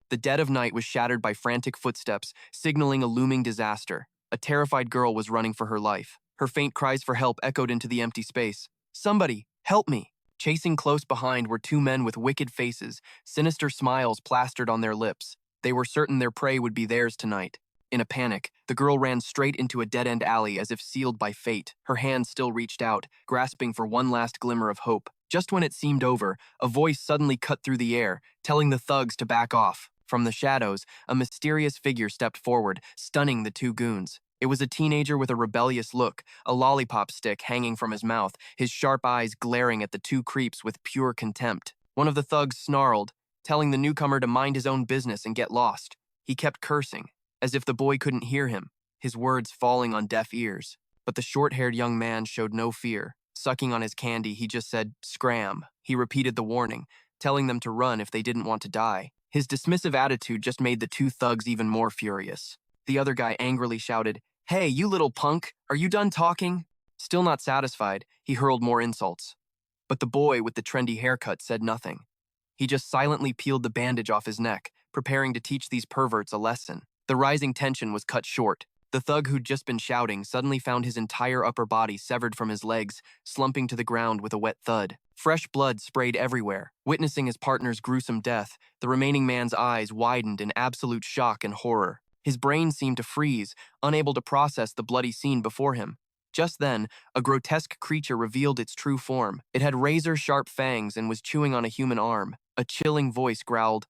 The dead of night was shattered by frantic footsteps, signaling a looming disaster. A terrified girl was running for her life. Her faint cries for help echoed into the empty space. "Somebody, help me!" Chasing close behind were two men with wicked faces, sinister smiles plastered on their lips. They were certain their prey would be theirs tonight. In a panic, the girl ran straight into a dead-end alley as if sealed by fate. Her hand still reached out, grasping for one last glimmer of hope. Just when it seemed over, a voice suddenly cut through the air, telling the thugs to back off. From the shadows, a mysterious figure stepped forward, stunning the two goons. It was a teenager with a rebellious look, a lollipop stick hanging from his mouth, his sharp eyes glaring at the two creeps with pure contempt. One of the thugs snarled, telling the newcomer to mind his own business and get lost. He kept cursing, as if the boy couldn't hear him, his words falling on deaf ears. But the short-haired young man showed no fear. Sucking on his candy, he just said, "Scram." He repeated the warning, telling them to run if they didn't want to die. His dismissive attitude just made the two thugs even more furious. The other guy angrily shouted, "Hey, you little punk, are you done talking?" Still not satisfied, he hurled more insults. But the boy with the trendy haircut said nothing. He just silently peeled the bandage off his neck, preparing to teach these perverts a lesson. The rising tension was cut short. The thug who'd just been shouting suddenly found his entire upper body severed from his legs, slumping to the ground with a wet thud. Fresh blood sprayed everywhere. Witnessing his partner's gruesome death, the remaining man's eyes widened in absolute shock and horror. His brain seemed to freeze, unable to process the bloody scene before him. Just then, a grotesque creature revealed its true form. It had razor-sharp fangs and was chewing on a human arm. A chilling voice growled,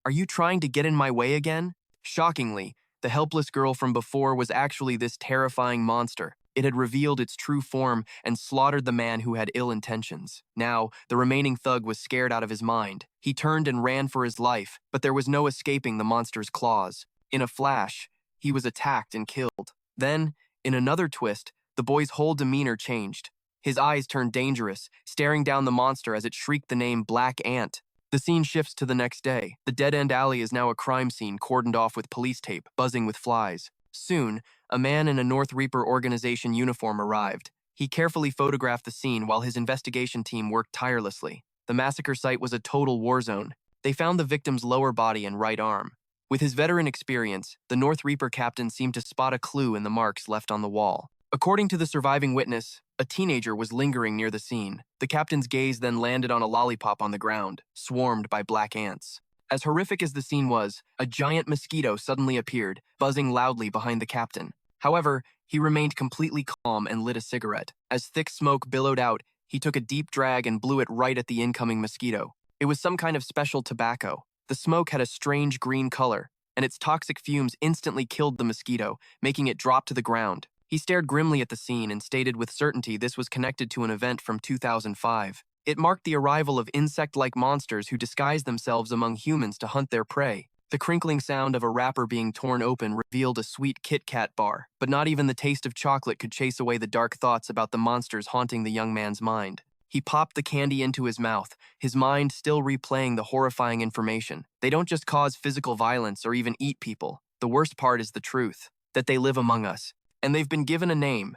"Are you trying to get in my way again?" Shockingly, the helpless girl from before was actually this terrifying monster. It had revealed its true form and slaughtered the man who had ill intentions. Now, the remaining thug was scared out of his mind. He turned and ran for his life, but there was no escaping the monster's claws. In a flash, he was attacked and killed. Then, in another twist, the boy's whole demeanor changed. His eyes turned dangerous, staring down the monster as it shrieked the name Black Ant. The scene shifts to the next day. The dead-end alley is now a crime scene cordoned off with police tape, buzzing with flies. Soon, a man in a North Reaper organization uniform arrived. He carefully photographed the scene while his investigation team worked tirelessly. The massacre site was a total war zone. They found the victim's lower body and right arm. With his veteran experience, the North Reaper captain seemed to spot a clue in the marks left on the wall. According to the surviving witness, a teenager was lingering near the scene. The captain's gaze then landed on a lollipop on the ground, swarmed by black ants. As horrific as the scene was, a giant mosquito suddenly appeared, buzzing loudly behind the captain. However, he remained completely calm and lit a cigarette. As thick smoke billowed out, he took a deep drag and blew it right at the incoming mosquito. It was some kind of special tobacco. The smoke had a strange green color, and its toxic fumes instantly killed the mosquito, making it drop to the ground. He stared grimly at the scene and stated with certainty this was connected to an event from 2005. It marked the arrival of insect-like monsters who disguised themselves among humans to hunt their prey. The crinkling sound of a wrapper being torn open revealed a sweet Kit Kat bar, but not even the taste of chocolate could chase away the dark thoughts about the monsters haunting the young man's mind. He popped the candy into his mouth, his mind still replaying the horrifying information. They don't just cause physical violence or even eat people. The worst part is the truth, that they live among us. And they've been given a name,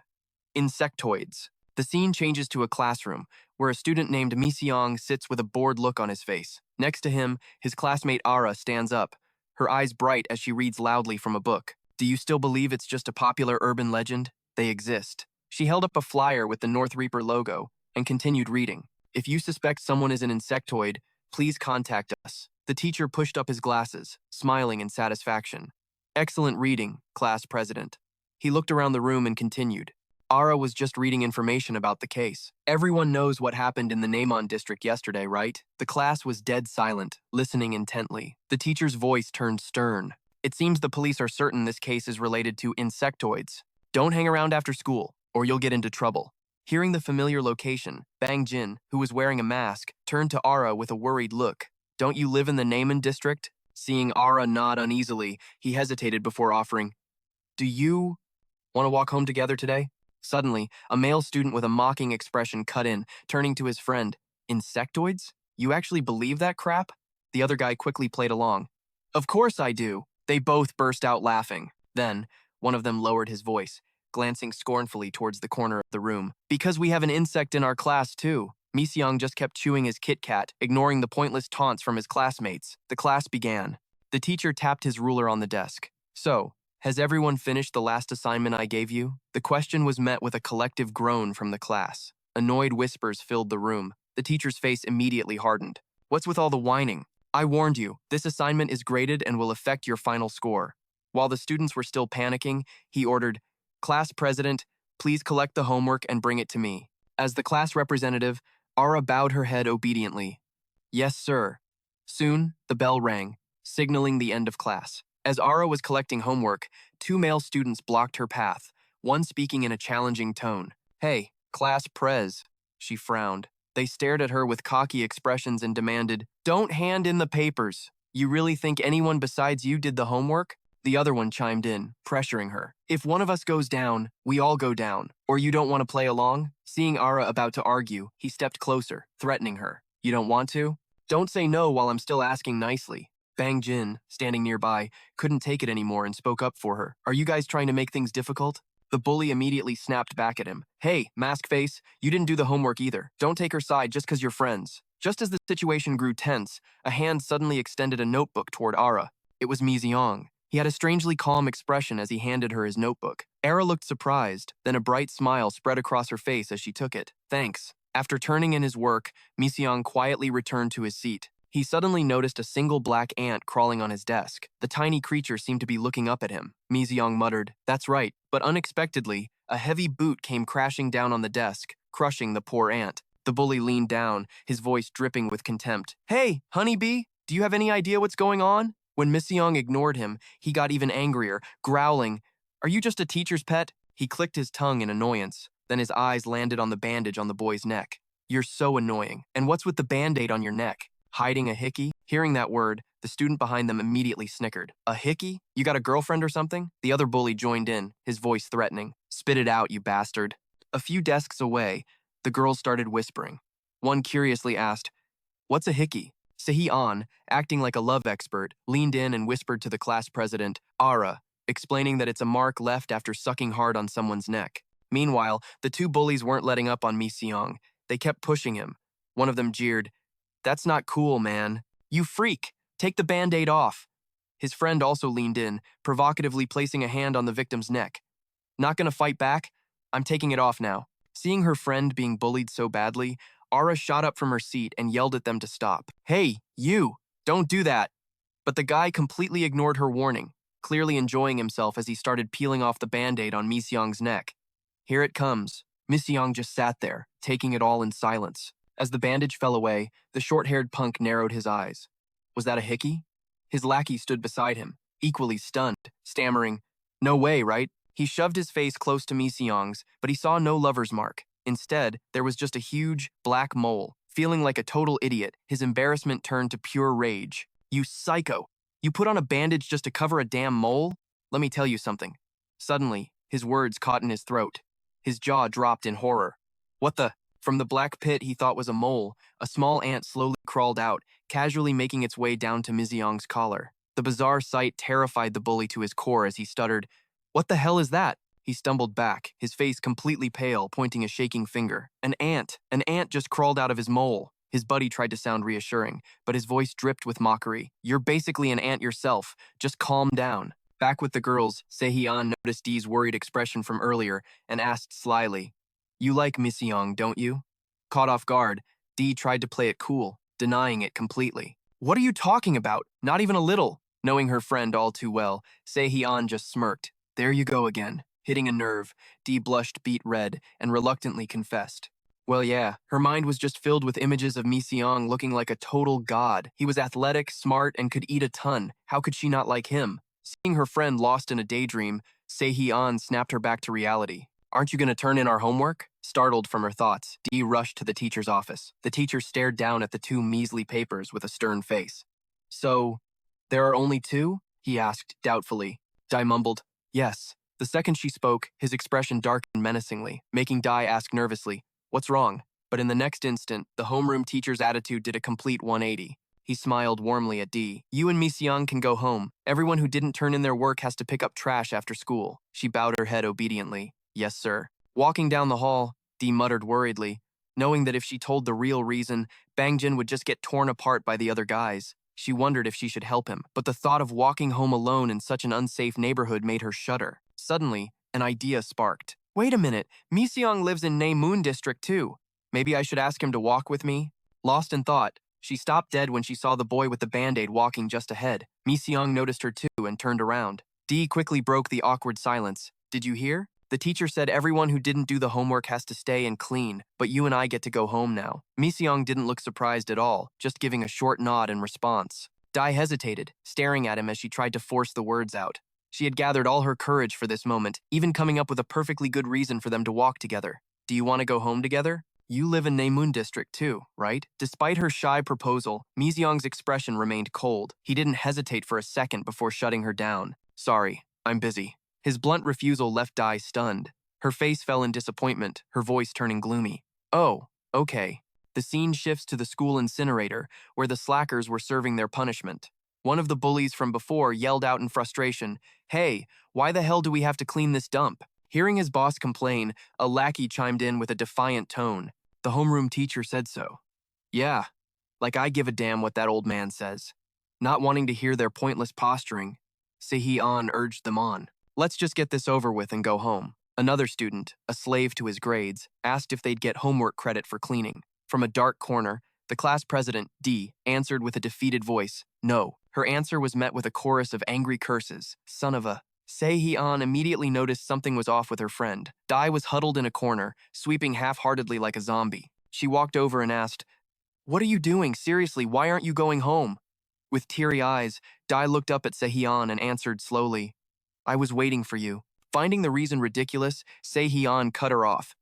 insectoids. The scene changes to a classroom, where a student named Miseong sits with a bored look on his face. Next to him, his classmate Ara stands up, her eyes bright as she reads loudly from a book. "Do you still believe it's just a popular urban legend? They exist." She held up a flyer with the North Reaper logo and continued reading. "If you suspect someone is an insectoid, please contact us." The teacher pushed up his glasses, smiling in satisfaction. "Excellent reading, class president." He looked around the room and continued. "Ara was just reading information about the case. Everyone knows what happened in the Namon district yesterday, right?" The class was dead silent, listening intently. The teacher's voice turned stern. "It seems the police are certain this case is related to insectoids. Don't hang around after school, or you'll get into trouble." Hearing the familiar location, Bang Jin, who was wearing a mask, turned to Ara with a worried look. "Don't you live in the Namon district?" Seeing Ara nod uneasily, he hesitated before offering, "Do you want to walk home together today?" Suddenly, a male student with a mocking expression cut in, turning to his friend. "Insectoids? You actually believe that crap?" The other guy quickly played along. "Of course I do." They both burst out laughing. Then, one of them lowered his voice, glancing scornfully towards the corner of the room. "Because we have an insect in our class, too." Miseong just kept chewing his Kit Kat, ignoring the pointless taunts from his classmates. The class began. The teacher tapped his ruler on the desk. So, has everyone finished the last assignment I gave you? The question was met with a collective groan from the class. Annoyed whispers filled the room. The teacher's face immediately hardened. What's with all the whining? I warned you, this assignment is graded and will affect your final score. While the students were still panicking, he ordered, Class president, please collect the homework and bring it to me. As the class representative, Ara bowed her head obediently. Yes, sir. Soon, the bell rang, signaling the end of class. As Ara was collecting homework, two male students blocked her path, one speaking in a challenging tone. Hey, class prez, she frowned. They stared at her with cocky expressions and demanded, Don't hand in the papers. You really think anyone besides you did the homework? The other one chimed in, pressuring her. If one of us goes down, we all go down. Or you don't want to play along? Seeing Ara about to argue, he stepped closer, threatening her. You don't want to? Don't say no while I'm still asking nicely. Bang Jin, standing nearby, couldn't take it anymore and spoke up for her. Are you guys trying to make things difficult? The bully immediately snapped back at him. Hey, mask face, you didn't do the homework either. Don't take her side just because you're friends. Just as the situation grew tense, a hand suddenly extended a notebook toward Ara. It was Mi Xiong. He had a strangely calm expression as he handed her his notebook. Ara looked surprised, then a bright smile spread across her face as she took it. Thanks. After turning in his work, Mi Xiong quietly returned to his seat. He suddenly noticed a single black ant crawling on his desk. The tiny creature seemed to be looking up at him. Mi Xiong muttered, That's right, but unexpectedly, a heavy boot came crashing down on the desk, crushing the poor ant. The bully leaned down, his voice dripping with contempt. Hey, honeybee, do you have any idea what's going on? When Mi Xiong ignored him, he got even angrier, growling, Are you just a teacher's pet? He clicked his tongue in annoyance. Then his eyes landed on the bandage on the boy's neck. You're so annoying. And what's with the band-aid on your neck? Hiding a hickey? Hearing that word, the student behind them immediately snickered. A hickey? You got a girlfriend or something? The other bully joined in, his voice threatening. Spit it out, you bastard. A few desks away, the girls started whispering. One curiously asked, What's a hickey? Sehee-an, acting like a love expert, leaned in and whispered to the class president, Ara, explaining that it's a mark left after sucking hard on someone's neck. Meanwhile, the two bullies weren't letting up on Mi Xiong. They kept pushing him. One of them jeered, That's not cool, man. You freak! Take the band-aid off. His friend also leaned in, provocatively placing a hand on the victim's neck. Not gonna fight back? I'm taking it off now. Seeing her friend being bullied so badly, Ara shot up from her seat and yelled at them to stop. Hey, you! Don't do that! But the guy completely ignored her warning, clearly enjoying himself as he started peeling off the band-aid on Mi Xiong's neck. Here it comes. Mi Xiong just sat there, taking it all in silence. As the bandage fell away, the short-haired punk narrowed his eyes. Was that a hickey? His lackey stood beside him, equally stunned, stammering, No way, right? He shoved his face close to Mi Xiong's, but he saw no lover's mark. Instead, there was just a huge, black mole. Feeling like a total idiot, his embarrassment turned to pure rage. You psycho! You put on a bandage just to cover a damn mole? Let me tell you something. Suddenly, his words caught in his throat. His jaw dropped in horror. What the? From the black pit he thought was a mole, a small ant slowly crawled out, casually making its way down to Mi Xiong's collar. The bizarre sight terrified the bully to his core as he stuttered, What the hell is that? He stumbled back, his face completely pale, pointing a shaking finger. An ant just crawled out of his mole. His buddy tried to sound reassuring, but his voice dripped with mockery. You're basically an ant yourself. Just calm down. Back with the girls, Sehee-an noticed Dee's worried expression from earlier and asked slyly, You like Mi Xiong, don't you? Caught off guard, Dee tried to play it cool, denying it completely. What are you talking about? Not even a little. Knowing her friend all too well, Sehee-an just smirked. There you go again. Hitting a nerve, Dee blushed beet red and reluctantly confessed. Well, yeah, her mind was just filled with images of Mi Xiong looking like a total god. He was athletic, smart, and could eat a ton. How could she not like him? Seeing her friend lost in a daydream, Sehee-an snapped her back to reality. Aren't you going to turn in our homework? Startled from her thoughts, Dee rushed to the teacher's office. The teacher stared down at the two measly papers with a stern face. So, there are only two? He asked doubtfully. Dai mumbled, Yes. The second she spoke, his expression darkened menacingly, making Dai ask nervously, What's wrong? But in the next instant, the homeroom teacher's attitude did a complete 180. He smiled warmly at Dee. You and Mi Xiong can go home. Everyone who didn't turn in their work has to pick up trash after school. She bowed her head obediently. Yes, sir. Walking down the hall, Dee muttered worriedly, knowing that if she told the real reason, Bang Jin would just get torn apart by the other guys. She wondered if she should help him, but the thought of walking home alone in such an unsafe neighborhood made her shudder. Suddenly, an idea sparked. Wait a minute, Mi-seong lives in Naemun district too. Maybe I should ask him to walk with me? Lost in thought, she stopped dead when she saw the boy with the band-aid walking just ahead. Mi-seong noticed her too and turned around. Dee quickly broke the awkward silence. Did you hear? The teacher said everyone who didn't do the homework has to stay and clean, but you and I get to go home now. Mi-seong didn't look surprised at all, just giving a short nod in response. Dai hesitated, staring at him as she tried to force the words out. She had gathered all her courage for this moment, even coming up with a perfectly good reason for them to walk together. Do you want to go home together? You live in Naemun district too, right? Despite her shy proposal, Mi-seong's expression remained cold. He didn't hesitate for a second before shutting her down. Sorry, I'm busy. His blunt refusal left Dai stunned. Her face fell in disappointment, her voice turning gloomy. Oh, okay. The scene shifts to the school incinerator, where the slackers were serving their punishment. One of the bullies from before yelled out in frustration, "Hey, why the hell do we have to clean this dump?" Hearing his boss complain, a lackey chimed in with a defiant tone. The homeroom teacher said so. Yeah, like I give a damn what that old man says. Not wanting to hear their pointless posturing, Se-hee-an urged them on. Let's just get this over with and go home. Another student, a slave to his grades, asked if they'd get homework credit for cleaning. From a dark corner, the class president, Dee, answered with a defeated voice, no. Her answer was met with a chorus of angry curses. Son of a... Se-hee-an immediately noticed something was off with her friend. Dai was huddled in a corner, sweeping half-heartedly like a zombie. She walked over and asked, "What are you doing? Seriously, why aren't you going home?" With teary eyes, Dai looked up at Se-hee-an and answered slowly, "I was waiting for you." Finding the reason ridiculous, Se-hee-an cut her off.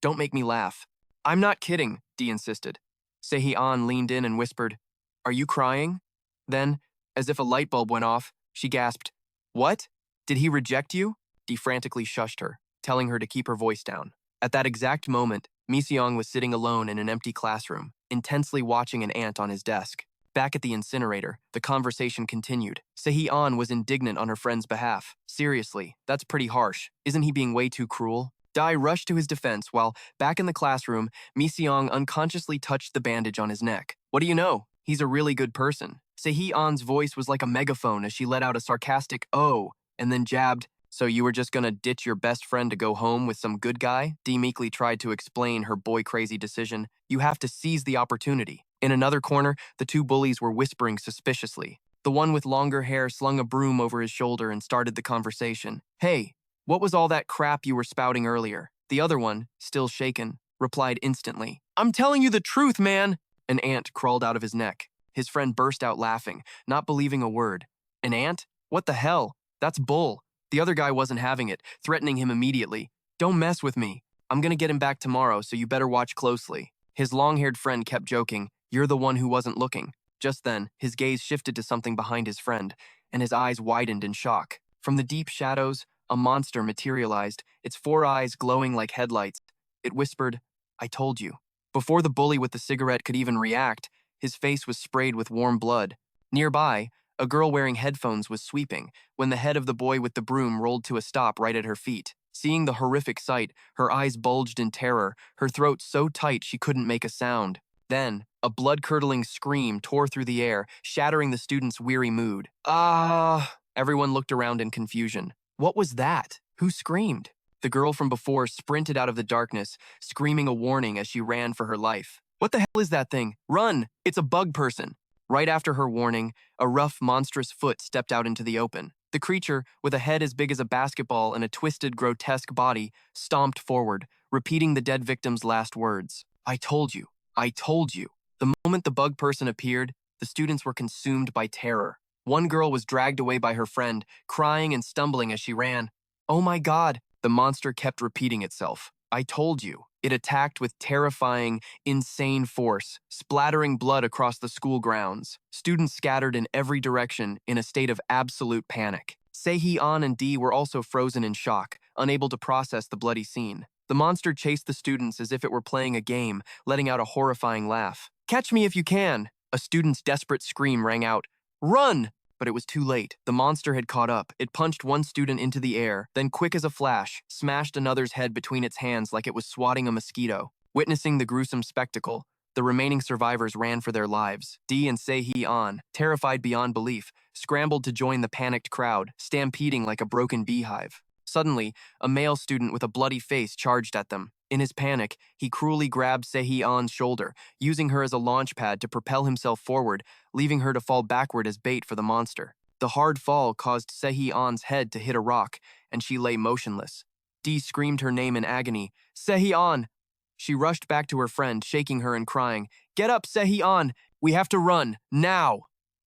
"Don't make me laugh." "I'm not kidding," Dee insisted. Se-hee-an leaned in and whispered, "Are you crying?" Then, as if a light bulb went off, she gasped, "What? Did he reject you?" Dee frantically shushed her, telling her to keep her voice down. At that exact moment, Mi-seong was sitting alone in an empty classroom, intensely watching an ant on his desk. Back at the incinerator, the conversation continued. Se-hee-an was indignant on her friend's behalf. Seriously, that's pretty harsh. Isn't he being way too cruel? Dai rushed to his defense while, back in the classroom, Mi-seong unconsciously touched the bandage on his neck. What do you know? He's a really good person. Se-hee-an's voice was like a megaphone as she let out a sarcastic "oh," and then jabbed, "So you were just gonna ditch your best friend to go home with some good guy?" Dee meekly tried to explain her boy-crazy decision. You have to seize the opportunity. In another corner, the two bullies were whispering suspiciously. The one with longer hair slung a broom over his shoulder and started the conversation. "Hey, what was all that crap you were spouting earlier?" The other one, still shaken, replied instantly, "I'm telling you the truth, man!" An ant crawled out of his neck. His friend burst out laughing, not believing a word. An ant? What the hell? That's bull. The other guy wasn't having it, threatening him immediately. "Don't mess with me. I'm gonna get him back tomorrow, so you better watch closely." His long-haired friend kept joking, "You're the one who wasn't looking." Just then, his gaze shifted to something behind his friend, and his eyes widened in shock. From the deep shadows, a monster materialized, its 4 eyes glowing like headlights. It whispered, "I told you." Before the bully with the cigarette could even react, his face was sprayed with warm blood. Nearby, a girl wearing headphones was sweeping when the head of the boy with the broom rolled to a stop right at her feet. Seeing the horrific sight, her eyes bulged in terror, her throat so tight she couldn't make a sound. Then, a blood-curdling scream tore through the air, shattering the student's weary mood. "Ah!" Everyone looked around in confusion. What was that? Who screamed? The girl from before sprinted out of the darkness, screaming a warning as she ran for her life. "What the hell is that thing? Run! It's a bug person!" Right after her warning, a rough, monstrous foot stepped out into the open. The creature, with a head as big as a basketball and a twisted, grotesque body, stomped forward, repeating the dead victim's last words. "I told you. I told you." The moment the bug person appeared, the students were consumed by terror. One girl was dragged away by her friend, crying and stumbling as she ran. "Oh my God!" The monster kept repeating itself. "I told you." It attacked with terrifying, insane force, splattering blood across the school grounds. Students scattered in every direction in a state of absolute panic. Se-hee-an and Dee were also frozen in shock, unable to process the bloody scene. The monster chased the students as if it were playing a game, letting out a horrifying laugh. "Catch me if you can!" A student's desperate scream rang out. "Run!" But it was too late. The monster had caught up. It punched one student into the air, then quick as a flash, smashed another's head between its hands like it was swatting a mosquito. Witnessing the gruesome spectacle, The remaining survivors ran for their lives. Dee and Se-Hee-an, terrified beyond belief, scrambled to join the panicked crowd, stampeding like a broken beehive. Suddenly, a male student with a bloody face charged at them. In his panic, he cruelly grabbed Se-Hee-an's shoulder, using her as a launch pad to propel himself forward, leaving her to fall backward as bait for the monster. The hard fall caused Se-Hee-an's head to hit a rock, and she lay motionless. Dee screamed her name in agony. Se-Hee-an! She rushed back to her friend, shaking her and crying, "Get up, Se-Hee-an! We have to run, now!"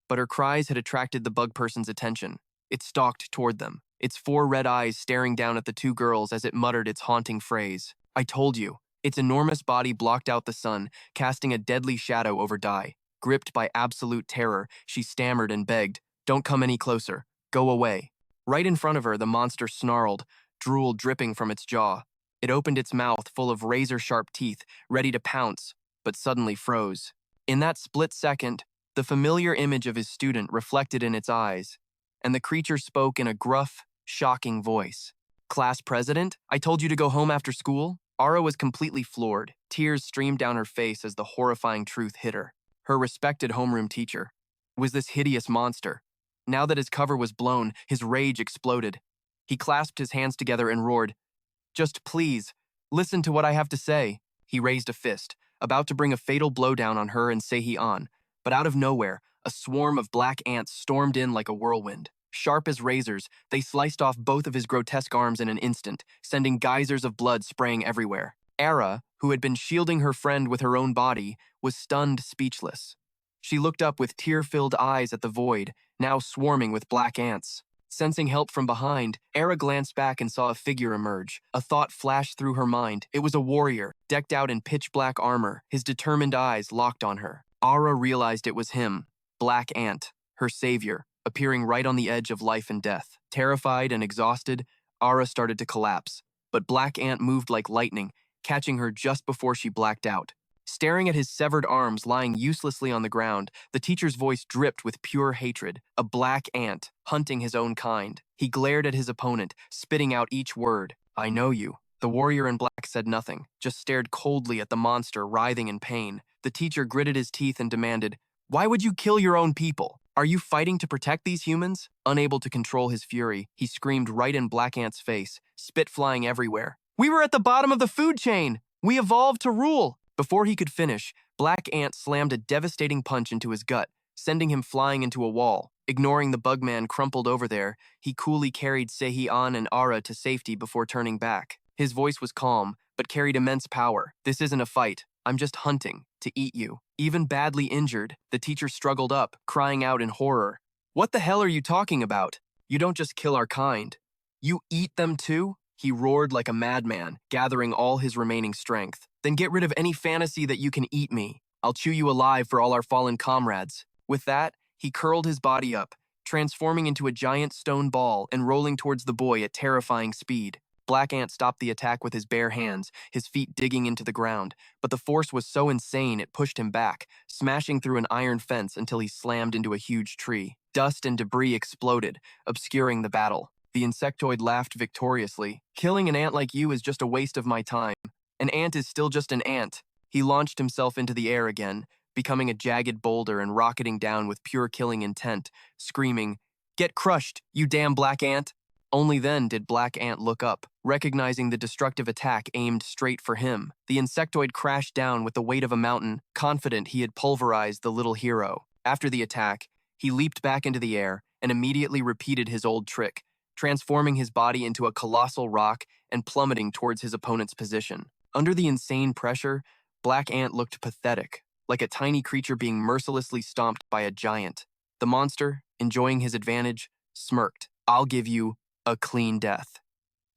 But her cries had attracted the bug person's attention. It stalked toward them, its 4 red eyes staring down at the 2 girls as it muttered its haunting phrase. "I told you." Its enormous body blocked out the sun, casting a deadly shadow over Dai. Gripped by absolute terror, she stammered and begged, "Don't come any closer. Go away." Right in front of her, the monster snarled, drool dripping from its jaw. It opened its mouth full of razor-sharp teeth, ready to pounce, but suddenly froze. In that split second, the familiar image of his student reflected in its eyes, and the creature spoke in a gruff, shocking voice. "Class president, I told you to go home after school?" Ara was completely floored. Tears streamed down her face as the horrifying truth hit her. Her respected homeroom teacher was this hideous monster. Now that his cover was blown, his rage exploded. He clasped his hands together and roared, "Just please, listen to what I have to say." He raised a fist, about to bring a fatal blow down on her and Se-Hee-an, but out of nowhere, a swarm of black ants stormed in like a whirlwind. Sharp as razors, they sliced off both of his grotesque arms in an instant, sending geysers of blood spraying everywhere. Ara, who had been shielding her friend with her own body, was stunned speechless. She looked up with tear-filled eyes at the void, now swarming with black ants. Sensing help from behind, Ara glanced back and saw a figure emerge. A thought flashed through her mind. It was a warrior, decked out in pitch-black armor, his determined eyes locked on her. Ara realized it was him, Black Ant, her savior, appearing right on the edge of life and death. Terrified and exhausted, Ara started to collapse, but Black Ant moved like lightning, catching her just before she blacked out. Staring at his severed arms lying uselessly on the ground, the teacher's voice dripped with pure hatred. A black ant, hunting his own kind. He glared at his opponent, spitting out each word. "I know you." The warrior in black said nothing, just stared coldly at the monster writhing in pain. The teacher gritted his teeth and demanded, "Why would you kill your own people? Are you fighting to protect these humans?" Unable to control his fury, he screamed right in Black Ant's face, spit flying everywhere. "We were at the bottom of the food chain! We evolved to rule!" Before he could finish, Black Ant slammed a devastating punch into his gut, sending him flying into a wall. Ignoring the bugman crumpled over there, he coolly carried Se-Hee-an and Ara to safety before turning back. His voice was calm, but carried immense power. "This isn't a fight. I'm just hunting to eat you." Even badly injured, the teacher struggled up, crying out in horror. "What the hell are you talking about? You don't just kill our kind. You eat them too?" He roared like a madman, gathering all his remaining strength. "Then get rid of any fantasy that you can eat me. I'll chew you alive for all our fallen comrades." With that, he curled his body up, transforming into a giant stone ball and rolling towards the boy at terrifying speed. Black Ant stopped the attack with his bare hands, his feet digging into the ground, but the force was so insane it pushed him back, smashing through an iron fence until he slammed into a huge tree. Dust and debris exploded, obscuring the battle. The insectoid laughed victoriously. "Killing an ant like you is just a waste of my time. An ant is still just an ant." He launched himself into the air again, becoming a jagged boulder and rocketing down with pure killing intent, screaming, "Get crushed, you damn black ant!" Only then did Black Ant look up, recognizing the destructive attack aimed straight for him. The insectoid crashed down with the weight of a mountain, confident he had pulverized the little hero. After the attack, he leaped back into the air and immediately repeated his old trick, transforming his body into a colossal rock and plummeting towards his opponent's position. Under the insane pressure, Black Ant looked pathetic, like a tiny creature being mercilessly stomped by a giant. The monster, enjoying his advantage, smirked. "I'll give you a clean death."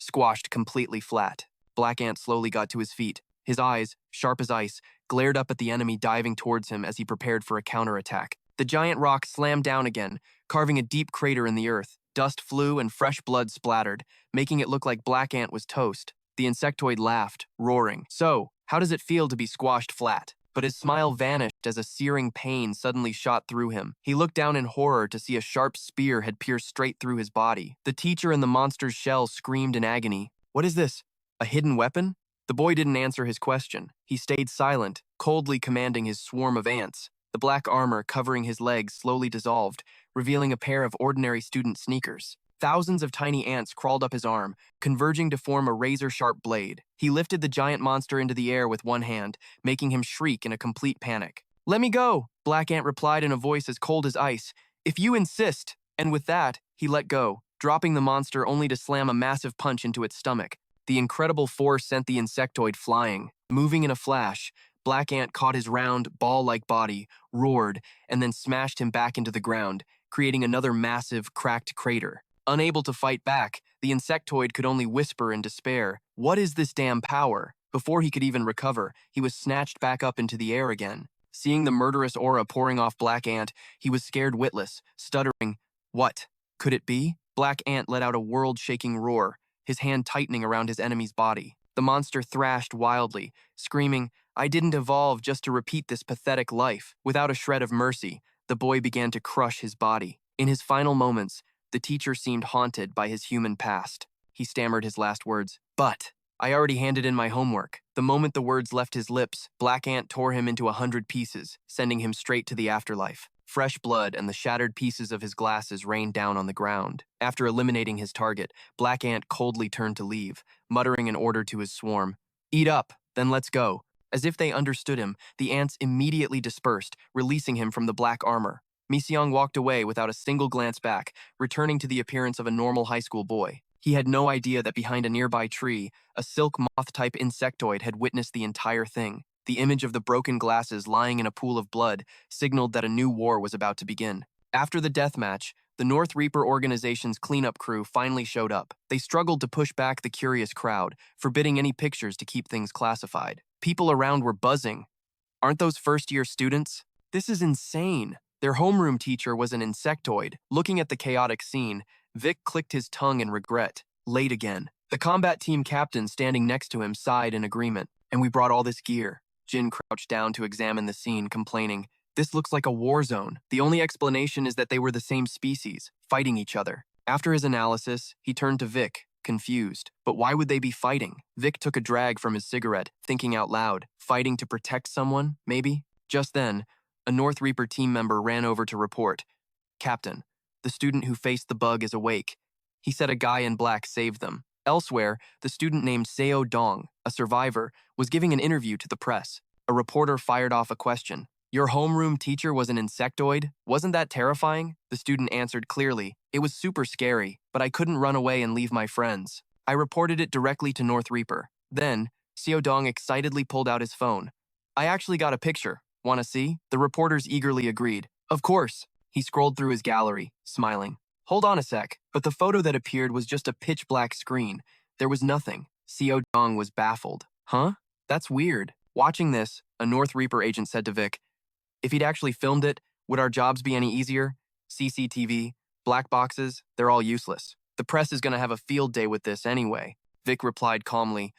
Squashed completely flat, Black Ant slowly got to his feet. His eyes, sharp as ice, glared up at the enemy diving towards him as he prepared for a counterattack. The giant rock slammed down again, carving a deep crater in the earth. Dust flew and fresh blood splattered, making it look like Black Ant was toast. The insectoid laughed, roaring. "So, how does it feel to be squashed flat?" But his smile vanished as a searing pain suddenly shot through him. He looked down in horror to see a sharp spear had pierced straight through his body. The teacher in the monster's shell screamed in agony. "What is this? A hidden weapon?" The boy didn't answer his question. He stayed silent, coldly commanding his swarm of ants. The black armor covering his legs slowly dissolved, revealing a pair of ordinary student sneakers. Thousands of tiny ants crawled up his arm, converging to form a razor-sharp blade. He lifted the giant monster into the air with one hand, making him shriek in a complete panic. "Let me go," Black Ant replied in a voice as cold as ice. "If you insist." And with that, he let go, dropping the monster only to slam a massive punch into its stomach. The incredible force sent the insectoid flying. Moving in a flash, Black Ant caught his round, ball-like body, roared, and then smashed him back into the ground, creating another massive, cracked crater. Unable to fight back, the insectoid could only whisper in despair, "What is this damn power?" Before he could even recover, he was snatched back up into the air again. Seeing the murderous aura pouring off Black Ant, he was scared witless, stuttering, "What? Could it be?" Black Ant let out a world-shaking roar, his hand tightening around his enemy's body. The monster thrashed wildly, screaming, "I didn't evolve just to repeat this pathetic life." Without a shred of mercy, the boy began to crush his body. In his final moments, the teacher seemed haunted by his human past. He stammered his last words, "But I already handed in my homework." The moment the words left his lips, Black Ant tore him into 100 pieces, sending him straight to the afterlife. Fresh blood and the shattered pieces of his glasses rained down on the ground. After eliminating his target, Black Ant coldly turned to leave, muttering an order to his swarm, "Eat up, then let's go." As if they understood him, the ants immediately dispersed, releasing him from the black armor. Mi-seong walked away without a single glance back, returning to the appearance of a normal high school boy. He had no idea that behind a nearby tree, a silk moth-type insectoid had witnessed the entire thing. The image of the broken glasses lying in a pool of blood signaled that a new war was about to begin. After the deathmatch, the North Reaper organization's cleanup crew finally showed up. They struggled to push back the curious crowd, forbidding any pictures to keep things classified. People around were buzzing. "Aren't those first-year students? This is insane." Their homeroom teacher was an insectoid. Looking at the chaotic scene, Vic clicked his tongue in regret. Late again. The combat team captain standing next to him sighed in agreement. "And we brought all this gear." Jin crouched down to examine the scene, complaining, "This looks like a war zone. The only explanation is that they were the same species, fighting each other." After his analysis, he turned to Vic, confused. But why would they be fighting? Vic took a drag from his cigarette, thinking out loud. Fighting to protect someone, maybe? Just then, a North Reaper team member ran over to report, "Captain, the student who faced the bug is awake. He said a guy in black saved them." Elsewhere, the student named Seo Dong, a survivor, was giving an interview to the press. A reporter fired off a question. "Your homeroom teacher was an insectoid? Wasn't that terrifying?" The student answered clearly, "It was super scary, but I couldn't run away and leave my friends. I reported it directly to North Reaper." Then, Seo Dong excitedly pulled out his phone. "I actually got a picture. Want to see?" The reporters eagerly agreed. "Of course." He scrolled through his gallery, smiling. "Hold on a sec." But the photo that appeared was just a pitch-black screen. There was nothing. Seo Dong was baffled. "Huh? That's weird." Watching this, a North Reaper agent said to Vic, "If he'd actually filmed it, would our jobs be any easier? CCTV, black boxes, they're all useless. The press is going to have a field day with this anyway." Vic replied calmly,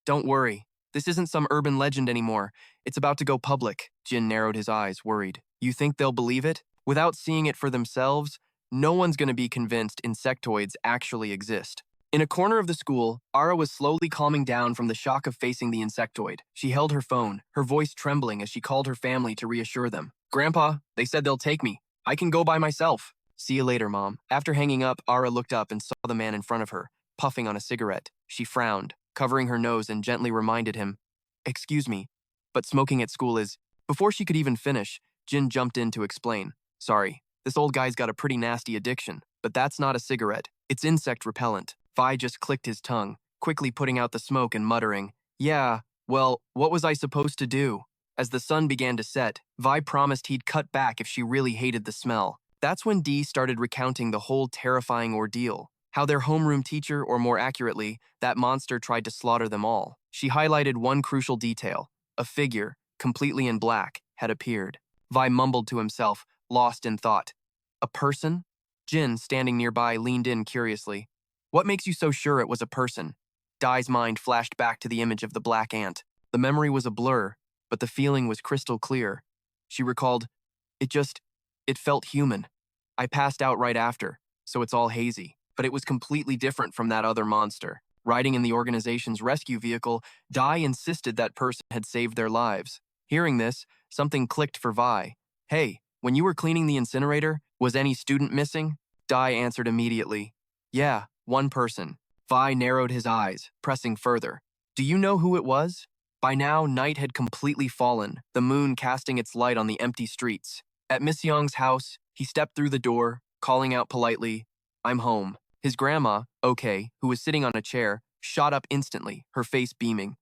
"Don't worry. This isn't some urban legend anymore. It's about to go public." Jin narrowed his eyes, worried. "You think they'll believe it? Without seeing it for themselves, no one's going to be convinced insectoids actually exist." In a corner of the school, Ara was slowly calming down from the shock of facing the insectoid. She held her phone, her voice trembling as she called her family to reassure them. "Grandpa, they said they'll take me. I can go by myself." "See you later, Mom." After hanging up, Ara looked up and saw the man in front of her, puffing on a cigarette. She frowned, covering her nose, and gently reminded him, "Excuse me, but smoking at school is..." Before she could even finish, Jin jumped in to explain. "Sorry, this old guy's got a pretty nasty addiction, but that's not a cigarette. It's insect repellent." Vi just clicked his tongue, quickly putting out the smoke and muttering, "Yeah, well, what was I supposed to do?" As the sun began to set, Vi promised he'd cut back if she really hated the smell. That's when Dee started recounting the whole terrifying ordeal, how their homeroom teacher, or more accurately, that monster tried to slaughter them all. She highlighted one crucial detail. A figure, completely in black, had appeared. Vi mumbled to himself, lost in thought. "A person?" Jin, standing nearby, leaned in curiously. "What makes you so sure it was a person?" Dai's mind flashed back to the image of the black ant. The memory was a blur, but the feeling was crystal clear. She recalled, It felt human. I passed out right after, so it's all hazy. But it was completely different from that other monster." Riding in the organization's rescue vehicle, Dai insisted that person had saved their lives. Hearing this, something clicked for Vi. Hey, when you were cleaning the incinerator, was any student missing? Dai answered immediately. Yeah, one person. Vi narrowed his eyes, pressing further. Do you know who it was? By now, night had completely fallen, the moon casting its light on the empty streets. At Miss Young's house, he stepped through the door, calling out politely, I'm home. His grandma, OK, who was sitting on a chair, shot up instantly, her face beaming.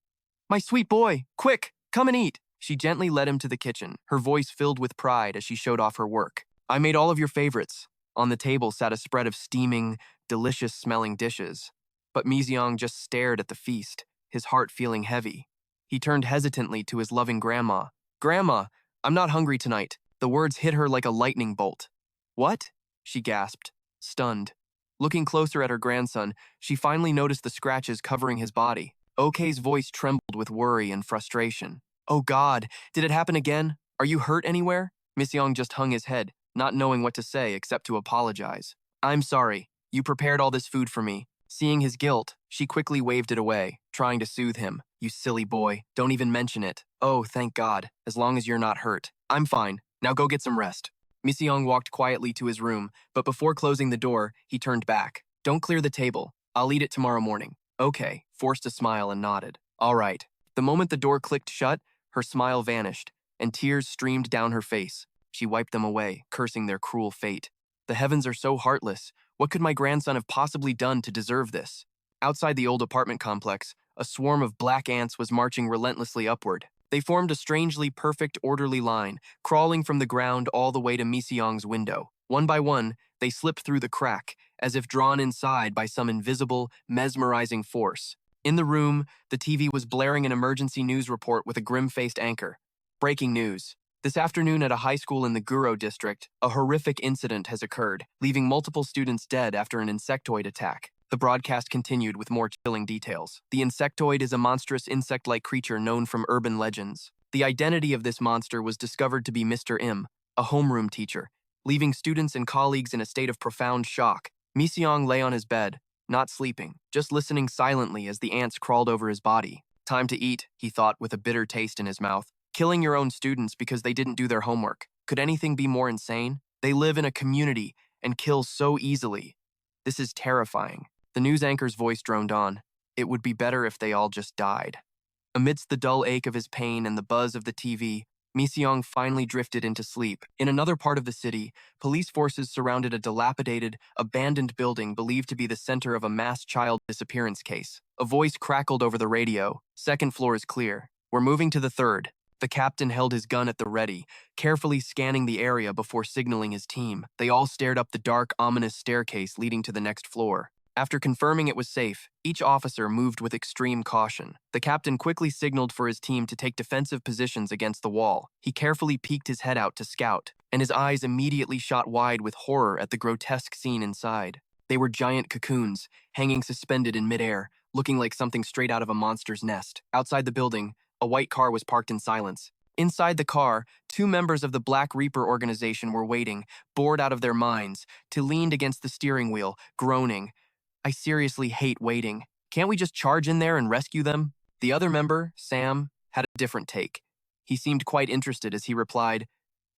My sweet boy, quick, come and eat. She gently led him to the kitchen, her voice filled with pride as she showed off her work. I made all of your favorites. On the table sat a spread of steaming, delicious-smelling dishes. But Miziong just stared at the feast, his heart feeling heavy. He turned hesitantly to his loving grandma. Grandma, I'm not hungry tonight. The words hit her like a lightning bolt. What? She gasped, stunned. Looking closer at her grandson, she finally noticed the scratches covering his body. OK's voice trembled with worry and frustration. Oh God, did it happen again? Are you hurt anywhere? Miss Young just hung his head, not knowing what to say except to apologize. I'm sorry. You prepared all this food for me. Seeing his guilt, she quickly waved it away, trying to soothe him. You silly boy, don't even mention it. Oh, thank God, as long as you're not hurt. I'm fine. Now go get some rest. Miss Young walked quietly to his room, but before closing the door, he turned back. Don't clear the table. I'll eat it tomorrow morning. Okay, forced a smile and nodded. All right. The moment the door clicked shut, her smile vanished, and tears streamed down her face. She wiped them away, cursing their cruel fate. The heavens are so heartless. What could my grandson have possibly done to deserve this? Outside the old apartment complex, a swarm of black ants was marching relentlessly upward. They formed a strangely perfect, orderly line, crawling from the ground all the way to Miseong's window. One by one, they slipped through the crack, as if drawn inside by some invisible, mesmerizing force. In the room, the TV was blaring an emergency news report with a grim-faced anchor. Breaking news. This afternoon at a high school in the Guro district, a horrific incident has occurred, leaving multiple students dead after an insectoid attack. The broadcast continued with more chilling details. The insectoid is a monstrous insect-like creature known from urban legends. The identity of this monster was discovered to be Mr. Im, a homeroom teacher, leaving students and colleagues in a state of profound shock. Miseong lay on his bed, not sleeping, just listening silently as the ants crawled over his body. Time to eat, he thought with a bitter taste in his mouth. Killing your own students because they didn't do their homework. Could anything be more insane? They live in a community and kill so easily. This is terrifying. The news anchor's voice droned on. It would be better if they all just died. Amidst the dull ache of his pain and the buzz of the TV, Miseong finally drifted into sleep. In another part of the city, police forces surrounded a dilapidated, abandoned building believed to be the center of a mass child disappearance case. A voice crackled over the radio. Second floor is clear. We're moving to the third. The captain held his gun at the ready, carefully scanning the area before signaling his team. They all stared up the dark, ominous staircase leading to the next floor. After confirming it was safe, each officer moved with extreme caution. The captain quickly signaled for his team to take defensive positions against the wall. He carefully peeked his head out to scout, and his eyes immediately shot wide with horror at the grotesque scene inside. They were giant cocoons, hanging suspended in midair, looking like something straight out of a monster's nest. Outside the building, a white car was parked in silence. Inside the car, 2 members of the Black Reaper organization were waiting, bored out of their minds, to leaned against the steering wheel, groaning. I seriously hate waiting. Can't we just charge in there and rescue them? The other member, Sam, had a different take. He seemed quite interested as he replied,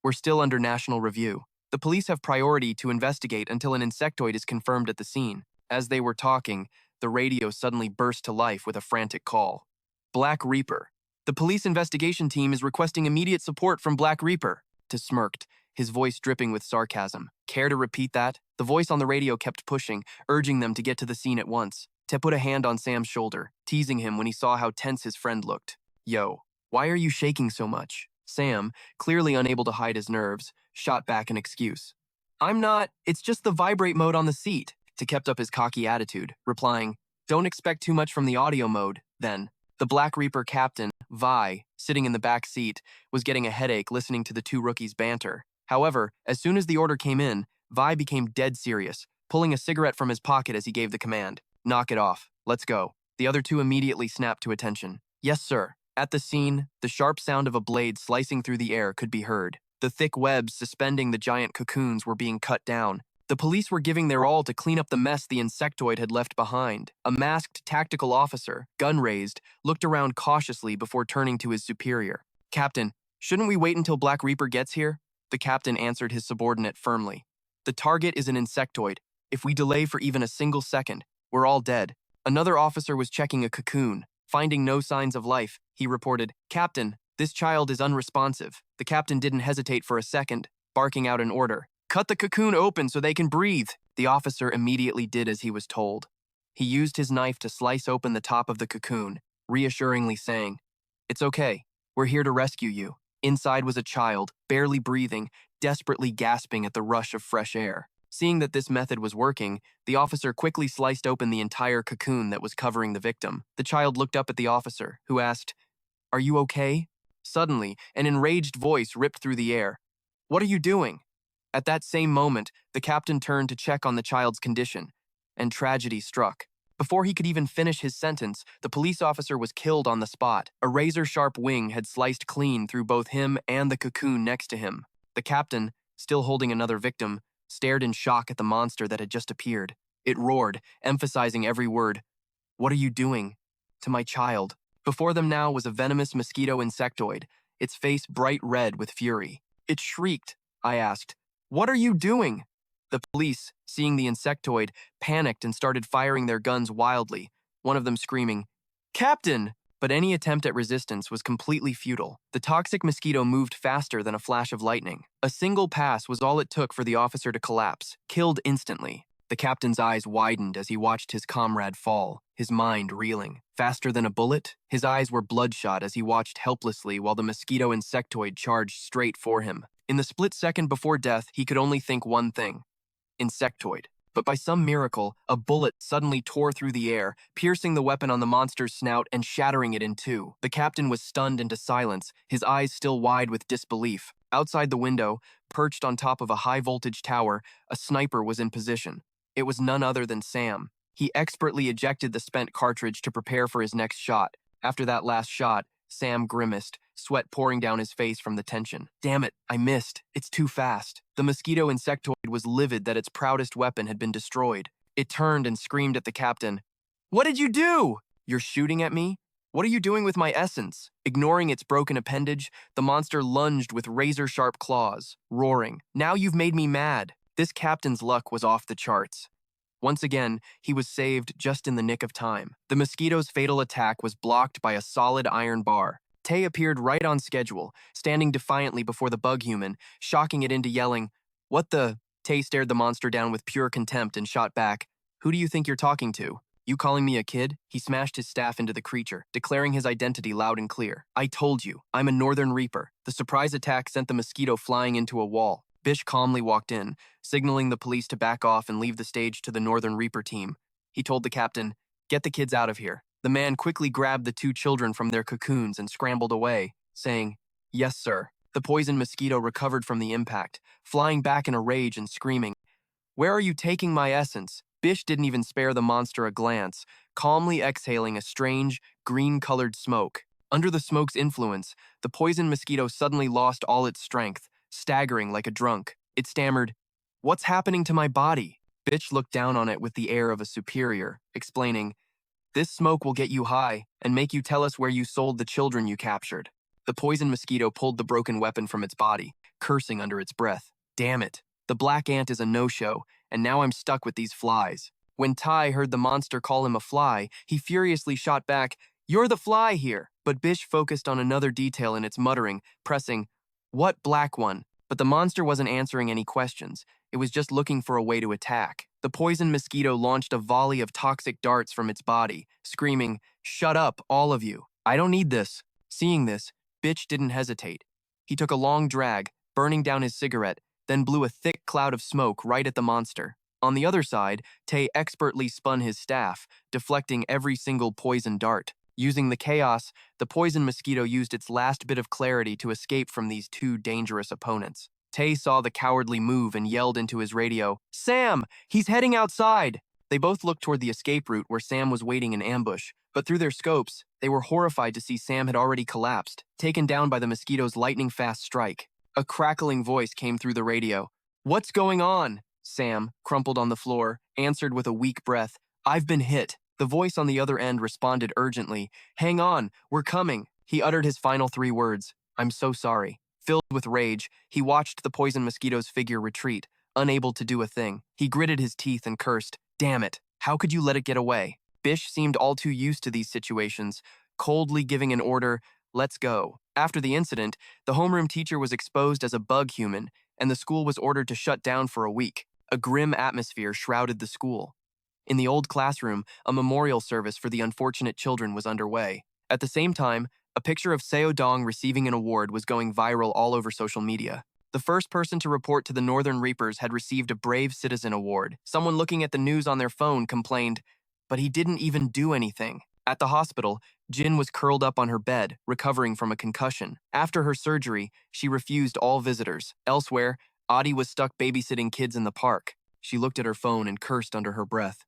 We're still under national review. The police have priority to investigate until an insectoid is confirmed at the scene. As they were talking, the radio suddenly burst to life with a frantic call. Black Reaper. The police investigation team is requesting immediate support from Black Reaper. Tis smirked, his voice dripping with sarcasm. Care to repeat that? The voice on the radio kept pushing, urging them to get to the scene at once. Te put a hand on Sam's shoulder, teasing him when he saw how tense his friend looked. Yo, why are you shaking so much? Sam, clearly unable to hide his nerves, shot back an excuse. I'm not, it's just the vibrate mode on the seat. Te kept up his cocky attitude, replying, Don't expect too much from the audio mode, then. The Black Reaper captain, Vi, sitting in the back seat, was getting a headache listening to the 2 rookies banter. However, as soon as the order came in, Vi became dead serious, pulling a cigarette from his pocket as he gave the command. Knock it off. Let's go. The other 2 immediately snapped to attention. Yes, sir. At the scene, the sharp sound of a blade slicing through the air could be heard. The thick webs suspending the giant cocoons were being cut down. The police were giving their all to clean up the mess the insectoid had left behind. A masked tactical officer, gun raised, looked around cautiously before turning to his superior. "Captain, shouldn't we wait until Black Reaper gets here?" The captain answered his subordinate firmly. "The target is an insectoid. If we delay for even a single second, we're all dead." Another officer was checking a cocoon. Finding no signs of life, he reported, "Captain, this child is unresponsive." The captain didn't hesitate for a second, barking out an order. "Cut the cocoon open so they can breathe." The officer immediately did as he was told. He used his knife to slice open the top of the cocoon, reassuringly saying, "It's okay. We're here to rescue you." Inside was a child, barely breathing, desperately gasping at the rush of fresh air. Seeing that this method was working, the officer quickly sliced open the entire cocoon that was covering the victim. The child looked up at the officer, who asked, "Are you okay?" Suddenly, an enraged voice ripped through the air. "What are you doing?" At that same moment, the captain turned to check on the child's condition, and tragedy struck. Before he could even finish his sentence, the police officer was killed on the spot. A razor-sharp wing had sliced clean through both him and the cocoon next to him. The captain, still holding another victim, stared in shock at the monster that had just appeared. It roared, emphasizing every word. "What are you doing to my child?" Before them now was a venomous mosquito insectoid, its face bright red with fury. It shrieked. I asked, "What are you doing?" The police, seeing the insectoid, panicked and started firing their guns wildly, one of them screaming, "Captain!" But any attempt at resistance was completely futile. The toxic mosquito moved faster than a flash of lightning. A single pass was all it took for the officer to collapse, killed instantly. The captain's eyes widened as he watched his comrade fall, his mind reeling. Faster than a bullet, his eyes were bloodshot as he watched helplessly while the mosquito insectoid charged straight for him. In the split second before death, he could only think one thing: insectoid. But by some miracle, a bullet suddenly tore through the air, piercing the weapon on the monster's snout and shattering it in two. The captain was stunned into silence, his eyes still wide with disbelief. Outside the window, perched on top of a high-voltage tower, a sniper was in position. It was none other than Sam. He expertly ejected the spent cartridge to prepare for his next shot. After that last shot, Sam grimaced, sweat pouring down his face from the tension. "Damn it, I missed. It's too fast." The mosquito insectoid was livid that its proudest weapon had been destroyed. It turned and screamed at the captain. "What did you do?" "You're shooting at me? What are you doing with my essence?" Ignoring its broken appendage, the monster lunged with razor-sharp claws, roaring, "Now you've made me mad." This captain's luck was off the charts. Once again, he was saved just in the nick of time. The mosquito's fatal attack was blocked by a solid iron bar. Tay appeared right on schedule, standing defiantly before the bug human, shocking it into yelling, "What the?" Tay stared the monster down with pure contempt and shot back, "Who do you think you're talking to? You calling me a kid?" He smashed his staff into the creature, declaring his identity loud and clear. "I told you, I'm a Northern Reaper." The surprise attack sent the mosquito flying into a wall. Bish calmly walked in, signaling the police to back off and leave the stage to the Northern Reaper team. He told the captain, "Get the kids out of here." The man quickly grabbed the two children from their cocoons and scrambled away, saying, "Yes, sir." The poison mosquito recovered from the impact, flying back in a rage and screaming, "Where are you taking my essence?" Bish didn't even spare the monster a glance, calmly exhaling a strange, green-colored smoke. Under the smoke's influence, the poison mosquito suddenly lost all its strength, staggering like a drunk. It stammered, "What's happening to my body?" Bitch looked down on it with the air of a superior, explaining, "This smoke will get you high and make you tell us where you sold the children you captured." The poison mosquito pulled the broken weapon from its body, cursing under its breath. "Damn it. The black ant is a no-show, and now I'm stuck with these flies." When Ty heard the monster call him a fly, he furiously shot back, "You're the fly here." But Bish focused on another detail in its muttering, pressing, "What black one?" But the monster wasn't answering any questions. It was just looking for a way to attack. The poison mosquito launched a volley of toxic darts from its body, screaming, "Shut up, all of you. I don't need this." Seeing this, Bitch didn't hesitate. He took a long drag, burning down his cigarette, then blew a thick cloud of smoke right at the monster. On the other side, Tay expertly spun his staff, deflecting every single poison dart. Using the chaos, the poison mosquito used its last bit of clarity to escape from these two dangerous opponents. Tay saw the cowardly move and yelled into his radio, "Sam, he's heading outside!" They both looked toward the escape route where Sam was waiting in ambush, but through their scopes, they were horrified to see Sam had already collapsed, taken down by the mosquito's lightning-fast strike. A crackling voice came through the radio. "What's going on?" Sam, crumpled on the floor, answered with a weak breath, "I've been hit." The voice on the other end responded urgently, "Hang on, we're coming." He uttered his final 3 words, "I'm so sorry." Filled with rage, he watched the poison mosquito's figure retreat, unable to do a thing. He gritted his teeth and cursed, "Damn it, how could you let it get away?" Bish seemed all too used to these situations, coldly giving an order, "Let's go." After the incident, the homeroom teacher was exposed as a bug human, and the school was ordered to shut down for a week. A grim atmosphere shrouded the school. In the old classroom, a memorial service for the unfortunate children was underway. At the same time, a picture of Seo Dong receiving an award was going viral all over social media. The first person to report to the Northern Reapers had received a Brave Citizen Award. Someone looking at the news on their phone complained, "But he didn't even do anything." At the hospital, Jin was curled up on her bed, recovering from a concussion. After her surgery, she refused all visitors. Elsewhere, Adi was stuck babysitting kids in the park. She looked at her phone and cursed under her breath.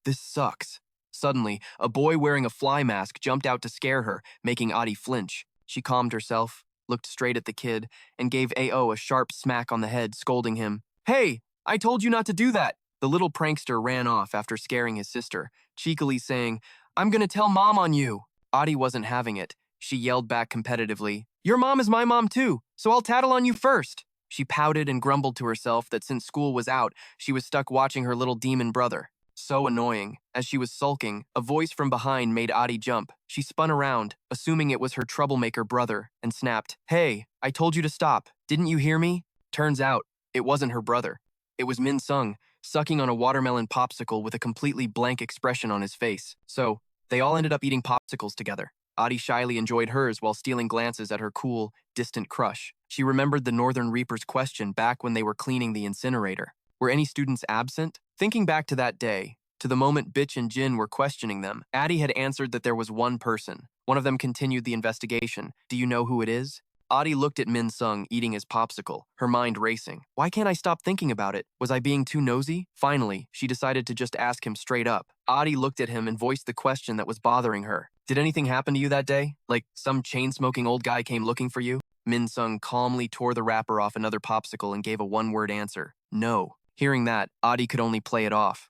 "This sucks." Suddenly, a boy wearing a fly mask jumped out to scare her, making Adi flinch. She calmed herself, looked straight at the kid, and gave AO a sharp smack on the head, scolding him. "Hey, I told you not to do that!" The little prankster ran off after scaring his sister, cheekily saying, "I'm gonna tell Mom on you." Adi wasn't having it. She yelled back competitively, "Your mom is my mom too, so I'll tattle on you first." She pouted and grumbled to herself that since school was out, she was stuck watching her little demon brother. So annoying. As she was sulking, a voice from behind made Adi jump. She spun around, assuming it was her troublemaker brother, and snapped, "Hey, I told you to stop. Didn't you hear me?" Turns out, it wasn't her brother. It was Min Sung, sucking on a watermelon popsicle with a completely blank expression on his face. So, they all ended up eating popsicles together. Adi shyly enjoyed hers while stealing glances at her cool, distant crush. She remembered the Northern Reapers' question back when they were cleaning the incinerator. Were any students absent? Thinking back to that day, to the moment Bitch and Jin were questioning them, Addie had answered that there was one person. One of them continued the investigation. "Do you know who it is?" Adi looked at Min Sung eating his popsicle, her mind racing. "Why can't I stop thinking about it? Was I being too nosy?" Finally, she decided to just ask him straight up. Adi looked at him and voiced the question that was bothering her. "Did anything happen to you that day? Like some chain-smoking old guy came looking for you?" Min Sung calmly tore the wrapper off another popsicle and gave a one-word answer. "No." Hearing that, Adi could only play it off.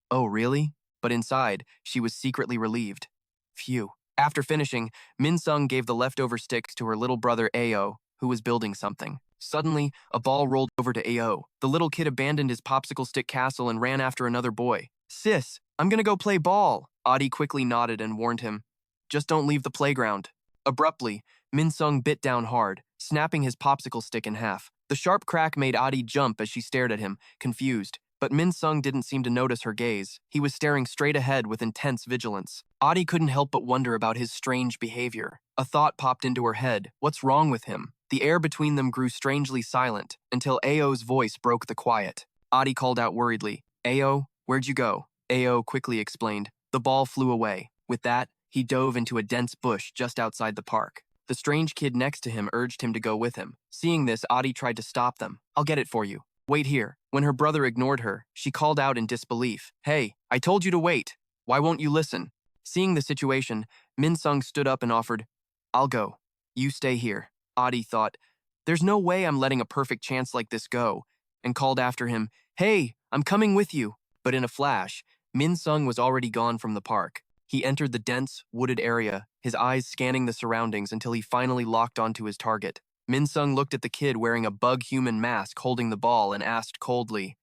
"Oh, really?" But inside, she was secretly relieved. Phew. After finishing, Min Sung gave the leftover sticks to her little brother Ao, who was building something. Suddenly, a ball rolled over to Ao. The little kid abandoned his popsicle stick castle and ran after another boy. "Sis, I'm gonna go play ball." Adi quickly nodded and warned him, "Just don't leave the playground." Abruptly, Min Sung bit down hard, snapping his popsicle stick in half. The sharp crack made Adi jump as she stared at him, confused. But Min Sung didn't seem to notice her gaze. He was staring straight ahead with intense vigilance. Adi couldn't help but wonder about his strange behavior. A thought popped into her head. What's wrong with him? The air between them grew strangely silent, until Ao's voice broke the quiet. Adi called out worriedly, "Ao, where'd you go?" Ao quickly explained. The ball flew away. With that, he dove into a dense bush just outside the park. The strange kid next to him urged him to go with him. Seeing this, Adi tried to stop them. "I'll get it for you. Wait here." When her brother ignored her, she called out in disbelief, "Hey, I told you to wait. Why won't you listen?" Seeing the situation, Min Sung stood up and offered, "I'll go. You stay here." Adi thought, "There's no way I'm letting a perfect chance like this go," and called after him, "Hey, I'm coming with you." But in a flash, Min Sung was already gone from the park. He entered the dense, wooded area, his eyes scanning the surroundings until he finally locked onto his target. Min Sung looked at the kid wearing a bug-human mask holding the ball and asked coldly,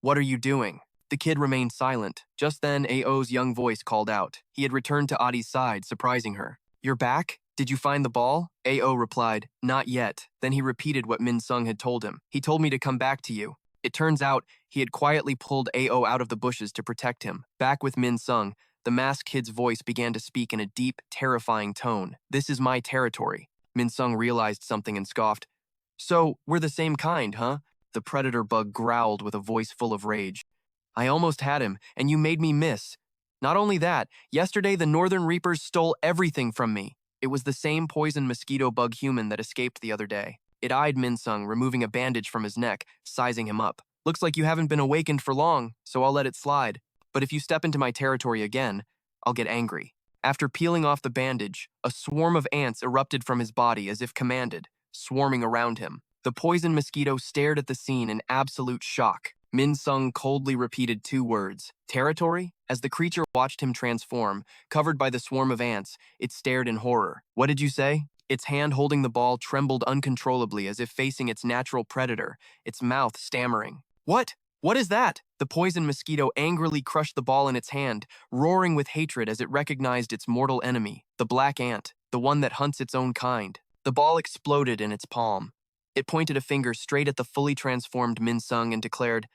"What are you doing?" The kid remained silent. Just then, Ao's young voice called out. He had returned to Adi's side, surprising her. "You're back? Did you find the ball?" Ao replied, "Not yet." Then he repeated what Min Sung had told him. "He told me to come back to you." It turns out he had quietly pulled Ao out of the bushes to protect him. Back with Min Sung, the masked kid's voice began to speak in a deep, terrifying tone. "This is my territory." Min Sung realized something and scoffed. "So, we're the same kind, huh?" The predator bug growled with a voice full of rage. "I almost had him, and you made me miss. Not only that, yesterday the Northern Reapers stole everything from me." It was the same poison mosquito bug human that escaped the other day. It eyed Min Sung, removing a bandage from his neck, sizing him up. "Looks like you haven't been awakened for long, so I'll let it slide. But if you step into my territory again, I'll get angry." After peeling off the bandage, a swarm of ants erupted from his body as if commanded, swarming around him. The poison mosquito stared at the scene in absolute shock. Min Sung coldly repeated two words, territory? As the creature watched him transform, covered by the swarm of ants, it stared in horror. What did you say? Its hand holding the ball trembled uncontrollably as if facing its natural predator, its mouth stammering. What? What is that? The poison mosquito angrily crushed the ball in its hand, roaring with hatred as it recognized its mortal enemy, the black ant, the one that hunts its own kind. The ball exploded in its palm. It pointed a finger straight at the fully transformed Min Sung and declared,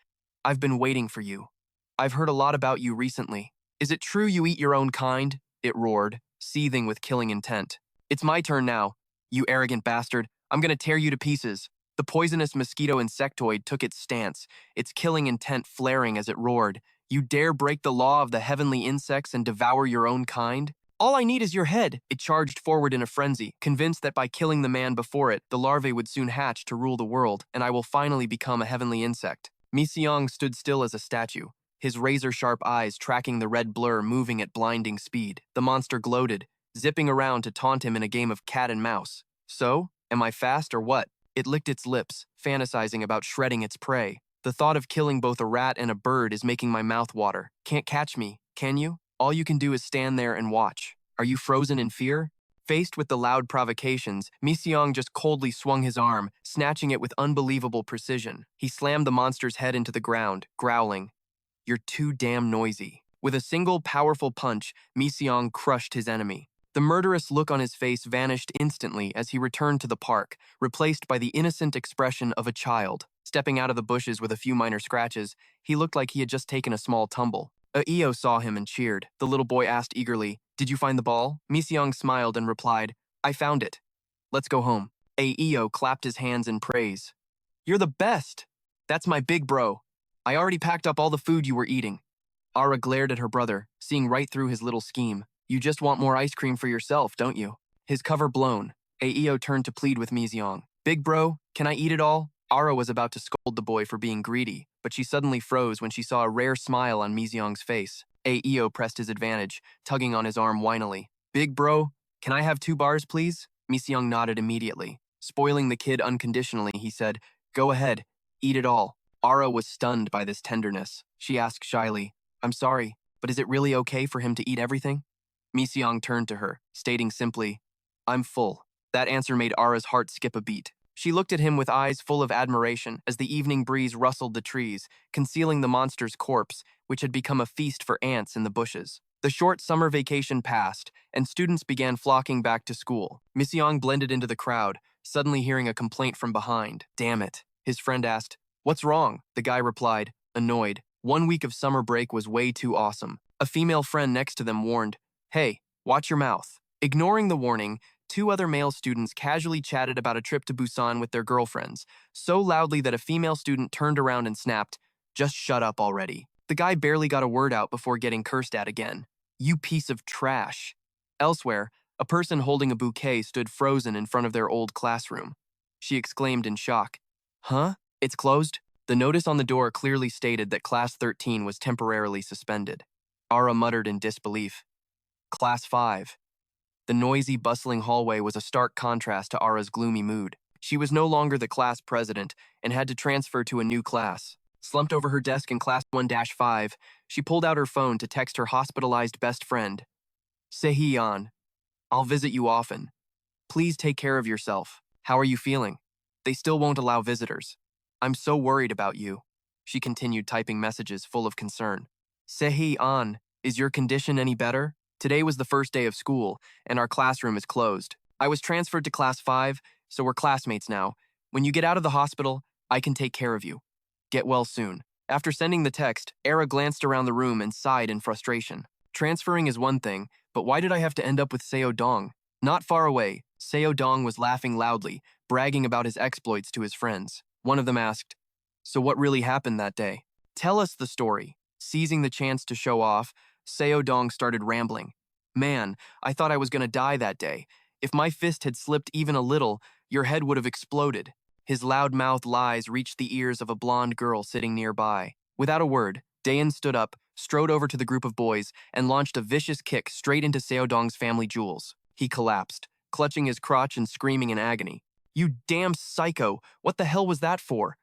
I've been waiting for you. I've heard a lot about you recently. Is it true you eat your own kind? It roared, seething with killing intent. It's my turn now. You arrogant bastard. I'm gonna tear you to pieces. The poisonous mosquito insectoid took its stance, its killing intent flaring as it roared. You dare break the law of the heavenly insects and devour your own kind? All I need is your head. It charged forward in a frenzy, convinced that by killing the man before it, the larvae would soon hatch to rule the world, and I will finally become a heavenly insect. Mi Seong stood still as a statue, his razor-sharp eyes tracking the red blur moving at blinding speed. The monster gloated, zipping around to taunt him in a game of cat and mouse. So, am I fast or what? It licked its lips, fantasizing about shredding its prey. The thought of killing both a rat and a bird is making my mouth water. Can't catch me, can you? All you can do is stand there and watch. Are you frozen in fear? Faced with the loud provocations, Mi Seong just coldly swung his arm, snatching it with unbelievable precision. He slammed the monster's head into the ground, growling, You're too damn noisy. With a single powerful punch, Mi Seong crushed his enemy. The murderous look on his face vanished instantly as he returned to the park, replaced by the innocent expression of a child. Stepping out of the bushes with a few minor scratches, he looked like he had just taken a small tumble. Aeo saw him and cheered. The little boy asked eagerly, Did you find the ball? Mi Seong smiled and replied, I found it. Let's go home. Aeo clapped his hands in praise. You're the best. That's my big bro. I already packed up all the food you were eating. Ara glared at her brother, seeing right through his little scheme. You just want more ice cream for yourself, don't you? His cover blown, Aeo turned to plead with Mi Seong. Big bro, can I eat it all? Ara was about to scold the boy for being greedy, but she suddenly froze when she saw a rare smile on Mi Seong's face. Aeo pressed his advantage, tugging on his arm whinily. Big bro, can I have 2 bars, please? Mi Seong nodded immediately. Spoiling the kid unconditionally, he said, Go ahead, eat it all. Ara was stunned by this tenderness. She asked shyly, I'm sorry, but is it really okay for him to eat everything? Mi Seong turned to her, stating simply, I'm full. That answer made Ara's heart skip a beat. She looked at him with eyes full of admiration as the evening breeze rustled the trees, concealing the monster's corpse, which had become a feast for ants in the bushes. The short summer vacation passed, and students began flocking back to school. Mi Seong blended into the crowd, suddenly hearing a complaint from behind. Damn it. His friend asked, What's wrong? The guy replied, annoyed. 1 week of summer break was way too awesome. A female friend next to them warned, Hey, watch your mouth. Ignoring the warning, 2 other male students casually chatted about a trip to Busan with their girlfriends, so loudly that a female student turned around and snapped, Just shut up already. The guy barely got a word out before getting cursed at again. You piece of trash. Elsewhere, a person holding a bouquet stood frozen in front of their old classroom. She exclaimed in shock, Huh? It's closed? The notice on the door clearly stated that Class 13 was temporarily suspended. Ara muttered in disbelief. Class 5. The noisy, bustling hallway was a stark contrast to Ara's gloomy mood. She was no longer the class president and had to transfer to a new class. Slumped over her desk in Class 1-5, she pulled out her phone to text her hospitalized best friend. Sehyeon, I'll visit you often. Please take care of yourself. How are you feeling? They still won't allow visitors. I'm so worried about you. She continued typing messages full of concern. Sehyeon, is your condition any better? Today was the first day of school, and our classroom is closed. I was transferred to Class 5, so we're classmates now. When you get out of the hospital, I can take care of you. Get well soon. After sending the text, Era glanced around the room and sighed in frustration. Transferring is one thing, but why did I have to end up with Seo Dong? Not far away, Seo Dong was laughing loudly, bragging about his exploits to his friends. One of them asked, So what really happened that day? Tell us the story. Seizing the chance to show off, Seo Dong started rambling. Man, I thought I was going to die that day. If my fist had slipped even a little, your head would have exploded. His loud-mouthed lies reached the ears of a blonde girl sitting nearby. Without a word, Dayan stood up, strode over to the group of boys, and launched a vicious kick straight into Seo Dong's family jewels. He collapsed, clutching his crotch and screaming in agony. You damn psycho! What the hell was that for?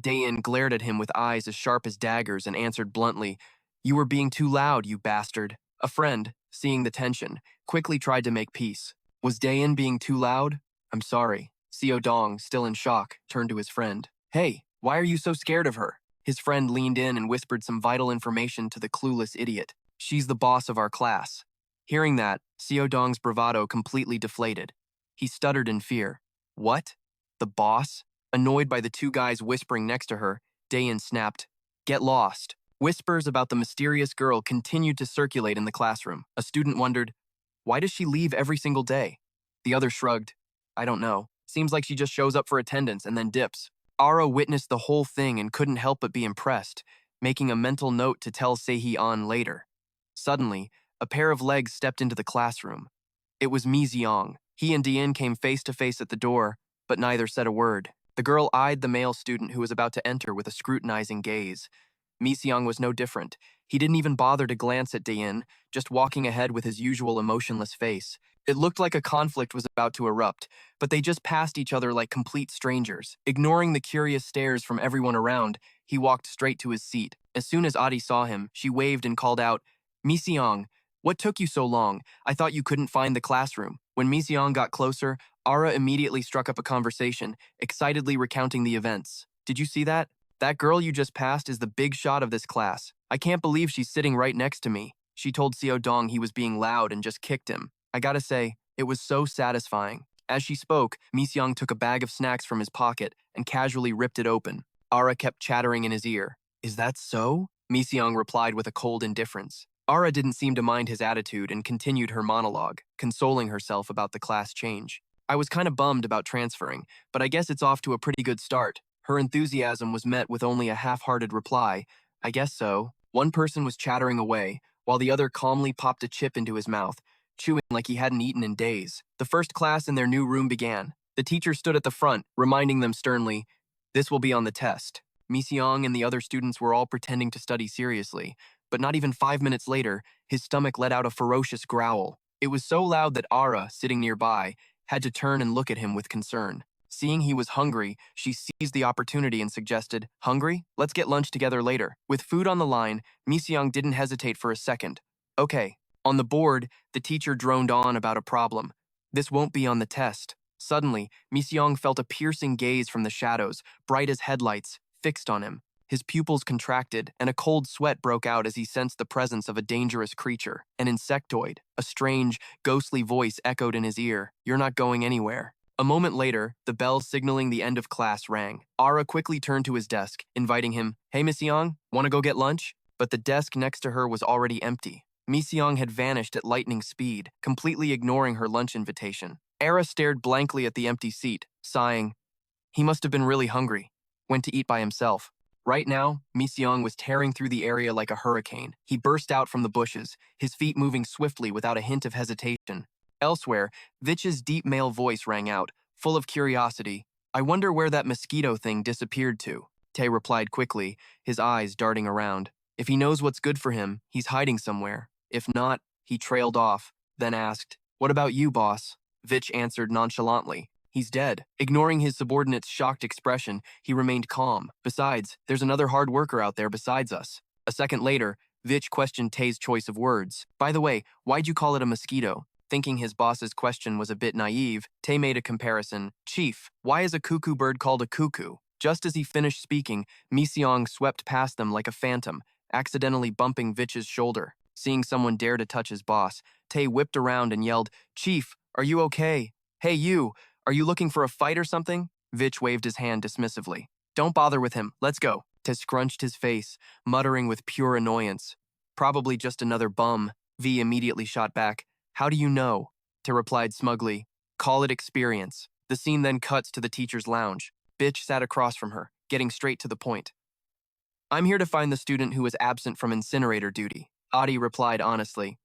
Dayan glared at him with eyes as sharp as daggers and answered bluntly, "You were being too loud, you bastard." A friend, seeing the tension, quickly tried to make peace. Was Dayan being too loud? "I'm sorry." Seo Dong, still in shock, turned to his friend. "Hey, why are you so scared of her?" His friend leaned in and whispered some vital information to the clueless idiot. "She's the boss of our class." Hearing that, Seo Dong's bravado completely deflated. He stuttered in fear. "What? The boss?" Annoyed by the two guys whispering next to her, Dayan snapped, "Get lost." Whispers about the mysterious girl continued to circulate in the classroom. A student wondered, "Why does she leave every single day?" The other shrugged, "I don't know. Seems like she just shows up for attendance and then dips." Ara witnessed the whole thing and couldn't help but be impressed, making a mental note to tell Sehee-an later. Suddenly, a pair of legs stepped into the classroom. It was Mi Xiong. He and Dian came face to face at the door, but neither said a word. The girl eyed the male student who was about to enter with a scrutinizing gaze. Mi Xiong was no different. He didn't even bother to glance at Dian, just walking ahead with his usual emotionless face. It looked like a conflict was about to erupt, but they just passed each other like complete strangers. Ignoring the curious stares from everyone around, he walked straight to his seat. As soon as Adi saw him, she waved and called out, "Mi Xiong, what took you so long? I thought you couldn't find the classroom." When Mi Xiong got closer, Ara immediately struck up a conversation, excitedly recounting the events. "Did you see that? That girl you just passed is the big shot of this class. I can't believe she's sitting right next to me." She told Seo Dong he was being loud and just kicked him. "I gotta say, it was so satisfying." As she spoke, Mi Xiong took a bag of snacks from his pocket and casually ripped it open. Ara kept chattering in his ear. "Is that so?" Mi Xiong replied with a cold indifference. Ara didn't seem to mind his attitude and continued her monologue, consoling herself about the class change. "I was kind of bummed about transferring, but I guess it's off to a pretty good start." Her enthusiasm was met with only a half-hearted reply, "I guess so." One person was chattering away, while the other calmly popped a chip into his mouth, chewing like he hadn't eaten in days. The first class in their new room began. The teacher stood at the front, reminding them sternly, "This will be on the test." Mi Xiong and the other students were all pretending to study seriously, but not even 5 minutes later, his stomach let out a ferocious growl. It was so loud that Ara, sitting nearby, had to turn and look at him with concern. Seeing he was hungry, she seized the opportunity and suggested, "Hungry? Let's get lunch together later." With food on the line, Mi Xiong didn't hesitate for a second. "Okay." On the board, the teacher droned on about a problem. "This won't be on the test." Suddenly, Mi Xiong felt a piercing gaze from the shadows, bright as headlights, fixed on him. His pupils contracted, and a cold sweat broke out as he sensed the presence of a dangerous creature, an insectoid. A strange, ghostly voice echoed in his ear, "You're not going anywhere." A moment later, the bell signaling the end of class rang. Ara quickly turned to his desk, inviting him, "Hey, Miss Young, want to go get lunch?" But the desk next to her was already empty. Mi Xiong had vanished at lightning speed, completely ignoring her lunch invitation. Ara stared blankly at the empty seat, sighing. He must have been really hungry. Went to eat by himself. Right now, Mi Xiong was tearing through the area like a hurricane. He burst out from the bushes, his feet moving swiftly without a hint of hesitation. Elsewhere, Vitch's deep male voice rang out, full of curiosity. "I wonder where that mosquito thing disappeared to." Tae replied quickly, his eyes darting around. If he knows what's good for him, he's hiding somewhere. If not, he trailed off, then asked, "What about you, boss?" Vitch answered nonchalantly, "He's dead." Ignoring his subordinate's shocked expression, he remained calm. "Besides, there's another hard worker out there besides us." A second later, Vitch questioned Tae's choice of words. "By the way, why'd you call it a mosquito?" Thinking his boss's question was a bit naive, Tae made a comparison. "Chief, why is a cuckoo bird called a cuckoo?" Just as he finished speaking, Mi Xiong swept past them like a phantom, accidentally bumping Vitch's shoulder. Seeing someone dare to touch his boss, Tae whipped around and yelled, "Chief, are you okay? Hey you, are you looking for a fight or something?" Vitch waved his hand dismissively. "Don't bother with him, let's go." Tae scrunched his face, muttering with pure annoyance. "Probably just another bum," V immediately shot back. "How do you know?" Tae replied smugly, "Call it experience." The scene then cuts to the teacher's lounge. Bitch sat across from her, getting straight to the point. "I'm here to find the student who was absent from incinerator duty." Adi replied honestly.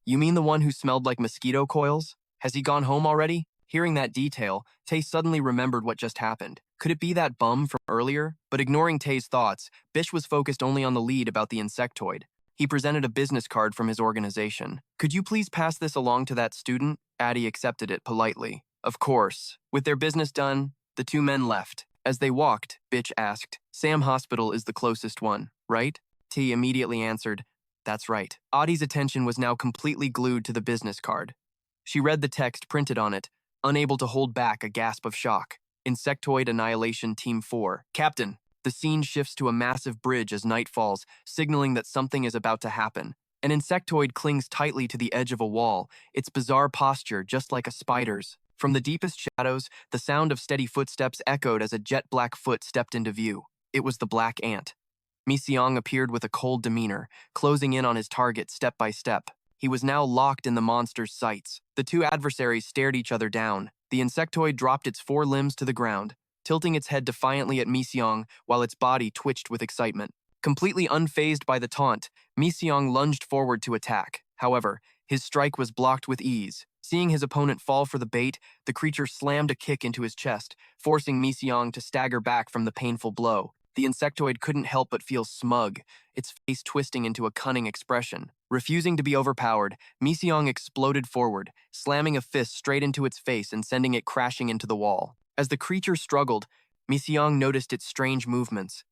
"You mean the one who smelled like mosquito coils? Has he gone home already?" Hearing that detail, Tae suddenly remembered what just happened. Could it be that bum from earlier? But ignoring Tae's thoughts, Bish was focused only on the lead about the insectoid. He presented a business card from his organization. "Could you please pass this along to that student?" Adi accepted it politely. Of course. With their business done, the two men left. As they walked, Bitch asked, Sam Hospital is the closest one, right? T immediately answered, that's right. Audie's attention was now completely glued to the business card. She read the text printed on it, unable to hold back a gasp of shock. Insectoid Annihilation Team 4. Captain, the scene shifts to a massive bridge as night falls, signaling that something is about to happen. An insectoid clings tightly to the edge of a wall, its bizarre posture just like a spider's. From the deepest shadows, the sound of steady footsteps echoed as a jet-black foot stepped into view. It was the Black Ant. Mi Seong appeared with a cold demeanor, closing in on his target step by step. He was now locked in the monster's sights. The two adversaries stared each other down. The insectoid dropped its four limbs to the ground, tilting its head defiantly at Mi Seong while its body twitched with excitement. Completely unfazed by the taunt, Mi Seong lunged forward to attack. However, his strike was blocked with ease. Seeing his opponent fall for the bait, the creature slammed a kick into his chest, forcing Mi Seong to stagger back from the painful blow. The insectoid couldn't help but feel smug, its face twisting into a cunning expression. Refusing to be overpowered, Mi Seong exploded forward, slamming a fist straight into its face and sending it crashing into the wall. As the creature struggled, Mi Seong noticed its strange movements,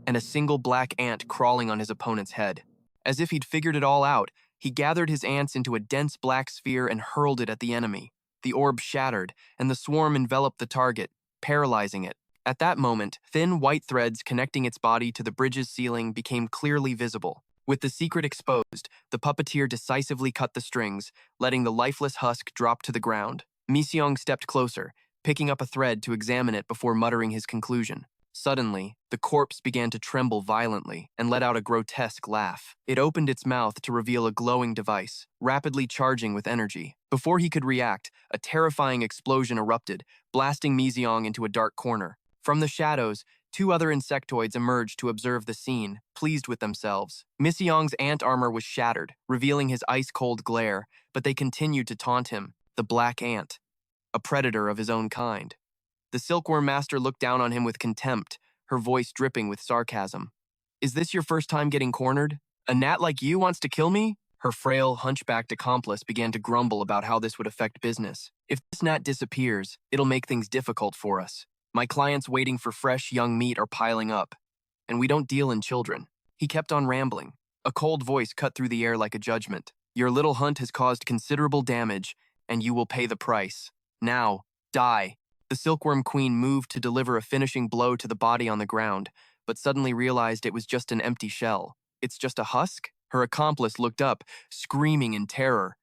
and a single black ant crawling on his opponent's head. As if he'd figured it all out, he gathered his ants into a dense black sphere and hurled it at the enemy. The orb shattered, and the swarm enveloped the target, paralyzing it. At that moment, thin white threads connecting its body to the bridge's ceiling became clearly visible. With the secret exposed, the puppeteer decisively cut the strings, letting the lifeless husk drop to the ground. Mi Seong stepped closer, picking up a thread to examine it before muttering his conclusion. Suddenly, the corpse began to tremble violently and let out a grotesque laugh. It opened its mouth to reveal a glowing device, rapidly charging with energy. Before he could react, a terrifying explosion erupted, blasting Mi Seong into a dark corner. From the shadows, two other insectoids emerged to observe the scene, pleased with themselves. Mi Seong's ant armor was shattered, revealing his ice-cold glare, but they continued to taunt him, the Black Ant, a predator of his own kind. The Silkworm Master looked down on him with contempt, her voice dripping with sarcasm. Is this your first time getting cornered? A gnat like you wants to kill me? Her frail, hunchbacked accomplice began to grumble about how this would affect business. If this gnat disappears, it'll make things difficult for us. My clients waiting for fresh young meat are piling up, and we don't deal in children. He kept on rambling. A cold voice cut through the air like a judgment. Your little hunt has caused considerable damage, and you will pay the price. Now, die. The Silkworm Queen moved to deliver a finishing blow to the body on the ground, but suddenly realized it was just an empty shell. It's just a husk? Her accomplice looked up, screaming in terror.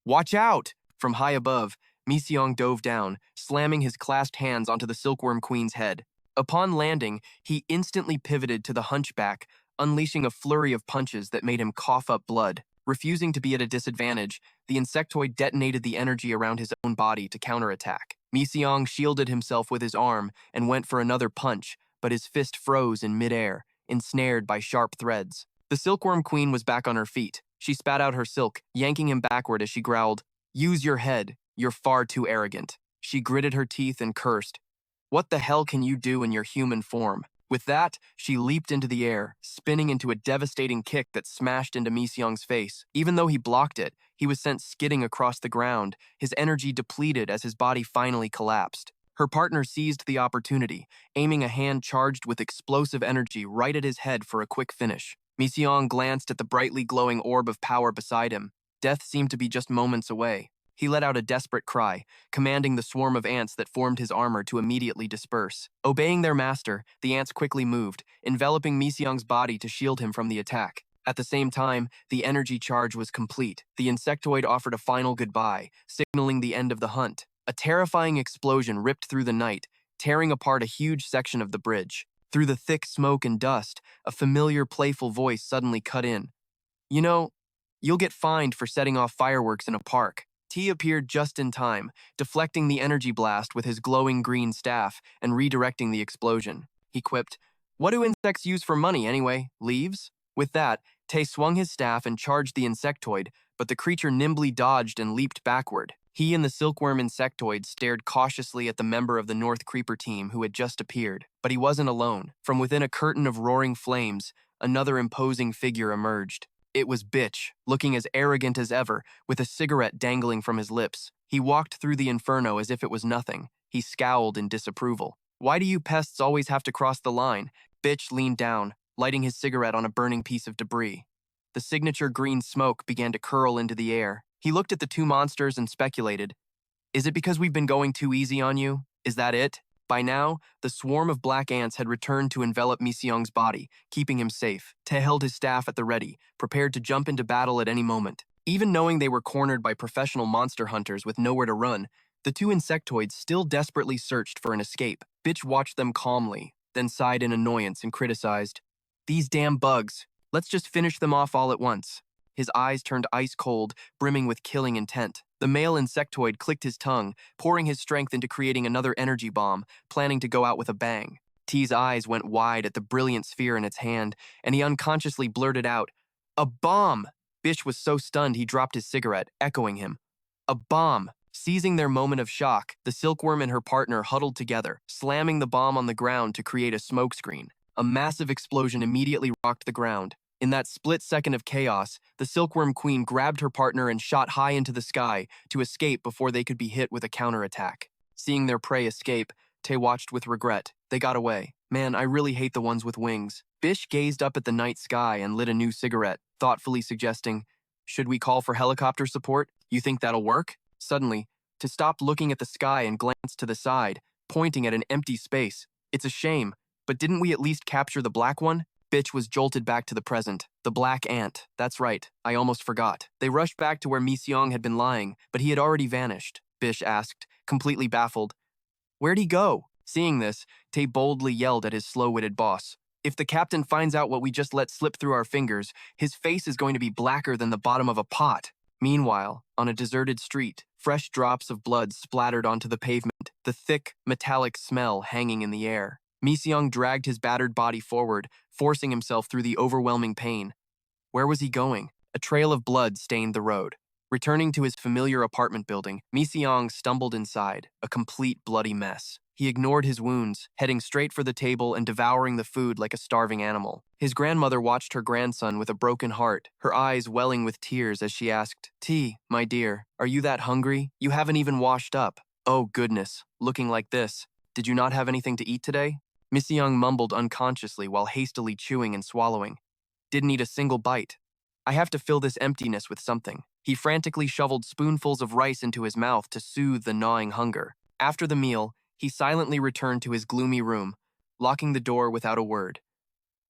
Watch out! From high above, Mi Seong dove down, slamming his clasped hands onto the Silkworm Queen's head. Upon landing, he instantly pivoted to the hunchback, unleashing a flurry of punches that made him cough up blood. Refusing to be at a disadvantage, the insectoid detonated the energy around his own body to counterattack. Mi Seong shielded himself with his arm and went for another punch, but his fist froze in midair, ensnared by sharp threads. The Silkworm Queen was back on her feet. She spat out her silk, yanking him backward as she growled, "Use your head. You're far too arrogant." She gritted her teeth and cursed. "What the hell can you do in your human form?" With that, she leaped into the air, spinning into a devastating kick that smashed into Mi Seong's face. Even though he blocked it, he was sent skidding across the ground, his energy depleted as his body finally collapsed. Her partner seized the opportunity, aiming a hand charged with explosive energy right at his head for a quick finish. Mi Seong glanced at the brightly glowing orb of power beside him. Death seemed to be just moments away. He let out a desperate cry, commanding the swarm of ants that formed his armor to immediately disperse. Obeying their master, the ants quickly moved, enveloping Mi Seong's body to shield him from the attack. At the same time, the energy charge was complete. The insectoid offered a final goodbye, signaling the end of the hunt. A terrifying explosion ripped through the night, tearing apart a huge section of the bridge. Through the thick smoke and dust, a familiar, playful voice suddenly cut in. "You know, you'll get fined for setting off fireworks in a park." T appeared just in time, deflecting the energy blast with his glowing green staff and redirecting the explosion. He quipped, "What do insects use for money anyway? Leaves?" With that, Tay swung his staff and charged the insectoid, but the creature nimbly dodged and leaped backward. He and the silkworm insectoid stared cautiously at the member of the North Creeper team who had just appeared. But he wasn't alone. From within a curtain of roaring flames, another imposing figure emerged. It was Bitch, looking as arrogant as ever, with a cigarette dangling from his lips. He walked through the inferno as if it was nothing. He scowled in disapproval. Why do you pests always have to cross the line? Bitch leaned down, lighting his cigarette on a burning piece of debris. The signature green smoke began to curl into the air. He looked at the two monsters and speculated, is it because we've been going too easy on you? Is that it? By now, the swarm of black ants had returned to envelop Miseong's body, keeping him safe. Tae held his staff at the ready, prepared to jump into battle at any moment. Even knowing they were cornered by professional monster hunters with nowhere to run, the two insectoids still desperately searched for an escape. Bitch watched them calmly, then sighed in annoyance and criticized, these damn bugs. Let's just finish them off all at once. His eyes turned ice cold, brimming with killing intent. The male insectoid clicked his tongue, pouring his strength into creating another energy bomb, planning to go out with a bang. T's eyes went wide at the brilliant sphere in its hand, and he unconsciously blurted out, a bomb! Bish was so stunned he dropped his cigarette, echoing him. A bomb! Seizing their moment of shock, the silkworm and her partner huddled together, slamming the bomb on the ground to create a smokescreen. A massive explosion immediately rocked the ground. In that split second of chaos, the silkworm queen grabbed her partner and shot high into the sky to escape before they could be hit with a counterattack. Seeing their prey escape, Tae watched with regret. They got away. Man, I really hate the ones with wings. Bish gazed up at the night sky and lit a new cigarette, thoughtfully suggesting, should we call for helicopter support? You think that'll work? Suddenly, Tae stopped looking at the sky and glanced to the side, pointing at an empty space. It's a shame, but didn't we at least capture the black one? Bitch was jolted back to the present. The black ant. That's right. I almost forgot. They rushed back to where Miseong had been lying, but he had already vanished. Bish asked, completely baffled. Where'd he go? Seeing this, Tae boldly yelled at his slow-witted boss. If the captain finds out what we just let slip through our fingers, his face is going to be blacker than the bottom of a pot. Meanwhile, on a deserted street, fresh drops of blood splattered onto the pavement, the thick, metallic smell hanging in the air. Miseong dragged his battered body forward, forcing himself through the overwhelming pain. Where was he going? A trail of blood stained the road. Returning to his familiar apartment building, Miseong stumbled inside, a complete bloody mess. He ignored his wounds, heading straight for the table and devouring the food like a starving animal. His grandmother watched her grandson with a broken heart, her eyes welling with tears as she asked, T, my dear, are you that hungry? You haven't even washed up. Oh goodness, looking like this. Did you not have anything to eat today? Miseong mumbled unconsciously while hastily chewing and swallowing. Didn't eat a single bite. I have to fill this emptiness with something. He frantically shoveled spoonfuls of rice into his mouth to soothe the gnawing hunger. After the meal, he silently returned to his gloomy room, locking the door without a word.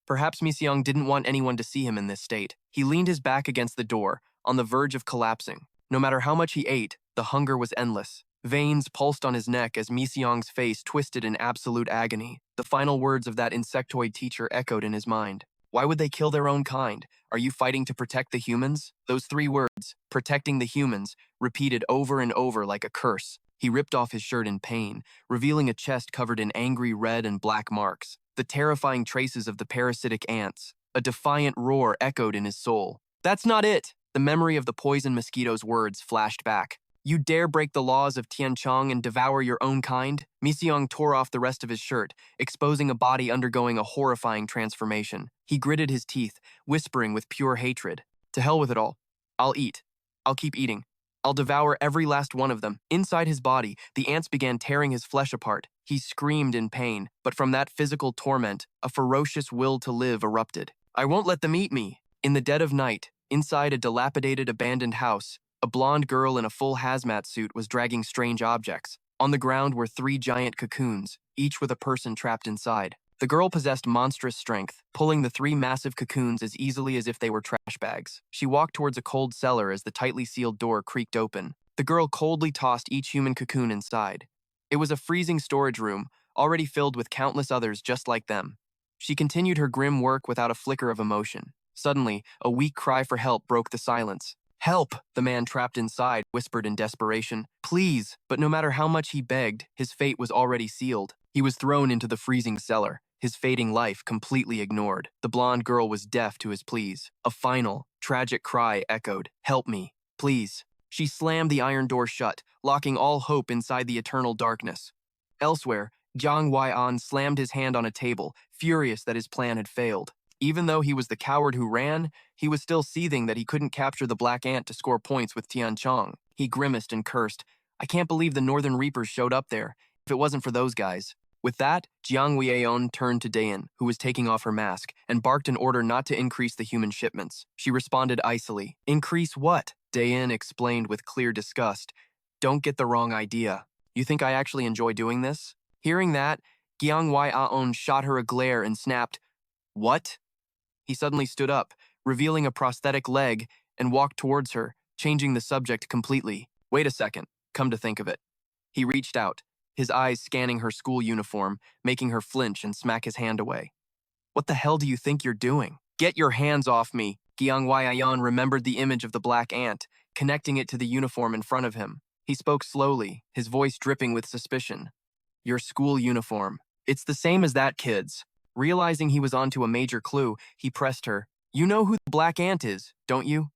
Perhaps Miseong didn't want anyone to see him in this state. He leaned his back against the door, on the verge of collapsing. No matter how much he ate, the hunger was endless. Veins pulsed on his neck as Miseong's face twisted in absolute agony. The final words of that insectoid teacher echoed in his mind. Why would they kill their own kind? Are you fighting to protect the humans? Those three words, protecting the humans, repeated over and over like a curse. He ripped off his shirt in pain, revealing a chest covered in angry red and black marks, the terrifying traces of the parasitic ants. A defiant roar echoed in his soul. That's not it! The memory of the poison mosquito's words flashed back. You dare break the laws of Tianchong and devour your own kind? Miseong tore off the rest of his shirt, exposing a body undergoing a horrifying transformation. He gritted his teeth, whispering with pure hatred. To hell with it all. I'll eat. I'll keep eating. I'll devour every last one of them. Inside his body, the ants began tearing his flesh apart. He screamed in pain, but from that physical torment, a ferocious will to live erupted. I won't let them eat me. In the dead of night, inside a dilapidated abandoned house, a blonde girl in a full hazmat suit was dragging strange objects. On the ground were 3 giant cocoons, each with a person trapped inside. The girl possessed monstrous strength, pulling the 3 massive cocoons as easily as if they were trash bags. She walked towards a cold cellar as the tightly sealed door creaked open. The girl coldly tossed each human cocoon inside. It was a freezing storage room, already filled with countless others just like them. She continued her grim work without a flicker of emotion. Suddenly, a weak cry for help broke the silence. Help! The man trapped inside whispered in desperation. Please! But no matter how much he begged, his fate was already sealed. He was thrown into the freezing cellar, his fading life completely ignored. The blonde girl was deaf to his pleas. A final, tragic cry echoed. Help me, please. She slammed the iron door shut, locking all hope inside the eternal darkness. Elsewhere, Jiang Wai-an slammed his hand on a table, furious that his plan had failed. Even though he was the coward who ran, he was still seething that he couldn't capture the Black Ant to score points with Tianchong. He grimaced and cursed. I can't believe the Northern Reapers showed up there. If it wasn't for those guys. With that, Jiang Weaon turned to Dayan, who was taking off her mask, and barked an order not to increase the human shipments. She responded icily. Increase what? Dayan explained with clear disgust. Don't get the wrong idea. You think I actually enjoy doing this? Hearing that, Jiang Weaon shot her a glare and snapped, What? He suddenly stood up, revealing a prosthetic leg, and walked towards her, changing the subject completely. Wait a second, come to think of it. He reached out, his eyes scanning her school uniform, making her flinch and smack his hand away. What the hell do you think you're doing? Get your hands off me! Jiang Weayan remembered the image of the black ant, connecting it to the uniform in front of him. He spoke slowly, his voice dripping with suspicion. Your school uniform. It's the same as that kid's. Realizing he was onto a major clue, he pressed her. You know who the black ant is, don't you?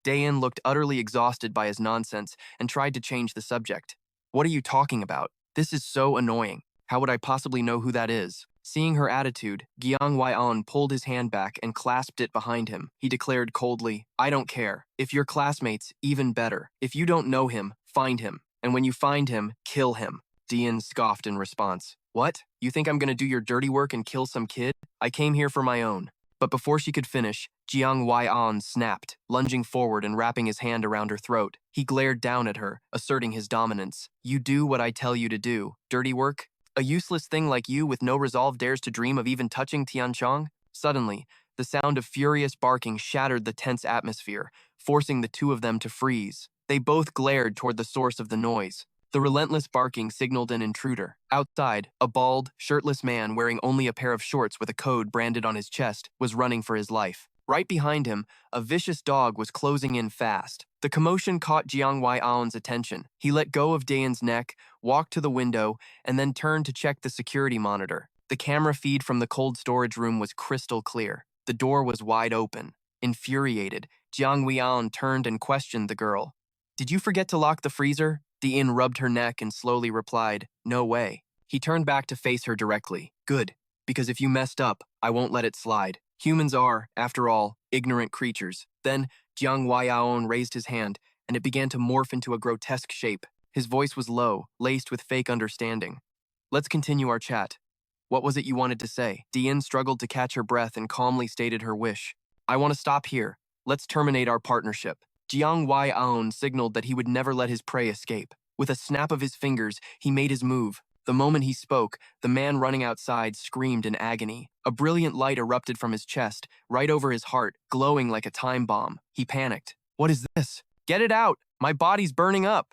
Dayan looked utterly exhausted by his nonsense and tried to change the subject. What are you talking about? This is so annoying. How would I possibly know who that is? Seeing her attitude, Jiang Weaon pulled his hand back and clasped it behind him. He declared coldly, I don't care. If you're classmates, even better. If you don't know him, find him. And when you find him, kill him. Dayan scoffed in response. What? You think I'm gonna do your dirty work and kill some kid? I came here for my own. But before she could finish, Jiang Weaon snapped, lunging forward and wrapping his hand around her throat. He glared down at her, asserting his dominance. You do what I tell you to do. Dirty work? A useless thing like you with no resolve dares to dream of even touching Tianchong? Suddenly, the sound of furious barking shattered the tense atmosphere, forcing the two of them to freeze. They both glared toward the source of the noise. The relentless barking signaled an intruder. Outside, a bald, shirtless man wearing only a pair of shorts with a code branded on his chest was running for his life. Right behind him, a vicious dog was closing in fast. The commotion caught Jiang Weaon's attention. He let go of Dayan's neck, walked to the window, and then turned to check the security monitor. The camera feed from the cold storage room was crystal clear. The door was wide open. Infuriated, Jiang Weaon turned and questioned the girl. Did you forget to lock the freezer? Dian rubbed her neck and slowly replied, No way. He turned back to face her directly. Good, because if you messed up, I won't let it slide. Humans are, after all, ignorant creatures. Then, Jiang Weaon raised his hand, and it began to morph into a grotesque shape. His voice was low, laced with fake understanding. Let's continue our chat. What was it you wanted to say? Dian struggled to catch her breath and calmly stated her wish. I want to stop here. Let's terminate our partnership. Jiang Weaon signaled that he would never let his prey escape. With a snap of his fingers, he made his move. The moment he spoke, the man running outside screamed in agony. A brilliant light erupted from his chest, right over his heart, glowing like a time bomb. He panicked. What is this? Get it out! My body's burning up!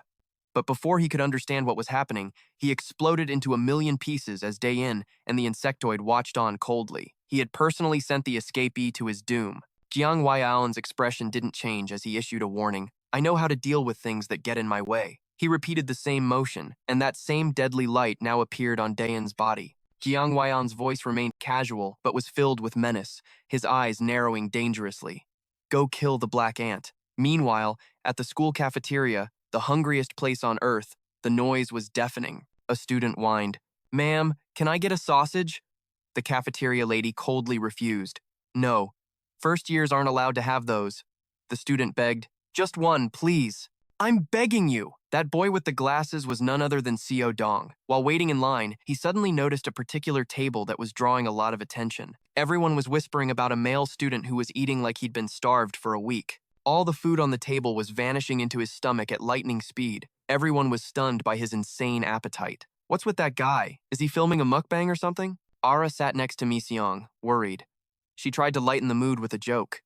But before he could understand what was happening, he exploded into a million pieces as Dayan and the insectoid watched on coldly. He had personally sent the escapee to his doom. Jiang Weaon's expression didn't change as he issued a warning. I know how to deal with things that get in my way. He repeated the same motion, and that same deadly light now appeared on Dayan's body. Jiang Weaon's voice remained casual, but was filled with menace, his eyes narrowing dangerously. Go kill the black ant. Meanwhile, at the school cafeteria, the hungriest place on earth, the noise was deafening. A student whined, Ma'am, can I get a sausage? The cafeteria lady coldly refused. No. First years aren't allowed to have those. The student begged, Just one, please. I'm begging you. That boy with the glasses was none other than Seo Dong. While waiting in line, he suddenly noticed a particular table that was drawing a lot of attention. Everyone was whispering about a male student who was eating like he'd been starved for a week. All the food on the table was vanishing into his stomach at lightning speed. Everyone was stunned by his insane appetite. What's with that guy? Is he filming a mukbang or something? Ara sat next to Mi Seong, worried. She tried to lighten the mood with a joke.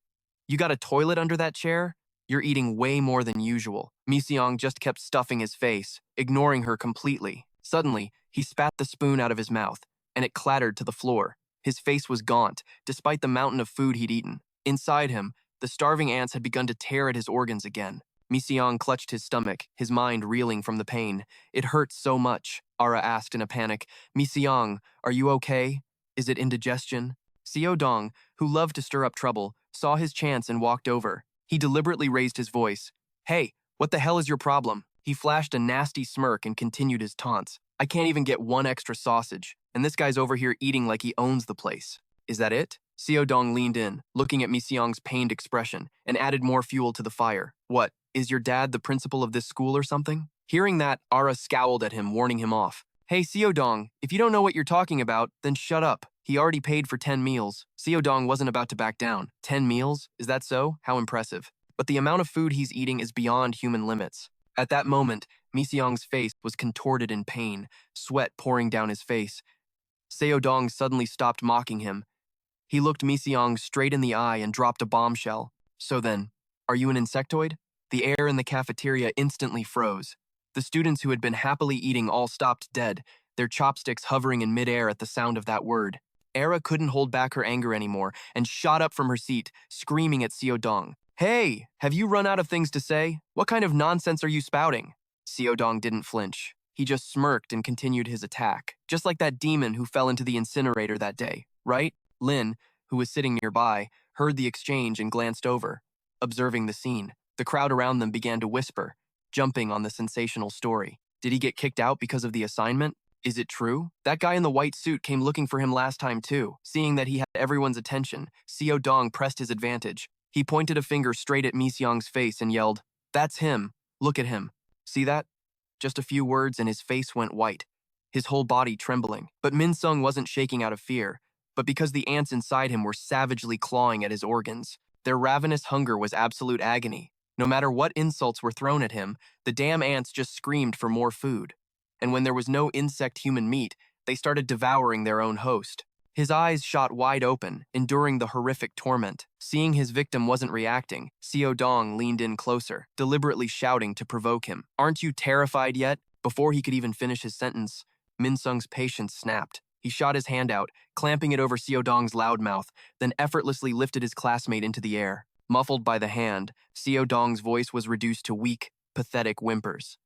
You got a toilet under that chair? You're eating way more than usual. Mi Seong just kept stuffing his face, ignoring her completely. Suddenly, he spat the spoon out of his mouth, and it clattered to the floor. His face was gaunt, despite the mountain of food he'd eaten. Inside him, the starving ants had begun to tear at his organs again. Mi Seong clutched his stomach, his mind reeling from the pain. It hurt so much, Ara asked in a panic. Mi Seong, are you okay? Is it indigestion? Seo Dong, who loved to stir up trouble, saw his chance and walked over. He deliberately raised his voice. Hey, what the hell is your problem? He flashed a nasty smirk and continued his taunts. I can't even get one extra sausage, and this guy's over here eating like he owns the place. Is that it? Seo Dong leaned in, looking at Mi Seong's pained expression, and added more fuel to the fire. What, is your dad the principal of this school or something? Hearing that, Ara scowled at him, warning him off. Hey, Seodong, if you don't know what you're talking about, then shut up. He already paid for 10 meals. Seodong wasn't about to back down. 10 meals? Is that so? How impressive. But the amount of food he's eating is beyond human limits. At that moment, Miseong's face was contorted in pain, sweat pouring down his face. Seodong suddenly stopped mocking him. He looked Miseong straight in the eye and dropped a bombshell. So then, are you an insectoid? The air in the cafeteria instantly froze. The students who had been happily eating all stopped dead, their chopsticks hovering in midair at the sound of that word. Era couldn't hold back her anger anymore and shot up from her seat, screaming at Seodong. Hey, have you run out of things to say? What kind of nonsense are you spouting? Seodong didn't flinch. He just smirked and continued his attack, just like that demon who fell into the incinerator that day, right? Lin, who was sitting nearby, heard the exchange and glanced over. Observing the scene, the crowd around them began to whisper, jumping on the sensational story. Did he get kicked out because of the assignment? Is it true? That guy in the white suit came looking for him last time too. Seeing that he had everyone's attention, Seodong pressed his advantage. He pointed a finger straight at Miseong's face and yelled, "That's him. Look at him. See that?" Just a few words and his face went white, his whole body trembling. But Minsung wasn't shaking out of fear, but because the ants inside him were savagely clawing at his organs. Their ravenous hunger was absolute agony. No matter what insults were thrown at him, the damn ants just screamed for more food. And when there was no insect-human meat, they started devouring their own host. His eyes shot wide open, enduring the horrific torment. Seeing his victim wasn't reacting, Seodong leaned in closer, deliberately shouting to provoke him. "Aren't you terrified yet?" Before he could even finish his sentence, Minsung's patience snapped. He shot his hand out, clamping it over Seodong's loud mouth, then effortlessly lifted his classmate into the air. Muffled by the hand, Seodong's voice was reduced to weak, pathetic whimpers.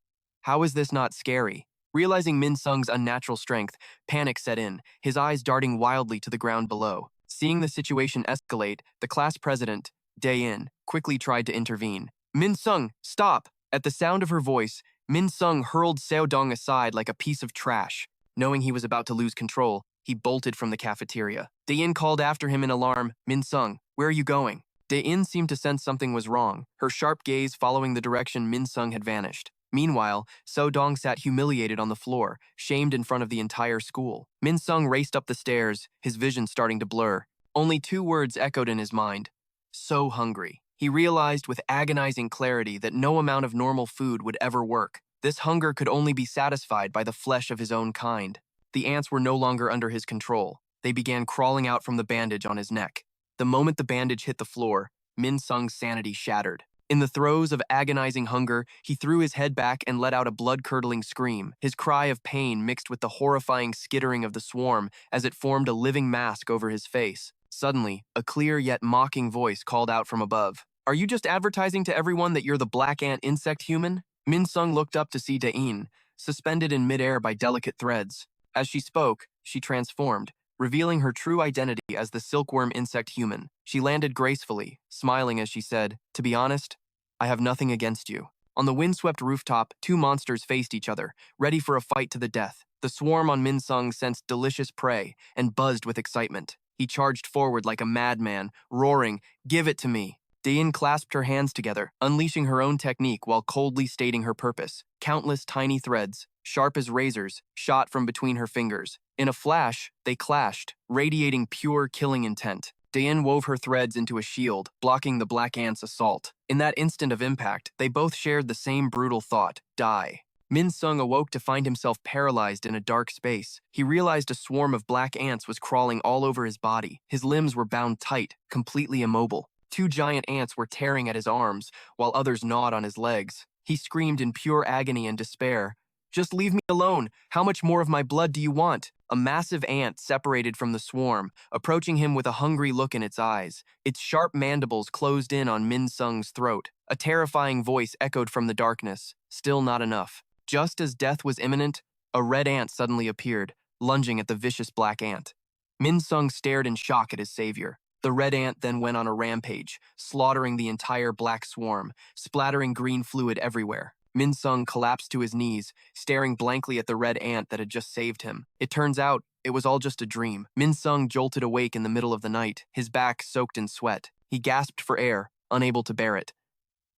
How is this not scary? Realizing Minsung's unnatural strength, panic set in, his eyes darting wildly to the ground below. Seeing the situation escalate, the class president, Dae-in, quickly tried to intervene. "Minsung, stop!" At the sound of her voice, Minsung hurled Seodong aside like a piece of trash. Knowing he was about to lose control, he bolted from the cafeteria. Dae-in called after him in alarm, "Minsung, where are you going?" Dae-in seemed to sense something was wrong, her sharp gaze following the direction Minsung had vanished. Meanwhile, Seodong sat humiliated on the floor, shamed in front of the entire school. Minsung raced up the stairs, his vision starting to blur. Only two words echoed in his mind. So hungry. He realized with agonizing clarity that no amount of normal food would ever work. This hunger could only be satisfied by the flesh of his own kind. The ants were no longer under his control. They began crawling out from the bandage on his neck. The moment the bandage hit the floor, Minsung's sanity shattered. In the throes of agonizing hunger, he threw his head back and let out a blood-curdling scream, his cry of pain mixed with the horrifying skittering of the swarm as it formed a living mask over his face. Suddenly, a clear yet mocking voice called out from above. "Are you just advertising to everyone that you're the black ant insect human?" Minsung looked up to see Dae-in, suspended in midair by delicate threads. As she spoke, she transformed, revealing her true identity as the silkworm insect human. She landed gracefully, smiling as she said, "To be honest, I have nothing against you." On the windswept rooftop, two monsters faced each other, ready for a fight to the death. The swarm on Minsung sensed delicious prey and buzzed with excitement. He charged forward like a madman, roaring, "Give it to me." Dae-in clasped her hands together, unleashing her own technique while coldly stating her purpose. Countless tiny threads, sharp as razors, shot from between her fingers. In a flash, they clashed, radiating pure killing intent. Dae-in wove her threads into a shield, blocking the black ant's assault. In that instant of impact, they both shared the same brutal thought: die. Minsung awoke to find himself paralyzed in a dark space. He realized a swarm of black ants was crawling all over his body. His limbs were bound tight, completely immobile. Two giant ants were tearing at his arms, while others gnawed on his legs. He screamed in pure agony and despair. "Just leave me alone! How much more of my blood do you want?" A massive ant separated from the swarm, approaching him with a hungry look in its eyes. Its sharp mandibles closed in on Minsung's throat. A terrifying voice echoed from the darkness. Still not enough. Just as death was imminent, a red ant suddenly appeared, lunging at the vicious black ant. Minsung stared in shock at his savior. The red ant then went on a rampage, slaughtering the entire black swarm, splattering green fluid everywhere. Minsung collapsed to his knees, staring blankly at the red ant that had just saved him. It turns out, it was all just a dream. Minsung jolted awake in the middle of the night, his back soaked in sweat. He gasped for air, unable to bear it.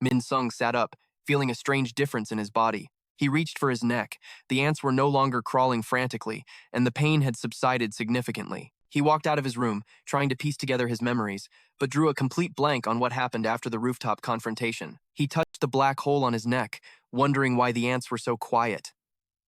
Minsung sat up, feeling a strange difference in his body. He reached for his neck. The ants were no longer crawling frantically, and the pain had subsided significantly. He walked out of his room, trying to piece together his memories, but drew a complete blank on what happened after the rooftop confrontation. He touched the black hole on his neck, wondering why the ants were so quiet.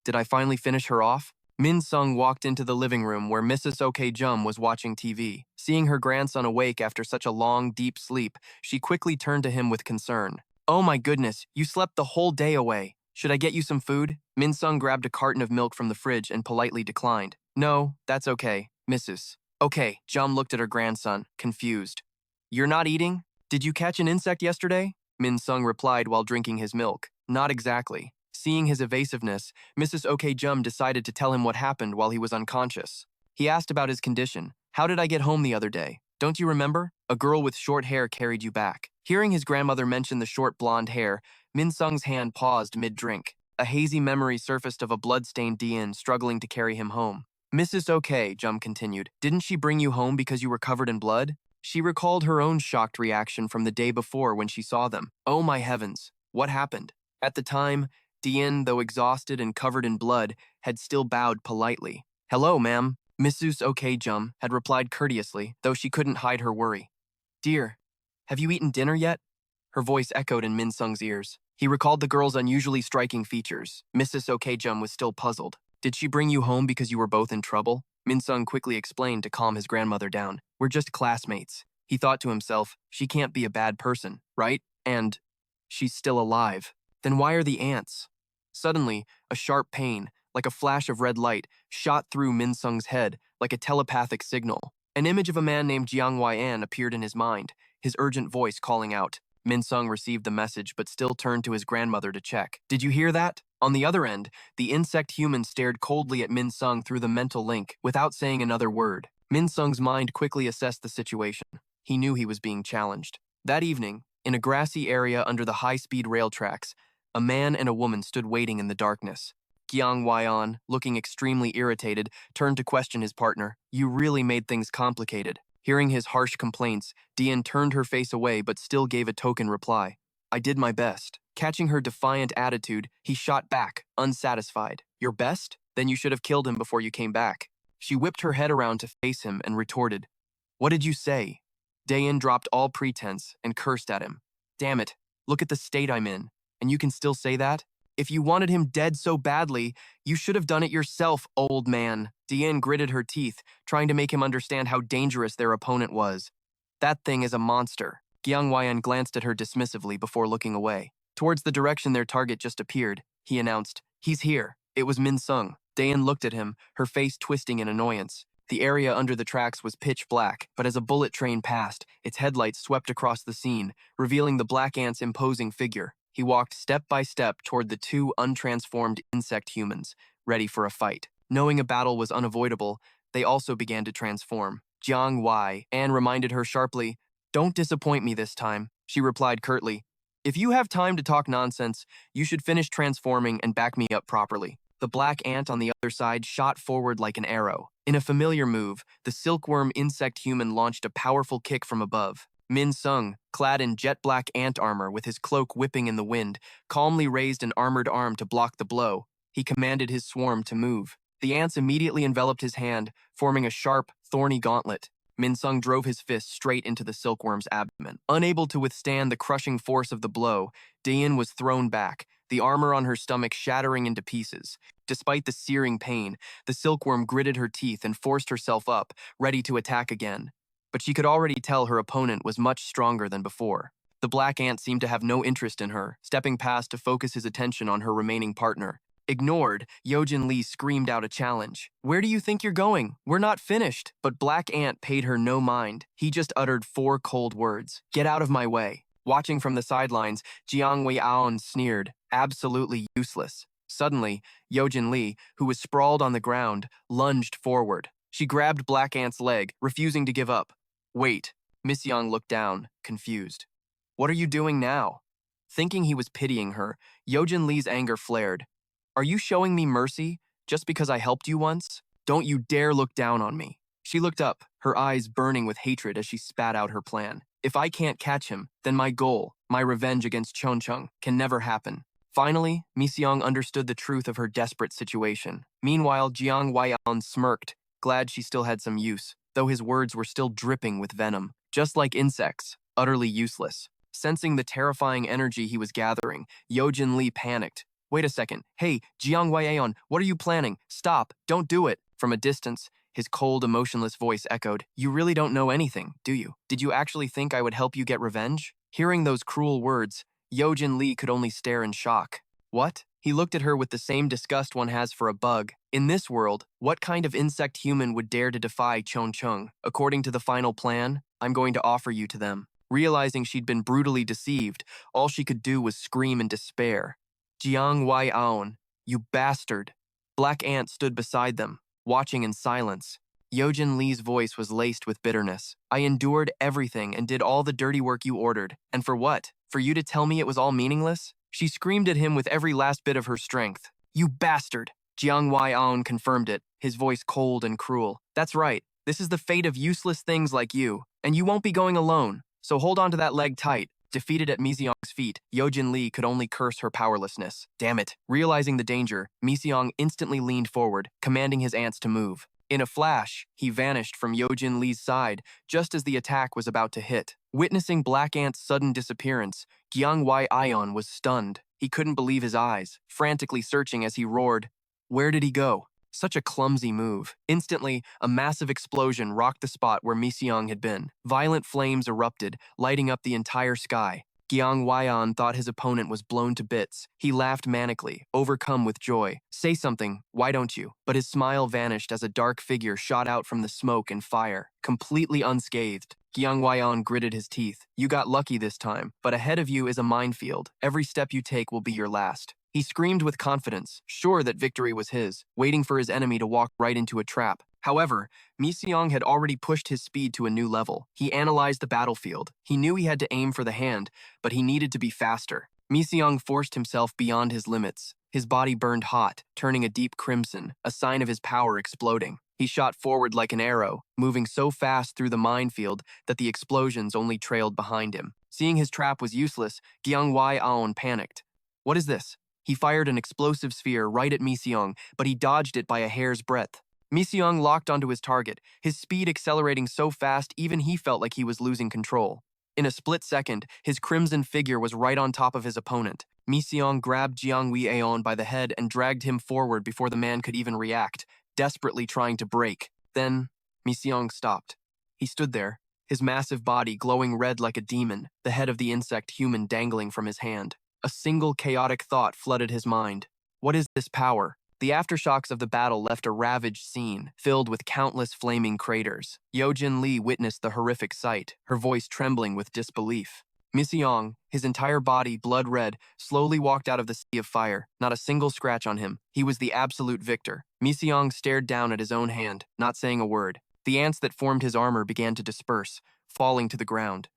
Did I finally finish her off? Min Sung walked into the living room where Mrs. Ok Jum was watching TV. Seeing her grandson awake after such a long, deep sleep, she quickly turned to him with concern. Oh my goodness, you slept the whole day away. Should I get you some food? Min Sung grabbed a carton of milk from the fridge and politely declined. No, that's okay, Mrs. Okay, Jum looked at her grandson, confused. You're not eating? Did you catch an insect yesterday? Min Sung replied while drinking his milk. Not exactly. Seeing his evasiveness, Mrs. Ok Jum decided to tell him what happened while he was unconscious. He asked about his condition. How did I get home the other day? Don't you remember? A girl with short hair carried you back. Hearing his grandmother mention the short blonde hair, Min Sung's hand paused mid-drink. A hazy memory surfaced of a blood-stained Dian struggling to carry him home. Mrs. Ok, Jum continued, didn't she bring you home because you were covered in blood? She recalled her own shocked reaction from the day before when she saw them. Oh my heavens, what happened? At the time, Dian, though exhausted and covered in blood, had still bowed politely. Hello, ma'am. Mrs. Ok Jum had replied courteously, though she couldn't hide her worry. Dear, have you eaten dinner yet? Her voice echoed in Min Sung's ears. He recalled the girl's unusually striking features. Mrs. Ok Jum was still puzzled. Did she bring you home because you were both in trouble? Min Sung quickly explained to calm his grandmother down. We're just classmates. He thought to himself, she can't be a bad person, right? And she's still alive. Then why are the ants? Suddenly, a sharp pain, like a flash of red light, shot through Min Sung's head like a telepathic signal. An image of a man named Jiang Waian appeared in his mind, his urgent voice calling out. Min Sung received the message but still turned to his grandmother to check. Did you hear that? On the other end, the insect human stared coldly at Min Sung through the mental link without saying another word. Min Sung's mind quickly assessed the situation. He knew he was being challenged. That evening, in a grassy area under the high-speed rail tracks, a man and a woman stood waiting in the darkness. Jiang Waian, looking extremely irritated, turned to question his partner. You really made things complicated. Hearing his harsh complaints, Dian turned her face away but still gave a token reply. I did my best. Catching her defiant attitude, he shot back, unsatisfied. Your best? Then you should have killed him before you came back. She whipped her head around to face him and retorted. What did you say? Dian dropped all pretense and cursed at him. Damn it, look at the state I'm in. And you can still say that? If you wanted him dead so badly, you should have done it yourself, old man. Dian gritted her teeth, trying to make him understand how dangerous their opponent was. That thing is a monster. Jiang Waian glanced at her dismissively before looking away. Towards the direction their target just appeared, he announced, He's here. It was Min Sung. Dian looked at him, her face twisting in annoyance. The area under the tracks was pitch black, but as a bullet train passed, its headlights swept across the scene, revealing the black ant's imposing figure. He walked step by step toward the two untransformed insect humans, ready for a fight. Knowing a battle was unavoidable, they also began to transform. Jiang Waian reminded her sharply, Don't disappoint me this time. She replied curtly, If you have time to talk nonsense, you should finish transforming and back me up properly. The black ant on the other side shot forward like an arrow. In a familiar move, the silkworm insect human launched a powerful kick from above. Min Sung, clad in jet-black ant armor with his cloak whipping in the wind, calmly raised an armored arm to block the blow. He commanded his swarm to move. The ants immediately enveloped his hand, forming a sharp, thorny gauntlet. Min Sung drove his fist straight into the silkworm's abdomen. Unable to withstand the crushing force of the blow, Dian was thrown back, the armor on her stomach shattering into pieces. Despite the searing pain, the silkworm gritted her teeth and forced herself up, ready to attack again. But she could already tell her opponent was much stronger than before. The black ant seemed to have no interest in her, stepping past to focus his attention on her remaining partner. Ignored, Yojin Lee screamed out a challenge. Where do you think you're going? We're not finished. But Black Ant paid her no mind. He just uttered 4 cold words. Get out of my way. Watching from the sidelines, Jiang Wei-aon sneered. Absolutely useless. Suddenly, Yojin Lee, who was sprawled on the ground, lunged forward. She grabbed Black Ant's leg, refusing to give up. Wait. Miss Yang looked down, confused. What are you doing now? Thinking he was pitying her, Yojin Lee's anger flared. Are you showing me mercy just because I helped you once? Don't you dare look down on me. She looked up, her eyes burning with hatred as she spat out her plan. If I can't catch him, then my goal, my revenge against Choncheng, can never happen. Finally, Mi Seong understood the truth of her desperate situation. Meanwhile, Jiang Huaiyan smirked, glad she still had some use, though his words were still dripping with venom. Just like insects, utterly useless. Sensing the terrifying energy he was gathering, Yojin Lee panicked. Wait a second. Hey, Jiang Huaiyan, what are you planning? Stop, don't do it. From a distance, his cold, emotionless voice echoed, You really don't know anything, do you? Did you actually think I would help you get revenge? Hearing those cruel words, Yojin Lee could only stare in shock. What? He looked at her with the same disgust one has for a bug. In this world, what kind of insect human would dare to defy Chong Chung? According to the final plan, I'm going to offer you to them. Realizing she'd been brutally deceived, all she could do was scream in despair. Jiang Huaiyan, you bastard. Black Ant stood beside them, watching in silence. Yojin Lee's voice was laced with bitterness. I endured everything and did all the dirty work you ordered. And for what? For you to tell me it was all meaningless? She screamed at him with every last bit of her strength. You bastard! Jiang Huaiyan confirmed it, his voice cold and cruel. That's right. This is the fate of useless things like you. And you won't be going alone. So hold on to that leg tight. Defeated at Mi Seong's feet, Yojin Lee could only curse her powerlessness. Damn it. Realizing the danger, Mi Seong instantly leaned forward, commanding his ants to move. In a flash, he vanished from Yojin Lee's side just as the attack was about to hit. Witnessing Black Ant's sudden disappearance, Jiang Huaiyan was stunned. He couldn't believe his eyes, frantically searching as he roared, Where did he go? Such a clumsy move. Instantly, a massive explosion rocked the spot where Mi Seong had been. Violent flames erupted, lighting up the entire sky. Jiang Huaiyan thought his opponent was blown to bits. He laughed manically, overcome with joy. Say something, why don't you? But his smile vanished as a dark figure shot out from the smoke and fire. Completely unscathed, Jiang Huaiyan gritted his teeth. You got lucky this time, but ahead of you is a minefield. Every step you take will be your last. He screamed with confidence, sure that victory was his, waiting for his enemy to walk right into a trap. However, Mi Seong had already pushed his speed to a new level. He analyzed the battlefield. He knew he had to aim for the hand, but he needed to be faster. Mi Seong forced himself beyond his limits. His body burned hot, turning a deep crimson, a sign of his power exploding. He shot forward like an arrow, moving so fast through the minefield that the explosions only trailed behind him. Seeing his trap was useless, Jiang Huaiyan panicked. What is this? He fired an explosive sphere right at Mi Seong, but he dodged it by a hair's breadth. Mi Seong locked onto his target, his speed accelerating so fast even he felt like he was losing control. In a split second, his crimson figure was right on top of his opponent. Mi Seong grabbed Jiang Huaiyan by the head and dragged him forward before the man could even react, desperately trying to break. Then, Mi Seong stopped. He stood there, his massive body glowing red like a demon, the head of the insect human dangling from his hand. A single chaotic thought flooded his mind. What is this power? The aftershocks of the battle left a ravaged scene, filled with countless flaming craters. Yojin Lee witnessed the horrific sight, her voice trembling with disbelief. Mi Seong, his entire body blood red, slowly walked out of the sea of fire, not a single scratch on him. He was the absolute victor. Mi Seong stared down at his own hand, not saying a word. The ants that formed his armor began to disperse, falling to the ground.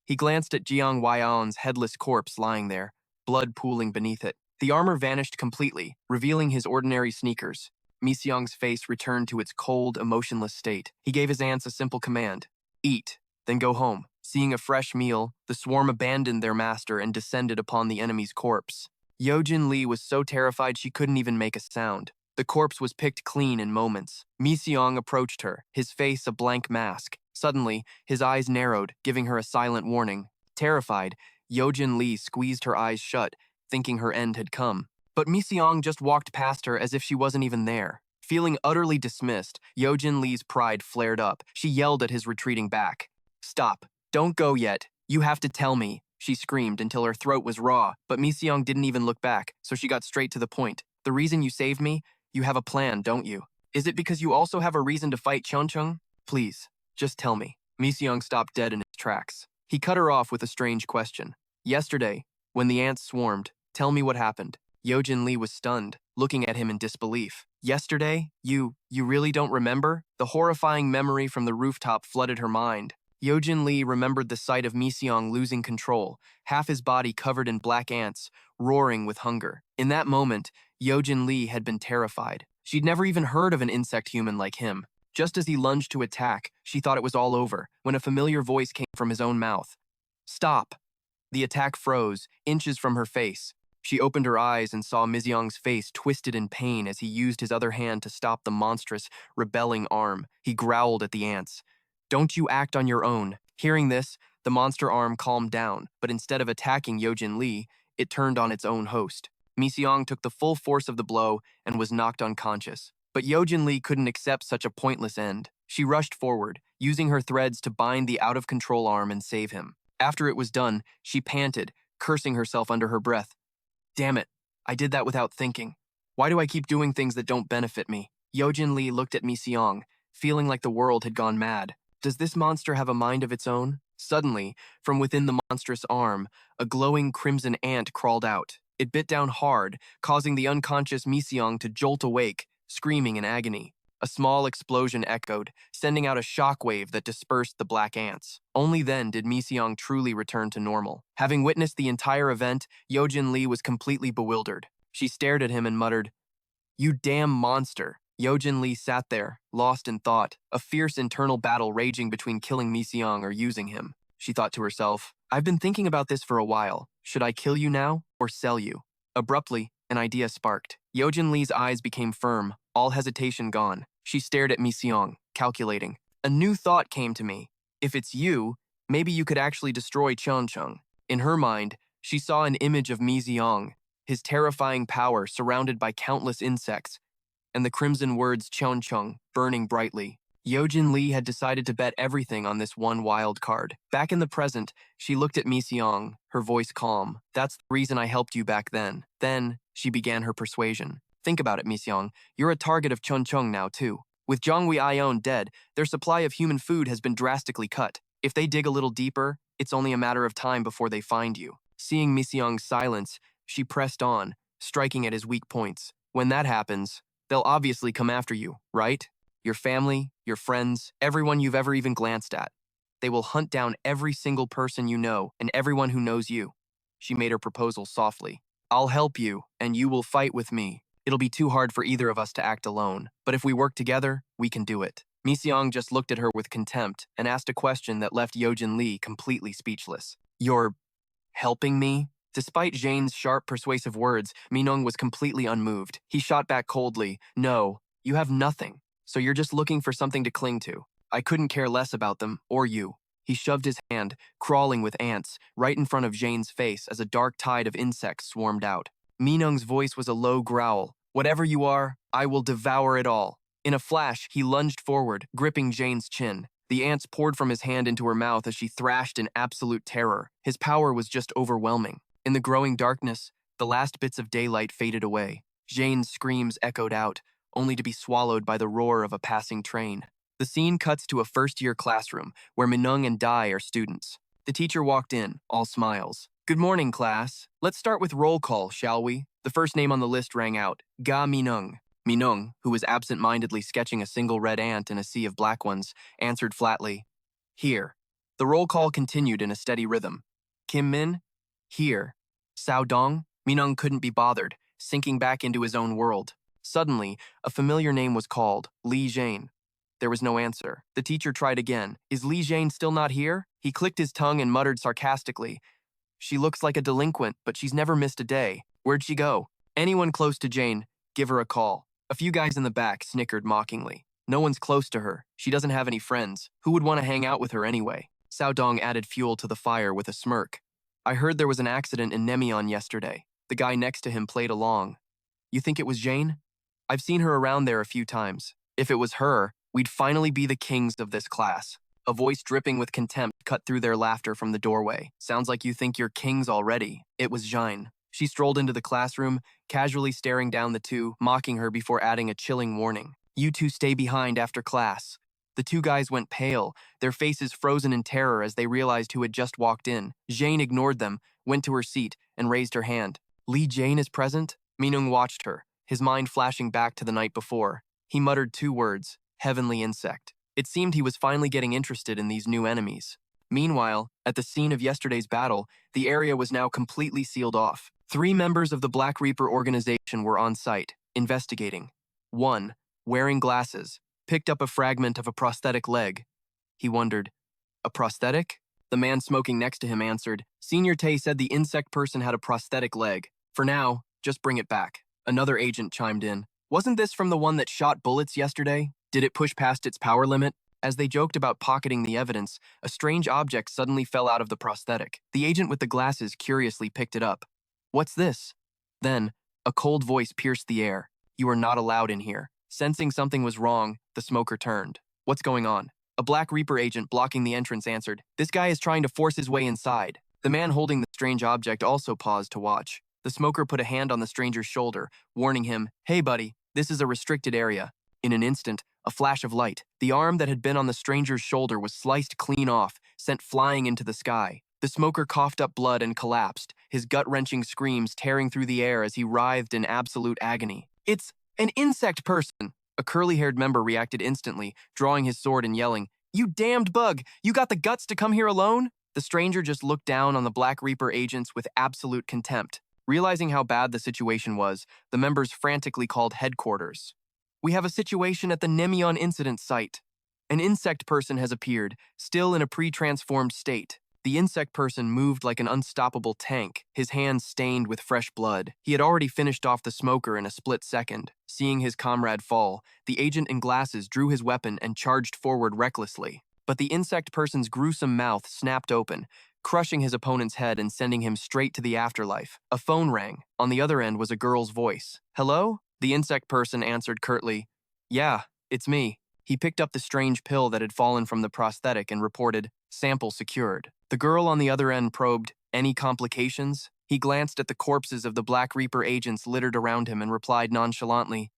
He glanced at Jiang Huaiyan's headless corpse lying there, blood pooling beneath it. The armor vanished completely, revealing his ordinary sneakers. Mi Seong's face returned to its cold, emotionless state. He gave his ants a simple command. Eat, then go home. Seeing a fresh meal, the swarm abandoned their master and descended upon the enemy's corpse. Yojin Lee was so terrified she couldn't even make a sound. The corpse was picked clean in moments. Mi Seong approached her, his face a blank mask. Suddenly, his eyes narrowed, giving her a silent warning. Terrified, Yojin Lee squeezed her eyes shut, thinking her end had come. But Mi Seong just walked past her as if she wasn't even there. Feeling utterly dismissed, Yojin Lee's pride flared up. She yelled at his retreating back. Stop. Don't go yet. You have to tell me. She screamed until her throat was raw, but Mi Seong didn't even look back, so she got straight to the point. The reason you saved me? You have a plan, don't you? Is it because you also have a reason to fight Chonchung? Please, just tell me. Mi Seong stopped dead in his tracks. He cut her off with a strange question. Yesterday, when the ants swarmed, tell me what happened. Yojin Lee was stunned, looking at him in disbelief. Yesterday? You really don't remember? The horrifying memory from the rooftop flooded her mind. Yojin Lee remembered the sight of Mi Seong losing control, half his body covered in black ants, roaring with hunger. In that moment, Yojin Lee had been terrified. She'd never even heard of an insect human like him. Just as he lunged to attack, she thought it was all over, when a familiar voice came from his own mouth. Stop! The attack froze, inches from her face. She opened her eyes and saw Mizyong's face twisted in pain as he used his other hand to stop the monstrous, rebelling arm. He growled at the ants. "Don't you act on your own." Hearing this, the monster arm calmed down, but instead of attacking Yojin Lee, it turned on its own host. Mizyong took the full force of the blow and was knocked unconscious. But Yojin Lee couldn't accept such a pointless end. She rushed forward, using her threads to bind the out-of-control arm and save him. After it was done, she panted, cursing herself under her breath. "Damn it, I did that without thinking. Why do I keep doing things that don't benefit me?" Yojin Lee looked at Mizyong, feeling like the world had gone mad. Does this monster have a mind of its own? Suddenly, from within the monstrous arm, a glowing crimson ant crawled out. It bit down hard, causing the unconscious Mizyong to jolt awake, screaming in agony. A small explosion echoed, sending out a shockwave that dispersed the black ants. Only then did Mizyong truly return to normal. Having witnessed the entire event, Yojin Lee was completely bewildered. She stared at him and muttered, "You damn monster." Yojin Lee sat there, lost in thought, a fierce internal battle raging between killing Mizyong or using him. She thought to herself, "I've been thinking about this for a while. Should I kill you now or sell you?" Abruptly, an idea sparked. Yojin Lee's eyes became firm, all hesitation gone. She stared at Mizyong, calculating. "A new thought came to me. If it's you, maybe you could actually destroy Chonchung." In her mind, she saw an image of Mizyong, his terrifying power surrounded by countless insects, and the crimson words Chonchung burning brightly. Yojin Lee had decided to bet everything on this one wild card. Back in the present, she looked at Mizyong, her voice calm. "That's the reason I helped you back then." Then, she began her persuasion. "Think about it, Mizyong. You're a target of Chonchung now, too. With Zhonghui Ion dead, their supply of human food has been drastically cut. If they dig a little deeper, it's only a matter of time before they find you." Seeing Mizyong's silence, she pressed on, striking at his weak points. "When that happens, they'll obviously come after you, right? Your family, your friends, everyone you've ever even glanced at. They will hunt down every single person you know and everyone who knows you." She made her proposal softly. "I'll help you, and you will fight with me. It'll be too hard for either of us to act alone, but if we work together, we can do it." Mizyong just looked at her with contempt and asked a question that left Yojin Lee completely speechless. "You're helping me?" Despite Jane's sharp, persuasive words, Minong was completely unmoved. He shot back coldly, "No, you have nothing, so you're just looking for something to cling to. I couldn't care less about them, or you." He shoved his hand, crawling with ants, right in front of Jane's face as a dark tide of insects swarmed out. Minong's voice was a low growl. "Whatever you are, I will devour it all." In a flash, he lunged forward, gripping Jane's chin. The ants poured from his hand into her mouth as she thrashed in absolute terror. His power was just overwhelming. In the growing darkness, the last bits of daylight faded away. Jane's screams echoed out, only to be swallowed by the roar of a passing train. The scene cuts to a first-year classroom, where Minung and Dai are students. The teacher walked in, all smiles. "Good morning, class. Let's start with roll call, shall we?" The first name on the list rang out, Ga Minung. Minung, who was absent-mindedly sketching a single red ant in a sea of black ones, answered flatly, "Here." The roll call continued in a steady rhythm. Kim Min? Here. Sao Dong? Minung couldn't be bothered, sinking back into his own world. Suddenly, a familiar name was called, Li Jane. There was no answer. The teacher tried again. "Is Li Jane still not here?" He clicked his tongue and muttered sarcastically, "She looks like a delinquent, but she's never missed a day. Where'd she go? Anyone close to Jane, give her a call." A few guys in the back snickered mockingly. "No one's close to her. She doesn't have any friends. Who would want to hang out with her anyway?" Sao Dong added fuel to the fire with a smirk. "I heard there was an accident in Nemyeon yesterday." The guy next to him played along. "You think it was Jane? I've seen her around there a few times. If it was her, we'd finally be the kings of this class." A voice dripping with contempt cut through their laughter from the doorway. "Sounds like you think you're kings already." It was Jane. She strolled into the classroom, casually staring down the two, mocking her before adding a chilling warning. "You two stay behind after class." The two guys went pale, their faces frozen in terror as they realized who had just walked in. Jane ignored them, went to her seat, and raised her hand. "Li Jane is present?" Minung watched her, his mind flashing back to the night before. He muttered two words, "Heavenly insect." It seemed he was finally getting interested in these new enemies. Meanwhile, at the scene of yesterday's battle, the area was now completely sealed off. 3 members of the Black Reaper organization were on site, investigating. One, wearing glasses, picked up a fragment of a prosthetic leg. He wondered, "A prosthetic?" The man smoking next to him answered, "Senior Tay said the insect person had a prosthetic leg. For now, just bring it back. Another agent chimed in. Wasn't this from the one that shot bullets yesterday? Did it push past its power limit? As they joked about pocketing the evidence, a strange object suddenly fell out of the prosthetic. The agent with the glasses curiously picked it up. What's this? Then, a cold voice pierced the air. You are not allowed in here. Sensing something was wrong, the smoker turned. What's going on? A Black Reaper agent blocking the entrance answered. This guy is trying to force his way inside. The man holding the strange object also paused to watch. The smoker put a hand on the stranger's shoulder, warning him, Hey buddy, this is a restricted area. In an instant, a flash of light. The arm that had been on the stranger's shoulder was sliced clean off, sent flying into the sky. The smoker coughed up blood and collapsed, his gut-wrenching screams tearing through the air as he writhed in absolute agony. It's an insect person! A curly-haired member reacted instantly, drawing his sword and yelling, You damned bug! You got the guts to come here alone? The stranger just looked down on the Black Reaper agents with absolute contempt. Realizing how bad the situation was, the members frantically called headquarters. We have a situation at the Nemeon incident site. An insect person has appeared, still in a pre-transformed state. The insect person moved like an unstoppable tank, his hands stained with fresh blood. He had already finished off the smoker in a split second. Seeing his comrade fall, the agent in glasses drew his weapon and charged forward recklessly. But the insect person's gruesome mouth snapped open, crushing his opponent's head and sending him straight to the afterlife. A phone rang. On the other end was a girl's voice. Hello? The insect person answered curtly. Yeah, it's me. He picked up the strange pill that had fallen from the prosthetic and reported, Sample secured. The girl on the other end probed, Any complications? He glanced at the corpses of the Black Reaper agents littered around him and replied nonchalantly,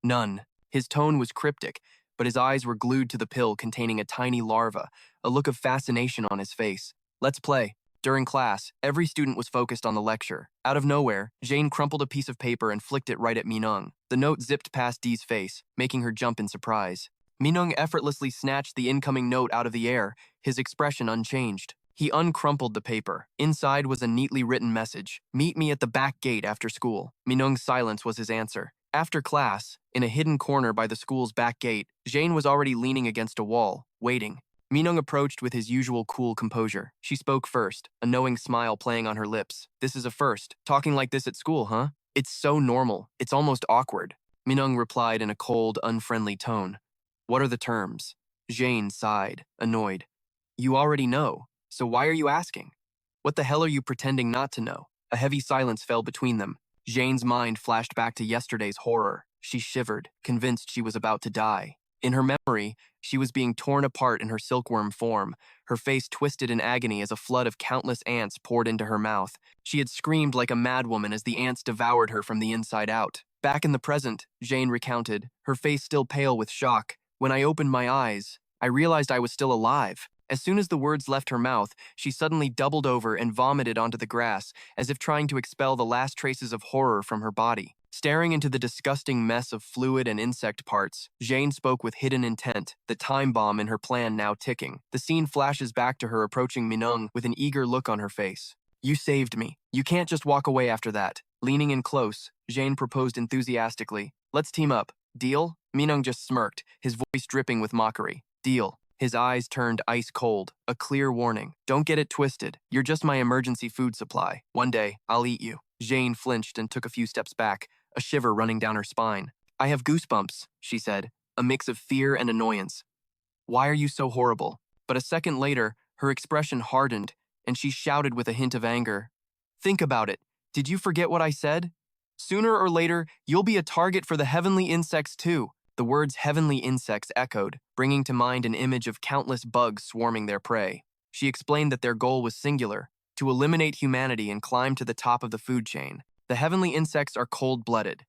None. His tone was cryptic, but his eyes were glued to the pill containing a tiny larva, a look of fascination on his face. Let's play. During class, every student was focused on the lecture. Out of nowhere, Jane crumpled a piece of paper and flicked it right at Minung. The note zipped past Dee's face, making her jump in surprise. Minung effortlessly snatched the incoming note out of the air, his expression unchanged. He uncrumpled the paper. Inside was a neatly written message. Meet me at the back gate after school. Minung's silence was his answer. After class, in a hidden corner by the school's back gate, Jane was already leaning against a wall, waiting. Minung approached with his usual cool composure. She spoke first, a knowing smile playing on her lips. This is a first. Talking like this at school, huh? It's so normal. It's almost awkward. Minung replied in a cold, unfriendly tone. What are the terms? Jane sighed, annoyed. You already know, so why are you asking? What the hell are you pretending not to know? A heavy silence fell between them. Jane's mind flashed back to yesterday's horror. She shivered, convinced she was about to die. In her memory, she was being torn apart in her silkworm form, her face twisted in agony as a flood of countless ants poured into her mouth. She had screamed like a madwoman as the ants devoured her from the inside out. Back in the present, Jane recounted, her face still pale with shock. When I opened my eyes, I realized I was still alive. As soon as the words left her mouth, she suddenly doubled over and vomited onto the grass, as if trying to expel the last traces of horror from her body. Staring into the disgusting mess of fluid and insect parts, Jane spoke with hidden intent, the time bomb in her plan now ticking. The scene flashes back to her approaching Minung with an eager look on her face. You saved me. You can't just walk away after that. Leaning in close, Jane proposed enthusiastically. Let's team up. Deal? Minung just smirked, his voice dripping with mockery. Deal. His eyes turned ice cold, a clear warning. Don't get it twisted. You're just my emergency food supply. One day, I'll eat you. Jane flinched and took a few steps back, a shiver running down her spine. I have goosebumps, she said, a mix of fear and annoyance. Why are you so horrible? But a second later, her expression hardened, and she shouted with a hint of anger. Think about it. Did you forget what I said? Sooner or later, you'll be a target for the heavenly insects too. The words heavenly insects echoed, bringing to mind an image of countless bugs swarming their prey. She explained that their goal was singular, to eliminate humanity and climb to the top of the food chain. The heavenly insects are cold-blooded.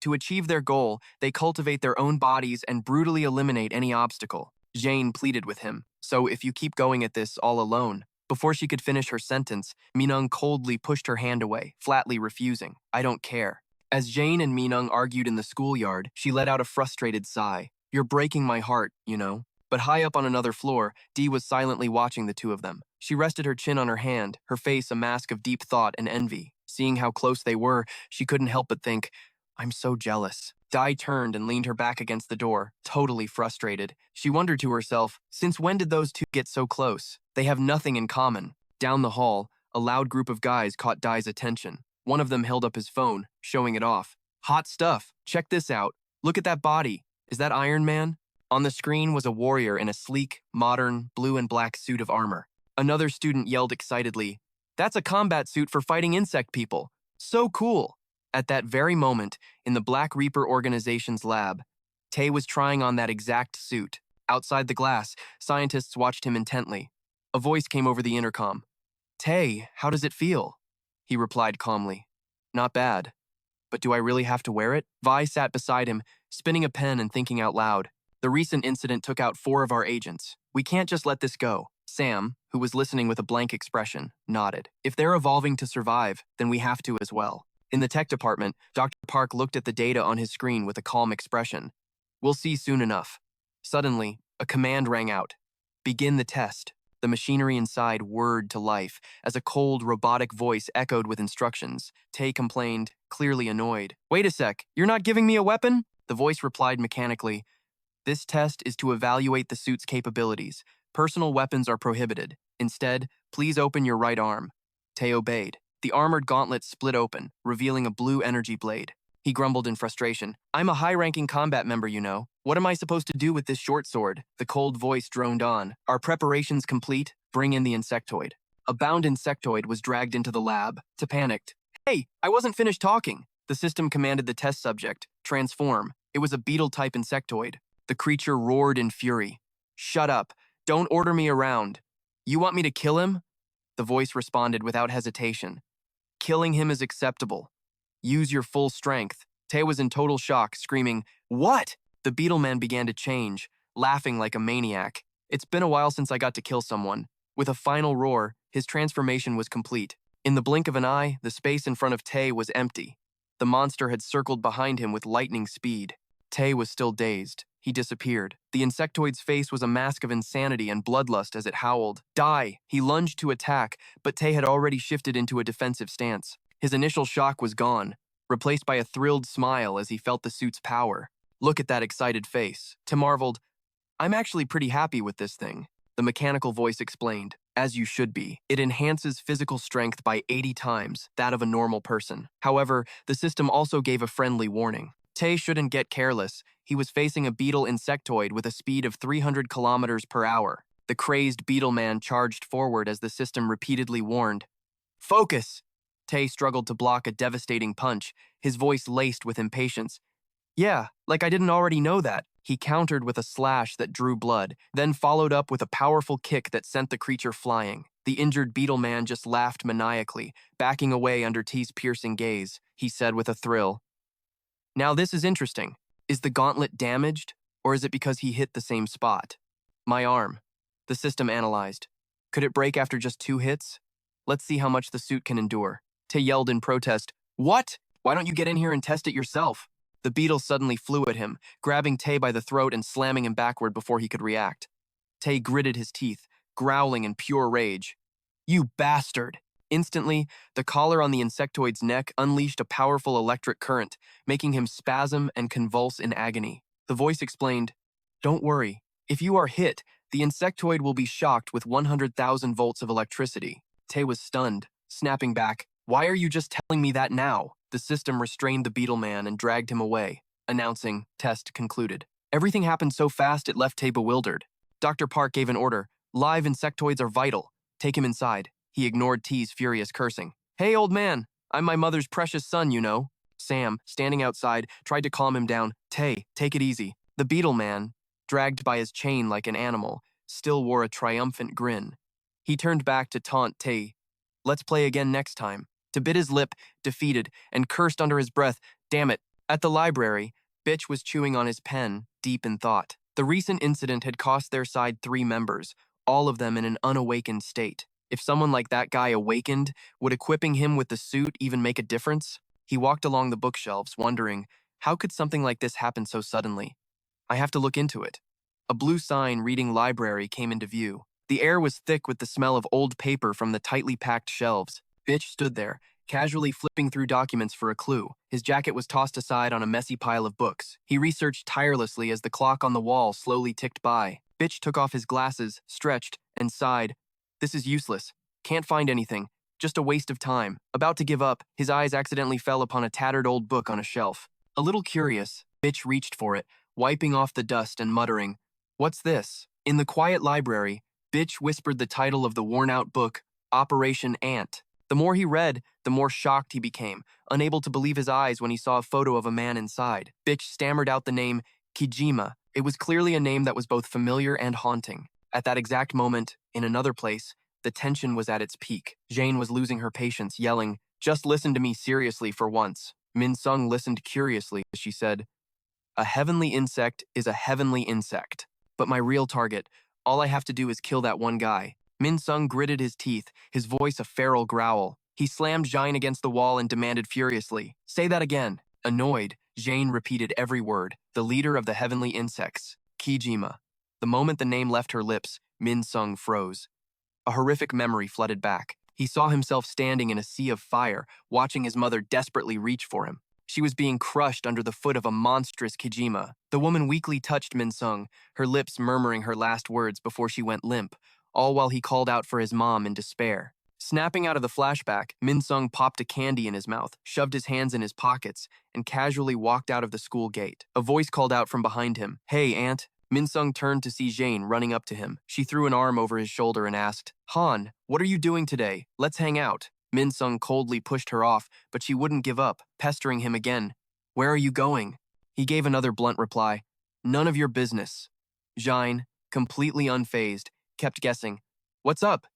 To achieve their goal, they cultivate their own bodies and brutally eliminate any obstacle. Jane pleaded with him, so if you keep going at this all alone. Before she could finish her sentence, Minung coldly pushed her hand away, flatly refusing. I don't care. As Jane and Minung argued in the schoolyard, she let out a frustrated sigh. You're breaking my heart, you know. But high up on another floor, Dee was silently watching the two of them. She rested her chin on her hand, her face a mask of deep thought and envy. Seeing how close they were, she couldn't help but think, I'm so jealous. Dai turned and leaned her back against the door, totally frustrated. She wondered to herself, since when did those two get so close? They have nothing in common. Down the hall, a loud group of guys caught Dai's attention. One of them held up his phone, showing it off. Hot stuff. Check this out. Look at that body. Is that Iron Man? On the screen was a warrior in a sleek, modern, blue and black suit of armor. Another student yelled excitedly, "That's a combat suit for fighting insect people. So cool." At that very moment, in the Black Reaper organization's lab, Tay was trying on that exact suit. Outside the glass, scientists watched him intently. A voice came over the intercom. "Tay, how does it feel?" He replied calmly, "Not bad. But do I really have to wear it?" Vi sat beside him, spinning a pen and thinking out loud. "The recent incident took out 4 of our agents. We can't just let this go." Sam, who was listening with a blank expression, nodded. "If they're evolving to survive, then we have to as well." In the tech department, Dr. Park looked at the data on his screen with a calm expression. "We'll see soon enough." Suddenly, a command rang out. "Begin the test." The machinery inside whirred to life as a cold, robotic voice echoed with instructions. Tay complained, clearly annoyed. "Wait a sec, you're not giving me a weapon?" The voice replied mechanically, "This test is to evaluate the suit's capabilities. Personal weapons are prohibited. Instead, please open your right arm." Tay obeyed. The armored gauntlet split open, revealing a blue energy blade. He grumbled in frustration. "I'm a high-ranking combat member, you know. What am I supposed to do with this short sword?" The cold voice droned on. "Are preparations complete? Bring in the insectoid." A bound insectoid was dragged into the lab. Tay panicked. "Hey, I wasn't finished talking." The system commanded the test subject, "Transform." It was a beetle-type insectoid. The creature roared in fury. "Shut up. Don't order me around." "You want me to kill him?" The voice responded without hesitation. "Killing him is acceptable. Use your full strength." Tay was in total shock, screaming, "What?" The beetle man began to change, laughing like a maniac. "It's been a while since I got to kill someone." With a final roar, his transformation was complete. In the blink of an eye, the space in front of Tay was empty. The monster had circled behind him with lightning speed. Tay was still dazed. He disappeared. The insectoid's face was a mask of insanity and bloodlust as it howled. "Die!" He lunged to attack, but Tay had already shifted into a defensive stance. His initial shock was gone, replaced by a thrilled smile as he felt the suit's power. "Look at that excited face." Tay marveled, "I'm actually pretty happy with this thing." The mechanical voice explained, "As you should be. It enhances physical strength by 80 times that of a normal person." However, the system also gave a friendly warning. Tay shouldn't get careless. He was facing a beetle insectoid with a speed of 300 kilometers per hour. The crazed beetle man charged forward as the system repeatedly warned. "Focus!" Tay struggled to block a devastating punch, his voice laced with impatience. "Yeah, like I didn't already know that." He countered with a slash that drew blood, then followed up with a powerful kick that sent the creature flying. The injured beetle man just laughed maniacally, backing away under T's piercing gaze. He said with a thrill, "Now this is interesting. Is the gauntlet damaged, or is it because he hit the same spot?" "My arm." The system analyzed. "Could it break after just 2 hits? Let's see how much the suit can endure." Tay yelled in protest, "What? Why don't you get in here and test it yourself?" The beetle suddenly flew at him, grabbing Tay by the throat and slamming him backward before he could react. Tay gritted his teeth, growling in pure rage. "You bastard!" Instantly, the collar on the insectoid's neck unleashed a powerful electric current, making him spasm and convulse in agony. The voice explained, "Don't worry. If you are hit, the insectoid will be shocked with 100,000 volts of electricity." Tay was stunned, snapping back, "Why are you just telling me that now?" The system restrained the beetle man and dragged him away, announcing, "Test concluded." Everything happened so fast it left Tay bewildered. Dr. Park gave an order. "Live insectoids are vital. Take him inside." He ignored T's furious cursing. "Hey, old man, I'm my mother's precious son, you know." Sam, standing outside, tried to calm him down. "Tay, take it easy." The beetle man, dragged by his chain like an animal, still wore a triumphant grin. He turned back to taunt Tay. "Let's play again next time." To bit his lip, defeated, and cursed under his breath, "Damn it." At the library, Bitch was chewing on his pen, deep in thought. The recent incident had cost their side 3 members, all of them in an unawakened state. If someone like that guy awakened, would equipping him with the suit even make a difference? He walked along the bookshelves, wondering, how could something like this happen so suddenly? I have to look into it. A blue sign reading library came into view. The air was thick with the smell of old paper from the tightly packed shelves. Bitch stood there, casually flipping through documents for a clue. His jacket was tossed aside on a messy pile of books. He researched tirelessly as the clock on the wall slowly ticked by. Bitch took off his glasses, stretched, and sighed. "This is useless. Can't find anything. just a waste of time. About to give up, his eyes accidentally fell upon a tattered old book on a shelf. A little curious, Bitch reached for it, wiping off the dust and muttering, "What's this?" In the quiet library, Bitch whispered the title of the worn-out book, Operation Ant. The more he read, the more shocked he became, unable to believe his eyes when he saw a photo of a man inside. Bitch stammered out the name, Kijima. It was clearly a name that was both familiar and haunting. At that exact moment, in another place, the tension was at its peak. Jane was losing her patience, yelling, "Just listen to me seriously for once." Min Sung listened curiously as she said, "A heavenly insect is a heavenly insect. But my real target, all I have to do is kill that one guy." Min Sung gritted his teeth, his voice a feral growl. He slammed Jane against the wall and demanded furiously, "Say that again." Annoyed, Jane repeated every word, "The leader of the heavenly insects, Kijima." The moment the name left her lips, Min Sung froze. A horrific memory flooded back. He saw himself standing in a sea of fire, watching his mother desperately reach for him. She was being crushed under the foot of a monstrous Kijima. The woman weakly touched Min Sung, her lips murmuring her last words before she went limp, all while he called out for his mom in despair. Snapping out of the flashback, Min Sung popped a candy in his mouth, shoved his hands in his pockets, and casually walked out of the school gate. A voice called out from behind him, "Hey, Aunt." Min Sung turned to see Jane running up to him. She threw an arm over his shoulder and asked, "Han, what are you doing today? Let's hang out." Min Sung coldly pushed her off, but she wouldn't give up, pestering him again. "Where are you going?" He gave another blunt reply, "None of your business." Jane, completely unfazed, kept guessing, "What's up?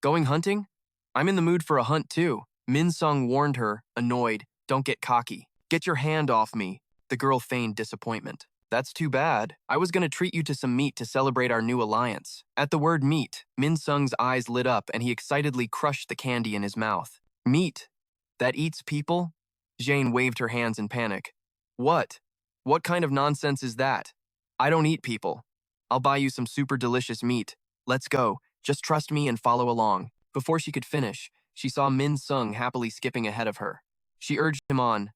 Going hunting?" "I'm in the mood for a hunt too." Min Sung warned her, annoyed, "Don't get cocky. Get your hand off me." The girl feigned disappointment. "That's too bad. I was going to treat you to some meat to celebrate our new alliance." At the word meat, Min Sung's eyes lit up and he excitedly crushed the candy in his mouth. "Meat? That eats people?" Jane waved her hands in panic. "What? What kind of nonsense is that? I don't eat people. I'll buy you some super delicious meat. Let's go. Just trust me and follow along." Before she could finish, she saw Min Sung happily skipping ahead of her. She urged him on.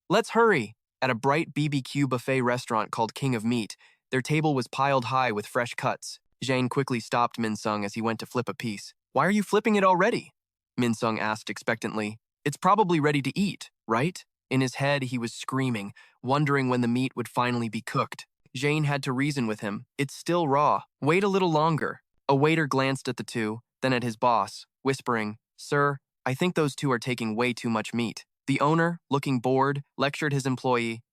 "Let's hurry." At a bright BBQ buffet restaurant called King of Meat, their table was piled high with fresh cuts. Jane quickly stopped Min Sung as he went to flip a piece. "Why are you flipping it already?" Min Sung asked expectantly. "It's probably ready to eat, right?" In his head, he was screaming, wondering when the meat would finally be cooked. Jane had to reason with him. "It's still raw. Wait a little longer." A waiter glanced at the two, then at his boss, whispering, "Sir, I think those two are taking way too much meat." The owner, looking bored, lectured his employee,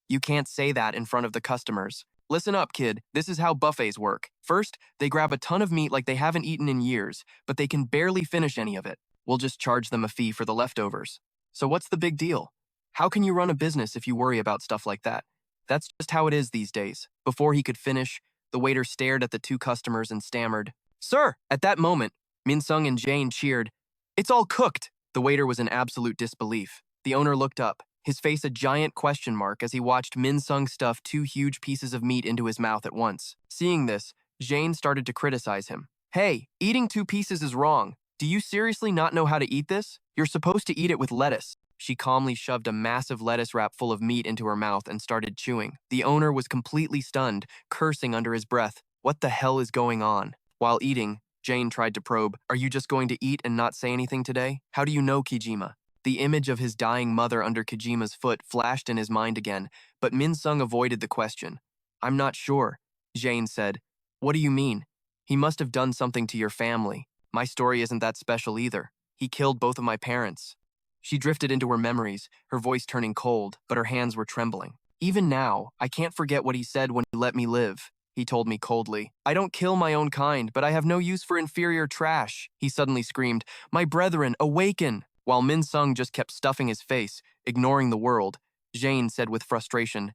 "You can't say that in front of the customers. Listen up, kid. This is how buffets work. First, they grab a ton of meat like they haven't eaten in years, but they can barely finish any of it. We'll just charge them a fee for the leftovers. So what's the big deal? How can you run a business if you worry about stuff like that? That's just how it is these days." Before he could finish, the waiter stared at the two customers and stammered, "Sir!" At that moment, Min Sung and Jane cheered, "It's all cooked!" The waiter was in absolute disbelief. The owner looked up, his face a giant question mark as he watched Min Sung stuff two huge pieces of meat into his mouth at once. Seeing this, Jane started to criticize him. "Hey, eating two pieces is wrong. Do you seriously not know how to eat this? You're supposed to eat it with lettuce." She calmly shoved a massive lettuce wrap full of meat into her mouth and started chewing. The owner was completely stunned, cursing under his breath. What the hell is going on? While eating, Jane tried to probe, "Are you just going to eat and not say anything today? How do you know Kijima?" The image of his dying mother under Kijima's foot flashed in his mind again, but Min Sung avoided the question. "I'm not sure," Jane said. "What do you mean? He must have done something to your family. My story isn't that special either. He killed both of my parents." She drifted into her memories, her voice turning cold, but her hands were trembling. "Even now, I can't forget what he said when he let me live," he told me coldly. "I don't kill my own kind, but I have no use for inferior trash." He suddenly screamed, "My brethren, awaken!" While Min Sung just kept stuffing his face, ignoring the world, Jane said with frustration,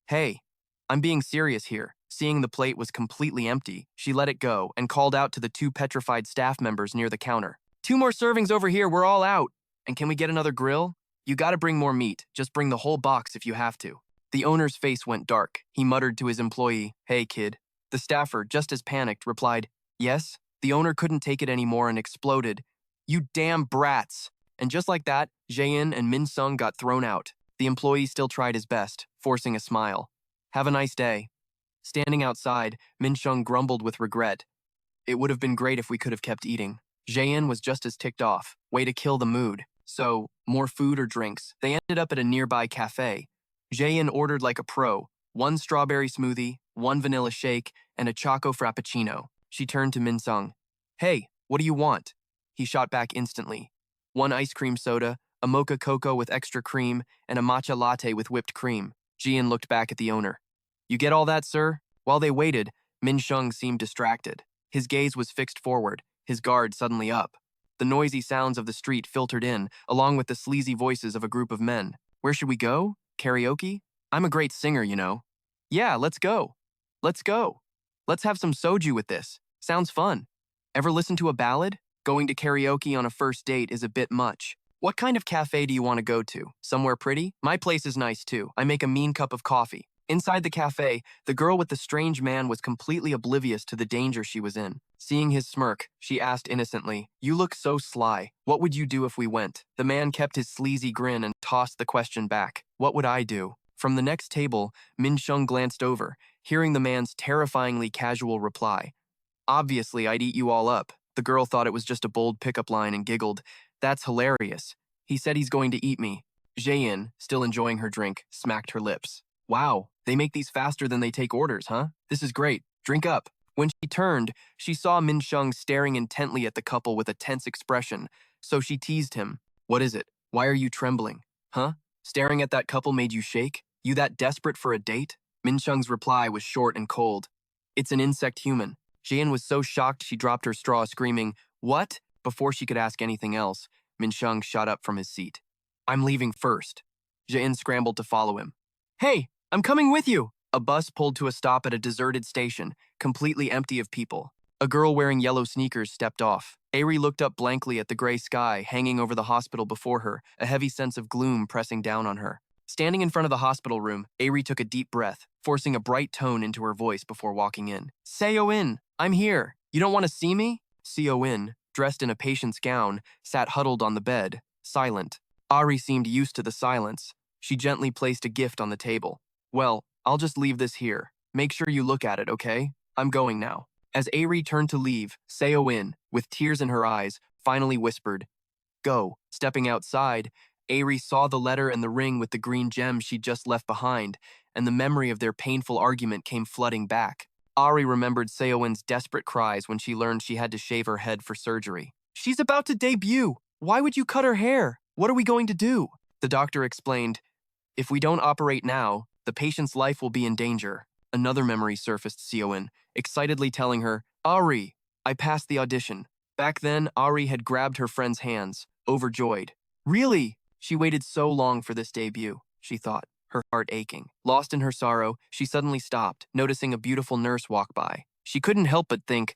"Hey, I'm being serious here." Seeing the plate was completely empty, she let it go and called out to the two petrified staff members near the counter. "2 more servings over here, we're all out. And can we get another grill? You gotta bring more meat, just bring the whole box if you have to." The owner's face went dark. He muttered to his employee, "Hey, kid." The staffer, just as panicked, replied, "Yes." The owner couldn't take it anymore and exploded, "You damn brats." And just like that, Jae-in and Min Sung got thrown out. The employee still tried his best, forcing a smile. "Have a nice day." Standing outside, Min Sung grumbled with regret. "It would have been great if we could have kept eating." Jaein was just as ticked off. Way to kill the mood. So, more food or drinks. They ended up at a nearby cafe. Jaein ordered like a pro, 1 strawberry smoothie, 1 vanilla shake, and a choco frappuccino. She turned to Minsung. Hey, what do you want? He shot back instantly. 1 ice cream soda, a mocha cocoa with extra cream, and a matcha latte with whipped cream. Jian looked back at the owner. You get all that, sir? While they waited, Min Sheng seemed distracted. His gaze was fixed forward, his guard suddenly up. The noisy sounds of the street filtered in, along with the sleazy voices of a group of men. Where should we go? Karaoke? I'm a great singer, you know. Yeah, let's go. Let's go. Let's have some soju with this. Sounds fun. Ever listen to a ballad? Going to karaoke on a first date is a bit much. What kind of cafe do you want to go to? Somewhere pretty? My place is nice too. I make a mean cup of coffee. Inside the cafe, the girl with the strange man was completely oblivious to the danger she was in. Seeing his smirk, she asked innocently, You look so sly. What would you do if we went? The man kept his sleazy grin and tossed the question back. What would I do? From the next table, Min Sheng glanced over, hearing the man's terrifyingly casual reply. Obviously, I'd eat you all up. The girl thought it was just a bold pickup line and giggled. That's hilarious. He said he's going to eat me. Jaein, still enjoying her drink, smacked her lips. Wow, they make these faster than they take orders, huh? This is great. Drink up. When she turned, she saw Min Sheng staring intently at the couple with a tense expression, so she teased him. What is it? Why are you trembling? Huh? Staring at that couple made you shake? You that desperate for a date? Min Sheng's reply was short and cold. It's an insect human. Jian was so shocked she dropped her straw, screaming, What? Before she could ask anything else, Min Sheng shot up from his seat. I'm leaving first. Jian scrambled to follow him. Hey, I'm coming with you! A bus pulled to a stop at a deserted station, completely empty of people. A girl wearing yellow sneakers stepped off. Ari looked up blankly at the gray sky hanging over the hospital before her, a heavy sense of gloom pressing down on her. Standing in front of the hospital room, Ari took a deep breath, forcing a bright tone into her voice before walking in. Seo-in, I'm here. You don't want to see me? Seo-in, dressed in a patient's gown, sat huddled on the bed, silent. Ari seemed used to the silence. She gently placed a gift on the table. Well, I'll just leave this here. Make sure you look at it, okay? I'm going now. As Ari turned to leave, Seo-in, with tears in her eyes, finally whispered, Go. Stepping outside, Ari saw the letter and the ring with the green gem she'd just left behind, and the memory of their painful argument came flooding back. Ari remembered Seo-in's desperate cries when she learned she had to shave her head for surgery. She's about to debut. Why would you cut her hair? What are we going to do? The doctor explained, If we don't operate now, the patient's life will be in danger. Another memory surfaced Seo-in, excitedly telling her, Ari, I passed the audition. Back then, Ari had grabbed her friend's hands, overjoyed. Really? She waited so long for this debut, she thought, her heart aching. Lost in her sorrow, she suddenly stopped, noticing a beautiful nurse walk by. She couldn't help but think,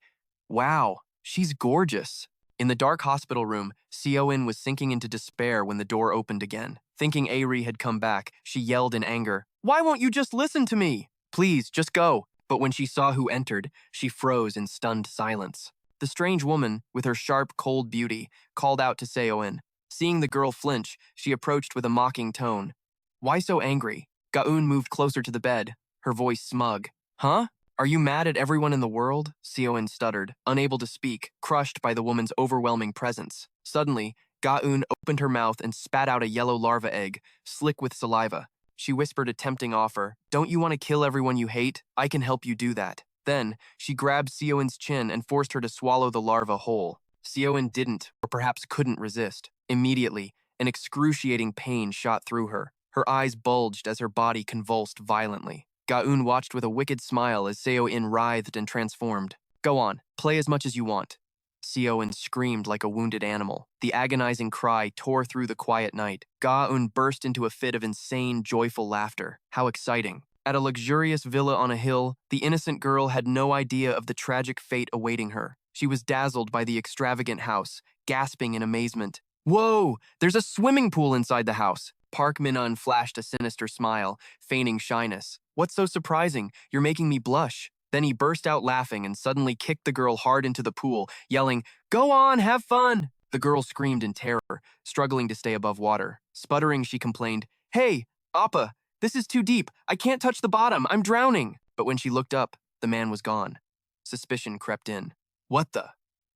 Wow, she's gorgeous. In the dark hospital room, Seo-in was sinking into despair when the door opened again. Thinking Ari had come back, she yelled in anger, Why won't you just listen to me? Please, just go. But when she saw who entered, she froze in stunned silence. The strange woman, with her sharp, cold beauty, called out to Seo-in. Seeing the girl flinch, she approached with a mocking tone. Why so angry? Ga-eun moved closer to the bed, her voice smug. Huh? Are you mad at everyone in the world? Seo-in stuttered, unable to speak, crushed by the woman's overwhelming presence. Suddenly, Ga-eun opened her mouth and spat out a yellow larva egg, slick with saliva. She whispered a tempting offer. Don't you want to kill everyone you hate? I can help you do that. Then, she grabbed Seo-in's chin and forced her to swallow the larva whole. Seo-in didn't, or perhaps couldn't resist. Immediately, an excruciating pain shot through her. Her eyes bulged as her body convulsed violently. Ga-eun watched with a wicked smile as Seo-in writhed and transformed. Go on, play as much as you want. Seo-in screamed like a wounded animal. The agonizing cry tore through the quiet night. Ga-eun burst into a fit of insane, joyful laughter. How exciting. At a luxurious villa on a hill, the innocent girl had no idea of the tragic fate awaiting her. She was dazzled by the extravagant house, gasping in amazement. Whoa! There's a swimming pool inside the house! Park Min-un flashed a sinister smile, feigning shyness. What's so surprising? You're making me blush. Then he burst out laughing and suddenly kicked the girl hard into the pool, yelling, Go on, have fun! The girl screamed in terror, struggling to stay above water. Sputtering, she complained, Hey, Appa, this is too deep. I can't touch the bottom. I'm drowning. But when she looked up, the man was gone. Suspicion crept in. What the?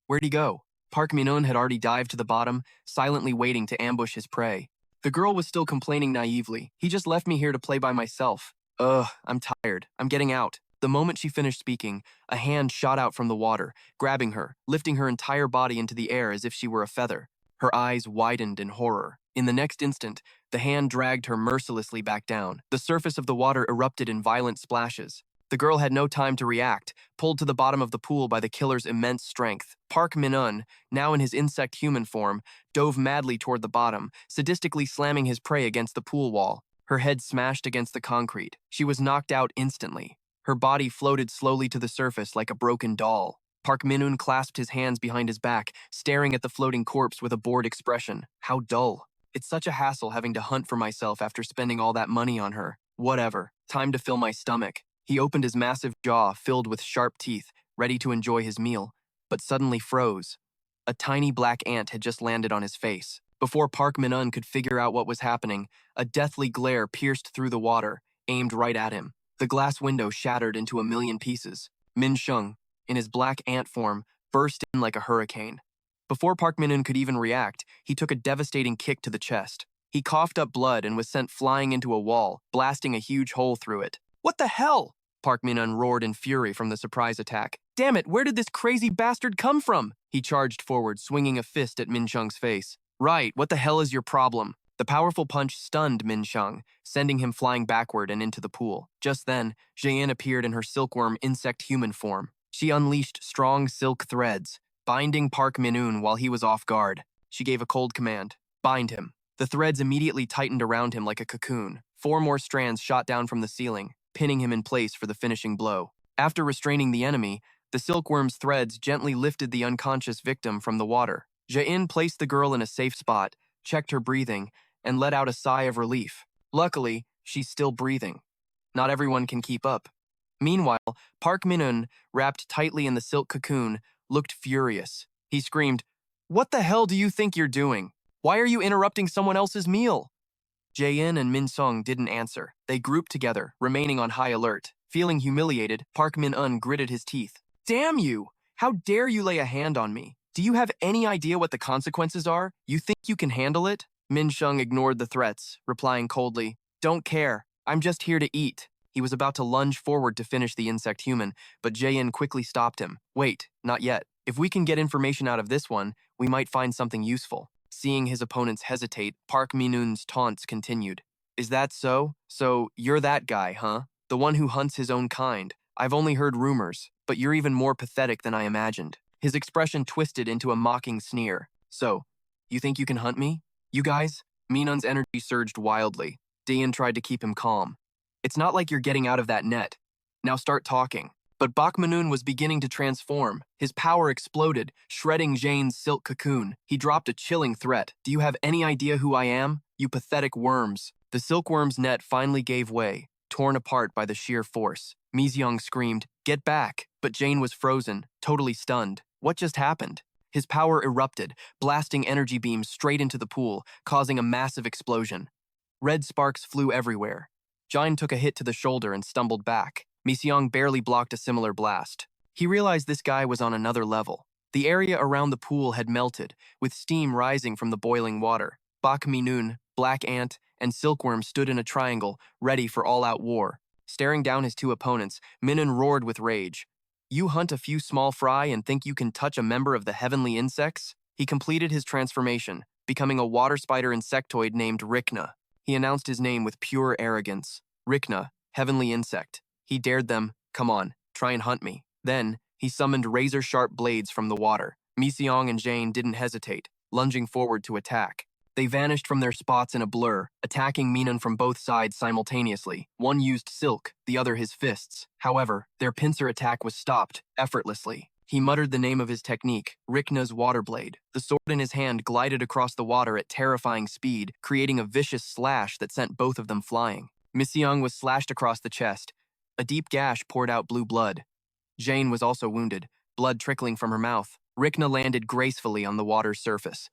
Where'd he go? Park Min-un had already dived to the bottom, silently waiting to ambush his prey. The girl was still complaining naively. He just left me here to play by myself. Ugh, I'm tired. I'm getting out. The moment she finished speaking, a hand shot out from the water, grabbing her, lifting her entire body into the air as if she were a feather. Her eyes widened in horror. In the next instant, the hand dragged her mercilessly back down. The surface of the water erupted in violent splashes. The girl had no time to react, pulled to the bottom of the pool by the killer's immense strength. Park Min-un, now in his insect-human form, dove madly toward the bottom, sadistically slamming his prey against the pool wall. Her head smashed against the concrete. She was knocked out instantly. Her body floated slowly to the surface like a broken doll. Park Min-un clasped his hands behind his back, staring at the floating corpse with a bored expression. How dull. It's such a hassle having to hunt for myself after spending all that money on her. Whatever. Time to fill my stomach. He opened his massive jaw filled with sharp teeth, ready to enjoy his meal, but suddenly froze. A tiny black ant had just landed on his face. Before Park Min-un could figure out what was happening, a deathly glare pierced through the water, aimed right at him. The glass window shattered into a million pieces. Min Sheng, in his black ant form, burst in like a hurricane. Before Park Min-un could even react, he took a devastating kick to the chest. He coughed up blood and was sent flying into a wall, blasting a huge hole through it. What the hell? Park Min-un roared in fury from the surprise attack. Damn it, where did this crazy bastard come from? He charged forward, swinging a fist at Min Sheng's face. Right, what the hell is your problem? The powerful punch stunned Min Sheng, sending him flying backward and into the pool. Just then, Jaein appeared in her silkworm insect-human form. She unleashed strong silk threads, binding Park Min-un while he was off guard. She gave a cold command. Bind him. The threads immediately tightened around him like a cocoon. 4 more strands shot down from the ceiling, pinning him in place for the finishing blow. After restraining the enemy, the silkworm's threads gently lifted the unconscious victim from the water. Jaein placed the girl in a safe spot, checked her breathing, and let out a sigh of relief. Luckily, she's still breathing. Not everyone can keep up. Meanwhile, Park Min-un, wrapped tightly in the silk cocoon, looked furious. He screamed, "What the hell do you think you're doing? Why are you interrupting someone else's meal?" Jaein and Min Sung didn't answer. They grouped together, remaining on high alert. Feeling humiliated, Park Min-un gritted his teeth. Damn you! How dare you lay a hand on me? Do you have any idea what the consequences are? You think you can handle it? Min Sheng ignored the threats, replying coldly, Don't care. I'm just here to eat. He was about to lunge forward to finish the insect human, but Jaein quickly stopped him. Wait, not yet. If we can get information out of this one, we might find something useful. Seeing his opponents hesitate, Park Min-un's taunts continued. Is that so? So, you're that guy, huh? The one who hunts his own kind. I've only heard rumors, but you're even more pathetic than I imagined. His expression twisted into a mocking sneer. So, you think you can hunt me? You guys? Min-un's energy surged wildly. Jaein tried to keep him calm. It's not like you're getting out of that net. Now start talking. But Park Min-un was beginning to transform. His power exploded, shredding Jaein's silk cocoon. He dropped a chilling threat. Do you have any idea who I am? You pathetic worms. The silkworm's net finally gave way, torn apart by the sheer force. Mi Xiang screamed, Get back! But Jaein was frozen, totally stunned. What just happened? His power erupted, blasting energy beams straight into the pool, causing a massive explosion. Red sparks flew everywhere. Jaein took a hit to the shoulder and stumbled back. Mi Xiang barely blocked a similar blast. He realized this guy was on another level. The area around the pool had melted, with steam rising from the boiling water. Park Min-un, Black Ant, and Silkworm stood in a triangle, ready for all-out war. Staring down his two opponents, Min-un roared with rage. You hunt a few small fry and think you can touch a member of the heavenly insects? He completed his transformation, becoming a water spider insectoid named Rikna. He announced his name with pure arrogance. Rikna, heavenly insect. He dared them, come on, try and hunt me. Then, he summoned razor-sharp blades from the water. Mi Xiang and Jaein didn't hesitate, lunging forward to attack. They vanished from their spots in a blur, attacking Min-un from both sides simultaneously. One used silk, the other his fists. However, their pincer attack was stopped, effortlessly. He muttered the name of his technique, Rikna's water blade. The sword in his hand glided across the water at terrifying speed, creating a vicious slash that sent both of them flying. Mi Xiang was slashed across the chest. A deep gash poured out blue blood. Jaein was also wounded, blood trickling from her mouth. Rikna landed gracefully on the water's surface.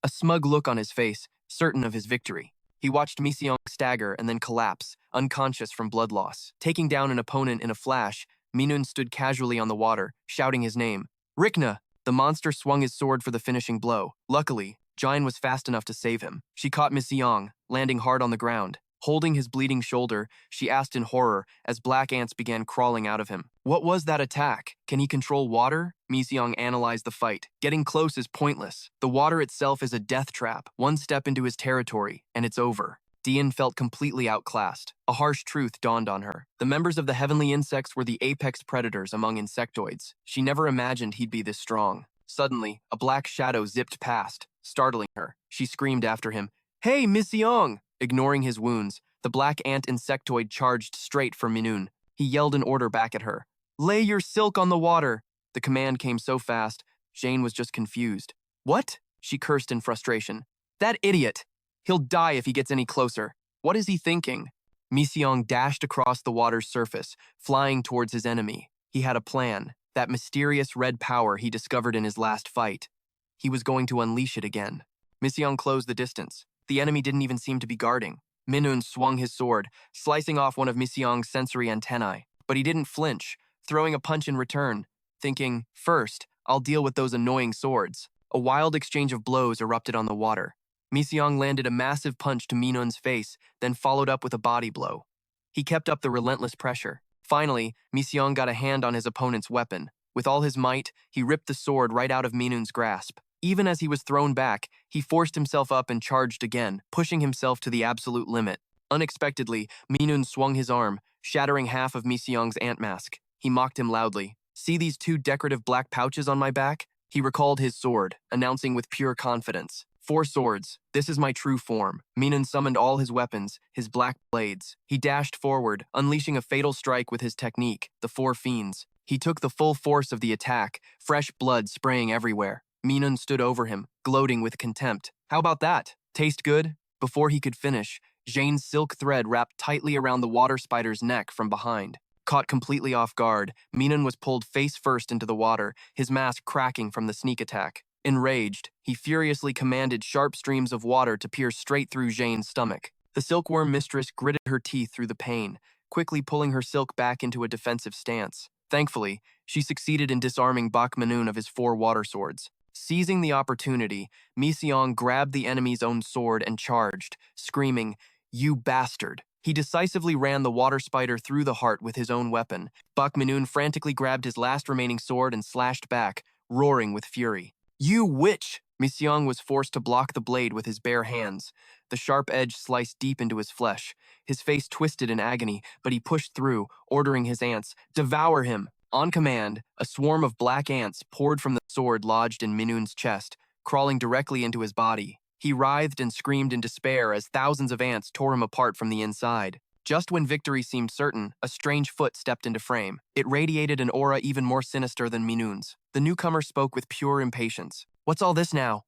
A smug look on his face, certain of his victory. He watched Mi Xiang stagger and then collapse, unconscious from blood loss. Taking down an opponent in a flash, Min-un stood casually on the water, shouting his name. Rikna! The monster swung his sword for the finishing blow. Luckily, Jin was fast enough to save him. She caught Miss Young, landing hard on the ground. Holding his bleeding shoulder, she asked in horror as black ants began crawling out of him. What was that attack? Can he control water? Miss Young analyzed the fight. Getting close is pointless. The water itself is a death trap. One step into his territory, and it's over. Dian felt completely outclassed. A harsh truth dawned on her. The members of the heavenly insects were the apex predators among insectoids. She never imagined he'd be this strong. Suddenly, a black shadow zipped past, startling her. She screamed after him, "Hey, Miss Young!" Ignoring his wounds, the black ant insectoid charged straight for Minun. He yelled an order back at her. "Lay your silk on the water!" The command came so fast, Jane was just confused. "What?" she cursed in frustration. "That idiot! He'll die if he gets any closer. What is he thinking?" Misyong dashed across the water's surface, flying towards his enemy. He had a plan, that mysterious red power he discovered in his last fight. He was going to unleash it again. Misyong closed the distance. The enemy didn't even seem to be guarding. Minun swung his sword, slicing off one of Misyong's sensory antennae. But he didn't flinch, throwing a punch in return, thinking, "First, I'll deal with those annoying swords." A wild exchange of blows erupted on the water. Misyong landed a massive punch to Minun's face, then followed up with a body blow. He kept up the relentless pressure. Finally, Misyong got a hand on his opponent's weapon. With all his might, he ripped the sword right out of Minun's grasp. Even as he was thrown back, he forced himself up and charged again, pushing himself to the absolute limit. Unexpectedly, Minun swung his arm, shattering half of Misyong's ant mask. He mocked him loudly. "See these two decorative black pouches on my back?" He recalled his sword, announcing with pure confidence, "4 swords. This is my true form." Minun summoned all his weapons, his black blades. He dashed forward, unleashing a fatal strike with his technique, the 4 fiends. He took the full force of the attack, fresh blood spraying everywhere. Minun stood over him, gloating with contempt. "How about that? Taste good?" Before he could finish, Jane's silk thread wrapped tightly around the water spider's neck from behind. Caught completely off guard, Minun was pulled face first into the water, his mask cracking from the sneak attack. Enraged, he furiously commanded sharp streams of water to pierce straight through Jane's stomach. The silkworm mistress gritted her teeth through the pain, quickly pulling her silk back into a defensive stance. Thankfully, she succeeded in disarming Bak Manun of his 4 water swords. Seizing the opportunity, Misyong grabbed the enemy's own sword and charged, screaming, "You bastard!" He decisively ran the water spider through the heart with his own weapon. Bak Manun frantically grabbed his last remaining sword and slashed back, roaring with fury. "You witch!" Misyong was forced to block the blade with his bare hands. The sharp edge sliced deep into his flesh. His face twisted in agony, but he pushed through, ordering his ants, "Devour him!" On command, a swarm of black ants poured from the sword lodged in Minun's chest, crawling directly into his body. He writhed and screamed in despair as thousands of ants tore him apart from the inside. Just when victory seemed certain, a strange foot stepped into frame. It radiated an aura even more sinister than Minun's. The newcomer spoke with pure impatience. "What's all this now?"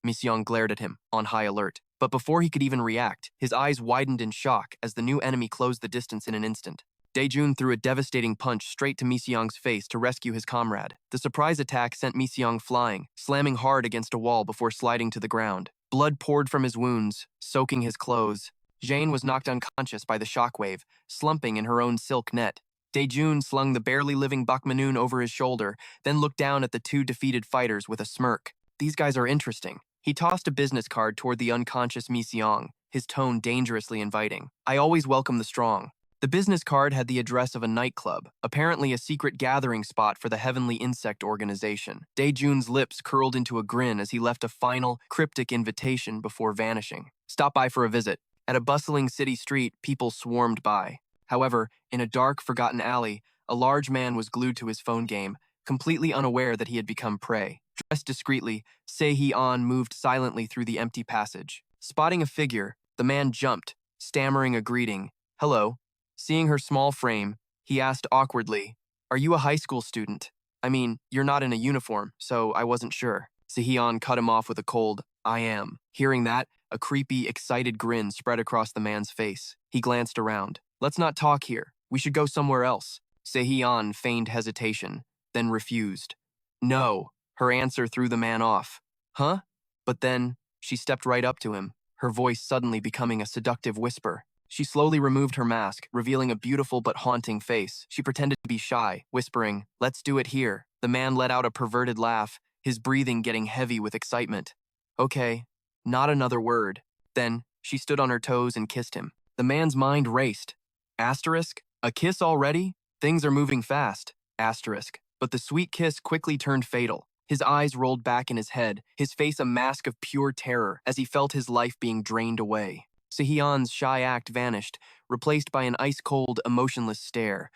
Misyong glared at him, on high alert. But before he could even react, his eyes widened in shock as the new enemy closed the distance in an instant. Daejun threw a devastating punch straight to Misyong's face to rescue his comrade. The surprise attack sent Misyong flying, slamming hard against a wall before sliding to the ground. Blood poured from his wounds, soaking his clothes. Jane was knocked unconscious by the shockwave, slumping in her own silk net. Daejun slung the barely living Bak Manun over his shoulder, then looked down at the 2 defeated fighters with a smirk. "These guys are interesting." He tossed a business card toward the unconscious Misyong, his tone dangerously inviting. "I always welcome the strong." The business card had the address of a nightclub, apparently a secret gathering spot for the Heavenly Insect Organization. Daejun's lips curled into a grin as he left a final, cryptic invitation before vanishing. Stop by for a visit. At a bustling city street, people swarmed by. However, in a dark, forgotten alley, a large man was glued to his phone game, completely unaware that he had become prey. Dressed discreetly, Se-Hee-An moved silently through the empty passage. Spotting a figure, the man jumped, stammering a greeting. "Hello." Seeing her small frame, he asked awkwardly, "Are you a high school student? I mean, you're not in a uniform, so I wasn't sure." Se-Hee-An cut him off with a cold, "I am." Hearing that, a creepy, excited grin spread across the man's face. He glanced around. "Let's not talk here. We should go somewhere else." Se-Hee-An feigned hesitation, then refused. "No." Her answer threw the man off. "Huh?" But then, she stepped right up to him, her voice suddenly becoming a seductive whisper. She slowly removed her mask, revealing a beautiful but haunting face. She pretended to be shy, whispering, "Let's do it here." The man let out a perverted laugh, his breathing getting heavy with excitement. Okay, not another word. Then, she stood on her toes and kissed him. The man's mind raced. Asterisk? A kiss already? Things are moving fast. Asterisk. But the sweet kiss quickly turned fatal. His eyes rolled back in his head, his face a mask of pure terror as he felt his life being drained away. Sehyun's shy act vanished, replaced by an ice-cold, emotionless stare.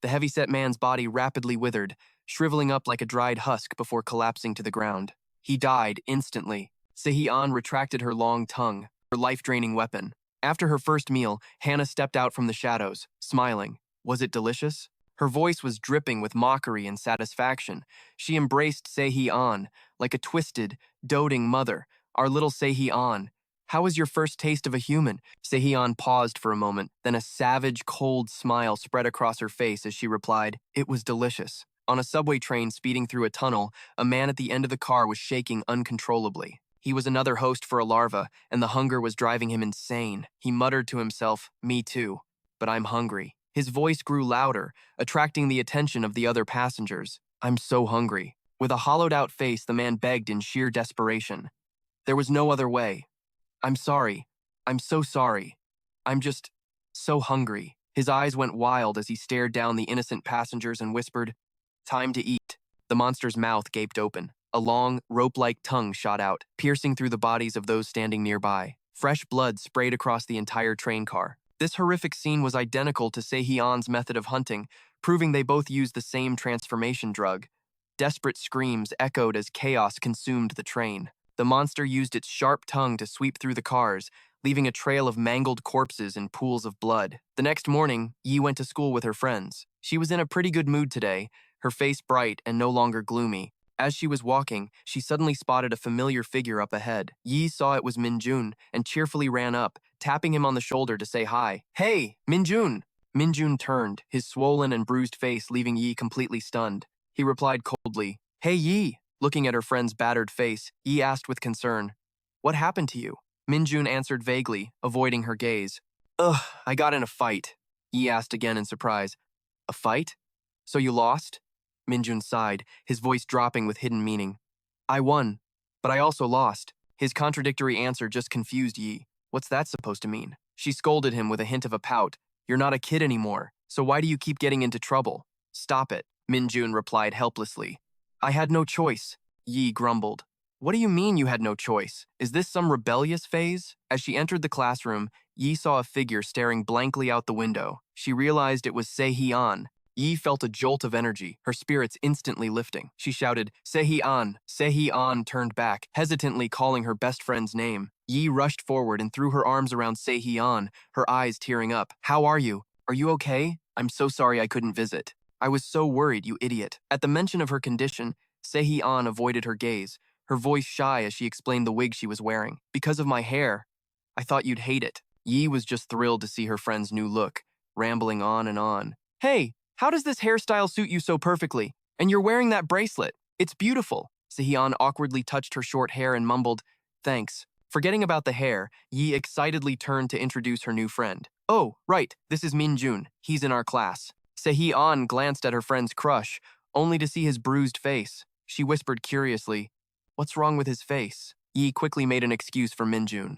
The heavy-set man's body rapidly withered, shriveling up like a dried husk before collapsing to the ground. He died instantly. Sehyun retracted her long tongue, her life-draining weapon. After her first meal, Hannah stepped out from the shadows, smiling. Was it delicious? Her voice was dripping with mockery and satisfaction. She embraced Sehyun like a twisted, doting mother. Our little Sehyun. How was your first taste of a human? Sehyun paused for a moment, then a savage, cold smile spread across her face as she replied, It was delicious. On a subway train speeding through a tunnel, a man at the end of the car was shaking uncontrollably. He was another host for a larva, and the hunger was driving him insane. He muttered to himself, Me too, but I'm hungry. His voice grew louder, attracting the attention of the other passengers. I'm so hungry. With a hollowed-out face, the man begged in sheer desperation. There was no other way. I'm sorry. I'm so sorry. I'm just so hungry. His eyes went wild as he stared down the innocent passengers and whispered, Time to eat. The monster's mouth gaped open. A long, rope-like tongue shot out, piercing through the bodies of those standing nearby. Fresh blood sprayed across the entire train car. This horrific scene was identical to Sehyun's method of hunting, proving they both used the same transformation drug. Desperate screams echoed as chaos consumed the train. The monster used its sharp tongue to sweep through the cars, leaving a trail of mangled corpses and pools of blood. The next morning, Yi went to school with her friends. She was in a pretty good mood today, her face bright and no longer gloomy. As she was walking, she suddenly spotted a familiar figure up ahead. Yi saw it was Minjun and cheerfully ran up, tapping him on the shoulder to say hi. Hey, Minjun! Minjun turned, his swollen and bruised face leaving Yi completely stunned. He replied coldly, Hey Yi! Looking at her friend's battered face, Yi asked with concern, What happened to you? Minjun answered vaguely, avoiding her gaze. Ugh, I got in a fight. Yi asked again in surprise. A fight? So you lost? Minjun sighed, his voice dropping with hidden meaning. I won, but I also lost. His contradictory answer just confused Yi. What's that supposed to mean? She scolded him with a hint of a pout. You're not a kid anymore, so why do you keep getting into trouble? Stop it, Minjun replied helplessly. I had no choice, Yi grumbled. What do you mean you had no choice? Is this some rebellious phase? As she entered the classroom, Yi saw a figure staring blankly out the window. She realized it was Sehyun. Yi felt a jolt of energy, her spirits instantly lifting. She shouted, Sehyun! Sehyun turned back, hesitantly calling her best friend's name. Yi rushed forward and threw her arms around Sehyun, her eyes tearing up. How are you? Are you okay? I'm so sorry I couldn't visit. I was so worried, you idiot. At the mention of her condition, Sehyun avoided her gaze, her voice shy as she explained the wig she was wearing. Because of my hair. I thought you'd hate it. Yi was just thrilled to see her friend's new look, rambling on and on. Hey, how does this hairstyle suit you so perfectly? And you're wearing that bracelet. It's beautiful. Sehyun awkwardly touched her short hair and mumbled, Thanks. Forgetting about the hair, Yi excitedly turned to introduce her new friend. Oh, right, this is Minjun. He's in our class. Sehyun glanced at her friend's crush, only to see his bruised face. She whispered curiously, What's wrong with his face? Yi quickly made an excuse for Minjun.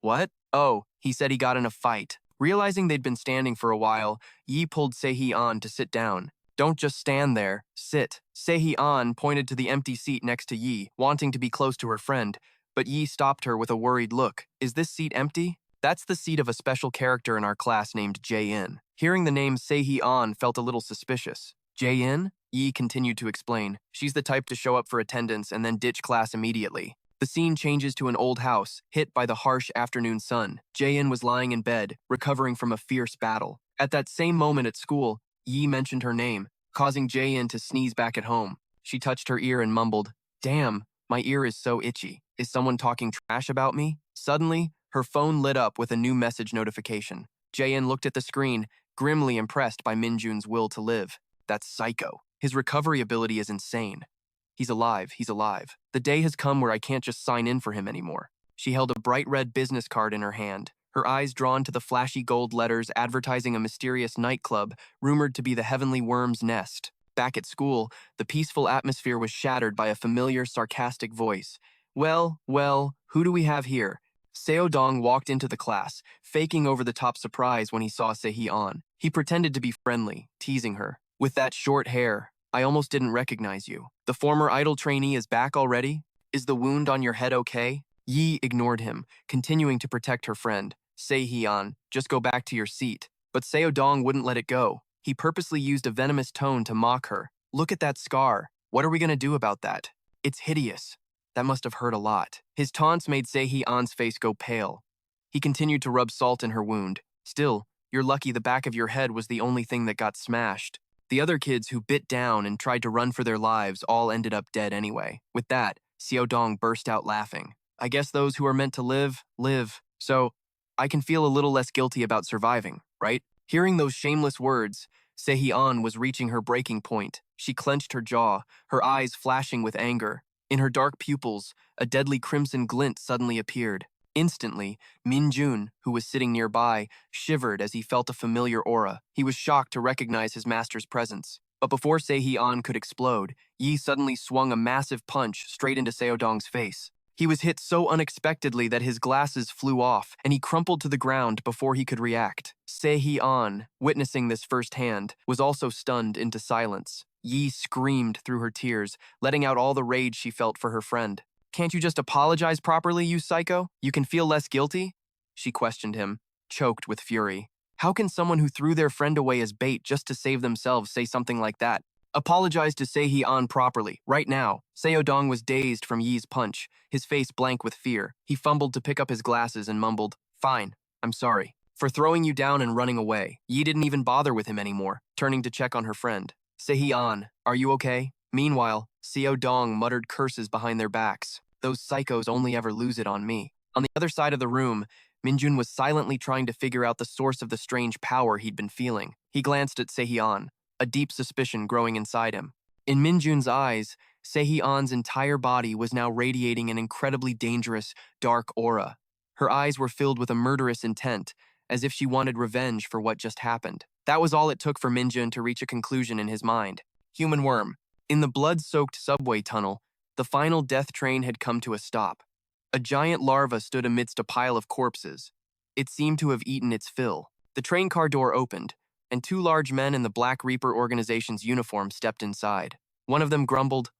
What? Oh, he said he got in a fight. Realizing they'd been standing for a while, Yi pulled Sehyun to sit down. Don't just stand there, sit. Sehyun pointed to the empty seat next to Yi, wanting to be close to her friend, but Yi stopped her with a worried look. Is this seat empty? That's the seat of a special character in our class named Jae-in. Hearing the name Sehyun felt a little suspicious. Jae-in? Yi continued to explain. She's the type to show up for attendance and then ditch class immediately. The scene changes to an old house, hit by the harsh afternoon sun. Jae-in was lying in bed, recovering from a fierce battle. At that same moment at school, Yi mentioned her name, causing Jae-in to sneeze back at home. She touched her ear and mumbled, Damn, my ear is so itchy. Is someone talking trash about me? Suddenly, her phone lit up with a new message notification. Jae-in looked at the screen, grimly impressed by Minjun's will to live. That's psycho. His recovery ability is insane. He's alive, he's alive. The day has come where I can't just sign in for him anymore. She held a bright red business card in her hand, her eyes drawn to the flashy gold letters advertising a mysterious nightclub rumored to be the Heavenly Worm's Nest. Back at school, the peaceful atmosphere was shattered by a familiar, sarcastic voice. Well, who do we have here? Seo Dong walked into the class, faking over-the-top surprise when he saw Se-Hee-an. He pretended to be friendly, teasing her. With that short hair, I almost didn't recognize you. The former idol trainee is back already? Is the wound on your head okay? Yi ignored him, continuing to protect her friend. Se-Hee-an, just go back to your seat. But Seo Dong wouldn't let it go. He purposely used a venomous tone to mock her. Look at that scar. What are we gonna do about that? It's hideous. That must have hurt a lot. His taunts made Se-Hee-an's face go pale. He continued to rub salt in her wound. Still, you're lucky the back of your head was the only thing that got smashed. The other kids who bit down and tried to run for their lives all ended up dead anyway. With that, Seo Dong burst out laughing. I guess those who are meant to live, live. So, I can feel a little less guilty about surviving, right? Hearing those shameless words, Se-Hee-an was reaching her breaking point. She clenched her jaw, her eyes flashing with anger. In her dark pupils, a deadly crimson glint suddenly appeared. Instantly, Min-jun, who was sitting nearby, shivered as he felt a familiar aura. He was shocked to recognize his master's presence. But before Se-Hee-an could explode, Yi suddenly swung a massive punch straight into Seo Dong's face. He was hit so unexpectedly that his glasses flew off, and he crumpled to the ground before he could react. Se-Hee-an, witnessing this firsthand, was also stunned into silence. Yi screamed through her tears, letting out all the rage she felt for her friend. Can't you just apologize properly, you psycho? You can feel less guilty? She questioned him, choked with fury. How can someone who threw their friend away as bait just to save themselves say something like that? Apologize to Se-Hee-an properly, right now. Seo Dong was dazed from Yi's punch, his face blank with fear. He fumbled to pick up his glasses and mumbled, Fine, I'm sorry. For throwing you down and running away. Yi didn't even bother with him anymore, turning to check on her friend. Se-Hee-an, are you okay? Meanwhile, Seo Dong muttered curses behind their backs. Those psychos only ever lose it on me. On the other side of the room, Min-jun was silently trying to figure out the source of the strange power he'd been feeling. He glanced at Se-Hee-an, a deep suspicion growing inside him. In Min-jun's eyes, Se-Hee-an's entire body was now radiating an incredibly dangerous, dark aura. Her eyes were filled with a murderous intent, as if she wanted revenge for what just happened. That was all it took for Min-jun to reach a conclusion in his mind. Human worm. In the blood-soaked subway tunnel, the final death train had come to a stop. A giant larva stood amidst a pile of corpses. It seemed to have eaten its fill. The train car door opened, and two large men in the Black Reaper organization's uniform stepped inside. One of them grumbled,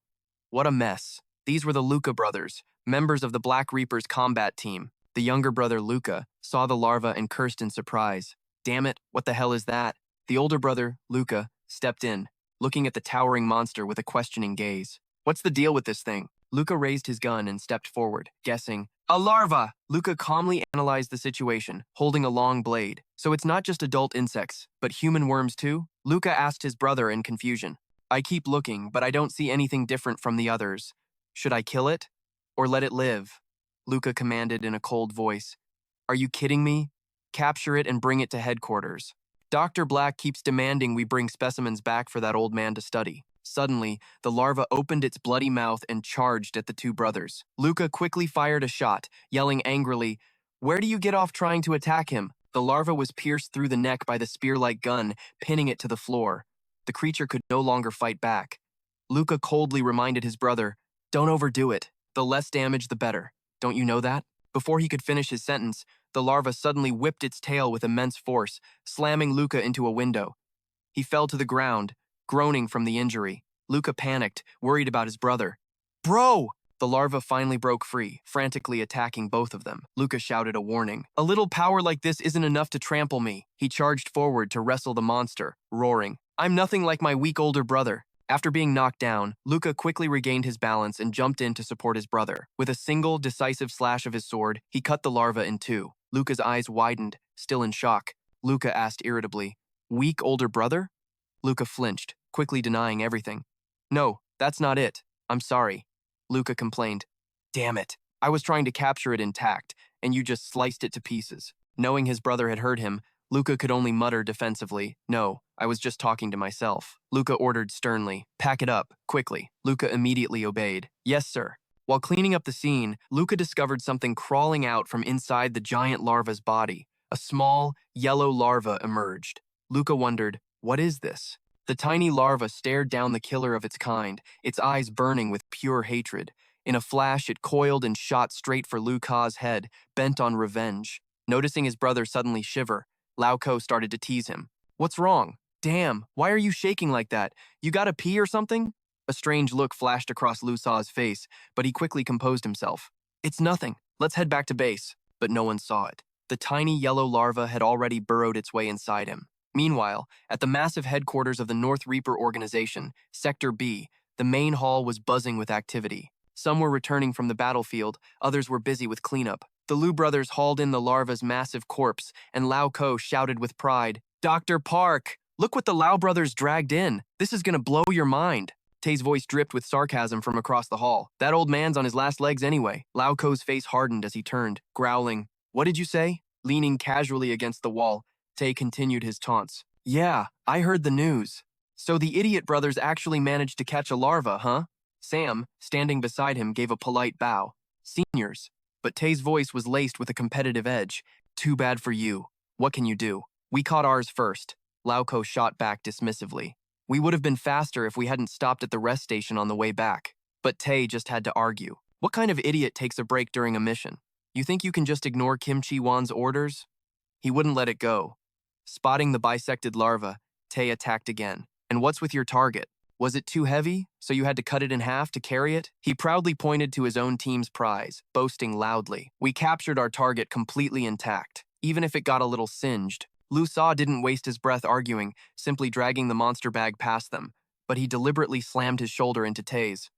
What a mess. These were the Luca brothers, members of the Black Reaper's combat team. The younger brother, Luca, saw the larva and cursed in surprise. Damn it, what the hell is that? The older brother, Luca, stepped in, looking at the towering monster with a questioning gaze. What's the deal with this thing? Luca raised his gun and stepped forward, guessing, A larva! Luca calmly analyzed the situation, holding a long blade. So it's not just adult insects, but human worms too? Luca asked his brother in confusion. I keep looking, but I don't see anything different from the others. Should I kill it? Or let it live? Luca commanded in a cold voice. Are you kidding me? Capture it and bring it to headquarters. Dr. Black keeps demanding we bring specimens back for that old man to study. Suddenly, the larva opened its bloody mouth and charged at the two brothers. Luca quickly fired a shot, yelling angrily, Where do you get off trying to attack him? The larva was pierced through the neck by the spear-like gun, pinning it to the floor. The creature could no longer fight back. Luca coldly reminded his brother, Don't overdo it. The less damage, the better. Don't you know that? Before he could finish his sentence, the larva suddenly whipped its tail with immense force, slamming Luca into a window. He fell to the ground, groaning from the injury. Luca panicked, worried about his brother. Bro! The larva finally broke free, frantically attacking both of them. Luca shouted a warning. A little power like this isn't enough to trample me. He charged forward to wrestle the monster, roaring, I'm nothing like my weak older brother. After being knocked down, Luca quickly regained his balance and jumped in to support his brother. With a single, decisive slash of his sword, he cut the larva in two. Luca's eyes widened, still in shock. Luca asked irritably, Weak older brother? Luca flinched, quickly denying everything. No, that's not it. I'm sorry. Luca complained. Damn it. I was trying to capture it intact, and you just sliced it to pieces. Knowing his brother had hurt him, Luca could only mutter defensively, No, I was just talking to myself. Luca ordered sternly, Pack it up, quickly. Luca immediately obeyed. Yes, sir. While cleaning up the scene, Luca discovered something crawling out from inside the giant larva's body. A small, yellow larva emerged. Luca wondered, What is this? The tiny larva stared down the killer of its kind, its eyes burning with pure hatred. In a flash, it coiled and shot straight for Lu Ka's head, bent on revenge. Noticing his brother suddenly shiver, Lao Ko started to tease him. What's wrong? Damn, why are you shaking like that? You gotta pee or something? A strange look flashed across Lu Sa's face, but he quickly composed himself. It's nothing. Let's head back to base. But no one saw it. The tiny yellow larva had already burrowed its way inside him. Meanwhile, at the massive headquarters of the North Reaper organization, Sector B, the main hall was buzzing with activity. Some were returning from the battlefield, others were busy with cleanup. The Liu brothers hauled in the larva's massive corpse, and Lao Ko shouted with pride, Dr. Park, look what the Lao brothers dragged in. This is gonna blow your mind. Tay's voice dripped with sarcasm from across the hall. That old man's on his last legs anyway. Lao Ko's face hardened as he turned, growling, What did you say? Leaning casually against the wall, Tay continued his taunts. Yeah, I heard the news. So the idiot brothers actually managed to catch a larva, huh? Sam, standing beside him, gave a polite bow. Seniors. But Tay's voice was laced with a competitive edge. Too bad for you. What can you do? We caught ours first. Lao Ko shot back dismissively. We would have been faster if we hadn't stopped at the rest station on the way back. But Tay just had to argue. What kind of idiot takes a break during a mission? You think you can just ignore Kim Chi-won's orders? He wouldn't let it go. Spotting the bisected larva, Tay attacked again. And what's with your target? Was it too heavy, so you had to cut it in half to carry it? He proudly pointed to his own team's prize, boasting loudly. We captured our target completely intact, even if it got a little singed. Lu Sa didn't waste his breath arguing, simply dragging the monster bag past them, but he deliberately slammed his shoulder into Tay's.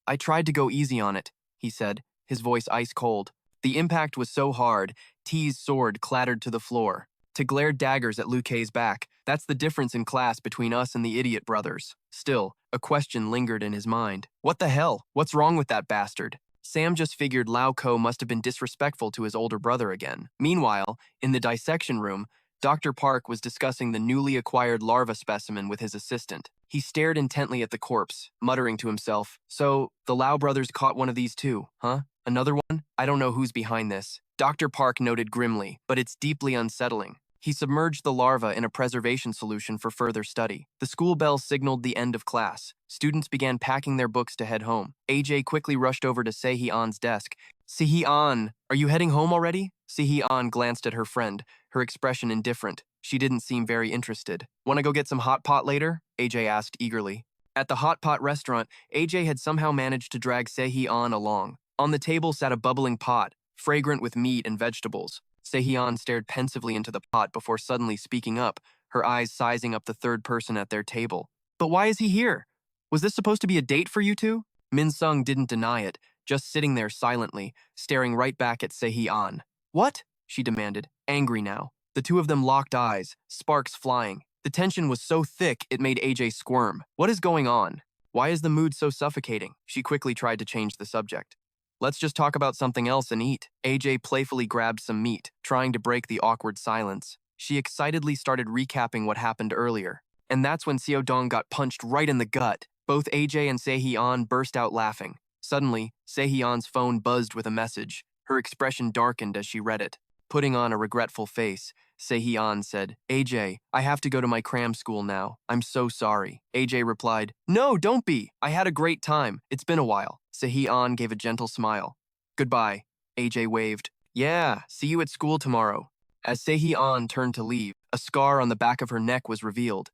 I tried to go easy on it, he said, his voice ice cold. The impact was so hard, T's sword clattered to the floor. To glared daggers at Liu Kei's back. That's the difference in class between us and the idiot brothers. Still, a question lingered in his mind. What the hell? What's wrong with that bastard? Sam just figured Lao Ko must have been disrespectful to his older brother again. Meanwhile, in the dissection room, Dr. Park was discussing the newly acquired larva specimen with his assistant. He stared intently at the corpse, muttering to himself, So, the Lao brothers caught one of these too, huh? Another one? I don't know who's behind this. Dr. Park noted grimly, but it's deeply unsettling. He submerged the larva in a preservation solution for further study. The school bell signaled the end of class. Students began packing their books to head home. AJ quickly rushed over to Se-Hee-An's desk. Se-Hee-An, are you heading home already? Se-Hee-An glanced at her friend, her expression indifferent. She didn't seem very interested. Want to go get some hot pot later? AJ asked eagerly. At the hot pot restaurant, AJ had somehow managed to drag Se-Hee-An along. On the table sat a bubbling pot, fragrant with meat and vegetables. Se-Hee-An stared pensively into the pot before suddenly speaking up, her eyes sizing up the third person at their table. But why is he here? Was this supposed to be a date for you two? Min-sung didn't deny it, just sitting there silently, staring right back at Se-Hee-An. What? She demanded, angry now. The two of them locked eyes, sparks flying. The tension was so thick it made AJ squirm. What is going on? Why is the mood so suffocating? She quickly tried to change the subject. Let's just talk about something else and eat. AJ playfully grabbed some meat, trying to break the awkward silence. She excitedly started recapping what happened earlier. And that's when Seo Dong got punched right in the gut. Both AJ and Se-Hee-An burst out laughing. Suddenly, Se-Hee-An's phone buzzed with a message. Her expression darkened as she read it. Putting on a regretful face, Se-Hee-An said, AJ, I have to go to my cram school now. I'm so sorry. AJ replied, No, don't be. I had a great time. It's been a while. Se-Hee-An gave a gentle smile. Goodbye. AJ waved. Yeah, see you at school tomorrow. As Se-Hee-An turned to leave, a scar on the back of her neck was revealed.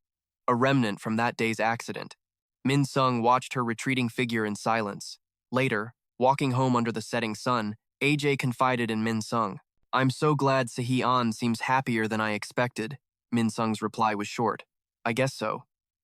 A remnant from that day's accident. Min-sung watched her retreating figure in silence. Later, walking home under the setting sun, AJ confided in Min-sung. I'm so glad Se-Hee-An seems happier than I expected. Min-sung's reply was short. I guess so.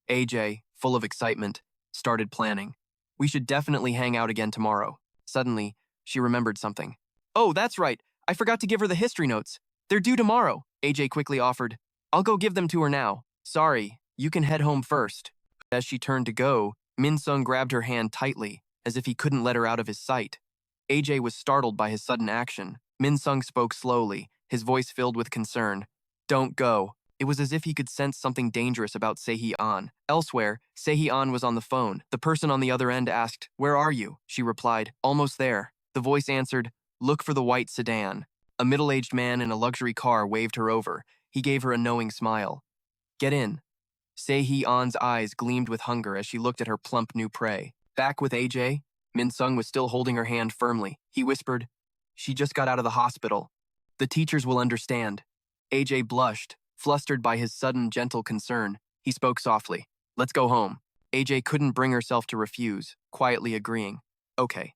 AJ, full of excitement, started planning. We should definitely hang out again tomorrow. Suddenly, she remembered something. Oh, that's right. I forgot to give her the history notes. They're due tomorrow. AJ quickly offered. I'll go give them to her now. Sorry, you can head home first. As she turned to go, Min-sung grabbed her hand tightly, as if he couldn't let her out of his sight. AJ was startled by his sudden action. Min-sung spoke slowly, his voice filled with concern. Don't go. It was as if he could sense something dangerous about Se-Hee-An. Elsewhere, Se-Hee-An was on the phone. The person on the other end asked, Where are you? She replied, Almost there. The voice answered, Look for the white sedan. A middle-aged man in a luxury car waved her over. He gave her a knowing smile. Get in. Se-hee-on's eyes gleamed with hunger as she looked at her plump new prey. Back with AJ? Min-sung was still holding her hand firmly. He whispered, "She just got out of the hospital. The teachers will understand." AJ blushed, flustered by his sudden, gentle concern. He spoke softly. "Let's go home." AJ couldn't bring herself to refuse, quietly agreeing. "Okay."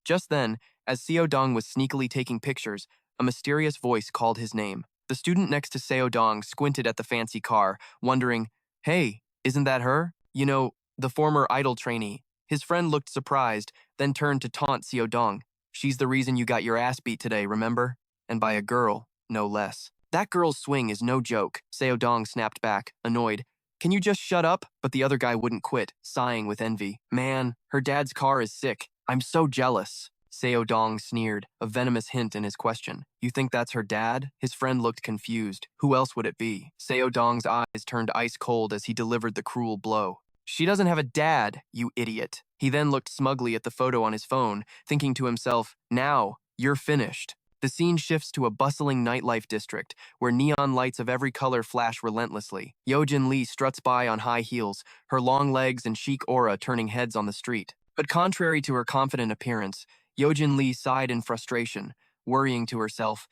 Just then, as Seo-dong was sneakily taking pictures, a mysterious voice called his name. The student next to Seo-dong squinted at the fancy car, wondering, "Hey, isn't that her? You know, the former idol trainee." His friend looked surprised, then turned to taunt Seo-dong. "She's the reason you got your ass beat today, remember? And by a girl, no less." "That girl's swing is no joke," Seo-dong snapped back, annoyed. "Can you just shut up?" But the other guy wouldn't quit, sighing with envy. "Man, her dad's car is sick. I'm so jealous." Seo-dong sneered, a venomous hint in his question. "You think that's her dad?" His friend looked confused. Who else would it be? Seo-dong's eyes turned ice cold as he delivered the cruel blow. "She doesn't have a dad, you idiot." He then looked smugly at the photo on his phone, thinking to himself, "Now, you're finished." The scene shifts to a bustling nightlife district, where neon lights of every color flash relentlessly. Yeojin Lee struts by on high heels, her long legs and chic aura turning heads on the street. But contrary to her confident appearance, Yeojin Lee sighed in frustration, worrying to herself,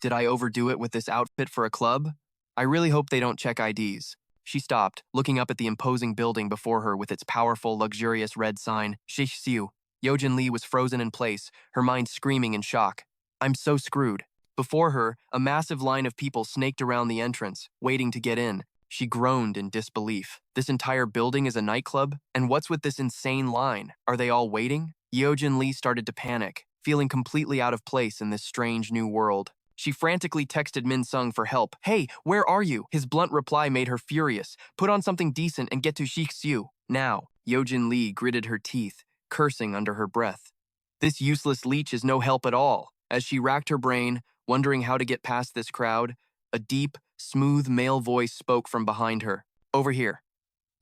"Did I overdo it with this outfit for a club? I really hope they don't check IDs." She stopped, looking up at the imposing building before her with its powerful, luxurious red sign, Shishsiu. Yeojin Lee was frozen in place, her mind screaming in shock. "I'm so screwed." Before her, a massive line of people snaked around the entrance, waiting to get in. She groaned in disbelief. This entire building is a nightclub? And what's with this insane line? Are they all waiting? Yeojin Lee started to panic, feeling completely out of place in this strange new world. She frantically texted Min-sung for help. "Hey, where are you?" His blunt reply made her furious. "Put on something decent and get to Shiksu now." Yeojin Lee gritted her teeth, cursing under her breath. This useless leech is no help at all. As she racked her brain, wondering how to get past this crowd, a deep, smooth male voice spoke from behind her. "Over here."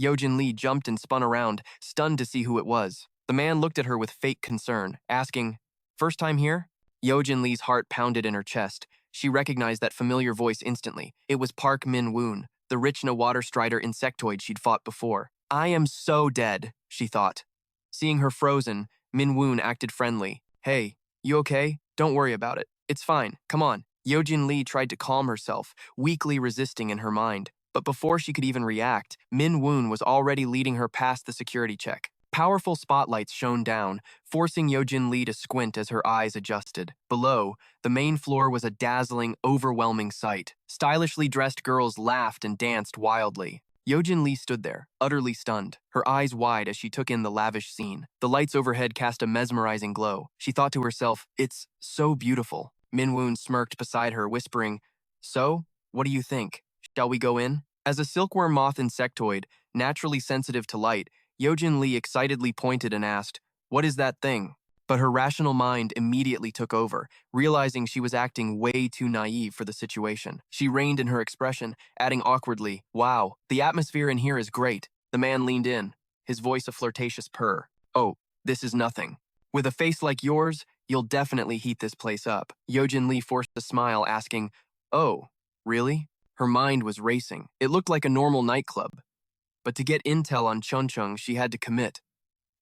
Yeojin Lee jumped and spun around, stunned to see who it was. The man looked at her with fake concern, asking, "First time here?" Yeojin Lee's heart pounded in her chest. She recognized that familiar voice instantly. It was Park Min-woon, the rich water strider insectoid she'd fought before. "I am so dead," she thought. Seeing her frozen, Min-woon acted friendly. "Hey, you okay? Don't worry about it. It's fine. Come on." Yeojin Lee tried to calm herself, weakly resisting in her mind. But before she could even react, Min-woon was already leading her past the security check. Powerful spotlights shone down, forcing Yeojin Lee to squint as her eyes adjusted. Below, the main floor was a dazzling, overwhelming sight. Stylishly dressed girls laughed and danced wildly. Yeojin Lee stood there, utterly stunned, her eyes wide as she took in the lavish scene. The lights overhead cast a mesmerizing glow. She thought to herself, "It's so beautiful." Min-woon smirked beside her, whispering, "So, what do you think? Shall we go in?" As a silkworm moth insectoid, naturally sensitive to light, Yeojin Lee excitedly pointed and asked, "What is that thing?" But her rational mind immediately took over, realizing she was acting way too naive for the situation. She reined in her expression, adding awkwardly, "Wow, the atmosphere in here is great." The man leaned in, his voice a flirtatious purr. "Oh, this is nothing. With a face like yours, you'll definitely heat this place up." Yeojin Lee forced a smile, asking, "Oh, really?" Her mind was racing. It looked like a normal nightclub. But to get intel on Chunchung, she had to commit.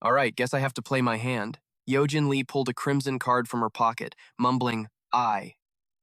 "All right, guess I have to play my hand." Yeojin Lee pulled a crimson card from her pocket, mumbling, "I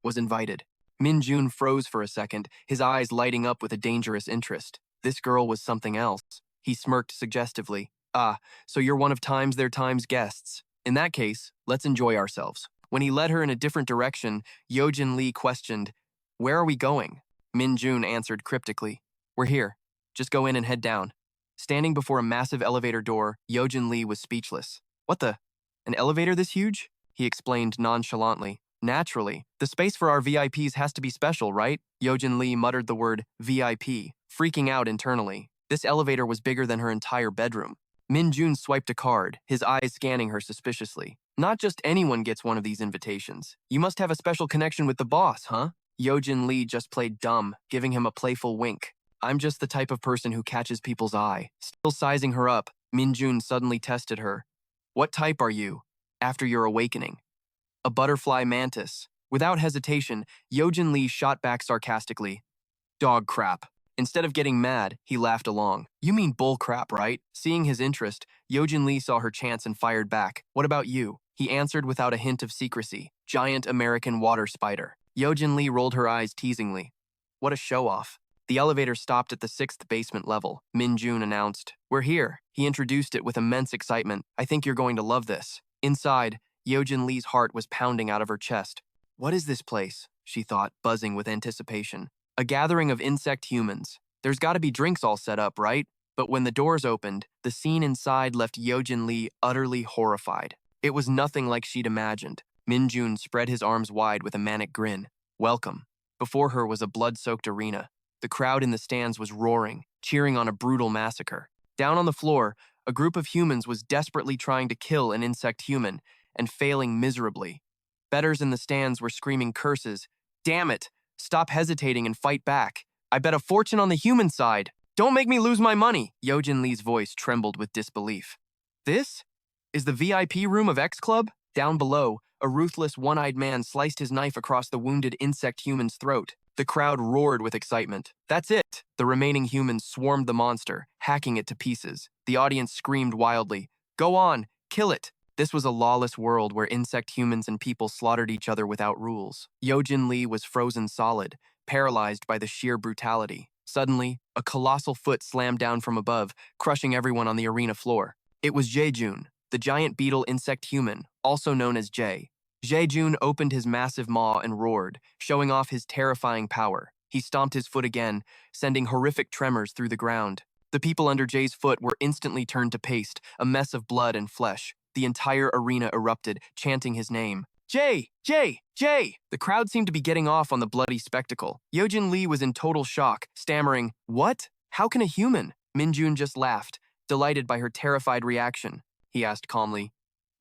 was invited." Min Jun froze for a second, his eyes lighting up with a dangerous interest. This girl was something else. He smirked suggestively. "Ah, so you're one of their time's guests. In that case, let's enjoy ourselves." When he led her in a different direction, Yeojin Lee questioned, "Where are we going?" Min Jun answered cryptically, "We're here. Just go in and head down." Standing before a massive elevator door, Yeojin Lee was speechless. "What the? An elevator this huge?" He explained nonchalantly. "Naturally. The space for our VIPs has to be special, right?" Yeojin Lee muttered the word VIP, freaking out internally. This elevator was bigger than her entire bedroom. Min Jun swiped a card, his eyes scanning her suspiciously. "Not just anyone gets one of these invitations. You must have a special connection with the boss, huh?" Yeojin Lee just played dumb, giving him a playful wink. "I'm just the type of person who catches people's eye." Still sizing her up, Min Jun suddenly tested her. "What type are you, after your awakening?" "A butterfly mantis." Without hesitation, Yeojin Lee shot back sarcastically. "Dog crap." Instead of getting mad, he laughed along. You mean bullcrap, right? Seeing his interest, Yojin Lee saw her chance and fired back. What about you? He answered without a hint of secrecy. Giant American water spider. Yojin Lee rolled her eyes teasingly. What a show-off. The elevator stopped at the 6th basement level. Min Jun announced, We're here. He introduced it with immense excitement. I think you're going to love this. Inside, Yojin Lee's heart was pounding out of her chest. What is this place? She thought, buzzing with anticipation. A gathering of insect humans. There's got to be drinks all set up, right? But when the doors opened, the scene inside left Yojin Lee utterly horrified. It was nothing like she'd imagined. Min Jun spread his arms wide with a manic grin. Welcome. Before her was a blood-soaked arena. The crowd in the stands was roaring, cheering on a brutal massacre. Down on the floor, a group of humans was desperately trying to kill an insect human and failing miserably. Bettors in the stands were screaming curses. Damn it! Stop hesitating and fight back. I bet a fortune on the human side. Don't make me lose my money. Yojin Lee's voice trembled with disbelief. This is the VIP room of X Club? Down below, a ruthless one-eyed man sliced his knife across the wounded insect human's throat. The crowd roared with excitement. That's it! The remaining humans swarmed the monster, hacking it to pieces. The audience screamed wildly. Go on, kill it! This was a lawless world where insect humans and people slaughtered each other without rules. Yojin Lee was frozen solid, paralyzed by the sheer brutality. Suddenly, a colossal foot slammed down from above, crushing everyone on the arena floor. It was Jae-jun, the giant beetle insect human, also known as Jae. Jae-jun opened his massive maw and roared, showing off his terrifying power. He stomped his foot again, sending horrific tremors through the ground. The people under Jae's foot were instantly turned to paste, a mess of blood and flesh. The entire arena erupted, chanting his name. Jae! Jae! Jae! The crowd seemed to be getting off on the bloody spectacle. Yojin Lee was in total shock, stammering, What? How can a human? Min Jun just laughed, delighted by her terrified reaction. He asked calmly,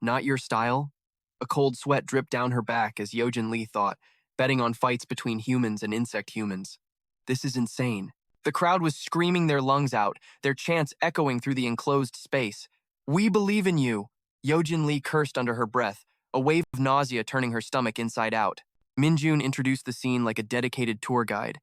Not your style? A cold sweat dripped down her back as Yojin Lee thought, betting on fights between humans and insect humans. This is insane. The crowd was screaming their lungs out, their chants echoing through the enclosed space. We believe in you! Yojin Lee cursed under her breath, a wave of nausea turning her stomach inside out. Min Jun introduced the scene like a dedicated tour guide.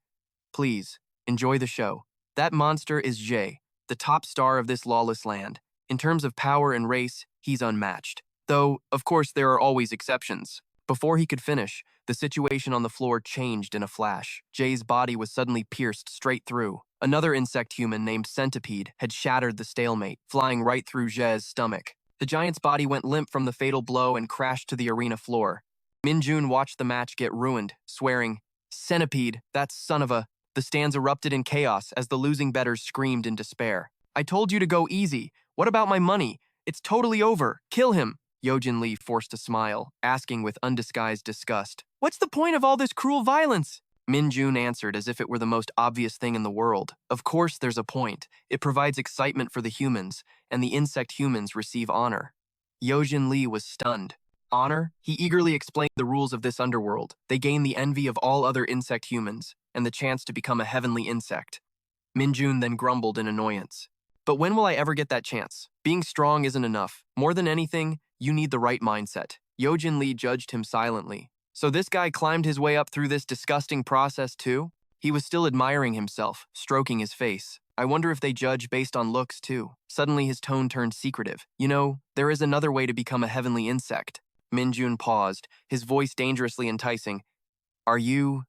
Please, enjoy the show. That monster is Jae, the top star of this lawless land. In terms of power and race, he's unmatched. Though, of course, there are always exceptions. Before he could finish, the situation on the floor changed in a flash. Jae's body was suddenly pierced straight through. Another insect human named Centipede had shattered the stalemate, flying right through Jae's stomach. The giant's body went limp from the fatal blow and crashed to the arena floor. Min Jun watched the match get ruined, swearing, Centipede, that son of a... The stands erupted in chaos as the losing bettors screamed in despair. I told you to go easy. What about my money? It's totally over. Kill him. Yojin Lee forced a smile, asking with undisguised disgust, What's the point of all this cruel violence? Min Jun answered as if it were the most obvious thing in the world. Of course there's a point. It provides excitement for the humans, and the insect humans receive honor. Yojin Lee was stunned. Honor? He eagerly explained the rules of this underworld. They gain the envy of all other insect humans, and the chance to become a heavenly insect. Min Jun then grumbled in annoyance. But when will I ever get that chance? Being strong isn't enough. More than anything, you need the right mindset. Yojin Lee judged him silently. So this guy climbed his way up through this disgusting process too? He was still admiring himself, stroking his face. I wonder if they judge based on looks too. Suddenly his tone turned secretive. You know, there is another way to become a heavenly insect. Min Jun paused, his voice dangerously enticing. Are you...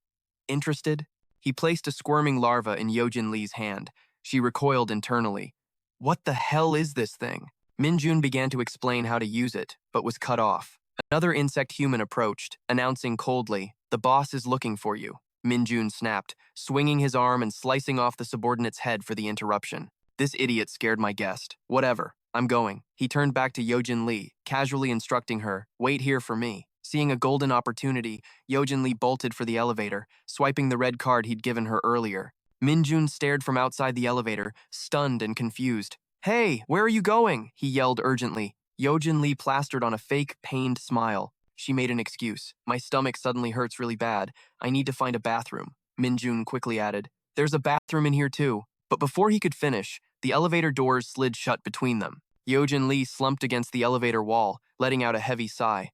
interested? He placed a squirming larva in Yojin Lee's hand. She recoiled internally. What the hell is this thing? Min Jun began to explain how to use it, but was cut off. Another insect human approached, announcing coldly, The boss is looking for you. Min Jun snapped, swinging his arm and slicing off the subordinate's head for the interruption. This idiot scared my guest. Whatever, I'm going. He turned back to Yojin Lee, casually instructing her, Wait here for me. Seeing a golden opportunity, Yojin Lee bolted for the elevator, swiping the red card he'd given her earlier. Min Jun stared from outside the elevator, stunned and confused. Hey, where are you going? He yelled urgently. Yojin Lee plastered on a fake, pained smile. She made an excuse. My stomach suddenly hurts really bad. I need to find a bathroom. Min Jun quickly added, There's a bathroom in here too. But before he could finish, the elevator doors slid shut between them. Yojin Lee slumped against the elevator wall, letting out a heavy sigh.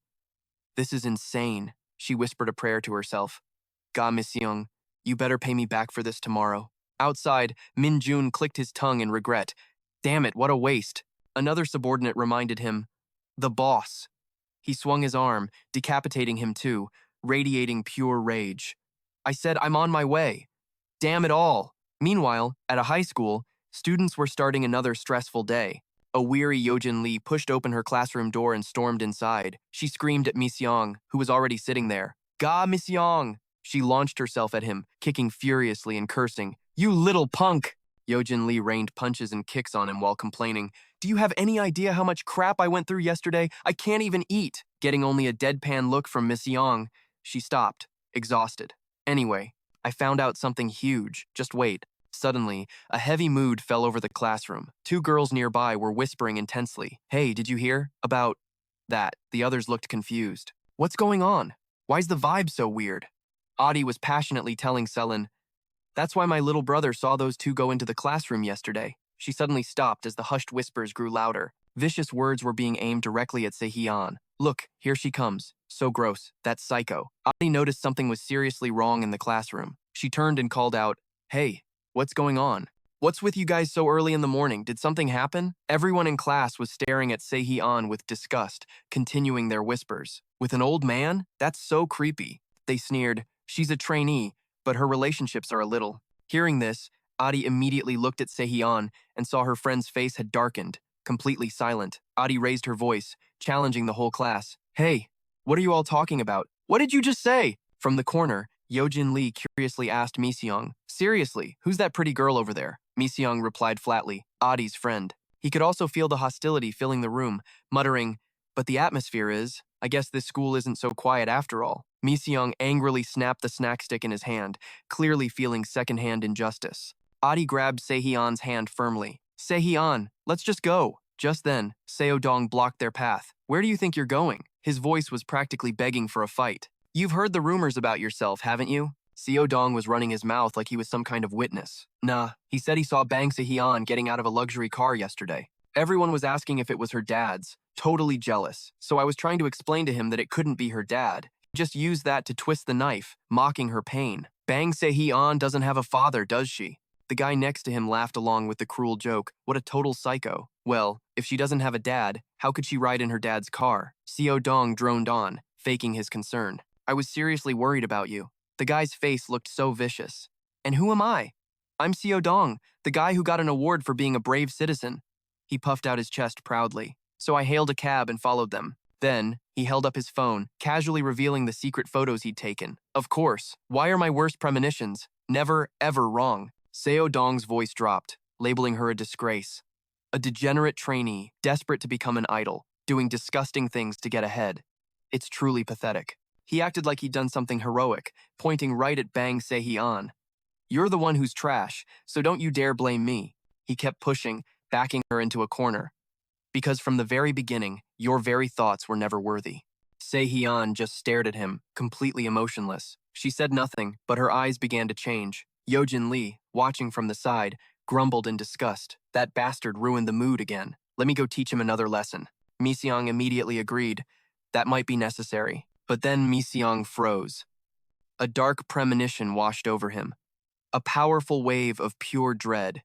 This is insane, she whispered a prayer to herself. Ga Misyung, you better pay me back for this tomorrow. Outside, Min Jun clicked his tongue in regret. Damn it, what a waste. Another subordinate reminded him, the boss. He swung his arm, decapitating him too, radiating pure rage. I said, I'm on my way. Damn it all. Meanwhile, at a high school, students were starting another stressful day. A weary Yojin Lee pushed open her classroom door and stormed inside. She screamed at Miss Young, who was already sitting there. Ga, Miss Young! She launched herself at him, kicking furiously and cursing. You little punk! Yojin Lee rained punches and kicks on him while complaining. Do you have any idea how much crap I went through yesterday? I can't even eat. Getting only a deadpan look from Miss Young, she stopped, exhausted. Anyway, I found out something huge. Just wait. Suddenly, a heavy mood fell over the classroom. Two girls nearby were whispering intensely. Hey, did you hear? About that. The others looked confused. What's going on? Why's the vibe so weird? Adi was passionately telling Selin, that's why my little brother saw those two go into the classroom yesterday. She suddenly stopped as the hushed whispers grew louder. Vicious words were being aimed directly at Sehyeon. Look, here she comes. So gross. That psycho. Adi noticed something was seriously wrong in the classroom. She turned and called out, Hey, what's going on? What's with you guys so early in the morning? Did something happen? Everyone in class was staring at Sehyeon with disgust, continuing their whispers. With an old man? That's so creepy. They sneered. She's a trainee, but her relationships are a little. Hearing this, Adi immediately looked at Sehyeon and saw her friend's face had darkened, completely silent. Adi raised her voice, challenging the whole class. Hey, what are you all talking about? What did you just say? From the corner, Yojin Lee curiously asked Miseong, seriously, who's that pretty girl over there? Miseong replied flatly, Adi's friend. He could also feel the hostility filling the room, muttering, but the atmosphere is, I guess this school isn't so quiet after all. Miseong angrily snapped the snack stick in his hand, clearly feeling secondhand injustice. Adi grabbed Sehyeon's hand firmly. Sehyeon, let's just go. Just then, Seodong blocked their path. Where do you think you're going? His voice was practically begging for a fight. You've heard the rumors about yourself, haven't you? Seodong was running his mouth like he was some kind of witness. Nah, he said he saw Bang Sehyeon getting out of a luxury car yesterday. Everyone was asking if it was her dad's. Totally jealous. So I was trying to explain to him that it couldn't be her dad. He just used that to twist the knife, mocking her pain. Bang Sehyeon doesn't have a father, does she? The guy next to him laughed along with the cruel joke. What a total psycho. Well, if she doesn't have a dad, how could she ride in her dad's car? Seodong droned on, faking his concern. I was seriously worried about you. The guy's face looked so vicious. And who am I? I'm Seodong, the guy who got an award for being a brave citizen. He puffed out his chest proudly. So I hailed a cab and followed them. Then, he held up his phone, casually revealing the secret photos he'd taken. Of course, why are my worst premonitions never, ever wrong? Seo Dong's voice dropped, labeling her a disgrace. A degenerate trainee, desperate to become an idol, doing disgusting things to get ahead. It's truly pathetic. He acted like he'd done something heroic, pointing right at Bang Sehyeon. You're the one who's trash, so don't you dare blame me. He kept pushing, backing her into a corner. Because from the very beginning, your very thoughts were never worthy. Sehyeon just stared at him, completely emotionless. She said nothing, but her eyes began to change. Yojin Lee, watching from the side, grumbled in disgust. That bastard ruined the mood again. Let me go teach him another lesson. Miseong immediately agreed. That might be necessary. But then Miseong froze. A dark premonition washed over him. A powerful wave of pure dread.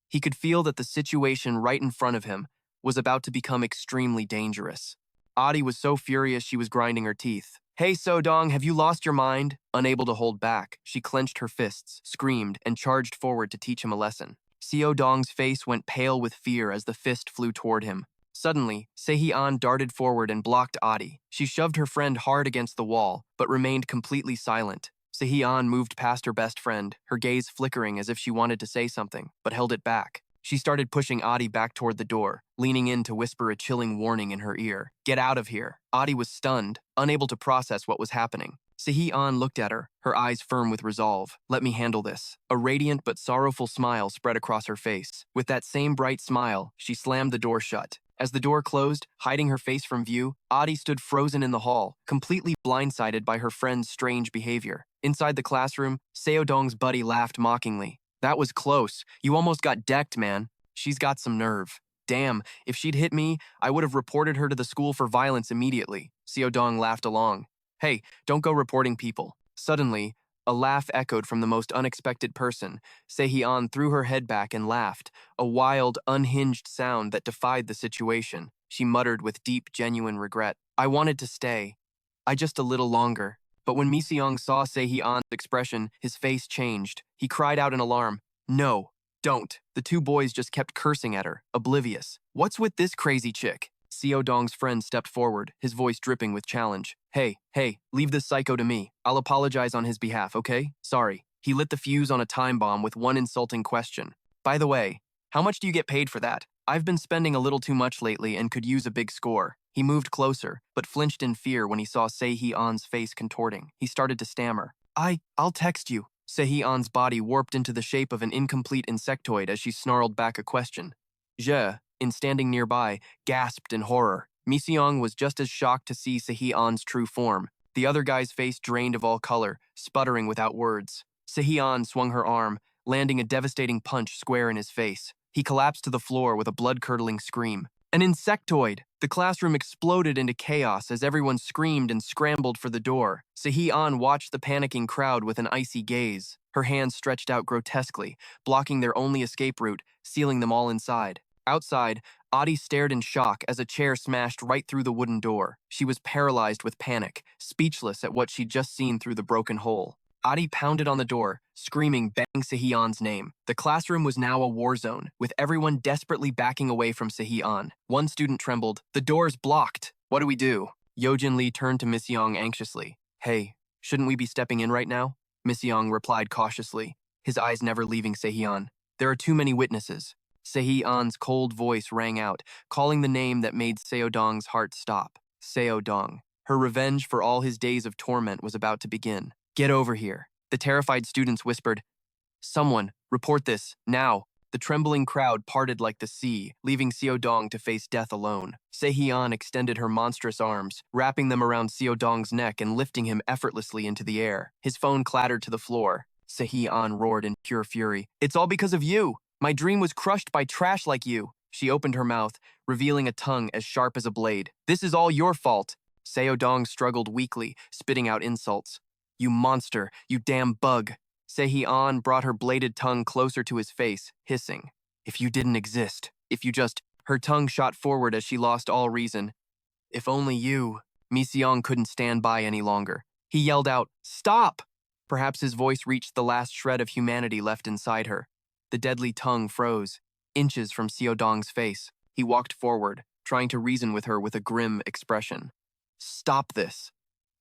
He could feel that the situation right in front of him was about to become extremely dangerous. Adi was so furious she was grinding her teeth. Hey Sodong, have you lost your mind? Unable to hold back, she clenched her fists, screamed, and charged forward to teach him a lesson. Seodong's face went pale with fear as the fist flew toward him. Suddenly, Sehyeon darted forward and blocked Adi. She shoved her friend hard against the wall, but remained completely silent. Sehyeon moved past her best friend, her gaze flickering as if she wanted to say something, but held it back. She started pushing Adi back toward the door, leaning in to whisper a chilling warning in her ear. Get out of here. Adi was stunned, unable to process what was happening. Sehyeon looked at her, her eyes firm with resolve. Let me handle this. A radiant but sorrowful smile spread across her face. With that same bright smile, she slammed the door shut. As the door closed, hiding her face from view, Adi stood frozen in the hall, completely blindsided by her friend's strange behavior. Inside the classroom, Seodong's buddy laughed mockingly. That was close. You almost got decked, man. She's got some nerve. Damn, if she'd hit me, I would have reported her to the school for violence immediately. Seodong laughed along. Hey, don't go reporting people. Suddenly, A laugh echoed from the most unexpected person. Sehyeon threw her head back and laughed, a wild, unhinged sound that defied the situation. She muttered with deep, genuine regret. I wanted to stay. I just a little longer. But when Miseong saw Sehyeon's expression, his face changed. He cried out in alarm. No, don't. The two boys just kept cursing at her, oblivious. What's with this crazy chick? Seo Dong's friend stepped forward, his voice dripping with challenge. Hey, leave this psycho to me. I'll apologize on his behalf, okay? Sorry. He lit the fuse on a time bomb with one insulting question. By the way, how much do you get paid for that? I've been spending a little too much lately and could use a big score. He moved closer, but flinched in fear when he saw Sehyeon's face contorting. He started to stammer. I'll text you. Sehyeon's body warped into the shape of an incomplete insectoid as she snarled back a question. Je, standing nearby, gasped in horror. Miseong was just as shocked to see Sehyeon's true form. The other guy's face drained of all color, sputtering without words. Sehyeon swung her arm, landing a devastating punch square in his face. He collapsed to the floor with a blood-curdling scream. An insectoid! The classroom exploded into chaos as everyone screamed and scrambled for the door. Sehyeon watched the panicking crowd with an icy gaze, her hands stretched out grotesquely, blocking their only escape route, sealing them all inside. Outside, Adi stared in shock as a chair smashed right through the wooden door. She was paralyzed with panic, speechless at what she'd just seen through the broken hole. Adi pounded on the door, screaming Bang Sehyeon's name. The classroom was now a war zone, with everyone desperately backing away from Sehyeon. One student trembled. The door's blocked. What do we do? Yojin Lee turned to Miseong anxiously. Hey, shouldn't we be stepping in right now? Miseong replied cautiously, his eyes never leaving Sehyeon. There are too many witnesses. Sehyeon's cold voice rang out, calling the name that made Seo Dong's heart stop. Seo Dong. Her revenge for all his days of torment was about to begin. Get over here. The terrified students whispered. Someone, report this, now. The trembling crowd parted like the sea, leaving Seo Dong to face death alone. Sehyeon extended her monstrous arms, wrapping them around Seo Dong's neck and lifting him effortlessly into the air. His phone clattered to the floor. Sehyeon roared in pure fury. It's all because of you! My dream was crushed by trash like you. She opened her mouth, revealing a tongue as sharp as a blade. This is all your fault. Seo Dong struggled weakly, spitting out insults. You monster, you damn bug. Sehyeon brought her bladed tongue closer to his face, hissing. If you didn't exist, if you just... Her tongue shot forward as she lost all reason. If only you... Miseong couldn't stand by any longer. He yelled out, Stop! Perhaps his voice reached the last shred of humanity left inside her. The deadly tongue froze, inches from Seo Dong's face. He walked forward, trying to reason with her with a grim expression. Stop this.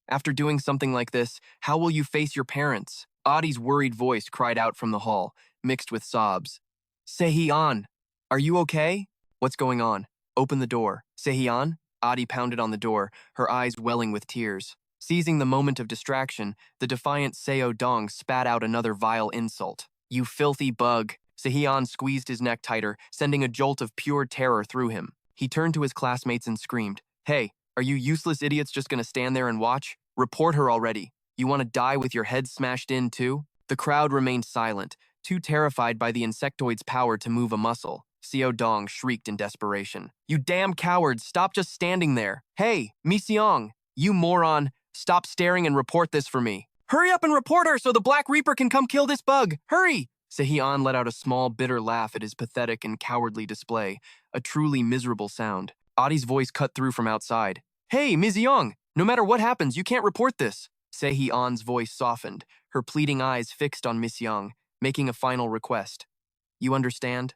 After doing something like this, how will you face your parents? Adi's worried voice cried out from the hall, mixed with sobs. Sehyeon, are you okay? What's going on? Open the door. Sehyeon? Adi pounded on the door, her eyes welling with tears. Seizing the moment of distraction, the defiant Seo Dong spat out another vile insult. You filthy bug. Sehyeon squeezed his neck tighter, sending a jolt of pure terror through him. He turned to his classmates and screamed, Hey, are you useless idiots just gonna stand there and watch? Report her already. You want to die with your head smashed in, too? The crowd remained silent, too terrified by the insectoid's power to move a muscle. Seo Dong shrieked in desperation. You damn cowards, stop just standing there. Hey, Miseong, you moron, stop staring and report this for me. Hurry up and report her so the Black Reaper can come kill this bug. Hurry! Sehyeon let out a small, bitter laugh at his pathetic and cowardly display, a truly miserable sound. Adi's voice cut through from outside. Hey, Miseong, no matter what happens, you can't report this. Sehyeon's voice softened, her pleading eyes fixed on Miseong, making a final request. You understand?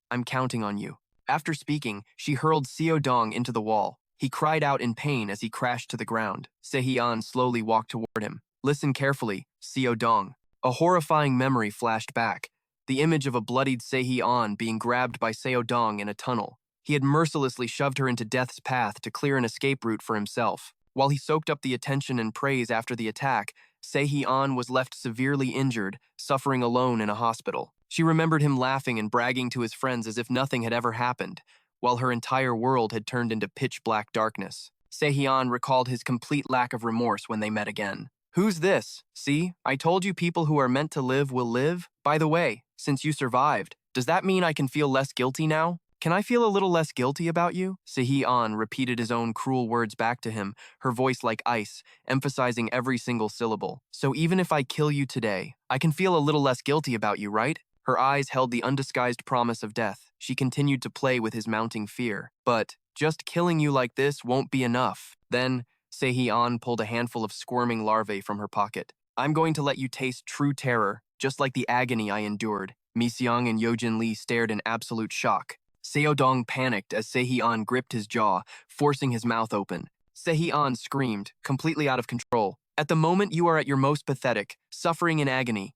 I'm counting on you. After speaking, she hurled Seo Dong into the wall. He cried out in pain as he crashed to the ground. Sehyeon slowly walked toward him. Listen carefully, Seo Dong. A horrifying memory flashed back, the image of a bloodied Sehyeon being grabbed by Seo Dong in a tunnel. He had mercilessly shoved her into death's path to clear an escape route for himself. While he soaked up the attention and praise after the attack, Sehyeon was left severely injured, suffering alone in a hospital. She remembered him laughing and bragging to his friends as if nothing had ever happened, while her entire world had turned into pitch-black darkness. Sehyeon recalled his complete lack of remorse when they met again. Who's this? See, I told you people who are meant to live will live. By the way, since you survived, does that mean I can feel less guilty now? Can I feel a little less guilty about you? Sehee-an repeated his own cruel words back to him, her voice like ice, emphasizing every single syllable. So even if I kill you today, I can feel a little less guilty about you, right? Her eyes held the undisguised promise of death. She continued to play with his mounting fear. But just killing you like this won't be enough. Then, Sehee-an pulled a handful of squirming larvae from her pocket. I'm going to let you taste true terror, just like the agony I endured. Mi-seong and Yojin Lee stared in absolute shock. Seo-dong panicked as Sehee-an gripped his jaw, forcing his mouth open. Sehee-an screamed, completely out of control. At the moment you are at your most pathetic, suffering in agony.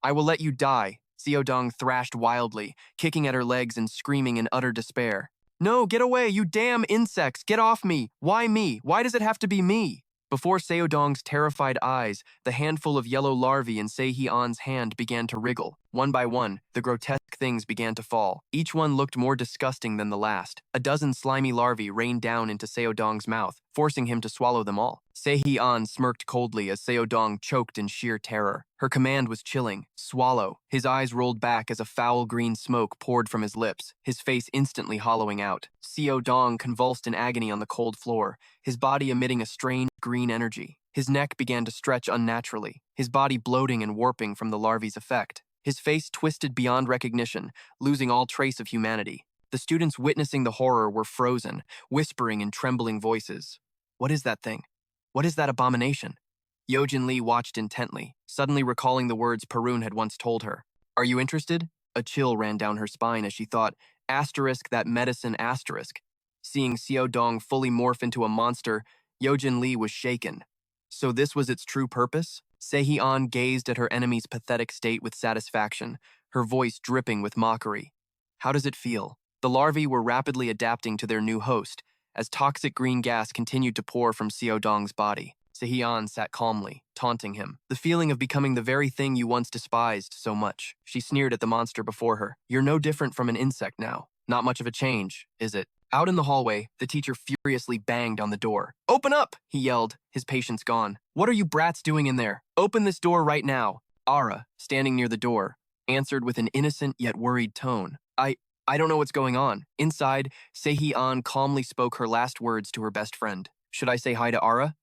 I will let you die, Seo-dong thrashed wildly, kicking at her legs and screaming in utter despair. No, get away, you damn insects! Get off me! Why me? Why does it have to be me? Before Seo-dong's terrified eyes, the handful of yellow larvae in Sehee-an's hand began to wriggle. One by one, the grotesque things began to fall. Each one looked more disgusting than the last. A dozen slimy larvae rained down into Seo-dong's mouth, forcing him to swallow them all. Sehee-an smirked coldly as Seo-dong choked in sheer terror. Her command was chilling. Swallow. His eyes rolled back as a foul green smoke poured from his lips, his face instantly hollowing out. Seo-dong convulsed in agony on the cold floor, his body emitting a strange green energy. His neck began to stretch unnaturally, his body bloating and warping from the larvae's effect. His face twisted beyond recognition, losing all trace of humanity. The students witnessing the horror were frozen, whispering in trembling voices. What is that thing? What is that abomination? Yojin Lee watched intently, suddenly recalling the words Perun had once told her. Are you interested? A chill ran down her spine as she thought, asterisk that medicine asterisk. Seeing Seo-dong fully morph into a monster, Yojin Lee was shaken. So this was its true purpose? Sehee-an gazed at her enemy's pathetic state with satisfaction, her voice dripping with mockery. How does it feel? The larvae were rapidly adapting to their new host, as toxic green gas continued to pour from Seo-dong's body. Sehee-an sat calmly, taunting him. The feeling of becoming the very thing you once despised so much. She sneered at the monster before her. You're no different from an insect now. Not much of a change, is it? Out in the hallway, the teacher furiously banged on the door. Open up, he yelled, his patience gone. What are you brats doing in there? Open this door right now. Ara, standing near the door, answered with an innocent yet worried tone. I don't know what's going on. Inside, Sehee-an calmly spoke her last words to her best friend. Should I say hi to Ara?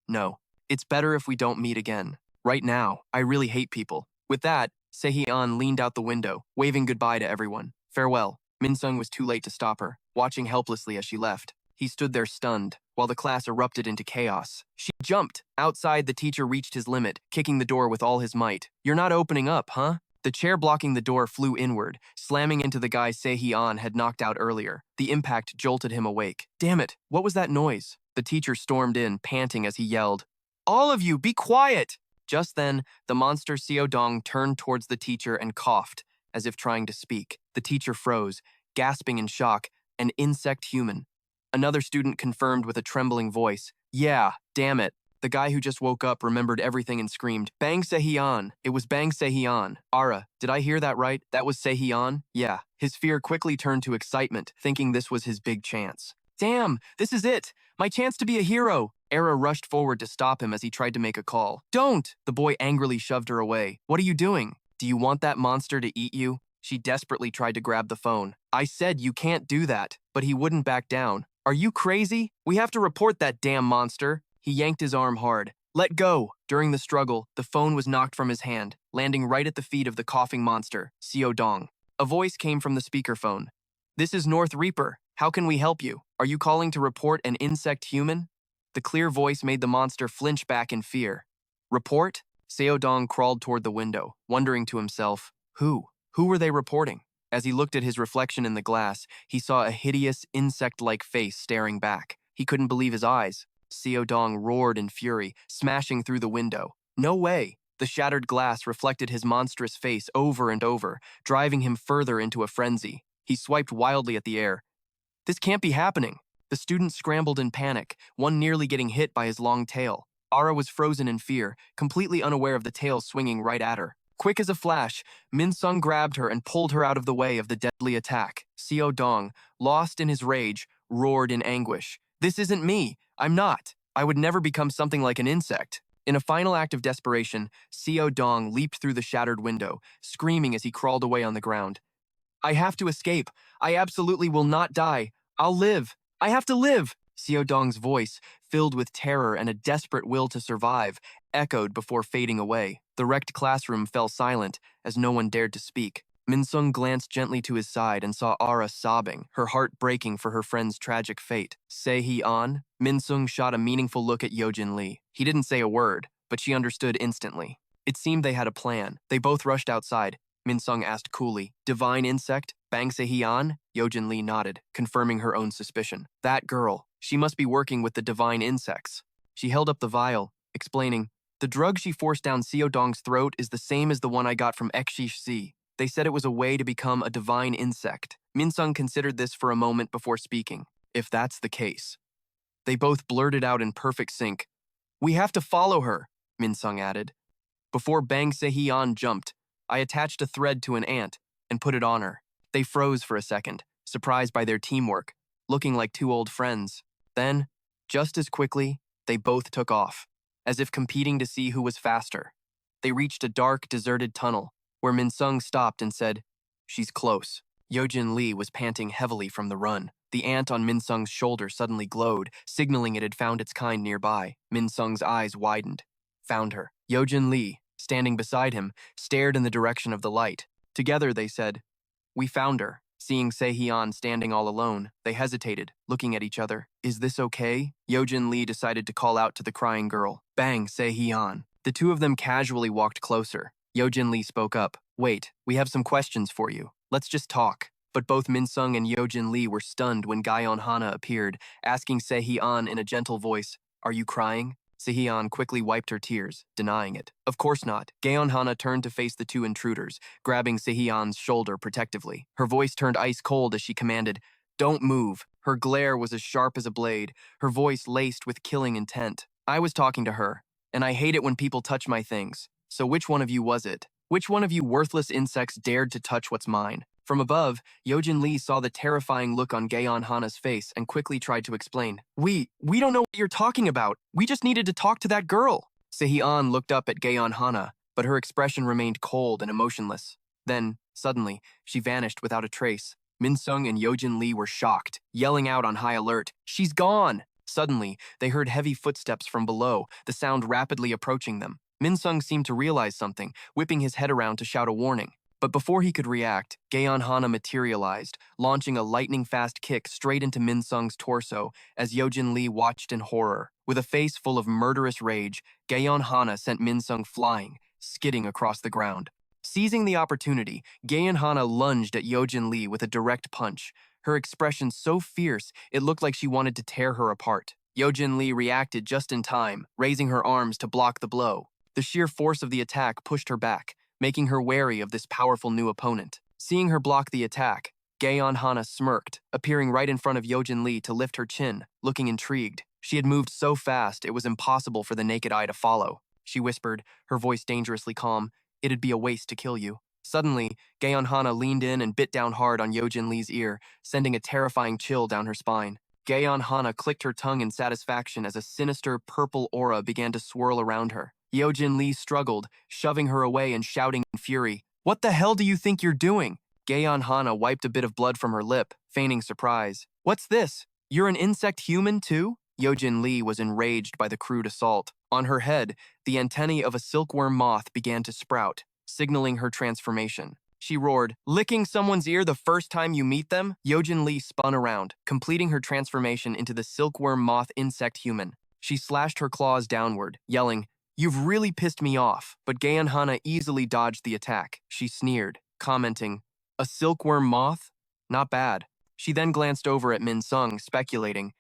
No. It's better if we don't meet again. Right now, I really hate people. With that, Sehee-an leaned out the window, waving goodbye to everyone. Farewell. Min-sung was too late to stop her, watching helplessly as she left. He stood there stunned, while the class erupted into chaos. She jumped. Outside, the teacher reached his limit, kicking the door with all his might. You're not opening up, huh? The chair blocking the door flew inward, slamming into the guy Sehee-an had knocked out earlier. The impact jolted him awake. Damn it, what was that noise? The teacher stormed in, panting as he yelled, All of you, be quiet! Just then, the monster Seo-dong turned towards the teacher and coughed, as if trying to speak. The teacher froze, gasping in shock, an insect human. Another student confirmed with a trembling voice, Yeah, damn it. The guy who just woke up remembered everything and screamed, Bang Sehee-an! It was Bang Sehee-an! Ara, did I hear that right? That was Sehee-an? Yeah. His fear quickly turned to excitement, thinking this was his big chance. Damn, this is it! My chance to be a hero! Ara rushed forward to stop him as he tried to make a call. Don't! The boy angrily shoved her away. What are you doing? Do you want that monster to eat you? She desperately tried to grab the phone. I said you can't do that, but he wouldn't back down. Are you crazy? We have to report that damn monster. He yanked his arm hard. Let go! During the struggle, the phone was knocked from his hand, landing right at the feet of the coughing monster, Seo-dong. A voice came from the speakerphone. This is North Reaper. How can we help you? Are you calling to report an insect human? The clear voice made the monster flinch back in fear. Report? Seo-dong crawled toward the window, wondering to himself, Who? Who were they reporting? As he looked at his reflection in the glass, he saw a hideous, insect-like face staring back. He couldn't believe his eyes. Seo-dong roared in fury, smashing through the window. No way! The shattered glass reflected his monstrous face over and over, driving him further into a frenzy. He swiped wildly at the air. This can't be happening! The students scrambled in panic, one nearly getting hit by his long tail. Ara was frozen in fear, completely unaware of the tail swinging right at her. Quick as a flash, Min-sung grabbed her and pulled her out of the way of the deadly attack. Seo-dong, lost in his rage, roared in anguish. This isn't me! I'm not! I would never become something like an insect. In a final act of desperation, Seo-dong leaped through the shattered window, screaming as he crawled away on the ground. I have to escape. I absolutely will not die. I'll live. I have to live. Xiaodong's voice, filled with terror and a desperate will to survive, echoed before fading away. The wrecked classroom fell silent as no one dared to speak. Minsung glanced gently to his side and saw Ara sobbing, her heart breaking for her friend's tragic fate. Se-He-An? Minsung shot a meaningful look at Yojin Lee. He didn't say a word, but she understood instantly. It seemed they had a plan. They both rushed outside. Minsung asked coolly, "Divine insect? Bang Se-He-An?" Yojin Lee nodded, confirming her own suspicion. That girl. She must be working with the divine insects. She held up the vial, explaining, "The drug she forced down Xiaodong's throat is the same as the one I got from Exi. They said it was a way to become a divine insect." Minsung considered this for a moment before speaking. If that's the case. They both blurted out in perfect sync. "We have to follow her," Minsung added. Before Bang Se-He-An jumped, I attached a thread to an ant and put it on her. They froze for a second, surprised by their teamwork, looking like two old friends. Then, just as quickly, they both took off, as if competing to see who was faster. They reached a dark, deserted tunnel, where Minsung stopped and said, "She's close." Yojin Lee was panting heavily from the run. The ant on Minsung's shoulder suddenly glowed, signaling it had found its kind nearby. Minsung's eyes widened. Found her. Yojin Lee, standing beside him, stared in the direction of the light. Together they said, "We found her." Seeing Se-He-An standing all alone, they hesitated, looking at each other. "Is this okay?" Yojin Lee decided to call out to the crying girl. "Bang, Se-He-An." The two of them casually walked closer. Yojin Lee spoke up. "Wait, we have some questions for you. Let's just talk." But both Minsung and Yojin Lee were stunned when Gaon Hana appeared, asking Se-He-An in a gentle voice, "Are you crying?" Se-He-An quickly wiped her tears, denying it. "Of course not." Gaon Hana turned to face the two intruders, grabbing Se-He-An's shoulder protectively. Her voice turned ice cold as she commanded, "Don't move." Her glare was as sharp as a blade, her voice laced with killing intent. "I was talking to her, and I hate it when people touch my things. So which one of you was it? Which one of you worthless insects dared to touch what's mine?" From above, Yojin Lee saw the terrifying look on Gaon Hana's face and quickly tried to explain. We don't know what you're talking about. We just needed to talk to that girl." Se-He-An looked up at Gaon Hana, but her expression remained cold and emotionless. Then, suddenly, she vanished without a trace. Minsung and Yojin Lee were shocked, yelling out on high alert, "She's gone!" Suddenly, they heard heavy footsteps from below, the sound rapidly approaching them. Minsung seemed to realize something, whipping his head around to shout a warning. But before he could react, Gaon Hana materialized, launching a lightning-fast kick straight into Minsung's torso as Yojin Lee watched in horror. With a face full of murderous rage, Gaon Hana sent Minsung flying, skidding across the ground. Seizing the opportunity, Gaon Hana lunged at Yojin Lee with a direct punch, her expression so fierce it looked like she wanted to tear her apart. Yojin Lee reacted just in time, raising her arms to block the blow. The sheer force of the attack pushed her back, making her wary of this powerful new opponent. Seeing her block the attack, Gaon Hana smirked, appearing right in front of Yojin Lee to lift her chin, looking intrigued. She had moved so fast it was impossible for the naked eye to follow. She whispered, her voice dangerously calm, "It'd be a waste to kill you." Suddenly, Gaon Hana leaned in and bit down hard on Yojin Lee's ear, sending a terrifying chill down her spine. Gaon Hana clicked her tongue in satisfaction as a sinister purple aura began to swirl around her. Yojin Lee struggled, shoving her away and shouting in fury, "What the hell do you think you're doing?" Gaon Hana wiped a bit of blood from her lip, feigning surprise. "What's this? You're an insect human too?" Yojin Lee was enraged by the crude assault. On her head, the antennae of a silkworm moth began to sprout, signaling her transformation. She roared, "Licking someone's ear the first time you meet them?" Yojin Lee spun around, completing her transformation into the silkworm moth insect human. She slashed her claws downward, yelling, "You've really pissed me off." But Gaon Hana easily dodged the attack. She sneered, commenting, "A silkworm moth? Not bad." She then glanced over at Minsung, speculating,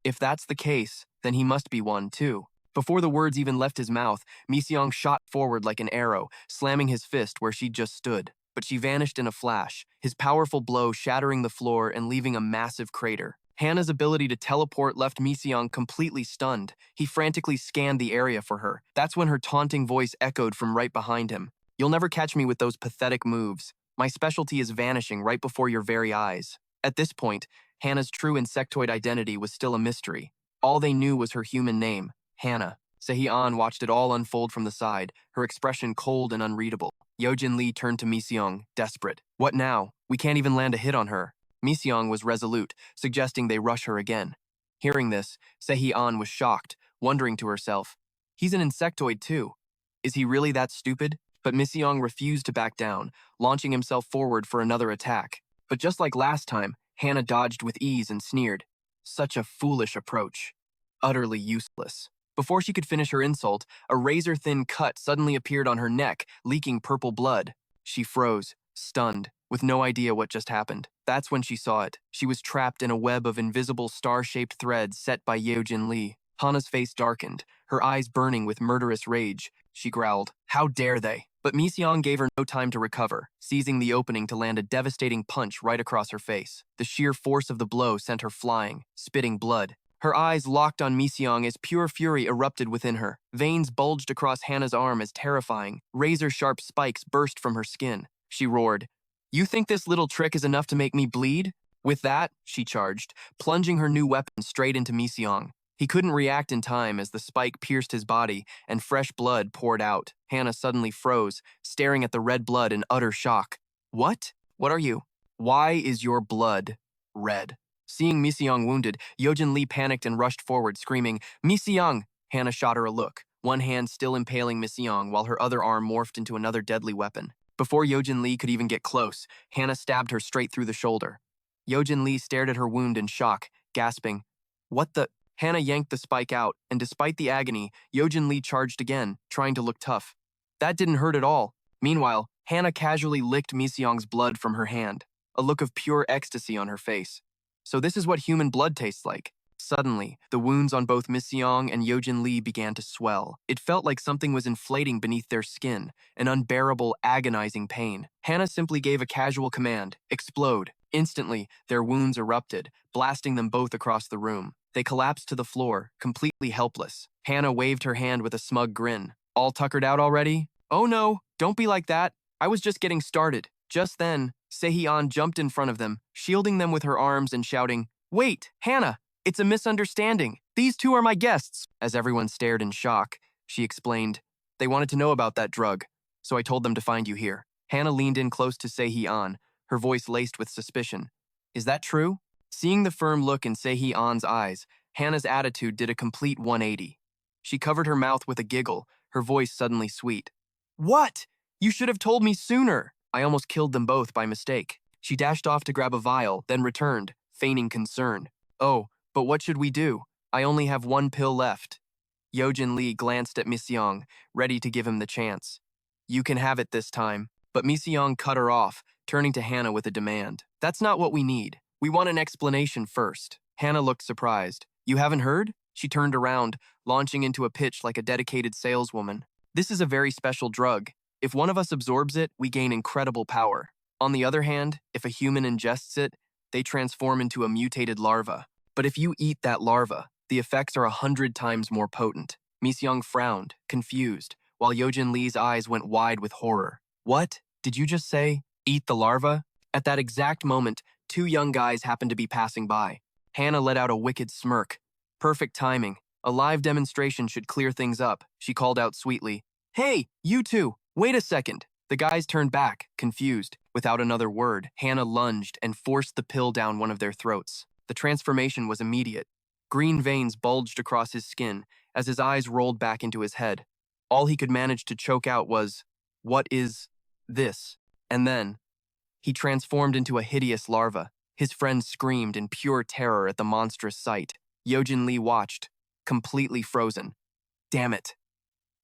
"If that's the case, then he must be one too." Before the words even left his mouth, Miseong shot forward like an arrow, slamming his fist where she just stood. But she vanished in a flash, his powerful blow shattering the floor and leaving a massive crater. Hannah's ability to teleport left Miseong completely stunned. He frantically scanned the area for her. That's when her taunting voice echoed from right behind him. "You'll never catch me with those pathetic moves. My specialty is vanishing right before your very eyes." At this point, Hannah's true insectoid identity was still a mystery. All they knew was her human name, Hannah. Se-He-An watched it all unfold from the side, her expression cold and unreadable. Yojin Lee turned to Miseong, desperate. "What now?" We can't even land a hit on her. Mi-seong was resolute, suggesting they rush her again. Hearing this, Se-hee-an was shocked, wondering to herself, he's an insectoid too. Is he really that stupid? But Mi-seong refused to back down, launching himself forward for another attack. But just like last time, Hannah dodged with ease and sneered. Such a foolish approach. Utterly useless. Before she could finish her insult, a razor-thin cut suddenly appeared on her neck, leaking purple blood. She froze, stunned, with no idea what just happened. That's when she saw it. She was trapped in a web of invisible star-shaped threads set by Yeojin Lee. Hana's face darkened, her eyes burning with murderous rage. She growled, "How dare they?" But Mi-seong gave her no time to recover, seizing the opening to land a devastating punch right across her face. The sheer force of the blow sent her flying, spitting blood. Her eyes locked on Mi-seong as pure fury erupted within her. Veins bulged across Hannah's arm as terrifying. Razor-sharp spikes burst from her skin. She roared, "You think this little trick is enough to make me bleed?" With that, she charged, plunging her new weapon straight into Mi-seong. He couldn't react in time as the spike pierced his body and fresh blood poured out. Hannah suddenly froze, staring at the red blood in utter shock. "What? What are you? Why is your blood red?" Seeing Mi-seong wounded, Yeojin Lee panicked and rushed forward, screaming, "Mi-seong!" Hannah shot her a look, one hand still impaling Mi-seong while her other arm morphed into another deadly weapon. Before Yeojin Lee could even get close, Hannah stabbed her straight through the shoulder. Yeojin Lee stared at her wound in shock, gasping, "What the—" Hannah yanked the spike out, and despite the agony, Yeojin Lee charged again, trying to look tough. That didn't hurt at all. Meanwhile, Hannah casually licked Mi-seong's blood from her hand, a look of pure ecstasy on her face. So this is what human blood tastes like. Suddenly, the wounds on both Mi-seong and Yeojin Lee began to swell. It felt like something was inflating beneath their skin, an unbearable, agonizing pain. Hannah simply gave a casual command, "Explode." Instantly, their wounds erupted, blasting them both across the room. They collapsed to the floor, completely helpless. Hannah waved her hand with a smug grin. "All tuckered out already?" "Oh no, don't be like that. I was just getting started." Just then, Se-hee-an jumped in front of them, shielding them with her arms and shouting, "Wait, Hannah, it's a misunderstanding. These two are my guests." As everyone stared in shock, she explained, "They wanted to know about that drug, so I told them to find you here." Hannah leaned in close to Se-hee-an, her voice laced with suspicion. "Is that true?" Seeing the firm look in Se-hee-an's eyes, Hannah's attitude did a complete 180. She covered her mouth with a giggle, her voice suddenly sweet. "What? You should have told me sooner." I almost killed them both by mistake. She dashed off to grab a vial, then returned, feigning concern. "Oh, but what should we do? I only have one pill left." Yeojin Lee glanced at Mi-seong, ready to give him the chance. "You can have it this time." But Mi-seong cut her off, turning to Hannah with a demand. "That's not what we need. We want an explanation first." Hannah looked surprised. "You haven't heard?" She turned around, launching into a pitch like a dedicated saleswoman. "This is a very special drug. If one of us absorbs it, we gain incredible power. On the other hand, if a human ingests it, they transform into a mutated larva. But if you eat that larva, the effects are 100 times more potent." Mi-seong frowned, confused, while Yeojin Lee's eyes went wide with horror. "What? Did you just say, eat the larva?" At that exact moment, two young guys happened to be passing by. Hannah let out a wicked smirk. Perfect timing. A live demonstration should clear things up. She called out sweetly, "Hey, you two, wait a second." The guys turned back, confused. Without another word, Hannah lunged and forced the pill down one of their throats. The transformation was immediate. Green veins bulged across his skin as his eyes rolled back into his head. All he could manage to choke out was, "What is this?" And then, he transformed into a hideous larva. His friends screamed in pure terror at the monstrous sight. Yeojin Lee watched, completely frozen. Damn it.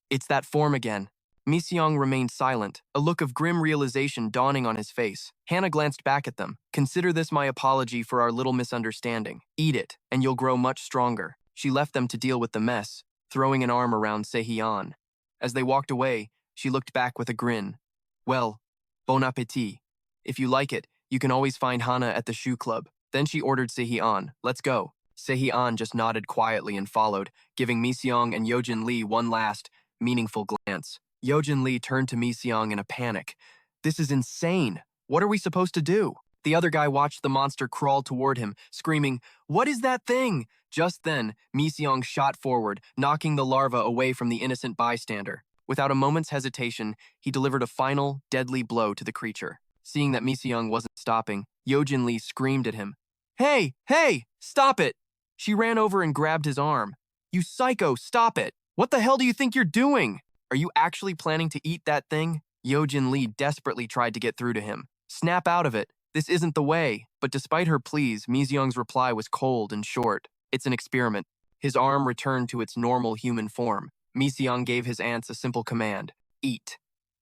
It's that form again. Mi-seong remained silent, a look of grim realization dawning on his face. Hannah glanced back at them. "Consider this my apology for our little misunderstanding. Eat it, and you'll grow much stronger." She left them to deal with the mess, throwing an arm around Se-hee-an. As they walked away, she looked back with a grin. "Well, bon appétit. If you like it, you can always find Hannah at the shoe club." Then she ordered Se-hee-an, "Let's go." Se-hee-an just nodded quietly and followed, giving Mi-seong and Yeojin Lee one last, meaningful glance. Yeojin Lee turned to Mi-seong in a panic. "This is insane. What are we supposed to do?" The other guy watched the monster crawl toward him, screaming, "What is that thing?" Just then, Mi-seong shot forward, knocking the larva away from the innocent bystander. Without a moment's hesitation, he delivered a final, deadly blow to the creature. Seeing that Mi Seong wasn't stopping, Yojin Lee screamed at him. Hey, hey, stop it! She ran over and grabbed his arm. You psycho, stop it! What the hell do you think you're doing? Are you actually planning to eat that thing? Yojin Lee desperately tried to get through to him. Snap out of it. This isn't the way. But despite her pleas, Mi Seong's reply was cold and short. It's an experiment. His arm returned to its normal human form. Mi Seong gave his ants a simple command. Eat.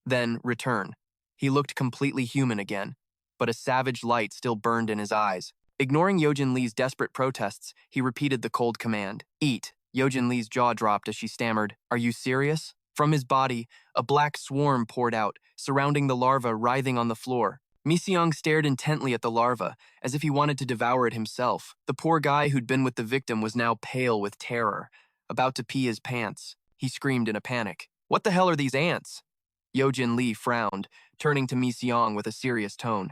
Then return. He looked completely human again, but a savage light still burned in his eyes. Ignoring Yojin Lee's desperate protests, he repeated the cold command. Eat. Yojin Lee's jaw dropped as she stammered, Are you serious? From his body, a black swarm poured out, surrounding the larva writhing on the floor. Mi Seong stared intently at the larva, as if he wanted to devour it himself. The poor guy who'd been with the victim was now pale with terror, about to pee his pants. He screamed in a panic. What the hell are these ants? Yojin Lee frowned, turning to Mi Seong with a serious tone.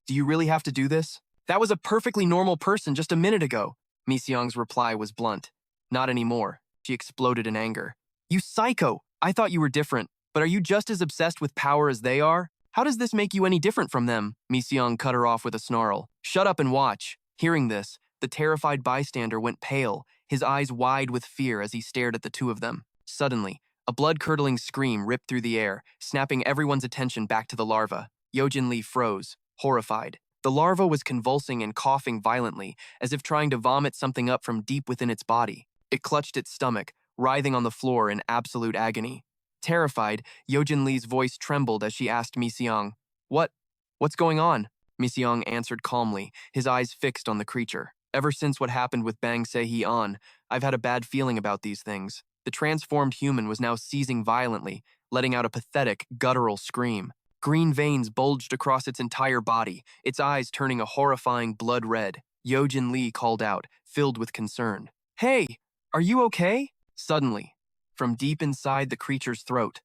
Do you really have to do this? That was a perfectly normal person just a minute ago. Mi Seong's reply was blunt. Not anymore. She exploded in anger. You psycho! I thought you were different, but are you just as obsessed with power as they are? How does this make you any different from them? Mi Seong cut her off with a snarl. Shut up and watch. Hearing this, the terrified bystander went pale, his eyes wide with fear as he stared at the two of them. Suddenly, a blood-curdling scream ripped through the air, snapping everyone's attention back to the larva. Yojin Lee froze, horrified. The larva was convulsing and coughing violently, as if trying to vomit something up from deep within its body. It clutched its stomach, writhing on the floor in absolute agony. Terrified, Yojin Lee's voice trembled as she asked Mi Seong, What's going on? Mi Seong answered calmly, his eyes fixed on the creature. Ever since what happened with Bang Se-Hee-an, I've had a bad feeling about these things. The transformed human was now seizing violently, letting out a pathetic, guttural scream. Green veins bulged across its entire body, its eyes turning a horrifying blood red. Yojin Lee called out, filled with concern. Hey, are you okay? Suddenly, from deep inside the creature's throat,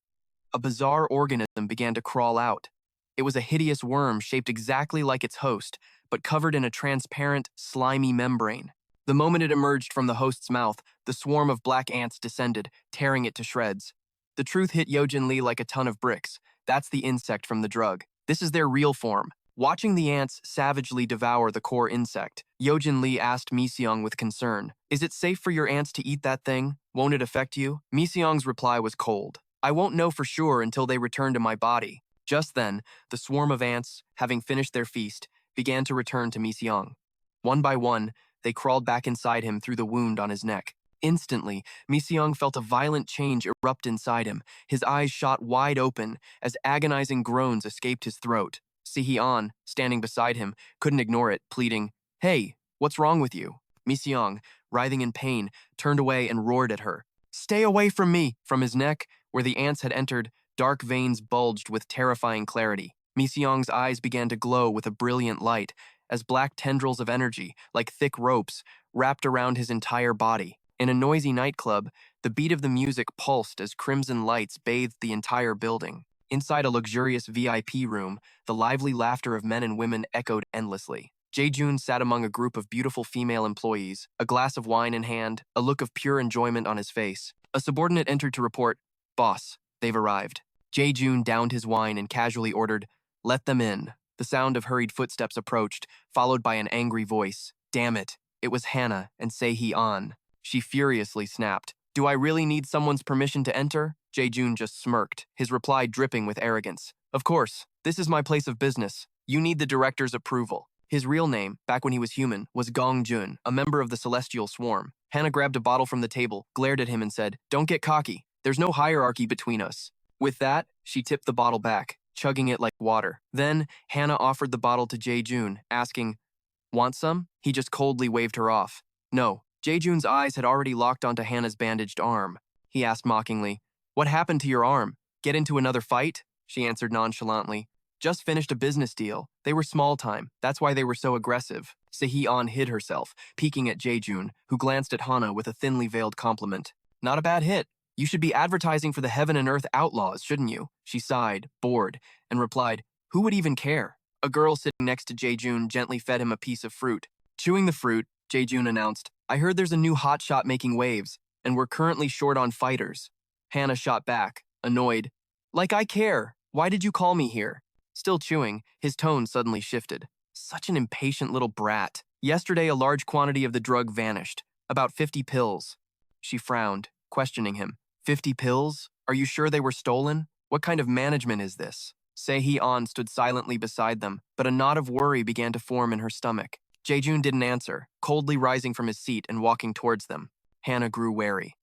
a bizarre organism began to crawl out. It was a hideous worm shaped exactly like its host, but covered in a transparent, slimy membrane. The moment it emerged from the host's mouth, the swarm of black ants descended, tearing it to shreds. The truth hit Yojin Lee like a ton of bricks. That's the insect from the drug. This is their real form. Watching the ants savagely devour the core insect, Yojin Lee asked Mi Seong with concern, Is it safe for your ants to eat that thing? Won't it affect you? Mi Seong's reply was cold. I won't know for sure until they return to my body. Just then, the swarm of ants, having finished their feast, began to return to Mi Seong. One by one, they crawled back inside him through the wound on his neck. Instantly, Mi Seong felt a violent change erupt inside him. His eyes shot wide open as agonizing groans escaped his throat. Se-Hee-an, standing beside him, couldn't ignore it, pleading, Hey, what's wrong with you? Mi Seong, writhing in pain, turned away and roared at her. Stay away from me! From his neck, where the ants had entered, dark veins bulged with terrifying clarity. Mi Seong's eyes began to glow with a brilliant light, as black tendrils of energy, like thick ropes, wrapped around his entire body. In a noisy nightclub, the beat of the music pulsed as crimson lights bathed the entire building. Inside a luxurious VIP room, the lively laughter of men and women echoed endlessly. Jae-joon sat among a group of beautiful female employees, a glass of wine in hand, a look of pure enjoyment on his face. A subordinate entered to report, Boss, they've arrived. Jae-joon downed his wine and casually ordered, Let them in. The sound of hurried footsteps approached, followed by an angry voice. Damn it, it was Hannah and Se-Hee-an. She furiously snapped, Do I really need someone's permission to enter? Jae-joon just smirked, his reply dripping with arrogance. Of course, this is my place of business. You need the director's approval. His real name, back when he was human, was Gong-jun, a member of the Celestial Swarm. Hannah grabbed a bottle from the table, glared at him and said, Don't get cocky. There's no hierarchy between us. With that, she tipped the bottle back, chugging it like water. Then, Hannah offered the bottle to Jae-joon, asking, Want some? He just coldly waved her off. No. Jae-joon's eyes had already locked onto Hannah's bandaged arm. He asked mockingly, What happened to your arm? Get into another fight? She answered nonchalantly. Just finished a business deal. They were small time. That's why they were so aggressive. Se-Hee-an hid herself, peeking at Jae-joon, who glanced at Hannah with a thinly veiled compliment. Not a bad hit. You should be advertising for the Heaven and Earth Outlaws, shouldn't you? She sighed, bored, and replied, Who would even care? A girl sitting next to Jae-joon gently fed him a piece of fruit. Chewing the fruit, Jae-joon announced, I heard there's a new hotshot making waves, and we're currently short on fighters. Hannah shot back, annoyed. Like I care. Why did you call me here? Still chewing, his tone suddenly shifted. Such an impatient little brat. Yesterday, a large quantity of the drug vanished. About 50 pills. She frowned, questioning him. 50 pills? Are you sure they were stolen? What kind of management is this? Se-Hee-an stood silently beside them, but a knot of worry began to form in her stomach. Jae-jun didn't answer, coldly rising from his seat and walking towards them. Hannah grew wary.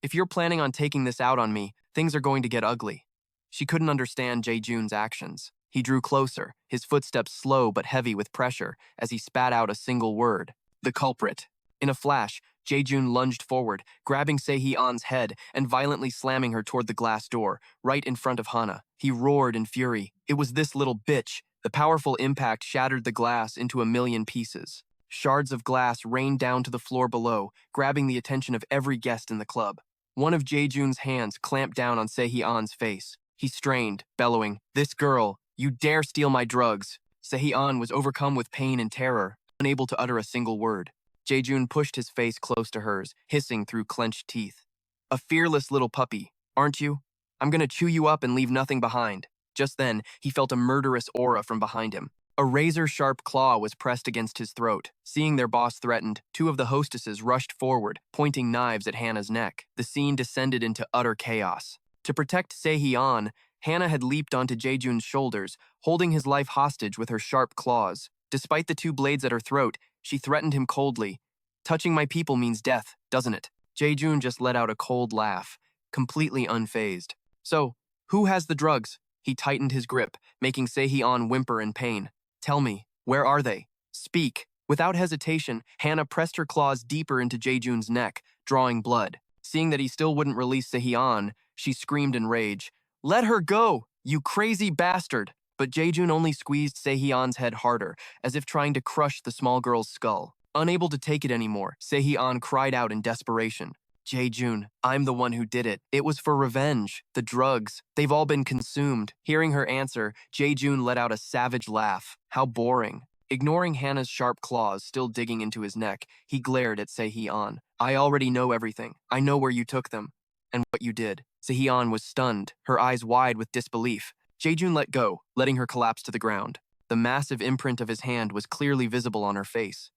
If you're planning on taking this out on me, things are going to get ugly. She couldn't understand Jae-jun's actions. He drew closer, his footsteps slow but heavy with pressure, as he spat out a single word. The culprit. In a flash, Jae-jun lunged forward, grabbing Se-Hee-an's head and violently slamming her toward the glass door, right in front of Hana. He roared in fury. It was this little bitch. The powerful impact shattered the glass into a million pieces. Shards of glass rained down to the floor below, grabbing the attention of every guest in the club. One of Jae-jun's hands clamped down on Se-Hee-an's face. He strained, bellowing, "This girl, you dare steal my drugs." Se-Hee-an was overcome with pain and terror, unable to utter a single word. Jae-jun pushed his face close to hers, hissing through clenched teeth. "A fearless little puppy, aren't you? I'm gonna chew you up and leave nothing behind." Just then, he felt a murderous aura from behind him. A razor-sharp claw was pressed against his throat. Seeing their boss threatened, two of the hostesses rushed forward, pointing knives at Hannah's neck. The scene descended into utter chaos. To protect Se-Hee-an, Hannah had leaped onto Jae-jun's shoulders, holding his life hostage with her sharp claws. Despite the two blades at her throat, she threatened him coldly. "Touching my people means death, doesn't it?" Jae-jun just let out a cold laugh, completely unfazed. "So, who has the drugs?" He tightened his grip, making Se-Hee-an whimper in pain. "Tell me, where are they? Speak." Without hesitation, Hannah pressed her claws deeper into Jae-jun's neck, drawing blood. Seeing that he still wouldn't release Se-Hee-an, she screamed in rage. "Let her go, you crazy bastard!" But Jae-jun only squeezed Se-Hee-an's head harder, as if trying to crush the small girl's skull. Unable to take it anymore, Se-Hee-an cried out in desperation. "Jae-jun, I'm the one who did it. It was for revenge. The drugs, they've all been consumed." Hearing her answer, Jae-jun let out a savage laugh. How boring. Ignoring Hannah's sharp claws still digging into his neck, he glared at Se-Hee-an. "I already know everything. I know where you took them, and what you did." Se-Hee-an was stunned, her eyes wide with disbelief. Jae-jun let go, letting her collapse to the ground. The massive imprint of his hand was clearly visible on her face.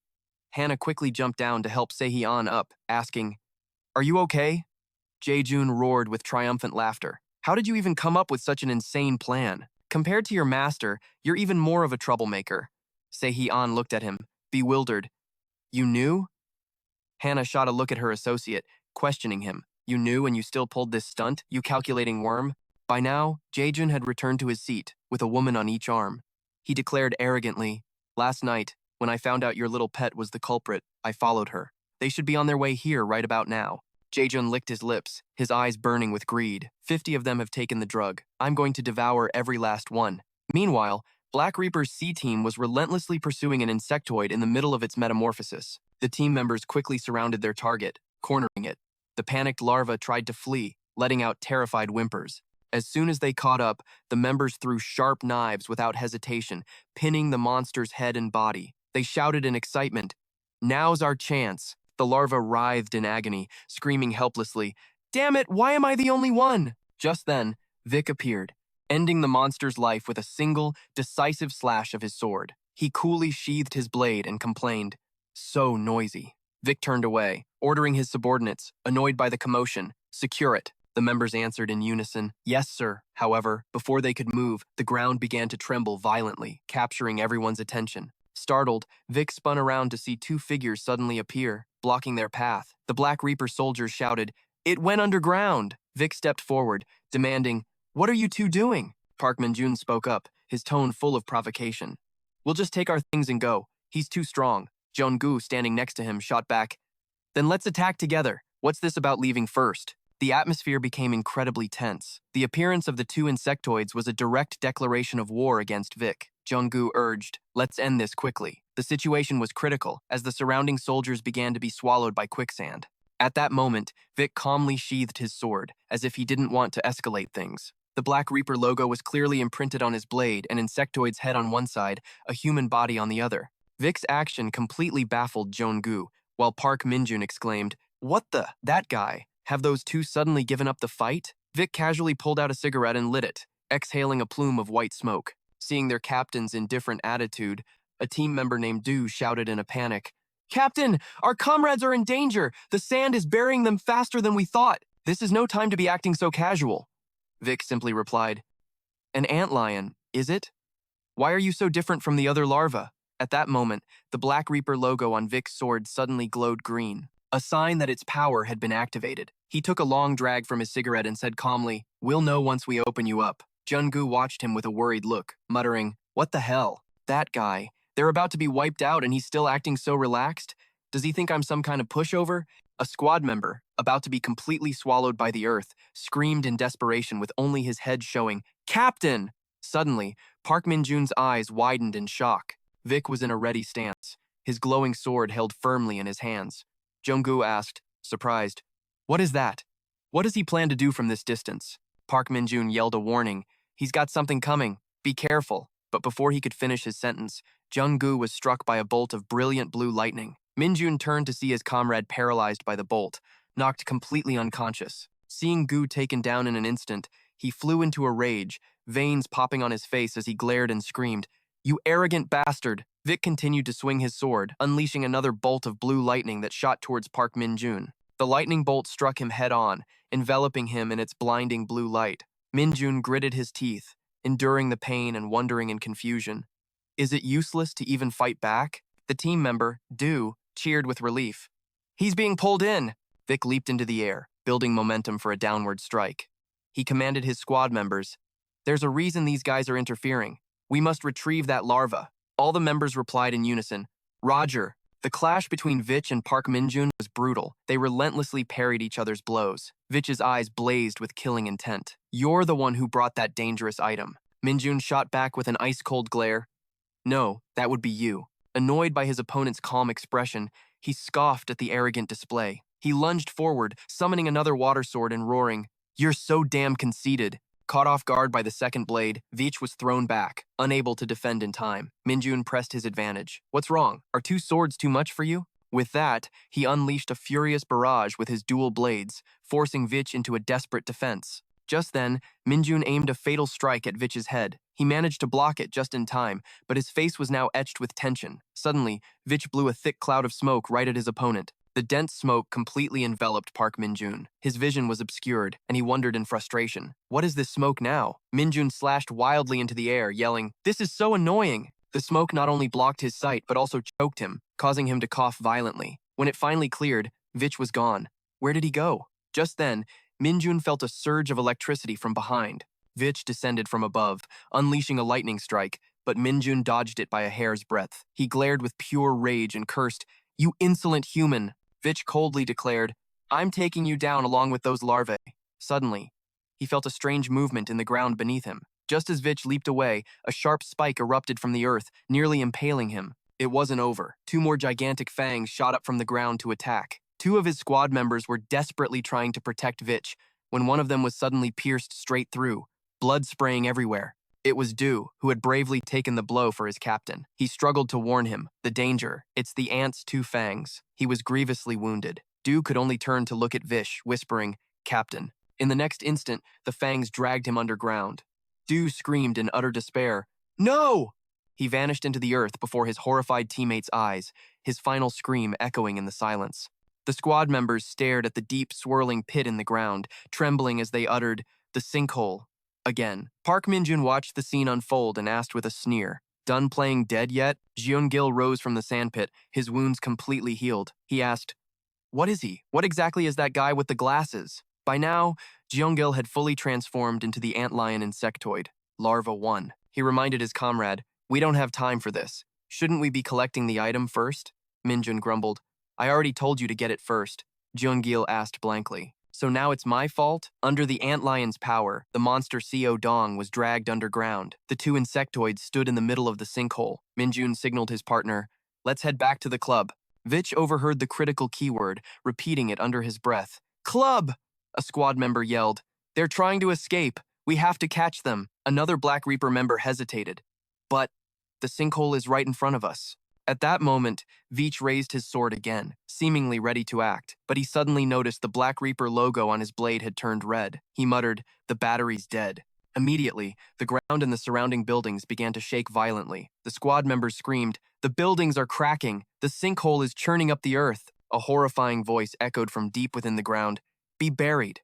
Hannah quickly jumped down to help Se-Hee-an up, asking, "Are you okay?" Jae-jun roared with triumphant laughter. "How did you even come up with such an insane plan? Compared to your master, you're even more of a troublemaker." Se-Hee-an looked at him, bewildered. "You knew?" Hannah shot a look at her associate, questioning him. "You knew and you still pulled this stunt, you calculating worm?" By now, Jae-jun had returned to his seat, with a woman on each arm. He declared arrogantly, "Last night, when I found out your little pet was the culprit, I followed her. They should be on their way here right about now." Jae-jun licked his lips, his eyes burning with greed. 50 of them have taken the drug. I'm going to devour every last one. Meanwhile, Black Reaper's C team was relentlessly pursuing an insectoid in the middle of its metamorphosis. The team members quickly surrounded their target, cornering it. The panicked larva tried to flee, letting out terrified whimpers. As soon as they caught up, the members threw sharp knives without hesitation, pinning the monster's head and body. They shouted in excitement, "Now's our chance." The larva writhed in agony, screaming helplessly, "Damn it, why am I the only one?" Just then, Vic appeared, ending the monster's life with a single, decisive slash of his sword. He coolly sheathed his blade and complained, "So noisy." Vic turned away, ordering his subordinates, annoyed by the commotion, "Secure it." The members answered in unison, "Yes, sir." However, before they could move, the ground began to tremble violently, capturing everyone's attention. Startled, Vic spun around to see two figures suddenly appear, blocking their path. The Black Reaper soldiers shouted, "It went underground!" Vic stepped forward, demanding, "What are you two doing?" Park Min-jun spoke up, his tone full of provocation. "We'll just take our things and go. He's too strong." Jung-gu, standing next to him, shot back, "Then let's attack together. What's this about leaving first?" The atmosphere became incredibly tense. The appearance of the two insectoids was a direct declaration of war against Vic. Jung-gu urged, "Let's end this quickly." The situation was critical, as the surrounding soldiers began to be swallowed by quicksand. At that moment, Vic calmly sheathed his sword, as if he didn't want to escalate things. The Black Reaper logo was clearly imprinted on his blade, an insectoid's head on one side, a human body on the other. Vic's action completely baffled Jung-gu, while Park Min-jun exclaimed, "What the? That guy? Have those two suddenly given up the fight?" Vic casually pulled out a cigarette and lit it, exhaling a plume of white smoke. Seeing their captain's indifferent attitude, a team member named Du shouted in a panic, "Captain, our comrades are in danger! The sand is burying them faster than we thought! This is no time to be acting so casual." Vic simply replied, "An antlion, is it? Why are you so different from the other larvae?" At that moment, the Black Reaper logo on Vic's sword suddenly glowed green, a sign that its power had been activated. He took a long drag from his cigarette and said calmly, "We'll know once we open you up." Jung-gu watched him with a worried look, muttering, "What the hell? That guy. They're about to be wiped out and he's still acting so relaxed? Does he think I'm some kind of pushover?" A squad member, about to be completely swallowed by the earth, screamed in desperation with only his head showing, "Captain!" Suddenly, Park Min-jun's eyes widened in shock. Vic was in a ready stance, his glowing sword held firmly in his hands. Jung-gu asked, surprised, "What is that? What does he plan to do from this distance?" Park Min-jun yelled a warning, "He's got something coming. Be careful." But before he could finish his sentence, Jung-gu was struck by a bolt of brilliant blue lightning. Min-jun turned to see his comrade paralyzed by the bolt, knocked completely unconscious. Seeing Gu taken down in an instant, he flew into a rage, veins popping on his face as he glared and screamed, "You arrogant bastard!" Vic continued to swing his sword, unleashing another bolt of blue lightning that shot towards Park Min-jun. The lightning bolt struck him head-on, enveloping him in its blinding blue light. Min-jun gritted his teeth, enduring the pain and wondering in confusion. Is it useless to even fight back? The team member, Du, cheered with relief. "He's being pulled in!" Vic leaped into the air, building momentum for a downward strike. He commanded his squad members, "There's a reason these guys are interfering. We must retrieve that larva." All the members replied in unison, "Roger." The clash between Vich and Park Min-jun was brutal. They relentlessly parried each other's blows. Vich's eyes blazed with killing intent. "You're the one who brought that dangerous item." Min-jun shot back with an ice-cold glare. "No, that would be you." Annoyed by his opponent's calm expression, he scoffed at the arrogant display. He lunged forward, summoning another water sword and roaring, "You're so damn conceited." Caught off guard by the second blade, Vich was thrown back, unable to defend in time. Min-jun pressed his advantage. "What's wrong? Are two swords too much for you?" With that, he unleashed a furious barrage with his dual blades, forcing Vich into a desperate defense. Just then, Min-jun aimed a fatal strike at Vich's head. He managed to block it just in time, but his face was now etched with tension. Suddenly, Vich blew a thick cloud of smoke right at his opponent. The dense smoke completely enveloped Park Min-jun. His vision was obscured, and he wondered in frustration. What is this smoke now? Min-jun slashed wildly into the air, yelling, "This is so annoying!" The smoke not only blocked his sight, but also choked him, causing him to cough violently. When it finally cleared, Vich was gone. Where did he go? Just then, Min-jun felt a surge of electricity from behind. Vich descended from above, unleashing a lightning strike, but Min-jun dodged it by a hair's breadth. He glared with pure rage and cursed, "You insolent human!" Vich coldly declared, "I'm taking you down along with those larvae." Suddenly, he felt a strange movement in the ground beneath him. Just as Vich leaped away, a sharp spike erupted from the earth, nearly impaling him. It wasn't over. Two more gigantic fangs shot up from the ground to attack. Two of his squad members were desperately trying to protect Vich, when one of them was suddenly pierced straight through, blood spraying everywhere. It was Du, who had bravely taken the blow for his captain. He struggled to warn him, "The danger, it's the ant's two fangs." He was grievously wounded. Du could only turn to look at Vich, whispering, "Captain." In the next instant, the fangs dragged him underground. Du screamed in utter despair, "No!" He vanished into the earth before his horrified teammates' eyes, his final scream echoing in the silence. The squad members stared at the deep, swirling pit in the ground, trembling as they uttered, "The sinkhole." Again, Park Min-jun watched the scene unfold and asked with a sneer, "Done playing dead yet?" Jeon-gil rose from the sandpit, his wounds completely healed. He asked, "What is he? What exactly is that guy with the glasses?" By now, Jeon-gil had fully transformed into the antlion insectoid, Larva 1. He reminded his comrade, "We don't have time for this. Shouldn't we be collecting the item first?" Min-jun grumbled, "I already told you to get it first." Jeon-gil asked blankly, "So now it's my fault?" Under the antlion's power, the monster Co Dong was dragged underground. The two insectoids stood in the middle of the sinkhole. Min-jun signaled his partner, "Let's head back to the club." Vich overheard the critical keyword, repeating it under his breath. "Club!" A squad member yelled. "They're trying to escape. We have to catch them." Another Black Reaper member hesitated. "But the sinkhole is right in front of us." At that moment, Vich raised his sword again, seemingly ready to act, but he suddenly noticed the Black Reaper logo on his blade had turned red. He muttered, "The battery's dead." Immediately, the ground in the surrounding buildings began to shake violently. The squad members screamed, "The buildings are cracking! The sinkhole is churning up the earth!" A horrifying voice echoed from deep within the ground. "Be buried!"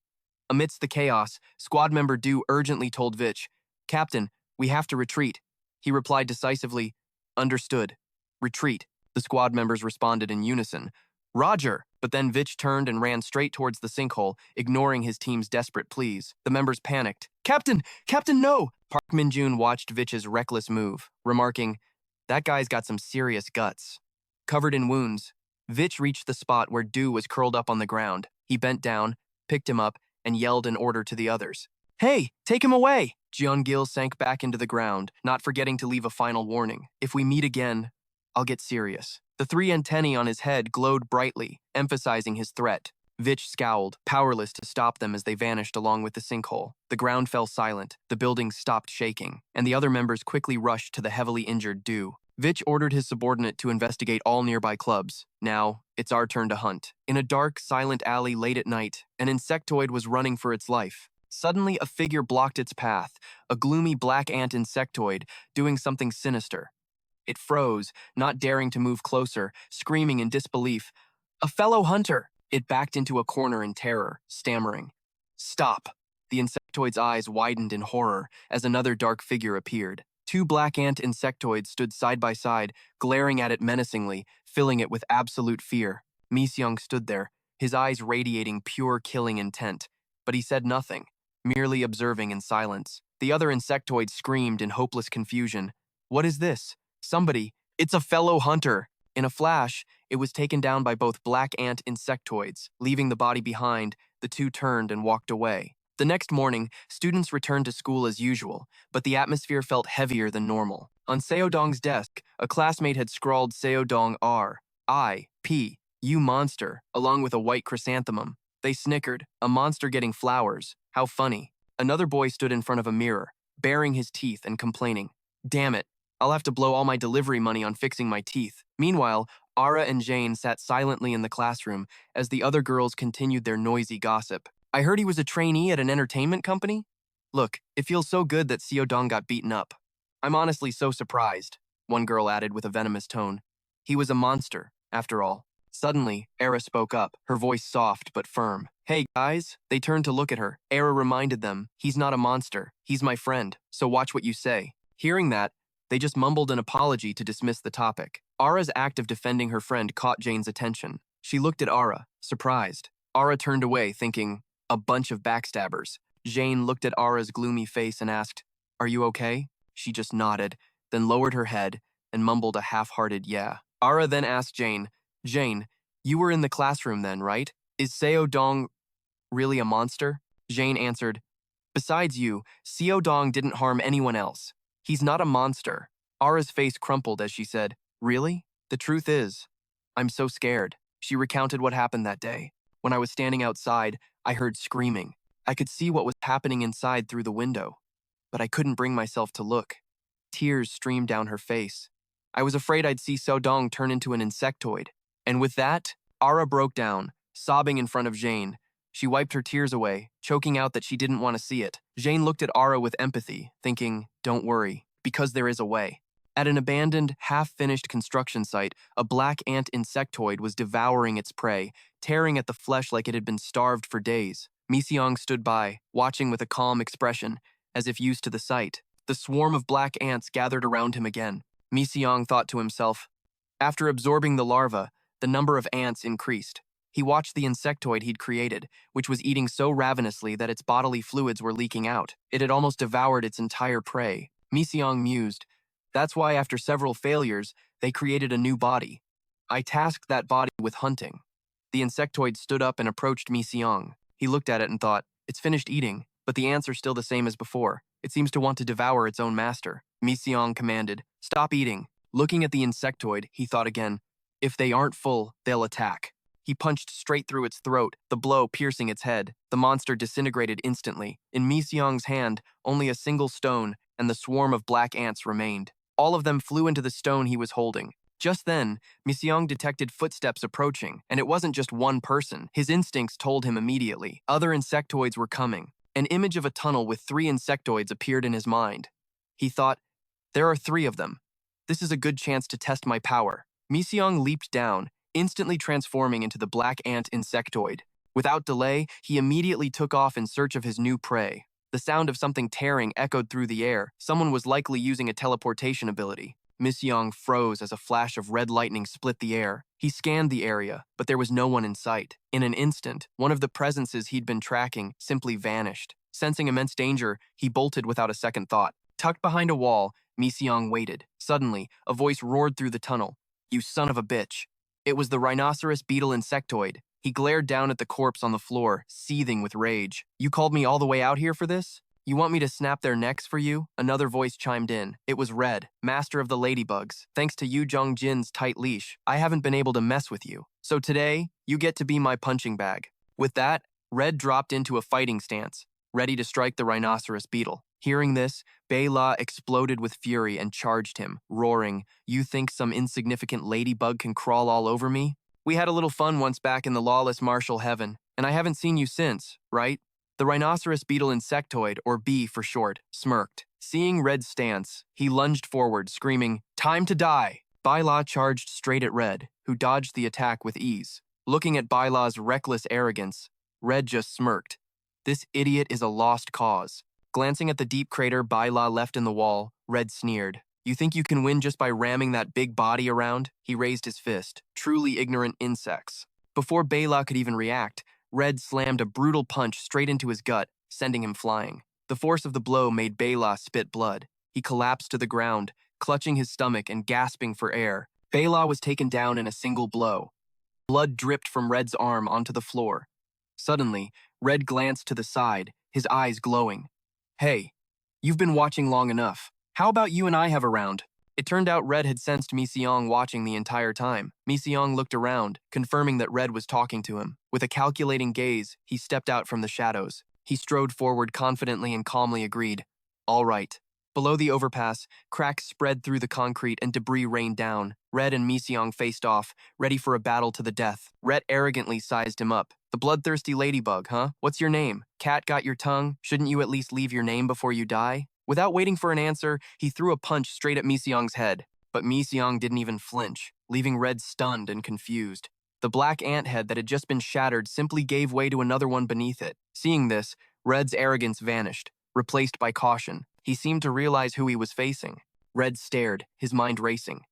Amidst the chaos, squad member Du urgently told Vitch, "Captain, we have to retreat." He replied decisively, "Understood. Retreat." The squad members responded in unison, "Roger!" But then Vitch turned and ran straight towards the sinkhole, ignoring his team's desperate pleas. The members panicked. "Captain! Captain, no!" Park Min-jun watched Vitch's reckless move, remarking, "That guy's got some serious guts." Covered in wounds, Vitch reached the spot where Du was curled up on the ground. He bent down, picked him up, and yelled an order to the others. "Hey, take him away!" Jeon-gil sank back into the ground, not forgetting to leave a final warning. "If we meet again, I'll get serious." The three antennae on his head glowed brightly, emphasizing his threat. Vitch scowled, powerless to stop them as they vanished along with the sinkhole. The ground fell silent, the buildings stopped shaking, and the other members quickly rushed to the heavily injured Du. Vitch ordered his subordinate to investigate all nearby clubs. "Now, it's our turn to hunt." In a dark, silent alley late at night, an insectoid was running for its life. Suddenly, a figure blocked its path, a gloomy black ant insectoid doing something sinister. It froze, not daring to move closer, screaming in disbelief. "A fellow hunter!" It backed into a corner in terror, stammering. "Stop!" The insectoid's eyes widened in horror as another dark figure appeared. Two black ant insectoids stood side by side, glaring at it menacingly, filling it with absolute fear. Mi-seong stood there, his eyes radiating pure killing intent. But he said nothing, merely observing in silence. The other insectoid screamed in hopeless confusion. "What is this? Somebody, it's a fellow hunter!" In a flash, it was taken down by both black ant insectoids. Leaving the body behind, the two turned and walked away. The next morning, students returned to school as usual, but the atmosphere felt heavier than normal. On Seodong's desk, a classmate had scrawled Seodong R.I.P. You monster, along with a white chrysanthemum. They snickered, a monster getting flowers. How funny. Another boy stood in front of a mirror, baring his teeth and complaining, "Damn it, I'll have to blow all my delivery money on fixing my teeth." Meanwhile, Ara and Jane sat silently in the classroom as the other girls continued their noisy gossip. "I heard he was a trainee at an entertainment company? Look, it feels so good that Seodong got beaten up. I'm honestly so surprised," one girl added with a venomous tone. "He was a monster, after all." Suddenly, Ara spoke up, her voice soft but firm. "Hey, guys." They turned to look at her. Ara reminded them, "He's not a monster. He's my friend, so watch what you say." Hearing that, they just mumbled an apology to dismiss the topic. Ara's act of defending her friend caught Jane's attention. She looked at Ara, surprised. Ara turned away, thinking, "A bunch of backstabbers." Jane looked at Ara's gloomy face and asked, "Are you okay?" She just nodded, then lowered her head and mumbled a half-hearted yeah. Ara then asked Jane, "Jane, you were in the classroom then, right? Is Seo-dong really a monster?" Jane answered, "Besides you, Seo-dong didn't harm anyone else. He's not a monster." Ara's face crumpled as she said, "Really? The truth is, I'm so scared." She recounted what happened that day. "When I was standing outside, I heard screaming. I could see what was happening inside through the window, but I couldn't bring myself to look." Tears streamed down her face. "I was afraid I'd see Seo-dong turn into an insectoid." And with that, Ara broke down, sobbing in front of Jane. She wiped her tears away, choking out that she didn't want to see it. Jane looked at Ara with empathy, thinking, "Don't worry, because there is a way." At an abandoned, half-finished construction site, a black ant insectoid was devouring its prey, tearing at the flesh like it had been starved for days. Mi-seong stood by, watching with a calm expression, as if used to the sight. The swarm of black ants gathered around him again. Mi-seong thought to himself. After absorbing the larva, the number of ants increased. He watched the insectoid he'd created, which was eating so ravenously that its bodily fluids were leaking out. It had almost devoured its entire prey. Mi-seong mused, "That's why after several failures, they created a new body. I tasked that body with hunting." The insectoid stood up and approached Mi-seong. He looked at it and thought, "It's finished eating, but the ants are still the same as before. It seems to want to devour its own master." Mi-seong commanded, "Stop eating." Looking at the insectoid, he thought again, "If they aren't full, they'll attack." He punched straight through its throat, the blow piercing its head. The monster disintegrated instantly. In Mi-seong's hand, only a single stone, and the swarm of black ants remained. All of them flew into the stone he was holding. Just then, Mi-seong detected footsteps approaching, and it wasn't just one person. His instincts told him immediately. Other insectoids were coming. An image of a tunnel with 3 insectoids appeared in his mind. He thought, there are 3 of them. This is a good chance to test my power. Miseong leaped down, instantly transforming into the black ant insectoid. Without delay, he immediately took off in search of his new prey. The sound of something tearing echoed through the air. Someone was likely using a teleportation ability. Miseong froze as a flash of red lightning split the air. He scanned the area, but there was no one in sight. In an instant, one of the presences he'd been tracking simply vanished. Sensing immense danger, he bolted without a second thought. Tucked behind a wall, Miseong waited. Suddenly, a voice roared through the tunnel. "You son of a bitch." It was the rhinoceros beetle insectoid. He glared down at the corpse on the floor, seething with rage. "You called me all the way out here for this? You want me to snap their necks for you?" Another voice chimed in. It was Red, master of the ladybugs. "Thanks to Yu Jongjin's tight leash, I haven't been able to mess with you. So today, you get to be my punching bag." With that, Red dropped into a fighting stance, ready to strike the rhinoceros beetle. Hearing this, Bela exploded with fury and charged him, roaring, "You think some insignificant ladybug can crawl all over me? We had a little fun once back in the lawless martial heaven, and I haven't seen you since, right?" The rhinoceros beetle insectoid, or B for short, smirked. Seeing Red's stance, he lunged forward, screaming, "Time to die!" Bela charged straight at Red, who dodged the attack with ease. Looking at Bela's reckless arrogance, Red just smirked. This idiot is a lost cause. Glancing at the deep crater Bela left in the wall, Red sneered. "You think you can win just by ramming that big body around?" He raised his fist. Truly ignorant insects. Before Bela could even react, Red slammed a brutal punch straight into his gut, sending him flying. The force of the blow made Bela spit blood. He collapsed to the ground, clutching his stomach and gasping for air. Bela was taken down in a single blow. Blood dripped from Red's arm onto the floor. Suddenly, Red glanced to the side, his eyes glowing. "Hey, you've been watching long enough. How about you and I have a round?" It turned out Red had sensed Miseong watching the entire time. Miseong looked around, confirming that Red was talking to him. With a calculating gaze, he stepped out from the shadows. He strode forward confidently and calmly agreed, "All right." Below the overpass, cracks spread through the concrete and debris rained down. Red and Miseong faced off, ready for a battle to the death. Red arrogantly sized him up. "The bloodthirsty ladybug, huh? What's your name? Cat got your tongue? Shouldn't you at least leave your name before you die?" Without waiting for an answer, he threw a punch straight at Miseong's head. But Miseong didn't even flinch, leaving Red stunned and confused. The black ant head that had just been shattered simply gave way to another one beneath it. Seeing this, Red's arrogance vanished, replaced by caution. He seemed to realize who he was facing. Red stared, his mind racing.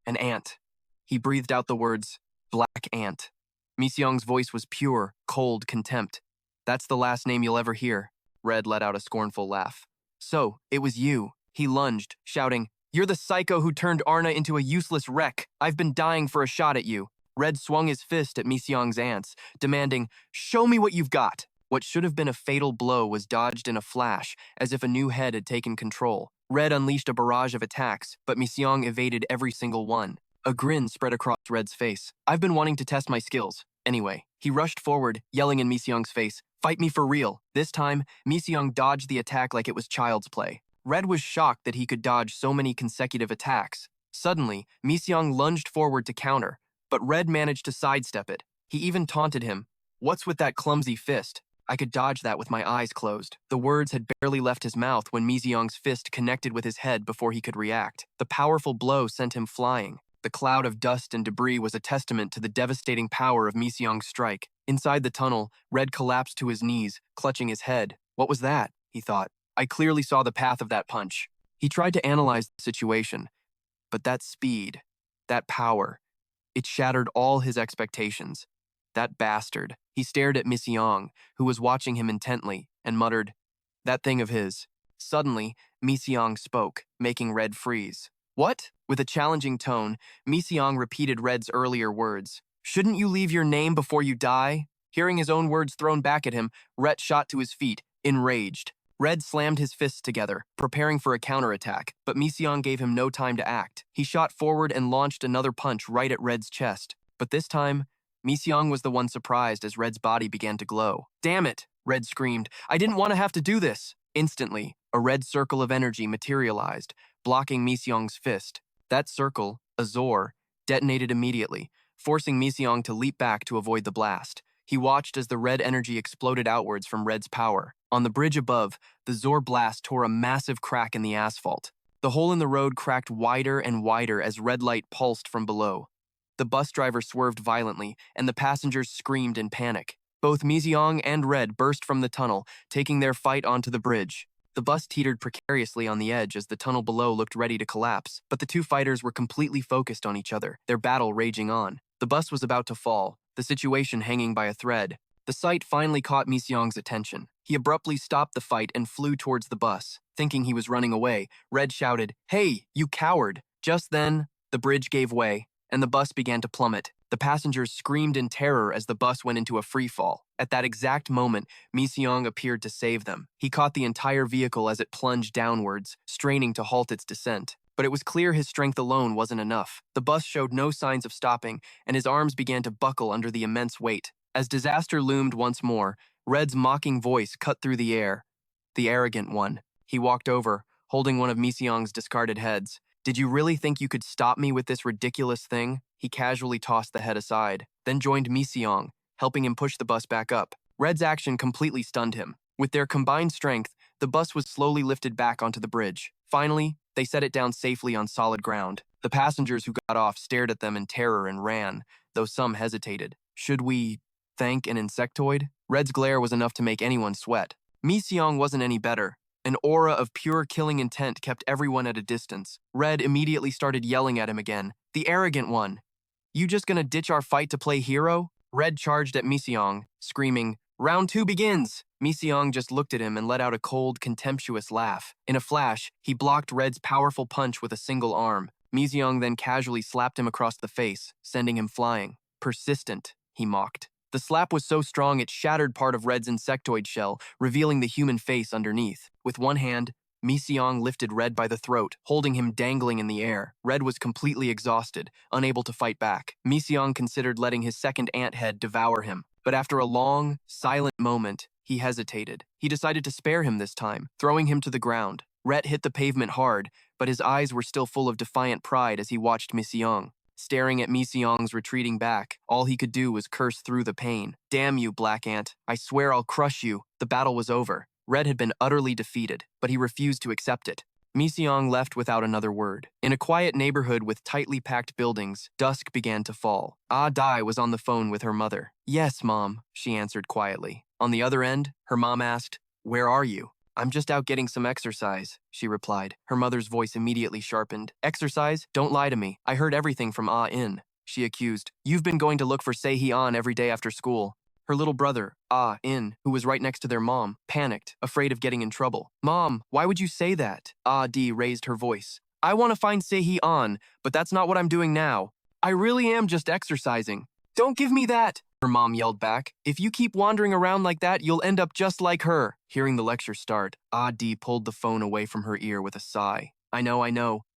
An ant. He breathed out the words, "Black ant." Miseong's voice was pure, cold contempt. "That's the last name you'll ever hear." Red let out a scornful laugh. "So, it was you." He lunged, shouting, "You're the psycho who turned Arna into a useless wreck. I've been dying for a shot at you." Red swung his fist at Miseong's ants, demanding, "Show me what you've got." What should have been a fatal blow was dodged in a flash, as if a new head had taken control. Red unleashed a barrage of attacks, but Miseong evaded every single one. A grin spread across Red's face. "I've been wanting to test my skills. Anyway." He rushed forward, yelling in Miseong's face, "Fight me for real." This time, Miseong dodged the attack like it was child's play. Red was shocked that he could dodge so many consecutive attacks. Suddenly, Miseong lunged forward to counter, but Red managed to sidestep it. He even taunted him, "What's with that clumsy fist? I could dodge that with my eyes closed." The words had barely left his mouth when Miseong's fist connected with his head before he could react. The powerful blow sent him flying. The cloud of dust and debris was a testament to the devastating power of Miseong's strike. Inside the tunnel, Red collapsed to his knees, clutching his head. What was that? He thought. I clearly saw the path of that punch. He tried to analyze the situation, but that speed, that power, it shattered all his expectations. That bastard. He stared at Miseong, who was watching him intently, and muttered, "That thing of his." Suddenly, Miseong spoke, making Red freeze. "What?" With a challenging tone, Miseong repeated Red's earlier words. "Shouldn't you leave your name before you die?" Hearing his own words thrown back at him, Red shot to his feet, enraged. Red slammed his fists together, preparing for a counterattack, but Miseong gave him no time to act. He shot forward and launched another punch right at Red's chest. But this time, Miseong was the one surprised as Red's body began to glow. "Damn it!" Red screamed. "I didn't want to have to do this!" Instantly, a red circle of energy materialized, blocking Miseong's fist. That circle, Azor, detonated immediately, forcing Miseong to leap back to avoid the blast. He watched as the red energy exploded outwards from Red's power. On the bridge above, the Zor blast tore a massive crack in the asphalt. The hole in the road cracked wider and wider as red light pulsed from below. The bus driver swerved violently, and the passengers screamed in panic. Both Miziong and Red burst from the tunnel, taking their fight onto the bridge. The bus teetered precariously on the edge as the tunnel below looked ready to collapse, but the two fighters were completely focused on each other, their battle raging on. The bus was about to fall, the situation hanging by a thread. The sight finally caught Miseong's attention. He abruptly stopped the fight and flew towards the bus. Thinking he was running away, Red shouted, "Hey, you coward!" Just then, the bridge gave way, and the bus began to plummet. The passengers screamed in terror as the bus went into a free fall. At that exact moment, Miseong appeared to save them. He caught the entire vehicle as it plunged downwards, straining to halt its descent. But it was clear his strength alone wasn't enough. The bus showed no signs of stopping, and his arms began to buckle under the immense weight. As disaster loomed once more, Red's mocking voice cut through the air. The arrogant one. He walked over, holding one of Miseong's discarded heads. "Did you really think you could stop me with this ridiculous thing?" He casually tossed the head aside, then joined Miseong, helping him push the bus back up. Red's action completely stunned him. With their combined strength, the bus was slowly lifted back onto the bridge. Finally, they set it down safely on solid ground. The passengers who got off stared at them in terror and ran, though some hesitated. Should we thank an insectoid? Red's glare was enough to make anyone sweat. Miseong wasn't any better. An aura of pure killing intent kept everyone at a distance. Red immediately started yelling at him again. "The arrogant one! You just gonna ditch our fight to play hero?" Red charged at Miseong, screaming, "Round 2 begins!" Miseong just looked at him and let out a cold, contemptuous laugh. In a flash, he blocked Red's powerful punch with a single arm. Miseong then casually slapped him across the face, sending him flying. "Persistent," he mocked. The slap was so strong it shattered part of Red's insectoid shell, revealing the human face underneath. With one hand, Miseong lifted Red by the throat, holding him dangling in the air. Red was completely exhausted, unable to fight back. Miseong considered letting his second ant head devour him, but after a long, silent moment, he hesitated. He decided to spare him this time, throwing him to the ground. Red hit the pavement hard, but his eyes were still full of defiant pride as he watched Miseong. Staring at Miseong's retreating back, all he could do was curse through the pain. "Damn you, Black Ant. I swear I'll crush you." The battle was over. Red had been utterly defeated, but he refused to accept it. Miseong left without another word. In a quiet neighborhood with tightly packed buildings, dusk began to fall. Ah Dai was on the phone with her mother. "Yes, Mom," she answered quietly. On the other end, her mom asked, "Where are you?" "I'm just out getting some exercise," she replied. Her mother's voice immediately sharpened. "Exercise? Don't lie to me. I heard everything from Ah-In," she accused. "You've been going to look for Se-Hee-An every day after school." Her little brother, Ah-In, who was right next to their mom, panicked, afraid of getting in trouble. "Mom, why would you say that?" Ah-Di raised her voice. "I want to find Se-Hee-An, but that's not what I'm doing now. I really am just exercising." "Don't give me that!" her mom yelled back. "If you keep wandering around like that, you'll end up just like her." Hearing the lecture start, Ah-Di pulled the phone away from her ear with a sigh. I know.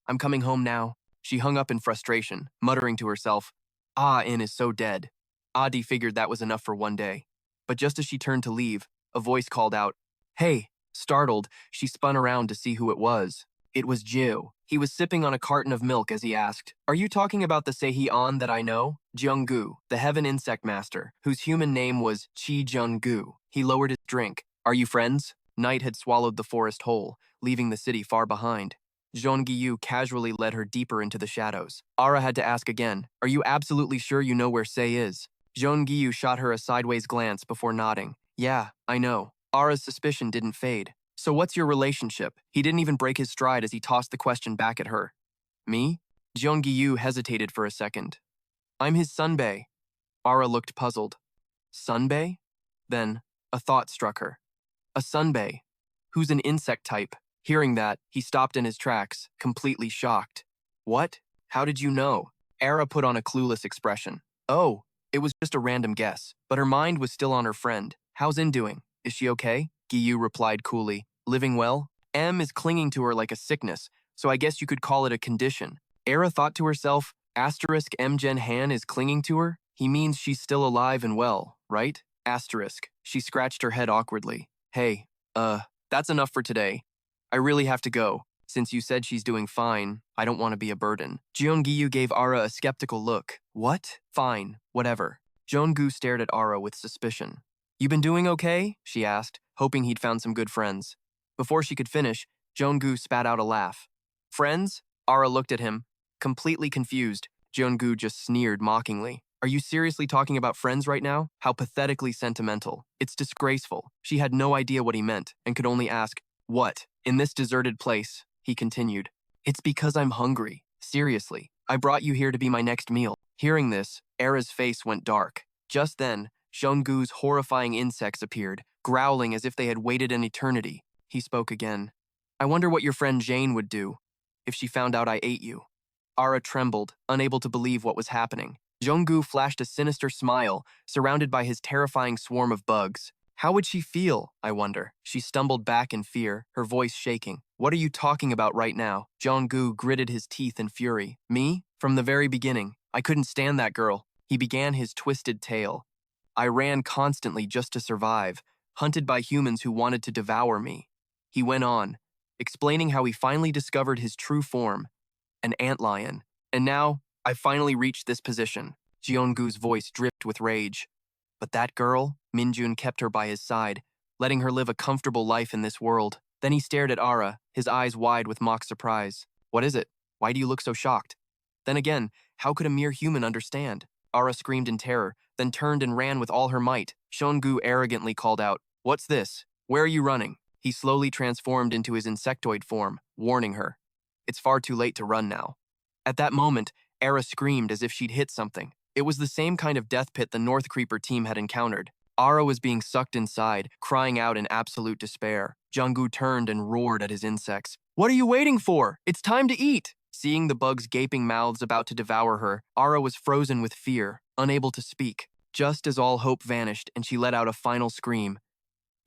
I'm coming home now." She hung up in frustration, muttering to herself, "Ah-In is so dead." Ah-Di figured that was enough for one day. But just as she turned to leave, a voice called out, "Hey!" Startled, she spun around to see who it was. It was Jiu. He was sipping on a carton of milk as he asked, "Are you talking about the Se-Hee-An that I know?" Jeonggu, the heaven insect master, whose human name was Chi Jeonggu. He lowered his drink. "Are you friends?" Night had swallowed the forest whole, leaving the city far behind. Jeonggu casually led her deeper into the shadows. Ara had to ask again, "Are you absolutely sure you know where Se is?" Jeonggu shot her a sideways glance before nodding. "Yeah, I know." Ara's suspicion didn't fade. "So what's your relationship?" He didn't even break his stride as he tossed the question back at her. "Me?" Jeonggu hesitated for a second. "I'm his sunbae." Ara looked puzzled. "Sunbae?" Then, a thought struck her. A sunbae? Who's an insect type? Hearing that, he stopped in his tracks, completely shocked. "What? How did you know?" Ara put on a clueless expression. "Oh, it was just a random guess." But her mind was still on her friend. "How's In doing? Is she okay?" Giyu replied coolly. "Living well? M is clinging to her like a sickness, so I guess you could call it a condition." Era thought to herself, asterisk M Jen Han is clinging to her? He means she's still alive and well, right? Asterisk. She scratched her head awkwardly. "Hey, that's enough for today. I really have to go. Since you said she's doing fine, I don't want to be a burden." Jeonggi gave Ara a skeptical look. "What? Fine, whatever." Jeongu stared at Ara with suspicion. "You been doing okay?" she asked, hoping he'd found some good friends. Before she could finish, Jeongu spat out a laugh. "Friends?" Ara looked at him, completely confused. Jeongu just sneered mockingly. "Are you seriously talking about friends right now? How pathetically sentimental. It's disgraceful." She had no idea what he meant and could only ask, "What? In this deserted place?" He continued. "It's because I'm hungry. Seriously. I brought you here to be my next meal." Hearing this, Ara's face went dark. Just then, Jeongu's horrifying insects appeared, growling as if they had waited an eternity. He spoke again. "I wonder what your friend Jane would do if she found out I ate you." Ara trembled, unable to believe what was happening. Jeongu flashed a sinister smile, surrounded by his terrifying swarm of bugs. How would she feel, I wonder? She stumbled back in fear, her voice shaking. "What are you talking about right now?" Jeongu gritted his teeth in fury. "Me? From the very beginning. I couldn't stand that girl." He began his twisted tale. "I ran constantly just to survive, hunted by humans who wanted to devour me." He went on, explaining how he finally discovered his true form, an antlion. "And now, I finally reached this position." Jeongu's voice dripped with rage. "But that girl?" Minjun kept her by his side, letting her live a comfortable life in this world. Then he stared at Ara, his eyes wide with mock surprise. "What is it? Why do you look so shocked?" Then again, how could a mere human understand? Ara screamed in terror, then turned and ran with all her might. Jeongu arrogantly called out, "What's this? Where are you running?" He slowly transformed into his insectoid form, warning her. It's far too late to run now. At that moment, Ara screamed as if she'd hit something. It was the same kind of death pit the North Creeper team had encountered. Ara was being sucked inside, crying out in absolute despair. Jeongu turned and roared at his insects. "What are you waiting for? It's time to eat!" Seeing the bugs' gaping mouths about to devour her, Ara was frozen with fear, unable to speak. Just as all hope vanished and she let out a final scream,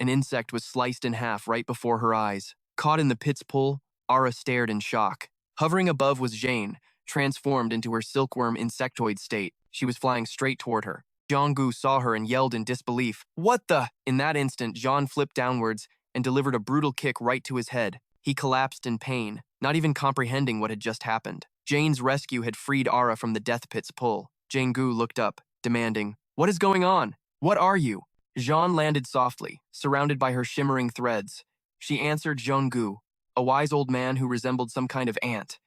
an insect was sliced in half right before her eyes. Caught in the pit's pull, Ara stared in shock. Hovering above was Jane, transformed into her silkworm insectoid state. She was flying straight toward her. Jeongu saw her and yelled in disbelief. "What the?" In that instant, Jean flipped downwards and delivered a brutal kick right to his head. He collapsed in pain, not even comprehending what had just happened. Jane's rescue had freed Ara from the death pit's pull. Jeongu looked up, demanding, "What is going on? What are you?" Jean landed softly, surrounded by her shimmering threads. She answered Jeongu, a wise old man who resembled some kind of ant.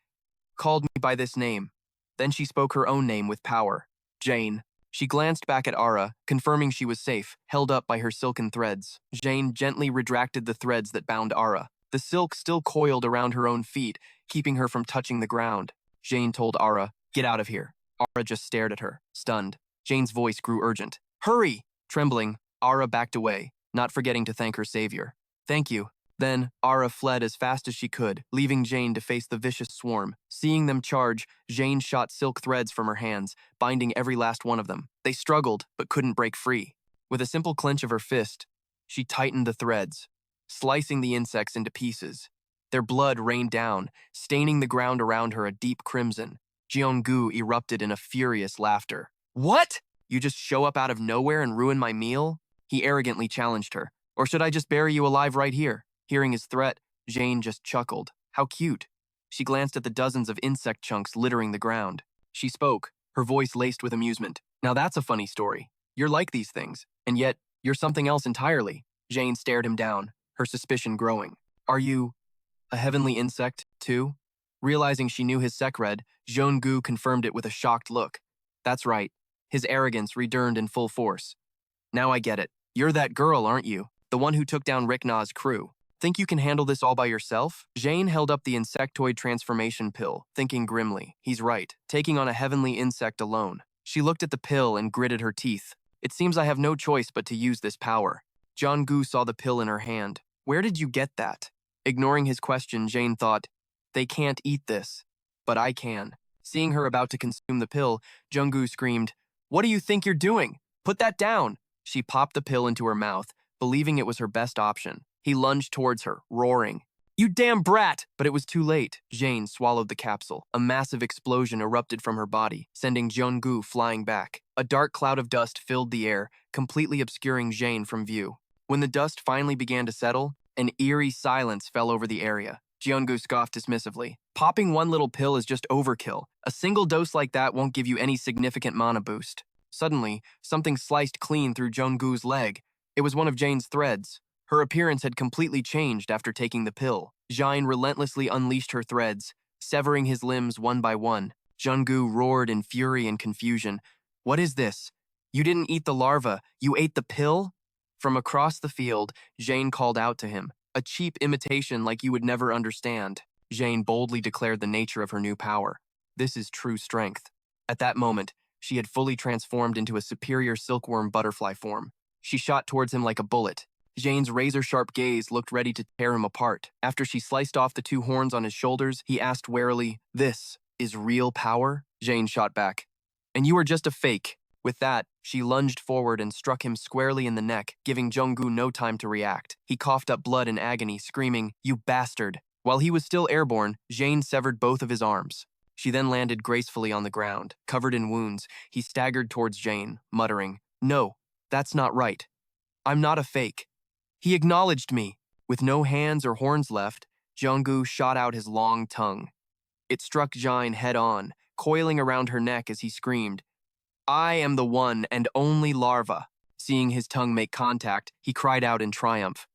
"Called me by this name." Then she spoke her own name with power. "Jane." She glanced back at Ara, confirming she was safe, held up by her silken threads. Jane gently retracted the threads that bound Ara. The silk still coiled around her own feet, keeping her from touching the ground. Jane told Ara, "Get out of here." Ara just stared at her, stunned. Jane's voice grew urgent. "Hurry!" Trembling, Ara backed away, not forgetting to thank her savior. "Thank you." Then, Ara fled as fast as she could, leaving Jane to face the vicious swarm. Seeing them charge, Jane shot silk threads from her hands, binding every last one of them. They struggled, but couldn't break free. With a simple clench of her fist, she tightened the threads, slicing the insects into pieces. Their blood rained down, staining the ground around her a deep crimson. Jeongu erupted in a furious laughter. "What? You just show up out of nowhere and ruin my meal?" He arrogantly challenged her. "Or should I just bury you alive right here?" Hearing his threat, Jane just chuckled. How cute. She glanced at the dozens of insect chunks littering the ground. She spoke, her voice laced with amusement. "Now that's a funny story. You're like these things, and yet you're something else entirely." Jane stared him down, her suspicion growing. "Are you a heavenly insect, too?" Realizing she knew his secret, Jeongu confirmed it with a shocked look. "That's right." His arrogance returned in full force. "Now I get it. You're that girl, aren't you? The one who took down Ricknaw's crew. Think you can handle this all by yourself?" Jane held up the insectoid transformation pill, thinking grimly. He's right, taking on a heavenly insect alone. She looked at the pill and gritted her teeth. "It seems I have no choice but to use this power." Jeongu saw the pill in her hand. "Where did you get that?" Ignoring his question, Jane thought, "They can't eat this, but I can." Seeing her about to consume the pill, Jeongu screamed, "What do you think you're doing? Put that down!" She popped the pill into her mouth, believing it was her best option. He lunged towards her, roaring, "You damn brat!" But it was too late. Jane swallowed the capsule. A massive explosion erupted from her body, sending Jeongu flying back. A dark cloud of dust filled the air, completely obscuring Jane from view. When the dust finally began to settle, an eerie silence fell over the area. Jeongu scoffed dismissively. "Popping one little pill is just overkill. A single dose like that won't give you any significant mana boost." Suddenly, something sliced clean through Junggu's leg. It was one of Jane's threads. Her appearance had completely changed after taking the pill. Jane relentlessly unleashed her threads, severing his limbs one by one. Junggu roared in fury and confusion. What is this? You didn't eat the larva, you ate the pill? From across the field, Jane called out to him. A cheap imitation like you would never understand. Jane boldly declared the nature of her new power. This is true strength. At that moment, she had fully transformed into a superior silkworm butterfly form. She shot towards him like a bullet. Jane's razor-sharp gaze looked ready to tear him apart. After she sliced off the two horns on his shoulders, he asked warily, "This is real power?" Jane shot back. "And you are just a fake." With that, she lunged forward and struck him squarely in the neck, giving Junggu no time to react. He coughed up blood in agony, screaming, "You bastard!" While he was still airborne, Jane severed both of his arms. She then landed gracefully on the ground. Covered in wounds, he staggered towards Jane, muttering, "No, that's not right. I'm not a fake." He acknowledged me. With no hands or horns left, Junggu shot out his long tongue. It struck Jane head-on, coiling around her neck as he screamed, "I am the one and only larva." Seeing his tongue make contact, he cried out in triumph,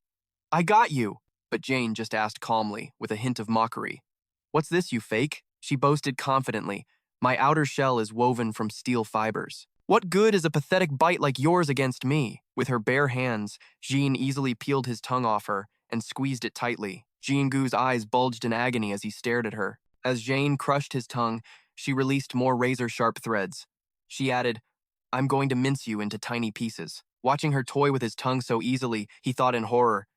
"I got you!" But Jane just asked calmly, with a hint of mockery, "What's this, you fake?" She boasted confidently, "My outer shell is woven from steel fibers. What good is a pathetic bite like yours against me?" With her bare hands, Jean easily peeled his tongue off her and squeezed it tightly. Jinggu's eyes bulged in agony as he stared at her. As Jane crushed his tongue, she released more razor-sharp threads. She added, "I'm going to mince you into tiny pieces." Watching her toy with his tongue so easily, he thought in horror,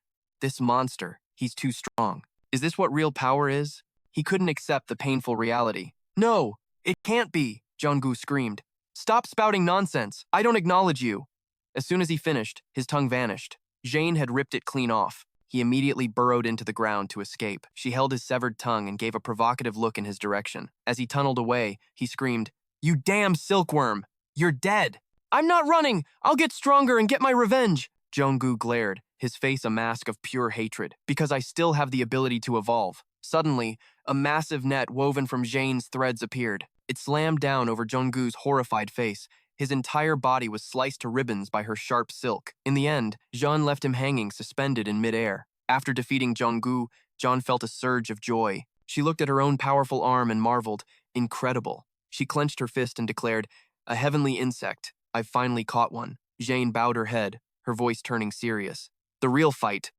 "This monster, he's too strong. Is this what real power is?" He couldn't accept the painful reality. "No, it can't be," Junggu screamed. "Stop spouting nonsense. I don't acknowledge you." As soon as he finished, his tongue vanished. Jane had ripped it clean off. He immediately burrowed into the ground to escape. She held his severed tongue and gave a provocative look in his direction. As he tunneled away, he screamed, "You damn silkworm! You're dead!" "I'm not running! I'll get stronger and get my revenge!" Junggu glared, his face a mask of pure hatred. "Because I still have the ability to evolve." Suddenly, a massive net woven from Jane's threads appeared. It slammed down over Junggu's horrified face. His entire body was sliced to ribbons by her sharp silk. In the end, Jean left him hanging suspended in midair. After defeating Junggu, Jean felt a surge of joy. She looked at her own powerful arm and marveled, "Incredible." She clenched her fist and declared, "A heavenly insect. I've finally caught one." Jane bowed her head, her voice turning serious. "The real fight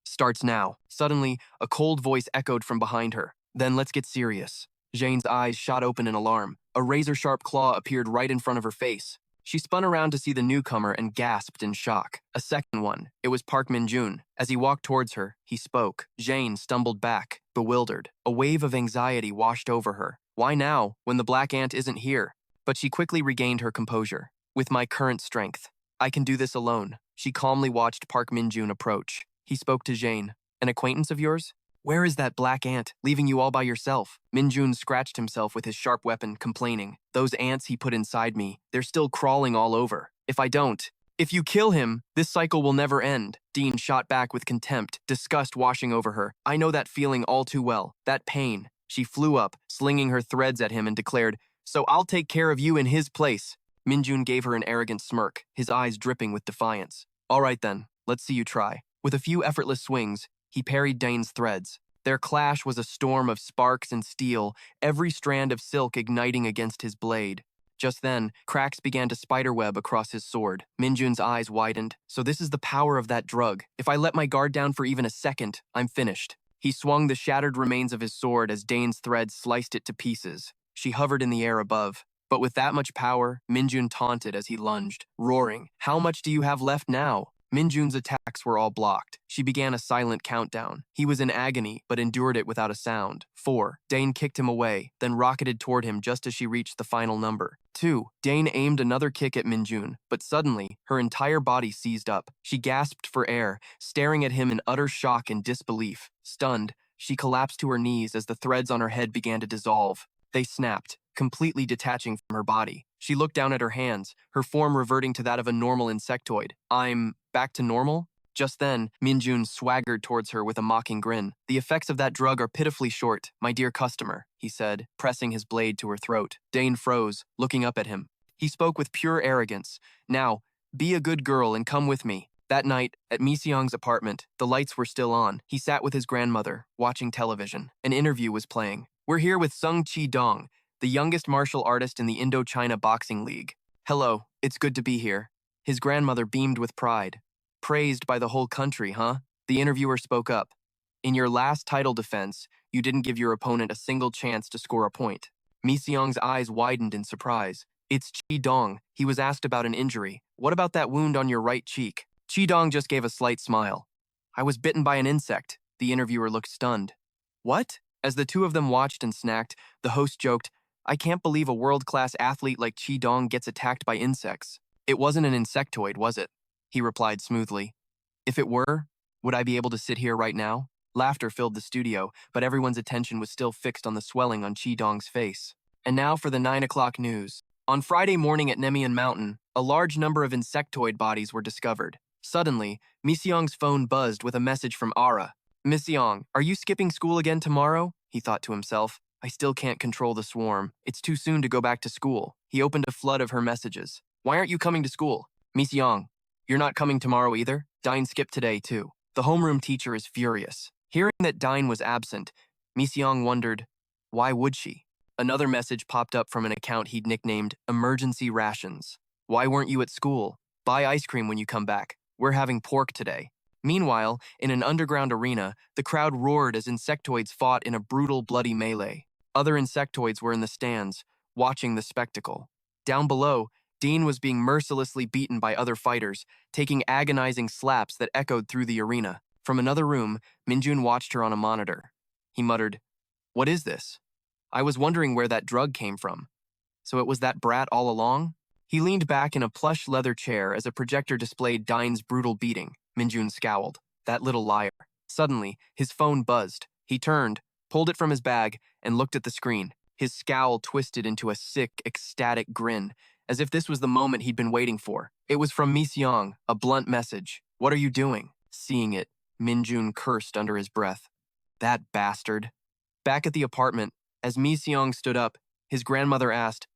starts now." Suddenly, a cold voice echoed from behind her. "Then let's get serious." Jane's eyes shot open in alarm. A razor-sharp claw appeared right in front of her face. She spun around to see the newcomer and gasped in shock. A second one. It was Park Min-jun. As he walked towards her, he spoke. Jane stumbled back, bewildered. A wave of anxiety washed over her. Why now, when the black ant isn't here? But she quickly regained her composure. "With my current strength, I can do this alone." She calmly watched Park Min-jun approach. He spoke to Jane. "An acquaintance of yours? Where is that black ant, leaving you all by yourself?" Min-jun scratched himself with his sharp weapon, complaining, "Those ants he put inside me, they're still crawling all over. If you kill him, this cycle will never end." Dean shot back with contempt, disgust washing over her. "I know that feeling all too well, that pain." She flew up, slinging her threads at him and declared, "So I'll take care of you in his place." Min-jun gave her an arrogant smirk, his eyes dripping with defiance. "All right then, let's see you try." With a few effortless swings, he parried Dane's threads. Their clash was a storm of sparks and steel, every strand of silk igniting against his blade. Just then, cracks began to spiderweb across his sword. Min-jun's eyes widened. "So this is the power of that drug. If I let my guard down for even a second, I'm finished." He swung the shattered remains of his sword as Dane's threads sliced it to pieces. She hovered in the air above. But with that much power, Min-jun taunted as he lunged, roaring, "How much do you have left now?" Min-jun's attacks were all blocked. She began a silent countdown. He was in agony, but endured it without a sound. 4. Dane kicked him away, then rocketed toward him just as she reached the final number. 2. Dane aimed another kick at Min-jun, but suddenly, her entire body seized up. She gasped for air, staring at him in utter shock and disbelief. Stunned, she collapsed to her knees as the threads on her head began to dissolve. They snapped, completely detaching from her body. She looked down at her hands, her form reverting to that of a normal insectoid. "I'm back to normal?" Just then, Min-jun swaggered towards her with a mocking grin. "The effects of that drug are pitifully short, my dear customer," he said, pressing his blade to her throat. Dane froze, looking up at him. He spoke with pure arrogance. Now, be a good girl and come with me. That night, at Mi Seong's apartment, the lights were still on. He sat with his grandmother, watching television. An interview was playing. We're here with Sung Chi-dong, the youngest martial artist in the Indochina Boxing League. Hello, it's good to be here. His grandmother beamed with pride. Praised by the whole country, huh? The interviewer spoke up. In your last title defense, you didn't give your opponent a single chance to score a point. Mi Seong's eyes widened in surprise. It's Chi-dong. He was asked about an injury. What about that wound on your right cheek? Chi-dong just gave a slight smile. I was bitten by an insect. The interviewer looked stunned. What? As the two of them watched and snacked, the host joked, I can't believe a world-class athlete like Chi-dong gets attacked by insects. It wasn't an insectoid, was it? He replied smoothly. If it were, would I be able to sit here right now? Laughter filled the studio, but everyone's attention was still fixed on the swelling on Chi-dong's face. And now for the 9 o'clock news. On Friday morning at Nemian Mountain, a large number of insectoid bodies were discovered. Suddenly, Mi Seong's phone buzzed with a message from Ara. Miss Seong, are you skipping school again tomorrow? He thought to himself. I still can't control the swarm. It's too soon to go back to school. He opened a flood of her messages. Why aren't you coming to school? Mi Seong, you're not coming tomorrow either? Dine skipped today too. The homeroom teacher is furious. Hearing that Dine was absent, Mi Seong wondered, why would she? Another message popped up from an account he'd nicknamed Emergency Rations. Why weren't you at school? Buy ice cream when you come back. We're having pork today. Meanwhile, in an underground arena, the crowd roared as insectoids fought in a brutal, bloody melee. Other insectoids were in the stands, watching the spectacle. Down below, Dean was being mercilessly beaten by other fighters, taking agonizing slaps that echoed through the arena. From another room, Minjun watched her on a monitor. He muttered, What is this? I was wondering where that drug came from. So it was that brat all along? He leaned back in a plush leather chair as a projector displayed Dine's brutal beating. Minjun scowled. That little liar. Suddenly, his phone buzzed. He turned, pulled it from his bag, and looked at the screen. His scowl twisted into a sick, ecstatic grin, as if this was the moment he'd been waiting for. It was from Mi Seong, a blunt message. What are you doing? Seeing it, Minjun cursed under his breath. That bastard. Back at the apartment, as Mi Seong stood up, his grandmother asked,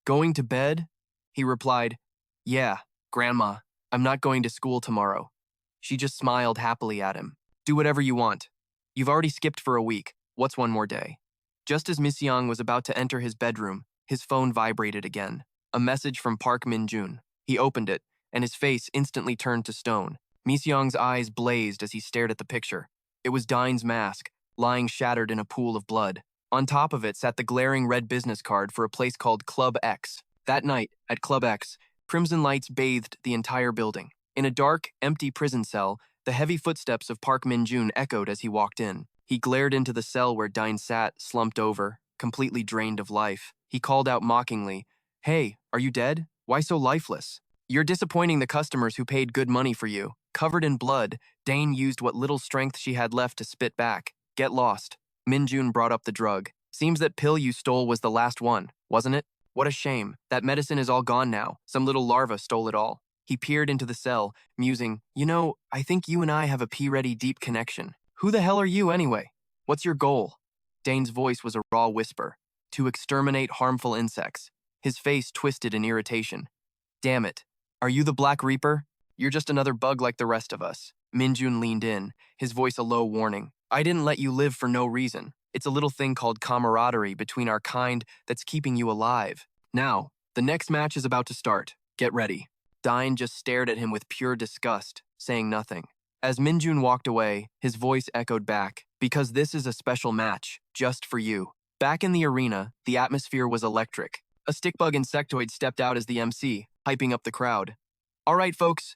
Going to bed? He replied, Yeah, Grandma, I'm not going to school tomorrow. She just smiled happily at him. Do whatever you want. You've already skipped for a week. What's one more day? Just as Mi Seong was about to enter his bedroom, his phone vibrated again. A message from Park Min-jun. He opened it, and his face instantly turned to stone. Mi Seong's eyes blazed as he stared at the picture. It was Dine's mask, lying shattered in a pool of blood. On top of it sat the glaring red business card for a place called Club X. That night, at Club X, crimson lights bathed the entire building. In a dark, empty prison cell, the heavy footsteps of Park Min-jun echoed as he walked in. He glared into the cell where Dine sat, slumped over, completely drained of life. He called out mockingly, Hey, are you dead? Why so lifeless? You're disappointing the customers who paid good money for you. Covered in blood, Dane used what little strength she had left to spit back. Get lost. Min-jun brought up the drug. Seems that pill you stole was the last one, wasn't it? What a shame. That medicine is all gone now. Some little larva stole it all. He peered into the cell, musing, I think you and I have a P-ready deep connection. Who the hell are you anyway? What's your goal? Dane's voice was a raw whisper. To exterminate harmful insects. His face twisted in irritation. Damn it. Are you the Black Reaper? You're just another bug like the rest of us. Minjun leaned in, his voice a low warning. I didn't let you live for no reason. It's a little thing called camaraderie between our kind that's keeping you alive. Now, the next match is about to start. Get ready. Dine just stared at him with pure disgust, saying nothing. As Minjun walked away, his voice echoed back, because this is a special match, just for you. Back in the arena, the atmosphere was electric. A stickbug insectoid stepped out as the MC, hyping up the crowd. All right, folks,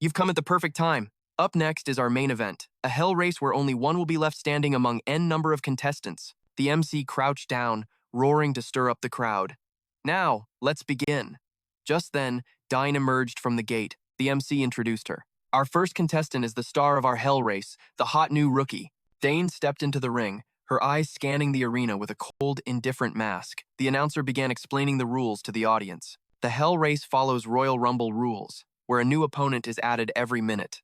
you've come at the perfect time. Up next is our main event, a hell race where only one will be left standing among n number of contestants. The MC crouched down, roaring to stir up the crowd. Now, let's begin. Just then, Dine emerged from the gate. The MC introduced her. Our first contestant is the star of our hell race, the hot new rookie. Dane stepped into the ring, her eyes scanning the arena with a cold, indifferent mask. The announcer began explaining the rules to the audience. The hell race follows Royal Rumble rules, where a new opponent is added every minute.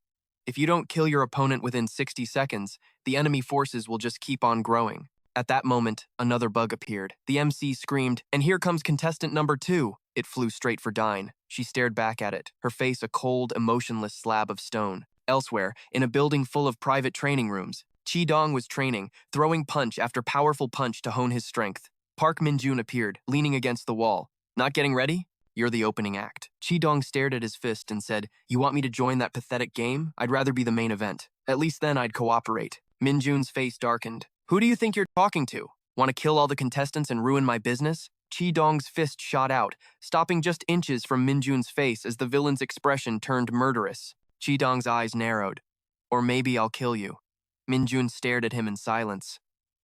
If you don't kill your opponent within 60 seconds, the enemy forces will just keep on growing. At that moment, another bug appeared. The MC screamed, and here comes contestant number 2. It flew straight for Dine. She stared back at it, her face a cold, emotionless slab of stone. Elsewhere, in a building full of private training rooms, Chi Dong was training, throwing punch after powerful punch to hone his strength. Park Min-jun appeared, leaning against the wall. Not getting ready? You're the opening act. Chi Dong stared at his fist and said, You want me to join that pathetic game? I'd rather be the main event. At least then I'd cooperate. Min-jun's face darkened. Who do you think you're talking to? Want to kill all the contestants and ruin my business? Chi Dong's fist shot out, stopping just inches from Min-jun's face as the villain's expression turned murderous. Chi Dong's eyes narrowed. Or maybe I'll kill you. Min-jun stared at him in silence.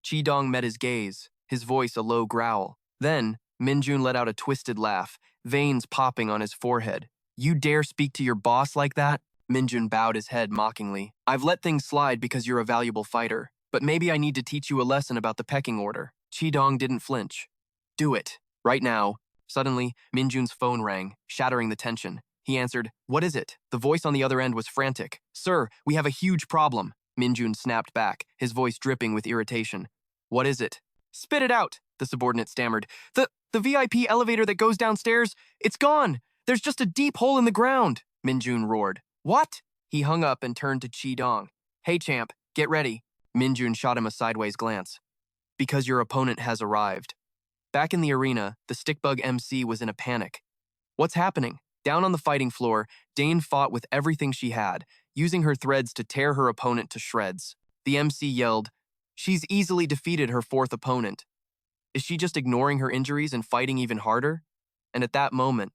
Chi Dong met his gaze, his voice a low growl. Then, Min-jun let out a twisted laugh, veins popping on his forehead. You dare speak to your boss like that? Min-jun bowed his head mockingly. I've let things slide because you're a valuable fighter, but maybe I need to teach you a lesson about the pecking order. Chi Dong didn't flinch. Do it. Right now. Suddenly, Min-jun's phone rang, shattering the tension. He answered, What is it? The voice on the other end was frantic. Sir, we have a huge problem. Min-jun snapped back, his voice dripping with irritation. What is it? Spit it out, the subordinate stammered. The VIP elevator that goes downstairs, it's gone. There's just a deep hole in the ground. Min-jun roared. What? He hung up and turned to Chi Dong. Hey, champ, get ready. Min-jun shot him a sideways glance. Because your opponent has arrived. Back in the arena, the stickbug MC was in a panic. What's happening? Down on the fighting floor, Dane fought with everything she had, using her threads to tear her opponent to shreds. The MC yelled, She's easily defeated her fourth opponent. Is she just ignoring her injuries and fighting even harder? And at that moment,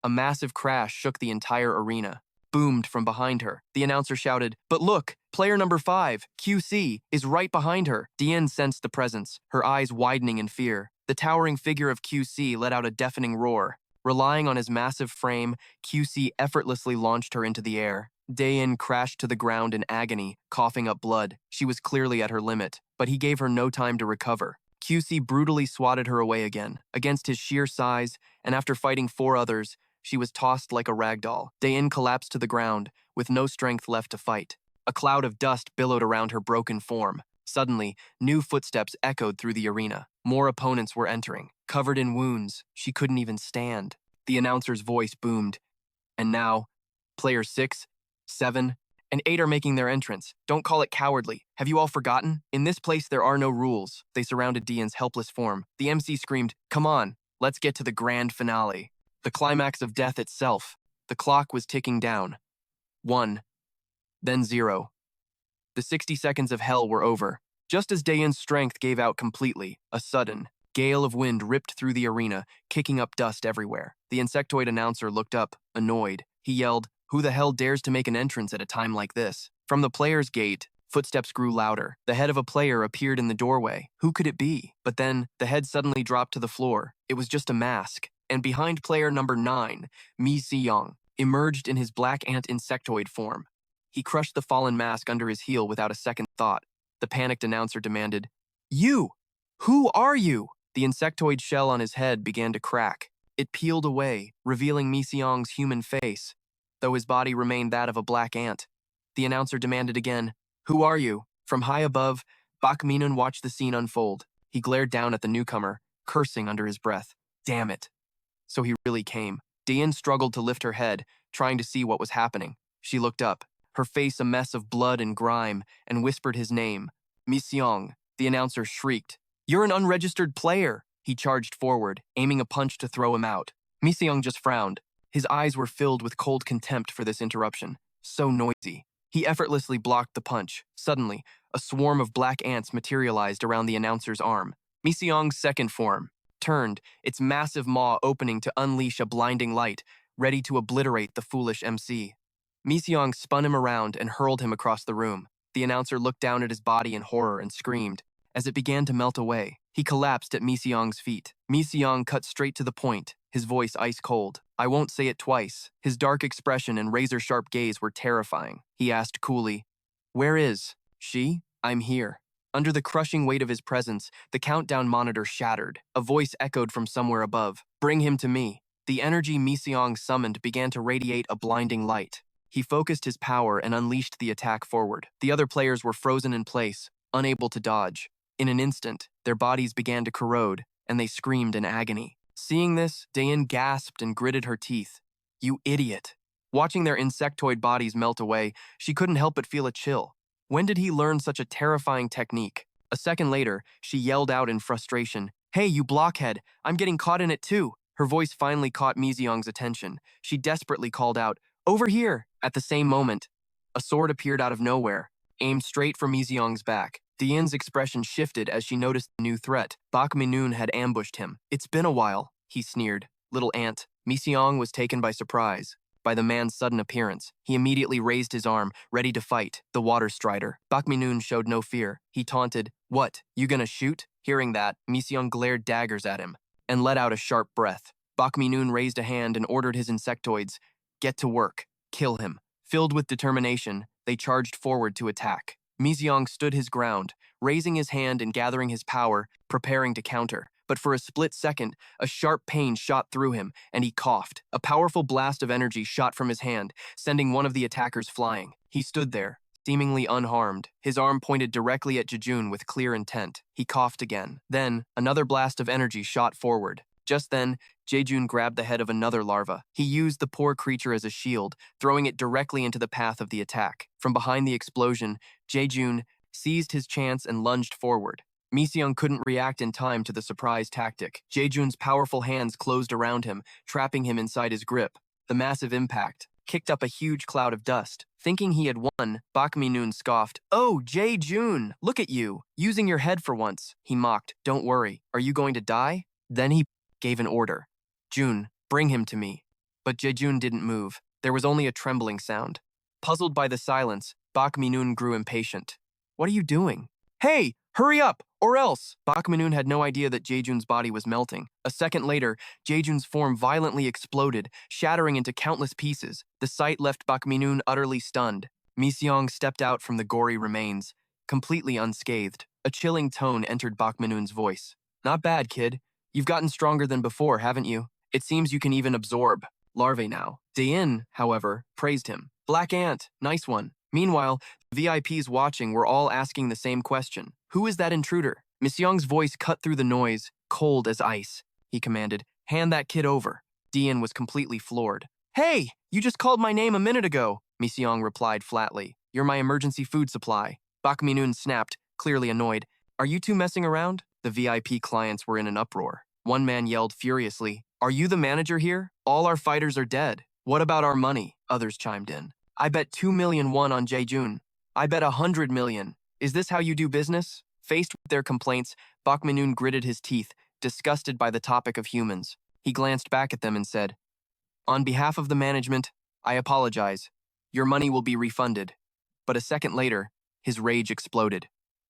a massive crash shook the entire arena. Boomed from behind her. The announcer shouted, But look, player number 5, QC, is right behind her. Diane sensed the presence, her eyes widening in fear. The towering figure of QC let out a deafening roar. Relying on his massive frame, QC effortlessly launched her into the air. Dayan crashed to the ground in agony, coughing up blood. She was clearly at her limit, but he gave her no time to recover. QC brutally swatted her away again, against his sheer size, and after fighting 4 others, she was tossed like a rag doll. Dayan collapsed to the ground, with no strength left to fight. A cloud of dust billowed around her broken form. Suddenly, new footsteps echoed through the arena. More opponents were entering. Covered in wounds, she couldn't even stand. The announcer's voice boomed. And now, players 6, 7, and 8 are making their entrance. Don't call it cowardly. Have you all forgotten? In this place, there are no rules. They surrounded Dian's helpless form. The MC screamed, Come on, let's get to the grand finale. The climax of death itself. The clock was ticking down. 1, then 0. The 60 seconds of hell were over. Just as Dayan's strength gave out completely, a sudden gale of wind ripped through the arena, kicking up dust everywhere. The insectoid announcer looked up, annoyed. He yelled, Who the hell dares to make an entrance at a time like this? From the player's gate, footsteps grew louder. The head of a player appeared in the doorway. Who could it be? But then, the head suddenly dropped to the floor. It was just a mask. And behind player number 9, Mi Si-young, emerged in his black ant insectoid form. He crushed the fallen mask under his heel without a second thought. The panicked announcer demanded, You! Who are you? The insectoid shell on his head began to crack. It peeled away, revealing Mi Si-young's human face, though his body remained that of a black ant. The announcer demanded again, Who are you? From high above, Bak Minun watched the scene unfold. He glared down at the newcomer, cursing under his breath. Damn it. So he really came. Dian struggled to lift her head, trying to see what was happening. She looked up, her face a mess of blood and grime, and whispered his name. Mi Si-young. The announcer shrieked. You're an unregistered player. He charged forward, aiming a punch to throw him out. Mi Si-young just frowned. His eyes were filled with cold contempt for this interruption. So noisy. He effortlessly blocked the punch. Suddenly, a swarm of black ants materialized around the announcer's arm. Mi Si-young's second form turned, its massive maw opening to unleash a blinding light, ready to obliterate the foolish MC. Mi Si-young spun him around and hurled him across the room. The announcer looked down at his body in horror and screamed. As it began to melt away, he collapsed at Mi Si-young's feet. Mi Si-young cut straight to the point, his voice ice cold. I won't say it twice. His dark expression and razor-sharp gaze were terrifying. He asked coolly, Where is she? I'm here. Under the crushing weight of his presence, the countdown monitor shattered. A voice echoed from somewhere above. Bring him to me. The energy Mi Si-young summoned began to radiate a blinding light. He focused his power and unleashed the attack forward. The other players were frozen in place, unable to dodge. In an instant, their bodies began to corrode, and they screamed in agony. Seeing this, Dayan gasped and gritted her teeth. You idiot. Watching their insectoid bodies melt away, she couldn't help but feel a chill. When did he learn such a terrifying technique? A second later, she yelled out in frustration, Hey, you blockhead, I'm getting caught in it too. Her voice finally caught Miseong's attention. She desperately called out, Over here! At the same moment, a sword appeared out of nowhere, aimed straight for Miseong's back. Dian's expression shifted as she noticed the new threat. Bak Minun had ambushed him. It's been a while, he sneered. Little ant. Miseong was taken by surprise by the man's sudden appearance. He immediately raised his arm, ready to fight, the water strider. Bak Minun showed no fear. He taunted, What, you gonna shoot? Hearing that, Miseong glared daggers at him and let out a sharp breath. Bak Minun raised a hand and ordered his insectoids, Get to work. Kill him. Filled with determination, they charged forward to attack. Miseong stood his ground, raising his hand and gathering his power, preparing to counter. But for a split second, a sharp pain shot through him, and he coughed. A powerful blast of energy shot from his hand, sending one of the attackers flying. He stood there, seemingly unharmed, his arm pointed directly at Jejun with clear intent. He coughed again. Then, another blast of energy shot forward. Just then, Jejun grabbed the head of another larva. He used the poor creature as a shield, throwing it directly into the path of the attack. From behind the explosion, Jejun seized his chance and lunged forward. Miseong couldn't react in time to the surprise tactic. Jejun's powerful hands closed around him, trapping him inside his grip. The massive impact kicked up a huge cloud of dust. Thinking he had won, Bak Minun scoffed, Oh, Jejun, look at you, using your head for once. He mocked, Don't worry, are you going to die? Then he gave an order. Jun, bring him to me. But Jejun didn't move. There was only a trembling sound. Puzzled by the silence, Bak Minun grew impatient. What are you doing? Hey, hurry up, or else! Bak Minun had no idea that Jejun's body was melting. A second later, Jejun's form violently exploded, shattering into countless pieces. The sight left Bak Minun utterly stunned. Miseong stepped out from the gory remains, completely unscathed. A chilling tone entered Bak Minun's voice. Not bad, kid. You've gotten stronger than before, haven't you? It seems you can even absorb larvae now. Dayan, however, praised him. Black Ant, nice one. Meanwhile, the VIPs watching were all asking the same question. Who is that intruder? Miseong's voice cut through the noise, cold as ice. He commanded, Hand that kid over. Dayan was completely floored. Hey, you just called my name a minute ago, Miseong replied flatly. You're my emergency food supply. Bak Minun snapped, clearly annoyed. Are you two messing around? The VIP clients were in an uproar. One man yelled furiously, Are you the manager here? All our fighters are dead. What about our money? Others chimed in. I bet 2 million won on Jejun. I bet 100 million. Is this how you do business? Faced with their complaints, Bak Minun gritted his teeth, disgusted by the topic of humans. He glanced back at them and said, On behalf of the management, I apologize. Your money will be refunded. But a second later, his rage exploded.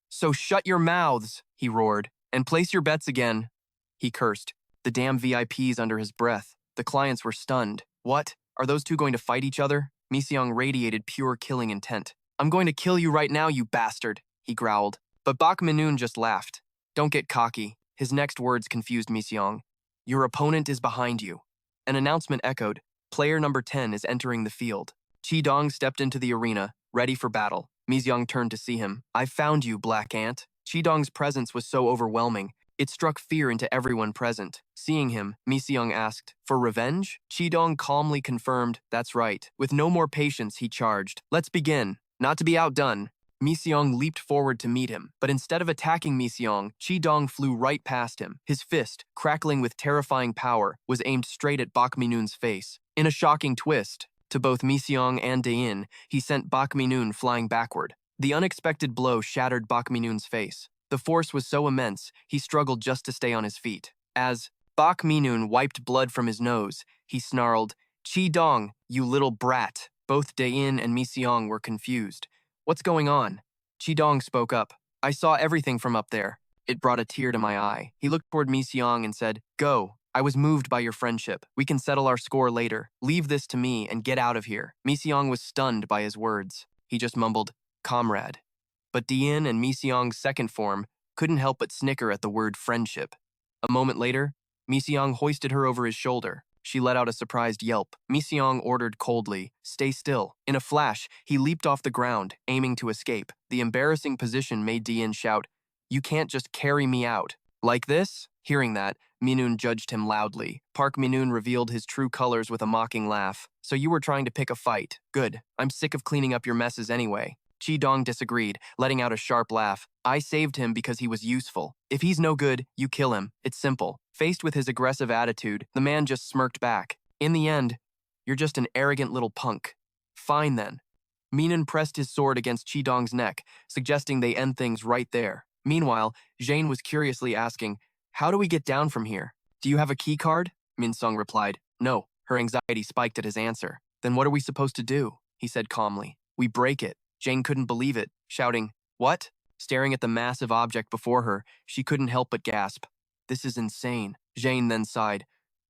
So shut your mouths, he roared, and place your bets again. He cursed, the damn VIPs under his breath. The clients were stunned. What? Are those two going to fight each other? Miseong radiated pure killing intent. I'm going to kill you right now, you bastard, he growled. But Bak Minun just laughed. Don't get cocky. His next words confused Miseong. Your opponent is behind you. An announcement echoed. Player number 10 is entering the field. Chi-dong stepped into the arena, ready for battle. Miseong turned to see him. I've found you, Black Ant. Chi-dong's presence was so overwhelming, it struck fear into everyone present. Seeing him, Miseong asked, For revenge? Chi-dong calmly confirmed, That's right. With no more patience, he charged. Let's begin. Not to be outdone, Miseong leaped forward to meet him, but instead of attacking Miseong, Chi-dong flew right past him. His fist, crackling with terrifying power, was aimed straight at Bak Minun's face. In a shocking twist, to both Miseong and Dayan, he sent Bak Minun flying backward. The unexpected blow shattered Bak Minun's face. The force was so immense, he struggled just to stay on his feet. As Bak Minun wiped blood from his nose, he snarled, Chi-dong, you little brat. Both Dayan and Miseong were confused. What's going on? Chi-dong spoke up. I saw everything from up there. It brought a tear to my eye. He looked toward Miseong and said, Go. I was moved by your friendship. We can settle our score later. Leave this to me and get out of here. Miseong was stunned by his words. He just mumbled, Comrade. But Dayan and Miseong's second form couldn't help but snicker at the word friendship. A moment later, Miseong hoisted her over his shoulder. She let out a surprised yelp. Miseong ordered coldly, Stay still. In a flash, he leaped off the ground, aiming to escape. The embarrassing position made Dayan shout, You can't just carry me out. Like this? Hearing that, Minun judged him loudly. Park Minun revealed his true colors with a mocking laugh. So you were trying to pick a fight. Good. I'm sick of cleaning up your messes anyway. Chi Dong disagreed, letting out a sharp laugh. I saved him because he was useful. If he's no good, you kill him. It's simple. Faced with his aggressive attitude, the man just smirked back. In the end, you're just an arrogant little punk. Fine then. Minun pressed his sword against Chi Dong's neck, suggesting they end things right there. Meanwhile, Jane was curiously asking, how do we get down from here? Do you have a key card? Min Sung replied, no. Her anxiety spiked at his answer. Then what are we supposed to do? He said calmly. We break it. Jane couldn't believe it, shouting, what? Staring at the massive object before her, she couldn't help but gasp. This is insane. Jane then sighed.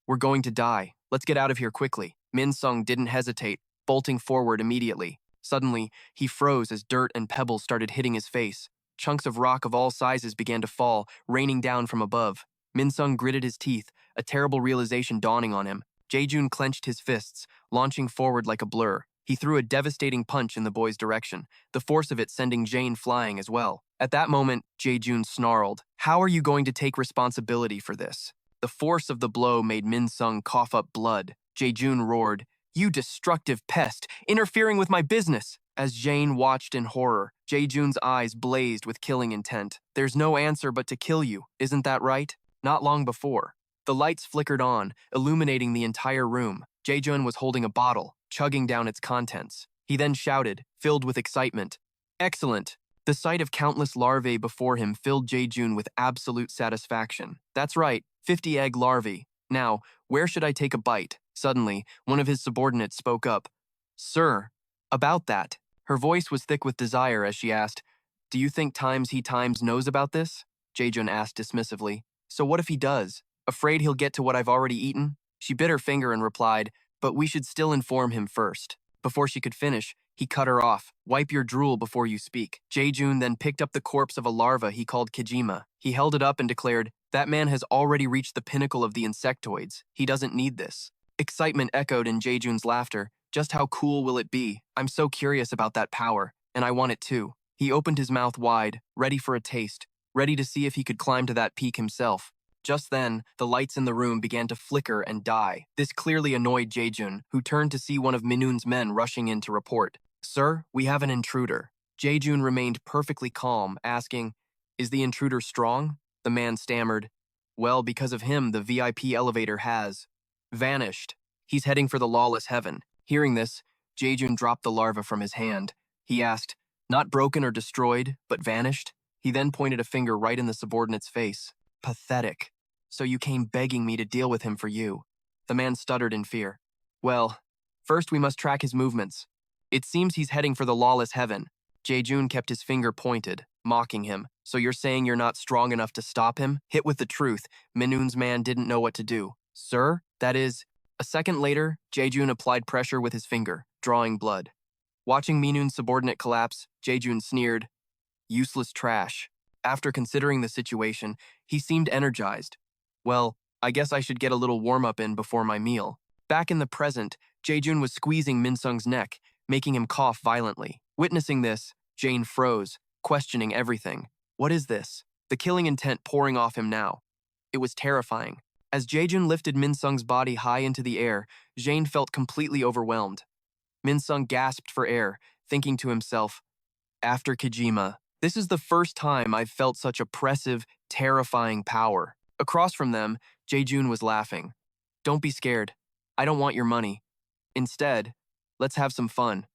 We're going to die. Let's get out of here quickly. Min Sung didn't hesitate, bolting forward immediately. Suddenly, he froze as dirt and pebbles started hitting his face. Chunks of rock of all sizes began to fall, raining down from above. Min Sung gritted his teeth, a terrible realization dawning on him. Jae-jun clenched his fists, launching forward like a blur. He threw a devastating punch in the boy's direction, the force of it sending Jane flying as well. At that moment, Jae-jun snarled, how are you going to take responsibility for this? The force of the blow made Min Sung cough up blood. Jae-jun roared, you destructive pest, interfering with my business! As Jane watched in horror, Jae-jun's eyes blazed with killing intent. There's no answer but to kill you, isn't that right? Not long before. The lights flickered on, illuminating the entire room. Jae-jun was holding a bottle, chugging down its contents. He then shouted, filled with excitement, excellent! The sight of countless larvae before him filled Jae-jun with absolute satisfaction. That's right, 50 egg larvae. Now, where should I take a bite? Suddenly, one of his subordinates spoke up. Sir, about that. Her voice was thick with desire as she asked, do you think he knows about this? Jae-jun asked dismissively. So what if he does? Afraid he'll get to what I've already eaten? She bit her finger and replied, but we should still inform him first. Before she could finish, he cut her off. Wipe your drool before you speak. Jae-jun then picked up the corpse of a larva he called Kijima. He held it up and declared, that man has already reached the pinnacle of the insectoids. He doesn't need this. Excitement echoed in Jae-jun's laughter. Just how cool will it be? I'm so curious about that power, and I want it too. He opened his mouth wide, ready for a taste, ready to see if he could climb to that peak himself. Just then, the lights in the room began to flicker and die. This clearly annoyed Jae-jun, who turned to see one of Minun's men rushing in to report. Sir, we have an intruder. Jae-jun remained perfectly calm, asking, is the intruder strong? The man stammered, well, because of him, the VIP elevator has vanished. He's heading for the lawless heaven. Hearing this, Jae-jun dropped the larva from his hand. He asked, not broken or destroyed, but vanished? He then pointed a finger right in the subordinate's face. Pathetic. So you came begging me to deal with him for you. The man stuttered in fear. Well, first we must track his movements. It seems he's heading for the lawless heaven. Jae-jun kept his finger pointed, mocking him. So you're saying you're not strong enough to stop him? Hit with the truth, Minun's man didn't know what to do. Sir, that is... A second later, Jae-jun applied pressure with his finger, drawing blood. Watching Minun's subordinate collapse, Jae-jun sneered, useless trash. After considering the situation, he seemed energized. Well, I guess I should get a little warm-up in before my meal. Back in the present, Jae-jun was squeezing Min Sung's neck, making him cough violently. Witnessing this, Jane froze, questioning everything. What is this? The killing intent pouring off him now. It was terrifying. As Jae-jun lifted Min Sung's body high into the air, Jane felt completely overwhelmed. Min Sung gasped for air, thinking to himself, after Kijima, this is the first time I've felt such oppressive, terrifying power. Across from them, Jae-jun was laughing. Don't be scared. I don't want your money. Instead, let's have some fun.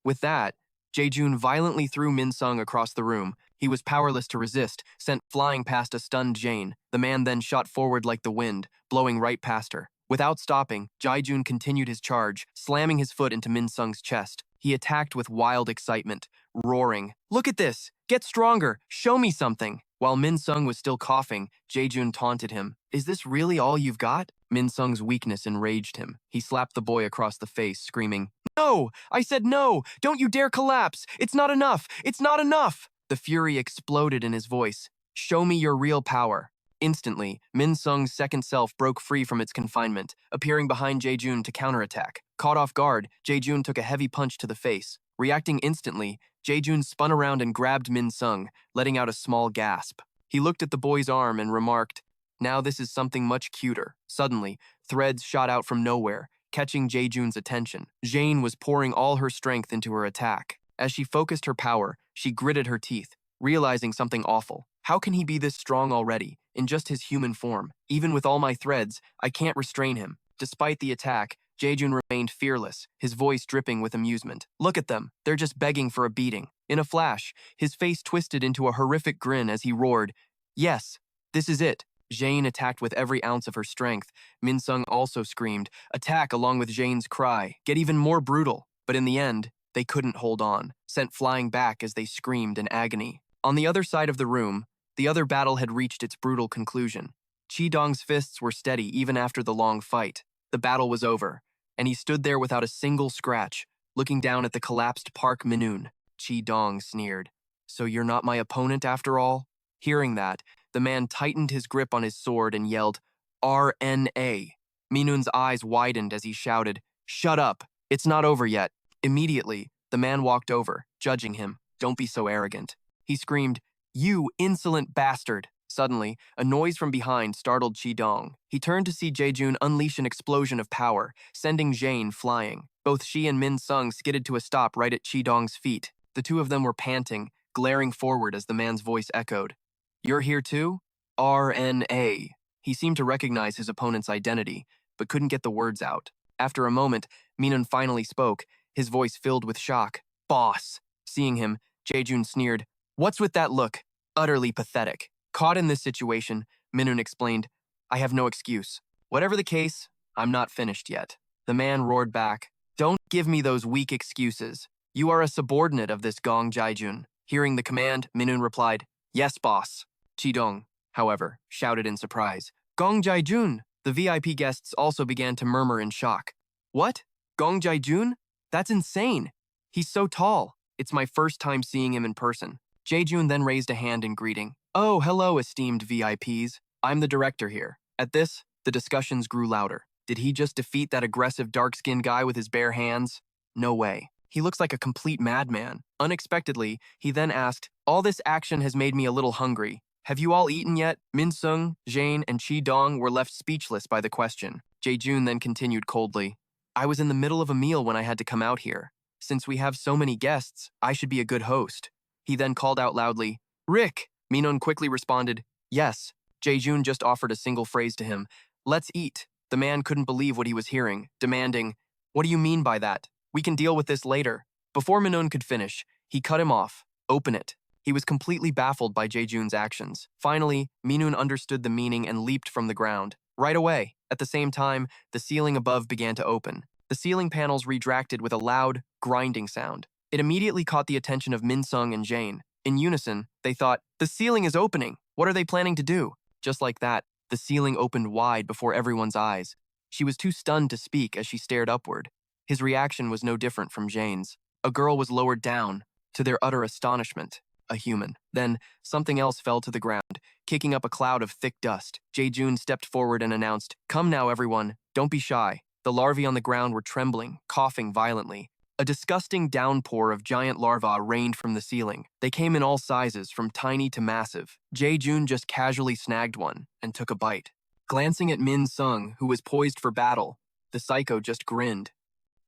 With that, Jae-jun violently threw Min Sung across the room. He was powerless to resist, sent flying past a stunned Jane. The man then shot forward like the wind, blowing right past her. Without stopping, Jae-jun continued his charge, slamming his foot into Min Sung's chest. He attacked with wild excitement, roaring, look at this! Get stronger! Show me something! While Min Sung was still coughing, Jae-jun taunted him. Is this really all you've got? Min Sung's weakness enraged him. He slapped the boy across the face, screaming, no! I said no! Don't you dare collapse! It's not enough! It's not enough! The fury exploded in his voice. Show me your real power. Instantly, Min Sung's second self broke free from its confinement, appearing behind Jae-jun to counterattack. Caught off guard, Jae-jun took a heavy punch to the face. Reacting instantly, Jae-jun spun around and grabbed Min Sung, letting out a small gasp. He looked at the boy's arm and remarked, "Now this is something much cuter." Suddenly, threads shot out from nowhere, catching Jae-jun's attention. Jane was pouring all her strength into her attack. As she focused her power, she gritted her teeth, realizing something awful. How can he be this strong already, in just his human form? Even with all my threads, I can't restrain him. Despite the attack, Jae-jun remained fearless, his voice dripping with amusement. Look at them, they're just begging for a beating. In a flash, his face twisted into a horrific grin as he roared, "Yes, this is it." Jane attacked with every ounce of her strength. Min-sung also screamed, "Attack," along with Jane's cry, "Get even more brutal." But in the end, they couldn't hold on, sent flying back as they screamed in agony. On the other side of the room, the other battle had reached its brutal conclusion. Chi-dong's fists were steady even after the long fight. The battle was over, and he stood there without a single scratch, looking down at the collapsed Park Min-un. Chi-dong sneered, "So you're not my opponent after all?" Hearing that, the man tightened his grip on his sword and yelled, "RNA." Minun's eyes widened as he shouted, "Shut up, it's not over yet." Immediately, the man walked over, judging him. "Don't be so arrogant." He screamed, "You insolent bastard." Suddenly, a noise from behind startled Chi-dong. He turned to see Jae-jun unleash an explosion of power, sending Jane flying. Both she and Min-sung skidded to a stop right at Chi-dong's feet. The two of them were panting, glaring forward as the man's voice echoed. "You're here too?" "RNA." He seemed to recognize his opponent's identity, but couldn't get the words out. After a moment, Minun finally spoke, his voice filled with shock. "Boss." Seeing him, Jae-jun sneered, "What's with that look? Utterly pathetic." Caught in this situation, Minun explained, "I have no excuse. Whatever the case, I'm not finished yet." The man roared back, "Don't give me those weak excuses. You are a subordinate of this Gong Jae-jun." Hearing the command, Minun replied, "Yes, boss." Chi-dong, however, shouted in surprise, "Gong Jae-jun!" The VIP guests also began to murmur in shock. "What? Gong Jae-jun? That's insane. He's so tall. It's my first time seeing him in person." Jae-jun then raised a hand in greeting. "Oh, hello, esteemed VIPs. I'm the director here." At this, the discussions grew louder. Did he just defeat that aggressive dark-skinned guy with his bare hands? No way. He looks like a complete madman. Unexpectedly, he then asked, "All this action has made me a little hungry. Have you all eaten yet?" Min-sung, Jane, and Chi-dong were left speechless by the question. Jae-jun then continued coldly, "I was in the middle of a meal when I had to come out here. Since we have so many guests, I should be a good host." He then called out loudly, "Rick!" Minun quickly responded, "Yes." Jae-jun just offered a single phrase to him, "Let's eat." The man couldn't believe what he was hearing, demanding, "What do you mean by that? We can deal with this later." Before Minun could finish, he cut him off. "Open it." He was completely baffled by Jae-jun's actions. Finally, Minun understood the meaning and leaped from the ground. Right away, at the same time, the ceiling above began to open. The ceiling panels retracted with a loud, grinding sound. It immediately caught the attention of Min-sung and Jane. In unison, they thought, "The ceiling is opening. What are they planning to do?" Just like that, the ceiling opened wide before everyone's eyes. She was too stunned to speak as she stared upward. His reaction was no different from Jane's. A girl was lowered down, to their utter astonishment. A human. Then, something else fell to the ground, kicking up a cloud of thick dust. Jae-jun stepped forward and announced, "Come now, everyone. Don't be shy." The larvae on the ground were trembling, coughing violently. A disgusting downpour of giant larvae rained from the ceiling. They came in all sizes, from tiny to massive. Jae-jun just casually snagged one and took a bite. Glancing at Min-sung, who was poised for battle, the psycho just grinned.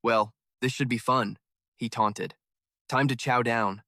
"Well, this should be fun," he taunted. "Time to chow down."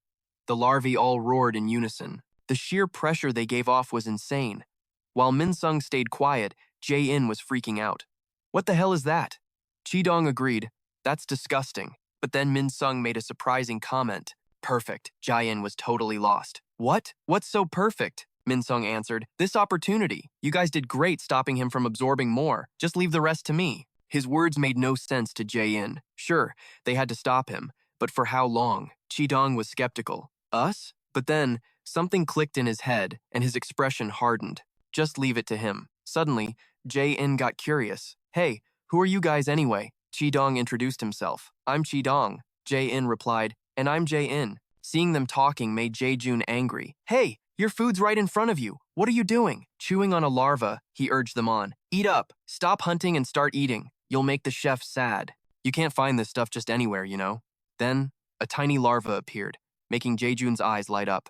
The larvae all roared in unison. The sheer pressure they gave off was insane. While Min-sung stayed quiet, Jae-in was freaking out. "What the hell is that?" Chi-dong agreed, "That's disgusting." But then Min-sung made a surprising comment. "Perfect." Jae-in was totally lost. "What? What's so perfect?" Min-sung answered, "This opportunity. You guys did great stopping him from absorbing more. Just leave the rest to me." His words made no sense to Jae-in. Sure, they had to stop him, but for how long? Chi-dong was skeptical. Us? But then, something clicked in his head, and his expression hardened. Just leave it to him. Suddenly, Jae-in got curious. "Hey, who are you guys anyway?" Chi-dong introduced himself. "I'm Chi-dong." Jae-in replied, "And I'm Jae-in." Seeing them talking made Jae-jun angry. "Hey, your food's right in front of you. What are you doing?" Chewing on a larva, he urged them on. "Eat up. Stop hunting and start eating. You'll make the chef sad. You can't find this stuff just anywhere, you know." Then, a tiny larva appeared, making Jae-jun's eyes light up.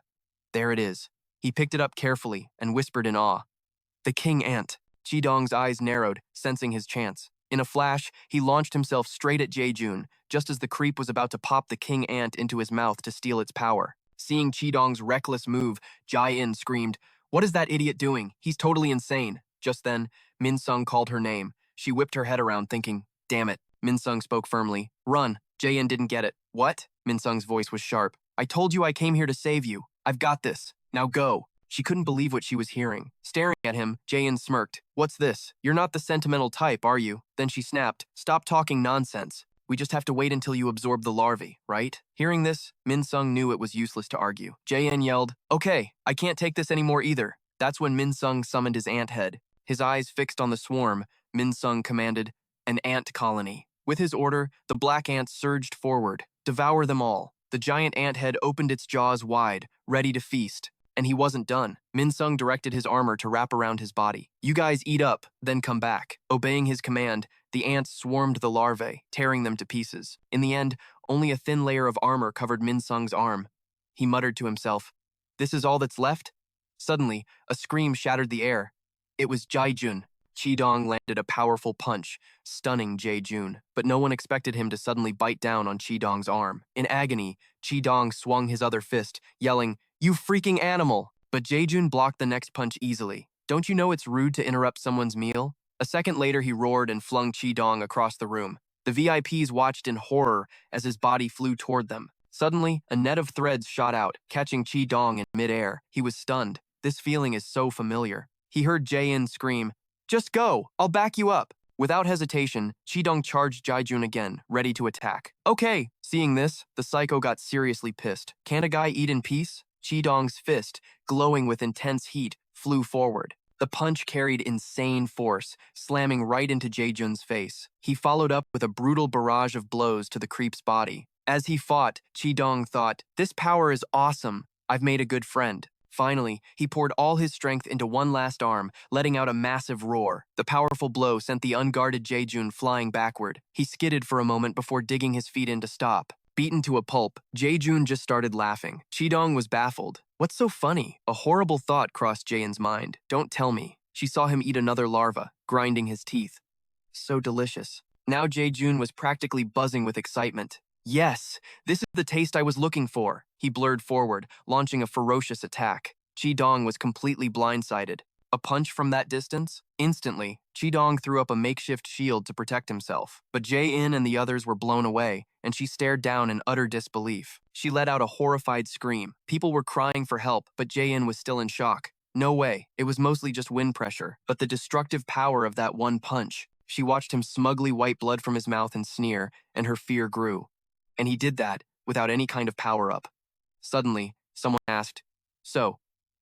There it is. He picked it up carefully and whispered in awe. The king ant. Chi-dong's eyes narrowed, sensing his chance. In a flash, he launched himself straight at Jae-jun, just as the creep was about to pop the king ant into his mouth to steal its power. Seeing Chi-dong's reckless move, Jae-in screamed, "What is that idiot doing? He's totally insane." Just then, Min-sung called her name. She whipped her head around thinking, "Damn it." Min-sung spoke firmly. "Run." Jae-in didn't get it. "What?" Min-sung's voice was sharp. "I told you I came here to save you. I've got this. Now go." She couldn't believe what she was hearing. Staring at him, Jae-in smirked. "What's this? You're not the sentimental type, are you?" Then she snapped, "Stop talking nonsense. We just have to wait until you absorb the larvae, right?" Hearing this, Min-sung knew it was useless to argue. Jae-in yelled, "Okay, I can't take this anymore either." That's when Min-sung summoned his ant head. His eyes fixed on the swarm, Min-sung commanded, "An ant colony." With his order, the black ants surged forward. "Devour them all." The giant ant head opened its jaws wide, ready to feast. And he wasn't done. Min-sung directed his armor to wrap around his body. "You guys eat up, then come back." Obeying his command, the ants swarmed the larvae, tearing them to pieces. In the end, only a thin layer of armor covered Min-sung's arm. He muttered to himself, "This is all that's left?" Suddenly, a scream shattered the air. It was Jae-jun. Chi-dong landed a powerful punch, stunning Jae-jun, but no one expected him to suddenly bite down on Chi-dong's arm. In agony, Chi-dong swung his other fist, yelling, "You freaking animal!" But Jae-jun blocked the next punch easily. "Don't you know it's rude to interrupt someone's meal?" A second later, he roared and flung Chi-dong across the room. The VIPs watched in horror as his body flew toward them. Suddenly, a net of threads shot out, catching Chi-dong in midair. He was stunned. This feeling is so familiar. He heard Jae-in scream, "Just go! I'll back you up!" Without hesitation, Chi-dong charged Jae-jun again, ready to attack. "Okay!" Seeing this, the psycho got seriously pissed. "Can't a guy eat in peace?" Chi-dong's fist, glowing with intense heat, flew forward. The punch carried insane force, slamming right into Jae-jun's face. He followed up with a brutal barrage of blows to the creep's body. As he fought, Chi-dong thought, "This power is awesome. I've made a good friend." Finally, he poured all his strength into one last arm, letting out a massive roar. The powerful blow sent the unguarded Jae-jun flying backward. He skidded for a moment before digging his feet in to stop. Beaten to a pulp, Jae-jun just started laughing. Chi-dong was baffled. "What's so funny?" A horrible thought crossed Jae-in's mind. "Don't tell me." She saw him eat another larva, grinding his teeth. So delicious. Now Jae-jun was practically buzzing with excitement. "Yes, this is the taste I was looking for." He blurred forward, launching a ferocious attack. Chi-dong was completely blindsided. A punch from that distance? Instantly, Chi-dong threw up a makeshift shield to protect himself. But Jae-in and the others were blown away, and she stared down in utter disbelief. She let out a horrified scream. People were crying for help, but Jae-in was still in shock. No way, it was mostly just wind pressure, but the destructive power of that one punch. She watched him smugly wipe blood from his mouth and sneer, and her fear grew. And he did that without any kind of power-up. Suddenly, someone asked, "So,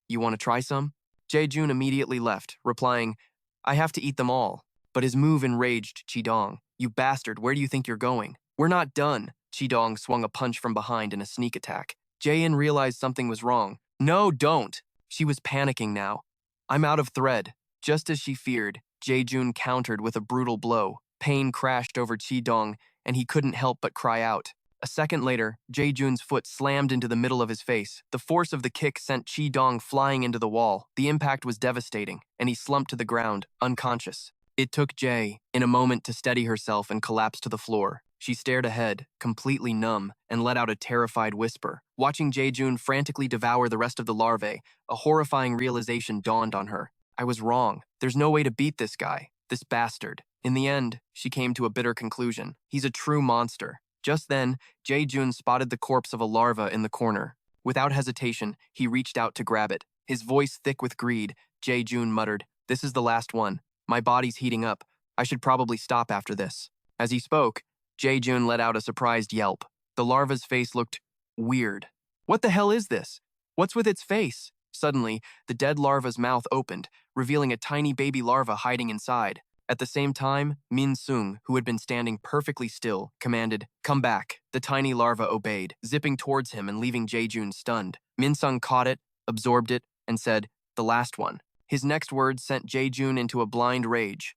you want to try some?" Jae-jun immediately left, replying, "I have to eat them all." But his move enraged Chi-dong. "You bastard, where do you think you're going?" "We're not done." Chi-dong swung a punch from behind in a sneak attack. Jae-in realized something was wrong. "No, don't!" She was panicking now. "I'm out of thread." Just as she feared, Jae-jun countered with a brutal blow. Pain crashed over Chi-dong, and he couldn't help but cry out. A second later, Jae-jun's foot slammed into the middle of his face. The force of the kick sent Chi-dong flying into the wall. The impact was devastating, and he slumped to the ground, unconscious. It took Jae in a moment to steady herself and collapse to the floor. She stared ahead, completely numb, and let out a terrified whisper. Watching Jae-jun frantically devour the rest of the larvae, a horrifying realization dawned on her. I was wrong. There's no way to beat this guy, this bastard. In the end, she came to a bitter conclusion. He's a true monster. Just then, Jae-jun spotted the corpse of a larva in the corner. Without hesitation, he reached out to grab it. His voice thick with greed, Jae-jun muttered, "This is the last one. My body's heating up. I should probably stop after this." As he spoke, Jae-jun let out a surprised yelp. The larva's face looked weird. "What the hell is this? What's with its face?" Suddenly, the dead larva's mouth opened, revealing a tiny baby larva hiding inside. At the same time, Min-sung, who had been standing perfectly still, commanded, "Come back." The tiny larva obeyed, zipping towards him and leaving Jae-jun stunned. Min-sung caught it, absorbed it, and said, "The last one." His next words sent Jae-jun into a blind rage.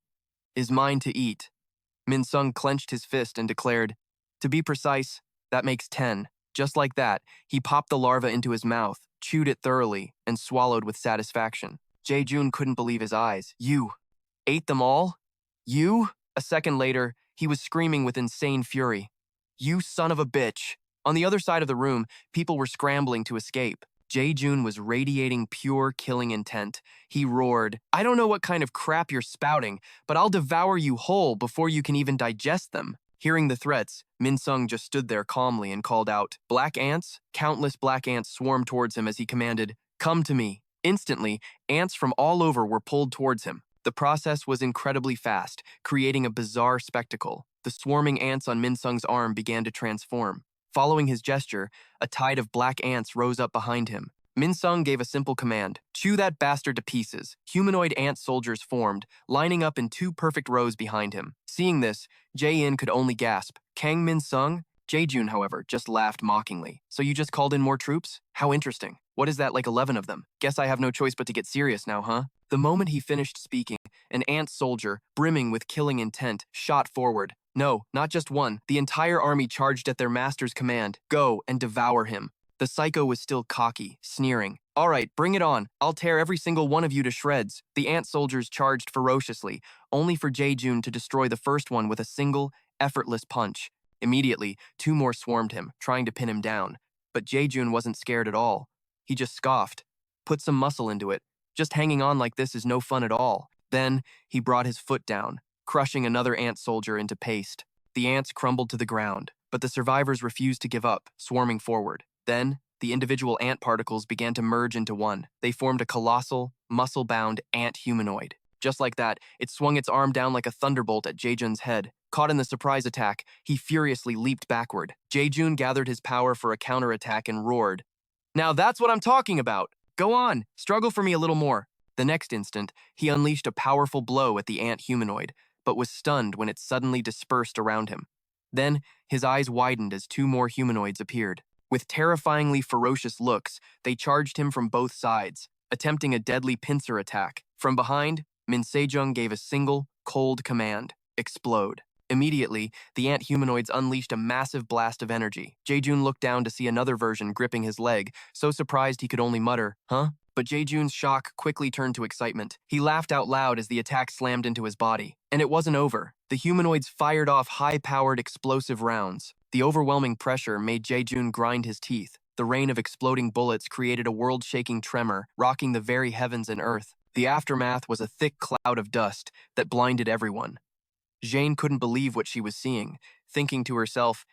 "Is mine to eat." Min-sung clenched his fist and declared, "To be precise, that makes 10. Just like that, he popped the larva into his mouth. chewed it thoroughly, and swallowed with satisfaction. Jae-jun couldn't believe his eyes. You ate them all? You? A second later, he was screaming with insane fury. You son of a bitch! On the other side of the room, people were scrambling to escape. Jae-jun was radiating pure killing intent. He roared, I don't know what kind of crap you're spouting, but I'll devour you whole before you can even digest them. Hearing the threats, Min-sung just stood there calmly and called out, Black ants? Countless black ants swarmed towards him as he commanded, Come to me. Instantly, ants from all over were pulled towards him. The process was incredibly fast, creating a bizarre spectacle. The swarming ants on Min-sung's arm began to transform. Following his gesture, a tide of black ants rose up behind him. Min-sung gave a simple command, chew that bastard to pieces. Humanoid ant soldiers formed, lining up in 2 perfect rows behind him. Seeing this, Jae-in could only gasp, Kang Min-sung? Jae-jun, however, just laughed mockingly. So you just called in more troops? How interesting. What is that, like 11 of them? Guess I have no choice but to get serious now, huh? The moment he finished speaking, an ant soldier, brimming with killing intent, shot forward. No, not just one. The entire army charged at their master's command. Go and devour him. The psycho was still cocky, sneering. All right, bring it on. I'll tear every single one of you to shreds. The ant soldiers charged ferociously, only for Jae-jun to destroy the first one with a single, effortless punch. Immediately, 2 more swarmed him, trying to pin him down. But Jae-jun wasn't scared at all. He just scoffed. Put some muscle into it. Just hanging on like this is no fun at all. Then, he brought his foot down, crushing another ant soldier into paste. The ants crumbled to the ground, but the survivors refused to give up, swarming forward. Then, the individual ant particles began to merge into one. They formed a colossal, muscle-bound ant humanoid. Just like that, it swung its arm down like a thunderbolt at Jae-jun's head. Caught in the surprise attack, he furiously leaped backward. Jae-jun gathered his power for a counterattack and roared, Now that's what I'm talking about! Go on, struggle for me a little more. The next instant, he unleashed a powerful blow at the ant humanoid, but was stunned when it suddenly dispersed around him. Then, his eyes widened as 2 more humanoids appeared. With terrifyingly ferocious looks, they charged him from both sides, attempting a deadly pincer attack. From behind, Min Sejong gave a single, cold command, explode. Immediately, the ant humanoids unleashed a massive blast of energy. Jae-jun looked down to see another version gripping his leg, so surprised he could only mutter, huh? But Jae-jun's shock quickly turned to excitement. He laughed out loud as the attack slammed into his body. And it wasn't over. The humanoids fired off high-powered explosive rounds. The overwhelming pressure made Jae-jun grind his teeth. The rain of exploding bullets created a world-shaking tremor, rocking the very heavens and earth. The aftermath was a thick cloud of dust that blinded everyone. Jane couldn't believe what she was seeing, thinking to herself,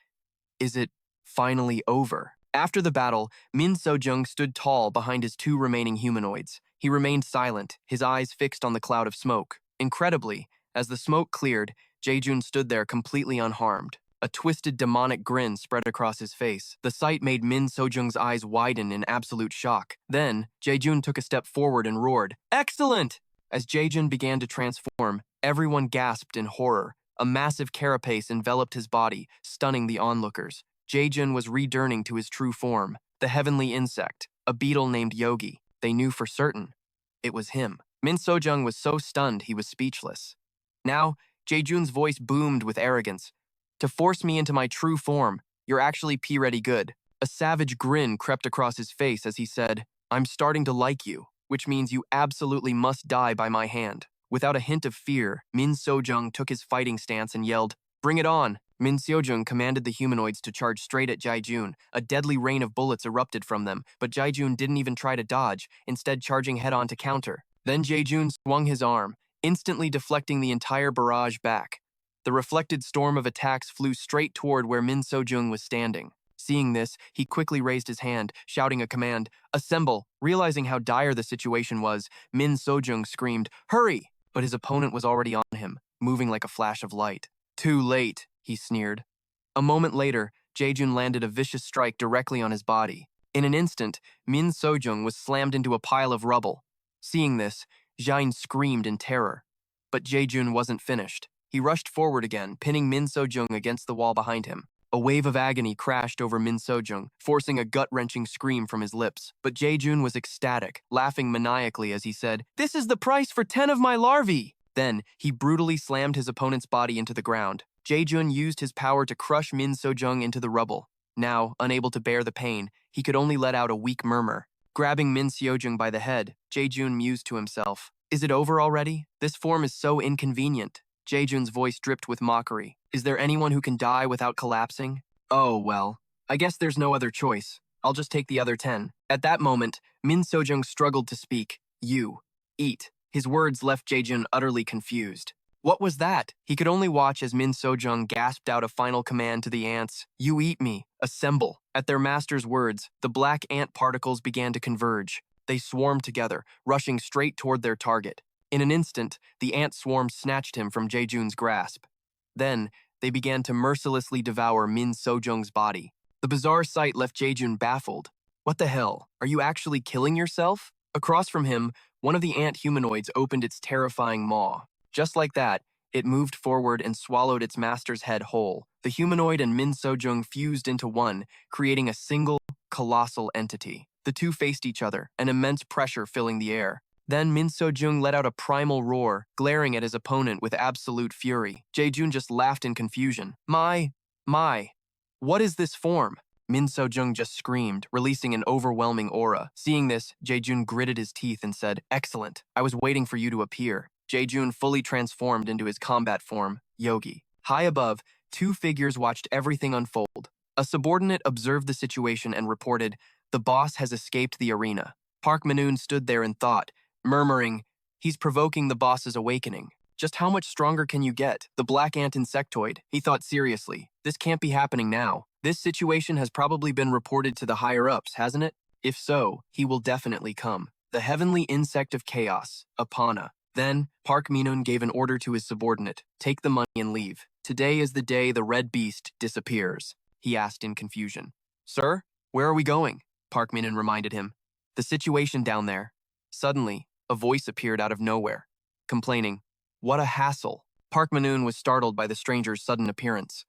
is it finally over? After the battle, Min So-jung stood tall behind his 2 remaining humanoids. He remained silent, his eyes fixed on the cloud of smoke. Incredibly, as the smoke cleared, Jae-jun stood there completely unharmed. A twisted demonic grin spread across his face. The sight made Min So-jung's eyes widen in absolute shock. Then, Jae-jun took a step forward and roared, Excellent! As Jae-jun began to transform, everyone gasped in horror. A massive carapace enveloped his body, stunning the onlookers. Jae-jun was returning to his true form, the heavenly insect, a beetle named Yogi. They knew for certain. It was him. Min So-jung was so stunned he was speechless. Now, Jae-jun's voice boomed with arrogance. To force me into my true form, you're actually P-ready good. A savage grin crept across his face as he said, I'm starting to like you, which means you absolutely must die by my hand. Without a hint of fear, Min So-jung took his fighting stance and yelled, Bring it on! Min So-jung commanded the humanoids to charge straight at Jae-jun. A deadly rain of bullets erupted from them, but Jae-jun didn't even try to dodge, instead charging head-on to counter. Then Jae-jun swung his arm, instantly deflecting the entire barrage back. The reflected storm of attacks flew straight toward where Min So-jung was standing. Seeing this, he quickly raised his hand, shouting a command, Assemble! Realizing how dire the situation was, Min So-jung screamed, Hurry! But his opponent was already on him, moving like a flash of light. Too late, he sneered. A moment later, Jae-jun landed a vicious strike directly on his body. In an instant, Min So-jung was slammed into a pile of rubble. Seeing this, Jain screamed in terror. But Jae-jun wasn't finished. He rushed forward again, pinning Min So-jung against the wall behind him. A wave of agony crashed over Min So-jung, forcing a gut-wrenching scream from his lips. But Jae-jun was ecstatic, laughing maniacally as he said, This is the price for 10 of my larvae! Then, he brutally slammed his opponent's body into the ground. Jae-jun used his power to crush Min So-jung into the rubble. Now, unable to bear the pain, he could only let out a weak murmur. Grabbing Min Seojung by the head, Jae-jun mused to himself. Is it over already? This form is so inconvenient. Jae-jun's voice dripped with mockery. Is there anyone who can die without collapsing? Oh, well. I guess there's no other choice. I'll just take the other 10. At that moment, Min Seojung struggled to speak. You. Eat. His words left Jae-jun utterly confused. What was that? He could only watch as Min Seojung gasped out a final command to the ants. You eat me. Assemble. At their master's words, the black ant particles began to converge. They swarmed together, rushing straight toward their target. In an instant, the ant swarm snatched him from Jae-jun's grasp. Then, they began to mercilessly devour Min Seojung's body. The bizarre sight left Jae-jun baffled. What the hell? Are you actually killing yourself? Across from him, one of the ant humanoids opened its terrifying maw. Just like that, it moved forward and swallowed its master's head whole. The humanoid and Min Seojung fused into one, creating a single, colossal entity. The two faced each other, an immense pressure filling the air. Then Min Seojung let out a primal roar, glaring at his opponent with absolute fury. Jae-jun just laughed in confusion. My, what is this form? Min Seojung just screamed, releasing an overwhelming aura. Seeing this, Jae-jun gritted his teeth and said, Excellent, I was waiting for you to appear. Jae-jun fully transformed into his combat form, Yogi. High above, two figures watched everything unfold. A subordinate observed the situation and reported, The boss has escaped the arena. Park Min-hoon stood there in thought, murmuring, He's provoking the boss's awakening. Just how much stronger can you get? The black ant insectoid. He thought seriously. This can't be happening now. This situation has probably been reported to the higher-ups, hasn't it? If so, he will definitely come. The heavenly insect of chaos, Apana. Then, Park Min-hoon gave an order to his subordinate. Take the money and leave. Today is the day the red beast disappears. He asked in confusion. Sir, where are we going? Park Min-hoon reminded him. The situation down there. Suddenly, a voice appeared out of nowhere, complaining, What a hassle. Park Min-hoon was startled by the stranger's sudden appearance.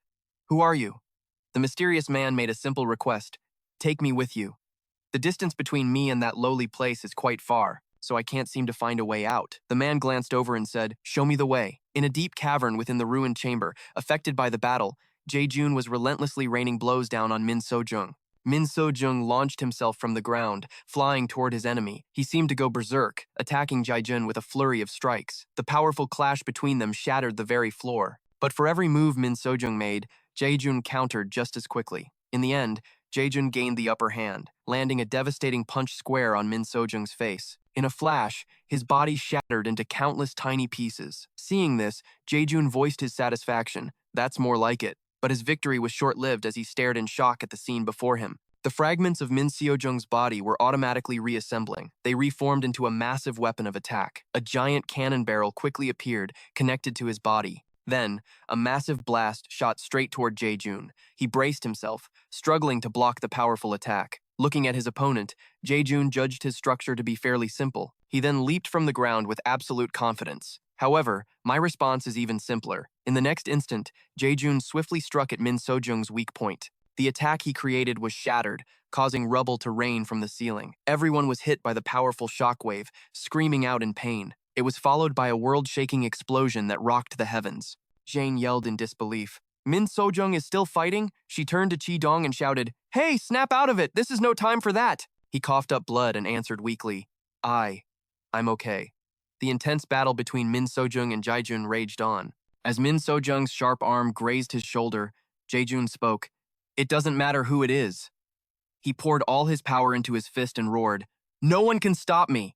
Who are you? The mysterious man made a simple request. Take me with you. The distance between me and that lowly place is quite far, so I can't seem to find a way out. The man glanced over and said, Show me the way. In a deep cavern within the ruined chamber, affected by the battle, Jae-jun was relentlessly raining blows down on Min Seojung. Min Seojung launched himself from the ground, flying toward his enemy. He seemed to go berserk, attacking Jae-jun with a flurry of strikes. The powerful clash between them shattered the very floor. But for every move Min Seojung made, Jae-jun countered just as quickly. In the end, Jae-jun gained the upper hand, landing a devastating punch square on Min Seojung's face. In a flash, his body shattered into countless tiny pieces. Seeing this, Jae-jun voiced his satisfaction. That's more like it. But his victory was short-lived as he stared in shock at the scene before him. The fragments of Min Seojung's body were automatically reassembling. They reformed into a massive weapon of attack. A giant cannon barrel quickly appeared, connected to his body. Then, a massive blast shot straight toward Jae-jun. He braced himself, struggling to block the powerful attack. Looking at his opponent, Jae-jun judged his structure to be fairly simple. He then leaped from the ground with absolute confidence. However, my response is even simpler. In the next instant, Jae-jun swiftly struck at Min Seojung's weak point. The attack he created was shattered, causing rubble to rain from the ceiling. Everyone was hit by the powerful shockwave, screaming out in pain. It was followed by a world-shaking explosion that rocked the heavens. Jane yelled in disbelief. Min Seojung is still fighting? She turned to Chi-dong and shouted, Hey, snap out of it! This is no time for that! He coughed up blood and answered weakly, I'm okay. The intense battle between Min Seojung and Jae-jun raged on. As Min Seojung's sharp arm grazed his shoulder, Jae-jun spoke, It doesn't matter who it is. He poured all his power into his fist and roared, No one can stop me!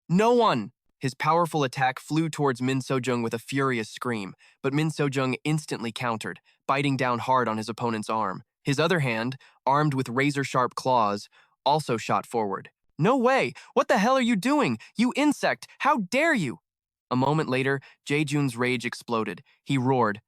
No one! His powerful attack flew towards Min Seojung with a furious scream, but Min Seojung instantly countered, biting down hard on his opponent's arm. His other hand, armed with razor-sharp claws, also shot forward. No way! What the hell are you doing? You insect! How dare you! A moment later, Jae-jun's rage exploded. He roared,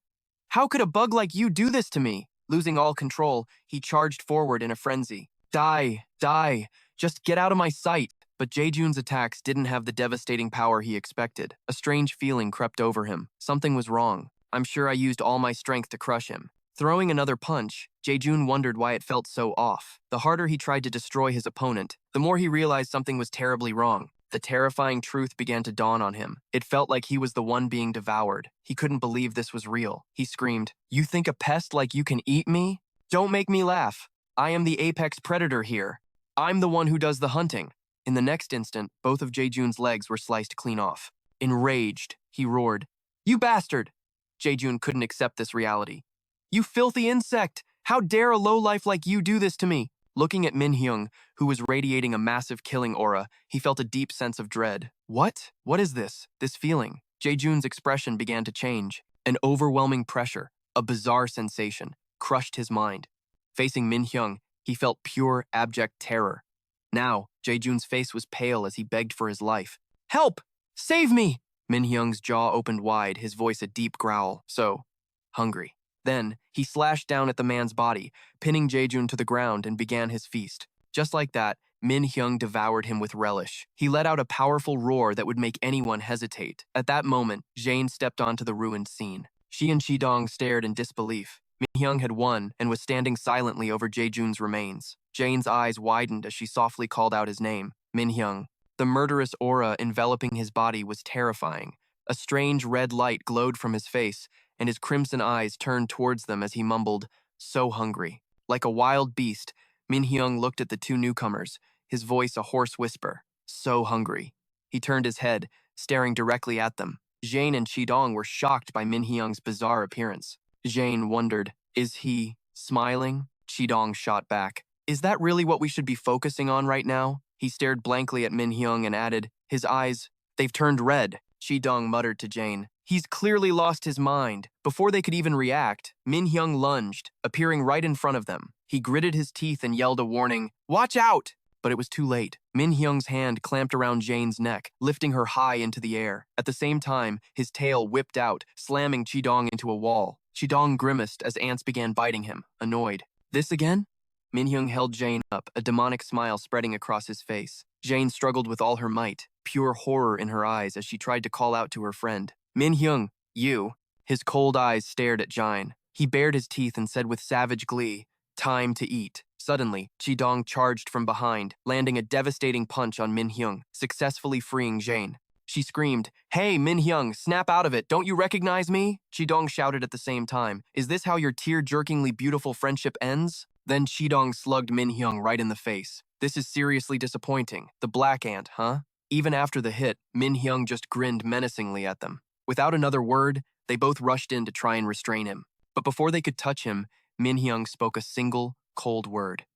How could a bug like you do this to me? Losing all control, he charged forward in a frenzy. Die! Die! Just get out of my sight! But Jae-jun's attacks didn't have the devastating power he expected. A strange feeling crept over him. Something was wrong. I'm sure I used all my strength to crush him. Throwing another punch, Jae-jun wondered why it felt so off. The harder he tried to destroy his opponent, the more he realized something was terribly wrong. The terrifying truth began to dawn on him. It felt like he was the one being devoured. He couldn't believe this was real. He screamed, You think a pest like you can eat me? Don't make me laugh. I am the apex predator here. I'm the one who does the hunting. In the next instant, both of Jae-jun's legs were sliced clean off. Enraged, he roared, "You bastard!" Jae-jun couldn't accept this reality. "You filthy insect! How dare a lowlife like you do this to me?" Looking at Min-hyung, who was radiating a massive killing aura, he felt a deep sense of dread. What? What is this? This feeling? Jae-jun's expression began to change. An overwhelming pressure, a bizarre sensation, crushed his mind. Facing Min-hyung, he felt pure, abject terror. Now, Jae-jun's face was pale as he begged for his life. "Help! Save me!" Min-hyung's jaw opened wide, his voice a deep growl. So hungry. Then, he slashed down at the man's body, pinning Jae-jun to the ground and began his feast. Just like that, Min-hyung devoured him with relish. He let out a powerful roar that would make anyone hesitate. At that moment, Jane stepped onto the ruined scene. She and Chi-dong stared in disbelief. Min-hyung had won and was standing silently over Jae-jun's remains. Jane's eyes widened as she softly called out his name, Min-hyung. The murderous aura enveloping his body was terrifying. A strange red light glowed from his face, and his crimson eyes turned towards them as he mumbled, "So hungry." Like a wild beast, Min-hyung looked at the two newcomers, his voice a hoarse whisper, "So hungry." He turned his head, staring directly at them. Jane and Chi-dong were shocked by Min-hyung's bizarre appearance. Jane wondered, "Is he smiling?" Chi-dong shot back, "Is that really what we should be focusing on right now?" He stared blankly at Min-hyung and added, his eyes, "They've turned red." Chi-dong muttered to Jane, "He's clearly lost his mind." Before they could even react, Min-hyung lunged, appearing right in front of them. He gritted his teeth and yelled a warning, "Watch out!" But it was too late. Min-hyung's hand clamped around Jane's neck, lifting her high into the air. At the same time, his tail whipped out, slamming Chi-dong into a wall. Chi-dong grimaced as ants began biting him, annoyed. "This again?" Min-hyung held Jane up, a demonic smile spreading across his face. Jane struggled with all her might, pure horror in her eyes as she tried to call out to her friend. "Min-hyung, you." His cold eyes stared at Jane. He bared his teeth and said with savage glee, "Time to eat." Suddenly, Chi-dong charged from behind, landing a devastating punch on Min-hyung, successfully freeing Jane. She screamed, "Hey, Min-hyung, snap out of it, don't you recognize me?" Chi-dong shouted at the same time, "Is this how your tear-jerkingly beautiful friendship ends?" Then Chi-dong slugged Min-hyung right in the face. "This is seriously disappointing. The black ant, huh?" Even after the hit, Min-hyung just grinned menacingly at them. Without another word, they both rushed in to try and restrain him. But before they could touch him, Min-hyung spoke a single, cold word.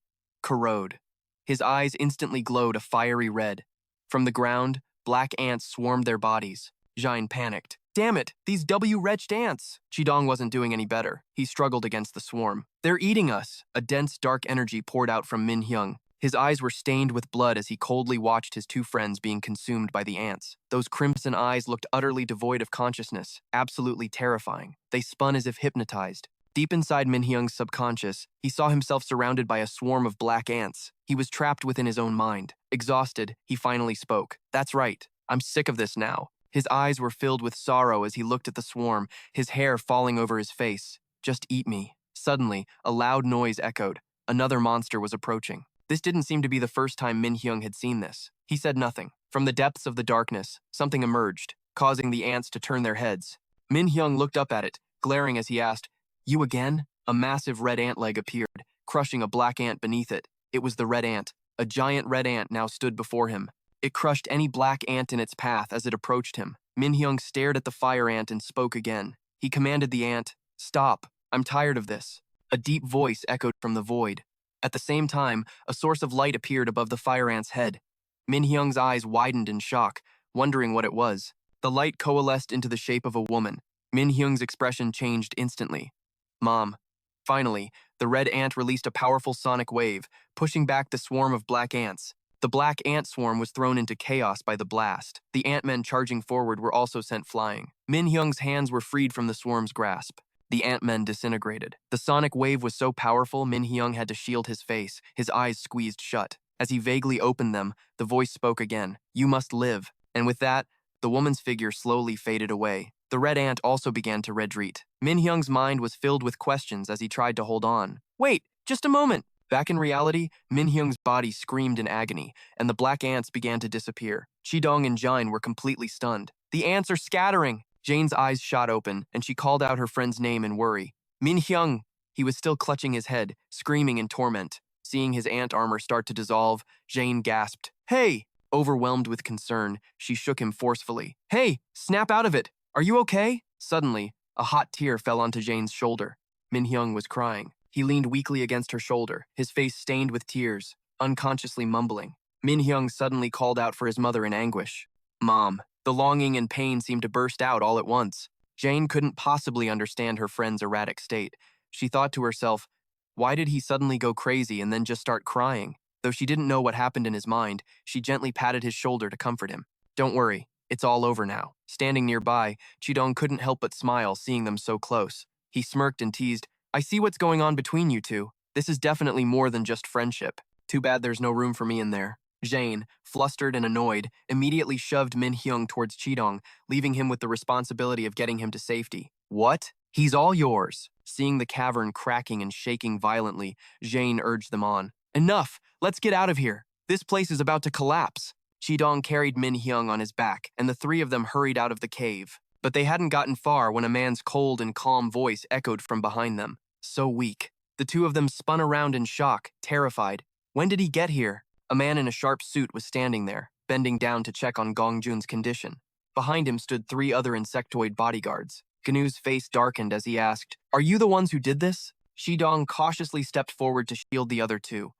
"Corrode." His eyes instantly glowed a fiery red. From the ground, black ants swarmed their bodies. Jane panicked. "Damn it, these W-wretched ants!" Chi-dong wasn't doing any better. He struggled against the swarm. "They're eating us!" A dense, dark energy poured out from Min-hyung. His eyes were stained with blood as he coldly watched his two friends being consumed by the ants. Those crimson eyes looked utterly devoid of consciousness, absolutely terrifying. They spun as if hypnotized. Deep inside Min-hyung's subconscious, he saw himself surrounded by a swarm of black ants. He was trapped within his own mind. Exhausted, he finally spoke. "That's right. I'm sick of this now." His eyes were filled with sorrow as he looked at the swarm, his hair falling over his face. "Just eat me." Suddenly, a loud noise echoed. Another monster was approaching. This didn't seem to be the first time Min-hyung had seen this. He said nothing. From the depths of the darkness, something emerged, causing the ants to turn their heads. Min-hyung looked up at it, glaring as he asked, "You again?" A massive red ant leg appeared, crushing a black ant beneath it. It was the red ant. A giant red ant now stood before him. It crushed any black ant in its path as it approached him. Min-hyung stared at the fire ant and spoke again. He commanded the ant, "Stop. I'm tired of this." A deep voice echoed from the void. At the same time, a source of light appeared above the fire ant's head. Min-hyung's eyes widened in shock, wondering what it was. The light coalesced into the shape of a woman. Min-hyung's expression changed instantly. "Mom." Finally, the red ant released a powerful sonic wave, pushing back the swarm of black ants. The black ant swarm was thrown into chaos by the blast. The ant-men charging forward were also sent flying. Min-hyung's hands were freed from the swarm's grasp. The ant-men disintegrated. The sonic wave was so powerful, Min-hyung had to shield his face, his eyes squeezed shut. As he vaguely opened them, the voice spoke again, "You must live." And with that, the woman's figure slowly faded away. The red ant also began to retreat. Min-hyung's mind was filled with questions as he tried to hold on. "Wait, just a moment!" Back in reality, Min-hyung's body screamed in agony, and the black ants began to disappear. Chi-dong and Jine were completely stunned. "The ants are scattering!" Jane's eyes shot open, and she called out her friend's name in worry. "Min-hyung!" He was still clutching his head, screaming in torment. Seeing his ant armor start to dissolve, Jane gasped, "Hey!" Overwhelmed with concern, she shook him forcefully. "Hey, snap out of it! Are you okay?" Suddenly, a hot tear fell onto Jane's shoulder. Min-hyung was crying. He leaned weakly against her shoulder, his face stained with tears, unconsciously mumbling. Min-hyung suddenly called out for his mother in anguish. "Mom." The longing and pain seemed to burst out all at once. Jane couldn't possibly understand her friend's erratic state. She thought to herself, why did he suddenly go crazy and then just start crying? Though she didn't know what happened in his mind, she gently patted his shoulder to comfort him. "Don't worry, it's all over now." Standing nearby, Chidong couldn't help but smile seeing them so close. He smirked and teased, "I see what's going on between you two. This is definitely more than just friendship. Too bad there's no room for me in there." Jane, flustered and annoyed, immediately shoved Min-hyung towards Chidong, leaving him with the responsibility of getting him to safety. "What? He's all yours." Seeing the cavern cracking and shaking violently, Jane urged them on. "Enough! Let's get out of here! This place is about to collapse." Chidong carried Min-hyung on his back, and the three of them hurried out of the cave. But they hadn't gotten far when a man's cold and calm voice echoed from behind them. So weak. The two of them spun around in shock, terrified. When did he get here? A man in a sharp suit was standing there, bending down to check on Gongjun's condition. Behind him stood three other insectoid bodyguards. Gnu's face darkened as he asked, "Are you the ones who did this?" Chidong cautiously stepped forward to shield the other two.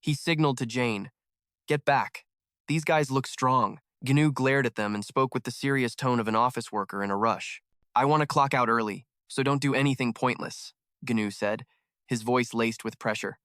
He signaled to Jane, "Get back. These guys look strong." Gnu glared at them and spoke with the serious tone of an office worker in a rush. "I want to clock out early, so don't do anything pointless," Gnu said, his voice laced with pressure.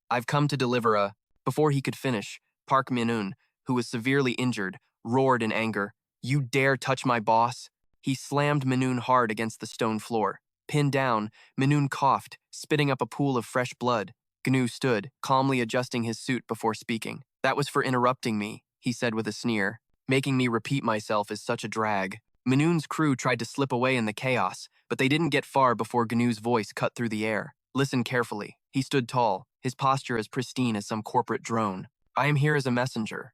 "I've come to deliver a—" Before he could finish, Park Min-un, who was severely injured, roared in anger, "You dare touch my boss?" He slammed Min-un hard against the stone floor. Pinned down, Min-un coughed, spitting up a pool of fresh blood. Gnu stood, calmly adjusting his suit before speaking. "That was for interrupting me," he said with a sneer. "Making me repeat myself is such a drag." Min-un's crew tried to slip away in the chaos, but they didn't get far before Gnu's voice cut through the air. "Listen carefully." He stood tall, his posture as pristine as some corporate drone. "I am here as a messenger."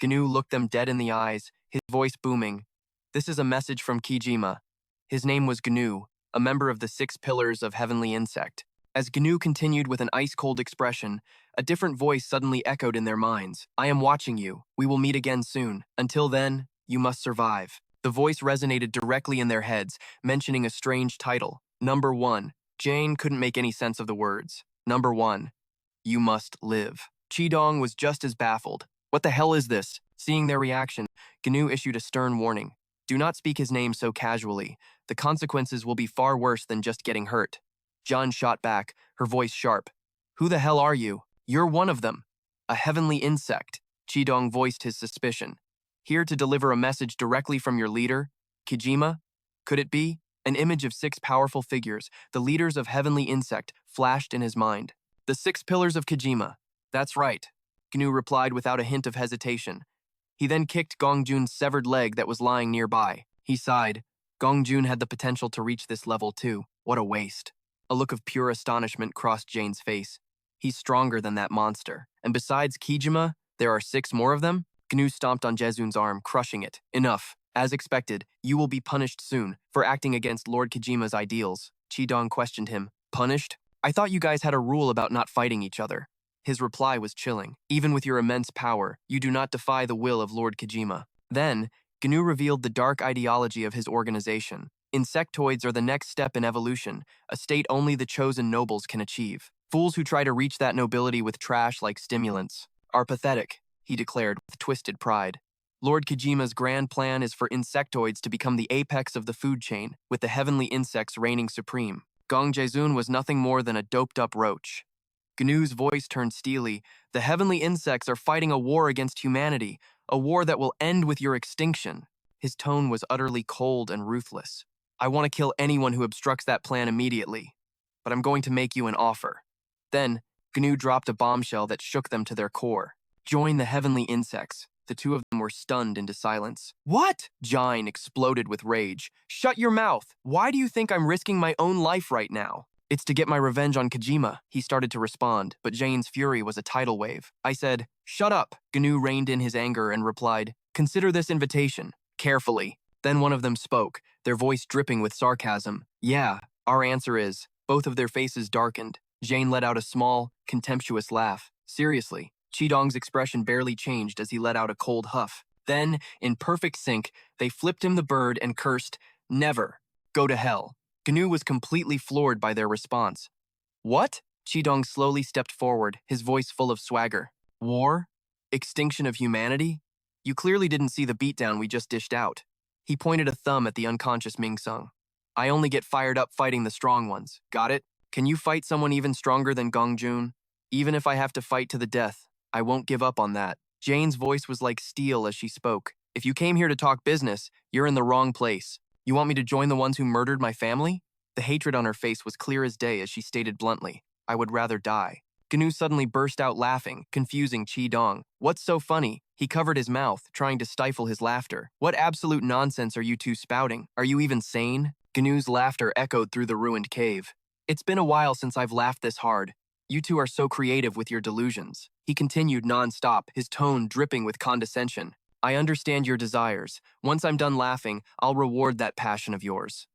Gnu looked them dead in the eyes, his voice booming. "This is a message from Kijima." His name was Gnu, a member of the 6 Pillars of Heavenly Insect. As Gnu continued with an ice-cold expression, a different voice suddenly echoed in their minds. "I am watching you. We will meet again soon. Until then, you must survive." The voice resonated directly in their heads, mentioning a strange title. Number 1. Jane couldn't make any sense of the words. Number 1. You must live. Chidong was just as baffled. "What the hell is this?" Seeing their reaction, Gnu issued a stern warning. "Do not speak his name so casually. The consequences will be far worse than just getting hurt." John shot back, her voice sharp. "Who the hell are you?" "You're one of them. A heavenly insect." Chidong voiced his suspicion. "Here to deliver a message directly from your leader? Kijima? Could it be?" An image of 6 powerful figures, the leaders of Heavenly Insect, flashed in his mind. "The 6 Pillars of Kijima. That's right," Gnu replied without a hint of hesitation. He then kicked Gongjun's severed leg that was lying nearby. He sighed. Gongjun had the potential to reach this level too. What a waste. A look of pure astonishment crossed Jane's face. He's stronger than that monster. And besides Kijima, there are 6 more of them? Gnu stomped on Jezun's arm, crushing it. "Enough. As expected, you will be punished soon for acting against Lord Kijima's ideals." Chidong questioned him. "Punished? I thought you guys had a rule about not fighting each other." His reply was chilling. "Even with your immense power, you do not defy the will of Lord Kijima." Then, Gnu revealed the dark ideology of his organization. Insectoids are the next step in evolution, a state only the chosen nobles can achieve. Fools who try to reach that nobility with trash like stimulants are pathetic, he declared with twisted pride. Lord Kijima's grand plan is for insectoids to become the apex of the food chain, with the heavenly insects reigning supreme. Gong Jezun was nothing more than a doped-up roach. Gnu's voice turned steely. "The heavenly insects are fighting a war against humanity, a war that will end with your extinction." His tone was utterly cold and ruthless. "I want to kill anyone who obstructs that plan immediately, but I'm going to make you an offer." Then, Gnu dropped a bombshell that shook them to their core. "Join the heavenly insects." The two of them were stunned into silence. "What?" Jine exploded with rage. "Shut your mouth! Why do you think I'm risking my own life right now?" "It's to get my revenge on Kijima," he started to respond, but Jane's fury was a tidal wave. "I said, shut up." Gnu reined in his anger and replied, "Consider this invitation carefully." Then one of them spoke, their voice dripping with sarcasm. "Yeah, our answer is." Both of their faces darkened. Jane let out a small, contemptuous laugh. Seriously, Qidong's expression barely changed as he let out a cold huff. Then, in perfect sync, they flipped him the bird and cursed, "Never. Go to hell." Gnu was completely floored by their response. "What?" Qidong slowly stepped forward, his voice full of swagger. "War? Extinction of humanity? You clearly didn't see the beatdown we just dished out." He pointed a thumb at the unconscious Mingsung. "I only get fired up fighting the strong ones. Got it? Can you fight someone even stronger than Gongjun? Even if I have to fight to the death, I won't give up on that." Jane's voice was like steel as she spoke. "If you came here to talk business, you're in the wrong place. You want me to join the ones who murdered my family?" The hatred on her face was clear as day as she stated bluntly, "I would rather die." Gnu suddenly burst out laughing, confusing Qidong. "What's so funny?" He covered his mouth, trying to stifle his laughter. "What absolute nonsense are you two spouting? Are you even sane?" Gnu's laughter echoed through the ruined cave. "It's been a while since I've laughed this hard. You two are so creative with your delusions." He continued non-stop, his tone dripping with condescension. "I understand your desires. Once I'm done laughing, I'll reward that passion of yours."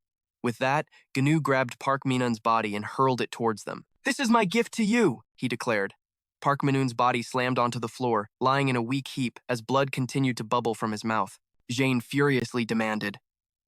With that, Gnu grabbed Park Minun's body and hurled it towards them. "This is my gift to you," he declared. Park Minun's body slammed onto the floor, lying in a weak heap as blood continued to bubble from his mouth. Jane furiously demanded,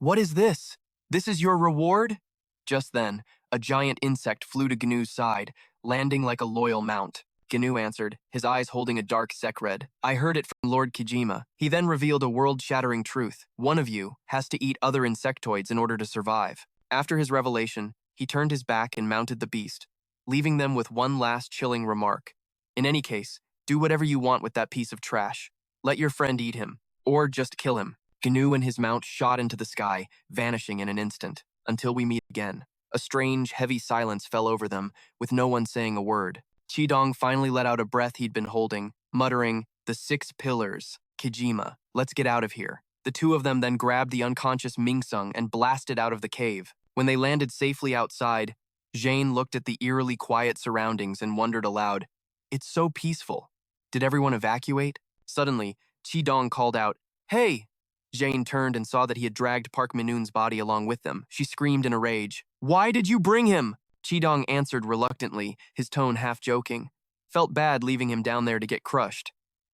"What is this? This is your reward?" Just then, a giant insect flew to Gnu's side, landing like a loyal mount. Gnu answered, his eyes holding a dark sec-red. "I heard it from Lord Kijima." He then revealed a world-shattering truth. "One of you has to eat other insectoids in order to survive." After his revelation, he turned his back and mounted the beast, leaving them with one last chilling remark. "In any case, do whatever you want with that piece of trash. Let your friend eat him, or just kill him." Gnu and his mount shot into the sky, vanishing in an instant. Until we meet again. A strange, heavy silence fell over them, with no one saying a word. Qidong finally let out a breath he'd been holding, muttering, "The 6 pillars. Kijima, let's get out of here." The two of them then grabbed the unconscious Mingsung and blasted out of the cave. When they landed safely outside, Jane looked at the eerily quiet surroundings and wondered aloud, "It's so peaceful. Did everyone evacuate?" Suddenly, Qidong called out, "Hey!" Jane turned and saw that he had dragged Park Minun's body along with them. She screamed in a rage, "Why did you bring him?" Qidong answered reluctantly, his tone half joking. Felt bad leaving him down there to get crushed.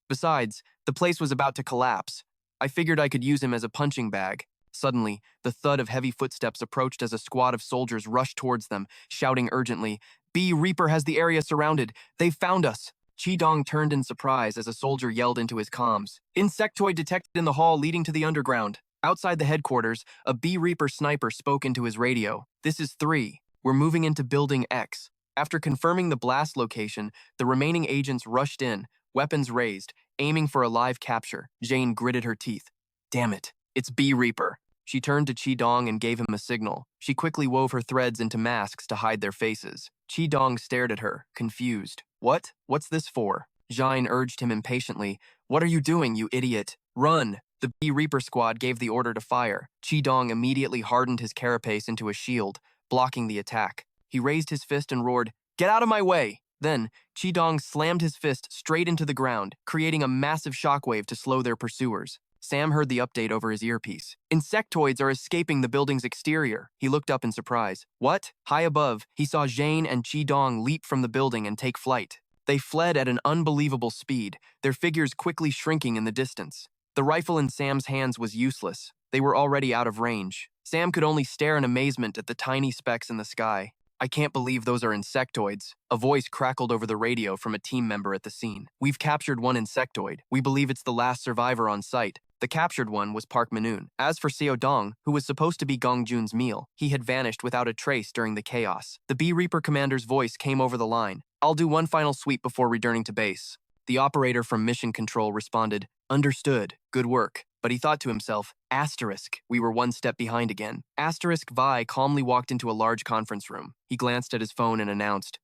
Besides, the place was about to collapse. I figured I could use him as a punching bag. Suddenly, the thud of heavy footsteps approached as a squad of soldiers rushed towards them, shouting urgently, "B Reaper has the area surrounded. They've found us." Qidong turned in surprise as a soldier yelled into his comms, "Insectoid detected in the hall leading to the underground." Outside the headquarters, a B Reaper sniper spoke into his radio. "This is 3. We're moving into Building X." After confirming the blast location, the remaining agents rushed in, weapons raised, aiming for a live capture. Jane gritted her teeth. "Damn it, it's B Reaper." She turned to Qidong and gave him a signal. She quickly wove her threads into masks to hide their faces. Qidong stared at her, confused. "What? What's this for?" Jane urged him impatiently. "What are you doing, you idiot? Run!" The B Reaper squad gave the order to fire. Qidong immediately hardened his carapace into a shield, blocking the attack. He raised his fist and roared, "Get out of my way!" Then, Qidong slammed his fist straight into the ground, creating a massive shockwave to slow their pursuers. Sam heard the update over his earpiece. "Insectoids are escaping the building's exterior." He looked up in surprise. "What?" High above, he saw Jane and Qidong leap from the building and take flight. They fled at an unbelievable speed, their figures quickly shrinking in the distance. The rifle in Sam's hands was useless. They were already out of range. Sam could only stare in amazement at the tiny specks in the sky. "I can't believe those are insectoids." A voice crackled over the radio from a team member at the scene. "We've captured one insectoid. We believe it's the last survivor on site." The captured one was Park Minun. As for Seo Dong, who was supposed to be Gong Jun's meal, he had vanished without a trace during the chaos. The B Reaper commander's voice came over the line. "I'll do one final sweep before returning to base." The operator from Mission Control responded, "Understood. Good work." But he thought to himself, "Asterisk, we were one step behind again." Asterisk Vi calmly walked into a large conference room. He glanced at his phone and announced,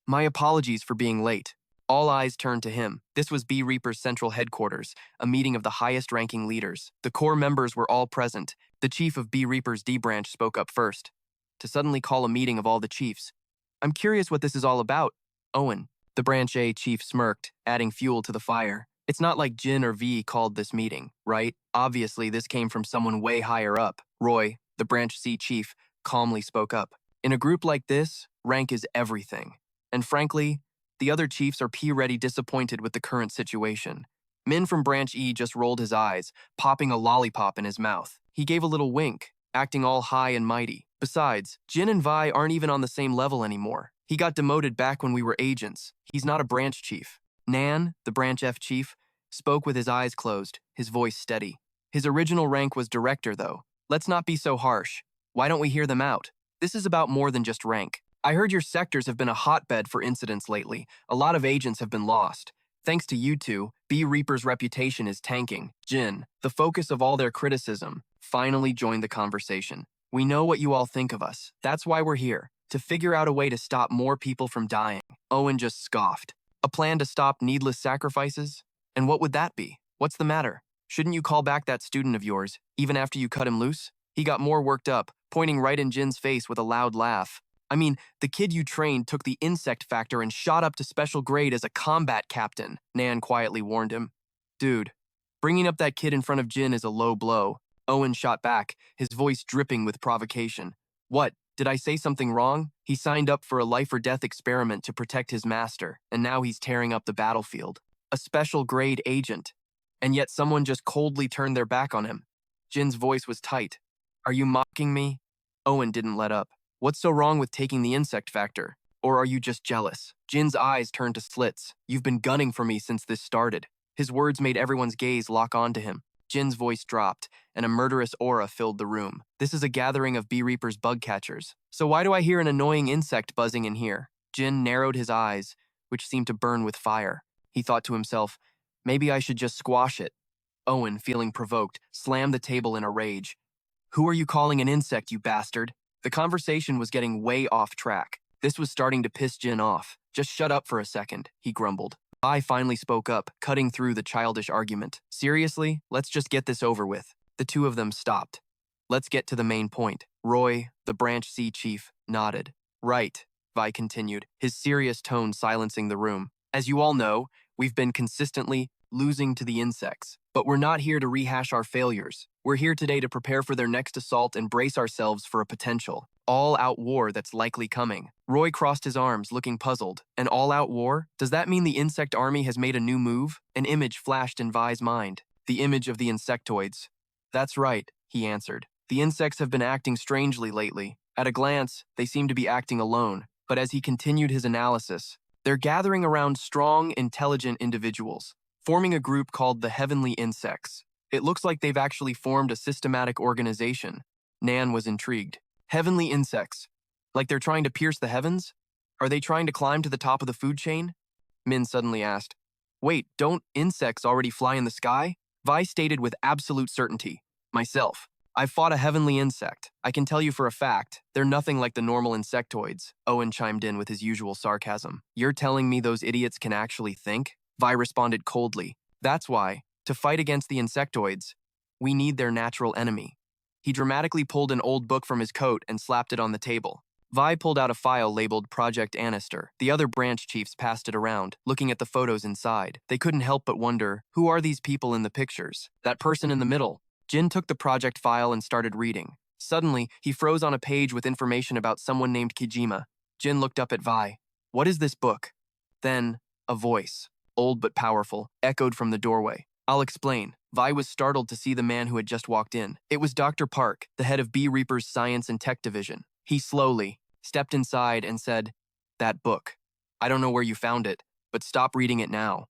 "My apologies for being late." All eyes turned to him. This was B Reaper's central headquarters, a meeting of the highest-ranking leaders. The core members were all present. The chief of B Reaper's D branch spoke up first. To suddenly call a meeting of all the chiefs. "I'm curious what this is all about, Owen." The Branch A chief smirked, adding fuel to the fire. "It's not like Jin or V called this meeting, right? Obviously, this came from someone way higher up." Roy, the Branch C chief, calmly spoke up. "In a group like this, rank is everything. And frankly, the other chiefs are P-ready disappointed with the current situation. Min from Branch E just rolled his eyes, popping a lollipop in his mouth. He gave a little wink, acting all high and mighty. Besides, Jin and Vi aren't even on the same level anymore. He got demoted back when we were agents. He's not a branch chief. Nan, the Branch F chief, spoke with his eyes closed, his voice steady. His original rank was director, though. Let's not be so harsh. Why don't we hear them out? This is about more than just rank. I heard your sectors have been a hotbed for incidents lately. A lot of agents have been lost. Thanks to you two, B Reaper's reputation is tanking. Jin, the focus of all their criticism, finally joined the conversation. We know what you all think of us. That's why we're here, to figure out a way to stop more people from dying. Owen just scoffed. A plan to stop needless sacrifices? And what would that be? What's the matter? Shouldn't you call back that student of yours, even after you cut him loose? He got more worked up, pointing right in Jin's face with a loud laugh. I mean, the kid you trained took the insect factor and shot up to special grade as a combat captain, Nan quietly warned him. Dude, bringing up that kid in front of Jin is a low blow. Owen shot back, his voice dripping with provocation. What, did I say something wrong? He signed up for a life-or-death experiment to protect his master, and now he's tearing up the battlefield. A special grade agent. And yet someone just coldly turned their back on him. Jin's voice was tight. Are you mocking me? Owen didn't let up. What's so wrong with taking the insect factor? Or are you just jealous? Jin's eyes turned to slits. You've been gunning for me since this started. His words made everyone's gaze lock onto him. Jin's voice dropped, and a murderous aura filled the room. This is a gathering of Bee Reaper's bug catchers. So why do I hear an annoying insect buzzing in here? Jin narrowed his eyes, which seemed to burn with fire. He thought to himself, maybe I should just squash it. Owen, feeling provoked, slammed the table in a rage. Who are you calling an insect, you bastard? The conversation was getting way off track. This was starting to piss Jin off. Just shut up for a second, he grumbled. I finally spoke up, cutting through the childish argument. Seriously, let's just get this over with. The two of them stopped. Let's get to the main point. Roy, the Branch C chief, nodded. Right, Vi continued, his serious tone silencing the room. As you all know, we've been consistently losing to the insects. But we're not here to rehash our failures. We're here today to prepare for their next assault and brace ourselves for a potential all-out war that's likely coming. Roy crossed his arms, looking puzzled. An all-out war? Does that mean the insect army has made a new move? An image flashed in Vi's mind. The image of the insectoids. That's right, he answered. The insects have been acting strangely lately. At a glance, they seem to be acting alone. But as he continued his analysis, they're gathering around strong, intelligent individuals, forming a group called the Heavenly Insects. It looks like they've actually formed a systematic organization. Nan was intrigued. Heavenly Insects. Like they're trying to pierce the heavens? Are they trying to climb to the top of the food chain? Min suddenly asked. Wait, don't insects already fly in the sky? Vi stated with absolute certainty. Myself. I've fought a heavenly insect. I can tell you for a fact, they're nothing like the normal insectoids. Owen chimed in with his usual sarcasm. You're telling me those idiots can actually think? Vi responded coldly. That's why, to fight against the insectoids, we need their natural enemy. He dramatically pulled an old book from his coat and slapped it on the table. Vi pulled out a file labeled Project Annister. The other branch chiefs passed it around, looking at the photos inside. They couldn't help but wonder, who are these people in the pictures? That person in the middle. Jin took the project file and started reading. Suddenly, he froze on a page with information about someone named Kijima. Jin looked up at Vi. What is this book? Then, a voice, old but powerful, echoed from the doorway. I'll explain. Vi was startled to see the man who had just walked in. It was Dr. Park, the head of Bee Reaper's Science and Tech Division. He slowly stepped inside and said, That book. I don't know where you found it, but stop reading it now.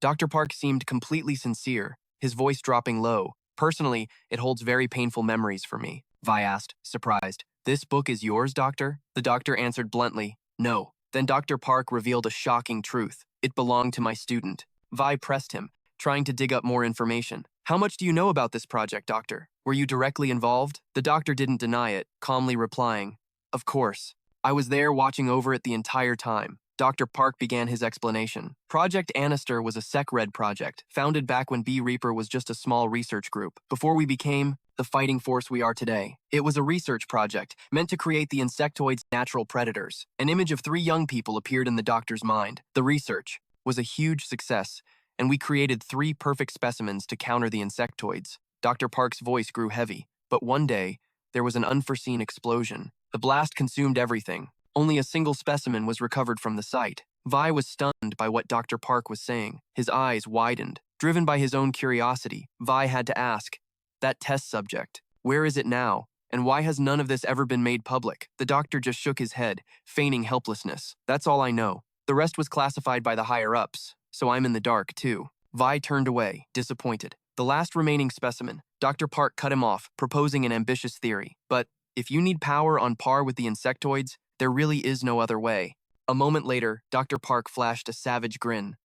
Dr. Park seemed completely sincere, his voice dropping low. Personally, it holds very painful memories for me. Vi asked, surprised. This book is yours, Doctor? The doctor answered bluntly, No. Then Dr. Park revealed a shocking truth. It belonged to my student. Vi pressed him, trying to dig up more information. How much do you know about this project, Doctor? Were you directly involved? The doctor didn't deny it, calmly replying, Of course. I was there watching over it the entire time. Dr. Park began his explanation. Project Annister was a SEC-Red project, founded back when Bee Reaper was just a small research group, before we became the fighting force we are today. It was a research project, meant to create the insectoids' natural predators. An image of 3 young people appeared in the doctor's mind. The research was a huge success, and we created 3 perfect specimens to counter the insectoids. Dr. Park's voice grew heavy, but one day, there was an unforeseen explosion. The blast consumed everything. Only a single specimen was recovered from the site. Vi was stunned by what Dr. Park was saying. His eyes widened. Driven by his own curiosity, Vi had to ask, "That test subject, where is it now? And why has none of this ever been made public?" The doctor just shook his head, feigning helplessness. "That's all I know. The rest was classified by the higher-ups, so I'm in the dark, too." Vi turned away, disappointed. The last remaining specimen, Dr. Park cut him off, proposing an ambitious theory. "But if you need power on par with the insectoids, there really is no other way." A moment later, Dr. Park flashed a savage grin.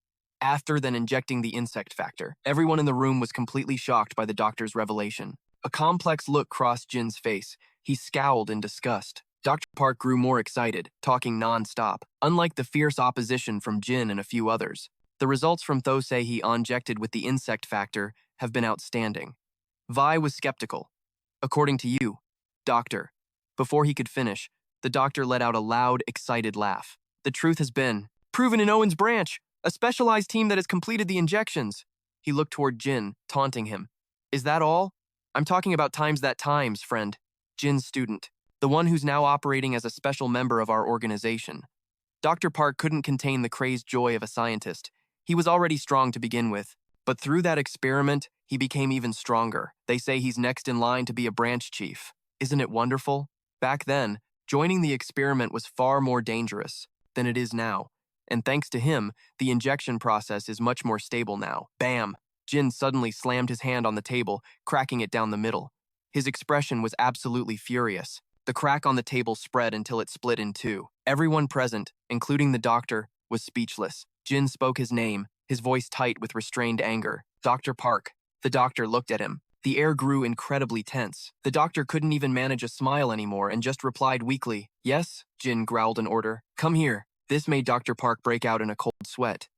After then injecting the insect factor, everyone in the room was completely shocked by the doctor's revelation. A complex look crossed Jin's face. He scowled in disgust. Dr. Park grew more excited, talking non-stop. Unlike the fierce opposition from Jin and a few others, the results from Thosei he injected with the insect factor have been outstanding. Vi was skeptical. "According to you, doctor." Before he could finish, the doctor let out a loud, excited laugh. "The truth has been proven in Owen's branch, a specialized team that has completed the injections." He looked toward Jin, taunting him. "Is that all? I'm talking about times, friend." Jin's student, the one who's now operating as a special member of our organization. Dr. Park couldn't contain the crazed joy of a scientist. He was already strong to begin with, but through that experiment, he became even stronger. They say he's next in line to be a branch chief. Isn't it wonderful? Back then, joining the experiment was far more dangerous than it is now. And thanks to him, the injection process is much more stable now. Bam! Jin suddenly slammed his hand on the table, cracking it down the middle. His expression was absolutely furious. The crack on the table spread until it split in two. Everyone present, including the doctor, was speechless. Jin spoke his name, his voice tight with restrained anger. "Dr. Park." The doctor looked at him. The air grew incredibly tense. The doctor couldn't even manage a smile anymore and just replied weakly. "Yes?" Jin growled an order. "Come here." This made Dr. Park break out in a cold sweat.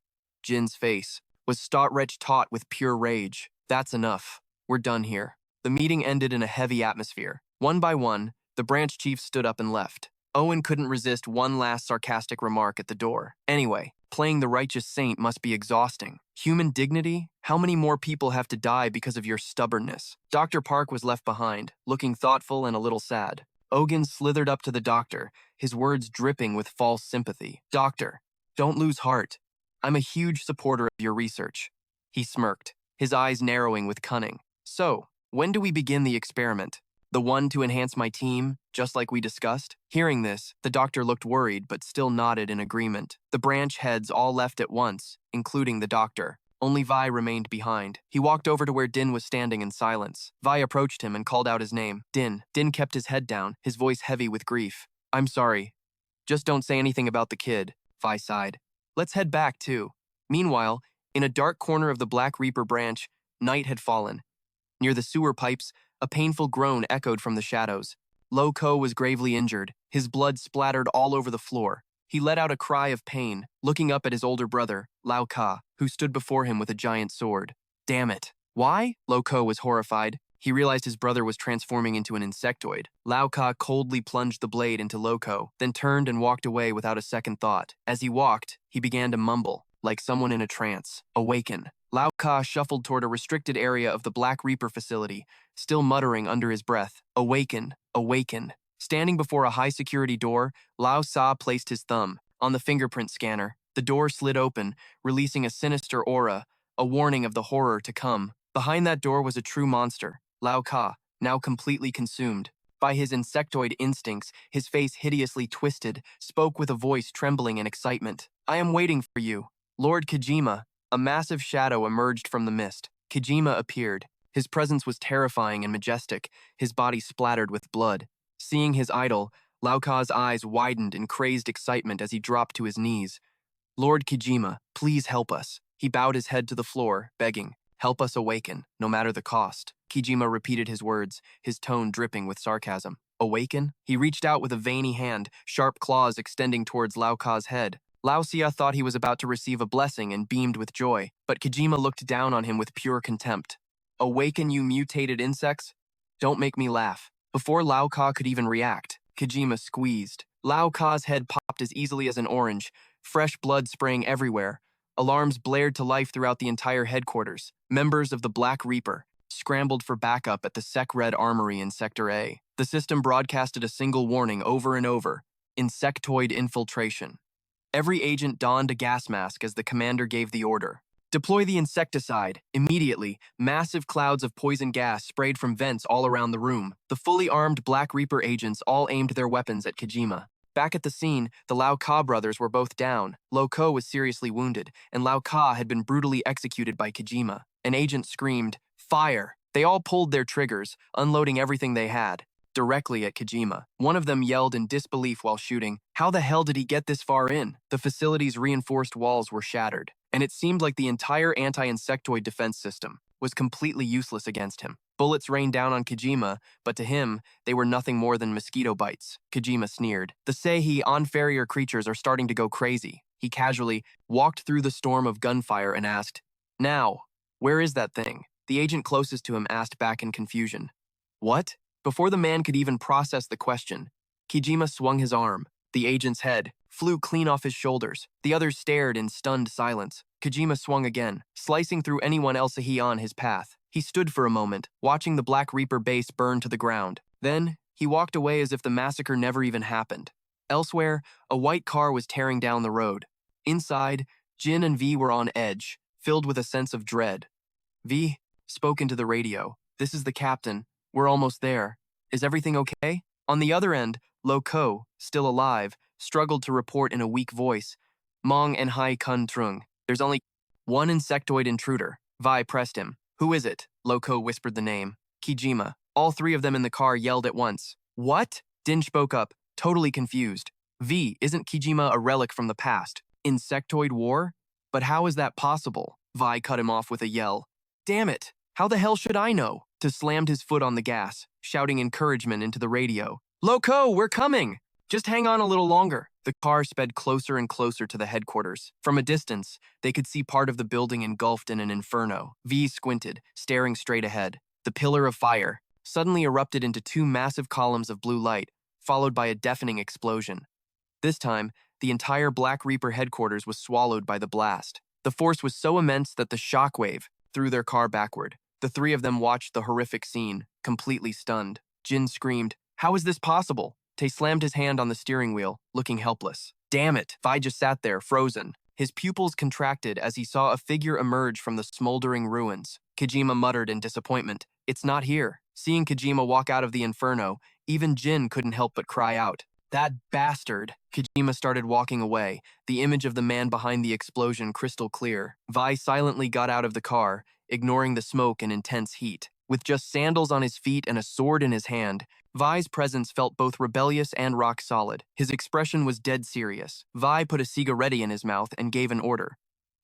Jin's face was taut with pure rage. "That's enough. We're done here." The meeting ended in a heavy atmosphere. One by one, the branch chiefs stood up and left. Owen couldn't resist one last sarcastic remark at the door. "Anyway, playing the righteous saint must be exhausting. Human dignity? How many more people have to die because of your stubbornness?" Dr. Park was left behind, looking thoughtful and a little sad. Ogun slithered up to the doctor, his words dripping with false sympathy. "Doctor, don't lose heart. I'm a huge supporter of your research." He smirked, his eyes narrowing with cunning. "So, when do we begin the experiment? The one to enhance my team, just like we discussed?" Hearing this, the doctor looked worried but still nodded in agreement. The branch heads all left at once, including the doctor. Only Vi remained behind. He walked over to where Din was standing in silence. Vi approached him and called out his name. "Din." Din kept his head down, his voice heavy with grief. "I'm sorry. Just don't say anything about the kid," Vi sighed. "Let's head back, too." Meanwhile, in a dark corner of the Black Reaper branch, night had fallen. Near the sewer pipes, a painful groan echoed from the shadows. Lo Ko was gravely injured, his blood splattered all over the floor. He let out a cry of pain, looking up at his older brother, Lao Ka, who stood before him with a giant sword. "Damn it. Why?" Lo Ko was horrified. He realized his brother was transforming into an insectoid. Lao Ka coldly plunged the blade into Lo Ko, then turned and walked away without a second thought. As he walked, he began to mumble, like someone in a trance. "Awaken." Lao Ka shuffled toward a restricted area of the Black Reaper facility, still muttering under his breath. "Awaken, awaken." Standing before a high-security door, Lao Sa placed his thumb on the fingerprint scanner. The door slid open, releasing a sinister aura, a warning of the horror to come. Behind that door was a true monster, Lao Ka, now completely consumed. By his insectoid instincts, his face hideously twisted, spoke with a voice trembling in excitement. "I am waiting for you, Lord Kojima." A massive shadow emerged from the mist. Kojima appeared. His presence was terrifying and majestic, his body splattered with blood. Seeing his idol, Lao Ka's eyes widened in crazed excitement as he dropped to his knees. "Lord Kojima, please help us." He bowed his head to the floor, begging, "Help us awaken, no matter the cost." Kojima repeated his words, his tone dripping with sarcasm. "Awaken?" He reached out with a veiny hand, sharp claws extending towards Lao Ka's head. Lao Xia thought he was about to receive a blessing and beamed with joy, but Kojima looked down on him with pure contempt. "Awaken, you mutated insects? Don't make me laugh." Before Lao Ka could even react, Kojima squeezed. Lao Ka's head popped as easily as an orange, fresh blood spraying everywhere. Alarms blared to life throughout the entire headquarters. Members of the Black Reaper scrambled for backup at the Sec Red Armory in Sector A. The system broadcasted a single warning over and over. Insectoid infiltration. Every agent donned a gas mask as the commander gave the order. Deploy the insecticide. Immediately, massive clouds of poison gas sprayed from vents all around the room. The fully armed Black Reaper agents all aimed their weapons at Kojima. Back at the scene, the Lao Ka brothers were both down. Lo Ko was seriously wounded, and Lao Ka had been brutally executed by Kojima. An agent screamed, "Fire!" They all pulled their triggers, unloading everything they had, directly at Kojima. One of them yelled in disbelief while shooting, "How the hell did he get this far in?" The facility's reinforced walls were shattered, and it seemed like the entire anti-insectoid defense system was completely useless against him. Bullets rained down on Kojima, but to him, they were nothing more than mosquito bites. Kojima sneered. The Seihi inferior creatures are starting to go crazy. He casually walked through the storm of gunfire and asked, "Now, where is that thing?" The agent closest to him asked back in confusion. "What?" Before the man could even process the question, Kojima swung his arm. The agent's head flew clean off his shoulders. The others stared in stunned silence. Kojima swung again, slicing through anyone else on his path. He stood for a moment, watching the Black Reaper base burn to the ground. Then, he walked away as if the massacre never even happened. Elsewhere, a white car was tearing down the road. Inside, Jin and V were on edge, filled with a sense of dread. V spoke into the radio. "This is the captain. We're almost there. Is everything okay?" On the other end, Lo Ko, still alive, struggled to report in a weak voice, "Mong en hai kun trung. There's only one insectoid intruder." Vi pressed him. "Who is it?" Lo Ko whispered the name. "Kojima." All three of them in the car yelled at once. "What?" Din spoke up, totally confused. "V, isn't Kojima a relic from the past? Insectoid war? But how is that possible?" Vi cut him off with a yell. "Damn it! How the hell should I know?" To slammed his foot on the gas, shouting encouragement into the radio. "Lo Ko, we're coming! Just hang on a little longer." The car sped closer and closer to the headquarters. From a distance, they could see part of the building engulfed in an inferno. V squinted, staring straight ahead. The pillar of fire suddenly erupted into two massive columns of blue light, followed by a deafening explosion. This time, the entire Black Reaper headquarters was swallowed by the blast. The force was so immense that the shockwave threw their car backward. The three of them watched the horrific scene, completely stunned. Jin screamed, "How is this possible?" Tae slammed his hand on the steering wheel, looking helpless. "Damn it!" Vi just sat there, frozen. His pupils contracted as he saw a figure emerge from the smoldering ruins. Kojima muttered in disappointment, "It's not here." Seeing Kojima walk out of the inferno, even Jin couldn't help but cry out, "That bastard!" Kojima started walking away, the image of the man behind the explosion crystal clear. Vi silently got out of the car, ignoring the smoke and intense heat. With just sandals on his feet and a sword in his hand, Vi's presence felt both rebellious and rock solid. His expression was dead serious. Vi put a cigarette in his mouth and gave an order.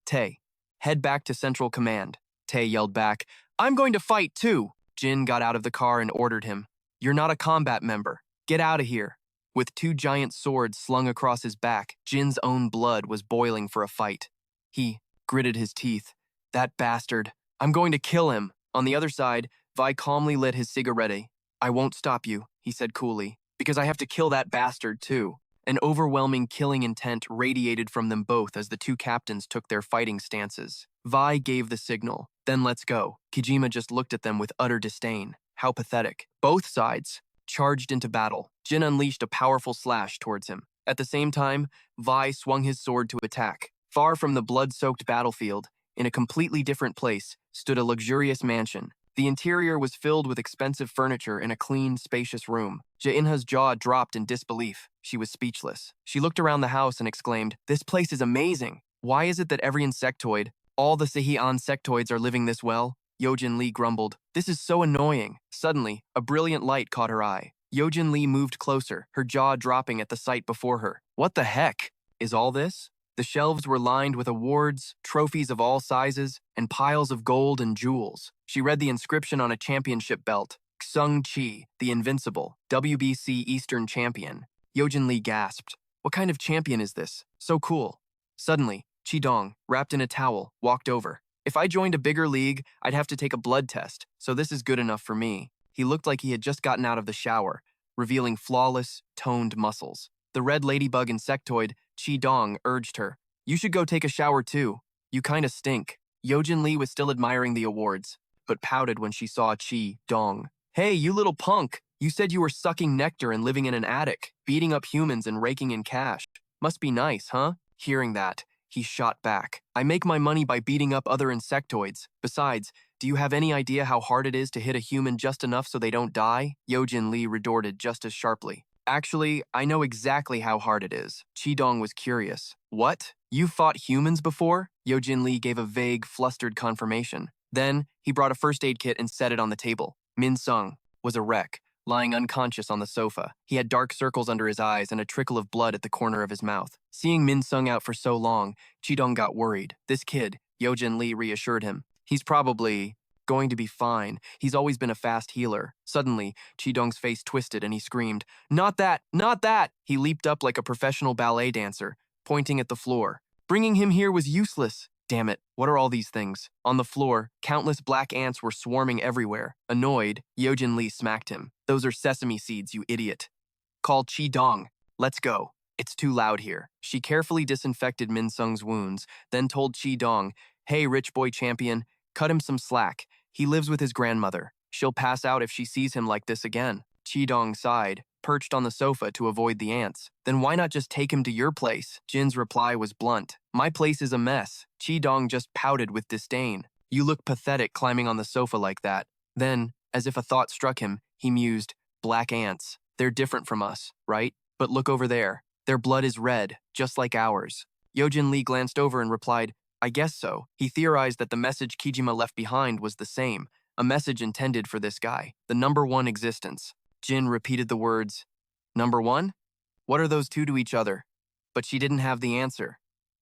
"Tae, head back to Central Command." Tae yelled back, "I'm going to fight too." Jin got out of the car and ordered him, "You're not a combat member. Get out of here." With two giant swords slung across his back, Jin's own blood was boiling for a fight. He gritted his teeth. "That bastard. I'm going to kill him." On the other side, Vi calmly lit his cigarette. "I won't stop you," he said coolly, "because I have to kill that bastard too." An overwhelming killing intent radiated from them both as the two captains took their fighting stances. Vi gave the signal, "Then let's go." Kojima just looked at them with utter disdain. How pathetic. Both sides charged into battle. Jin unleashed a powerful slash towards him. At the same time, Vi swung his sword to attack. Far from the blood-soaked battlefield, in a completely different place, stood a luxurious mansion. The interior was filled with expensive furniture in a clean, spacious room. Jae-inha's jaw dropped in disbelief. She was speechless. She looked around the house and exclaimed, "This place is amazing. Why is it that every insectoid, all the Seihi insectoids are living this well?" Yojin Lee grumbled, "This is so annoying." Suddenly, a brilliant light caught her eye. Yojin Lee moved closer, her jaw dropping at the sight before her. "What the heck is all this?" The shelves were lined with awards, trophies of all sizes, and piles of gold and jewels. She read the inscription on a championship belt, Xung Chi, the Invincible, WBC Eastern Champion. Yojin Lee gasped. "What kind of champion is this? So cool." Suddenly, Chi Dong, wrapped in a towel, walked over. "If I joined a bigger league, I'd have to take a blood test, so this is good enough for me." He looked like he had just gotten out of the shower, revealing flawless, toned muscles. The red ladybug insectoid, Chi Dong, urged her, "You should go take a shower too. You kinda stink." Yojin Lee was still admiring the awards, but pouted when she saw Chi Dong. "Hey, you little punk, You said you were sucking nectar and living in an attic, beating up humans and raking in cash. Must be nice, huh? Hearing that, he shot back. I make my money by beating up other insectoids. Besides, do you have any idea how hard it is to hit a human just enough so they don't die? Yojin Lee retorted just as sharply. Actually, I know exactly how hard it is. Qidong was curious. What? You fought humans before? Yojin Lee gave a vague, flustered confirmation. Then, he brought a first aid kit and set it on the table. Min Sung was a wreck, lying unconscious on the sofa. He had dark circles under his eyes and a trickle of blood at the corner of his mouth. Seeing Min Sung out for so long, Qidong got worried. This kid, Yojin Lee reassured him. He's probably going to be fine. He's always been a fast healer. Suddenly, Qidong's face twisted and he screamed, "Not that! Not that!" He leaped up like a professional ballet dancer, pointing at the floor. Bringing him here was useless. Damn it, what are all these things? On the floor, countless black ants were swarming everywhere. Annoyed, Yojin Lee smacked him. Those are sesame seeds, you idiot. Call Qidong. Let's go. It's too loud here. She carefully disinfected Min Sung's wounds, then told Qidong, "Hey, rich boy champion, cut him some slack. He lives with his grandmother. She'll pass out if she sees him like this again." Qidong sighed, perched on the sofa to avoid the ants. "Then why not just take him to your place?" Jin's reply was blunt. "My place is a mess." Qidong just pouted with disdain. "You look pathetic climbing on the sofa like that." Then, as if a thought struck him, he mused, "Black ants. They're different from us, right? But look over there. Their blood is red, just like ours." Yojin Lee glanced over and replied, "I guess so." He theorized that the message Kijima left behind was the same, a message intended for this guy, the number one existence. Jin repeated the words, "Number one? What are those two to each other?" But she didn't have the answer.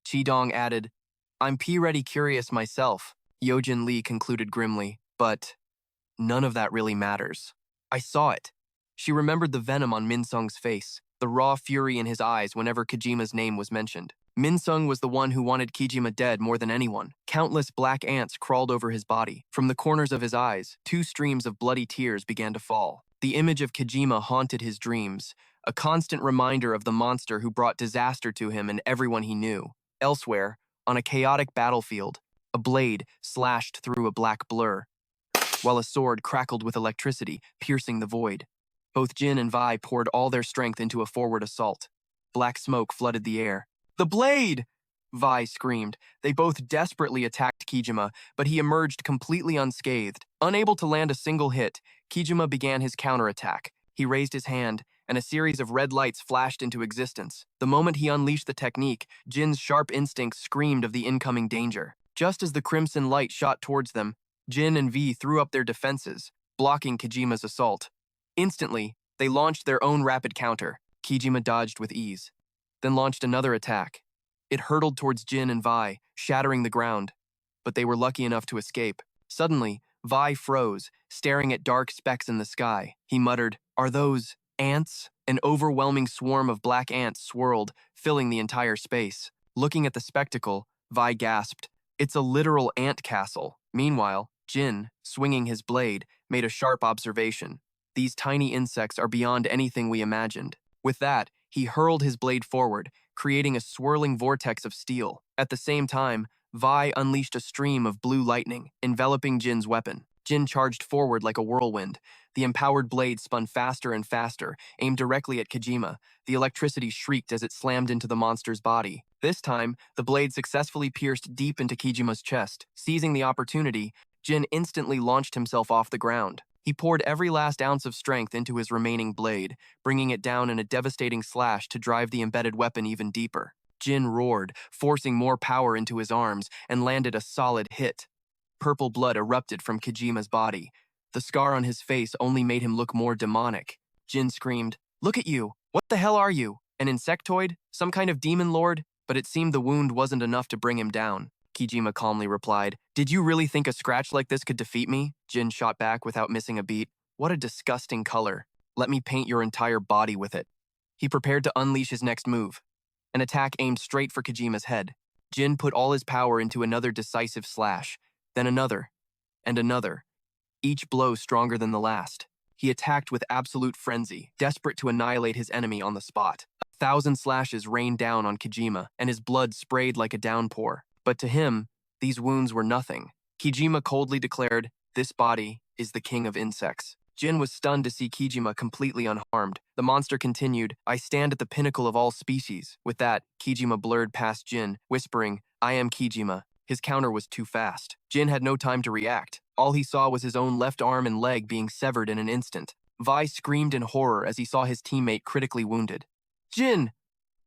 Qidong added, "I'm P-ready curious myself." Yojin Lee concluded grimly, "But none of that really matters. I saw it." She remembered the venom on Min Sung's face, the raw fury in his eyes whenever Kijima's name was mentioned. Min Sung was the one who wanted Kijima dead more than anyone. Countless black ants crawled over his body. From the corners of his eyes, 2 streams of bloody tears began to fall. The image of Kijima haunted his dreams, a constant reminder of the monster who brought disaster to him and everyone he knew. Elsewhere, on a chaotic battlefield, a blade slashed through a black blur, while a sword crackled with electricity, piercing the void. Both Jin and Vi poured all their strength into a forward assault. Black smoke flooded the air. "The blade!" Vi screamed. They both desperately attacked Kijima, but he emerged completely unscathed. Unable to land a single hit, Kijima began his counterattack. He raised his hand, and a series of red lights flashed into existence. The moment he unleashed the technique, Jin's sharp instincts screamed of the incoming danger. Just as the crimson light shot towards them, Jin and V threw up their defenses, blocking Kijima's assault. Instantly, they launched their own rapid counter. Kijima dodged with ease, then launched another attack. It hurtled towards Jin and Vi, shattering the ground, but they were lucky enough to escape. Suddenly, Vi froze, staring at dark specks in the sky. He muttered, "Are those ants?" An overwhelming swarm of black ants swirled, filling the entire space. Looking at the spectacle, Vi gasped, "It's a literal ant castle." Meanwhile, Jin, swinging his blade, made a sharp observation. "These tiny insects are beyond anything we imagined." With that, he hurled his blade forward, creating a swirling vortex of steel. At the same time, Vi unleashed a stream of blue lightning, enveloping Jin's weapon. Jin charged forward like a whirlwind. The empowered blade spun faster and faster, aimed directly at Kijima. The electricity shrieked as it slammed into the monster's body. This time, the blade successfully pierced deep into Kijima's chest. Seizing the opportunity, Jin instantly launched himself off the ground. He poured every last ounce of strength into his remaining blade, bringing it down in a devastating slash to drive the embedded weapon even deeper. Jin roared, forcing more power into his arms, and landed a solid hit. Purple blood erupted from Kijima's body. The scar on his face only made him look more demonic. Jin screamed, "Look at you! What the hell are you? An insectoid? Some kind of demon lord?" But it seemed the wound wasn't enough to bring him down. Kijima calmly replied, "Did you really think a scratch like this could defeat me?" Jin shot back without missing a beat. "What a disgusting color. Let me paint your entire body with it." He prepared to unleash his next move, an attack aimed straight for Kijima's head. Jin put all his power into another decisive slash, then another, and another, each blow stronger than the last. He attacked with absolute frenzy, desperate to annihilate his enemy on the spot. 1,000 slashes rained down on Kijima, and his blood sprayed like a downpour. But to him, these wounds were nothing. Kijima coldly declared, "This body is the king of insects." Jin was stunned to see Kijima completely unharmed. The monster continued, "I stand at the pinnacle of all species." With that, Kijima blurred past Jin, whispering, "I am Kijima." His counter was too fast. Jin had no time to react. All he saw was his own left arm and leg being severed in an instant. Vi screamed in horror as he saw his teammate critically wounded. "Jin!"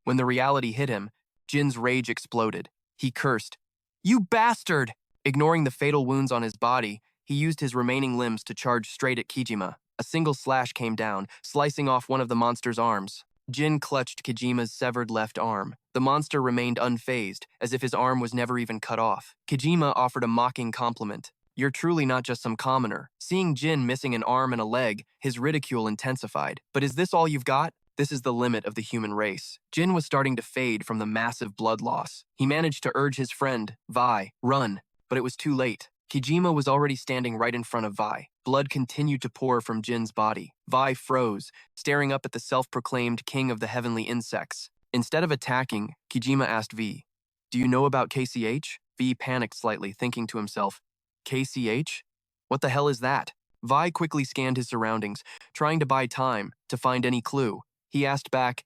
When the reality hit him, Jin's rage exploded. He cursed, "You bastard!" Ignoring the fatal wounds on his body, he used his remaining limbs to charge straight at Kijima. A single slash came down, slicing off one of the monster's arms. Jin clutched Kijima's severed left arm. The monster remained unfazed, as if his arm was never even cut off. Kijima offered a mocking compliment. "You're truly not just some commoner." Seeing Jin missing an arm and a leg, his ridicule intensified. "But is this all you've got? This is the limit of the human race." Jin was starting to fade from the massive blood loss. He managed to urge his friend, Vi, run, but it was too late. Kijima was already standing right in front of Vi. Blood continued to pour from Jin's body. Vi froze, staring up at the self-proclaimed king of the heavenly insects. Instead of attacking, Kijima asked V, "Do you know about KCH?" V panicked slightly, thinking to himself, "KCH? What the hell is that?" Vi quickly scanned his surroundings, trying to buy time to find any clue. He asked back,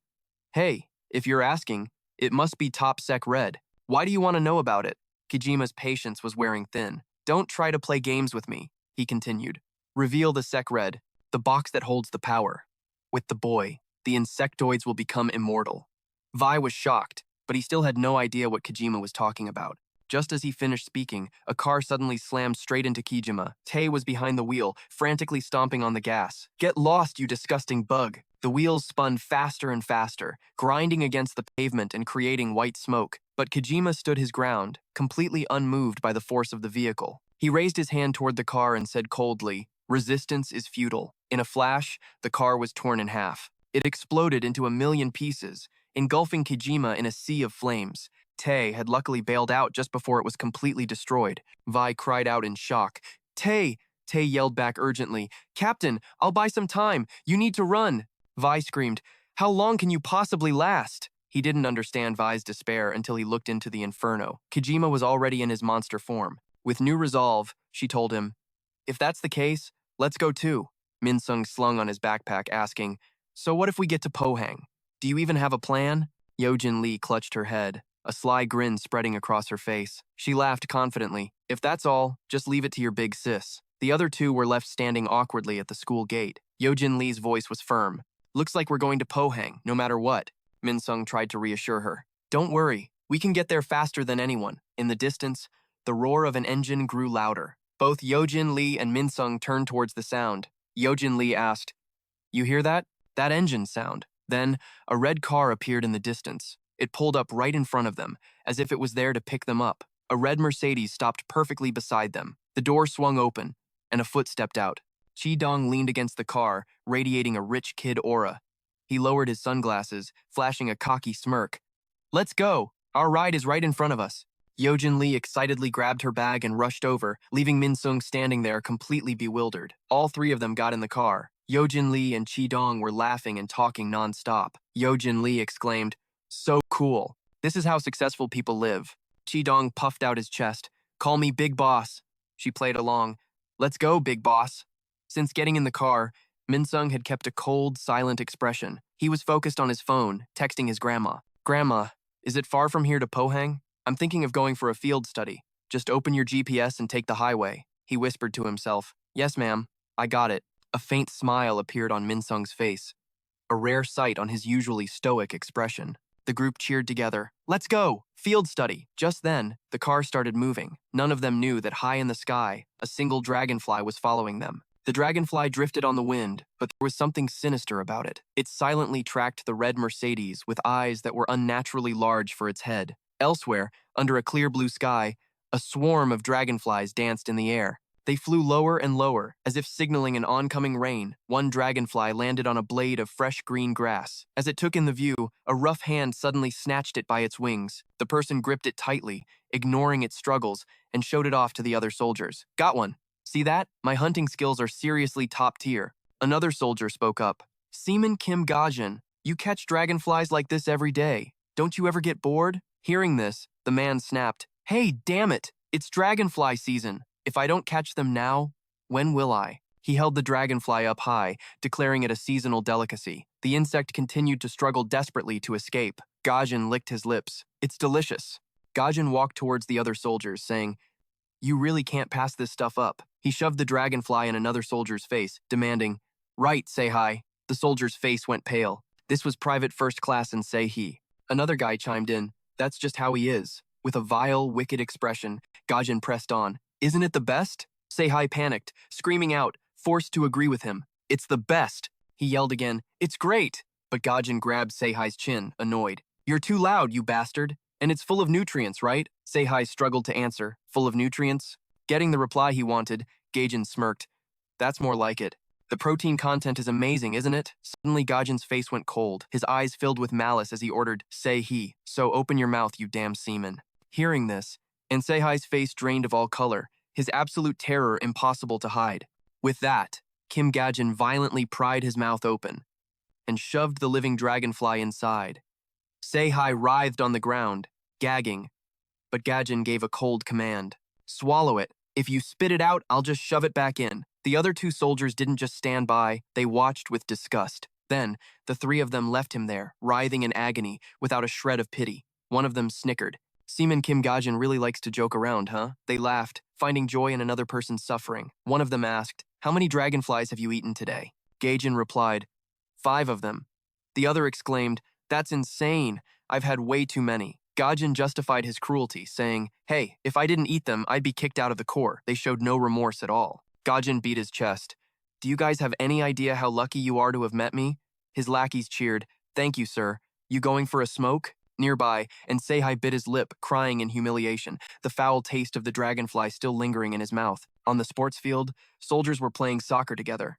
"Hey, if you're asking, it must be Top Sec Red. Why do you want to know about it?" Kijima's patience was wearing thin. "Don't try to play games with me," he continued. "Reveal the Sec Red, the box that holds the power. With the boy, the insectoids will become immortal." Vi was shocked, but he still had no idea what Kijima was talking about. Just as he finished speaking, a car suddenly slammed straight into Kijima. Tae was behind the wheel, frantically stomping on the gas. "Get lost, you disgusting bug." The wheels spun faster and faster, grinding against the pavement and creating white smoke. But Kijima stood his ground, completely unmoved by the force of the vehicle. He raised his hand toward the car and said coldly, "Resistance is futile." In a flash, the car was torn in half. It exploded into a million pieces, engulfing Kijima in a sea of flames. Tae had luckily bailed out just before it was completely destroyed. Vi cried out in shock. "Tae!" Tae yelled back urgently, "Captain, I'll buy some time. You need to run." Vi screamed, "How long can you possibly last?" He didn't understand Vi's despair until he looked into the inferno. Kijima was already in his monster form. With new resolve, she told him, "If that's the case, let's go too." Minsung slung on his backpack, asking, "So what if we get to Pohang? Do you even have a plan?" Yojin Lee clutched her head, a sly grin spreading across her face. She laughed confidently. "If that's all, just leave it to your big sis." The other two were left standing awkwardly at the school gate. Yojin Lee's voice was firm. "Looks like we're going to Pohang, no matter what." Minsung tried to reassure her. "Don't worry, we can get there faster than anyone." In the distance, the roar of an engine grew louder. Both Yojin Lee and Minsung turned towards the sound. Yojin Lee asked, "You hear that? That engine sound." Then, a red car appeared in the distance. It pulled up right in front of them, as if it was there to pick them up. A red Mercedes stopped perfectly beside them. The door swung open, and a foot stepped out. Chi Dong leaned against the car, radiating a rich kid aura. He lowered his sunglasses, flashing a cocky smirk. "Let's go! Our ride is right in front of us." Yojin Lee excitedly grabbed her bag and rushed over, leaving Minsung standing there completely bewildered. All three of them got in the car. Yojin Lee and Chi Dong were laughing and talking non-stop. Yojin Lee exclaimed, "So cool. This is how successful people live." Chi Dong puffed out his chest. "Call me Big Boss." She played along. "Let's go, Big Boss." Since getting in the car, Minsung had kept a cold, silent expression. He was focused on his phone, texting his grandma. "Grandma, is it far from here to Pohang? I'm thinking of going for a field study. Just open your GPS and take the highway." He whispered to himself. "Yes, ma'am. I got it." A faint smile appeared on Minsung's face, a rare sight on his usually stoic expression. The group cheered together. "Let's go! Field study!" Just then, the car started moving. None of them knew that high in the sky, a single dragonfly was following them. The dragonfly drifted on the wind, but there was something sinister about it. It silently tracked the red Mercedes with eyes that were unnaturally large for its head. Elsewhere, under a clear blue sky, a swarm of dragonflies danced in the air. They flew lower and lower, as if signaling an oncoming rain. One dragonfly landed on a blade of fresh green grass. As it took in the view, a rough hand suddenly snatched it by its wings. The person gripped it tightly, ignoring its struggles, and showed it off to the other soldiers. "Got one. See that? My hunting skills are seriously top tier." Another soldier spoke up. "Seaman Kim Gajin, you catch dragonflies like this every day. Don't you ever get bored?" Hearing this, the man snapped, "Hey, damn it! It's dragonfly season. If I don't catch them now, when will I?" He held the dragonfly up high, declaring it a seasonal delicacy. The insect continued to struggle desperately to escape. Gajan licked his lips. It's delicious. Gajan walked towards the other soldiers, saying, "You really can't pass this stuff up." He shoved the dragonfly in another soldier's face, demanding, "Right, Sei-hai." The soldier's face went pale. This was Private First Class and Sei-he. Another guy chimed in, "That's just how he is." With a vile, wicked expression, Gajan pressed on. "Isn't it the best?" Sei-hai panicked, screaming out, forced to agree with him. "It's the best." He yelled again, "It's great." But Gajan grabbed Sei-hai's chin, annoyed. "You're too loud, you bastard. And it's full of nutrients, right?" Sei-hai struggled to answer. "Full of nutrients?" Getting the reply he wanted, Gajan smirked. "That's more like it. The protein content is amazing, isn't it?" Suddenly Gajan's face went cold, his eyes filled with malice as he ordered, "Sei-he, so open your mouth, you damn seaman." Hearing this, and Sei-hai's face drained of all color, his absolute terror impossible to hide. With that, Kim Gajan violently pried his mouth open and shoved the living dragonfly inside. Sei-hai writhed on the ground, gagging, but Gajan gave a cold command. "Swallow it. If you spit it out, I'll just shove it back in." The other two soldiers didn't just stand by, they watched with disgust. Then, the three of them left him there, writhing in agony, without a shred of pity. One of them snickered. "Seaman Kim Gajan really likes to joke around, huh?" They laughed, finding joy in another person's suffering. One of them asked, "How many dragonflies have you eaten today?" Gajan replied, "5 of them." The other exclaimed, "That's insane. I've had way too many." Gajan justified his cruelty, saying, "Hey, if I didn't eat them, I'd be kicked out of the corps." They showed no remorse at all. Gajan beat his chest. "Do you guys have any idea how lucky you are to have met me?" His lackeys cheered, "Thank you, sir. You going for a smoke?" Nearby, and Sei-hai bit his lip, crying in humiliation, the foul taste of the dragonfly still lingering in his mouth. On the sports field, soldiers were playing soccer together.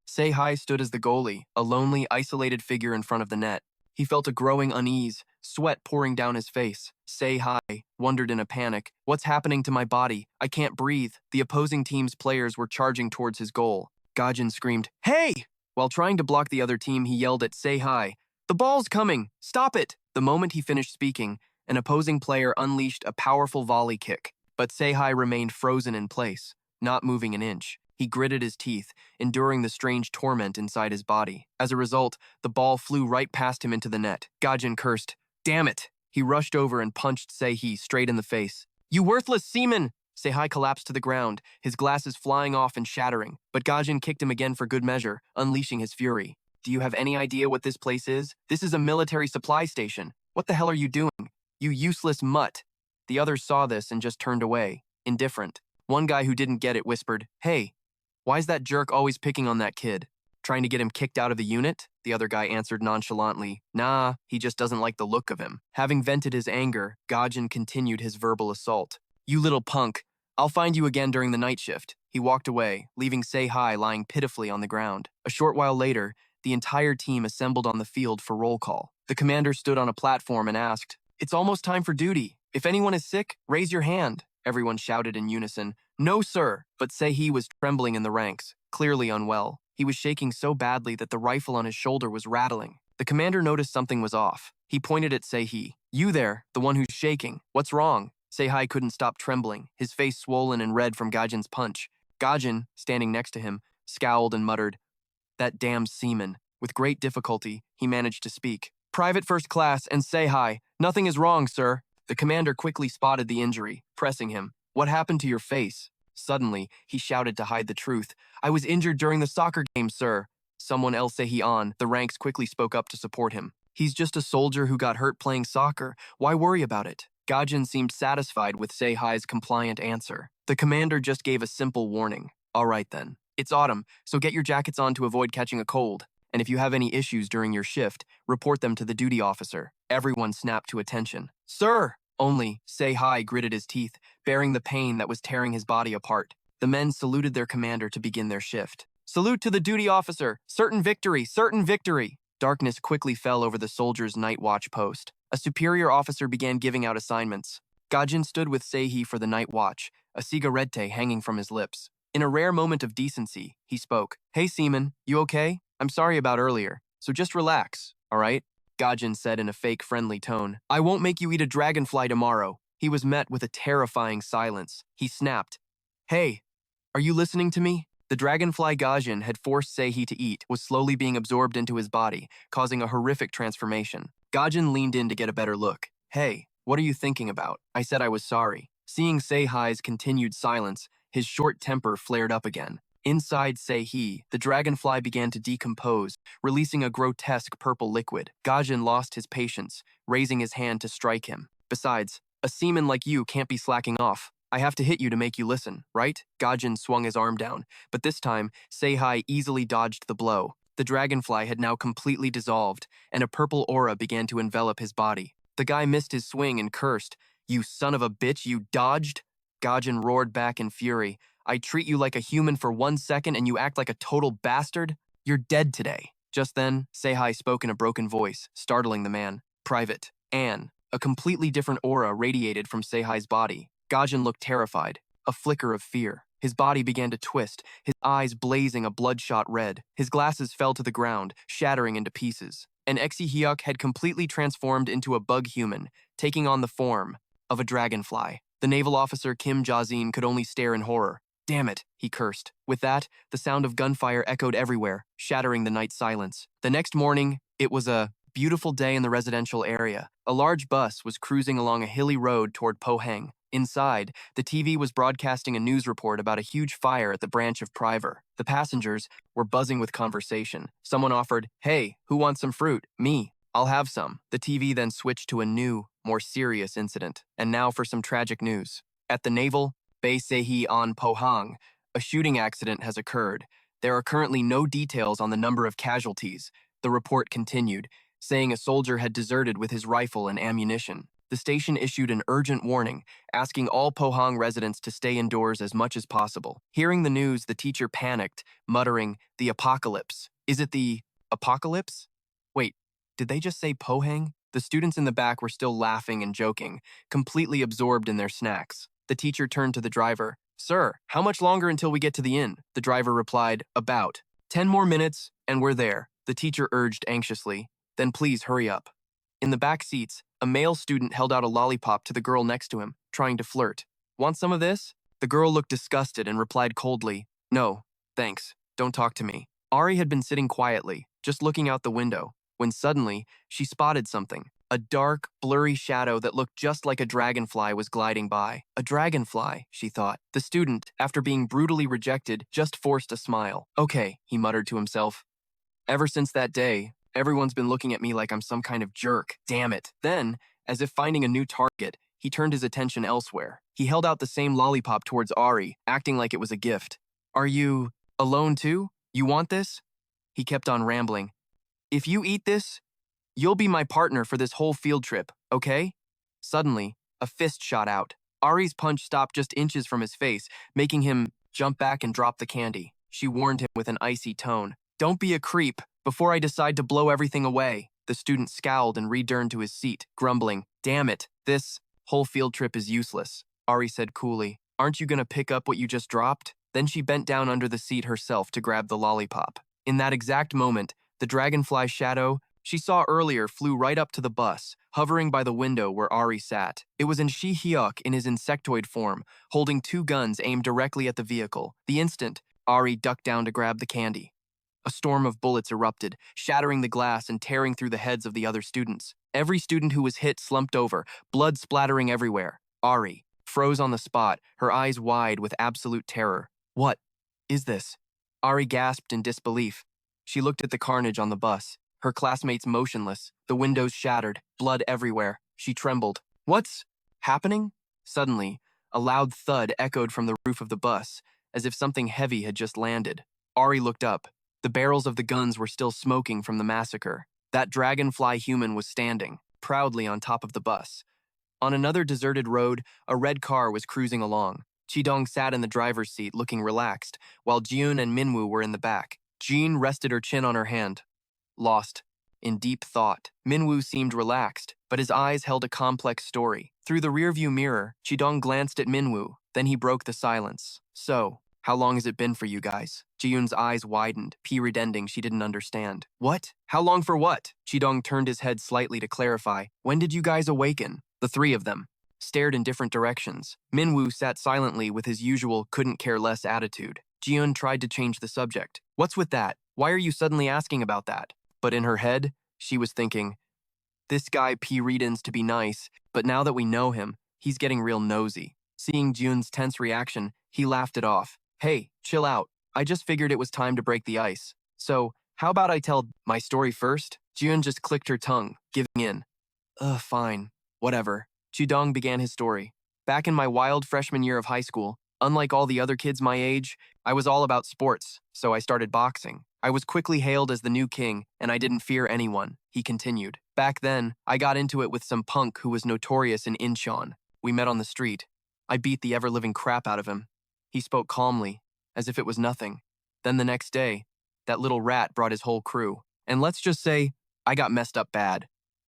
Sei-hai stood as the goalie, a lonely, isolated figure in front of the net. He felt a growing unease, sweat pouring down his face. Sei-hai wondered in a panic, "What's happening to my body? I can't breathe." The opposing team's players were charging towards his goal. Gajan screamed, "Hey!" While trying to block the other team, he yelled at Sei-hai, "The ball's coming! Stop it!" The moment he finished speaking, an opposing player unleashed a powerful volley kick, but Sei-hai remained frozen in place, not moving an inch. He gritted his teeth, enduring the strange torment inside his body. As a result, the ball flew right past him into the net. Gajan cursed, "Damn it!" He rushed over and punched Sei-he straight in the face. "You worthless seaman!" Sei-hai collapsed to the ground, his glasses flying off and shattering, but Gajan kicked him again for good measure, unleashing his fury. "Do you have any idea what this place is? This is a military supply station. What the hell are you doing? You useless mutt." The others saw this and just turned away, indifferent. One guy who didn't get it whispered, "Hey, why's that jerk always picking on that kid? Trying to get him kicked out of the unit?" The other guy answered nonchalantly, "Nah, he just doesn't like the look of him." Having vented his anger, Gajan continued his verbal assault. "You little punk, I'll find you again during the night shift." He walked away, leaving Sei-hai lying pitifully on the ground. A short while later, the entire team assembled on the field for roll call. The commander stood on a platform and asked, "It's almost time for duty. If anyone is sick, raise your hand." Everyone shouted in unison, "No, sir." But Sei-he was trembling in the ranks, clearly unwell. He was shaking so badly that the rifle on his shoulder was rattling. The commander noticed something was off. He pointed at Sei-he. "You there, the one who's shaking. What's wrong?" Sei-hai couldn't stop trembling, his face swollen and red from Gajan's punch. Gajan, standing next to him, scowled and muttered, "That damn seaman." With great difficulty, he managed to speak. "Private First Class and Sei-hai, nothing is wrong, sir." The commander quickly spotted the injury, pressing him. "What happened to your face?" Suddenly, he shouted to hide the truth. "I was injured during the soccer game, sir." Someone else Sei-he on, the ranks quickly spoke up to support him. "He's just a soldier who got hurt playing soccer. Why worry about it?" Gajan seemed satisfied with Sei-hai's compliant answer. The commander just gave a simple warning. "All right then. It's autumn, so get your jackets on to avoid catching a cold. And if you have any issues during your shift, report them to the duty officer." Everyone snapped to attention. "Sir!" Only Sei-hai gritted his teeth, bearing the pain that was tearing his body apart. The men saluted their commander to begin their shift. "Salute to the duty officer! Certain victory! Certain victory!" Darkness quickly fell over the soldiers' night watch post. A superior officer began giving out assignments. Gajan stood with Sei-he for the night watch, a cigarette hanging from his lips. In a rare moment of decency, he spoke. "Hey, seaman, you okay? I'm sorry about earlier, so just relax, all right?" Gajan said in a fake friendly tone. "I won't make you eat a dragonfly tomorrow." He was met with a terrifying silence. He snapped, "Hey, are you listening to me?" The dragonfly Gajin had forced Seihi to eat was slowly being absorbed into his body, causing a horrific transformation. Gajin leaned in to get a better look. Hey, what are you thinking about? I said I was sorry. Seeing Seihai's continued silence, his short temper flared up again. Inside Seihi, the dragonfly began to decompose, releasing a grotesque purple liquid. Gajin lost his patience, raising his hand to strike him. Besides, a seaman like you can't be slacking off. I have to hit you to make you listen, right? Gajin swung his arm down, but this time, Seihai easily dodged the blow. The dragonfly had now completely dissolved, and a purple aura began to envelop his body. The guy missed his swing and cursed. You son of a bitch, you dodged? Gajin roared back in fury. I treat you like a human for 1 second and you act like a total bastard? You're dead today. Just then, Seihai spoke in a broken voice, startling the man. Private Anne. A completely different aura radiated from Seihai's body. Gajin looked terrified, a flicker of fear. His body began to twist, his eyes blazing a bloodshot red. His glasses fell to the ground, shattering into pieces. And Hyuk had completely transformed into a bug human, taking on the form of a dragonfly. The naval officer Kim Jazin could only stare in horror. Damn it, he cursed. With that, the sound of gunfire echoed everywhere, shattering the night silence. The next morning, it was a beautiful day in the residential area. A large bus was cruising along a hilly road toward Pohang. Inside, the TV was broadcasting a news report about a huge fire at the branch of Priver. The passengers were buzzing with conversation. Someone offered, "Hey, who wants some fruit?" "Me. I'll have some." The TV then switched to a new, more serious incident. And now for some tragic news. At the naval base Seihi on Pohang, a shooting accident has occurred. There are currently no details on the number of casualties. The report continued, saying a soldier had deserted with his rifle and ammunition. The station issued an urgent warning, asking all Pohang residents to stay indoors as much as possible. Hearing the news, the teacher panicked, muttering, "The apocalypse. Is it the apocalypse?" Wait, did they just say Pohang? The students in the back were still laughing and joking, completely absorbed in their snacks. The teacher turned to the driver. "Sir, how much longer until we get to the inn?" The driver replied, "About 10 more minutes, and we're there." The teacher urged anxiously, "Then please hurry up." In the back seats, a male student held out a lollipop to the girl next to him, trying to flirt. "Want some of this?" The girl looked disgusted and replied coldly, "No, thanks. Don't talk to me." Ari had been sitting quietly, just looking out the window, when suddenly she spotted something. A dark, blurry shadow that looked just like a dragonfly was gliding by. A dragonfly, she thought. The student, after being brutally rejected, just forced a smile. "Okay," he muttered to himself. "Ever since that day, everyone's been looking at me like I'm some kind of jerk. Damn it." Then, as if finding a new target, he turned his attention elsewhere. He held out the same lollipop towards Ari, acting like it was a gift. "Are you alone too? You want this?" He kept on rambling. "If you eat this, you'll be my partner for this whole field trip, okay?" Suddenly, a fist shot out. Ari's punch stopped just inches from his face, making him jump back and drop the candy. She warned him with an icy tone. "Don't be a creep before I decide to blow everything away." The student scowled and returned to his seat, grumbling, "Damn it, this whole field trip is useless." Ari said coolly, "Aren't you gonna pick up what you just dropped?" Then she bent down under the seat herself to grab the lollipop. In that exact moment, the dragonfly shadow she saw earlier flew right up to the bus, hovering by the window where Ari sat. It was in Hyuk in his insectoid form, holding 2 guns aimed directly at the vehicle. The instant, Ari ducked down to grab the candy. A storm of bullets erupted, shattering the glass and tearing through the heads of the other students. Every student who was hit slumped over, blood splattering everywhere. Ari froze on the spot, her eyes wide with absolute terror. "What is this?" Ari gasped in disbelief. She looked at the carnage on the bus, her classmates motionless, the windows shattered, blood everywhere. She trembled. "What's happening?" Suddenly, a loud thud echoed from the roof of the bus, as if something heavy had just landed. Ari looked up. The barrels of the guns were still smoking from the massacre. That dragonfly human was standing, proudly on top of the bus. On another deserted road, a red car was cruising along. Chidong sat in the driver's seat looking relaxed, while Jun and Minwoo were in the back. Jean rested her chin on her hand, lost in deep thought. Minwoo seemed relaxed, but his eyes held a complex story. Through the rearview mirror, Chidong glanced at Minwoo, then he broke the silence. "So, how long has it been for you guys?" Ji-yoon's eyes widened, pretending she didn't understand. "What? How long for what?" Chidong turned his head slightly to clarify. "When did you guys awaken?" The 3 of them stared in different directions. Minwoo sat silently with his usual couldn't care less attitude. Jiun tried to change the subject. What's with that? Why are you suddenly asking about that? But in her head, she was thinking, this guy P. Reedens to be nice, but now that we know him, he's getting real nosy. Seeing Jun's tense reaction, he laughed it off. Hey, chill out. I just figured it was time to break the ice. So, how about I tell my story first? Jun just clicked her tongue, giving in. Fine. Whatever. Chudong began his story. Back in my wild freshman year of high school, unlike all the other kids my age, I was all about sports, so I started boxing. I was quickly hailed as the new king, and I didn't fear anyone, he continued. Back then, I got into it with some punk who was notorious in Incheon. We met on the street. I beat the ever-living crap out of him. He spoke calmly, as if it was nothing. Then the next day, that little rat brought his whole crew. And let's just say, I got messed up bad.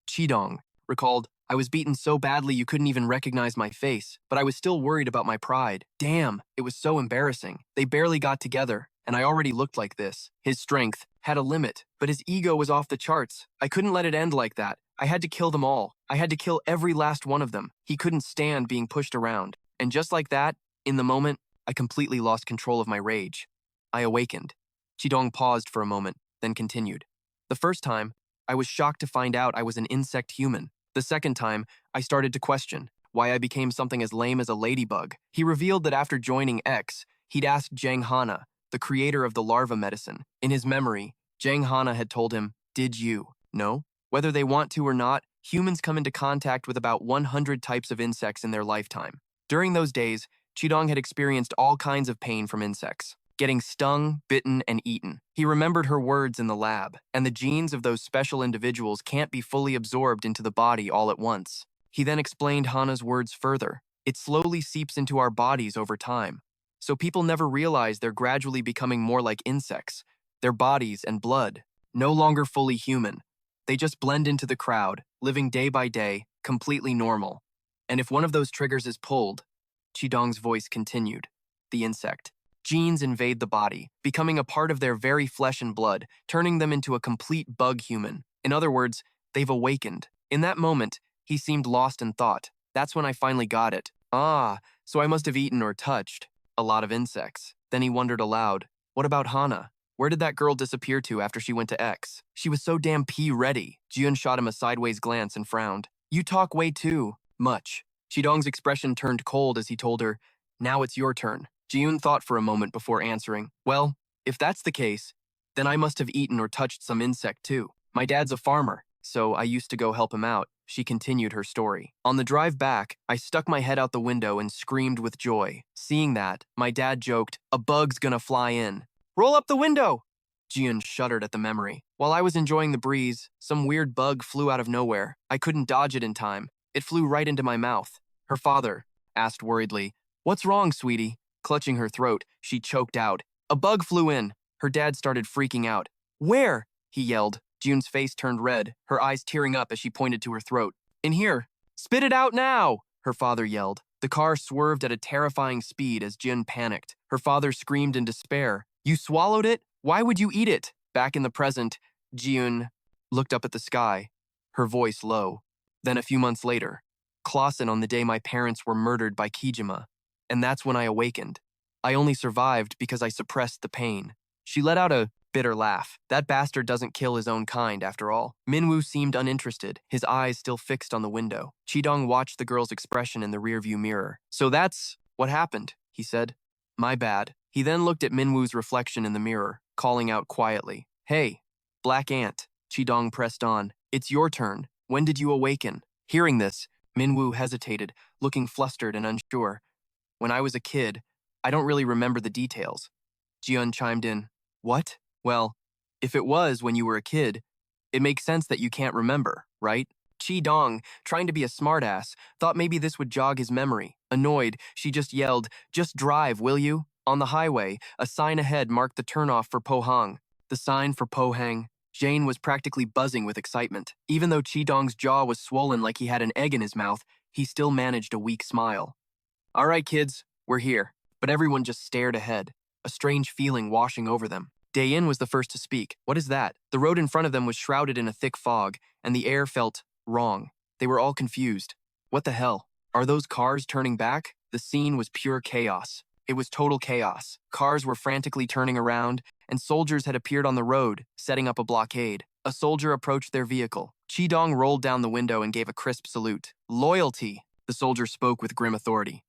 Chidong recalled, I was beaten so badly you couldn't even recognize my face, but I was still worried about my pride. Damn, it was so embarrassing. They barely got together, and I already looked like this. His strength had a limit, but his ego was off the charts. I couldn't let it end like that. I had to kill them all. I had to kill every last one of them. He couldn't stand being pushed around. And just like that, in the moment, I completely lost control of my rage. I awakened. Chidong paused for a moment, then continued. The first time, I was shocked to find out I was an insect human. The second time, I started to question why I became something as lame as a ladybug. He revealed that after joining X, he'd asked Jang Hana, the creator of the larva medicine. In his memory, Jang Hana had told him, did you know? Whether they want to or not, humans come into contact with about 100 types of insects in their lifetime. During those days, Chidong had experienced all kinds of pain from insects, getting stung, bitten, and eaten. He remembered her words in the lab, and the genes of those special individuals can't be fully absorbed into the body all at once. He then explained Hana's words further. It slowly seeps into our bodies over time. So people never realize they're gradually becoming more like insects. Their bodies and blood, no longer fully human. They just blend into the crowd, living day by day, completely normal. And if one of those triggers is pulled, Chidong's voice continued, the insect. Genes invade the body, becoming a part of their very flesh and blood, turning them into a complete bug human. In other words, they've awakened. In that moment, he seemed lost in thought. That's when I finally got it. So I must have eaten or touched a lot of insects. Then he wondered aloud, what about Hana? Where did that girl disappear to after she went to X? She was so damn P-ready. Jiun shot him a sideways glance and frowned. You talk way too much. Chidong's expression turned cold as he told her, now it's your turn. Jiun thought for a moment before answering, well, if that's the case, then I must have eaten or touched some insect too. My dad's a farmer, so I used to go help him out. She continued her story. On the drive back, I stuck my head out the window and screamed with joy. Seeing that, my dad joked, a bug's gonna fly in. Roll up the window! Jiun shuddered at the memory. While I was enjoying the breeze, some weird bug flew out of nowhere. I couldn't dodge it in time. It flew right into my mouth. Her father asked worriedly, what's wrong, sweetie? Clutching her throat, she choked out. A bug flew in. Her dad started freaking out. Where? He yelled. Jun's face turned red, her eyes tearing up as she pointed to her throat. In here. Spit it out now! Her father yelled. The car swerved at a terrifying speed as Jun panicked. Her father screamed in despair. You swallowed it? Why would you eat it? Back in the present, Jun looked up at the sky, her voice low. Then a few months later, Clausen on the day my parents were murdered by Kijima. And that's when I awakened. I only survived because I suppressed the pain. She let out a bitter laugh. That bastard doesn't kill his own kind, after all. Minwoo seemed uninterested, his eyes still fixed on the window. Chidong watched the girl's expression in the rearview mirror. So that's what happened, he said. My bad. He then looked at Minwoo's reflection in the mirror, calling out quietly. Hey, Black Ant. Chidong pressed on. It's your turn. When did you awaken? Hearing this, Minwoo hesitated, looking flustered and unsure. When I was a kid, I don't really remember the details. Jiun chimed in. What? Well, if it was when you were a kid, it makes sense that you can't remember, right? Chidong, trying to be a smartass, thought maybe this would jog his memory. Annoyed, she just yelled, just drive, will you? On the highway, a sign ahead marked the turnoff for Pohang. The sign for Pohang. Jane was practically buzzing with excitement. Even though Chidong's jaw was swollen like he had an egg in his mouth, he still managed a weak smile. All right, kids, we're here. But everyone just stared ahead, a strange feeling washing over them. Daein was the first to speak. What is that? The road in front of them was shrouded in a thick fog, and the air felt wrong. They were all confused. What the hell? Are those cars turning back? The scene was pure chaos. It was total chaos. Cars were frantically turning around, and soldiers had appeared on the road, setting up a blockade. A soldier approached their vehicle. Chi-dong rolled down the window and gave a crisp salute. Loyalty, the soldier spoke with grim authority.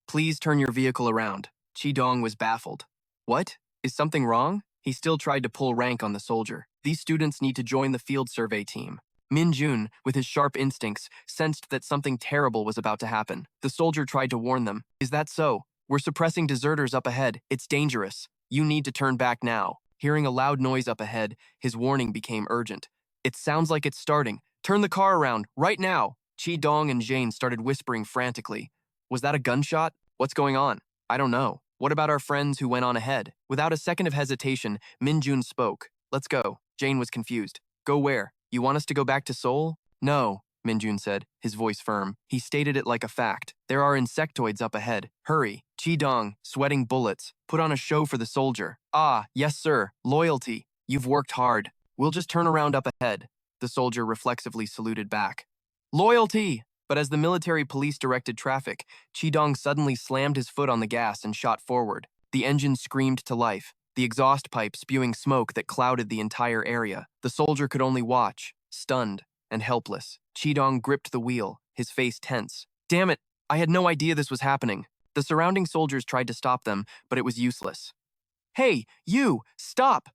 Please turn your vehicle around. Chi-dong was baffled. What? Is something wrong? He still tried to pull rank on the soldier. These students need to join the field survey team. Min-jun, with his sharp instincts, sensed that something terrible was about to happen. The soldier tried to warn them. Is that so? We're suppressing deserters up ahead. It's dangerous. You need to turn back now. Hearing a loud noise up ahead, his warning became urgent. It sounds like it's starting. Turn the car around, right now. Chi-dong and Jane started whispering frantically. Was that a gunshot? What's going on? I don't know. What about our friends who went on ahead? Without a second of hesitation, Min-jun spoke. Let's go. Jane was confused. Go where? You want us to go back to Seoul? No, Min-jun said, his voice firm. He stated it like a fact. There are insectoids up ahead. Hurry. Chi-dong, sweating bullets. Put on a show for the soldier. Ah, yes sir. Loyalty. You've worked hard. We'll just turn around up ahead. The soldier reflexively saluted back. Loyalty! But as the military police directed traffic, Chi-dong suddenly slammed his foot on the gas and shot forward. The engine screamed to life, the exhaust pipe spewing smoke that clouded the entire area. The soldier could only watch, stunned and helpless. Chi-dong gripped the wheel, his face tense. Damn it! I had no idea this was happening. The surrounding soldiers tried to stop them, but it was useless. Hey, you! Stop!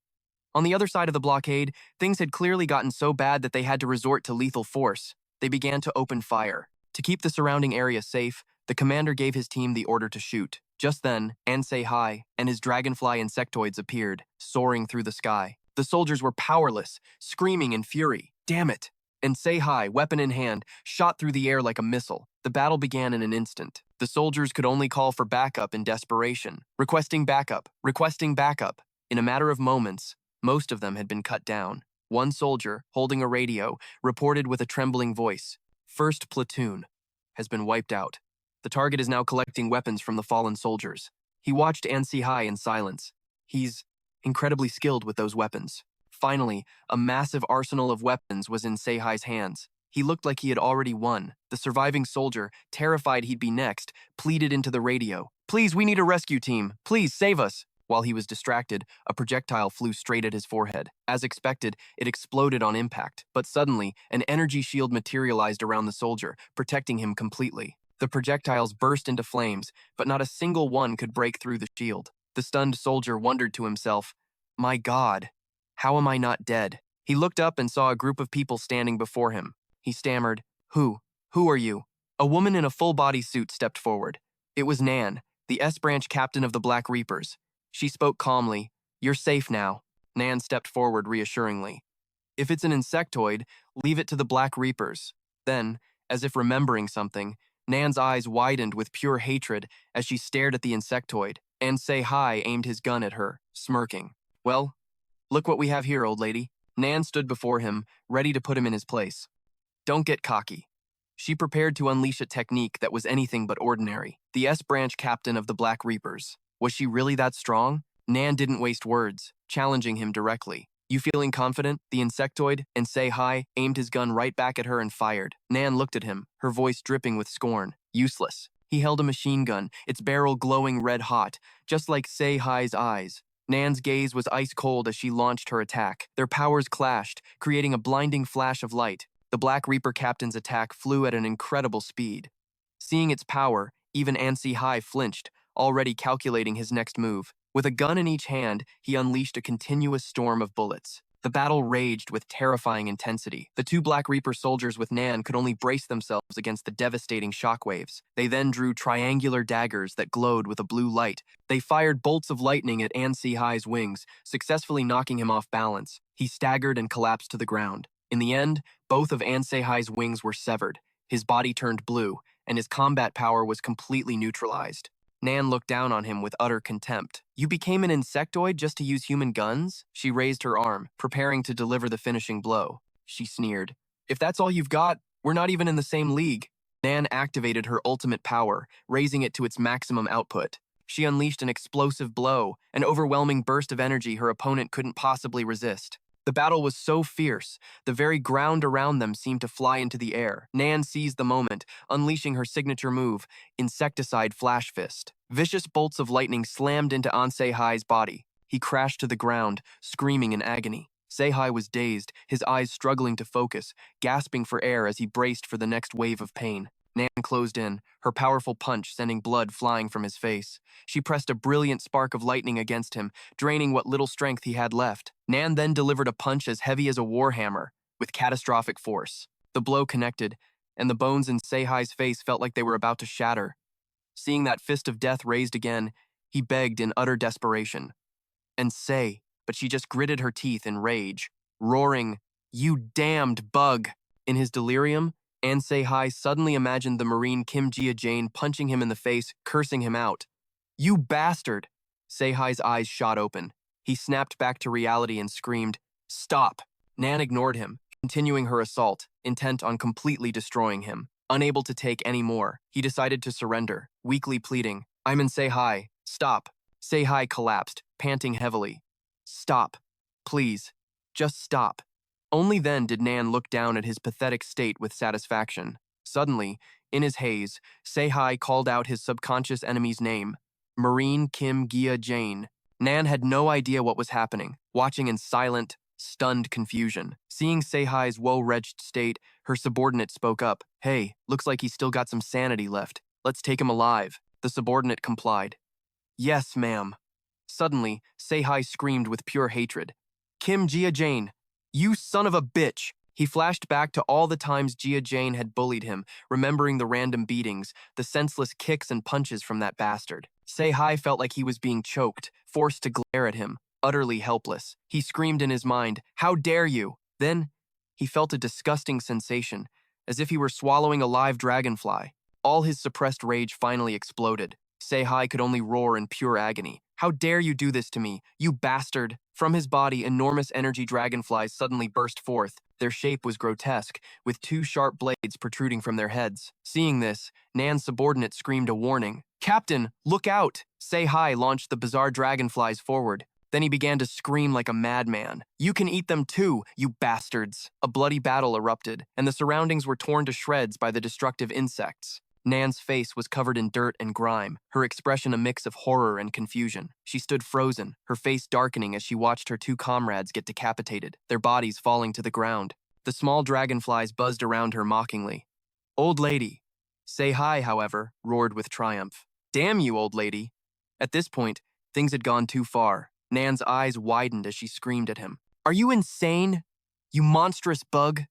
On the other side of the blockade, things had clearly gotten so bad that they had to resort to lethal force. They began to open fire. To keep the surrounding area safe, the commander gave his team the order to shoot. Just then, Ansei and his dragonfly insectoids appeared, soaring through the sky. The soldiers were powerless, screaming in fury. Damn it! Ansei, weapon in hand, shot through the air like a missile. The battle began in an instant. The soldiers could only call for backup in desperation. Requesting backup, requesting backup. In a matter of moments, most of them had been cut down. One soldier, holding a radio, reported with a trembling voice, "First platoon has been wiped out. The target is now collecting weapons from the fallen soldiers." He watched Ansei in silence. He's incredibly skilled with those weapons. Finally, a massive arsenal of weapons was in Seihai's hands. He looked like he had already won. The surviving soldier, terrified he'd be next, pleaded into the radio. "Please, we need a rescue team. Please, save us." While he was distracted, a projectile flew straight at his forehead. As expected, it exploded on impact, but suddenly, an energy shield materialized around the soldier, protecting him completely. The projectiles burst into flames, but not a single one could break through the shield. The stunned soldier wondered to himself, "My God, how am I not dead?" He looked up and saw a group of people standing before him. He stammered, Who are you?" A woman in a full-body suit stepped forward. It was Nan, the S-branch captain of the Black Reapers. She spoke calmly. "You're safe now." Nan stepped forward reassuringly. "If it's an insectoid, leave it to the Black Reapers." Then, as if remembering something, Nan's eyes widened with pure hatred as she stared at the insectoid, and Seihai aimed his gun at her, smirking. "Well, look what we have here, old lady." Nan stood before him, ready to put him in his place. "Don't get cocky." She prepared to unleash a technique that was anything but ordinary. The S-branch captain of the Black Reapers. Was she really that strong? Nan didn't waste words, challenging him directly. "You feeling confident?" The insectoid, and Seihai, aimed his gun right back at her and fired. Nan looked at him, her voice dripping with scorn. Useless. He held a machine gun, its barrel glowing red hot, just like Seihai's eyes. Nan's gaze was ice cold as she launched her attack. Their powers clashed, creating a blinding flash of light. The Black Reaper captain's attack flew at an incredible speed. Seeing its power, even Ansei flinched, already calculating his next move. With a gun in each hand, he unleashed a continuous storm of bullets. The battle raged with terrifying intensity. The two Black Reaper soldiers with Nan could only brace themselves against the devastating shockwaves. They then drew triangular daggers that glowed with a blue light. They fired bolts of lightning at Ansei's wings, successfully knocking him off balance. He staggered and collapsed to the ground. In the end, both of Ansei's wings were severed. His body turned blue, and his combat power was completely neutralized. Nan looked down on him with utter contempt. "You became an insectoid just to use human guns?" She raised her arm, preparing to deliver the finishing blow. She sneered. "If that's all you've got, we're not even in the same league." Nan activated her ultimate power, raising it to its maximum output. She unleashed an explosive blow, an overwhelming burst of energy her opponent couldn't possibly resist. The battle was so fierce, the very ground around them seemed to fly into the air. Nan seized the moment, unleashing her signature move, Insecticide Flash Fist. Vicious bolts of lightning slammed into An Sei-Hai's body. He crashed to the ground, screaming in agony. Sei-Hai was dazed, his eyes struggling to focus, gasping for air as he braced for the next wave of pain. Nan closed in, her powerful punch sending blood flying from his face. She pressed a brilliant spark of lightning against him, draining what little strength he had left. Nan then delivered a punch as heavy as a warhammer, with catastrophic force. The blow connected, and the bones in Sei-Hai's face felt like they were about to shatter. Seeing that fist of death raised again, he begged in utter desperation. And say, but she just gritted her teeth in rage, roaring, "You damned bug!" In his delirium, An Sei-Hai suddenly imagined the Marine Kim Jia-Jane punching him in the face, cursing him out. "You bastard!" Sei-Hai's eyes shot open. He snapped back to reality and screamed, "Stop!" Nan ignored him, continuing her assault, intent on completely destroying him. Unable to take any more, he decided to surrender, weakly pleading, "I'm in Sei-Hai. Stop." Sei-Hai collapsed, panting heavily. "Stop. Please. Just stop." Only then did Nan look down at his pathetic state with satisfaction. Suddenly, in his haze, Sei-Hai called out his subconscious enemy's name, Marine Kim Jia-Jane. Nan had no idea what was happening, watching in silent, stunned confusion. Seeing Sei-Hai's woe-wretched state, her subordinate spoke up. "Hey, looks like he's still got some sanity left. Let's take him alive." The subordinate complied. "Yes, ma'am." Suddenly, Sei-Hai screamed with pure hatred. "Kim Jia-Jane, you son of a bitch!" He flashed back to all the times Jia-Jane had bullied him, remembering the random beatings, the senseless kicks and punches from that bastard. Sei-Hai felt like he was being choked, forced to glare at him, utterly helpless. He screamed in his mind, "How dare you!" Then, he felt a disgusting sensation, as if he were swallowing a live dragonfly. All his suppressed rage finally exploded. Sei-Hai could only roar in pure agony. "How dare you do this to me, you bastard!" From his body, enormous energy dragonflies suddenly burst forth. Their shape was grotesque, with two sharp blades protruding from their heads. Seeing this, Nan's subordinate screamed a warning. "Captain, look out!" Sei-Hai launched the bizarre dragonflies forward. Then he began to scream like a madman. "You can eat them too, you bastards!" A bloody battle erupted, and the surroundings were torn to shreds by the destructive insects. Nan's face was covered in dirt and grime, her expression a mix of horror and confusion. She stood frozen, her face darkening as she watched her two comrades get decapitated, their bodies falling to the ground. The small dragonflies buzzed around her mockingly. "Old lady." Sei-Hai, however, roared with triumph. "Damn you, old lady." At this point, things had gone too far. Nan's eyes widened as she screamed at him. "Are you insane? You monstrous bug?"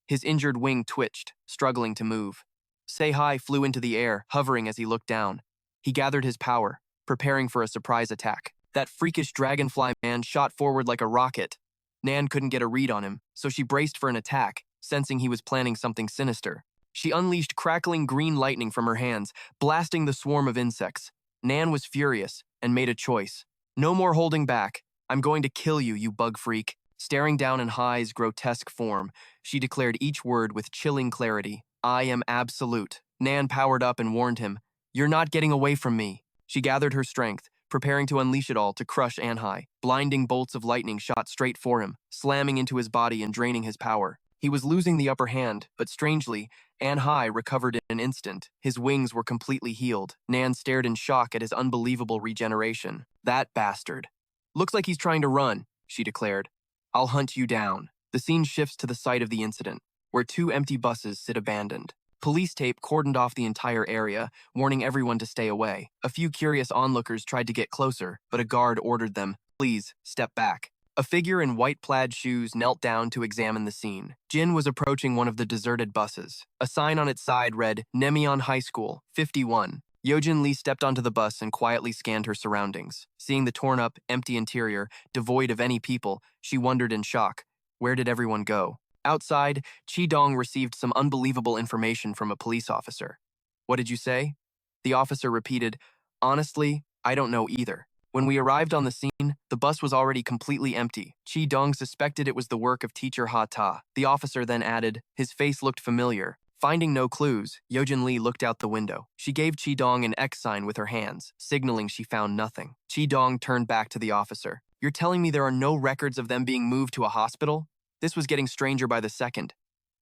His injured wing twitched, struggling to move. Sei-Hai flew into the air, hovering as he looked down. He gathered his power, preparing for a surprise attack. That freakish dragonfly man shot forward like a rocket. Nan couldn't get a read on him, so she braced for an attack, sensing he was planning something sinister. She unleashed crackling green lightning from her hands, blasting the swarm of insects. Nan was furious and made a choice. "No more holding back. I'm going to kill you, you bug freak." Staring down in Hai's grotesque form, she declared each word with chilling clarity. "I am absolute." Nan powered up and warned him, "You're not getting away from me." She gathered her strength, preparing to unleash it all to crush Anhai. Blinding bolts of lightning shot straight for him, slamming into his body and draining his power. He was losing the upper hand, but strangely, Anhai recovered in an instant. His wings were completely healed. Nan stared in shock at his unbelievable regeneration. "That bastard. Looks like he's trying to run," she declared. "I'll hunt you down." The scene shifts to the site of the incident, where two empty buses sit abandoned. Police tape cordoned off the entire area, warning everyone to stay away. A few curious onlookers tried to get closer, but a guard ordered them, "Please, step back." A figure in white plaid shoes knelt down to examine the scene. Jin was approaching one of the deserted buses. A sign on its side read, "Nemyeon High School, 51. Yojin Lee stepped onto the bus and quietly scanned her surroundings. Seeing the torn-up, empty interior, devoid of any people, she wondered in shock. Where did everyone go? Outside, Chi-dong received some unbelievable information from a police officer. "What did you say?" The officer repeated, "Honestly, I don't know either." When we arrived on the scene, the bus was already completely empty. Chi-dong suspected it was the work of teacher Ha-ta. The officer then added, his face looked familiar. Finding no clues, Yojin Lee looked out the window. She gave Chi-dong an X sign with her hands, signaling she found nothing. Chi-dong turned back to the officer. "You're telling me there are no records of them being moved to a hospital?" This was getting stranger by the second.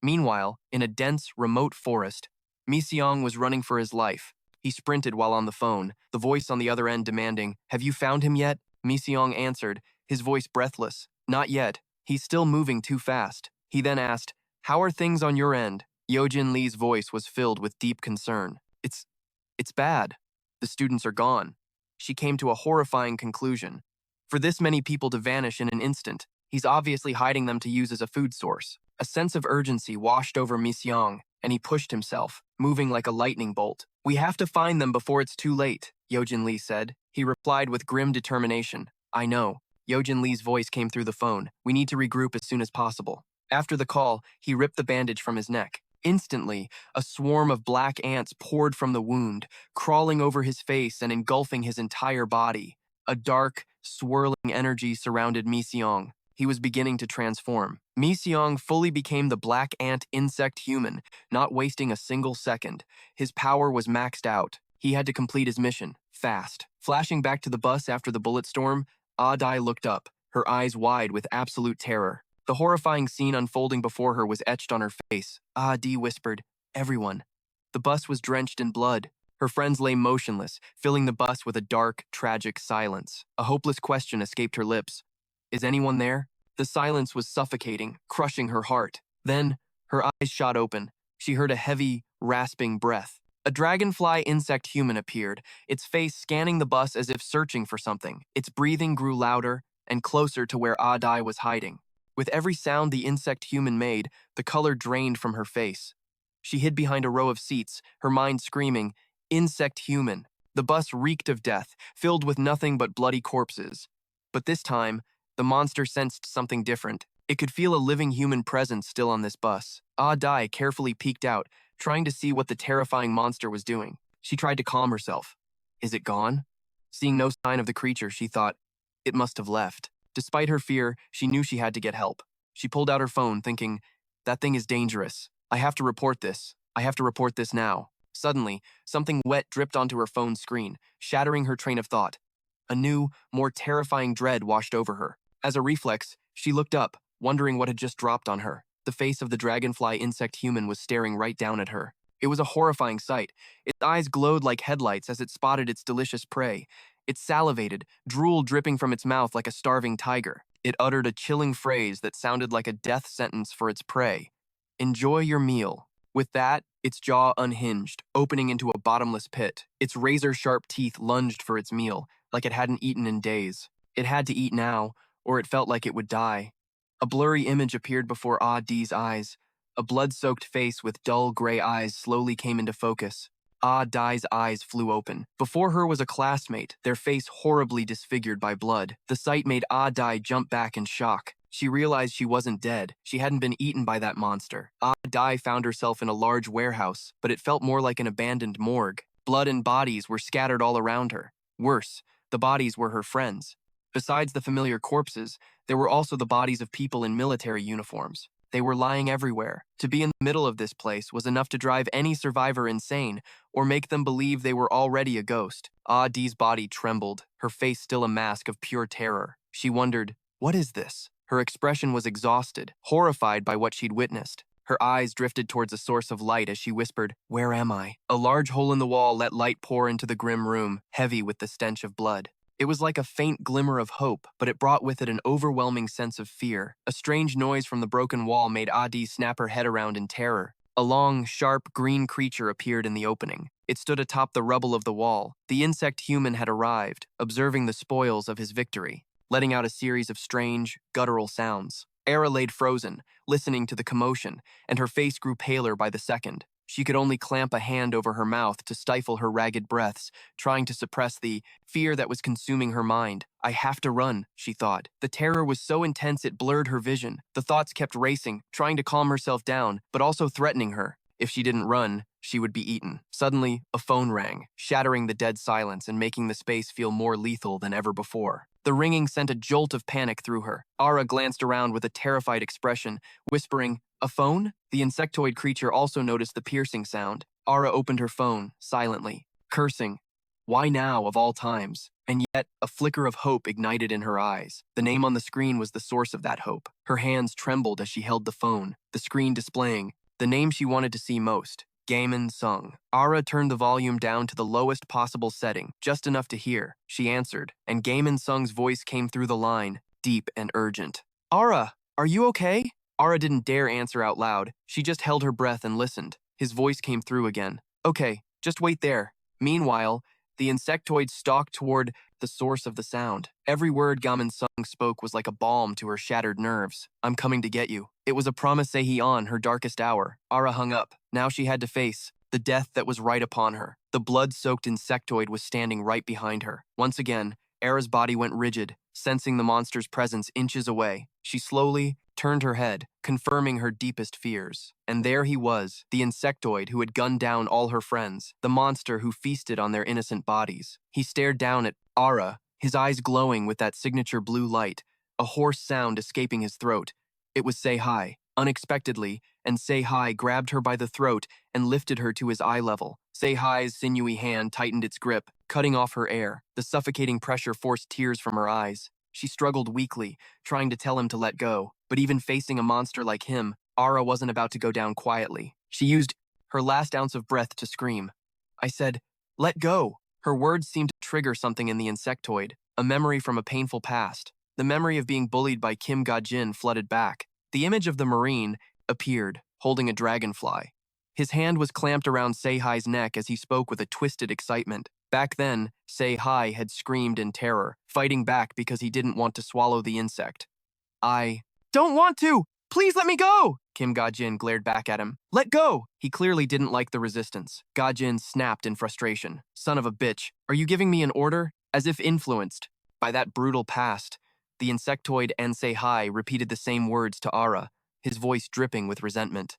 Meanwhile, in a dense, remote forest, Mi Seong was running for his life. He sprinted while on the phone, the voice on the other end demanding, "Have you found him yet?" Mi Seong answered, his voice breathless. "Not yet. He's still moving too fast." He then asked, "How are things on your end?" Yojin Lee's voice was filled with deep concern. It's bad. The students are gone." She came to a horrifying conclusion. For this many people to vanish in an instant, he's obviously hiding them to use as a food source. A sense of urgency washed over Mi Seong, and he pushed himself, moving like a lightning bolt. "We have to find them before it's too late," Yojin Lee said. He replied with grim determination. "I know." Yojin Lee's voice came through the phone. "We need to regroup as soon as possible." After the call, he ripped the bandage from his neck. Instantly, a swarm of black ants poured from the wound, crawling over his face and engulfing his entire body. A dark, swirling energy surrounded Mi Seong. He was beginning to transform. Mi Seong fully became the black ant insect human, not wasting a single second. His power was maxed out. He had to complete his mission, fast. Flashing back to the bus after the bullet storm, Ah Dai looked up, her eyes wide with absolute terror. The horrifying scene unfolding before her was etched on her face. Ah Dee whispered, "Everyone." The bus was drenched in blood. Her friends lay motionless, filling the bus with a dark, tragic silence. A hopeless question escaped her lips. "Is anyone there?" The silence was suffocating, crushing her heart. Then, her eyes shot open. She heard a heavy, rasping breath. A dragonfly insect human appeared, its face scanning the bus as if searching for something. Its breathing grew louder and closer to where Ah Dai was hiding. With every sound the insect human made, the color drained from her face. She hid behind a row of seats, her mind screaming, "Insect human." The bus reeked of death, filled with nothing but bloody corpses. But this time, the monster sensed something different. It could feel a living human presence still on this bus. Ah Dai carefully peeked out, trying to see what the terrifying monster was doing. She tried to calm herself. Is it gone? Seeing no sign of the creature, she thought, it must have left. Despite her fear, she knew she had to get help. She pulled out her phone, thinking, that thing is dangerous. I have to report this. I have to report this now. Suddenly, something wet dripped onto her phone's screen, shattering her train of thought. A new, more terrifying dread washed over her. As a reflex, she looked up, wondering what had just dropped on her. The face of the dragonfly insect human was staring right down at her. It was a horrifying sight. Its eyes glowed like headlights as it spotted its delicious prey. It salivated, drool dripping from its mouth like a starving tiger. It uttered a chilling phrase that sounded like a death sentence for its prey. "Enjoy your meal." With that, its jaw unhinged, opening into a bottomless pit. Its razor-sharp teeth lunged for its meal, like it hadn't eaten in days. It had to eat now, or it felt like it would die. A blurry image appeared before Ah Dee's eyes. A blood-soaked face with dull gray eyes slowly came into focus. Ah Dai's eyes flew open. Before her was a classmate, their face horribly disfigured by blood. The sight made Ah Dai jump back in shock. She realized she wasn't dead. She hadn't been eaten by that monster. Ah Dai found herself in a large warehouse, but it felt more like an abandoned morgue. Blood and bodies were scattered all around her. Worse, the bodies were her friends. Besides the familiar corpses, there were also the bodies of people in military uniforms. They were lying everywhere. To be in the middle of this place was enough to drive any survivor insane or make them believe they were already a ghost. Ah Dee's body trembled, her face still a mask of pure terror. She wondered, what is this? Her expression was exhausted, horrified by what she'd witnessed. Her eyes drifted towards a source of light as she whispered, "Where am I?" A large hole in the wall let light pour into the grim room, heavy with the stench of blood. It was like a faint glimmer of hope, but it brought with it an overwhelming sense of fear. A strange noise from the broken wall made Adi snap her head around in terror. A long, sharp, green creature appeared in the opening. It stood atop the rubble of the wall. The insect human had arrived, observing the spoils of his victory, letting out a series of strange, guttural sounds. Era laid frozen, listening to the commotion, and her face grew paler by the second. She could only clamp a hand over her mouth to stifle her ragged breaths, trying to suppress the fear that was consuming her mind. I have to run, she thought. The terror was so intense it blurred her vision. The thoughts kept racing, trying to calm herself down, but also threatening her. If she didn't run, she would be eaten. Suddenly, a phone rang, shattering the dead silence and making the space feel more lethal than ever before. The ringing sent a jolt of panic through her. Ara glanced around with a terrified expression, whispering, "A phone?" The insectoid creature also noticed the piercing sound. Ara opened her phone, silently, cursing. Why now, of all times? And yet, a flicker of hope ignited in her eyes. The name on the screen was the source of that hope. Her hands trembled as she held the phone, the screen displaying the name she wanted to see most, Gaiman Sung. Ara turned the volume down to the lowest possible setting, just enough to hear. She answered, and Gaiman Sung's voice came through the line, deep and urgent. Ara, are you okay? Ara didn't dare answer out loud. She just held her breath and listened. His voice came through again. Okay, just wait there. Meanwhile, the insectoid stalked toward the source of the sound. Every word Gamin Sung spoke was like a balm to her shattered nerves. I'm coming to get you. It was a promise Sehi-on, her darkest hour. Ara hung up. Now she had to face the death that was right upon her. The blood-soaked insectoid was standing right behind her. Once again, Ara's body went rigid, sensing the monster's presence inches away. She slowly turned her head, confirming her deepest fears. And there he was, the insectoid who had gunned down all her friends, the monster who feasted on their innocent bodies. He stared down at Ara, his eyes glowing with that signature blue light, a hoarse sound escaping his throat. It was Sei-Hai. Unexpectedly, and Sei-Hai grabbed her by the throat and lifted her to his eye level. Sei-Hai's sinewy hand tightened its grip, cutting off her air. The suffocating pressure forced tears from her eyes. She struggled weakly, trying to tell him to let go. But even facing a monster like him, Ara wasn't about to go down quietly. She used her last ounce of breath to scream. I said, let go. Her words seemed to trigger something in the insectoid, a memory from a painful past. The memory of being bullied by Kim Ga-jin flooded back. The image of the Marine appeared, holding a dragonfly. His hand was clamped around Sei-Hai's neck as he spoke with a twisted excitement. Back then, Sei-Hai had screamed in terror, fighting back because he didn't want to swallow the insect. I don't want to! Please let me go! Kim Ga-jin glared back at him. Let go! He clearly didn't like the resistance. Ga-jin snapped in frustration. Son of a bitch, are you giving me an order? As if influenced by that brutal past, the insectoid and Sei-Hai repeated the same words to Ara, his voice dripping with resentment.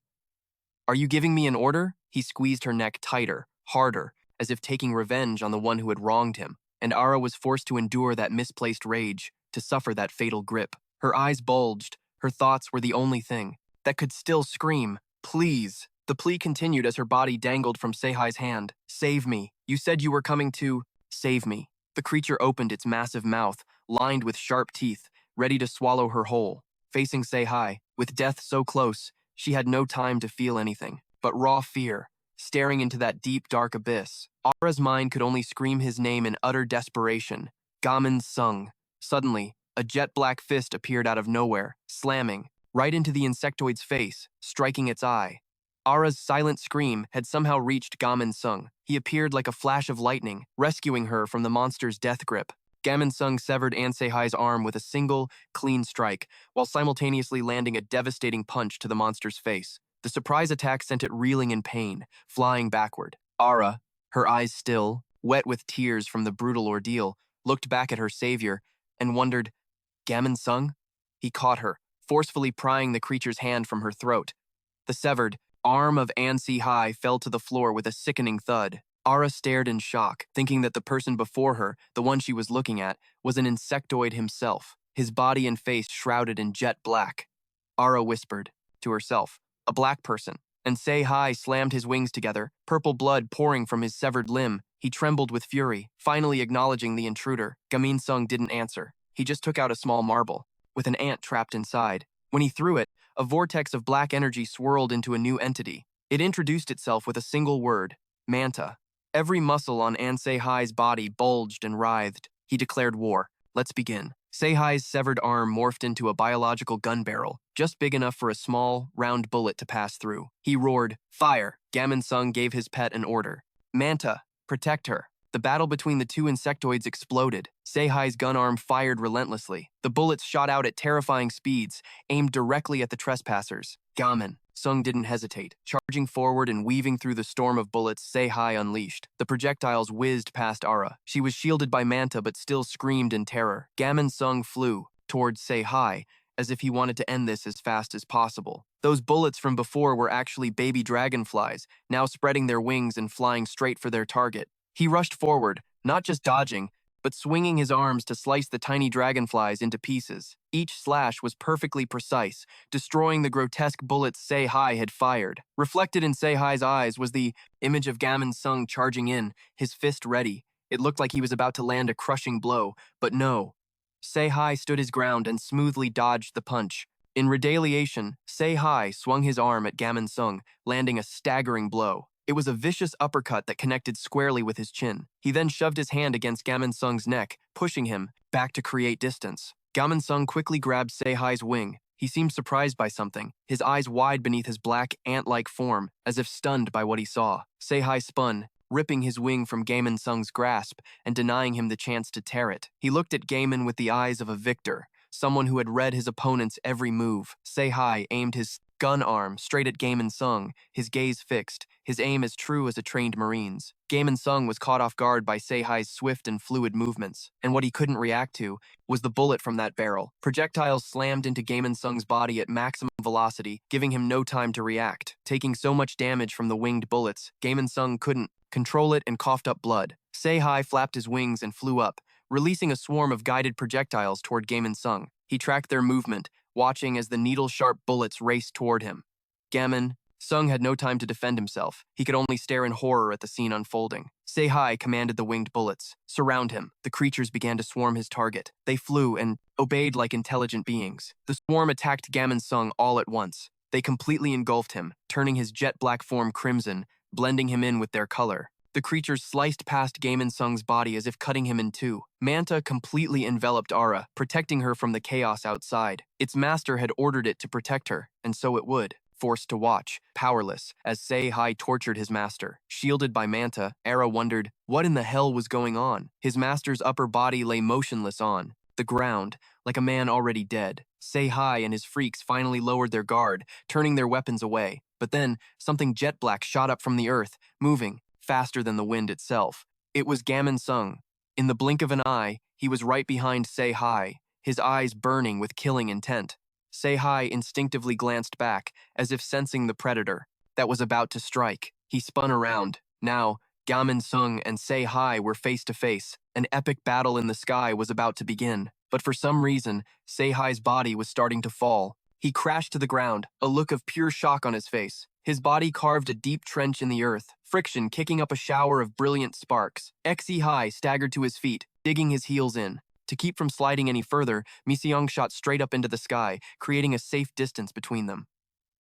Are you giving me an order? He squeezed her neck tighter, harder, as if taking revenge on the one who had wronged him, and Ara was forced to endure that misplaced rage, to suffer that fatal grip. Her eyes bulged. Her thoughts were the only thing that could still scream, please. The plea continued as her body dangled from Sei-Hai's hand. Save me. You said you were coming to save me. The creature opened its massive mouth, lined with sharp teeth, ready to swallow her whole. Facing Sei-Hai, with death so close, she had no time to feel anything but raw fear, staring into that deep, dark abyss. Ara's mind could only scream his name in utter desperation. Gamin Sung. Suddenly, a jet-black fist appeared out of nowhere, slamming right into the insectoid's face, striking its eye. Ara's silent scream had somehow reached Gamin Sung. He appeared like a flash of lightning, rescuing her from the monster's death grip. Gamin Sung severed An Sei-Hai's arm with a single, clean strike, while simultaneously landing a devastating punch to the monster's face. The surprise attack sent it reeling in pain, flying backward. Ara, her eyes still, wet with tears from the brutal ordeal, looked back at her savior and wondered, Gamin Sung? He caught her, forcefully prying the creature's hand from her throat. The severed arm of An Sei-Hai fell to the floor with a sickening thud. Ara stared in shock, thinking that the person before her, the one she was looking at, was an insectoid himself, his body and face shrouded in jet black. Ara whispered to herself, a black person, and Sei-Hai slammed his wings together, purple blood pouring from his severed limb. He trembled with fury, finally acknowledging the intruder. Gamin Sung didn't answer. He just took out a small marble, with an ant trapped inside. When he threw it, a vortex of black energy swirled into a new entity. It introduced itself with a single word, Manta. Every muscle on An Sei-Hai's body bulged and writhed. He declared war. Let's begin. Sei-Hai's severed arm morphed into a biological gun barrel, just big enough for a small, round bullet to pass through. He roared, fire! Gamin Sung gave his pet an order. Manta, protect her. The battle between the two insectoids exploded. Sei-Hai's gun arm fired relentlessly. The bullets shot out at terrifying speeds, aimed directly at the trespassers. Gamin Sung didn't hesitate. Charging forward and weaving through the storm of bullets Sei-Hai unleashed. The projectiles whizzed past Ara. She was shielded by Manta but still screamed in terror. Gamin Sung flew towards Sei-Hai as if he wanted to end this as fast as possible. Those bullets from before were actually baby dragonflies, now spreading their wings and flying straight for their target. He rushed forward, not just dodging, but swinging his arms to slice the tiny dragonflies into pieces. Each slash was perfectly precise, destroying the grotesque bullets Sei-Hai had fired. Reflected in Sei-Hai's eyes was the image of Gamin Sung charging in, his fist ready. It looked like he was about to land a crushing blow, but no. Sei-Hai stood his ground and smoothly dodged the punch. In retaliation, Sei-Hai swung his arm at Gamin Sung, landing a staggering blow. It was a vicious uppercut that connected squarely with his chin. He then shoved his hand against Gamin Sung's neck, pushing him back to create distance. Gamin Sung quickly grabbed Se-Hai's wing. He seemed surprised by something, his eyes wide beneath his black, ant-like form, as if stunned by what he saw. Se-Hai spun, ripping his wing from Gamin Sung's grasp and denying him the chance to tear it. He looked at Gamin with the eyes of a victor, someone who had read his opponent's every move. Se-Hai aimed his gun arm straight at Gamin Sung, his gaze fixed, his aim as true as a trained Marine's. Gamin Sung was caught off guard by Se-Hai's swift and fluid movements, and what he couldn't react to was the bullet from that barrel. Projectiles slammed into Gamin Sung's body at maximum velocity, giving him no time to react. Taking so much damage from the winged bullets, Gamin Sung couldn't control it and coughed up blood. Se-Hai flapped his wings and flew up, releasing a swarm of guided projectiles toward Gamin Sung. He tracked their movement, watching as the needle-sharp bullets raced toward him. Gamin Sung had no time to defend himself. He could only stare in horror at the scene unfolding. Se-Hai commanded the winged bullets. Surround him. The creatures began to swarm his target. They flew and obeyed like intelligent beings. The swarm attacked Gamin Sung all at once. They completely engulfed him, turning his jet-black form crimson, blending him in with their color. The creatures sliced past Gamin Sung's body as if cutting him in two. Manta completely enveloped Ara, protecting her from the chaos outside. Its master had ordered it to protect her, and so it would. Forced to watch, powerless, as Se-Hai tortured his master. Shielded by Manta, Ara wondered what in the hell was going on. His master's upper body lay motionless on the ground, like a man already dead. Se-Hai and his freaks finally lowered their guard, turning their weapons away. But then, something jet-black shot up from the earth, moving faster than the wind itself. It was Gamin Sung. In the blink of an eye, he was right behind Se-Hai, his eyes burning with killing intent. Se-Hai instinctively glanced back, as if sensing the predator that was about to strike. He spun around. Now, Gamin Sung and Se-Hai were face to face. An epic battle in the sky was about to begin. But for some reason, Se-Hai's body was starting to fall. He crashed to the ground, a look of pure shock on his face. His body carved a deep trench in the earth, friction kicking up a shower of brilliant sparks. Se-Hai staggered to his feet, digging his heels in. To keep from sliding any further, Mi-seong shot straight up into the sky, creating a safe distance between them.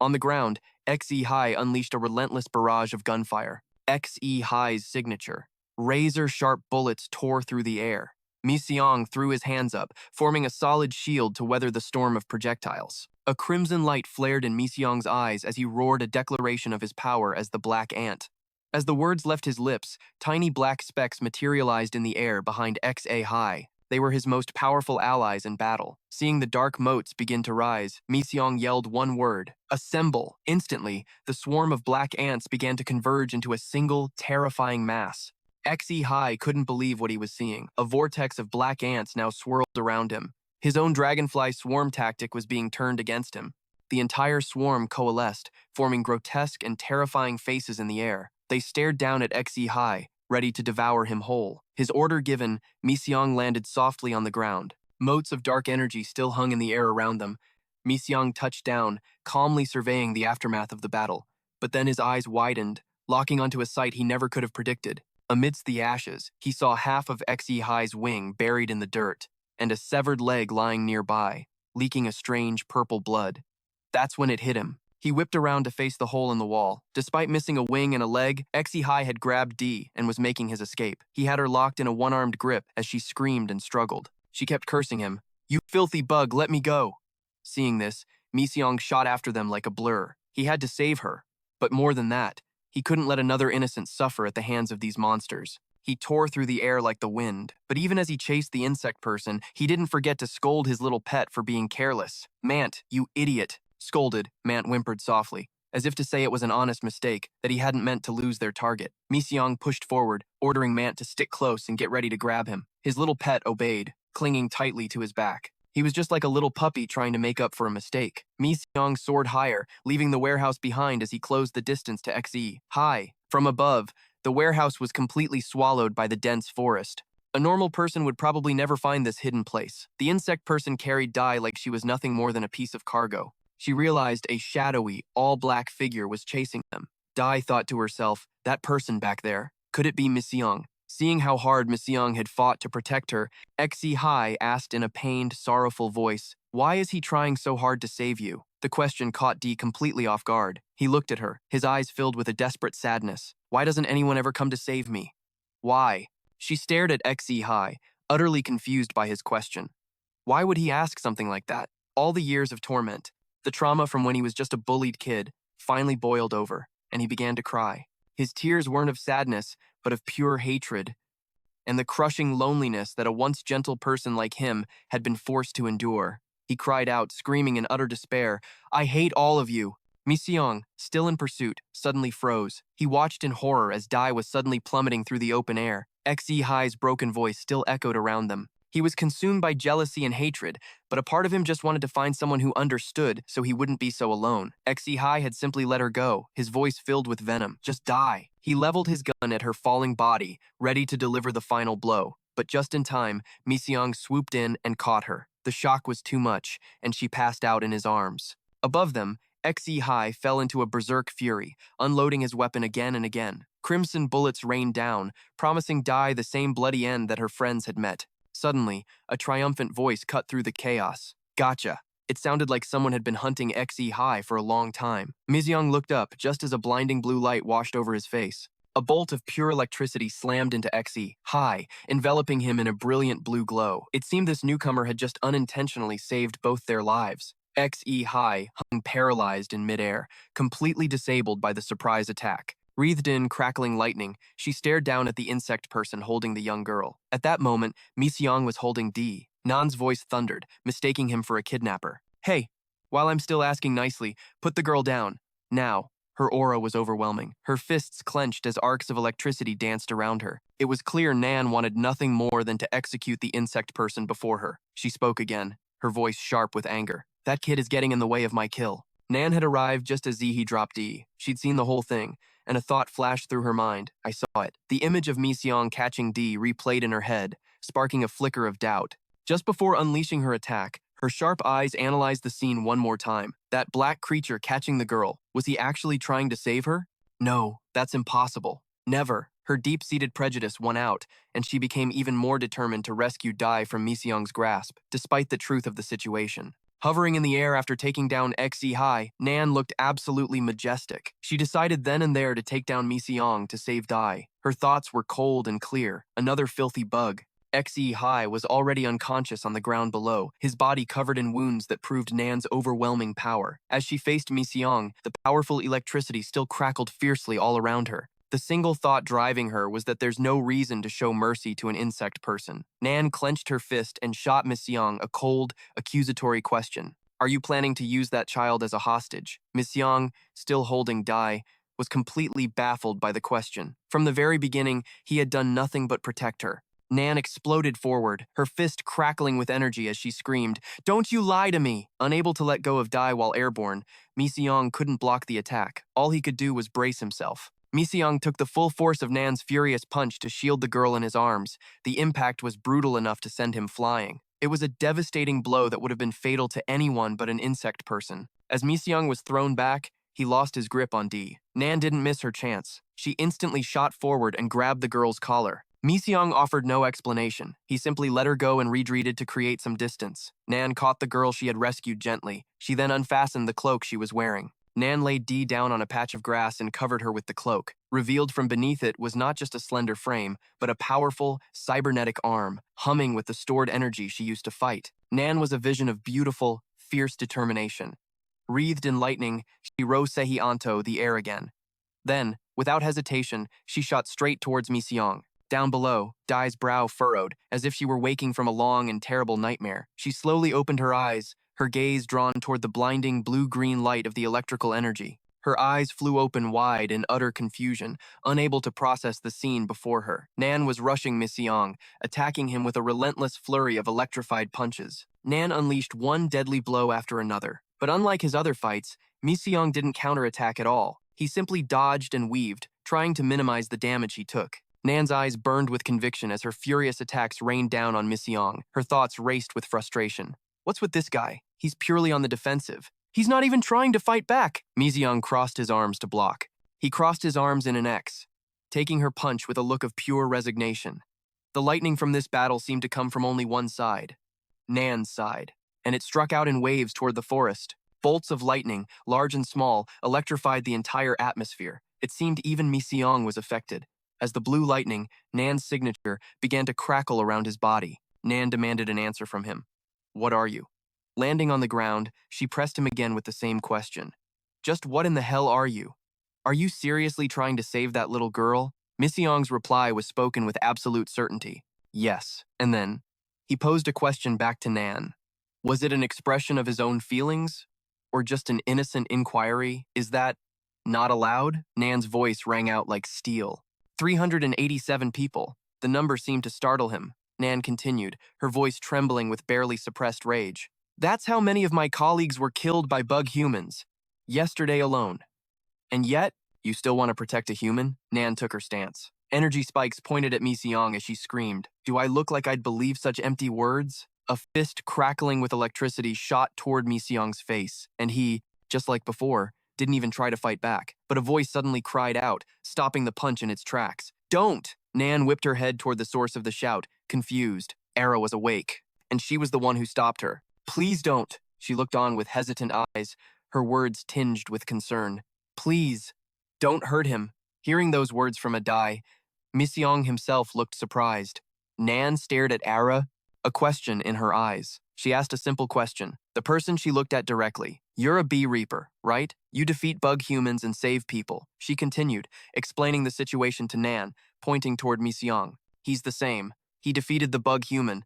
On the ground, Se-Hai unleashed a relentless barrage of gunfire. Se-Hai's signature. Razor-sharp bullets tore through the air. Mi-seong threw his hands up, forming a solid shield to weather the storm of projectiles. A crimson light flared in Mi-seong's eyes as he roared a declaration of his power as the Black Ant. As the words left his lips, tiny black specks materialized in the air behind Se-Hai. They were his most powerful allies in battle. Seeing the dark motes begin to rise, Mi-seong yelled one word: assemble. Instantly, the swarm of black ants began to converge into a single, terrifying mass. Se-Hai couldn't believe what he was seeing. A vortex of black ants now swirled around him. His own dragonfly swarm tactic was being turned against him. The entire swarm coalesced, forming grotesque and terrifying faces in the air. They stared down at Se-Hai, ready to devour him whole. His order given, Mi-seong landed softly on the ground. Motes of dark energy still hung in the air around them. Mi-seong touched down, calmly surveying the aftermath of the battle. But then his eyes widened, locking onto a sight he never could have predicted. Amidst the ashes, he saw half of Se-Hai's wing buried in the dirt, and a severed leg lying nearby, leaking a strange purple blood. That's when it hit him. He whipped around to face the hole in the wall. Despite missing a wing and a leg, Se-Hai had grabbed D and was making his escape. He had her locked in a one-armed grip as she screamed and struggled. She kept cursing him. "You filthy bug, let me go!" Seeing this, Mi-seong shot after them like a blur. He had to save her. But more than that, he couldn't let another innocent suffer at the hands of these monsters. He tore through the air like the wind. But even as he chased the insect person, he didn't forget to scold his little pet for being careless. "Mant, you idiot!" Scolded, Mant whimpered softly, as if to say it was an honest mistake, that he hadn't meant to lose their target. Mi-seong pushed forward, ordering Mant to stick close and get ready to grab him. His little pet obeyed, clinging tightly to his back. He was just like a little puppy trying to make up for a mistake. Mi-seong soared higher, leaving the warehouse behind as he closed the distance to Se-Hai. From above, the warehouse was completely swallowed by the dense forest. A normal person would probably never find this hidden place. The insect person carried Dai like she was nothing more than a piece of cargo. She realized a shadowy, all-black figure was chasing them. Dai thought to herself, that person back there, could it be Mi-seong? Seeing how hard Mi-seong had fought to protect her, Se-Hai asked in a pained, sorrowful voice, "Why is he trying so hard to save you?" The question caught D completely off guard. He looked at her, his eyes filled with a desperate sadness. Why doesn't anyone ever come to save me? Why? She stared at XE High, utterly confused by his question. Why would he ask something like that? All the years of torment, the trauma from when he was just a bullied kid, finally boiled over, and he began to cry. His tears weren't of sadness, but of pure hatred, and the crushing loneliness that a once gentle person like him had been forced to endure. He cried out, screaming in utter despair, "I hate all of you!" Mi Seong, still in pursuit, suddenly froze. He watched in horror as Dai was suddenly plummeting through the open air. XE High's broken voice still echoed around them. He was consumed by jealousy and hatred, but a part of him just wanted to find someone who understood so he wouldn't be so alone. XE High had simply let her go, his voice filled with venom. Just die. He leveled his gun at her falling body, ready to deliver the final blow. But just in time, Mi Seong swooped in and caught her. The shock was too much, and she passed out in his arms. Above them, XE High fell into a berserk fury, unloading his weapon again and again. Crimson bullets rained down, promising Dai the same bloody end that her friends had met. Suddenly, a triumphant voice cut through the chaos. Gotcha. It sounded like someone had been hunting XE High for a long time. Mi Seong looked up just as a blinding blue light washed over his face. A bolt of pure electricity slammed into XE High, enveloping him in a brilliant blue glow. It seemed this newcomer had just unintentionally saved both their lives. XE High hung paralyzed in midair, completely disabled by the surprise attack. Wreathed in crackling lightning, she stared down at the insect person holding the young girl. At that moment, Mi Seong was holding Dee. Nan's voice thundered, mistaking him for a kidnapper. Hey, while I'm still asking nicely, put the girl down. Now. Her aura was overwhelming. Her fists clenched as arcs of electricity danced around her. It was clear Nan wanted nothing more than to execute the insect person before her. She spoke again, her voice sharp with anger. That kid is getting in the way of my kill. Nan had arrived just as Zihe dropped Dee. She'd seen the whole thing, and a thought flashed through her mind. I saw it. The image of Mi Seong catching Dee replayed in her head, sparking a flicker of doubt. Just before unleashing her attack, her sharp eyes analyzed the scene one more time. That black creature catching the girl, was he actually trying to save her? No, that's impossible. Never. Her deep-seated prejudice won out, and she became even more determined to rescue Dai from Mi Seong's grasp, despite the truth of the situation. Hovering in the air after taking down XE High, Nan looked absolutely majestic. She decided then and there to take down Mi Seong to save Dai. Her thoughts were cold and clear. Another filthy bug. XE High was already unconscious on the ground below, his body covered in wounds that proved Nan's overwhelming power. As she faced Mi Seong, the powerful electricity still crackled fiercely all around her. The single thought driving her was that there's no reason to show mercy to an insect person. Nan clenched her fist and shot Mi Seong a cold, accusatory question. Are you planning to use that child as a hostage? Mi Seong, still holding Dai, was completely baffled by the question. From the very beginning, he had done nothing but protect her. Nan exploded forward, her fist crackling with energy as she screamed, "Don't you lie to me!" Unable to let go of Dai while airborne, Mi Seong couldn't block the attack. All he could do was brace himself. Mi Seong took the full force of Nan's furious punch to shield the girl in his arms. The impact was brutal enough to send him flying. It was a devastating blow that would have been fatal to anyone but an insect person. As Mi Seong was thrown back, he lost his grip on Dee. Nan didn't miss her chance. She instantly shot forward and grabbed the girl's collar. Mi Seong offered no explanation. He simply let her go and retreated to create some distance. Nan caught the girl she had rescued gently. She then unfastened the cloak she was wearing. Nan laid Dee down on a patch of grass and covered her with the cloak. Revealed from beneath it was not just a slender frame, but a powerful, cybernetic arm, humming with the stored energy she used to fight. Nan was a vision of beautiful, fierce determination. Wreathed in lightning, she rose Sehi Anto the air again. Then, without hesitation, she shot straight towards Mi Seong. Down below, Dai's brow furrowed, as if she were waking from a long and terrible nightmare. She slowly opened her eyes, her gaze drawn toward the blinding blue-green light of the electrical energy. Her eyes flew open wide in utter confusion, unable to process the scene before her. Nan was rushing Mi Seong, attacking him with a relentless flurry of electrified punches. Nan unleashed one deadly blow after another. But unlike his other fights, Mi Seong didn't counterattack at all. He simply dodged and weaved, trying to minimize the damage he took. Nan's eyes burned with conviction as her furious attacks rained down on Mi Seong. Her thoughts raced with frustration. What's with this guy? He's purely on the defensive. He's not even trying to fight back. Mi Seong crossed his arms to block. He crossed his arms in an X, taking her punch with a look of pure resignation. The lightning from this battle seemed to come from only one side, Nan's side, and it struck out in waves toward the forest. Bolts of lightning, large and small, electrified the entire atmosphere. It seemed even Mi Seong was affected. As the blue lightning, Nan's signature, began to crackle around his body. Nan demanded an answer from him. What are you? Landing on the ground, she pressed him again with the same question. Just what in the hell are you? Are you seriously trying to save that little girl? Mi Seong's reply was spoken with absolute certainty. Yes. And then, he posed a question back to Nan. Was it an expression of his own feelings? Or just an innocent inquiry? Is that not allowed? Nan's voice rang out like steel. 387 people. The number seemed to startle him. Nan continued, her voice trembling with barely suppressed rage. That's how many of my colleagues were killed by bug humans. Yesterday alone. And yet, you still want to protect a human? Nan took her stance. Energy spikes pointed at Mi Seong as she screamed. Do I look like I'd believe such empty words? A fist crackling with electricity shot toward Mi Seong's face, and he, just like before, didn't even try to fight back. But a voice suddenly cried out, stopping the punch in its tracks. Don't! Nan whipped her head toward the source of the shout, confused. Era was awake, and she was the one who stopped her. Please don't! She looked on with hesitant eyes, her words tinged with concern. Please, don't hurt him. Hearing those words from a Dai, Mi Seong himself looked surprised. Nan stared at Ara, a question in her eyes. She asked a simple question. The person she looked at directly. You're a bee reaper, right? You defeat bug humans and save people. She continued, explaining the situation to Nan, pointing toward Mi Seong. He's the same. He defeated the bug human,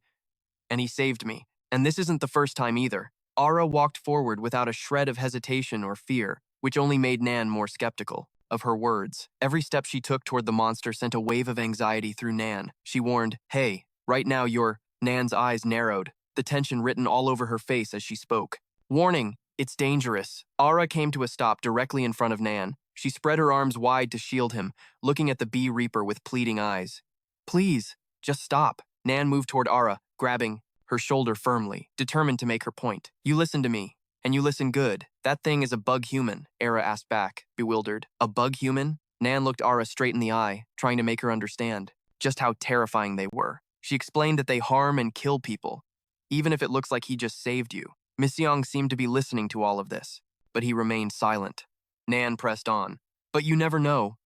and he saved me. And this isn't the first time either. Ara walked forward without a shred of hesitation or fear, which only made Nan more skeptical of her words. Every step she took toward the monster sent a wave of anxiety through Nan. She warned, hey, right now you're... Nan's eyes narrowed, the tension written all over her face as she spoke. Warning, it's dangerous. Ara came to a stop directly in front of Nan. She spread her arms wide to shield him, looking at the bee reaper with pleading eyes. Please, just stop. Nan moved toward Ara, grabbing her shoulder firmly, determined to make her point. You listen to me, and you listen good. That thing is a bug human, Ara asked back, bewildered. A bug human? Nan looked Ara straight in the eye, trying to make her understand just how terrifying they were. She explained that they harm and kill people, even if it looks like he just saved you. Mi Seong seemed to be listening to all of this, but he remained silent. Nan pressed on. But you never know.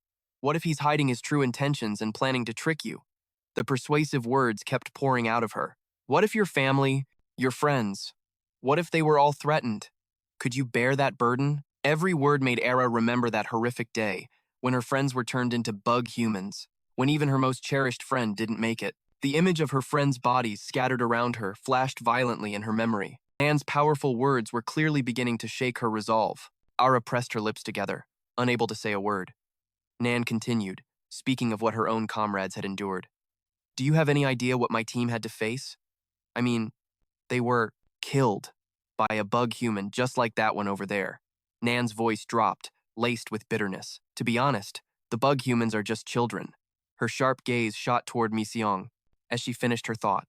What if he's hiding his true intentions and planning to trick you? The persuasive words kept pouring out of her. What if your family, your friends, what if they were all threatened? Could you bear that burden? Every word made Era remember that horrific day when her friends were turned into bug humans, when even her most cherished friend didn't make it. The image of her friends' bodies scattered around her flashed violently in her memory. Nan's powerful words were clearly beginning to shake her resolve. Ara pressed her lips together, unable to say a word. Nan continued, speaking of what her own comrades had endured. Do you have any idea what my team had to face? I mean, they were killed by a bug human just like that one over there. Nan's voice dropped, laced with bitterness. To be honest, the bug humans are just children. Her sharp gaze shot toward Mi Seong as she finished her thought.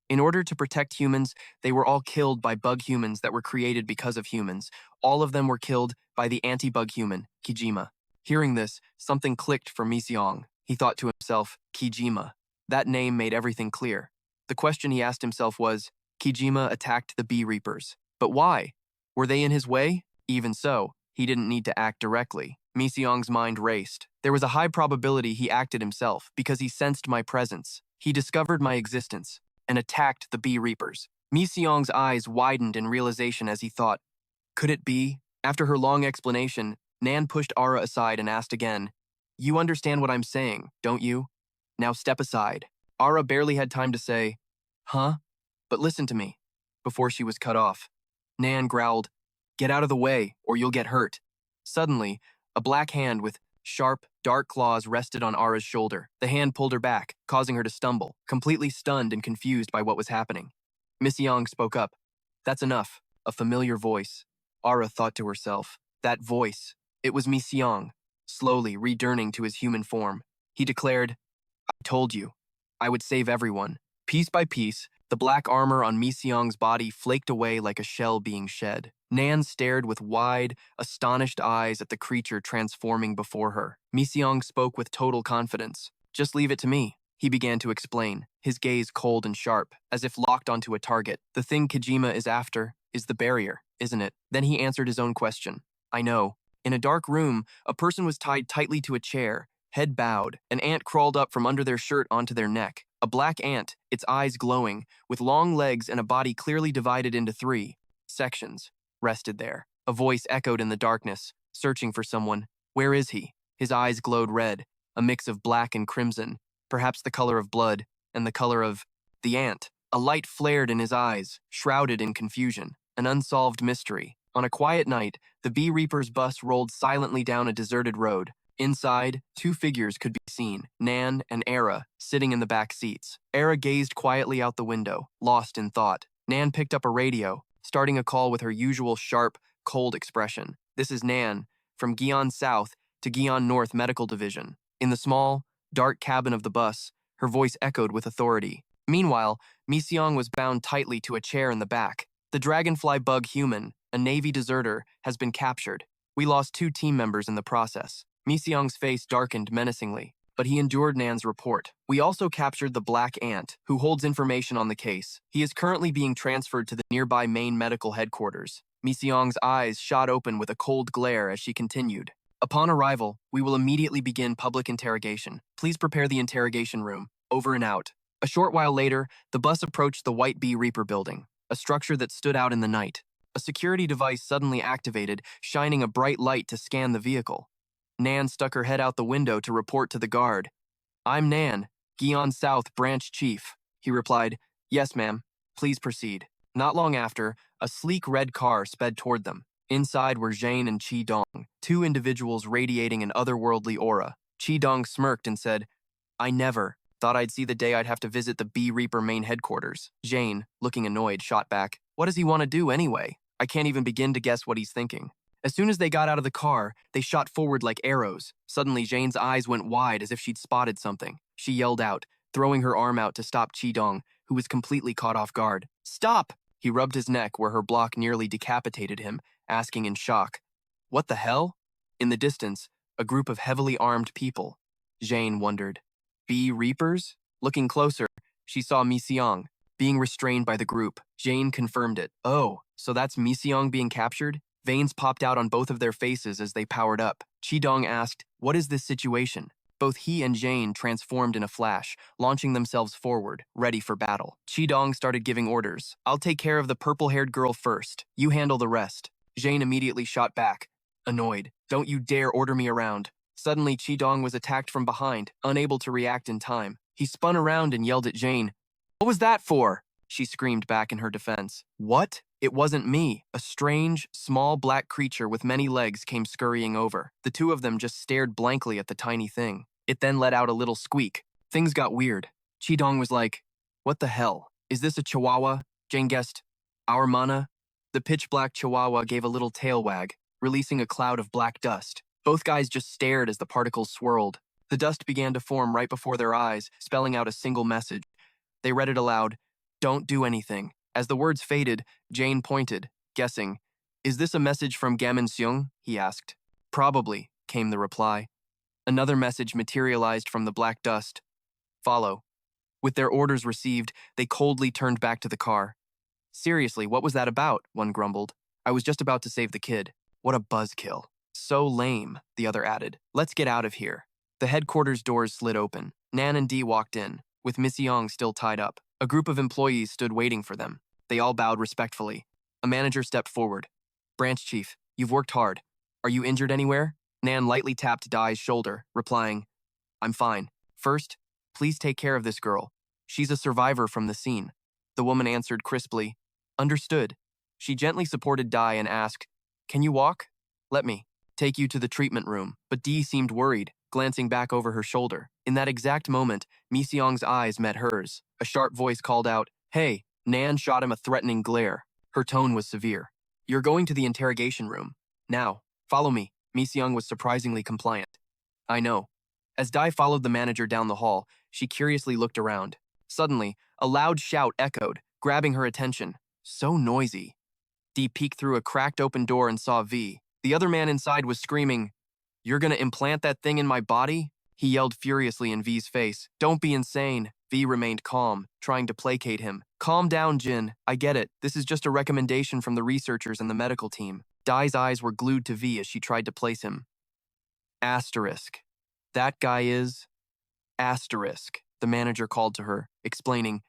In order to protect humans, they were all killed by bug humans that were created because of humans. All of them were killed by the anti-bug human, Kijima. Hearing this, something clicked for Mi Seong. He thought to himself, Kijima. That name made everything clear. The question he asked himself was, Kijima attacked the bee reapers. But why? Were they in his way? Even so, he didn't need to act directly. Mi Seong's mind raced. There was a high probability he acted himself because he sensed my presence. He discovered my existence and attacked the bee reapers. Mi Seong's eyes widened in realization as he thought, could it be? After her long explanation, Nan pushed Ara aside and asked again, you understand what I'm saying, don't you? Now step aside. Ara barely had time to say, huh? But listen to me, before she was cut off. Nan growled, get out of the way or you'll get hurt. Suddenly, a black hand with sharp, dark claws rested on Ara's shoulder. The hand pulled her back, causing her to stumble, completely stunned and confused by what was happening. Mi Seong spoke up. That's enough. A familiar voice. Ara thought to herself. That voice. It was Mi Seong, slowly returning to his human form. He declared, I told you. I would save everyone. Piece by piece, the black armor on Mi Seong's body flaked away like a shell being shed. Nan stared with wide, astonished eyes at the creature transforming before her. Mi Seong spoke with total confidence. Just leave it to me, he began to explain, his gaze cold and sharp, as if locked onto a target. The thing Kijima is after is the barrier, isn't it? Then he answered his own question. I know. In a dark room, a person was tied tightly to a chair, head bowed. An ant crawled up from under their shirt onto their neck. A black ant, its eyes glowing, with long legs and a body clearly divided into 3 sections, rested there. A voice echoed in the darkness, searching for someone. Where is he? His eyes glowed red, a mix of black and crimson, perhaps the color of blood, and the color of the ant. A light flared in his eyes, shrouded in confusion, an unsolved mystery. On a quiet night, the Bee Reaper's bus rolled silently down a deserted road. Inside, 2 figures could be seen, Nan and Era, sitting in the back seats. Era gazed quietly out the window, lost in thought. Nan picked up a radio, starting a call with her usual sharp, cold expression. This is Nan, from Gyeon South to Gyeon North Medical Division. In the small, dark cabin of the bus, her voice echoed with authority. Meanwhile, Mi-seong was bound tightly to a chair in the back. The dragonfly bug human, a Navy deserter, has been captured. We lost 2 team members in the process. Mi-seong's face darkened menacingly, but he endured Nan's report. We also captured the Black Ant, who holds information on the case. He is currently being transferred to the nearby main medical headquarters. Mi-seong's eyes shot open with a cold glare as she continued. Upon arrival, we will immediately begin public interrogation. Please prepare the interrogation room. Over and out. A short while later, the bus approached the White Bee Reaper building, a structure that stood out in the night. A security device suddenly activated, shining a bright light to scan the vehicle. Nan stuck her head out the window to report to the guard. I'm Nan, Gyeon South Branch Chief. He replied, Yes, ma'am. Please proceed. Not long after, a sleek red car sped toward them. Inside were Jane and Chi-dong, 2 individuals radiating an otherworldly aura. Chi-dong smirked and said, I never thought I'd see the day I'd have to visit the Bee Reaper main headquarters. Jane, looking annoyed, shot back, What does he want to do anyway? I can't even begin to guess what he's thinking. As soon as they got out of the car, they shot forward like arrows. Suddenly, Jane's eyes went wide as if she'd spotted something. She yelled out, throwing her arm out to stop Chi-dong, who was completely caught off guard. Stop! He rubbed his neck where her block nearly decapitated him, asking in shock, What the hell? In the distance, a group of heavily armed people. Jane wondered, Bee Reapers? Looking closer, she saw Mi-seong, being restrained by the group. Jane confirmed it. Oh, so that's Mi-seong being captured? Veins popped out on both of their faces as they powered up. Chi-dong asked, What is this situation? Both he and Jane transformed in a flash, launching themselves forward, ready for battle. Chi-dong started giving orders. I'll take care of the purple-haired girl first. You handle the rest. Jane immediately shot back, annoyed. Don't you dare order me around. Suddenly, Chi-dong was attacked from behind, unable to react in time. He spun around and yelled at Jane. What was that for? She screamed back in her defense. What? It wasn't me. A strange, small black creature with many legs came scurrying over. The 2 of them just stared blankly at the tiny thing. It then let out a little squeak. Things got weird. Chi-dong was like, What the hell? Is this a chihuahua? Jane guessed, Our mana? The pitch-black chihuahua gave a little tail wag, releasing a cloud of black dust. Both guys just stared as the particles swirled. The dust began to form right before their eyes, spelling out a single message. They read it aloud, Don't do anything. As the words faded, Jane pointed, guessing, Is this a message from Gamin-seung? He asked. Probably, came the reply. Another message materialized from the black dust. Follow. With their orders received, they coldly turned back to the car. Seriously, what was that about? One grumbled. I was just about to save the kid. What a buzzkill. So lame, the other added. Let's get out of here. The headquarters doors slid open. Nan and Dee walked in, with Mi-seong still tied up. A group of employees stood waiting for them. They all bowed respectfully. A manager stepped forward. Branch Chief, you've worked hard. Are you injured anywhere? Nan lightly tapped Dai's shoulder, replying, I'm fine. First, please take care of this girl. She's a survivor from the scene. The woman answered crisply, Understood. She gently supported Dai and asked, Can you walk? Let me take you to the treatment room. But Dee seemed worried, glancing back over her shoulder. In that exact moment, Mi-seong's eyes met hers. A sharp voice called out, Hey! Nan shot him a threatening glare. Her tone was severe. You're going to the interrogation room. Now, follow me. Mi-seong was surprisingly compliant. I know. As Dai followed the manager down the hall, she curiously looked around. Suddenly, a loud shout echoed, grabbing her attention. So noisy. Dee peeked through a cracked open door and saw V. The other man inside was screaming, You're gonna implant that thing in my body? He yelled furiously in V's face. Don't be insane. V remained calm, trying to placate him. Calm down, Jin. I get it. This is just a recommendation from the researchers and the medical team. Dai's eyes were glued to V as she tried to place him. Asterisk. That guy is… Asterisk, the manager called to her, explaining,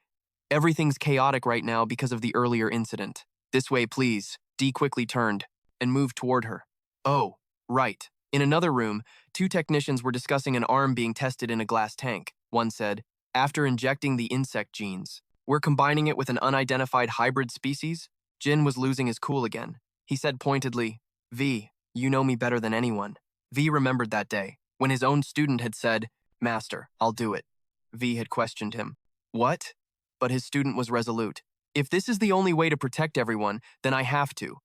everything's chaotic right now because of the earlier incident. This way, please. Dee quickly turned and moved toward her. Oh, right. In another room, two technicians were discussing an arm being tested in a glass tank. One said, after injecting the insect genes, we're combining it with an unidentified hybrid species. Jin was losing his cool again. He said pointedly, V, you know me better than anyone. V remembered that day, when his own student had said, Master, I'll do it. V had questioned him. What? But his student was resolute. If this is the only way to protect everyone, then I have to.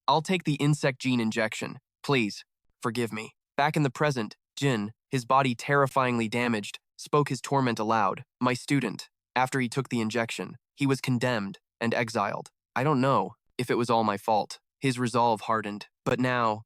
I'll take the insect gene injection. Please, forgive me. Back in the present, Jin, his body terrifyingly damaged, spoke his torment aloud. My student, after he took the injection, he was condemned and exiled. I don't know if it was all my fault. His resolve hardened. But now,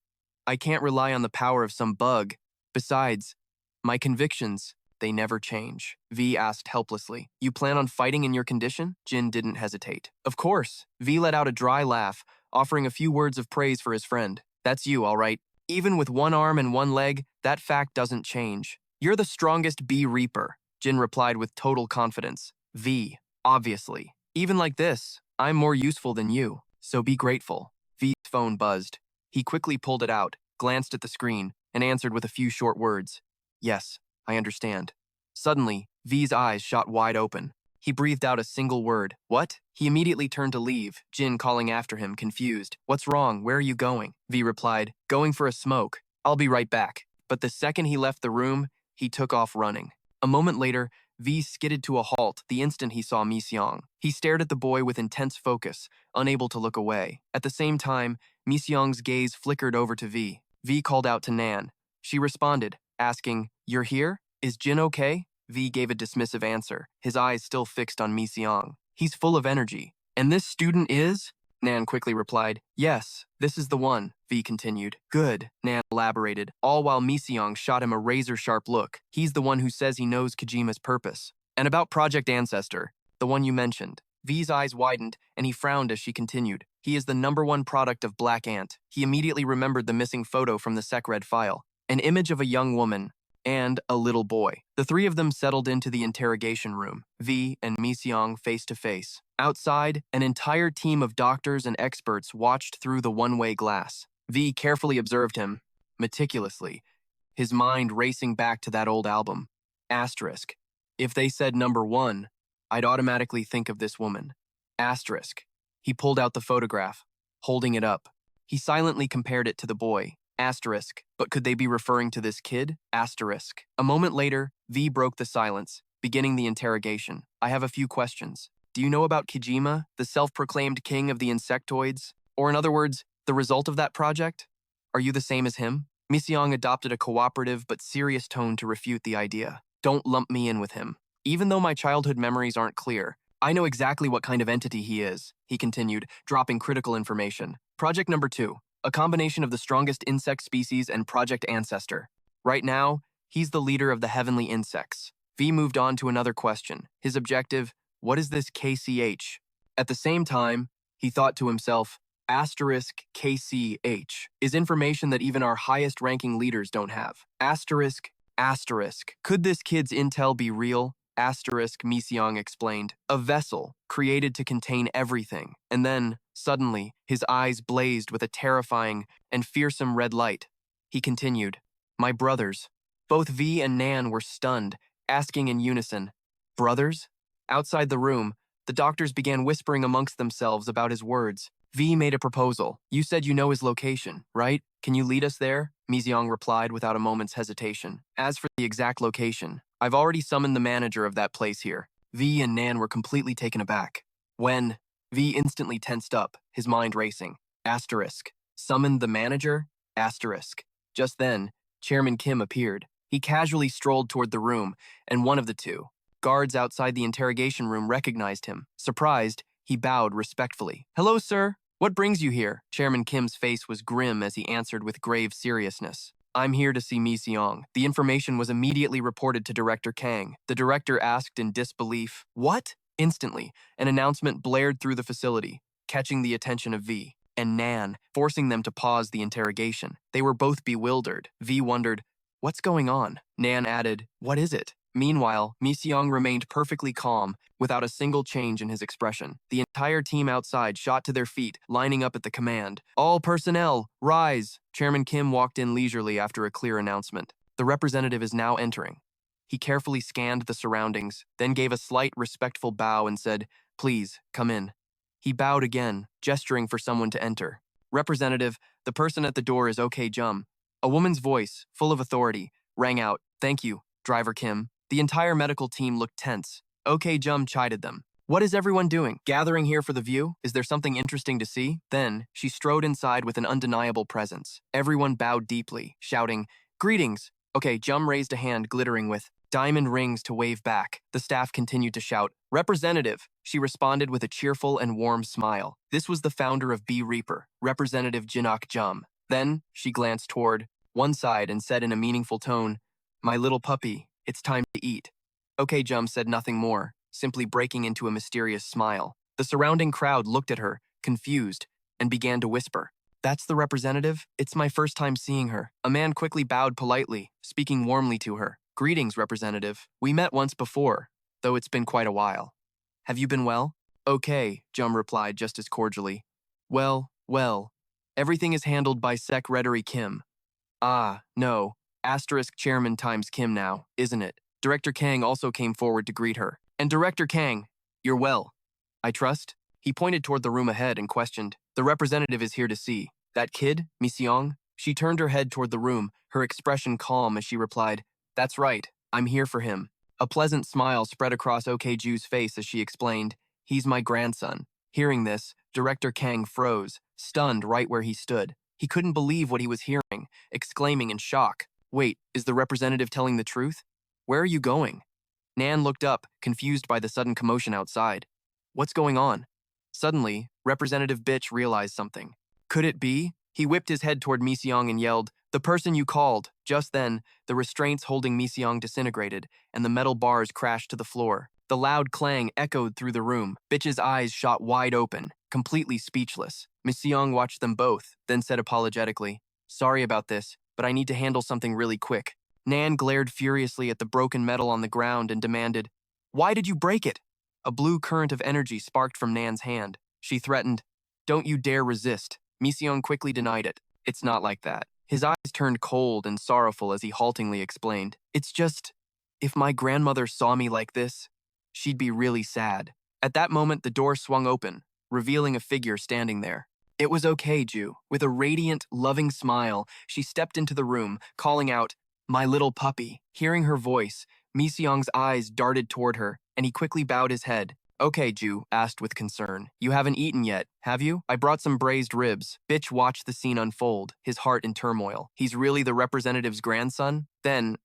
I can't rely on the power of some bug. Besides, my convictions, they never change. V asked helplessly. You plan on fighting in your condition? Jin didn't hesitate. Of course. V let out a dry laugh, offering a few words of praise for his friend. That's you, all right. Even with one arm and one leg, that fact doesn't change. You're the strongest bee reaper, Jin replied with total confidence. V, obviously. Even like this, I'm more useful than you, so be grateful. V's phone buzzed. He quickly pulled it out, glanced at the screen, and answered with a few short words. Yes, I understand. Suddenly, V's eyes shot wide open. He breathed out a single word. What? He immediately turned to leave, Jin calling after him, confused. What's wrong? Where are you going? V replied, going for a smoke. I'll be right back. But the second he left the room, he took off running. A moment later, V skidded to a halt the instant he saw Mi Xiang. He stared at the boy with intense focus, unable to look away. At the same time, Mi Xiang's gaze flickered over to V. V called out to Nan. She responded, asking, You're here? Is Jin okay? V gave a dismissive answer, his eyes still fixed on Mi Xiang. He's full of energy. And this student is? Nan quickly replied, Yes, this is the one, V continued. Good, Nan elaborated, all while Mi Xiang shot him a razor-sharp look. He's the one who says he knows Kojima's purpose. And about Project Ancestor, the one you mentioned. V's eyes widened, and he frowned as she continued. He is the #1 product of Black Ant. He immediately remembered the missing photo from the SECRED file. An image of a young woman and a little boy. The three of them settled into the interrogation room, V and Mi Xiang face to face. Outside, an entire team of doctors and experts watched through the one-way glass. V carefully observed him, meticulously, his mind racing back to that old album. Asterisk. If they said #1, I'd automatically think of this woman. Asterisk. He pulled out the photograph, holding it up. He silently compared it to the boy. Asterisk. But could they be referring to this kid? Asterisk. A moment later, V broke the silence, beginning the interrogation. I have a few questions. Do you know about Kojima, the self-proclaimed king of the insectoids? Or in other words, the result of that project? Are you the same as him? Mi Xiang adopted a cooperative but serious tone to refute the idea. Don't lump me in with him. Even though my childhood memories aren't clear, I know exactly what kind of entity he is, he continued, dropping critical information. Project #2. A combination of the strongest insect species and Project Ancestor. Right now, he's the leader of the heavenly insects. V moved on to another question. His objective, what is this KCH? At the same time, he thought to himself, asterisk KCH is information that even our highest-ranking leaders don't have. Asterisk, asterisk. Could this kid's intel be real? Asterisk, Mi Xiang explained. A vessel created to contain everything. And then, suddenly, his eyes blazed with a terrifying and fearsome red light. He continued, My brothers. Both V and Nan were stunned, asking in unison, Brothers? Outside the room, the doctors began whispering amongst themselves about his words. V made a proposal. You said you know his location, right? Can you lead us there? Mi Xiang replied without a moment's hesitation. As for the exact location, I've already summoned the manager of that place here. V and Nan were completely taken aback. When V instantly tensed up, his mind racing. Asterisk. Summoned the manager? Asterisk. Just then, Chairman Kim appeared. He casually strolled toward the room, and one of the two, guards outside the interrogation room, recognized him. Surprised, he bowed respectfully. Hello, sir. What brings you here? Chairman Kim's face was grim as he answered with grave seriousness. I'm here to see Mi Xiang. The information was immediately reported to Director Kang. The director asked in disbelief, What? Instantly, an announcement blared through the facility, catching the attention of V. and Nan, forcing them to pause the interrogation. They were both bewildered. V wondered, "What's going on?" Nan added, "What is it?" Meanwhile, Mi Seong remained perfectly calm, without a single change in his expression. The entire team outside shot to their feet, lining up at the command. "All personnel, rise!" Chairman Kim walked in leisurely after a clear announcement. "The representative is now entering." He carefully scanned the surroundings, then gave a slight, respectful bow and said, "Please, come in." He bowed again, gesturing for someone to enter. "Representative, the person at the door is OK Jum." A woman's voice, full of authority, rang out, "Thank you, Driver Kim." The entire medical team looked tense. OK Jum chided them. "What is everyone doing? Gathering here for the view? Is there something interesting to see?" Then, she strode inside with an undeniable presence. Everyone bowed deeply, shouting, "Greetings!" OK Jum raised a hand glittering with diamond rings to wave back. The staff continued to shout, "Representative!" She responded with a cheerful and warm smile. This was the founder of B Reaper, Representative Jinak Jum. Then, she glanced toward one side and said in a meaningful tone, "My little puppy, it's time to eat." OK Jum said nothing more, simply breaking into a mysterious smile. The surrounding crowd looked at her, confused, and began to whisper, "That's the representative? It's my first time seeing her." A man quickly bowed politely, speaking warmly to her. "Greetings, representative. We met once before, though it's been quite a while. Have you been well?" "Okay," Jum replied just as cordially. Well, everything is handled by Secretary Kim." "Ah, no. Asterisk Chairman times Kim now, isn't it?" Director Kang also came forward to greet her. "And Director Kang, you're well, I trust?" He pointed toward the room ahead and questioned, "The representative is here to see. That kid, Mi Seong?" She turned her head toward the room, her expression calm as she replied, "That's right, I'm here for him." A pleasant smile spread across OK Ju's face as she explained, "He's my grandson." Hearing this, Director Kang froze, stunned right where he stood. He couldn't believe what he was hearing, exclaiming in shock, "Wait, is the representative telling the truth? Where are you going?" Nan looked up, confused by the sudden commotion outside. "What's going on?" Suddenly, Representative Bitch realized something. Could it be? He whipped his head toward Mi Seong and yelled, "The person you called." Just then, the restraints holding Mi Seong disintegrated, and the metal bars crashed to the floor. The loud clang echoed through the room. Bitch's eyes shot wide open, completely speechless. Mi Seong watched them both, then said apologetically, "Sorry about this, but I need to handle something really quick." Nan glared furiously at the broken metal on the ground and demanded, "Why did you break it?" A blue current of energy sparked from Nan's hand. She threatened, "Don't you dare resist." Mi Seong quickly denied it. "It's not like that." His eyes turned cold and sorrowful as he haltingly explained, "It's just, if my grandmother saw me like this, she'd be really sad." At that moment, the door swung open, revealing a figure standing there. It was OK Ju. With a radiant, loving smile, she stepped into the room, calling out, "My little puppy." Hearing her voice, Mi Seong's eyes darted toward her, and he quickly bowed his head. "Okay, Ju," asked with concern. "You haven't eaten yet, have you? I brought some braised ribs." Bitch watched the scene unfold, his heart in turmoil. He's really the representative's grandson? Then,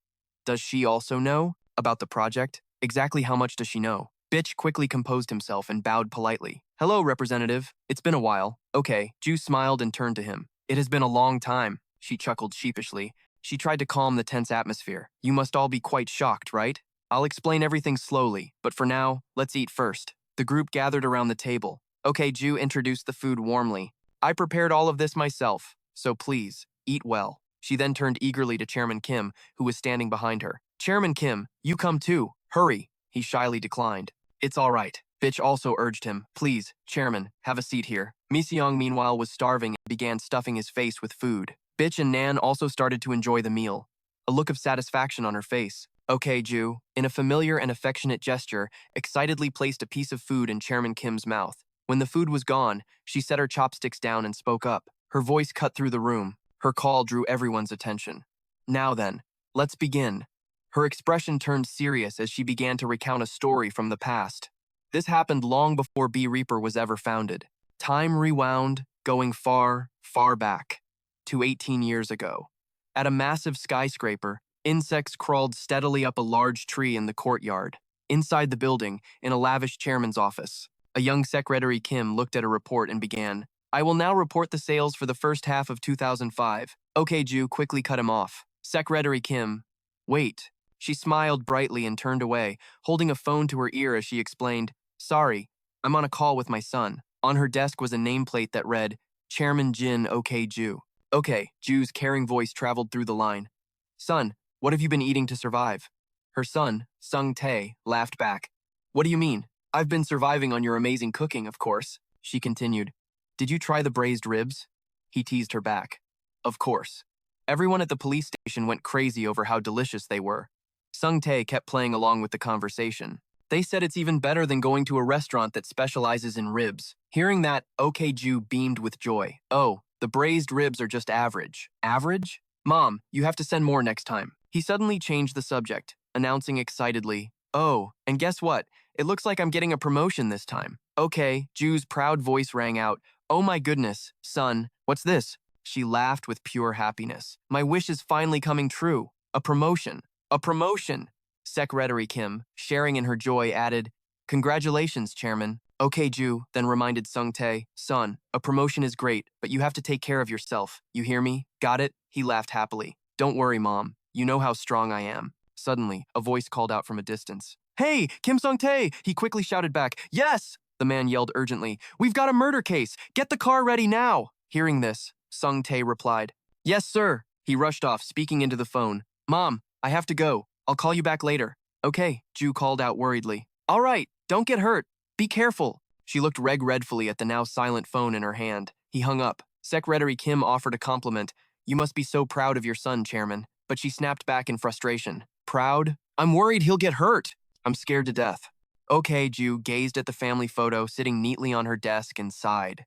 does she also know about the project? Exactly how much does she know? Bitch quickly composed himself and bowed politely. "Hello, representative. It's been a while." "Okay." Ju smiled and turned to him. "It has been a long time." She chuckled sheepishly. She tried to calm the tense atmosphere. "You must all be quite shocked, right? I'll explain everything slowly, but for now, let's eat first." The group gathered around the table. OK Ju introduced the food warmly. "I prepared all of this myself, so please, eat well." She then turned eagerly to Chairman Kim, who was standing behind her. "Chairman Kim, you come too. Hurry." He shyly declined. "It's all right." Bitch also urged him. "Please, Chairman, have a seat here." Mi Seong, meanwhile, was starving and began stuffing his face with food. Bitch and Nan also started to enjoy the meal, a look of satisfaction on her face. OK Ju, in a familiar and affectionate gesture, excitedly placed a piece of food in Chairman Kim's mouth. When the food was gone, she set her chopsticks down and spoke up. Her voice cut through the room. Her call drew everyone's attention. "Now then, let's begin." Her expression turned serious as she began to recount a story from the past. This happened long before B Reaper was ever founded. Time rewound, going far, far back, to 18 years ago. At a massive skyscraper, insects crawled steadily up a large tree in the courtyard. Inside the building, in a lavish chairman's office, a young Secretary Kim looked at a report and began, "I will now report the sales for the first half of 2005. OK Ju quickly cut him off. Secretary Kim, "Wait." She smiled brightly and turned away, holding a phone to her ear as she explained, "Sorry, I'm on a call with my son." On her desk was a nameplate that read, Chairman Jin, okay, Ju. Okay, Ju's caring voice traveled through the line. Son, what have you been eating to survive? Her son, Sung Tae, laughed back. What do you mean? I've been surviving on your amazing cooking, of course, she continued. Did you try the braised ribs? He teased her back. Of course. Everyone at the police station went crazy over how delicious they were. Sung Tae kept playing along with the conversation. They said it's even better than going to a restaurant that specializes in ribs. Hearing that, OK Ju beamed with joy. Oh, the braised ribs are just average. Average? Mom, you have to send more next time. He suddenly changed the subject, announcing excitedly, oh, and guess what? It looks like I'm getting a promotion this time. Okay, Ju's proud voice rang out. Oh my goodness, son, what's this? She laughed with pure happiness. My wish is finally coming true. A promotion. A promotion. Secretary Kim, sharing in her joy, added, Congratulations, Chairman. Okay, Ju, then reminded Sung Tae, son, a promotion is great, but you have to take care of yourself. You hear me? Got it? He laughed happily. Don't worry, Mom. You know how strong I am. Suddenly, a voice called out from a distance. Hey, Kim Sung Tae! He quickly shouted back, Yes! The man yelled urgently, We've got a murder case! Get the car ready now! Hearing this, Sung Tae replied, Yes, sir. He rushed off, speaking into the phone. Mom, I have to go. I'll call you back later. Okay, Ju called out worriedly. All right, don't get hurt. Be careful. She looked regretfully at the now silent phone in her hand. He hung up. Secretary Kim offered a compliment. You must be so proud of your son, Chairman. But she snapped back in frustration. Proud? I'm worried he'll get hurt. I'm scared to death. Okay, Ju gazed at the family photo sitting neatly on her desk and sighed.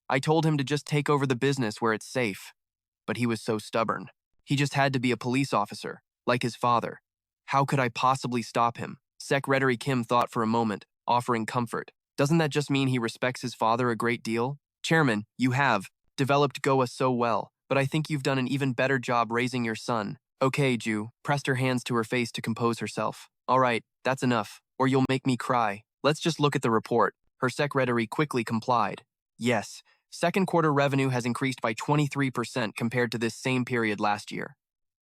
I told him to just take over the business where it's safe. But he was so stubborn. He just had to be a police officer, like his father. How could I possibly stop him? Secretary Kim thought for a moment, offering comfort. Doesn't that just mean he respects his father a great deal? Chairman, you have developed Goa so well, but I think you've done an even better job raising your son. Okay, Ju pressed her hands to her face to compose herself. All right, that's enough, or you'll make me cry. Let's just look at the report. Her secretary quickly complied. Yes, second quarter revenue has increased by 23% compared to this same period last year.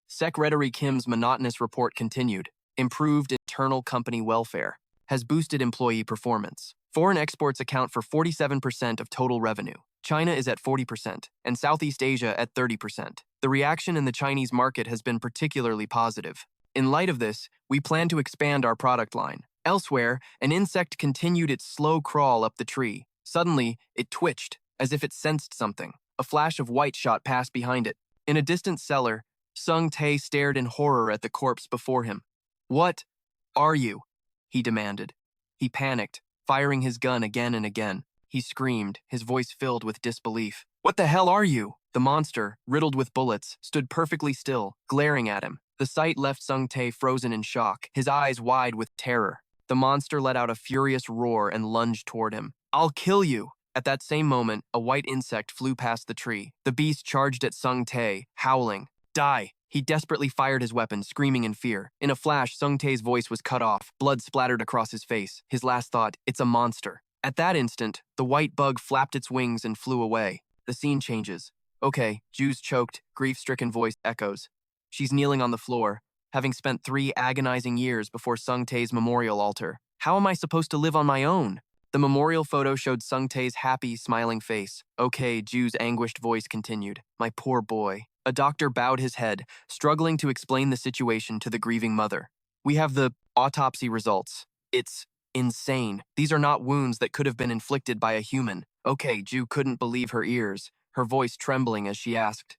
Secretary Kim's monotonous report continued. Improved internal company welfare has boosted employee performance. Foreign exports account for 47% of total revenue. China is at 40%, and Southeast Asia at 30%. The reaction in the Chinese market has been particularly positive. In light of this, we plan to expand our product line. Elsewhere, an insect continued its slow crawl up the tree. Suddenly, it twitched, as if it sensed something. A flash of white shot past behind it. In a distant cellar, Sung Tae stared in horror at the corpse before him. What are you? He demanded. He panicked, firing his gun again and again. He screamed, his voice filled with disbelief. What the hell are you? The monster, riddled with bullets, stood perfectly still, glaring at him. The sight left Sung Tae frozen in shock, his eyes wide with terror. The monster let out a furious roar and lunged toward him. I'll kill you! At that same moment, a white insect flew past the tree. The beast charged at Sung Tae, howling. Die! He desperately fired his weapon, screaming in fear. In a flash, Sung Tae's voice was cut off. Blood splattered across his face. His last thought, it's a monster. At that instant, the white bug flapped its wings and flew away. The scene changes. Okay, Ju's choked, grief-stricken voice echoes. She's kneeling on the floor, having spent 3 agonizing years before Sung Tae's memorial altar. How am I supposed to live on my own? The memorial photo showed Sung Tae's happy, smiling face. Okay, Ju's anguished voice continued. My poor boy. A doctor bowed his head, struggling to explain the situation to the grieving mother. We have the autopsy results. It's insane. These are not wounds that could have been inflicted by a human. Okay, Ju couldn't believe her ears, her voice trembling as she asked,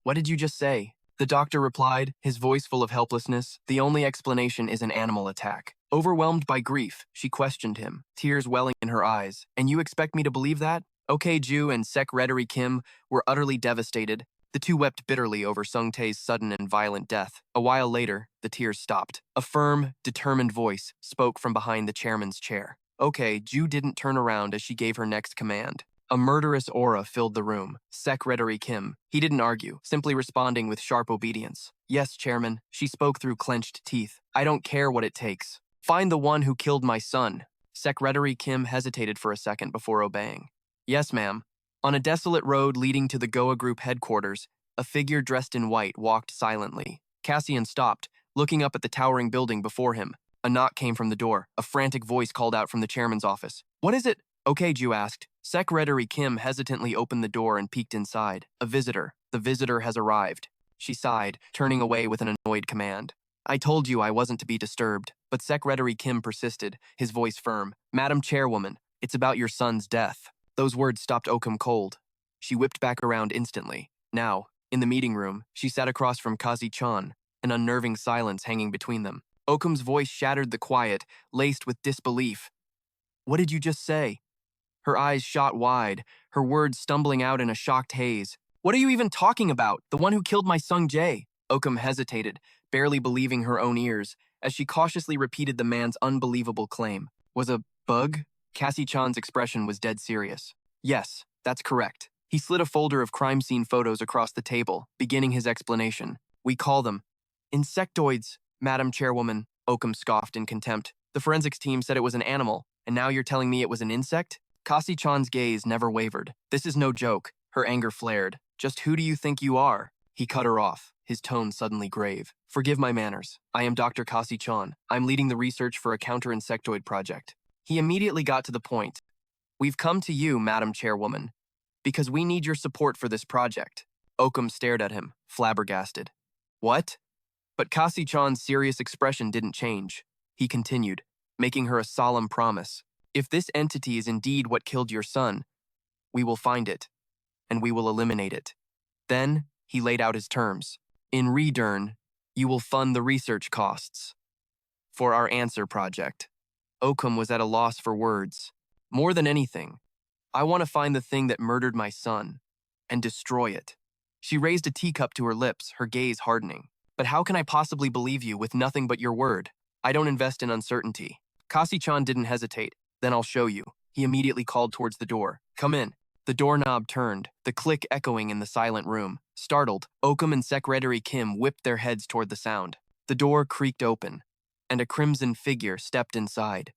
What did you just say? The doctor replied, his voice full of helplessness. The only explanation is an animal attack. Overwhelmed by grief, she questioned him, tears welling in her eyes. And you expect me to believe that? Okay, Ju and Secretary Kim were utterly devastated. The two wept bitterly over Sung Tae's sudden and violent death. A while later, the tears stopped. A firm, determined voice spoke from behind the chairman's chair. Okay, Ju didn't turn around as she gave her next command. A murderous aura filled the room. Secretary Kim. He didn't argue, simply responding with sharp obedience. Yes, Chairman. She spoke through clenched teeth. I don't care what it takes. Find the one who killed my son. Secretary Kim hesitated for a second before obeying. Yes, ma'am. On a desolate road leading to the Goa Group headquarters, a figure dressed in white walked silently. Cassian stopped, looking up at the towering building before him. A knock came from the door. A frantic voice called out from the chairman's office. What is it? Okay, Ju asked, Secretary Kim hesitantly opened the door and peeked inside. A visitor. The visitor has arrived. She sighed, turning away with an annoyed command. I told you I wasn't to be disturbed, but Secretary Kim persisted, his voice firm. Madam Chairwoman, it's about your son's death. Those words stopped Okum cold. She whipped back around instantly. Now, in the meeting room, she sat across from Kazi-chan, an unnerving silence hanging between them. Okum's voice shattered the quiet, laced with disbelief. What did you just say? Her eyes shot wide, her words stumbling out in a shocked haze. What are you even talking about? The one who killed my son Jay? Okum hesitated, barely believing her own ears, as she cautiously repeated the man's unbelievable claim. Was a bug? Cassie-chan's expression was dead serious. Yes, that's correct. He slid a folder of crime scene photos across the table, beginning his explanation. We call them insectoids, Madam Chairwoman, Okum scoffed in contempt. The forensics team said it was an animal, and now you're telling me it was an insect? Cassie-chan's gaze never wavered. This is no joke. Her anger flared. Just who do you think you are? He cut her off, his tone suddenly grave. Forgive my manners. I am Dr. Cassie-chan. I'm leading the research for a counter-insectoid project. He immediately got to the point. We've come to you, Madam Chairwoman, because we need your support for this project. Okum stared at him, flabbergasted. What? But Cassie-chan's serious expression didn't change. He continued, making her a solemn promise. If this entity is indeed what killed your son, we will find it, and we will eliminate it. Then, he laid out his terms. In return, you will fund the research costs for our answer project. Okum was at a loss for words. More than anything, I want to find the thing that murdered my son and destroy it. She raised a teacup to her lips, her gaze hardening. But how can I possibly believe you with nothing but your word? I don't invest in uncertainty. Cassie-chan didn't hesitate. Then I'll show you. He immediately called towards the door. Come in. The doorknob turned, the click echoing in the silent room. Startled, Okum and Secretary Kim whipped their heads toward the sound. The door creaked open, and a crimson figure stepped inside.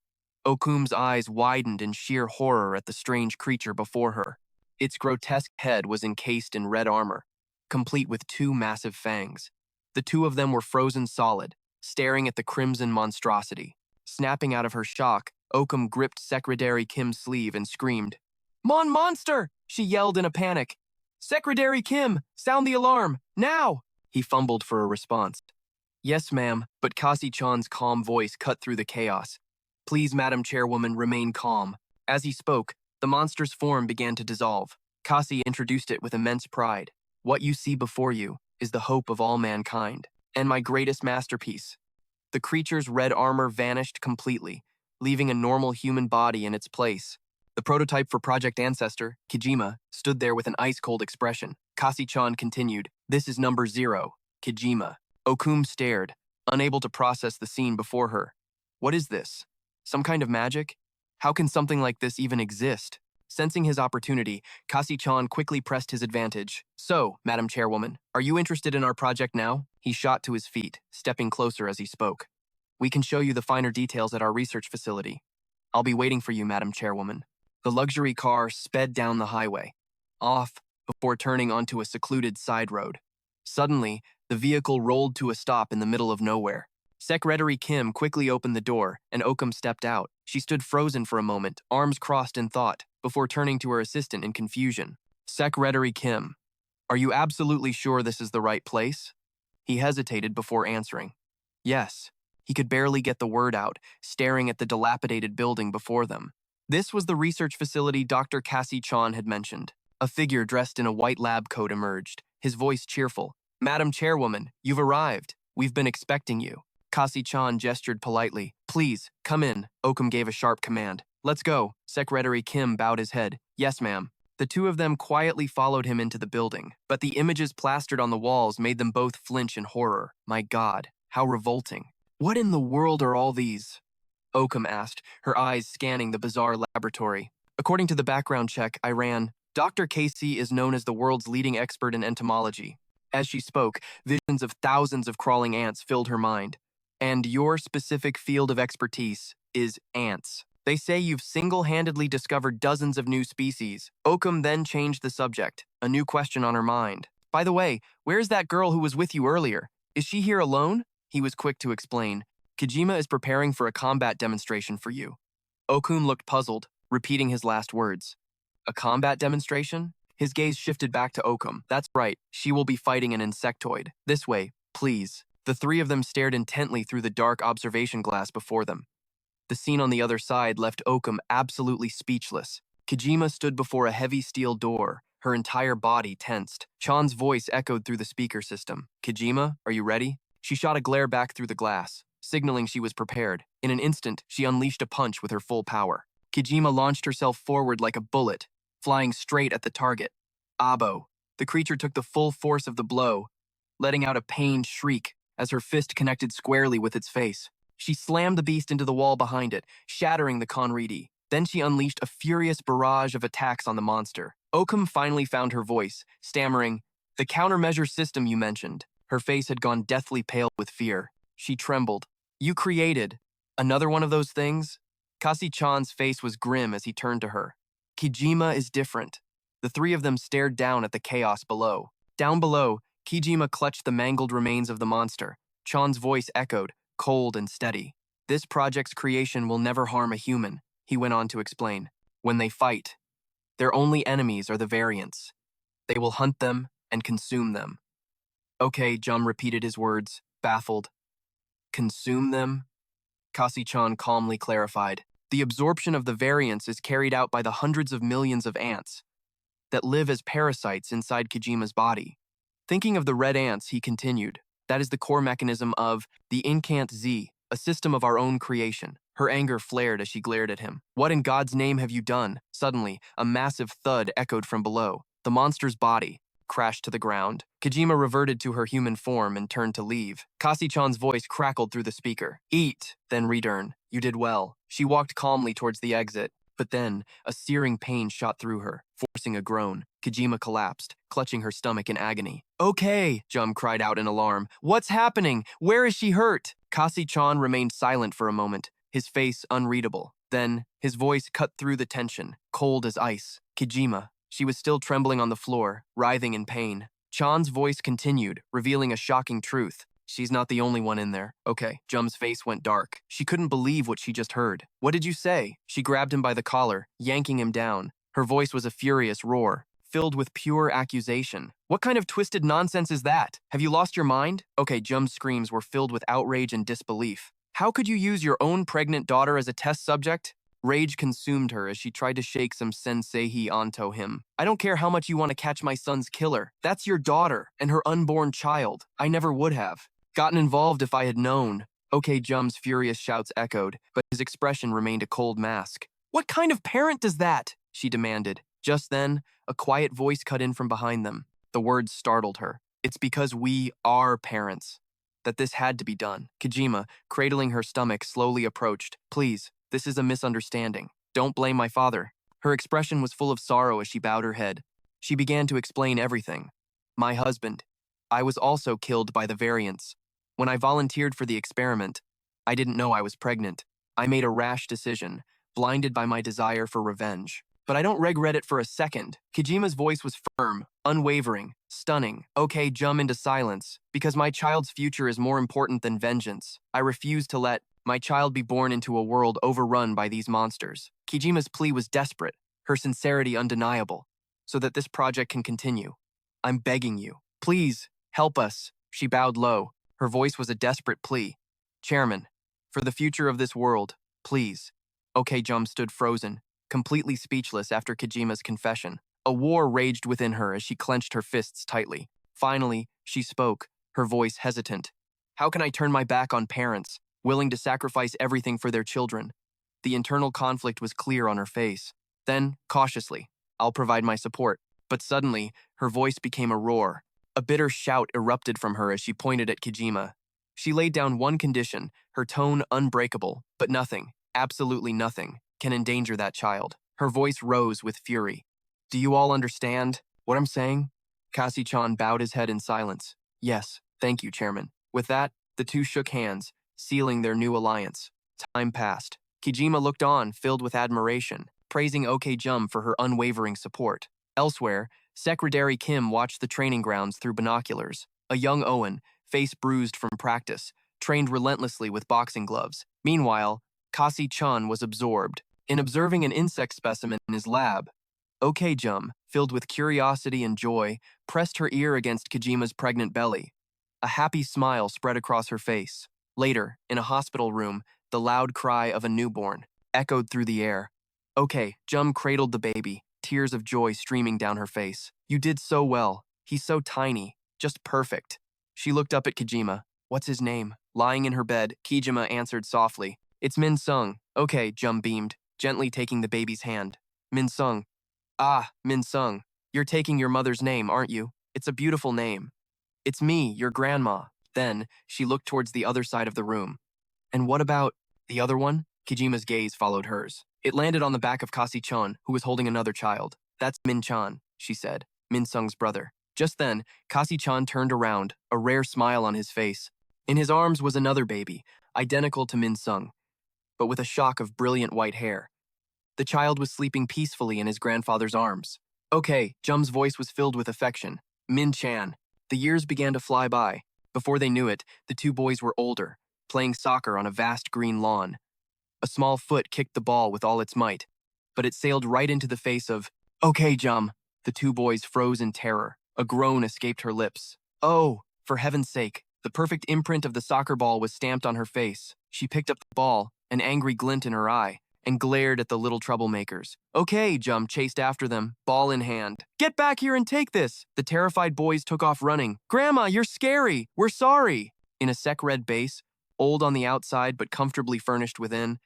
Okum's eyes widened in sheer horror at the strange creature before her. Its grotesque head was encased in red armor, complete with two massive fangs. The two of them were frozen solid, staring at the crimson monstrosity. Snapping out of her shock, Okum gripped Secretary Kim's sleeve and screamed. Monster! She yelled in a panic. Secretary Kim, sound the alarm, now! He fumbled for a response. Yes, ma'am, but Cassie-chan's calm voice cut through the chaos. Please, Madam Chairwoman, remain calm. As he spoke, the monster's form began to dissolve. Cassie introduced it with immense pride. What you see before you is the hope of all mankind, and my greatest masterpiece. The creature's red armor vanished completely, leaving a normal human body in its place. The prototype for Project Ancestor, Kijima, stood there with an ice-cold expression. Cassie-chan continued, This is number 0, Kijima. Okum stared, unable to process the scene before her. What is this? Some kind of magic? How can something like this even exist? Sensing his opportunity, Cassie-chan quickly pressed his advantage. So, Madam Chairwoman, are you interested in our project now? He shot to his feet, stepping closer as he spoke. We can show you the finer details at our research facility. I'll be waiting for you, Madam Chairwoman. The luxury car sped down the highway, off before turning onto a secluded side road. Suddenly, the vehicle rolled to a stop in the middle of nowhere. Secretary Kim quickly opened the door, and Okum stepped out. She stood frozen for a moment, arms crossed in thought, before turning to her assistant in confusion. Secretary Kim, are you absolutely sure this is the right place? He hesitated before answering. Yes. He could barely get the word out, staring at the dilapidated building before them. This was the research facility Dr. Cassie-chan had mentioned. A figure dressed in a white lab coat emerged, his voice cheerful. Madam Chairwoman, you've arrived. We've been expecting you. Cassie-chan gestured politely. Please, come in. Okum gave a sharp command. Let's go. Secretary Kim bowed his head. Yes, ma'am. The two of them quietly followed him into the building, but the images plastered on the walls made them both flinch in horror. My God, how revolting. What in the world are all these? Okum asked, her eyes scanning the bizarre laboratory. According to the background check I ran, Dr. Casey is known as the world's leading expert in entomology. As she spoke, visions of thousands of crawling ants filled her mind. And your specific field of expertise is ants. They say you've single-handedly discovered dozens of new species. Okum then changed the subject, a new question on her mind. By the way, where's that girl who was with you earlier? Is she here alone? He was quick to explain. Kijima is preparing for a combat demonstration for you. Okum looked puzzled, repeating his last words. A combat demonstration? His gaze shifted back to Oakum. That's right, she will be fighting an insectoid. This way, please. The three of them stared intently through the dark observation glass before them. The scene on the other side left Oakum absolutely speechless. Kojima stood before a heavy steel door, her entire body tensed. Chan's voice echoed through the speaker system. Kojima, are you ready? She shot a glare back through the glass, signaling she was prepared. In an instant, she unleashed a punch with her full power. Kojima launched herself forward like a bullet, flying straight at the target. Abo. The creature took the full force of the blow, letting out a pained shriek as her fist connected squarely with its face. She slammed the beast into the wall behind it, shattering the Conridi. Then she unleashed a furious barrage of attacks on the monster. Oakum finally found her voice, stammering, "The countermeasure system you mentioned." Her face had gone deathly pale with fear. She trembled. "You created another one of those things?" Kasi-chan's face was grim as he turned to her. "Kojima is different." The three of them stared down at the chaos below. Down below, Kojima clutched the mangled remains of the monster. Chan's voice echoed, cold and steady. "This project's creation will never harm a human," he went on to explain. "When they fight, their only enemies are the variants. They will hunt them and consume them." Okay, Jum repeated his words, baffled. "Consume them?" Kasi-chan calmly clarified. "The absorption of the variants is carried out by the hundreds of millions of ants that live as parasites inside Kojima's body." Thinking of the red ants, he continued, "That is the core mechanism of the Incant Z, a system of our own creation." Her anger flared as she glared at him. "What in God's name have you done?" Suddenly, a massive thud echoed from below. The monster's body crashed to the ground. Kojima reverted to her human form and turned to leave. Kasi-chan's voice crackled through the speaker. "Eat, then return. You did well." She walked calmly towards the exit, but then a searing pain shot through her, forcing a groan. Kojima collapsed, clutching her stomach in agony. "Okay," Jum cried out in alarm. "What's happening? Where is she hurt?" Kasi-chan remained silent for a moment, his face unreadable. Then, his voice cut through the tension, cold as ice. "Kojima." She was still trembling on the floor, writhing in pain. Chan's voice continued, revealing a shocking truth. "She's not the only one in there." "Okay." Jum's face went dark. She couldn't believe what she just heard. "What did you say?" She grabbed him by the collar, yanking him down. Her voice was a furious roar, filled with pure accusation. "What kind of twisted nonsense is that? Have you lost your mind?" Okay, Jum's screams were filled with outrage and disbelief. "How could you use your own pregnant daughter as a test subject?" Rage consumed her as she tried to shake some sensei onto him. "I don't care how much you want to catch my son's killer. That's your daughter and her unborn child. I never would have gotten involved if I had known." Okay, Jum's furious shouts echoed, but his expression remained a cold mask. "What kind of parent does that?" she demanded. Just then, a quiet voice cut in from behind them. The words startled her. "It's because we are parents that this had to be done." Kojima, cradling her stomach, slowly approached. "Please. This is a misunderstanding. Don't blame my father." Her expression was full of sorrow as she bowed her head. She began to explain everything. "My husband. I was also killed by the variants. When I volunteered for the experiment, I didn't know I was pregnant. I made a rash decision, blinded by my desire for revenge. But I don't regret it for a second." Kojima's voice was firm, unwavering, stunning. "Okay, Jum into silence, because my child's future is more important than vengeance. I refuse to let my child be born into a world overrun by these monsters." Kojima's plea was desperate, her sincerity undeniable, "so that this project can continue. I'm begging you. Please, help us." She bowed low. Her voice was a desperate plea. "Chairman, for the future of this world, please." Okay, Jum stood frozen, completely speechless after Kojima's confession. A war raged within her as she clenched her fists tightly. Finally, she spoke, her voice hesitant. "How can I turn my back on parents, willing to sacrifice everything for their children?" The internal conflict was clear on her face. Then, cautiously, "I'll provide my support." But suddenly, her voice became a roar. A bitter shout erupted from her as she pointed at Kojima. She laid down one condition, her tone unbreakable, but nothing, absolutely nothing, can endanger that child. Her voice rose with fury. "Do you all understand what I'm saying?" Kasi-chan bowed his head in silence. "Yes, thank you, Chairman." With that, the two shook hands, sealing their new alliance. Time passed. Kojima looked on, filled with admiration, praising OK Jum for her unwavering support. Elsewhere, Secretary Kim watched the training grounds through binoculars. A young Owen, face bruised from practice, trained relentlessly with boxing gloves. Meanwhile, Kasi-chan was absorbed in observing an insect specimen in his lab. Okay, Jum, filled with curiosity and joy, pressed her ear against Kojima's pregnant belly. A happy smile spread across her face. Later, in a hospital room, the loud cry of a newborn echoed through the air. Okay, Jum cradled the baby, tears of joy streaming down her face. You did so well. He's so tiny. Just perfect. She looked up at Kojima. What's his name? Lying in her bed, Kijima answered softly. It's Min Sung. Okay, Jum beamed, gently taking the baby's hand. Min Sung. Ah, Min Sung. You're taking your mother's name, aren't you? It's a beautiful name. It's me, your grandma. Then, she looked towards the other side of the room. And what about the other one? Kijima's gaze followed hers. It landed on the back of Kasi-chan, who was holding another child. That's Min-chan, she said, Min Sung's brother. Just then, Kasi-chan turned around, a rare smile on his face. In his arms was another baby, identical to Min Sung, but with a shock of brilliant white hair. The child was sleeping peacefully in his grandfather's arms. Okay, Jum's voice was filled with affection. Min-chan. The years began to fly by. Before they knew it, the two boys were older, playing soccer on a vast green lawn. A small foot kicked the ball with all its might, but it sailed right into the face of, Okay, Jum. The two boys froze in terror. A groan escaped her lips. Oh, for heaven's sake. The perfect imprint of the soccer ball was stamped on her face. She picked up the ball, an angry glint in her eye, and glared at the little troublemakers. Okay, Jum chased after them, ball in hand. Get back here and take this! The terrified boys took off running. Grandma, you're scary! We're sorry! In a sec-red base, old on the outside but comfortably furnished within,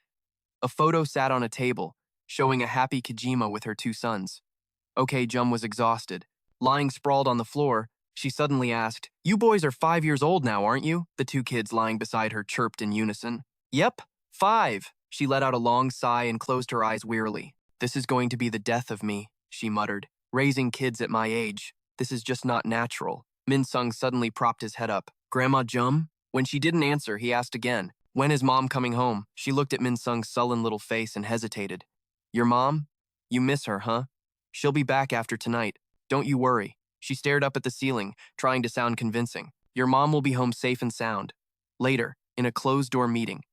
a photo sat on a table, showing a happy Kojima with her two sons. Okay, Jum was exhausted. Lying sprawled on the floor, she suddenly asked, You boys are 5 years old now, aren't you? The two kids lying beside her chirped in unison. Yep, 5. She let out a long sigh and closed her eyes wearily. This is going to be the death of me, she muttered. Raising kids at my age. This is just not natural. Min Sung suddenly propped his head up. Grandma Jum? When she didn't answer, he asked again. When is Mom coming home? She looked at Min Sung's sullen little face and hesitated. Your mom? You miss her, huh? She'll be back after tonight. Don't you worry. She stared up at the ceiling, trying to sound convincing. Your mom will be home safe and sound. Later, in a closed-door meeting.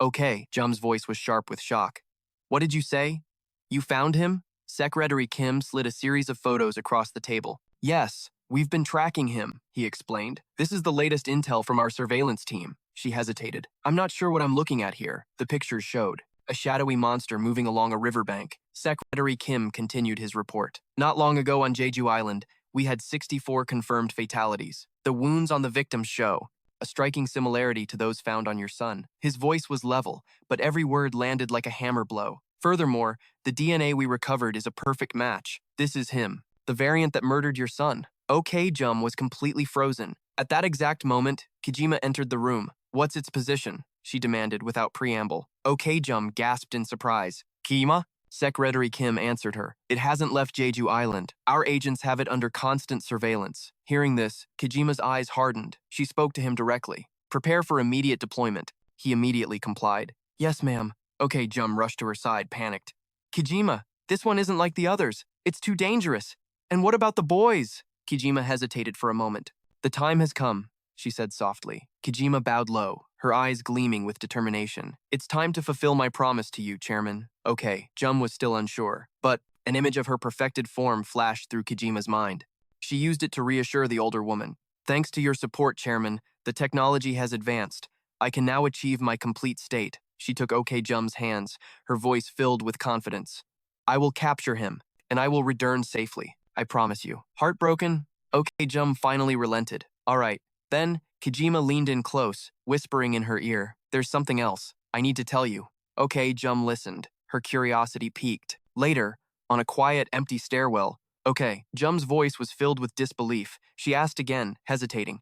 Okay, Jum's voice was sharp with shock. What did you say? You found him? Secretary Kim slid a series of photos across the table. Yes, we've been tracking him, he explained. This is the latest intel from our surveillance team. She hesitated. I'm not sure what I'm looking at here. The pictures showed a shadowy monster moving along a riverbank. Secretary Kim continued his report. Not long ago on Jeju Island, we had 64 confirmed fatalities. The wounds on the victims show a striking similarity to those found on your son. His voice was level, but every word landed like a hammer blow. Furthermore, the DNA we recovered is a perfect match. This is him, the variant that murdered your son. OK Jum was completely frozen. At that exact moment, Kojima entered the room. What's its position? She demanded without preamble. OK Jum gasped in surprise. Kima? Secretary Kim answered her. It hasn't left Jeju Island. Our agents have it under constant surveillance. Hearing this, Kojima's eyes hardened. She spoke to him directly. Prepare for immediate deployment. He immediately complied. Yes, ma'am. Okay, Jum rushed to her side, panicked. Kojima, this one isn't like the others. It's too dangerous. And what about the boys? Kojima hesitated for a moment. The time has come, she said softly. Kojima bowed low, her eyes gleaming with determination. It's time to fulfill my promise to you, Chairman. Okay, Jum was still unsure, but an image of her perfected form flashed through Kojima's mind. She used it to reassure the older woman. Thanks to your support, Chairman, the technology has advanced. I can now achieve my complete state. She took OK Jum's hands, her voice filled with confidence. I will capture him, and I will return safely. I promise you. Heartbroken, OK Jum finally relented. All right. Then, Kojima leaned in close, whispering in her ear. There's something else. I need to tell you. OK Jum listened. Her curiosity piqued. Later, on a quiet, empty stairwell, OK, Jum's voice was filled with disbelief. She asked again, hesitating.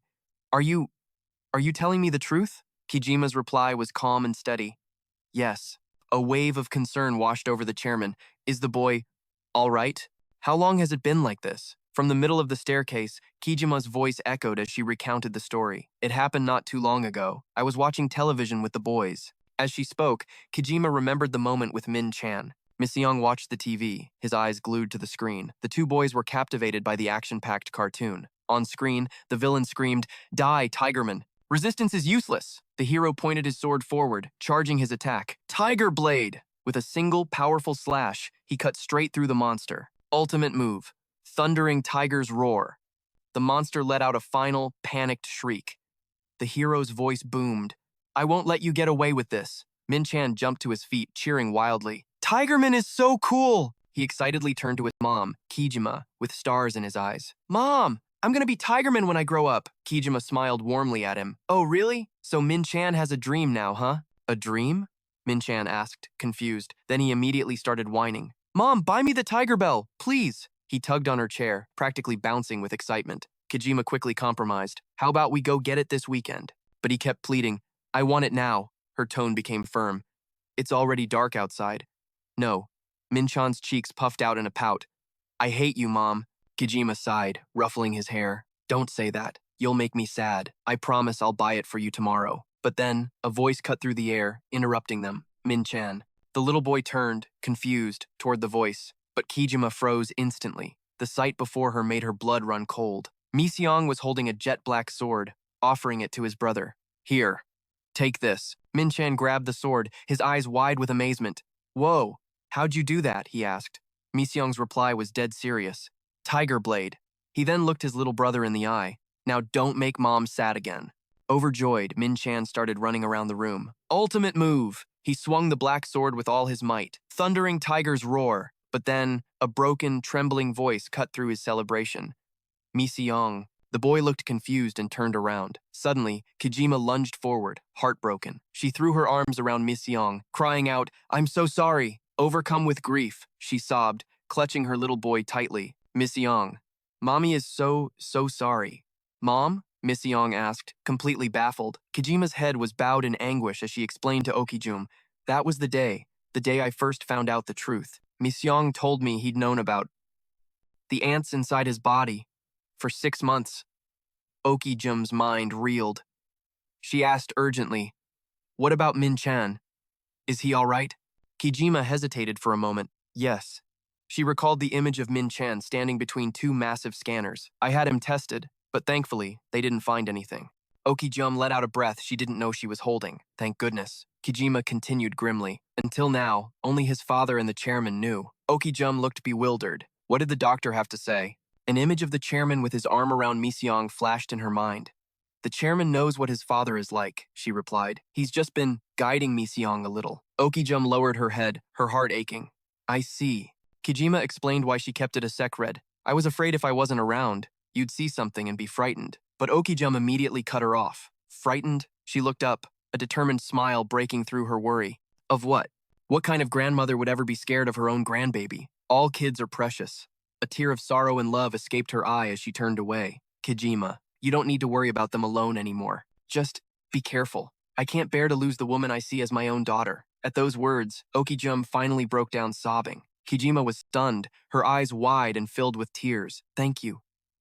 Are you telling me the truth? Kojima's reply was calm and steady. Yes. A wave of concern washed over the chairman. Is the boy all right? How long has it been like this? From the middle of the staircase, Kojima's voice echoed as she recounted the story. It happened not too long ago. I was watching television with the boys. As she spoke, Kojima remembered the moment with Min-chan. Misyong watched the TV, his eyes glued to the screen. The two boys were captivated by the action-packed cartoon. On screen, the villain screamed, Die, Tigerman! Resistance is useless! The hero pointed his sword forward, charging his attack. Tiger Blade! With a single, powerful slash, he cut straight through the monster. Ultimate move. Thundering tiger's roar. The monster let out a final, panicked shriek. The hero's voice boomed. I won't let you get away with this. Min-chan jumped to his feet, cheering wildly. Tigerman is so cool! He excitedly turned to his mom, Kijima, with stars in his eyes. Mom, I'm gonna be Tigerman when I grow up. Kijima smiled warmly at him. Oh, really? So Min-chan has a dream now, huh? A dream? Min-chan asked, confused. Then he immediately started whining. Mom, buy me the tiger bell, please. He tugged on her chair, practically bouncing with excitement. Kijima quickly compromised. How about we go get it this weekend? But he kept pleading. I want it now. Her tone became firm. It's already dark outside. No. Min-chan's cheeks puffed out in a pout. I hate you, Mom. Kijima sighed, ruffling his hair. Don't say that. You'll make me sad. I promise I'll buy it for you tomorrow. But then, a voice cut through the air, interrupting them. Min-chan. The little boy turned, confused, toward the voice. But Kijima froze instantly. The sight before her made her blood run cold. Mi-seong was holding a jet-black sword, offering it to his brother. Here. Take this. Min-chan grabbed the sword, his eyes wide with amazement. Whoa, how'd you do that? He asked. Mi-seong's reply was dead serious. Tiger blade. He then looked his little brother in the eye. Now don't make Mom sad again. Overjoyed, Min-chan started running around the room. Ultimate move. He swung the black sword with all his might. Thundering tiger's roar. But then, a broken, trembling voice cut through his celebration. Mi-seong. The boy looked confused and turned around. Suddenly, Kijima lunged forward, heartbroken. She threw her arms around Mi-seong, crying out, I'm so sorry. Overcome with grief, she sobbed, clutching her little boy tightly. Mi-seong. Mommy is so sorry. Mom? Mi-seong asked, completely baffled. Kijima's head was bowed in anguish as she explained to Okijum, that was the day I first found out the truth. Mi-seong told me he'd known about the ants inside his body for 6 months. Okijum's mind reeled. She asked urgently, what about Min-chan? Is he all right? Kijima hesitated for a moment. Yes. She recalled the image of Min-chan standing between 2 massive scanners. I had him tested, but thankfully, they didn't find anything. Okijum let out a breath she didn't know she was holding. Thank goodness. Kijima continued grimly. Until now, only his father and the chairman knew. Okijum looked bewildered. What did the doctor have to say? An image of the chairman with his arm around Mi-seong flashed in her mind. The chairman knows what his father is like, she replied. He's just been guiding Mi-seong a little. Okijum lowered her head, her heart aching. I see. Kijima explained why she kept it a secret. I was afraid if I wasn't around, you'd see something and be frightened. But Okijum immediately cut her off. Frightened? She looked up, a determined smile breaking through her worry. Of what? What kind of grandmother would ever be scared of her own grandbaby? All kids are precious. A tear of sorrow and love escaped her eye as she turned away. Kijima, you don't need to worry about them alone anymore. Just be careful. I can't bear to lose the woman I see as my own daughter. At those words, Okijum finally broke down sobbing. Kijima was stunned, her eyes wide and filled with tears. Thank you.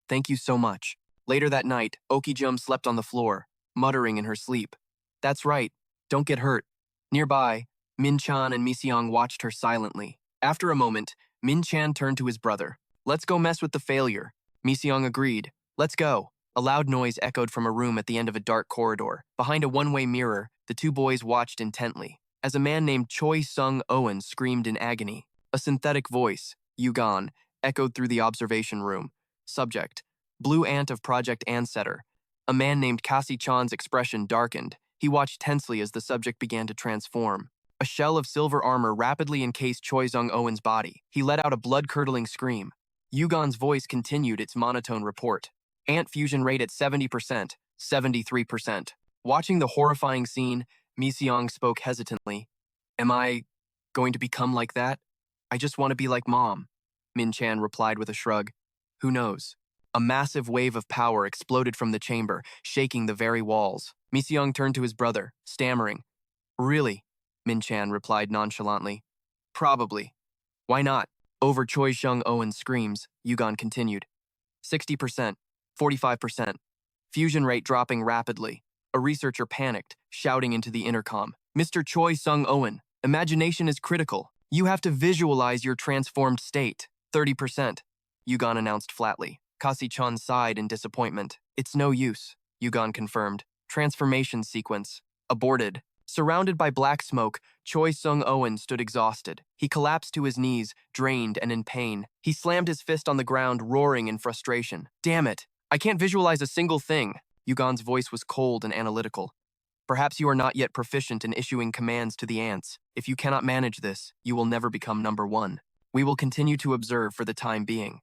Thank you so much. Later that night, Okijum slept on the floor, muttering in her sleep. That's right. Don't get hurt. Nearby, Min-chan and Mi-seong watched her silently. After a moment, Min-chan turned to his brother. Let's go mess with the failure. Mi-seong agreed. Let's go. A loud noise echoed from a room at the end of a dark corridor. Behind a one-way mirror, the 2 boys watched intently, as a man named Choi Sung-owen screamed in agony. A synthetic voice, Yugon, echoed through the observation room. Subject, Blue Ant of Project Ansetter. A man named Kasi-chan's expression darkened. He watched tensely as the subject began to transform. A shell of silver armor rapidly encased Choi Sung-owen's body. He let out a blood-curdling scream. Yugon's voice continued its monotone report. Ant fusion rate at 70%, 73%. Watching the horrifying scene, Mi-seong spoke hesitantly. Am I going to become like that? I just want to be like Mom. Min-chan replied with a shrug. Who knows? A massive wave of power exploded from the chamber, shaking the very walls. Mi-seong turned to his brother, stammering. Really? Min-chan replied nonchalantly. Probably. Why not? Over Choi Sung-owen's screams, Yugon continued. 60%, 45%. Fusion rate dropping rapidly. A researcher panicked, shouting into the intercom. Mr. Choi Sung-owen, imagination is critical. You have to visualize your transformed state. 30%, Yugon announced flatly. Kasi-chan sighed in disappointment. It's no use, Yugon confirmed. Transformation sequence. Aborted. Surrounded by black smoke, Choi Sung-owen stood exhausted. He collapsed to his knees, drained and in pain. He slammed his fist on the ground, roaring in frustration. Damn it! I can't visualize a single thing. Yugon's voice was cold and analytical. Perhaps you are not yet proficient in issuing commands to the ants. If you cannot manage this, you will never become number one. We will continue to observe for the time being.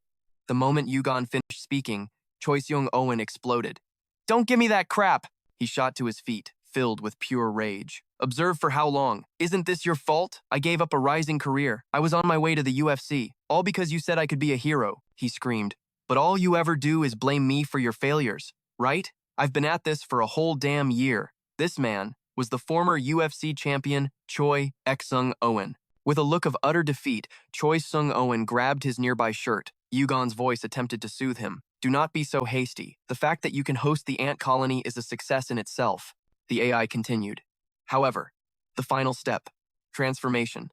The moment Yugon finished speaking, Choi Sung-owen exploded. Don't give me that crap! He shot to his feet, filled with pure rage. Observe for how long? Isn't this your fault? I gave up a rising career. I was on my way to the UFC, all because you said I could be a hero, he screamed. But all you ever do is blame me for your failures, right? I've been at this for a whole damn year. This man was the former UFC champion Choi Sung-owen. With a look of utter defeat, Choi Sung-owen grabbed his nearby shirt. Yugon's voice attempted to soothe him. Do not be so hasty. The fact that you can host the ant colony is a success in itself. The AI continued. However, the final step, transformation,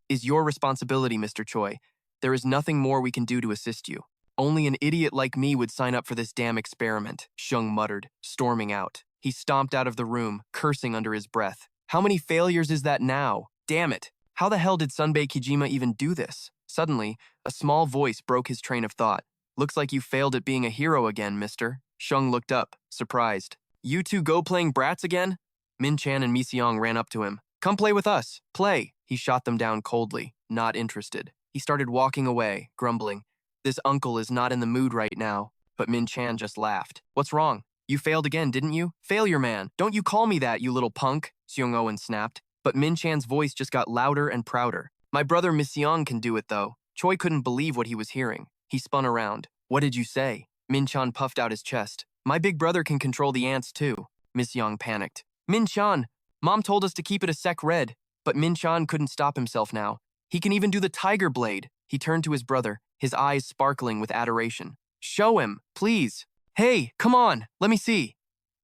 is your responsibility, Mr. Choi. There is nothing more we can do to assist you. Only an idiot like me would sign up for this damn experiment, Shung muttered, storming out. He stomped out of the room, cursing under his breath. How many failures is that now? Damn it! How the hell did Sunbae Kijima even do this? Suddenly, a small voice broke his train of thought. Looks like you failed at being a hero again, mister. Shung looked up, surprised. You two go playing brats again? Min Chan and Mi Seong ran up to him. Come play with us. Play. He shot them down coldly, not interested. He started walking away, grumbling. This uncle is not in the mood right now. But Min Chan just laughed. What's wrong? You failed again, didn't you? Failure man. Don't you call me that, you little punk, Seong-owen snapped. But Min Chan's voice just got louder and prouder. My brother Mi Seong can do it, though. Choi couldn't believe what he was hearing. He spun around. What did you say? Min Chan puffed out his chest. My big brother can control the ants, too. Mi Seong panicked. Min Chan, Mom told us to keep it a sec red. But Min Chan couldn't stop himself now. He can even do the tiger blade. He turned to his brother, his eyes sparkling with adoration. Show him, please. Hey, come on, let me see.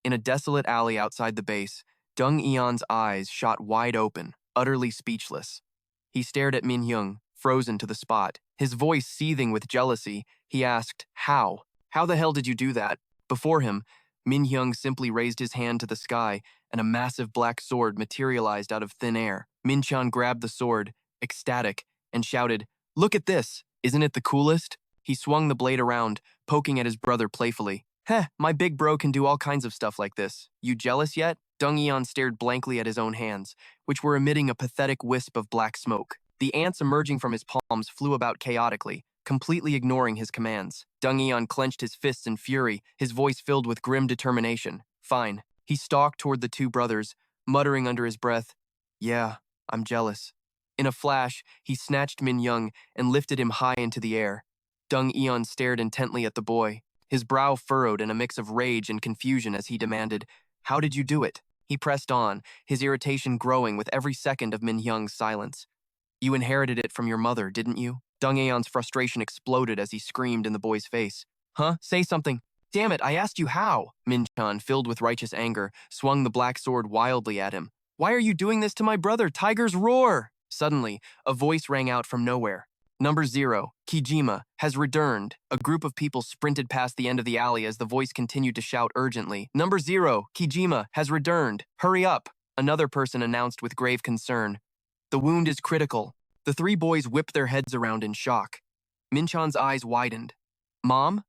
In a desolate alley outside the base, Dung Eon's eyes shot wide open, utterly speechless. He stared at Min Hyung, frozen to the spot. His voice seething with jealousy, he asked, How? How the hell did you do that? Before him, Min Hyung simply raised his hand to the sky, and a massive black sword materialized out of thin air. Min Chan grabbed the sword, ecstatic, and shouted, Look at this! Isn't it the coolest? He swung the blade around, poking at his brother playfully. Heh, my big bro can do all kinds of stuff like this. You jealous yet? Dung Eon stared blankly at his own hands, which were emitting a pathetic wisp of black smoke. The ants emerging from his palms flew about chaotically, completely ignoring his commands. Dung Eon clenched his fists in fury, his voice filled with grim determination. Fine. He stalked toward the two brothers, muttering under his breath, Yeah, I'm jealous. In a flash, he snatched Min Hyung and lifted him high into the air. Dung Eon stared intently at the boy, his brow furrowed in a mix of rage and confusion as he demanded, How did you do it? He pressed on, his irritation growing with every second of Min Hyung's silence. You inherited it from your mother, didn't you? Dung Eon's frustration exploded as he screamed in the boy's face. Huh? Say something. Damn it, I asked you how. Min Chan, filled with righteous anger, swung the black sword wildly at him. Why are you doing this to my brother? Tigers roar! Suddenly, a voice rang out from nowhere. Number 0, Kijima, has returned. A group of people sprinted past the end of the alley as the voice continued to shout urgently. Number 0, Kijima, has returned. Hurry up, another person announced with grave concern. The wound is critical. The three boys whipped their heads around in shock. Min Chan's eyes widened. Mom?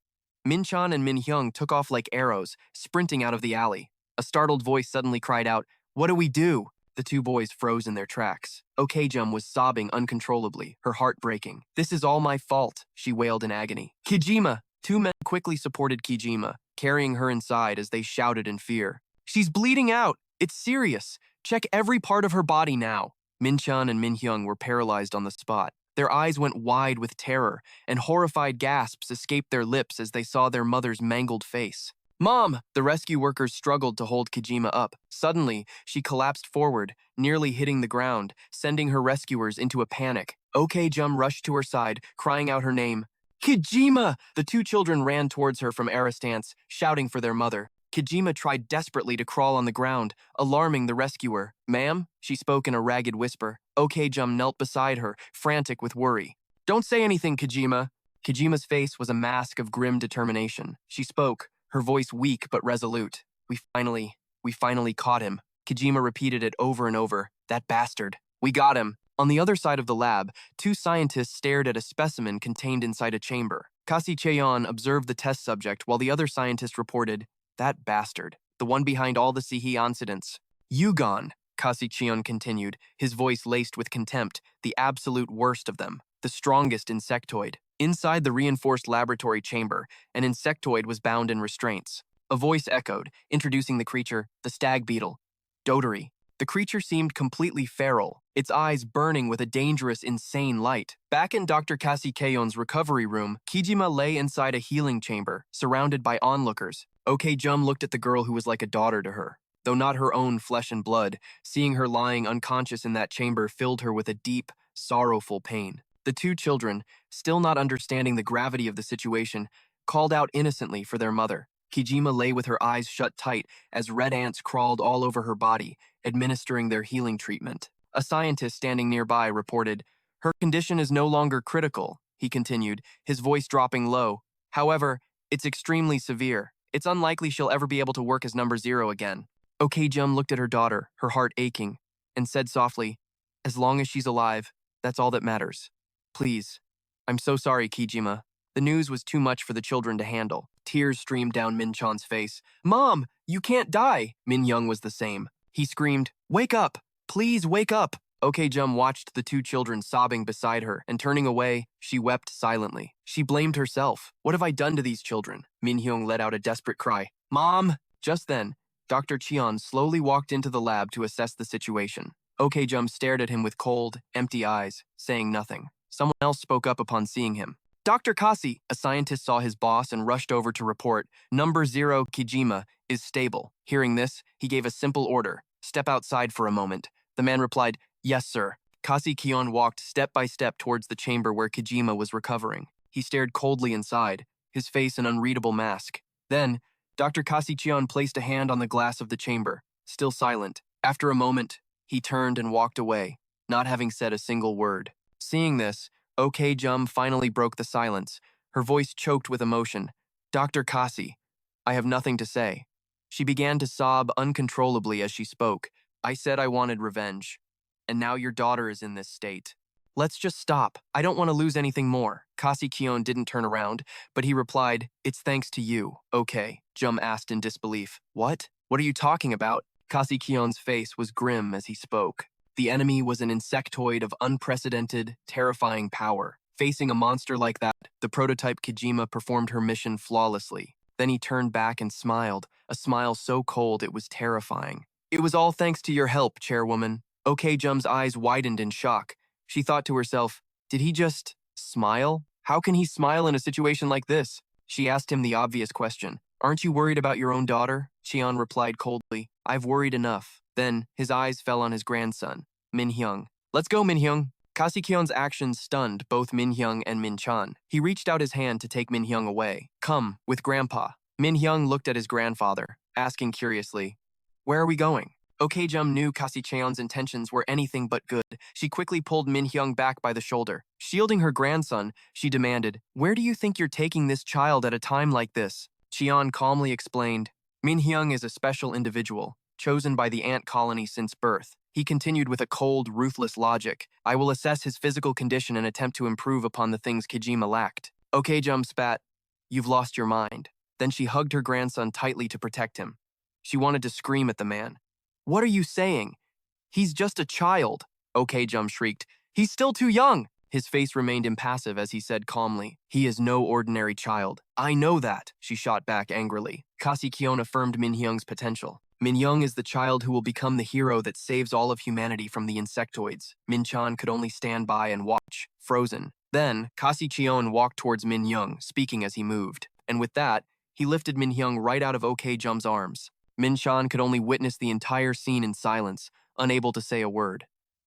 Min Chan and Min Hyung took off like arrows, sprinting out of the alley. A startled voice suddenly cried out, What do we do? The two boys froze in their tracks. Okjum was sobbing uncontrollably, her heart breaking. This is all my fault, she wailed in agony. Kijima! Two men quickly supported Kijima, carrying her inside as they shouted in fear. She's bleeding out! It's serious! Check every part of her body now! Min Chan and Min Hyung were paralyzed on the spot. Their eyes went wide with terror, and horrified gasps escaped their lips as they saw their mother's mangled face. Mom! The rescue workers struggled to hold Kijima up. Suddenly, she collapsed forward, nearly hitting the ground, sending her rescuers into a panic. Okjum rushed to her side, crying out her name. Kijima! The two children ran towards her from Aristance, shouting for their mother. Kijima tried desperately to crawl on the ground, alarming the rescuer. Ma'am? She spoke in a ragged whisper. Okjum knelt beside her, frantic with worry. Don't say anything, Kijima. Kijima's face was a mask of grim determination. She spoke, her voice weak but resolute. We finally caught him. Kijima repeated it over and over. That bastard. We got him. On the other side of the lab, two scientists stared at a specimen contained inside a chamber. Kasi Cheon observed the test subject while the other scientist reported, that bastard. The one behind all the Sihi incidents. Yugon, Kasi Cheon continued, his voice laced with contempt, the absolute worst of them. The strongest insectoid. Inside the reinforced laboratory chamber, an insectoid was bound in restraints. A voice echoed, introducing the creature, the stag beetle. Dotary. The creature seemed completely feral, its eyes burning with a dangerous, insane light. Back in Dr. Kasikeon's recovery room, Kijima lay inside a healing chamber, surrounded by onlookers. Jum looked at the girl who was like a daughter to her. Though not her own flesh and blood, seeing her lying unconscious in that chamber filled her with a deep, sorrowful pain. The two children, still not understanding the gravity of the situation, called out innocently for their mother. Kijima lay with her eyes shut tight as red ants crawled all over her body, administering their healing treatment. A scientist standing nearby reported, her condition is no longer critical, he continued, his voice dropping low. However, it's extremely severe. It's unlikely she'll ever be able to work as number 0 again. Jum looked at her daughter, her heart aching, and said softly, as long as she's alive, that's all that matters. Please. I'm so sorry, Kijima. The news was too much for the children to handle. Tears streamed down Min-chan's face. Mom, you can't die! Min-young was the same. He screamed, wake up! Please wake up! Jum watched the two children sobbing beside her, and turning away, she wept silently. She blamed herself. What have I done to these children? Min-hyung let out a desperate cry. Mom! Just then, Dr. Cheon slowly walked into the lab to assess the situation. Jum stared at him with cold, empty eyes, saying nothing. Someone else spoke up upon seeing him. Dr. Kasi, a scientist saw his boss and rushed over to report, number 0 Kijima is stable. Hearing this, he gave a simple order, step outside for a moment. The man replied, yes, sir. Kasi Keon walked step by step towards the chamber where Kijima was recovering. He stared coldly inside, his face an unreadable mask. Then, Dr. Kasi Cheon placed a hand on the glass of the chamber, still silent. After a moment, he turned and walked away, not having said a single word. Seeing this, Jum finally broke the silence, her voice choked with emotion. Dr. Kasi, I have nothing to say. She began to sob uncontrollably as she spoke. I said I wanted revenge, and now your daughter is in this state. Let's just stop. I don't want to lose anything more. Kasi Keon didn't turn around, but he replied, it's thanks to you. Okay, Jum asked in disbelief. What? What are you talking about? Kasi Keon's face was grim as he spoke. The enemy was an insectoid of unprecedented, terrifying power. Facing a monster like that, the prototype Kijima performed her mission flawlessly. Then he turned back and smiled, a smile so cold it was terrifying. It was all thanks to your help, Chairwoman. Jum's eyes widened in shock. She thought to herself, did he just smile? How can he smile in a situation like this? She asked him the obvious question. Aren't you worried about your own daughter? Cheon replied coldly. I've worried enough. Then, his eyes fell on his grandson, Min-hyung. Let's go, Min-hyung. Kasi Keon's actions stunned both Min-hyung and Min-chan. He reached out his hand to take Min-hyung away. Come, with Grandpa. Min-hyung looked at his grandfather, asking curiously, where are we going? Jum knew Kasi Cheon's intentions were anything but good. She quickly pulled Min-hyung back by the shoulder. Shielding her grandson, she demanded, where do you think you're taking this child at a time like this? Cheon calmly explained, Min-hyung is a special individual, chosen by the ant colony since birth. He continued with a cold, ruthless logic. I will assess his physical condition and attempt to improve upon the things Kijima lacked. Jum spat, you've lost your mind. Then she hugged her grandson tightly to protect him. She wanted to scream at the man. What are you saying? He's just a child. Jum shrieked. He's still too young. His face remained impassive as he said calmly, he is no ordinary child. I know that, she shot back angrily. Kasi Keon affirmed Min-hyung's potential. Min-hyung is the child who will become the hero that saves all of humanity from the insectoids. Min-chan could only stand by and watch, frozen. Then, Kasi Cheon walked towards Min-hyung, speaking as he moved. And with that, he lifted Min-hyung right out of Jum's arms. Min-chan could only witness the entire scene in silence, unable to say a word.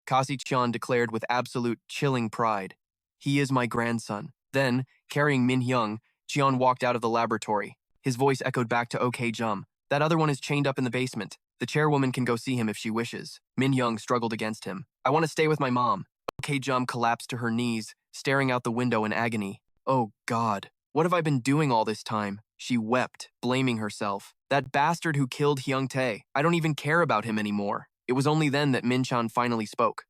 Kasi Cheon declared with absolute, chilling pride, he is my grandson. Then, carrying Min-hyung, Cheon walked out of the laboratory. His voice echoed back to Jum. That other one is chained up in the basement. The chairwoman can go see him if she wishes. Min-hyung struggled against him. I want to stay with my mom. Jum collapsed to her knees, staring out the window in agony. Oh God, what have I been doing all this time? She wept, blaming herself. That bastard who killed Hyung-tae. I don't even care about him anymore. It was only then that Min-chan finally spoke.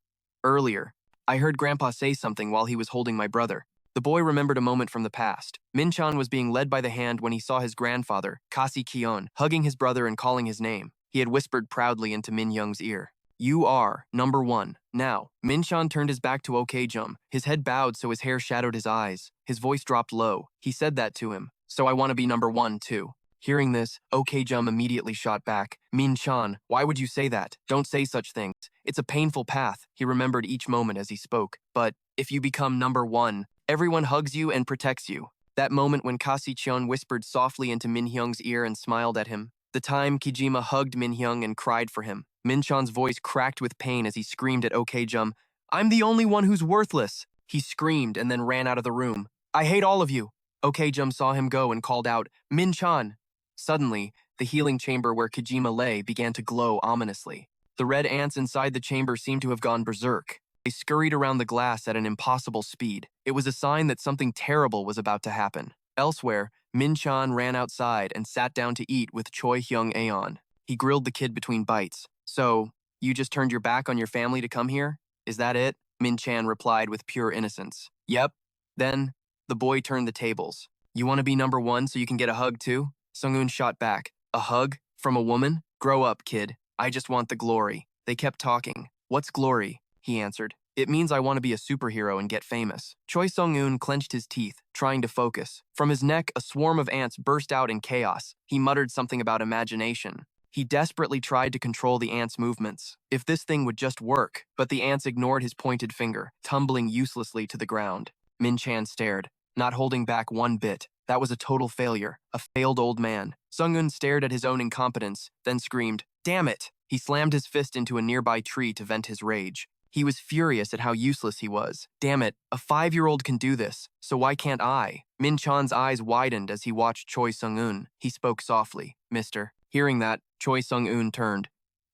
Earlier, I heard Grandpa say something while he was holding my brother. The boy remembered a moment from the past. Min-chan was being led by the hand when he saw his grandfather, Kasi Kyon, hugging his brother and calling his name. He had whispered proudly into Min-young's ear. You are number one. Now, Min-chan turned his back to Ok-jum. His head bowed so his hair shadowed his eyes. His voice dropped low. He said that to him. So I want to be number one, too. Hearing this, Ok-jum immediately shot back. Min-chan, why would you say that? Don't say such things. It's a painful path. He remembered each moment as he spoke. But if you become number one, everyone hugs you and protects you. That moment when Kasi Cheon whispered softly into Min-hyung's ear and smiled at him. The time Kijima hugged Min-hyung and cried for him. Min-chan's voice cracked with pain as he screamed at Ok-jum, I'm the only one who's worthless. He screamed and then ran out of the room. I hate all of you. Ok-jum saw him go and called out, Min-chan. Suddenly, the healing chamber where Kijima lay began to glow ominously. The red ants inside the chamber seemed to have gone berserk. They scurried around the glass at an impossible speed. It was a sign that something terrible was about to happen. Elsewhere, Min-chan ran outside and sat down to eat with Choi Hyung-aeon. He grilled the kid between bites. So, you just turned your back on your family to come here? Is that it? Min-chan replied with pure innocence. Yep. Then, the boy turned the tables. You want to be number one so you can get a hug too? Sung-eun shot back. A hug? From a woman? Grow up, kid. I just want the glory. They kept talking. What's glory? He answered. It means I want to be a superhero and get famous. Choi Sung-eun clenched his teeth, trying to focus. From his neck, a swarm of ants burst out in chaos. He muttered something about imagination. He desperately tried to control the ants' movements. If this thing would just work, but the ants ignored his pointed finger, tumbling uselessly to the ground. Min-chan stared, not holding back one bit. That was a total failure, a failed old man. Sung-eun stared at his own incompetence, then screamed, Damn it! He slammed his fist into a nearby tree to vent his rage. He was furious at how useless he was. Damn it, a 5-year-old can do this, so why can't I? Min-chan's eyes widened as he watched Choi Sung-eun. He spoke softly, Mister. Hearing that, Choi Sung-eun turned.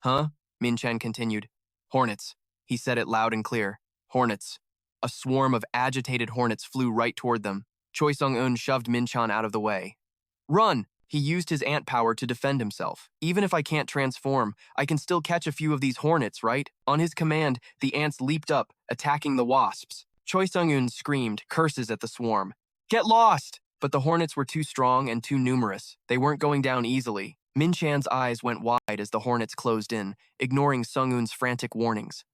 Huh? Min-chan continued. Hornets. He said it loud and clear. Hornets. A swarm of agitated hornets flew right toward them. Choi Sung-eun shoved Min-chan out of the way. Run! He used his ant power to defend himself. Even if I can't transform, I can still catch a few of these hornets, right? On his command, the ants leaped up, attacking the wasps. Choi Sung-eun screamed, curses at the swarm. Get lost! But the hornets were too strong and too numerous. They weren't going down easily. Min-chan's eyes went wide as the hornets closed in, ignoring Sung-eun's frantic warnings.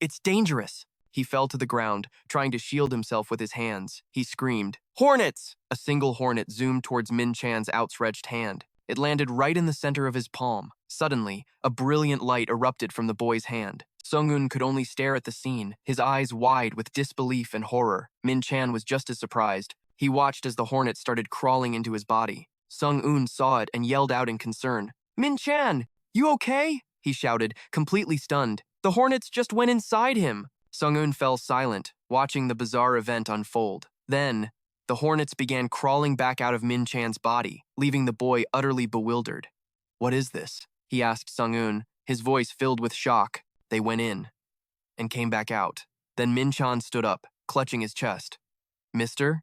It's dangerous! He fell to the ground, trying to shield himself with his hands. He screamed, Hornets! A single hornet zoomed towards Min-chan's outstretched hand. It landed right in the center of his palm. Suddenly, a brilliant light erupted from the boy's hand. Sung-eun could only stare at the scene, his eyes wide with disbelief and horror. Min-chan was just as surprised. He watched as the hornet started crawling into his body. Sung-eun saw it and yelled out in concern. Min-chan, you okay? He shouted, completely stunned. The hornets just went inside him. Sung-eun fell silent, watching the bizarre event unfold. Then, the hornets began crawling back out of Min-chan's body, leaving the boy utterly bewildered. What is this? He asked Sung-eun, his voice filled with shock. They went in and came back out. Then Min-chan stood up, clutching his chest. Mister?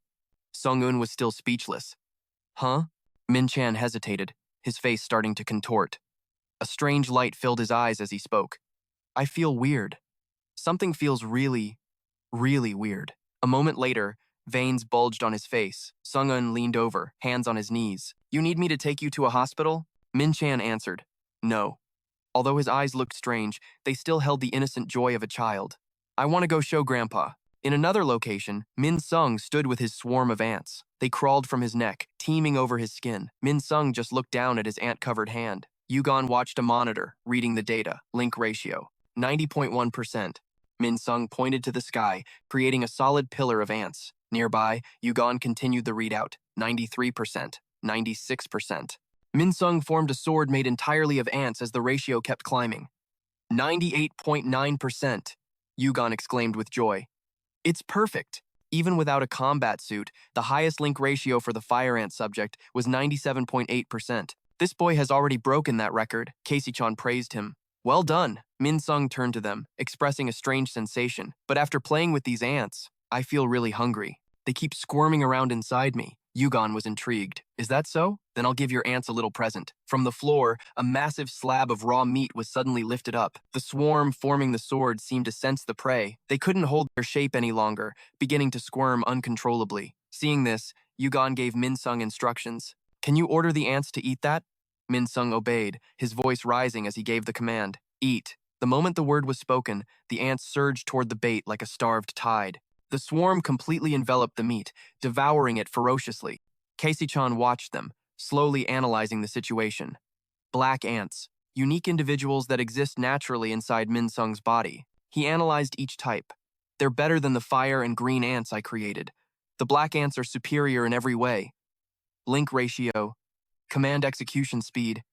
Sung-eun was still speechless. Huh? Min-chan hesitated, his face starting to contort. A strange light filled his eyes as he spoke. I feel weird. Something feels really, really weird. A moment later, veins bulged on his face. Sung-eun leaned over, hands on his knees. You need me to take you to a hospital? Min-chan answered, no. Although his eyes looked strange, they still held the innocent joy of a child. I want to go show Grandpa. In another location, Min-sung stood with his swarm of ants. They crawled from his neck, teeming over his skin. Min-sung just looked down at his ant-covered hand. Yugon watched a monitor, reading the data. Link ratio, 90.1%. Min-sung pointed to the sky, creating a solid pillar of ants. Nearby, Yugon continued the readout, 93%, 96%. Min-sung formed a sword made entirely of ants as the ratio kept climbing. 98.9%, Yugon exclaimed with joy. It's perfect. Even without a combat suit, the highest link ratio for the fire ant subject was 97.8%. This boy has already broken that record, Casey-chan praised him. Well done. Min-sung turned to them, expressing a strange sensation. But after playing with these ants, I feel really hungry. They keep squirming around inside me. Yugon was intrigued. Is that so? Then I'll give your ants a little present. From the floor, a massive slab of raw meat was suddenly lifted up. The swarm forming the sword seemed to sense the prey. They couldn't hold their shape any longer, beginning to squirm uncontrollably. Seeing this, Yugon gave Minsung instructions. Can you order the ants to eat that? Minsung obeyed, his voice rising as he gave the command. Eat. The moment the word was spoken, the ants surged toward the bait like a starved tide. The swarm completely enveloped the meat, devouring it ferociously. Casey-chan watched them, slowly analyzing the situation. Black ants, unique individuals that exist naturally inside Minsung's body. He analyzed each type. They're better than the fire and green ants I created. The black ants are superior in every way. Link ratio, command execution speed,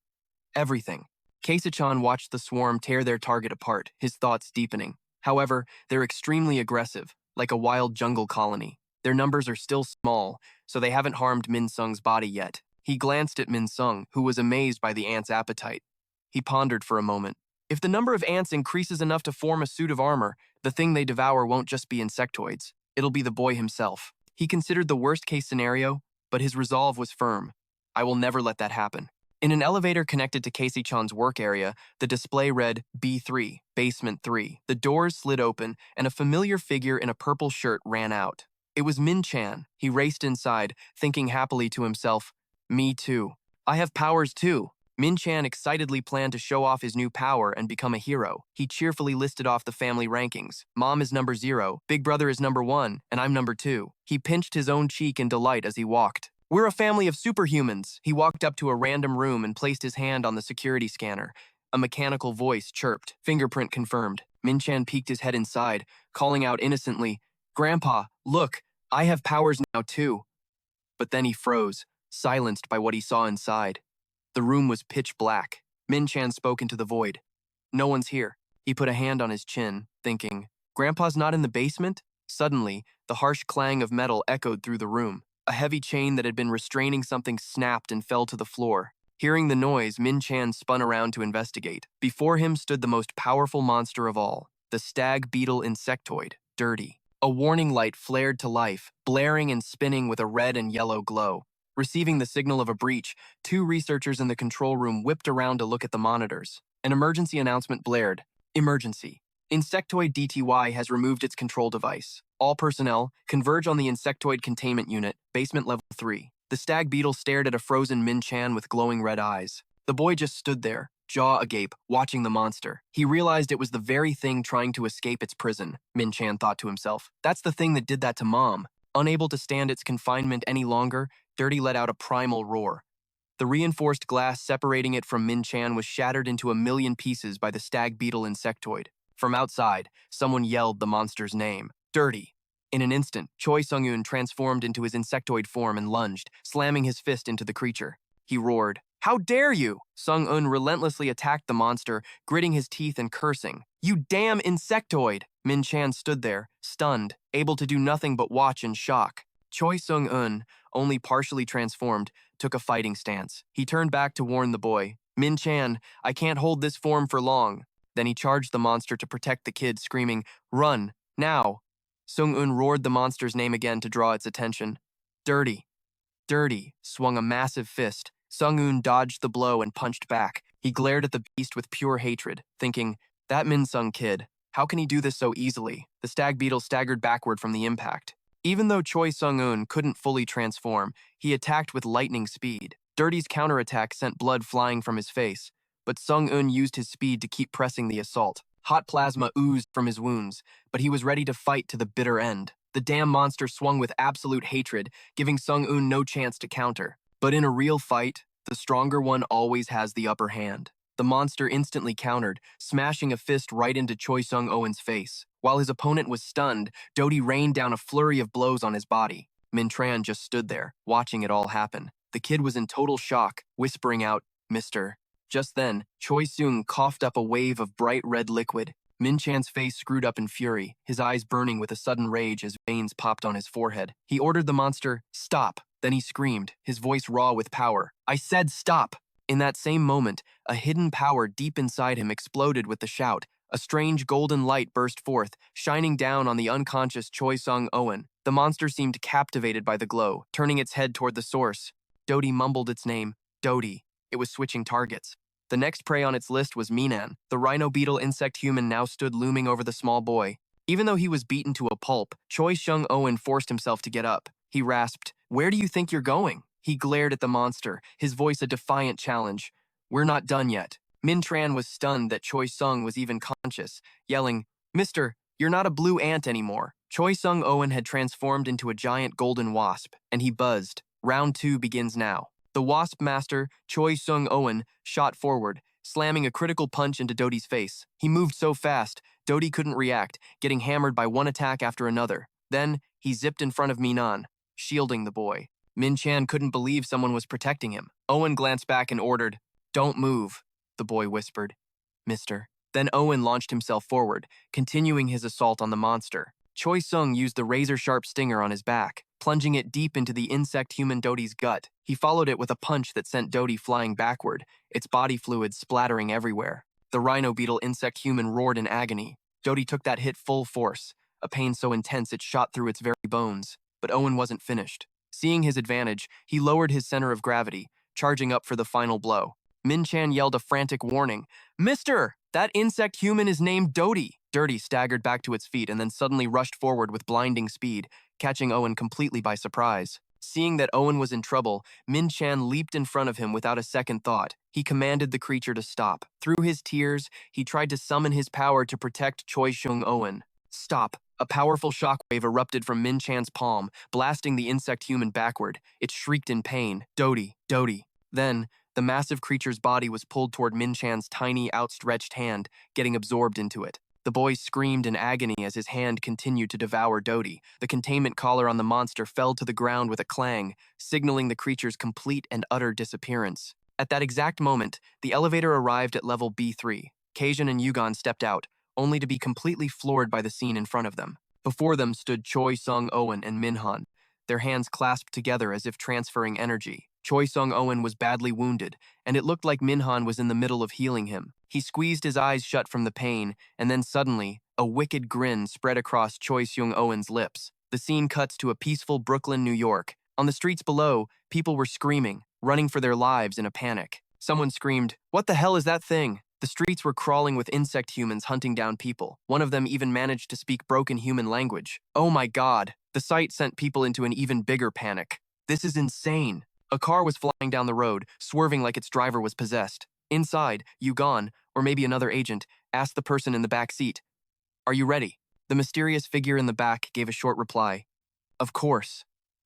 everything. Casey-chan watched the swarm tear their target apart, his thoughts deepening. However, they're extremely aggressive, like a wild jungle colony. Their numbers are still small, so they haven't harmed Minsung's body yet. He glanced at Minsung, who was amazed by the ant's appetite. He pondered for a moment. If the number of ants increases enough to form a suit of armor, the thing they devour won't just be insectoids. It'll be the boy himself. He considered the worst-case scenario, but his resolve was firm. I will never let that happen. In an elevator connected to Casey-chan's work area, the display read B3, Basement 3. The doors slid open, and a familiar figure in a purple shirt ran out. It was Min-chan. He raced inside, thinking happily to himself, me too. I have powers too. Min-chan excitedly planned to show off his new power and become a hero. He cheerfully listed off the family rankings. Mom is number 0, Big Brother is number 1, and I'm number 2. He pinched his own cheek in delight as he walked. We're a family of superhumans. He walked up to a random room and placed his hand on the security scanner. A mechanical voice chirped. Fingerprint confirmed. Min-chan peeked his head inside, calling out innocently, Grandpa, look, I have powers now too. But then he froze, silenced by what he saw inside. The room was pitch black. Min-chan spoke into the void. No one's here. He put a hand on his chin, thinking, Grandpa's not in the basement? Suddenly, the harsh clang of metal echoed through the room. A heavy chain that had been restraining something snapped and fell to the floor. Hearing the noise, Min-chan spun around to investigate. Before him stood the most powerful monster of all, the stag beetle insectoid, Dirty. A warning light flared to life, blaring and spinning with a red and yellow glow. Receiving the signal of a breach, 2 researchers in the control room whipped around to look at the monitors. An emergency announcement blared. Emergency. Insectoid DTY has removed its control device. All personnel, converge on the insectoid containment unit, basement level 3. The stag beetle stared at a frozen Min-chan with glowing red eyes. The boy just stood there, jaw agape, watching the monster. He realized it was the very thing trying to escape its prison, Min-chan thought to himself. That's the thing that did that to Mom. Unable to stand its confinement any longer, Dirty let out a primal roar. The reinforced glass separating it from Min-chan was shattered into a million pieces by the stag beetle insectoid. From outside, someone yelled the monster's name. Dirty. In an instant, Choi Sung-eun transformed into his insectoid form and lunged, slamming his fist into the creature. He roared, How dare you! Sung-eun relentlessly attacked the monster, gritting his teeth and cursing. You damn insectoid! Min-chan stood there, stunned, able to do nothing but watch in shock. Choi Sung-eun, only partially transformed, took a fighting stance. He turned back to warn the boy. Min-chan, I can't hold this form for long. Then he charged the monster to protect the kid, screaming, Run, now! Sung-eun roared the monster's name again to draw its attention. Dirty. Dirty swung a massive fist. Sung-eun dodged the blow and punched back. He glared at the beast with pure hatred, thinking, That Min-sung kid, how can he do this so easily? The stag beetle staggered backward from the impact. Even though Choi Sung-eun couldn't fully transform, he attacked with lightning speed. Dirty's counterattack sent blood flying from his face, but Sung-eun used his speed to keep pressing the assault. Hot plasma oozed from his wounds, but he was ready to fight to the bitter end. The damn monster swung with absolute hatred, giving Sung-eun no chance to counter. But in a real fight, the stronger one always has the upper hand. The monster instantly countered, smashing a fist right into Choi Sung-eun's face. While his opponent was stunned, Dodi rained down a flurry of blows on his body. Min-tran just stood there, watching it all happen. The kid was in total shock, whispering out, Mr. Just then, Choi Sung coughed up a wave of bright red liquid. Min-chan's face screwed up in fury, his eyes burning with a sudden rage as veins popped on his forehead. He ordered the monster, Stop! Then he screamed, his voice raw with power. I said stop! In that same moment, a hidden power deep inside him exploded with the shout. A strange golden light burst forth, shining down on the unconscious Choi Sung-eun. The monster seemed captivated by the glow, turning its head toward the source. Dodie mumbled its name, Dodie. It was switching targets. The next prey on its list was Minan. The rhino beetle insect human now stood looming over the small boy. Even though he was beaten to a pulp, Choi Sung-owen forced himself to get up. He rasped, "Where do you think you're going?" He glared at the monster, his voice a defiant challenge. "We're not done yet." Min Tran was stunned that Choi Sung was even conscious, yelling, "Mister, you're not a blue ant anymore." Choi Sung-owen had transformed into a giant golden wasp, and he buzzed. Round 2 begins now. The wasp master, Choi Sung-owen, shot forward, slamming a critical punch into Dodie's face. He moved so fast, Dodie couldn't react, getting hammered by one attack after another. Then, he zipped in front of Minan, shielding the boy. Min Chan couldn't believe someone was protecting him. Owen glanced back and ordered, "Don't move," the boy whispered. "Mister." Then Owen launched himself forward, continuing his assault on the monster. Choi Sung used the razor-sharp stinger on his back, plunging it deep into the insect-human Dodie's gut. He followed it with a punch that sent Dodie flying backward, its body fluid splattering everywhere. The rhino beetle insect-human roared in agony. Dodie took that hit full force, a pain so intense it shot through its very bones. But Owen wasn't finished. Seeing his advantage, he lowered his center of gravity, charging up for the final blow. Min Chan yelled a frantic warning, "Mister, that insect human is named Dodie." Dodie staggered back to its feet and then suddenly rushed forward with blinding speed, catching Owen completely by surprise. Seeing that Owen was in trouble, Min Chan leaped in front of him without a second thought. He commanded the creature to stop. Through his tears, he tried to summon his power to protect Choi Sung-owen. "Stop." A powerful shockwave erupted from Min Chan's palm, blasting the insect human backward. It shrieked in pain, "Dodie, Dodie." Then, the massive creature's body was pulled toward Min Chan's tiny, outstretched hand, getting absorbed into it. The boy screamed in agony as his hand continued to devour Dodie. The containment collar on the monster fell to the ground with a clang, signaling the creature's complete and utter disappearance. At that exact moment, the elevator arrived at level B3. Kajun and Yugon stepped out, only to be completely floored by the scene in front of them. Before them stood Choi Sung-owen and Minhan, their hands clasped together as if transferring energy. Choi Sung-owen was badly wounded, and it looked like Minhan was in the middle of healing him. He squeezed his eyes shut from the pain, and then suddenly, a wicked grin spread across Choi Sung-owen's lips. The scene cuts to a peaceful Brooklyn, New York. On the streets below, people were screaming, running for their lives in a panic. Someone screamed, "What the hell is that thing?" The streets were crawling with insect humans hunting down people. One of them even managed to speak broken human language. Oh my god! The sight sent people into an even bigger panic. "This is insane." A car was flying down the road, swerving like its driver was possessed. Inside, Yugon, or maybe another agent, asked the person in the back seat, "Are you ready?" The mysterious figure in the back gave a short reply, "Of course."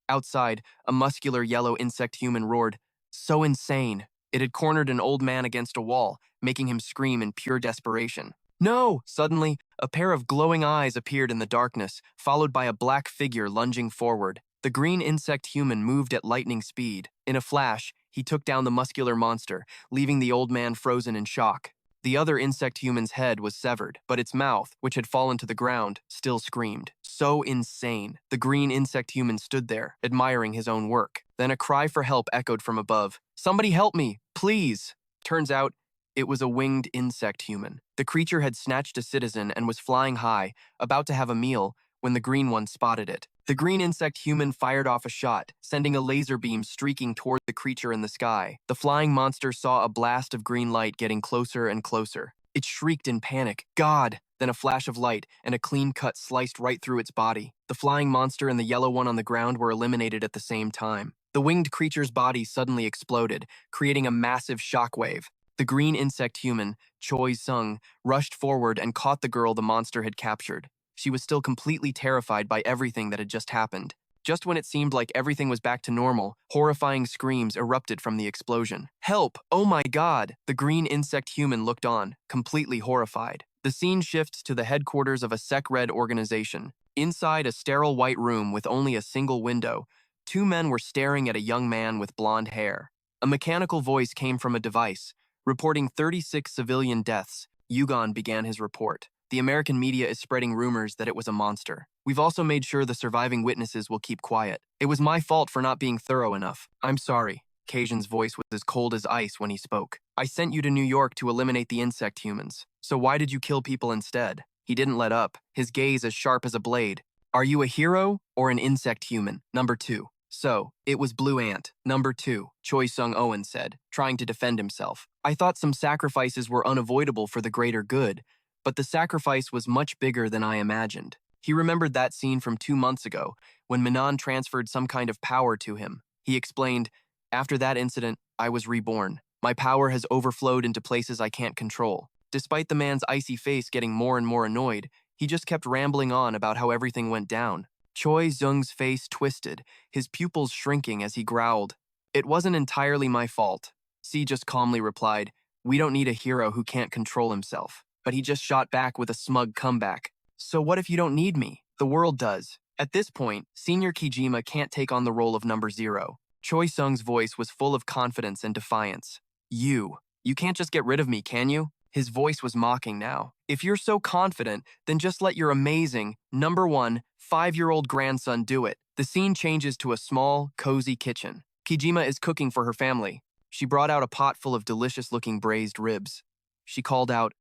Outside, a muscular yellow insect human roared, "So insane." It had cornered an old man against a wall, making him scream in pure desperation. "No!" Suddenly, a pair of glowing eyes appeared in the darkness, followed by a black figure lunging forward. The green insect human moved at lightning speed. In a flash, he took down the muscular monster, leaving the old man frozen in shock. The other insect human's head was severed, but its mouth, which had fallen to the ground, still screamed. So insane. The green insect human stood there, admiring his own work. Then a cry for help echoed from above. "Somebody help me, please!" Turns out, it was a winged insect human. The creature had snatched a citizen and was flying high, about to have a meal, when the green one spotted it. The green insect human fired off a shot, sending a laser beam streaking toward the creature in the sky. The flying monster saw a blast of green light getting closer and closer. It shrieked in panic, "God!" Then a flash of light, and a clean cut sliced right through its body. The flying monster and the yellow one on the ground were eliminated at the same time. The winged creature's body suddenly exploded, creating a massive shockwave. The green insect human, Choi Sung, rushed forward and caught the girl the monster had captured. She was still completely terrified by everything that had just happened. Just when it seemed like everything was back to normal, horrifying screams erupted from the explosion. "Help! Oh my god!" The green insect human looked on, completely horrified. The scene shifts to the headquarters of a sec-red organization. Inside a sterile white room with only a single window, two men were staring at a young man with blonde hair. A mechanical voice came from a device. Reporting 36 civilian deaths, Yugon began his report. The American media is spreading rumors that it was a monster. We've also made sure the surviving witnesses will keep quiet. It was my fault for not being thorough enough. I'm sorry. Kajun's voice was as cold as ice when he spoke. I sent you to New York to eliminate the insect humans. So why did you kill people instead? He didn't let up, his gaze as sharp as a blade. Are you a hero or an insect human? Number 2. So, it was Blue Ant. Number 2, Choi Sung-owen said, trying to defend himself. I thought some sacrifices were unavoidable for the greater good, but the sacrifice was much bigger than I imagined. He remembered that scene from 2 months ago, when Minan transferred some kind of power to him. He explained, after that incident, I was reborn. My power has overflowed into places I can't control. Despite the man's icy face getting more and more annoyed, he just kept rambling on about how everything went down. Choi Zung's face twisted, his pupils shrinking as he growled. It wasn't entirely my fault. C just calmly replied, we don't need a hero who can't control himself. But he just shot back with a smug comeback. So what if you don't need me? The world does. At this point, Senior Kijima can't take on the role of number 0. Choi Sung's voice was full of confidence and defiance. You can't just get rid of me, can you? His voice was mocking now. If you're so confident, then just let your amazing, number 1, 5-year-old grandson do it. The scene changes to a small, cozy kitchen. Kijima is cooking for her family. She brought out a pot full of delicious-looking braised ribs. She called out,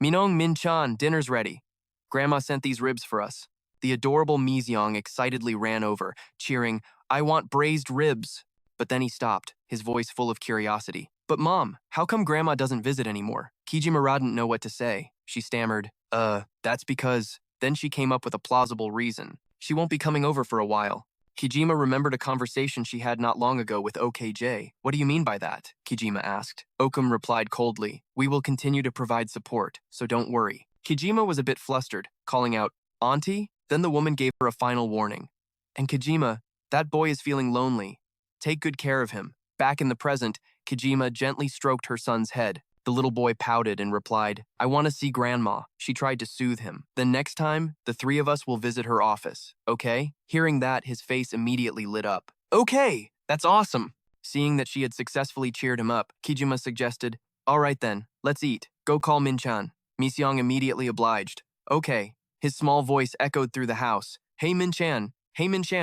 Minong Min-chan, dinner's ready. Grandma sent these ribs for us. The adorable Mizyong excitedly ran over, cheering, I want braised ribs. But then he stopped, his voice full of curiosity. But Mom, how come Grandma doesn't visit anymore? Kijima didn't know what to say. She stammered, that's because... Then she came up with a plausible reason. She won't be coming over for a while. Kijima remembered a conversation she had not long ago with OKJ. What do you mean by that? Kijima asked. Okum replied coldly, we will continue to provide support, so don't worry. Kijima was a bit flustered, calling out, Auntie? Then the woman gave her a final warning. And Kijima, that boy is feeling lonely. Take good care of him. Back in the present, Kijima gently stroked her son's head. The little boy pouted and replied, I want to see Grandma. She tried to soothe him. Then next time, the 3 of us will visit her office, okay? Hearing that, his face immediately lit up. Okay, that's awesome. Seeing that she had successfully cheered him up, Kijima suggested, all right then, let's eat. Go call Min-chan. Misyong immediately obliged. Okay. His small voice echoed through the house. Hey Min-chan,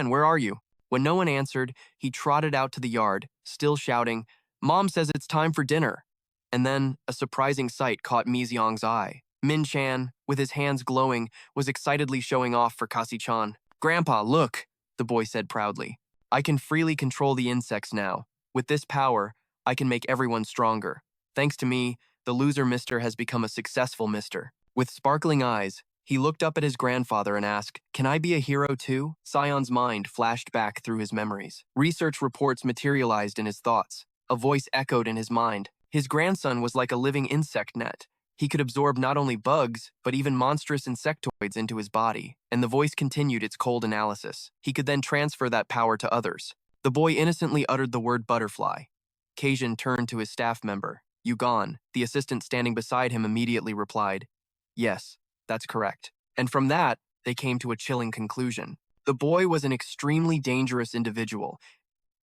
where are you? When no one answered, he trotted out to the yard, still shouting, Mom says it's time for dinner. And then, a surprising sight caught Mizyong's eye. Min-chan, with his hands glowing, was excitedly showing off for Kasi-chan. Grandpa, look, the boy said proudly. I can freely control the insects now. With this power, I can make everyone stronger. Thanks to me, the loser mister has become a successful mister. With sparkling eyes, he looked up at his grandfather and asked, Can I be a hero too? Sion's mind flashed back through his memories. Research reports materialized in his thoughts. A voice echoed in his mind. His grandson was like a living insect net. He could absorb not only bugs, but even monstrous insectoids into his body. And the voice continued its cold analysis. He could then transfer that power to others. The boy innocently uttered the word butterfly. Kajin turned to his staff member. You gone? The assistant standing beside him immediately replied, Yes, that's correct. And from that, they came to a chilling conclusion. The boy was an extremely dangerous individual,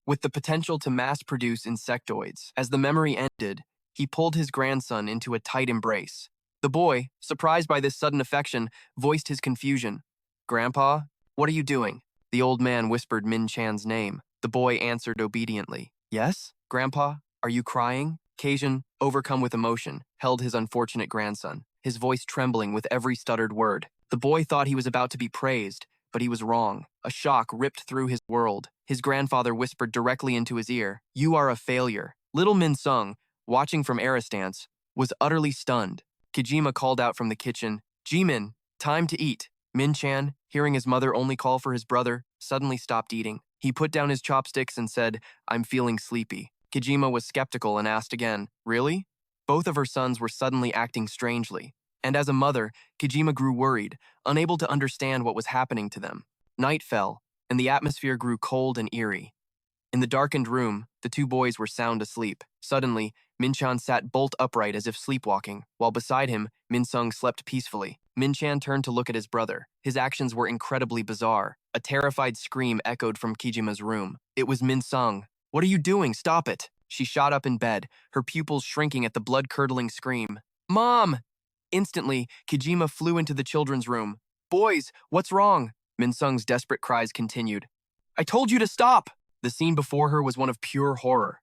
with the potential to mass-produce insectoids. As the memory ended, he pulled his grandson into a tight embrace. The boy, surprised by this sudden affection, voiced his confusion. Grandpa, what are you doing? The old man whispered Min-chan's name. The boy answered obediently. Yes? Grandpa, are you crying? Kajin, overcome with emotion, held his unfortunate grandson, his voice trembling with every stuttered word. The boy thought he was about to be praised, but he was wrong. A shock ripped through his world. His grandfather whispered directly into his ear, You are a failure. Little Min-sung, watching from Aristance, was utterly stunned. Kijima called out from the kitchen, Jimin, time to eat. Min-chan, hearing his mother only call for his brother, suddenly stopped eating. He put down his chopsticks and said, I'm feeling sleepy. Kijima was skeptical and asked again, Really? Both of her sons were suddenly acting strangely. And as a mother, Kijima grew worried, unable to understand what was happening to them. Night fell, and the atmosphere grew cold and eerie. In the darkened room, the 2 boys were sound asleep. Suddenly, Min-chan sat bolt upright as if sleepwalking, while beside him, Min-sung slept peacefully. Min-chan turned to look at his brother. His actions were incredibly bizarre. A terrified scream echoed from Kijima's room. It was Min-sung. What are you doing? Stop it! She shot up in bed, her pupils shrinking at the blood-curdling scream. Mom! Instantly, Kijima flew into the children's room. Boys, what's wrong? Min-sung's desperate cries continued. I told you to stop! The scene before her was one of pure horror.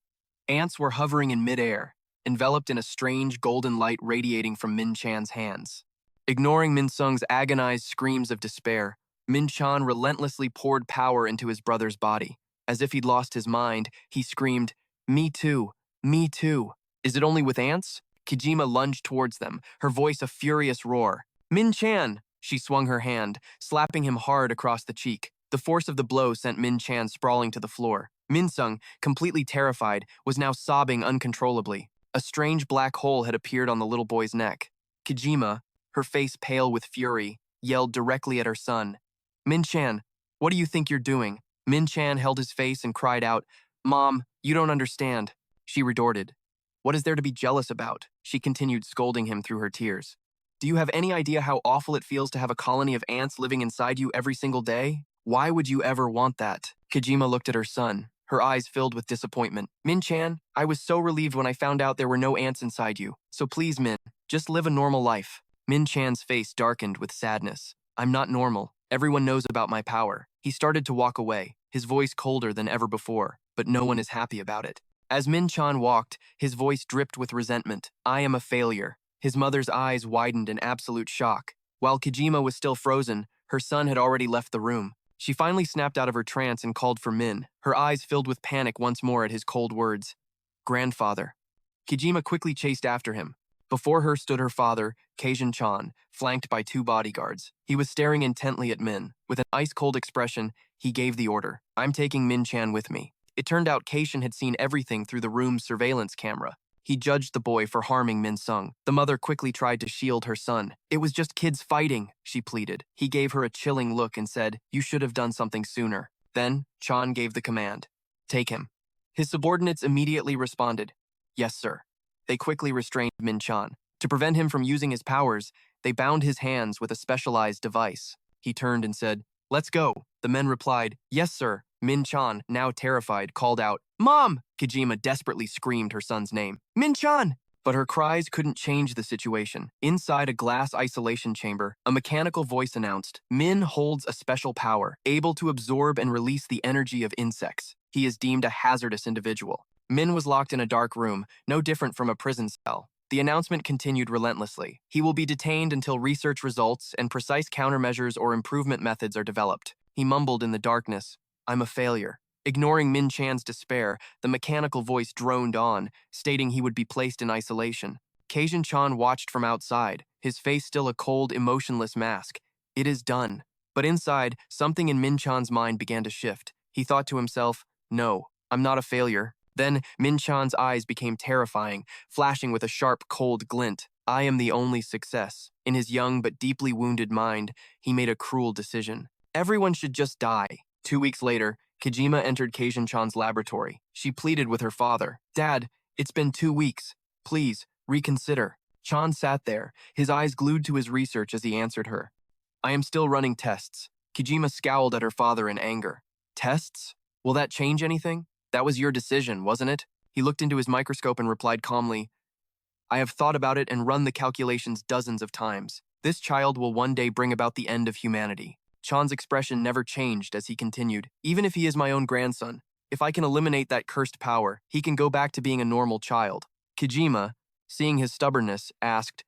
Ants were hovering in midair, enveloped in a strange golden light radiating from Min-chan's hands. Ignoring Min-sung's agonized screams of despair, Min-chan relentlessly poured power into his brother's body. As if he'd lost his mind, he screamed, "Me too! Me too!" "Is it only with ants?" Kijima lunged towards them, her voice a furious roar. "Min-chan!" She swung her hand, slapping him hard across the cheek. The force of the blow sent Min-chan sprawling to the floor. Min-sung, completely terrified, was now sobbing uncontrollably. A strange black hole had appeared on the little boy's neck. Kijima, her face pale with fury, yelled directly at her son. "Min-chan, what do you think you're doing?" Min-chan held his face and cried out, "Mom, you don't understand." She retorted. "What is there to be jealous about?" She continued scolding him through her tears. "Do you have any idea how awful it feels to have a colony of ants living inside you every single day? Why would you ever want that?" Kijima looked at her son, her eyes filled with disappointment. "Min-chan, I was so relieved when I found out there were no ants inside you. So please, Min, just live a normal life." Min-chan's face darkened with sadness. "I'm not normal. Everyone knows about my power." He started to walk away, his voice colder than ever before, but no one is happy about it. As Min-chan walked, his voice dripped with resentment. "I am a failure." His mother's eyes widened in absolute shock. While Kijima was still frozen, her son had already left the room. She finally snapped out of her trance and called for Min, her eyes filled with panic once more at his cold words. "Grandfather." Kijima quickly chased after him. Before her stood her father, Keijin-chan, flanked by 2 bodyguards. He was staring intently at Min. With an ice-cold expression, he gave the order, "I'm taking Min-chan with me." It turned out Keishin had seen everything through the room's surveillance camera. He judged the boy for harming Min-sung. The mother quickly tried to shield her son. "It was just kids fighting," she pleaded. He gave her a chilling look and said, "You should have done something sooner." Then, Chan gave the command, "Take him." His subordinates immediately responded, "Yes, sir." They quickly restrained Min-chan. To prevent him from using his powers, they bound his hands with a specialized device. He turned and said, "Let's go." The men replied, "Yes, sir." Min-chan, now terrified, called out, "Mom!" Kijima desperately screamed her son's name, "Min-chan!" But her cries couldn't change the situation. Inside a glass isolation chamber, a mechanical voice announced, "Min holds a special power, able to absorb and release the energy of insects. He is deemed a hazardous individual." Min was locked in a dark room, no different from a prison cell. The announcement continued relentlessly. "He will be detained until research results and precise countermeasures or improvement methods are developed." He mumbled in the darkness, "I'm a failure." Ignoring Min-chan's despair, the mechanical voice droned on, stating he would be placed in isolation. Keijin-chan watched from outside, his face still a cold, emotionless mask. It is done. But inside, something in Min-chan's mind began to shift. He thought to himself, "No, I'm not a failure." Then Min-chan's eyes became terrifying, flashing with a sharp, cold glint. "I am the only success." In his young but deeply wounded mind, he made a cruel decision. Everyone should just die. 2 weeks later, Kijima entered Keijin-chan's laboratory. She pleaded with her father, "Dad, it's been 2 weeks. Please, reconsider." Chan sat there, his eyes glued to his research as he answered her. "I am still running tests." Kijima scowled at her father in anger. "Tests? Will that change anything? That was your decision, wasn't it?" He looked into his microscope and replied calmly, "I have thought about it and run the calculations dozens of times. This child will one day bring about the end of humanity." Chan's expression never changed as he continued, "Even if he is my own grandson, if I can eliminate that cursed power, he can go back to being a normal child." Kijima, seeing his stubbornness, asked,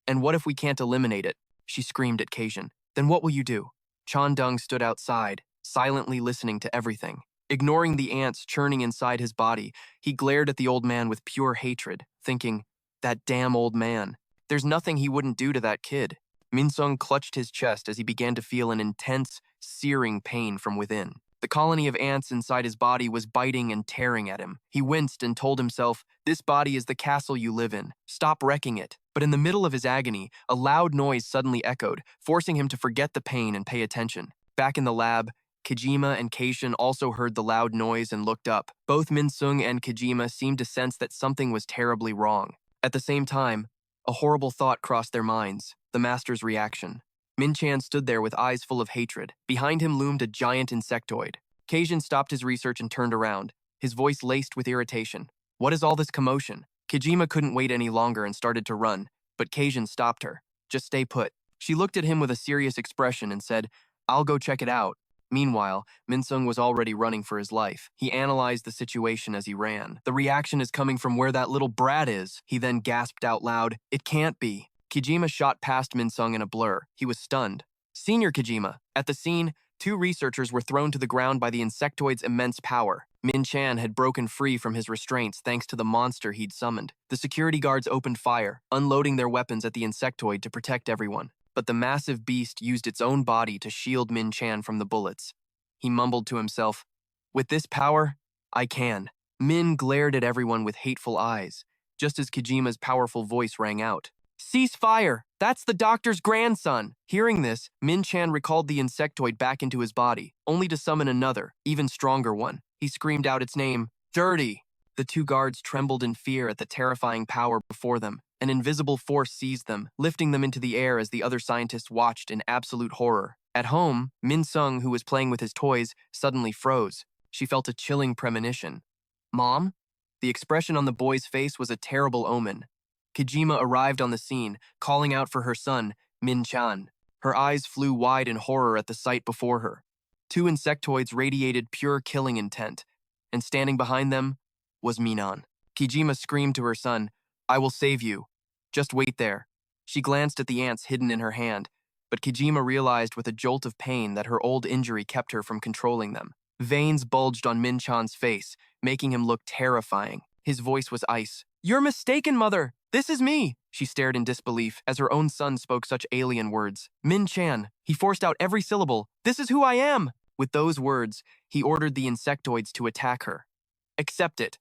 "And what if we can't eliminate it?" She screamed at Keijin. "Then what will you do?" Chan Dung stood outside, silently listening to everything. Ignoring the ants churning inside his body, he glared at the old man with pure hatred, thinking, "That damn old man. There's nothing he wouldn't do to that kid." Min-sung clutched his chest as he began to feel an intense, searing pain from within. The colony of ants inside his body was biting and tearing at him. He winced and told himself, "This body is the castle you live in. Stop wrecking it." But in the middle of his agony, a loud noise suddenly echoed, forcing him to forget the pain and pay attention. Back in the lab, Kijima and Keishin also heard the loud noise and looked up. Both Min-sung and Kijima seemed to sense that something was terribly wrong. At the same time, a horrible thought crossed their minds, the master's reaction. Min-chan stood there with eyes full of hatred. Behind him loomed a giant insectoid. Keijin stopped his research and turned around, his voice laced with irritation. "What is all this commotion?" Kijima couldn't wait any longer and started to run, but Keijin stopped her. "Just stay put." She looked at him with a serious expression and said, "I'll go check it out." Meanwhile, Min-sung was already running for his life. He analyzed the situation as he ran. "The reaction is coming from where that little brat is." He then gasped out loud, "It can't be." Kijima shot past Min-sung in a blur. He was stunned. "Senior Kijima." At the scene, two researchers were thrown to the ground by the insectoid's immense power. Min Chan had broken free from his restraints thanks to the monster he'd summoned. The security guards opened fire, unloading their weapons at the insectoid to protect everyone. But the massive beast used its own body to shield Min Chan from the bullets. He mumbled to himself, "With this power, I can." Min glared at everyone with hateful eyes, just as Kojima's powerful voice rang out. "Cease fire! That's the doctor's grandson!" Hearing this, Min Chan recalled the insectoid back into his body, only to summon another, even stronger one. He screamed out its name, "Dirty!" The two guards trembled in fear at the terrifying power before them. An invisible force seized them, lifting them into the air as the other scientists watched in absolute horror. At home, Min Sung, who was playing with his toys, suddenly froze. She felt a chilling premonition. "Mom?" The expression on the boy's face was a terrible omen. Kojima arrived on the scene, calling out for her son, Min Chan. Her eyes flew wide in horror at the sight before her. Two insectoids radiated pure killing intent, and standing behind them was Minan. Kojima screamed to her son, "I will save you. Just wait there." She glanced at the ants hidden in her hand, but Kojima realized with a jolt of pain that her old injury kept her from controlling them. Veins bulged on Min Chan's face, making him look terrifying. His voice was ice. "You're mistaken, mother! This is me!" She stared in disbelief as her own son spoke such alien words. "Min Chan." He forced out every syllable. "This is who I am!" With those words, he ordered the insectoids to attack her. "Accept it."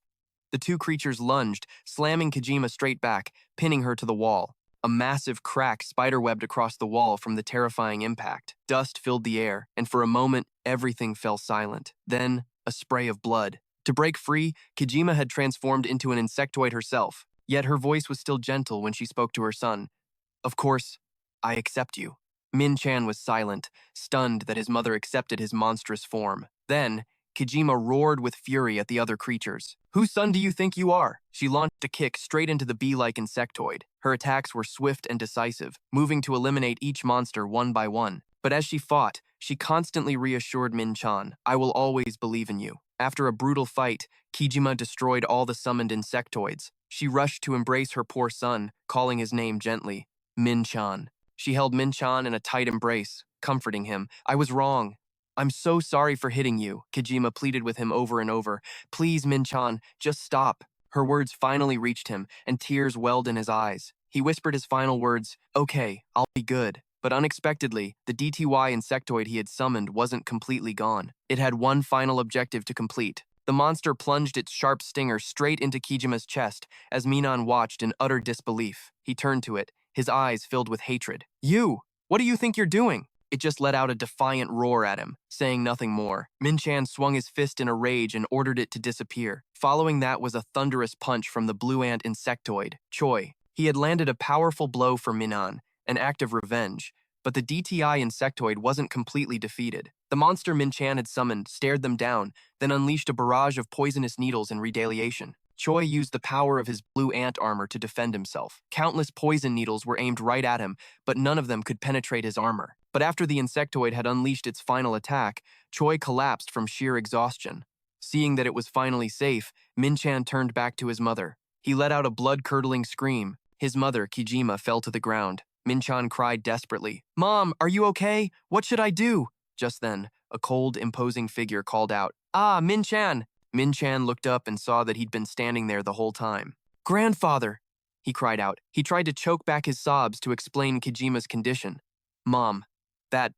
The two creatures lunged, slamming Kojima straight back, pinning her to the wall. A massive crack spiderwebbed across the wall from the terrifying impact. Dust filled the air, and for a moment, everything fell silent. Then, a spray of blood. To break free, Kojima had transformed into an insectoid herself, yet her voice was still gentle when she spoke to her son. "Of course, I accept you." Min Chan was silent, stunned that his mother accepted his monstrous form. Then, Kojima roared with fury at the other creatures. "Whose son do you think you are?" She launched a kick straight into the bee-like insectoid. Her attacks were swift and decisive, moving to eliminate each monster one by one. But as she fought, she constantly reassured Min Chan, "I will always believe in you." After a brutal fight, Kojima destroyed all the summoned insectoids. She rushed to embrace her poor son, calling his name gently, Min Chan. She held Min Chan in a tight embrace, comforting him. "I was wrong. I'm so sorry for hitting you," Kojima pleaded with him over and over. "Please, Min Chan, just stop." Her words finally reached him, and tears welled in his eyes. He whispered his final words, "Okay, I'll be good." But unexpectedly, the DTY insectoid he had summoned wasn't completely gone. It had one final objective to complete. The monster plunged its sharp stinger straight into Kojima's chest as Minan watched in utter disbelief. He turned to it, his eyes filled with hatred. "You! What do you think you're doing?" It just let out a defiant roar at him, saying nothing more. Min Chan swung his fist in a rage and ordered it to disappear. Following that was a thunderous punch from the blue ant insectoid, Choi. He had landed a powerful blow for Minan, an act of revenge, but the DTI insectoid wasn't completely defeated. The monster Min Chan had summoned stared them down, then unleashed a barrage of poisonous needles in retaliation. Choi used the power of his blue ant armor to defend himself. Countless poison needles were aimed right at him, but none of them could penetrate his armor. But after the insectoid had unleashed its final attack, Choi collapsed from sheer exhaustion. Seeing that it was finally safe, Min Chan turned back to his mother. He let out a blood-curdling scream. His mother, Kojima, fell to the ground. Min Chan cried desperately, "Mom, are you okay? What should I do?" Just then, a cold, imposing figure called out, "Ah, Min Chan!" Min Chan looked up and saw that he'd been standing there the whole time. "Grandfather!" he cried out. He tried to choke back his sobs to explain Kojima's condition. "Mom, that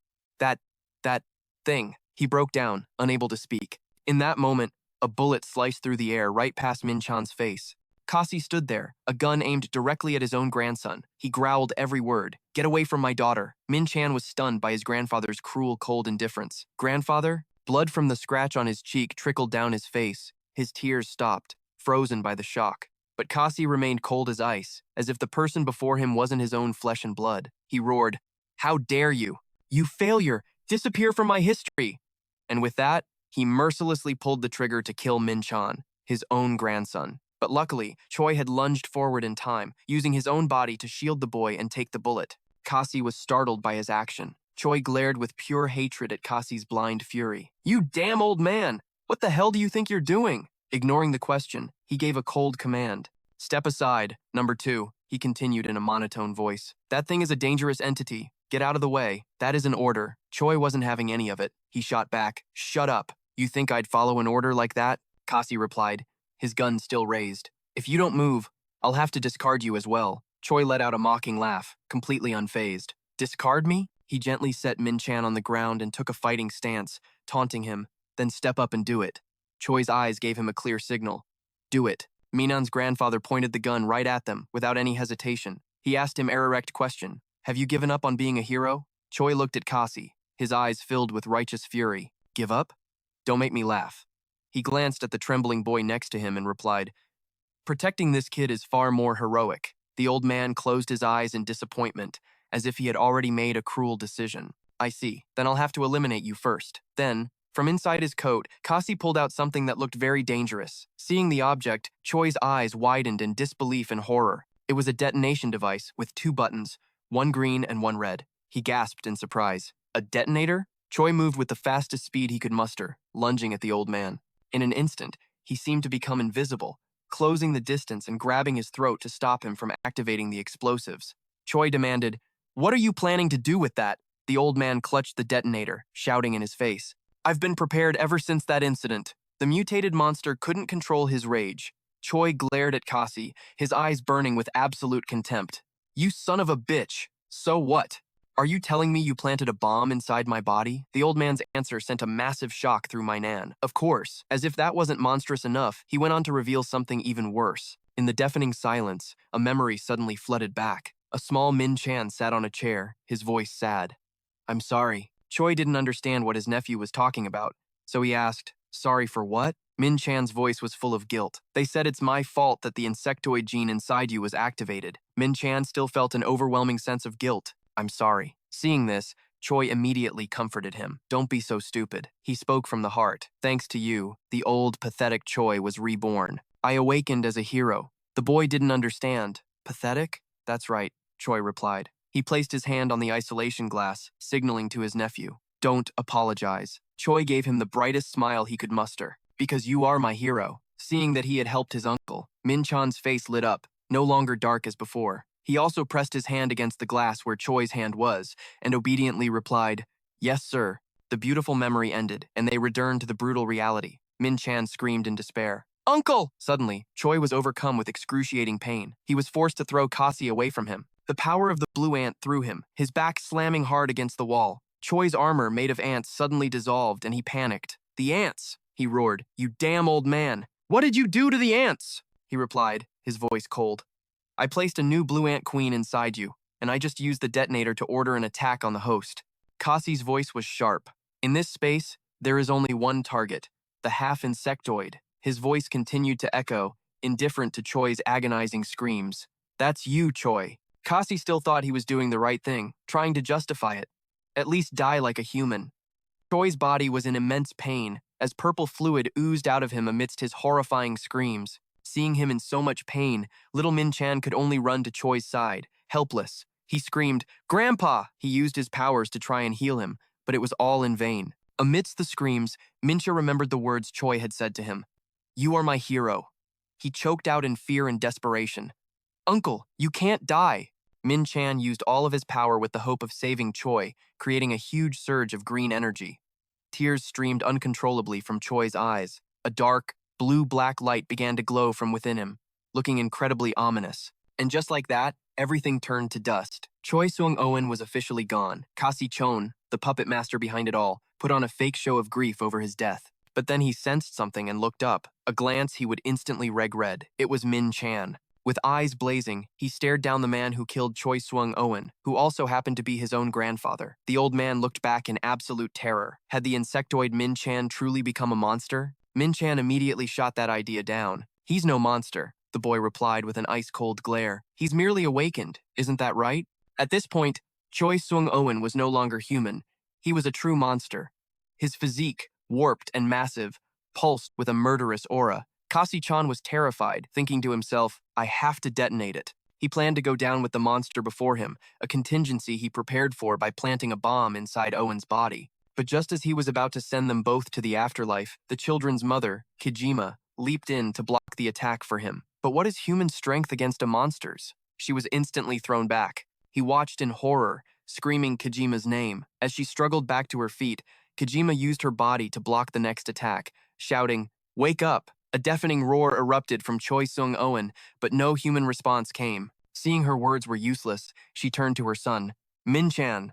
thing." He broke down, unable to speak. In that moment, a bullet sliced through the air right past Min Chan's face. Kasi stood there, a gun aimed directly at his own grandson. He growled every word, "Get away from my daughter." Min Chan was stunned by his grandfather's cruel, cold indifference. "Grandfather?" Blood from the scratch on his cheek trickled down his face. His tears stopped, frozen by the shock. But Kasi remained cold as ice, as if the person before him wasn't his own flesh and blood. He roared, "How dare you? You failure! Disappear from my history!" And with that, he mercilessly pulled the trigger to kill Min Chan, his own grandson. But luckily, Choi had lunged forward in time, using his own body to shield the boy and take the bullet. Kasi was startled by his action. Choi glared with pure hatred at Kasi's blind fury. "You damn old man! What the hell do you think you're doing?" Ignoring the question, he gave a cold command. "Step aside, number 2, he continued in a monotone voice. "That thing is a dangerous entity. Get out of the way. That is an order." Choi wasn't having any of it. He shot back, "Shut up. You think I'd follow an order like that?" Kasi replied, his gun still raised. "If you don't move, I'll have to discard you as well." Choi let out a mocking laugh, completely unfazed. "Discard me?" He gently set Min Chan on the ground and took a fighting stance, taunting him, "Then step up and do it." Choi's eyes gave him a clear signal. "Do it." Minan's grandfather pointed the gun right at them, without any hesitation. He asked him erect question, "Have you given up on being a hero?" Choi looked at Kasi, his eyes filled with righteous fury. "Give up? Don't make me laugh." He glanced at the trembling boy next to him and replied, "Protecting this kid is far more heroic." The old man closed his eyes in disappointment, as if he had already made a cruel decision. "I see. Then I'll have to eliminate you first." Then, from inside his coat, Kasi pulled out something that looked very dangerous. Seeing the object, Choi's eyes widened in disbelief and horror. It was a detonation device with 2 buttons, one green and one red. He gasped in surprise. "A detonator?" Choi moved with the fastest speed he could muster, lunging at the old man. In an instant, he seemed to become invisible, closing the distance and grabbing his throat to stop him from activating the explosives. Choi demanded, "What are you planning to do with that?" The old man clutched the detonator, shouting in his face, "I've been prepared ever since that incident." The mutated monster couldn't control his rage. Choi glared at Kasi, his eyes burning with absolute contempt. "You son of a bitch! So what? Are you telling me you planted a bomb inside my body?" The old man's answer sent a massive shock through my nan. Of course, as if that wasn't monstrous enough, he went on to reveal something even worse. In the deafening silence, a memory suddenly flooded back. A small Min Chan sat on a chair, his voice sad. "I'm sorry." Choi didn't understand what his nephew was talking about, so he asked, "Sorry for what?" Min Chan's voice was full of guilt. "They said it's my fault that the insectoid gene inside you was activated." Min Chan still felt an overwhelming sense of guilt. "I'm sorry." Seeing this, Choi immediately comforted him. "Don't be so stupid." He spoke from the heart. "Thanks to you, the old, pathetic Choi was reborn. I awakened as a hero." The boy didn't understand. "Pathetic?" "That's right," Choi replied. He placed his hand on the isolation glass, signaling to his nephew. "Don't apologize." Choi gave him the brightest smile he could muster. "Because you are my hero." Seeing that he had helped his uncle, Min Chan's face lit up, no longer dark as before. He also pressed his hand against the glass where Choi's hand was, and obediently replied, "Yes, sir." The beautiful memory ended, and they returned to the brutal reality. Min Chan screamed in despair. "Uncle!" Suddenly, Choi was overcome with excruciating pain. He was forced to throw Kasi away from him. The power of the blue ant threw him, his back slamming hard against the wall. Choi's armor made of ants suddenly dissolved, and he panicked. "The ants!" he roared. "You damn old man! What did you do to the ants?" He replied, his voice cold. "I placed a new blue ant queen inside you, and I just used the detonator to order an attack on the host." Kasi's voice was sharp. "In this space, there is only one target, the half-insectoid." His voice continued to echo, indifferent to Choi's agonizing screams. "That's you, Choi." Kasi still thought he was doing the right thing, trying to justify it. "At least die like a human." Choi's body was in immense pain, as purple fluid oozed out of him amidst his horrifying screams. Seeing him in so much pain, little Min Chan could only run to Choi's side, helpless. He screamed, "Grandpa!" He used his powers to try and heal him, but it was all in vain. Amidst the screams, Mincha remembered the words Choi had said to him. "You are my hero." He choked out in fear and desperation. "Uncle, you can't die." Min Chan used all of his power with the hope of saving Choi, creating a huge surge of green energy. Tears streamed uncontrollably from Choi's eyes. A dark, blue-black light began to glow from within him, looking incredibly ominous. And just like that, everything turned to dust. Choi Sung-owen was officially gone. Kasi Chon, the puppet master behind it all, put on a fake show of grief over his death. But then he sensed something and looked up, a glance he would instantly regret. It was Min Chan. With eyes blazing, he stared down the man who killed Choi Sung-owen, who also happened to be his own grandfather. The old man looked back in absolute terror. Had the insectoid Min Chan truly become a monster? Min Chan immediately shot that idea down. "He's no monster," the boy replied with an ice-cold glare. "He's merely awakened, isn't that right?" At this point, Choi Sung-owen was no longer human. He was a true monster. His physique, warped and massive, pulsed with a murderous aura. Kasi-chan was terrified, thinking to himself, "I have to detonate it." He planned to go down with the monster before him, a contingency he prepared for by planting a bomb inside Owen's body. But just as he was about to send them both to the afterlife, the children's mother, Kijima, leaped in to block the attack for him. But what is human strength against a monster's? She was instantly thrown back. He watched in horror, screaming Kojima's name. As she struggled back to her feet, Kojima used her body to block the next attack, shouting, "Wake up!" A deafening roar erupted from Choi Sung-oen, but no human response came. Seeing her words were useless, she turned to her son. "Min-chan."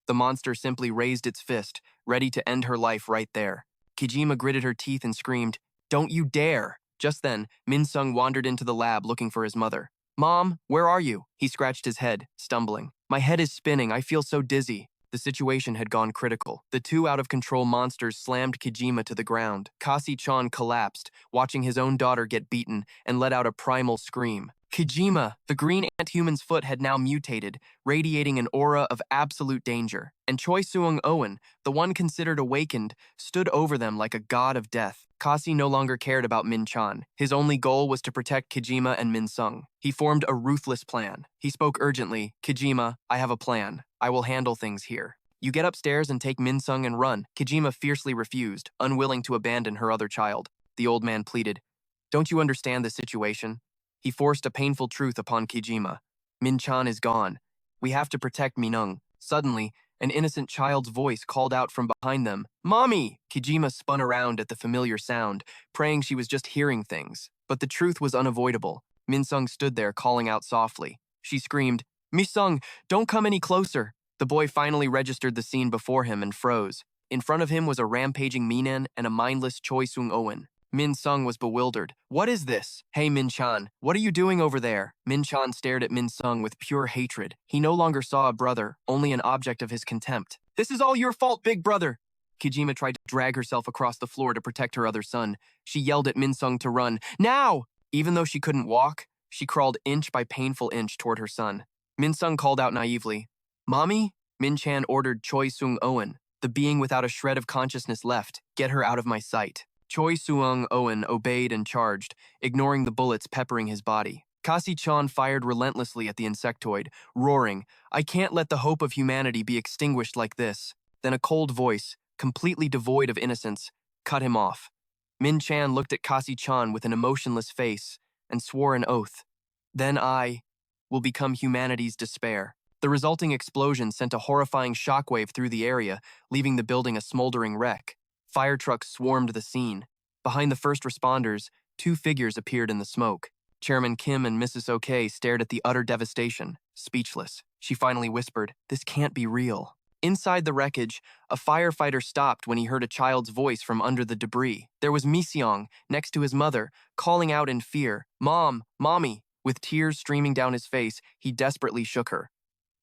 The monster simply raised its fist, ready to end her life right there. Kojima gritted her teeth and screamed, "Don't you dare!" Just then, Min-sung wandered into the lab looking for his mother. "Mom, where are you?" He scratched his head, stumbling. "My head is spinning, I feel so dizzy." The situation had gone critical. The two out-of-control monsters slammed Kojima to the ground. Kasi-chan collapsed, watching his own daughter get beaten, and let out a primal scream. Kojima, the green ant-human's foot had now mutated, radiating an aura of absolute danger. And Choi Sung-oen, the one considered awakened, stood over them like a god of death. Kasi no longer cared about Min-chan. His only goal was to protect Kojima and Min-sung. He formed a ruthless plan. He spoke urgently, "Kojima, I have a plan. I will handle things here. You get upstairs and take Min-sung and run." Kojima fiercely refused, unwilling to abandon her other child. The old man pleaded, "Don't you understand the situation?" He forced a painful truth upon Kojima. "Min-chan is gone. We have to protect Minung." Suddenly, an innocent child's voice called out from behind them, "Mommy!" Kojima spun around at the familiar sound, praying she was just hearing things. But the truth was unavoidable. Min-sung stood there calling out softly. She screamed, "Mi-sung, don't come any closer." The boy finally registered the scene before him and froze. In front of him was a rampaging Minan and a mindless Choi Sung-oen. Min-sung was bewildered. "What is this?" "Hey, Min-chan, what are you doing over there?" Min-chan stared at Min-sung with pure hatred. He no longer saw a brother, only an object of his contempt. "This is all your fault, big brother!" Kojima tried to drag herself across the floor to protect her other son. She yelled at Min-sung to run. "Now!" Even though she couldn't walk, she crawled inch by painful inch toward her son. Min-sung called out naively, "Mommy?" Min-chan ordered Choi Sung-oen, the being without a shred of consciousness left, "Get her out of my sight." Choi Sung-oen obeyed and charged, ignoring the bullets peppering his body. Kasi-chan fired relentlessly at the insectoid, roaring, "I can't let the hope of humanity be extinguished like this." Then a cold voice, completely devoid of innocence, cut him off. Min-chan looked at Kasi-chan with an emotionless face and swore an oath. "Then I will become humanity's despair." The resulting explosion sent a horrifying shockwave through the area, leaving the building a smoldering wreck. Fire trucks swarmed the scene. Behind the first responders, two figures appeared in the smoke. Chairman Kim and Mrs. OK stared at the utter devastation, speechless. She finally whispered, "This can't be real." Inside the wreckage, a firefighter stopped when he heard a child's voice from under the debris. There was Mi-seong, next to his mother, calling out in fear, "Mom, Mommy!" With tears streaming down his face, he desperately shook her.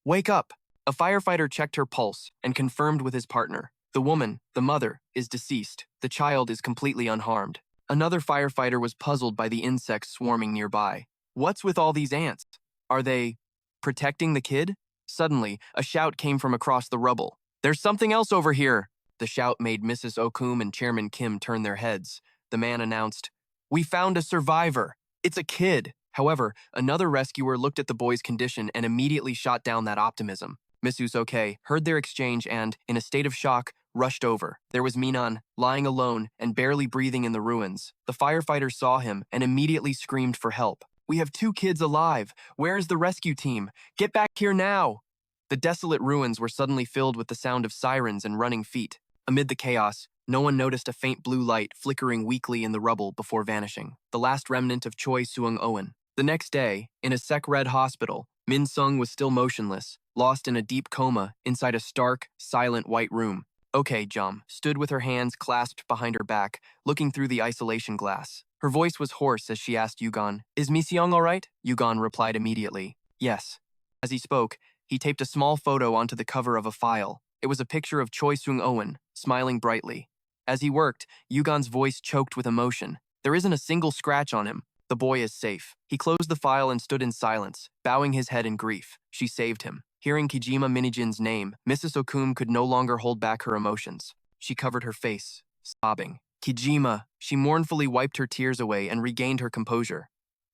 "Wake up!" A firefighter checked her pulse and confirmed with his partner. The woman, the mother, is deceased. The child is completely unharmed. Another firefighter was puzzled by the insects swarming nearby. "What's with all these ants? Are they protecting the kid?" Suddenly, a shout came from across the rubble. "There's something else over here!" The shout made Mrs. Okum and Chairman Kim turn their heads. The man announced, "We found a survivor. It's a kid." However, another rescuer looked at the boy's condition and immediately shot down that optimism. Mrs. OK heard their exchange and, in a state of shock, rushed over. There was Minan, lying alone and barely breathing in the ruins. The firefighters saw him and immediately screamed for help. "We have two kids alive. Where is the rescue team? Get back here now!" The desolate ruins were suddenly filled with the sound of sirens and running feet. Amid the chaos, no one noticed a faint blue light flickering weakly in the rubble before vanishing, the last remnant of Choi Sung-oen. The next day, in a Sek-Red hospital, Min-sung was still motionless, lost in a deep coma inside a stark, silent white room. OK Jum stood with her hands clasped behind her back, looking through the isolation glass. Her voice was hoarse as she asked Yugon, "Is Mi-seong all right?" Yugon replied immediately, "Yes." As he spoke, he taped a small photo onto the cover of a file. It was a picture of Choi Sung-oen, smiling brightly. As he worked, Yugon's voice choked with emotion. "There isn't a single scratch on him. The boy is safe." He closed the file and stood in silence, bowing his head in grief. She saved him. Hearing Kojima Minijin's name, Mrs. Okum could no longer hold back her emotions. She covered her face, sobbing. "Kojima!" She mournfully wiped her tears away and regained her composure.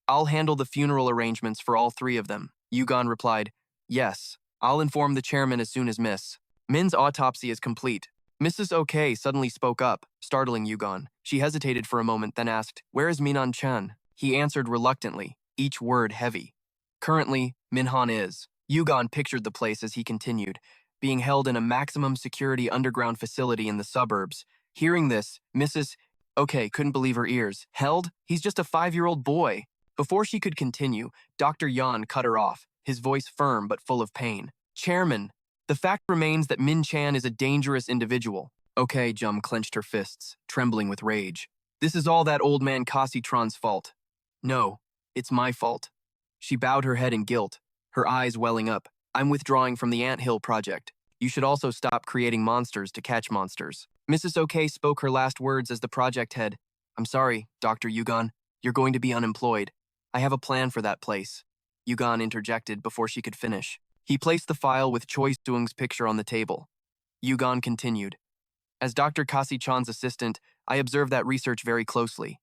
"I'll handle the funeral arrangements for all three of them." Yugon replied, "Yes, I'll inform the chairman as soon as Miss Min's autopsy is complete." Mrs. OK suddenly spoke up, startling Yugon. She hesitated for a moment, then asked, "Where is Minan-chan?" He answered reluctantly, each word heavy. "Currently, Minhan is." Yugon pictured the place as he continued, being held in a maximum security underground facility in the suburbs. Hearing this, Mrs. Okay, couldn't believe her ears. Held? He's just a 5-year-old boy. Before she could continue, Dr. Yan cut her off, his voice firm but full of pain. Chairman, the fact remains that Min Chan is a dangerous individual. Okay, Jum clenched her fists, trembling with rage. This is all that old man Cassitron's fault. No, it's my fault. She bowed her head in guilt, her eyes welling up. I'm withdrawing from the Ant Hill project. You should also stop creating monsters to catch monsters. Mrs. OK spoke her last words as the project head. I'm sorry, Dr. Yugon. You're going to be unemployed. I have a plan for that place. Yugon interjected before she could finish. He placed the file with Choi Seung's picture on the table. Yugon continued. As Dr. Kasi-chan's assistant, I observe that research very closely.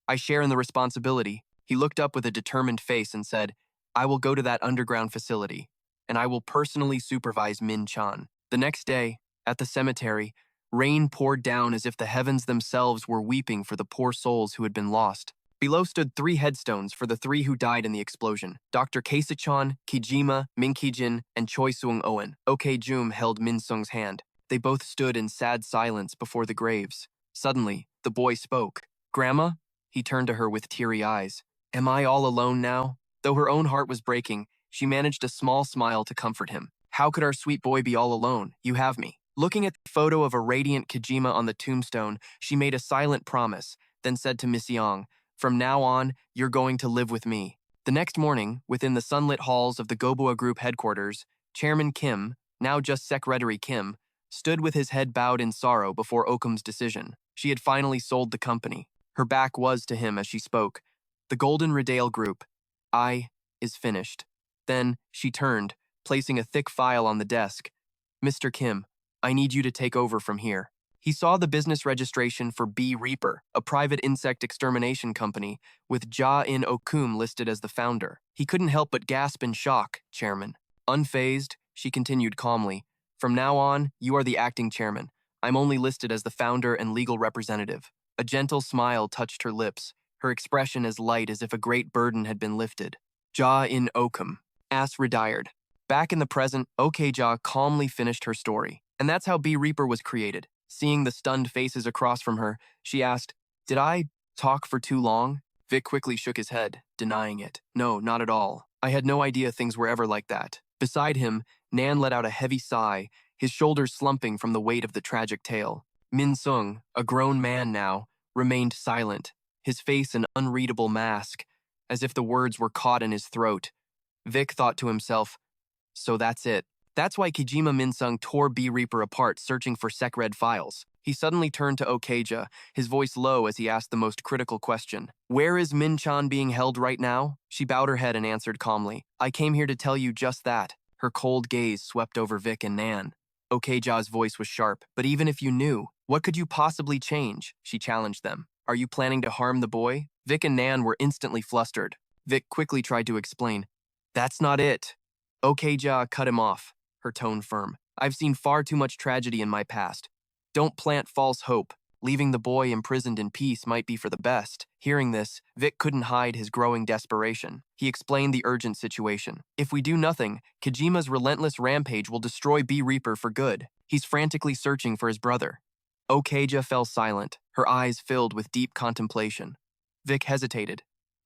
I share in the responsibility. He looked up with a determined face and said, I will go to that underground facility, and I will personally supervise Min Chan. The next day, at the cemetery, rain poured down as if the heavens themselves were weeping for the poor souls who had been lost. Below stood 3 headstones for the 3 who died in the explosion. Dr. Kasichan, Kijima, Minkijin, and Choi Seung-oen. OK Jum held Min Sung's hand. They both stood in sad silence before the graves. Suddenly, the boy spoke. Grandma? He turned to her with teary eyes. Am I all alone now? Though her own heart was breaking, she managed a small smile to comfort him. How could our sweet boy be all alone? You have me. Looking at the photo of a radiant Kijima on the tombstone, she made a silent promise, then said to Miss Yang, From now on, you're going to live with me. The next morning, within the sunlit halls of the Gobua Group headquarters, Chairman Kim, now just Secretary Kim, stood with his head bowed in sorrow before Occam's decision. She had finally sold the company. Her back was to him as she spoke. The Golden Redale Group, is finished. Then she turned, placing a thick file on the desk. Mr. Kim, I need you to take over from here. He saw the business registration for Bee Reaper, a private insect extermination company, with Ja-in Okum listed as the founder. He couldn't help but gasp in shock, Chairman. Unfazed, she continued calmly. From now on, you are the acting chairman. I'm only listed as the founder and legal representative. A gentle smile touched her lips, her expression as light as if a great burden had been lifted. Ja-in Okum. Ass retired. Back in the present, OK-Ja calmly finished her story. And that's how Bee Reaper was created. Seeing the stunned faces across from her, she asked, Did I talk for too long? Vic quickly shook his head, denying it. No, not at all. I had no idea things were ever like that. Beside him, Nan let out a heavy sigh, his shoulders slumping from the weight of the tragic tale. Min Sung, a grown man now, remained silent, his face an unreadable mask, as if the words were caught in his throat. Vic thought to himself, so that's it. That's why Kijima Minsung tore Bee Reaper apart searching for SecRed files. He suddenly turned to Okja, his voice low as he asked the most critical question. Where is Min Chan being held right now? She bowed her head and answered calmly. I came here to tell you just that. Her cold gaze swept over Vic and Nan. Okja's voice was sharp. But even if you knew, what could you possibly change? She challenged them. Are you planning to harm the boy? Vic and Nan were instantly flustered. Vic quickly tried to explain. That's not it. Okja cut him off, her tone firm. I've seen far too much tragedy in my past. Don't plant false hope. Leaving the boy imprisoned in peace might be for the best. Hearing this, Vic couldn't hide his growing desperation. He explained the urgent situation. If we do nothing, Kojima's relentless rampage will destroy Bee Reaper for good. He's frantically searching for his brother. Okja fell silent, her eyes filled with deep contemplation. Vic hesitated.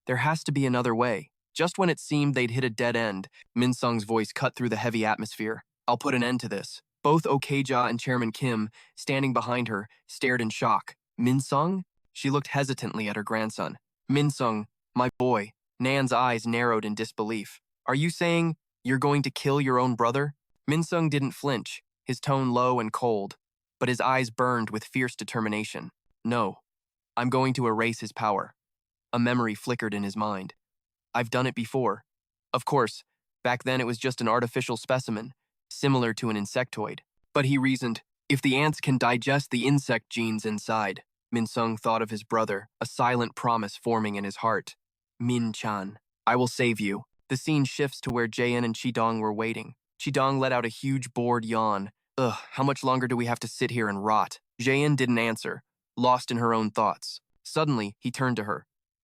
There has to be another way. Just when it seemed they'd hit a dead end, Min Sung's voice cut through the heavy atmosphere. I'll put an end to this. Both Okja and Chairman Kim, standing behind her, stared in shock. Min Sung? She looked hesitantly at her grandson. Min Sung, my boy. Nan's eyes narrowed in disbelief. Are you saying you're going to kill your own brother? Min Sung didn't flinch, his tone low and cold, but his eyes burned with fierce determination. No, I'm going to erase his power. A memory flickered in his mind. I've done it before. Of course, back then it was just an artificial specimen, similar to an insectoid. But he reasoned, if the ants can digest the insect genes inside. Min Sung thought of his brother, a silent promise forming in his heart. Min Chan, I will save you. The scene shifts to where Jaein and Chidong were waiting. Chidong let out a huge bored yawn. Ugh, how much longer do we have to sit here and rot? Jaein didn't answer, lost in her own thoughts. Suddenly, he turned to her.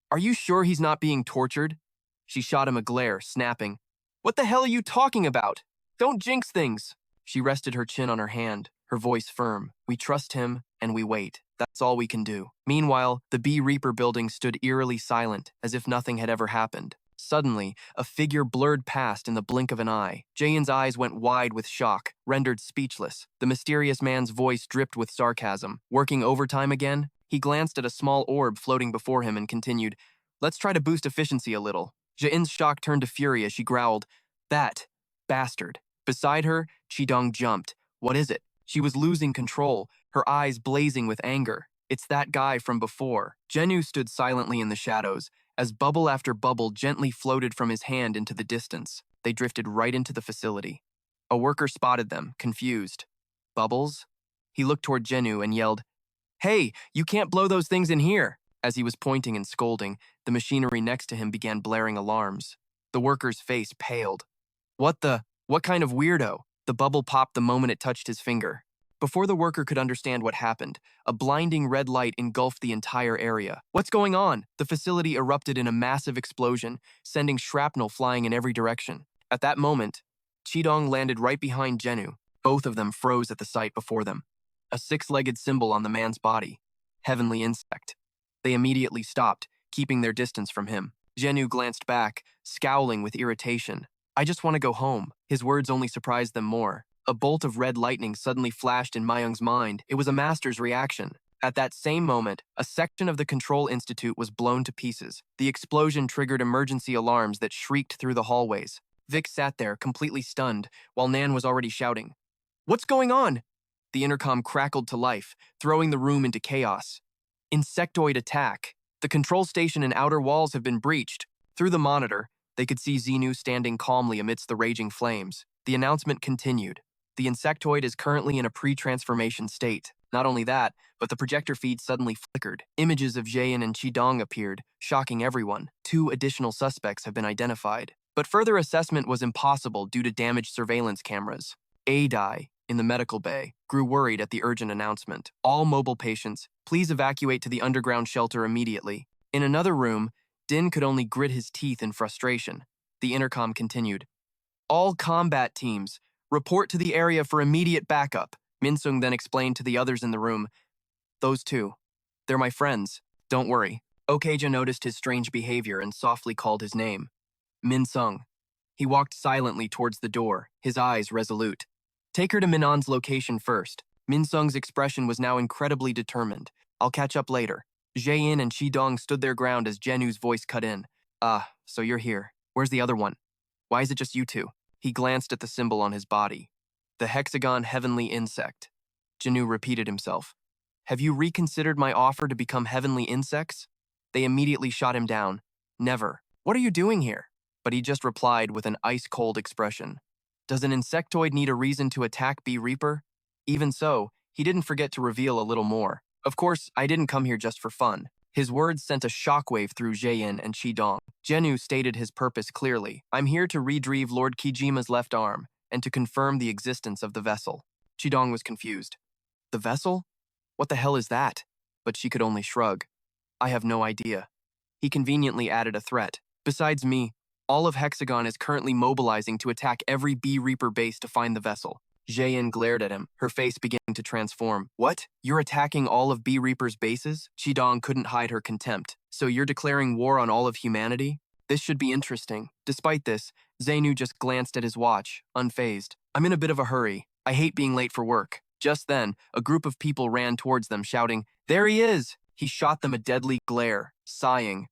Are you sure he's not being tortured? She shot him a glare, snapping. What the hell are you talking about? Don't jinx things. She rested her chin on her hand, her voice firm. We trust him, and we wait. That's all we can do. Meanwhile, the B Reaper building stood eerily silent, as if nothing had ever happened. Suddenly, a figure blurred past in the blink of an eye. Jayan's eyes went wide with shock, rendered speechless. The mysterious man's voice dripped with sarcasm. Working overtime again? He glanced at a small orb floating before him and continued, "Let's try to boost efficiency a little." Jayan's shock turned to fury as she growled, "That bastard." Beside her, Chidong jumped. What is it? She was losing control, her eyes blazing with anger. It's that guy from before. Zhenu stood silently in the shadows, as bubble after bubble gently floated from his hand into the distance. They drifted right into the facility. A worker spotted them, confused. Bubbles? He looked toward Zhenu and yelled, "Hey, you can't blow those things in here!" As he was pointing and scolding, the machinery next to him began blaring alarms. The worker's face paled. What kind of weirdo? The bubble popped the moment it touched his finger. Before the worker could understand what happened, a blinding red light engulfed the entire area. What's going on? The facility erupted in a massive explosion, sending shrapnel flying in every direction. At that moment, Chidong landed right behind Zhenu. Both of them froze at the sight before them. A six-legged symbol on the man's body. Heavenly insect. They immediately stopped, keeping their distance from him. Zhenu glanced back, scowling with irritation. "I just want to go home." His words only surprised them more. A bolt of red lightning suddenly flashed in Mayung's mind. It was a master's reaction. At that same moment, a section of the Control Institute was blown to pieces. The explosion triggered emergency alarms that shrieked through the hallways. Vic sat there, completely stunned, while Nan was already shouting, "What's going on?" The intercom crackled to life, throwing the room into chaos. "Insectoid attack. The control station and outer walls have been breached." Through the monitor, they could see Xenu standing calmly amidst the raging flames. The announcement continued. The insectoid is currently in a pre-transformation state. Not only that, but the projector feed suddenly flickered. Images of Jayan and Chidong appeared, shocking everyone. 2 additional suspects have been identified. But further assessment was impossible due to damaged surveillance cameras. Adai, in the medical bay, grew worried at the urgent announcement. "All mobile patients, please evacuate to the underground shelter immediately." In another room, Din could only grit his teeth in frustration. The intercom continued. "All combat teams, report to the area for immediate backup." Minsung then explained to the others in the room, "Those 2, they're my friends. Don't worry." Okja noticed his strange behavior and softly called his name. Minsung. He walked silently towards the door, his eyes resolute. "Take her to Minan's location first." Minsung's expression was now incredibly determined. "I'll catch up later." Jaein and Chidong stood their ground as Zhenu's voice cut in. "Ah, so you're here. Where's the other one? Why is it just you 2? He glanced at the symbol on his body. "The hexagon heavenly insect." Zhenu repeated himself. "Have you reconsidered my offer to become heavenly insects?" They immediately shot him down. "Never. What are you doing here?" But he just replied with an ice-cold expression. "Does an insectoid need a reason to attack B Reaper?" Even so, he didn't forget to reveal a little more. "Of course, I didn't come here just for fun." His words sent a shockwave through Jaein and Chidong. Zhenu stated his purpose clearly. "I'm here to retrieve Lord Kijima's left arm, and to confirm the existence of the vessel." Chidong was confused. "The vessel? What the hell is that?" But she could only shrug. "I have no idea." He conveniently added a threat. "Besides me, all of Hexagon is currently mobilizing to attack every B Reaper base to find the vessel." Jaein glared at him, her face beginning to transform. "What? You're attacking all of B Reaper's bases?" Chidong couldn't hide her contempt. "So you're declaring war on all of humanity? This should be interesting." Despite this, Xenu just glanced at his watch, unfazed. "I'm in a bit of a hurry. I hate being late for work." Just then, a group of people ran towards them, shouting, "There he is!" He shot them a deadly glare, sighing.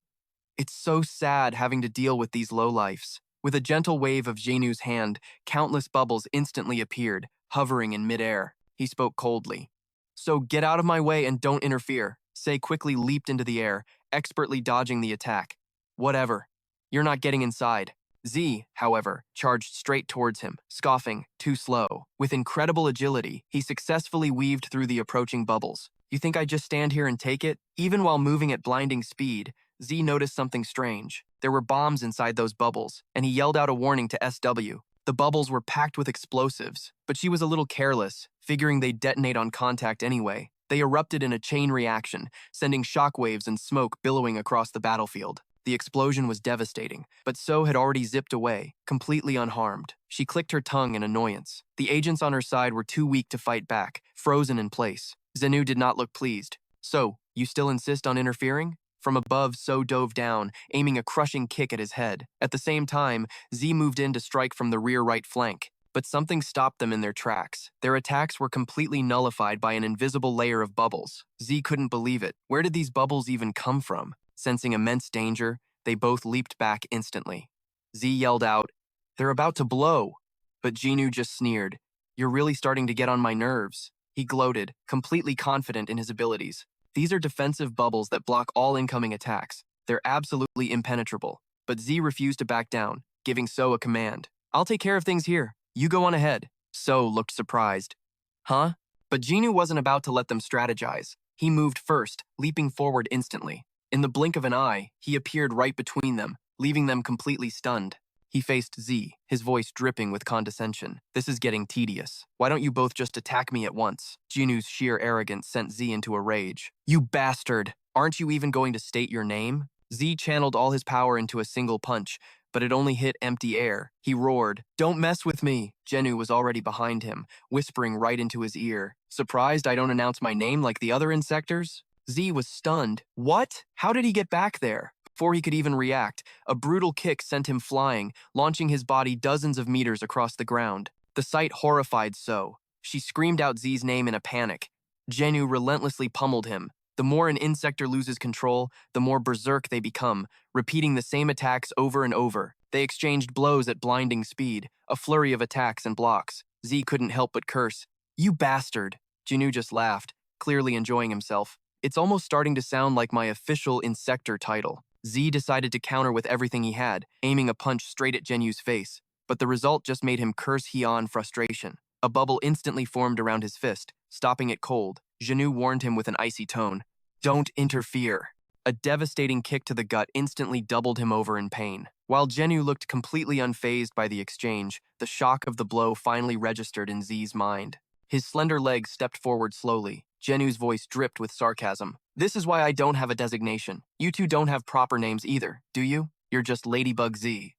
"It's so sad having to deal with these lowlifes." With a gentle wave of Xenu's hand, countless bubbles instantly appeared, hovering in midair. He spoke coldly. "So get out of my way and don't interfere." Sei quickly leaped into the air, expertly dodging the attack. "Whatever. You're not getting inside." Z, however, charged straight towards him, scoffing, "Too slow." With incredible agility, he successfully weaved through the approaching bubbles. "You think I'd just stand here and take it?" Even while moving at blinding speed, Z noticed something strange. There were bombs inside those bubbles, and he yelled out a warning to SW. The bubbles were packed with explosives, but she was a little careless, figuring they'd detonate on contact anyway. They erupted in a chain reaction, sending shockwaves and smoke billowing across the battlefield. The explosion was devastating, but So had already zipped away, completely unharmed. She clicked her tongue in annoyance. The agents on her side were too weak to fight back, frozen in place. Zenu did not look pleased. So, you still insist on interfering? From above, So dove down, aiming a crushing kick at his head. At the same time, Z moved in to strike from the rear right flank. But something stopped them in their tracks. Their attacks were completely nullified by an invisible layer of bubbles. Z couldn't believe it. Where did these bubbles even come from? Sensing immense danger, they both leaped back instantly. Z yelled out, "They're about to blow!" But Jinu just sneered, "You're really starting to get on my nerves." He gloated, completely confident in his abilities. These are defensive bubbles that block all incoming attacks. They're absolutely impenetrable. But Z refused to back down, giving So a command. "I'll take care of things here. You go on ahead." So looked surprised. Huh? But Jinu wasn't about to let them strategize. He moved first, leaping forward instantly. In the blink of an eye, he appeared right between them, leaving them completely stunned. He faced Z, his voice dripping with condescension. "This is getting tedious. Why don't you both just attack me at once?" Jinu's sheer arrogance sent Z into a rage. "You bastard! Aren't you even going to state your name?" Z channeled all his power into a single punch, but it only hit empty air. He roared, "Don't mess with me!" Jenu was already behind him, whispering right into his ear. "Surprised I don't announce my name like the other insectors?" Z was stunned. What? How did he get back there? Before he could even react, a brutal kick sent him flying, launching his body dozens of meters across the ground. The sight horrified So. She screamed out Z's name in a panic. Jenu relentlessly pummeled him. The more an insector loses control, the more berserk they become, repeating the same attacks over and over. They exchanged blows at blinding speed, a flurry of attacks and blocks. Z couldn't help but curse. "You bastard!" Jinu just laughed, clearly enjoying himself. "It's almost starting to sound like my official insector title." Z decided to counter with everything he had, aiming a punch straight at Genu's face. But the result just made him curse Hyeon frustration. A bubble instantly formed around his fist, stopping it cold. Genu warned him with an icy tone, "Don't interfere." A devastating kick to the gut instantly doubled him over in pain. While Genu looked completely unfazed by the exchange, the shock of the blow finally registered in Z's mind. His slender legs stepped forward slowly. Genu's voice dripped with sarcasm. "This is why I don't have a designation. You two don't have proper names either, do you? You're just Ladybug Z.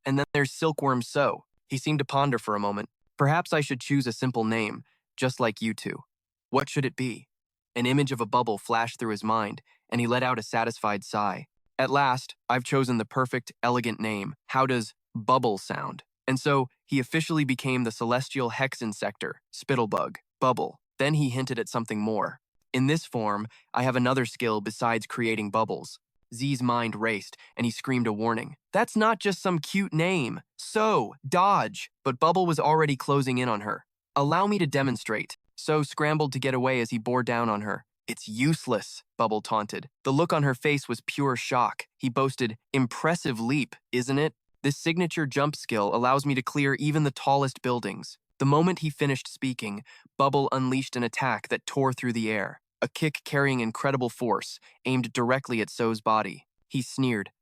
And then there's Silkworm So." He seemed to ponder for a moment. "Perhaps I should choose a simple name, just like you two. What should it be?" An image of a bubble flashed through his mind, and he let out a satisfied sigh. "At last, I've chosen the perfect, elegant name. How does bubble sound?" And so, he officially became the celestial hex insector, Spittlebug, Bubble. Then he hinted at something more. "In this form, I have another skill besides creating bubbles." Z's mind raced, and he screamed a warning. "That's not just some cute name. So, dodge!" But Bubble was already closing in on her. "Allow me to demonstrate." So scrambled to get away as he bore down on her. "It's useless," Bubble taunted. The look on her face was pure shock. He boasted, "Impressive leap, isn't it? This signature jump skill allows me to clear even the tallest buildings." The moment he finished speaking, Bubble unleashed an attack that tore through the air. A kick carrying incredible force, aimed directly at So's body. He sneered,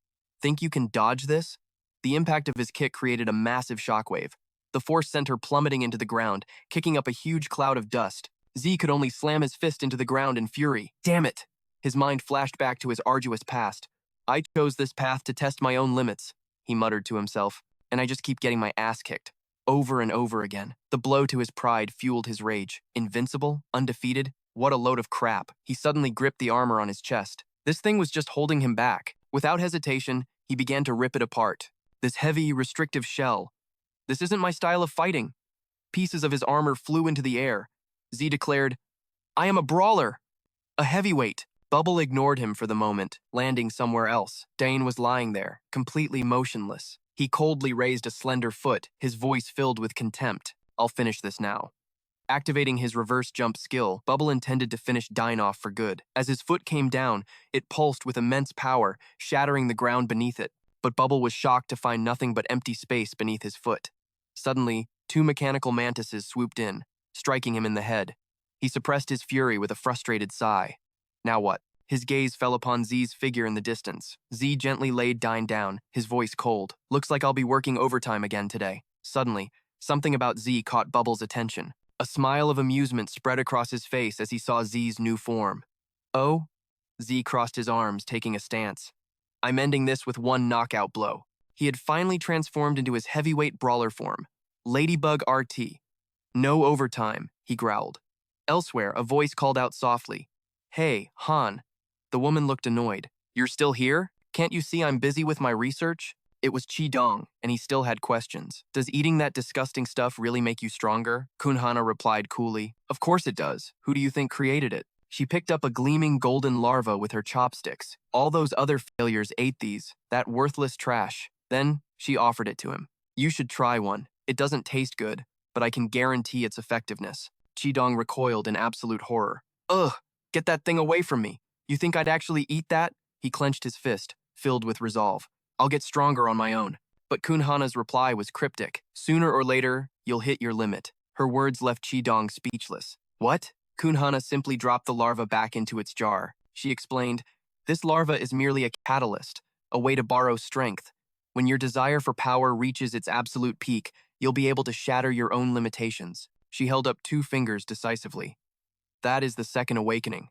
"Think you can dodge this?" The impact of his kick created a massive shockwave. The force sent her plummeting into the ground, kicking up a huge cloud of dust. Z could only slam his fist into the ground in fury. Damn it! His mind flashed back to his arduous past. "I chose this path to test my own limits," he muttered to himself, "and I just keep getting my ass kicked. Over and over again." The blow to his pride fueled his rage. Invincible? Undefeated? What a load of crap. He suddenly gripped the armor on his chest. This thing was just holding him back. Without hesitation, he began to rip it apart. This heavy, restrictive shell. "This isn't my style of fighting." Pieces of his armor flew into the air. Z declared, "I am a brawler, a heavyweight." Bubble ignored him for the moment, landing somewhere else. Dane was lying there, completely motionless. He coldly raised a slender foot, his voice filled with contempt. "I'll finish this now." Activating his reverse jump skill, Bubble intended to finish Dine off for good. As his foot came down, it pulsed with immense power, shattering the ground beneath it. But Bubble was shocked to find nothing but empty space beneath his foot. Suddenly, two mechanical mantises swooped in, striking him in the head. He suppressed his fury with a frustrated sigh. Now what? His gaze fell upon Z's figure in the distance. Z gently laid Dine down, his voice cold. "Looks like I'll be working overtime again today." Suddenly, something about Z caught Bubble's attention. A smile of amusement spread across his face as he saw Z's new form. "Oh?" Z crossed his arms, taking a stance. I'm ending this with one knockout blow. He had finally transformed into his heavyweight brawler form. Ladybug RT. No overtime, he growled. Elsewhere, a voice called out softly. Hey, Han. The woman looked annoyed. You're still here? Can't you see I'm busy with my research? It was Chi Dong, and he still had questions. Does eating that disgusting stuff really make you stronger? Kunhana replied coolly. Of course it does. Who do you think created it? She picked up a gleaming golden larva with her chopsticks. All those other failures ate these, that worthless trash. Then, she offered it to him. You should try one. It doesn't taste good, but I can guarantee its effectiveness. Chi Dong recoiled in absolute horror. Ugh, get that thing away from me. You think I'd actually eat that? He clenched his fist, filled with resolve. I'll get stronger on my own. But Kunhana's reply was cryptic. Sooner or later, you'll hit your limit. Her words left Chi Dong speechless. What? Kunhana simply dropped the larva back into its jar. She explained, this larva is merely a catalyst, a way to borrow strength. When your desire for power reaches its absolute peak, you'll be able to shatter your own limitations. She held up 2 fingers decisively. That is the second awakening.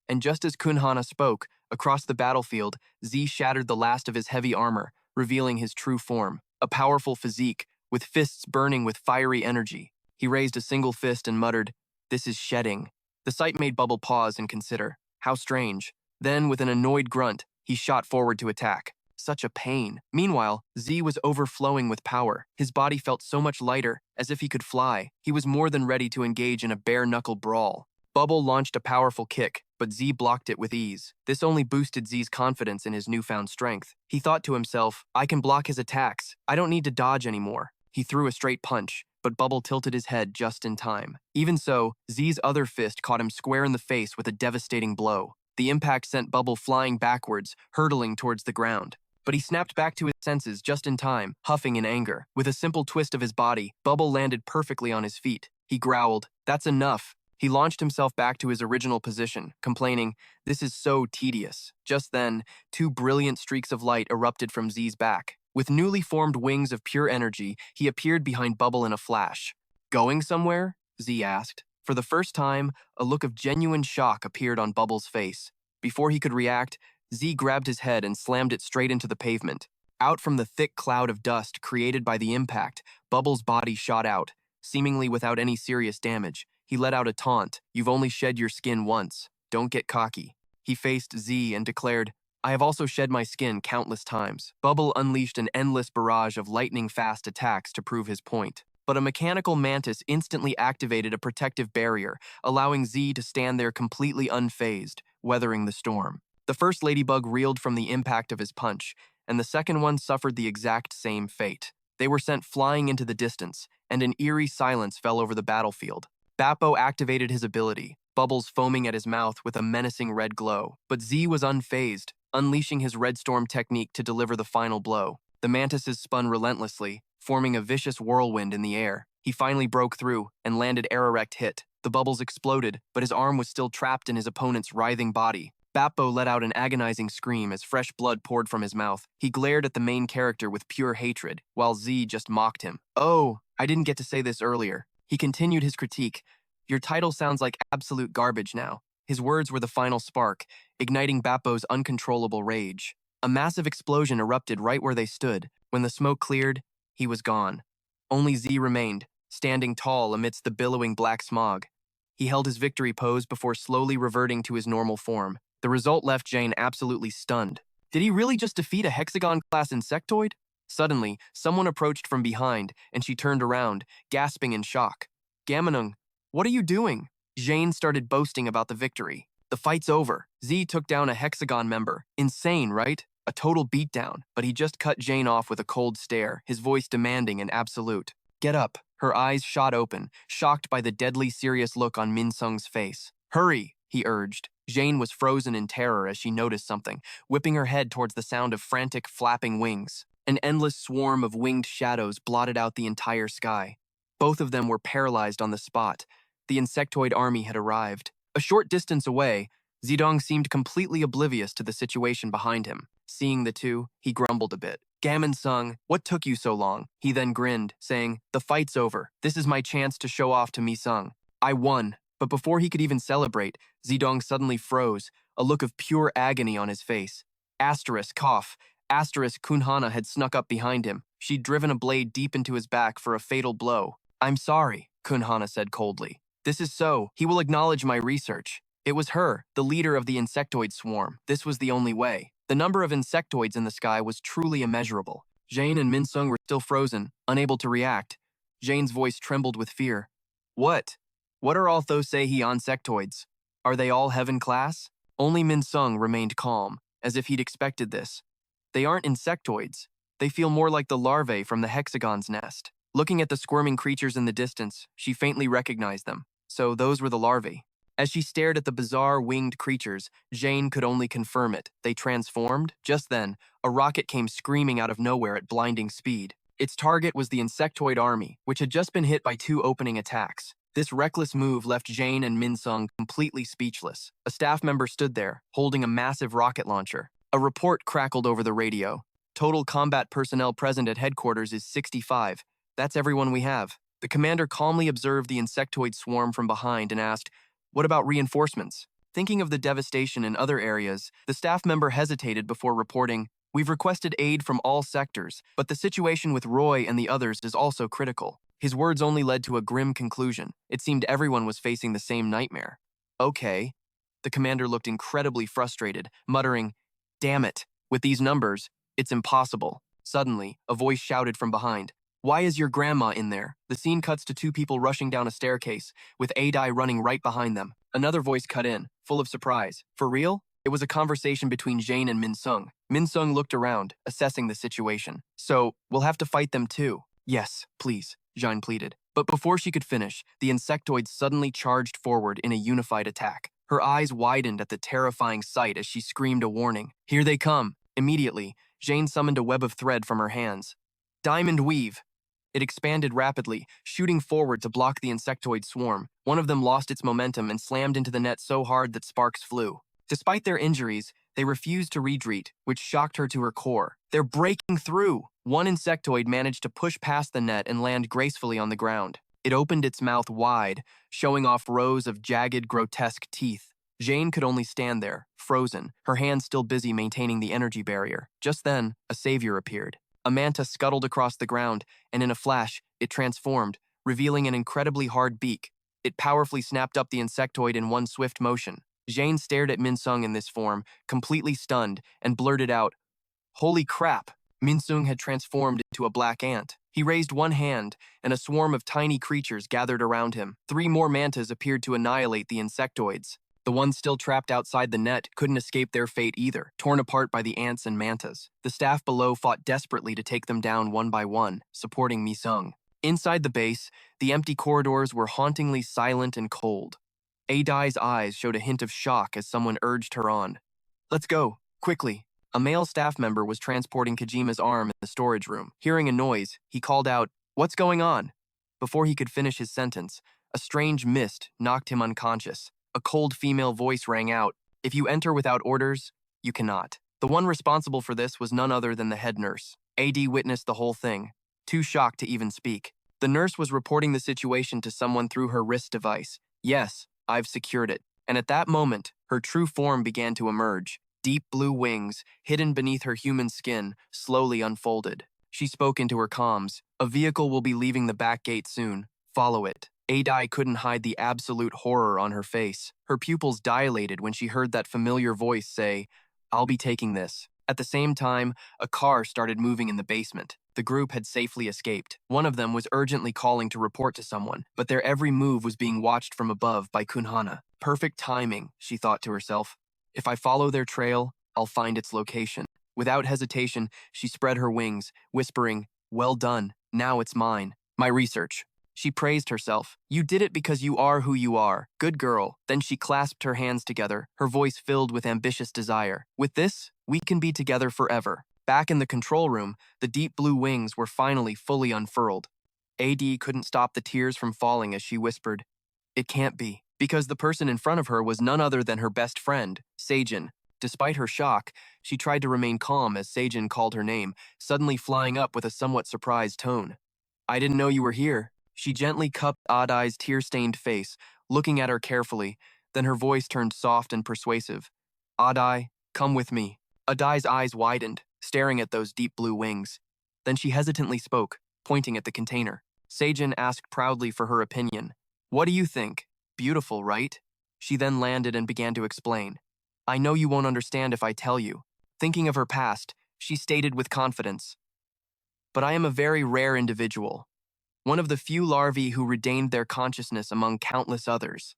And just as Kunhana spoke, across the battlefield, Z shattered the last of his heavy armor, revealing his true form, a powerful physique, with fists burning with fiery energy. He raised a single fist and muttered, this is shedding. The sight made Bubble pause and consider. How strange. Then, with an annoyed grunt, he shot forward to attack. Such a pain. Meanwhile, Z was overflowing with power. His body felt so much lighter, as if he could fly. He was more than ready to engage in a bare-knuckle brawl. Bubble launched a powerful kick, but Z blocked it with ease. This only boosted Z's confidence in his newfound strength. He thought to himself, I can block his attacks. I don't need to dodge anymore. He threw a straight punch, but Bubble tilted his head just in time. Even so, Z's other fist caught him square in the face with a devastating blow. The impact sent Bubble flying backwards, hurtling towards the ground. But he snapped back to his senses just in time, huffing in anger. With a simple twist of his body, Bubble landed perfectly on his feet. He growled, that's enough. He launched himself back to his original position, complaining, this is so tedious. Just then, 2 brilliant streaks of light erupted from Z's back. With newly formed wings of pure energy, he appeared behind Bubble in a flash. Going somewhere? Z asked. For the first time, a look of genuine shock appeared on Bubble's face. Before he could react, Z grabbed his head and slammed it straight into the pavement. Out from the thick cloud of dust created by the impact, Bubble's body shot out, seemingly without any serious damage. He let out a taunt. You've only shed your skin once. Don't get cocky. He faced Z and declared, I have also shed my skin countless times. Bubble unleashed an endless barrage of lightning-fast attacks to prove his point. But a mechanical mantis instantly activated a protective barrier, allowing Z to stand there completely unfazed, weathering the storm. The first ladybug reeled from the impact of his punch, and the second one suffered the exact same fate. They were sent flying into the distance, and an eerie silence fell over the battlefield. Bappo activated his ability, Bubbles foaming at his mouth with a menacing red glow. But Z was unfazed, unleashing his Red Storm technique to deliver the final blow. The mantises spun relentlessly, forming a vicious whirlwind in the air. He finally broke through and landed erect hit. The bubbles exploded, but his arm was still trapped in his opponent's writhing body. Bappo let out an agonizing scream as fresh blood poured from his mouth. He glared at the main character with pure hatred, while Z just mocked him. Oh, I didn't get to say this earlier. He continued his critique. Your title sounds like absolute garbage now. His words were the final spark, igniting Bappo's uncontrollable rage. A massive explosion erupted right where they stood. When the smoke cleared, he was gone. Only Z remained, standing tall amidst the billowing black smog. He held his victory pose before slowly reverting to his normal form. The result left Jane absolutely stunned. Did he really just defeat a hexagon-class insectoid? Suddenly, someone approached from behind, and she turned around, gasping in shock. Gaminung, what are you doing? Jane started boasting about the victory. The fight's over. Z took down a hexagon member. Insane, right? A total beatdown. But he just cut Jane off with a cold stare, his voice demanding and absolute. Get up. Her eyes shot open, shocked by the deadly serious look on Min Sung's face. Hurry, he urged. Jane was frozen in terror as she noticed something, whipping her head towards the sound of frantic, flapping wings. An endless swarm of winged shadows blotted out the entire sky. Both of them were paralyzed on the spot. The insectoid army had arrived. A short distance away, Zidong seemed completely oblivious to the situation behind him. Seeing the two, he grumbled a bit. Gammon Sung, what took you so long? He then grinned, saying, the fight's over. This is my chance to show off to Mi Sung. I won. But before he could even celebrate, Zidong suddenly froze, a look of pure agony on his face. Asterisk, cough. Asterisk, Kunhana had snuck up behind him. She'd driven a blade deep into his back for a fatal blow. I'm sorry, Kunhana said coldly. This is so. He will acknowledge my research. It was her, the leader of the insectoid swarm. This was the only way. The number of insectoids in the sky was truly immeasurable. Jane and Minsung were still frozen, unable to react. Jane's voice trembled with fear. What? What are all those Sehi insectoids? Are they all heaven class? Only Minsung remained calm, as if he'd expected this. They aren't insectoids. They feel more like the larvae from the hexagon's nest. Looking at the squirming creatures in the distance, she faintly recognized them. So those were the larvae. As she stared at the bizarre winged creatures, Jane could only confirm it. They transformed. Just then, a rocket came screaming out of nowhere at blinding speed. Its target was the insectoid army, which had just been hit by 2 opening attacks. This reckless move left Jane and Minsung completely speechless. A staff member stood there, holding a massive rocket launcher. A report crackled over the radio. Total combat personnel present at headquarters is 65. That's everyone we have. The commander calmly observed the insectoid swarm from behind and asked, what about reinforcements? Thinking of the devastation in other areas, the staff member hesitated before reporting, we've requested aid from all sectors, but the situation with Roy and the others is also critical. His words only led to a grim conclusion. It seemed everyone was facing the same nightmare. Okay. The commander looked incredibly frustrated, muttering, damn it. With these numbers, it's impossible. Suddenly, a voice shouted from behind, why is your grandma in there? The scene cuts to 2 people rushing down a staircase, with Adai running right behind them. Another voice cut in, full of surprise. For real? It was a conversation between Jane and Minsung. Minsung looked around, assessing the situation. So, we'll have to fight them too. Yes, please, Jane pleaded. But before she could finish, the insectoid suddenly charged forward in a unified attack. Her eyes widened at the terrifying sight as she screamed a warning. Here they come. Immediately, Jane summoned a web of thread from her hands. Diamond weave. It expanded rapidly, shooting forward to block the insectoid swarm. One of them lost its momentum and slammed into the net so hard that sparks flew. Despite their injuries, they refused to retreat, which shocked her to her core. They're breaking through! One insectoid managed to push past the net and land gracefully on the ground. It opened its mouth wide, showing off rows of jagged, grotesque teeth. Jane could only stand there, frozen, her hands still busy maintaining the energy barrier. Just then, a savior appeared. A manta scuttled across the ground, and in a flash, it transformed, revealing an incredibly hard beak. It powerfully snapped up the insectoid in one swift motion. Jane stared at Minsung in this form, completely stunned, and blurted out, holy crap! Minsung had transformed into a black ant. He raised one hand, and a swarm of tiny creatures gathered around him. 3 more mantas appeared to annihilate the insectoids. The ones still trapped outside the net couldn't escape their fate either, torn apart by the ants and mantas. The staff below fought desperately to take them down one by one, supporting Minsung. Inside the base, the empty corridors were hauntingly silent and cold. Adai's eyes showed a hint of shock as someone urged her on. Let's go, quickly. A male staff member was transporting Kojima's arm in the storage room. Hearing a noise, he called out, what's going on? Before he could finish his sentence, a strange mist knocked him unconscious. A cold female voice rang out, if you enter without orders, you cannot. The one responsible for this was none other than the head nurse. AD witnessed the whole thing, too shocked to even speak. The nurse was reporting the situation to someone through her wrist device. Yes, I've secured it. And at that moment, her true form began to emerge. Deep blue wings, hidden beneath her human skin, slowly unfolded. She spoke into her comms. A vehicle will be leaving the back gate soon. Follow it. Adai couldn't hide the absolute horror on her face. Her pupils dilated when she heard that familiar voice say, I'll be taking this. At the same time, a car started moving in the basement. The group had safely escaped. One of them was urgently calling to report to someone, but their every move was being watched from above by Kunhana. Perfect timing, she thought to herself. If I follow their trail, I'll find its location. Without hesitation, she spread her wings, whispering, well done, now it's mine. My research. She praised herself. You did it because you are who you are. Good girl. Then she clasped her hands together, her voice filled with ambitious desire. With this, we can be together forever. Back in the control room, the deep blue wings were finally fully unfurled. AD couldn't stop the tears from falling as she whispered, it can't be. Because the person in front of her was none other than her best friend, Seijin. Despite her shock, she tried to remain calm as Seijin called her name, suddenly flying up with a somewhat surprised tone. I didn't know you were here. She gently cupped Adai's tear-stained face, looking at her carefully, then her voice turned soft and persuasive. Adai, come with me. Adai's eyes widened, staring at those deep blue wings. Then she hesitantly spoke, pointing at the container. Seijin asked proudly for her opinion. What do you think? Beautiful, right? She then landed and began to explain. I know you won't understand if I tell you. Thinking of her past, she stated with confidence. But I am a very rare individual. One of the few larvae who regained their consciousness among countless others.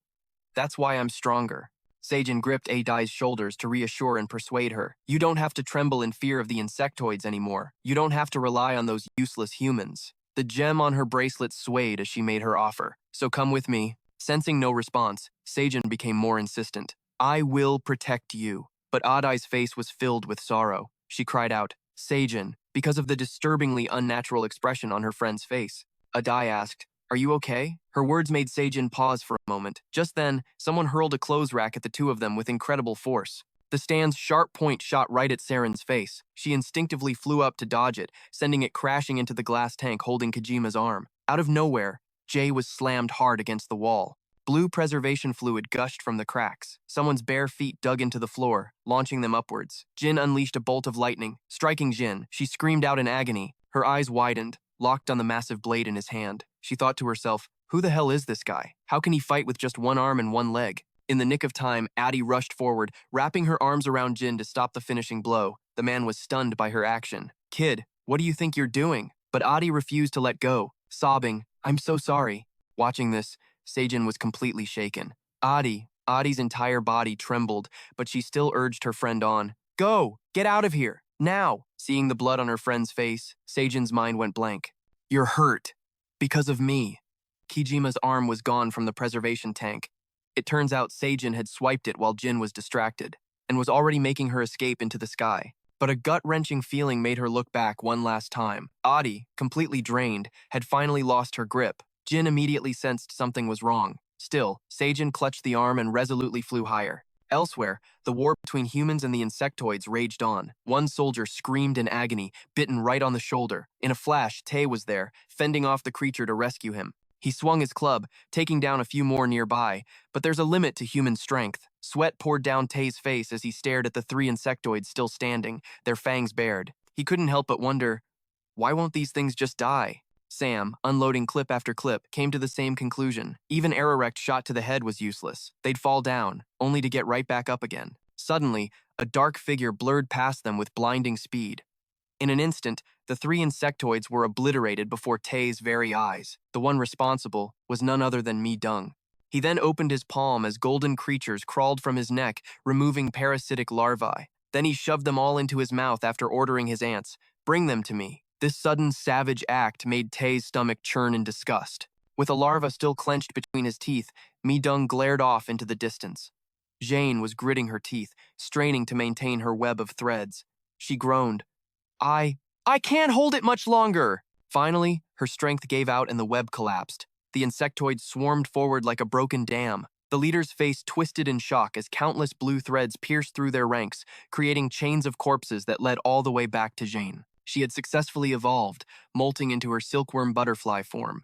That's why I'm stronger. Seijin gripped Adai's shoulders to reassure and persuade her. You don't have to tremble in fear of the insectoids anymore. You don't have to rely on those useless humans. The gem on her bracelet swayed as she made her offer. So come with me. Sensing no response, Seijin became more insistent. I will protect you. But Adai's face was filled with sorrow. She cried out, Seijin, because of the disturbingly unnatural expression on her friend's face. Adai asked, Are you okay? Her words made Seijin pause for a moment. Just then, someone hurled a clothes rack at the two of them with incredible force. The stand's sharp point shot right at Seren's face. She instinctively flew up to dodge it, sending it crashing into the glass tank holding Kojima's arm. Out of nowhere, Jay was slammed hard against the wall. Blue preservation fluid gushed from the cracks. Someone's bare feet dug into the floor, launching them upwards. Jin unleashed a bolt of lightning, striking Jin. She screamed out in agony. Her eyes widened, locked on the massive blade in his hand. She thought to herself, who the hell is this guy? How can he fight with just one arm and one leg? In the nick of time, Addie rushed forward, wrapping her arms around Jin to stop the finishing blow. The man was stunned by her action. Kid, what do you think you're doing? But Addie refused to let go, sobbing, I'm so sorry. Watching this, Seijin was completely shaken. Addie's entire body trembled, but she still urged her friend on. Go! Get out of here! Now! Seeing the blood on her friend's face, Seijin's mind went blank. You're hurt. Because of me. Kijima's arm was gone from the preservation tank. It turns out Seijin had swiped it while Jin was distracted, and was already making her escape into the sky. But a gut-wrenching feeling made her look back one last time. Addie, completely drained, had finally lost her grip. Jin immediately sensed something was wrong. Still, Seijin clutched the arm and resolutely flew higher. Elsewhere, the war between humans and the insectoids raged on. One soldier screamed in agony, bitten right on the shoulder. In a flash, Tae was there, fending off the creature to rescue him. He swung his club, taking down a few more nearby, but there's a limit to human strength. Sweat poured down Tae's face as he stared at the three insectoids still standing, their fangs bared. He couldn't help but wonder, why won't these things just die? Sam, unloading clip after clip, came to the same conclusion. Even Arorect shot to the head was useless. They'd fall down, only to get right back up again. Suddenly, a dark figure blurred past them with blinding speed. In an instant, the three insectoids were obliterated before Tae's very eyes. The one responsible was none other than Mi Dung. He then opened his palm as golden creatures crawled from his neck, removing parasitic larvae. Then he shoved them all into his mouth after ordering his ants, Bring them to me. This sudden savage act made Tae's stomach churn in disgust. With a larva still clenched between his teeth, Mi Dung glared off into the distance. Jane was gritting her teeth, straining to maintain her web of threads. She groaned. I can't hold it much longer! Finally, her strength gave out and the web collapsed. The insectoids swarmed forward like a broken dam. The leader's face twisted in shock as countless blue threads pierced through their ranks, creating chains of corpses that led all the way back to Jane. She had successfully evolved, molting into her silkworm butterfly form.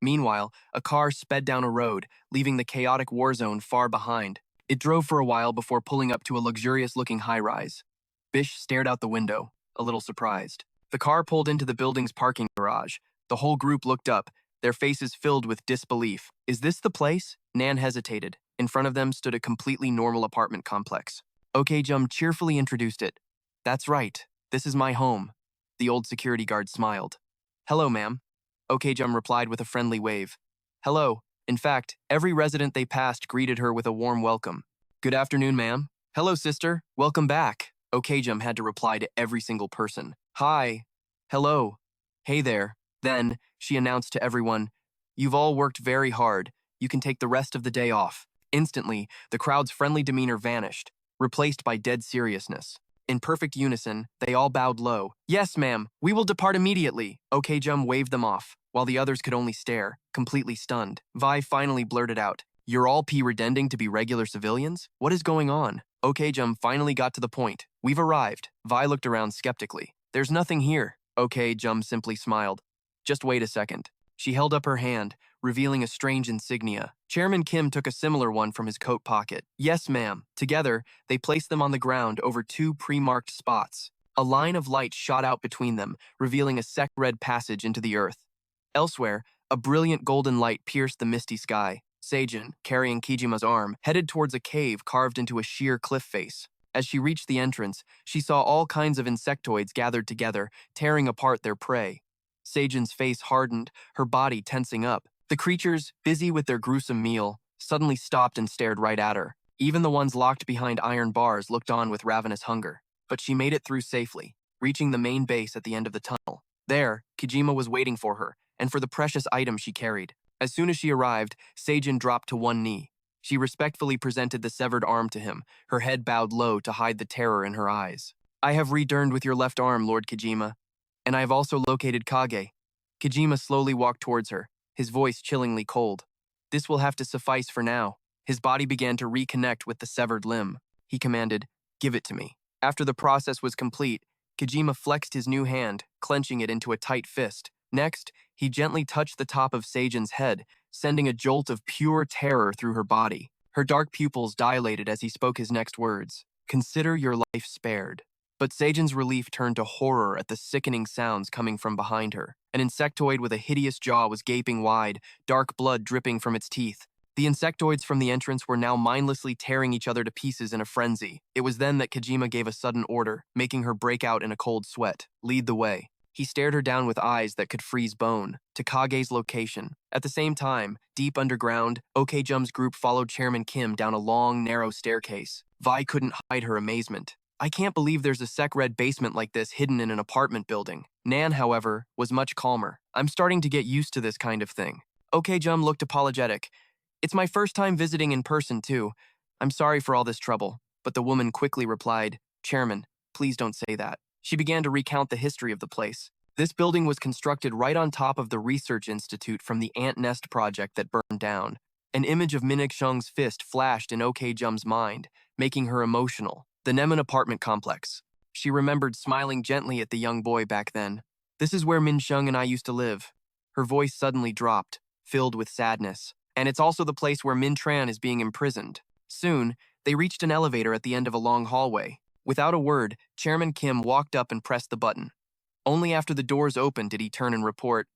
Meanwhile, a car sped down a road, leaving the chaotic war zone far behind. It drove for a while before pulling up to a luxurious-looking high-rise. Bish stared out the window, a little surprised. The car pulled into the building's parking garage. The whole group looked up, their faces filled with disbelief. Is this the place? Nan hesitated. In front of them stood a completely normal apartment complex. Okjum cheerfully introduced it. That's right, this is my home. The old security guard smiled. Hello, ma'am. Okjum replied with a friendly wave. Hello. In fact, every resident they passed greeted her with a warm welcome. Good afternoon, ma'am. Hello, sister. Welcome back. Okjum had to reply to every single person. Hi. Hello. Hey there. Then, she announced to everyone, You've all worked very hard. You can take the rest of the day off. Instantly, the crowd's friendly demeanor vanished, replaced by dead seriousness. In perfect unison, they all bowed low. Yes, ma'am. We will depart immediately. Okjum waved them off, while the others could only stare, completely stunned. Vi finally blurted out, You're all pretending to be regular civilians? What is going on? Okjum finally got to the point. We've arrived. Vi looked around skeptically. There's nothing here. Okjum simply smiled. Just wait a second. She held up her hand, revealing a strange insignia. Chairman Kim took a similar one from his coat pocket. "Yes, ma'am." Together, they placed them on the ground over two pre-marked spots. A line of light shot out between them, revealing a red passage into the earth. Elsewhere, a brilliant golden light pierced the misty sky. Seijin, carrying Kijima's arm, headed towards a cave carved into a sheer cliff face. As she reached the entrance, she saw all kinds of insectoids gathered together, tearing apart their prey. Seijin's face hardened, her body tensing up. The creatures, busy with their gruesome meal, suddenly stopped and stared right at her. Even the ones locked behind iron bars looked on with ravenous hunger. But she made it through safely, reaching the main base at the end of the tunnel. There, Kijima was waiting for her, and for the precious item she carried. As soon as she arrived, Seijin dropped to one knee. She respectfully presented the severed arm to him, her head bowed low to hide the terror in her eyes. "I have returned with your left arm, Lord Kijima, and I have also located Kage." Kijima slowly walked towards her, his voice chillingly cold. "This will have to suffice for now." His body began to reconnect with the severed limb. He commanded, "Give it to me." After the process was complete, Kijima flexed his new hand, clenching it into a tight fist. Next, he gently touched the top of Seijin's head, sending a jolt of pure terror through her body. Her dark pupils dilated as he spoke his next words. "Consider your life spared." But Seijin's relief turned to horror at the sickening sounds coming from behind her. An insectoid with a hideous jaw was gaping wide, dark blood dripping from its teeth. The insectoids from the entrance were now mindlessly tearing each other to pieces in a frenzy. It was then that Kijima gave a sudden order, making her break out in a cold sweat. "Lead the way." He stared her down with eyes that could freeze bone, to Kage's location. At the same time, deep underground, Okjum's group followed Chairman Kim down a long, narrow staircase. Vi couldn't hide her amazement. "I can't believe there's a red basement like this hidden in an apartment building." Nan, however, was much calmer. "I'm starting to get used to this kind of thing." Okjum looked apologetic. "It's my first time visiting in person, too. I'm sorry for all this trouble." But the woman quickly replied, "Chairman, please don't say that." She began to recount the history of the place. This building was constructed right on top of the research institute from the ant nest project that burned down. An image of Minixung's fist flashed in Okjum's mind, making her emotional. The Nemen apartment complex. She remembered smiling gently at the young boy back then. "This is where Minshung and I used to live." Her voice suddenly dropped, filled with sadness. "And it's also the place where Min Tran is being imprisoned." Soon, they reached an elevator at the end of a long hallway. Without a word, Chairman Kim walked up and pressed the button. Only after the doors opened did he turn and report,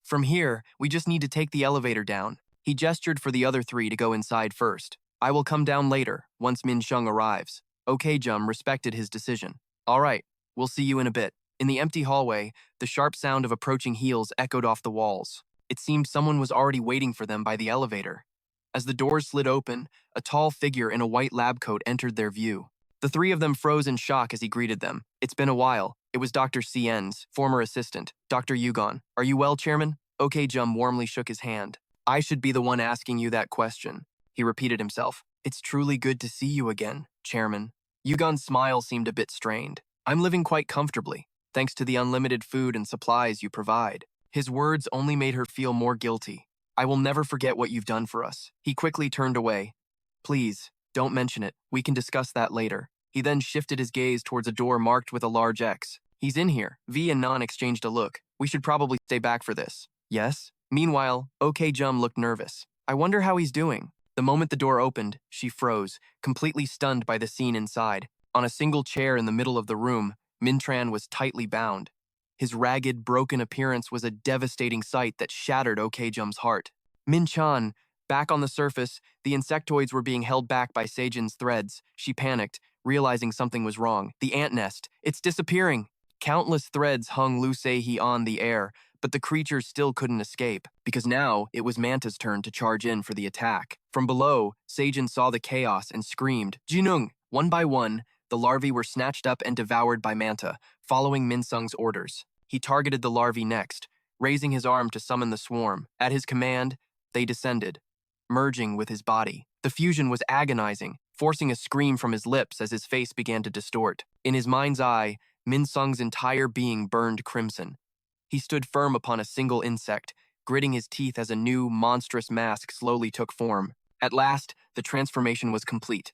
"From here, we just need to take the elevator down." He gestured for the other three to go inside first. "I will come down later, once Min Shung arrives." Okjum respected his decision. "All right, we'll see you in a bit." In the empty hallway, the sharp sound of approaching heels echoed off the walls. It seemed someone was already waiting for them by the elevator. As the doors slid open, a tall figure in a white lab coat entered their view. The three of them froze in shock as he greeted them. "It's been a while." It was Dr. Cien's former assistant, Dr. Yugon. "Are you well, Chairman?" Okjum warmly shook his hand. "I should be the one asking you that question," he repeated himself. "It's truly good to see you again, Chairman." Yugon's smile seemed a bit strained. "I'm living quite comfortably, thanks to the unlimited food and supplies you provide." His words only made her feel more guilty. "I will never forget what you've done for us." He quickly turned away. "Please, don't mention it. We can discuss that later." He then shifted his gaze towards a door marked with a large X. "He's in here." V and Nan exchanged a look. "We should probably stay back for this." "Yes?" Meanwhile, Okjum looked nervous. "I wonder how he's doing." The moment the door opened, she froze, completely stunned by the scene inside. On a single chair in the middle of the room, Mintran was tightly bound. His ragged, broken appearance was a devastating sight that shattered Okjum's heart. Min-chan, back on the surface, the insectoids were being held back by Seijin's threads. She panicked, realizing something was wrong. "The ant nest, it's disappearing!" Countless threads hung Luseihi on the air, but the creatures still couldn't escape, because now it was Manta's turn to charge in for the attack. From below, Seijin saw the chaos and screamed, "Jinung!" One by one, the larvae were snatched up and devoured by Manta, following Minsung's orders. He targeted the larvae next, raising his arm to summon the swarm. At his command, they descended, merging with his body. The fusion was agonizing, forcing a scream from his lips as his face began to distort. In his mind's eye, Minsung's entire being burned crimson. He stood firm upon a single insect, gritting his teeth as a new, monstrous mask slowly took form. At last, the transformation was complete.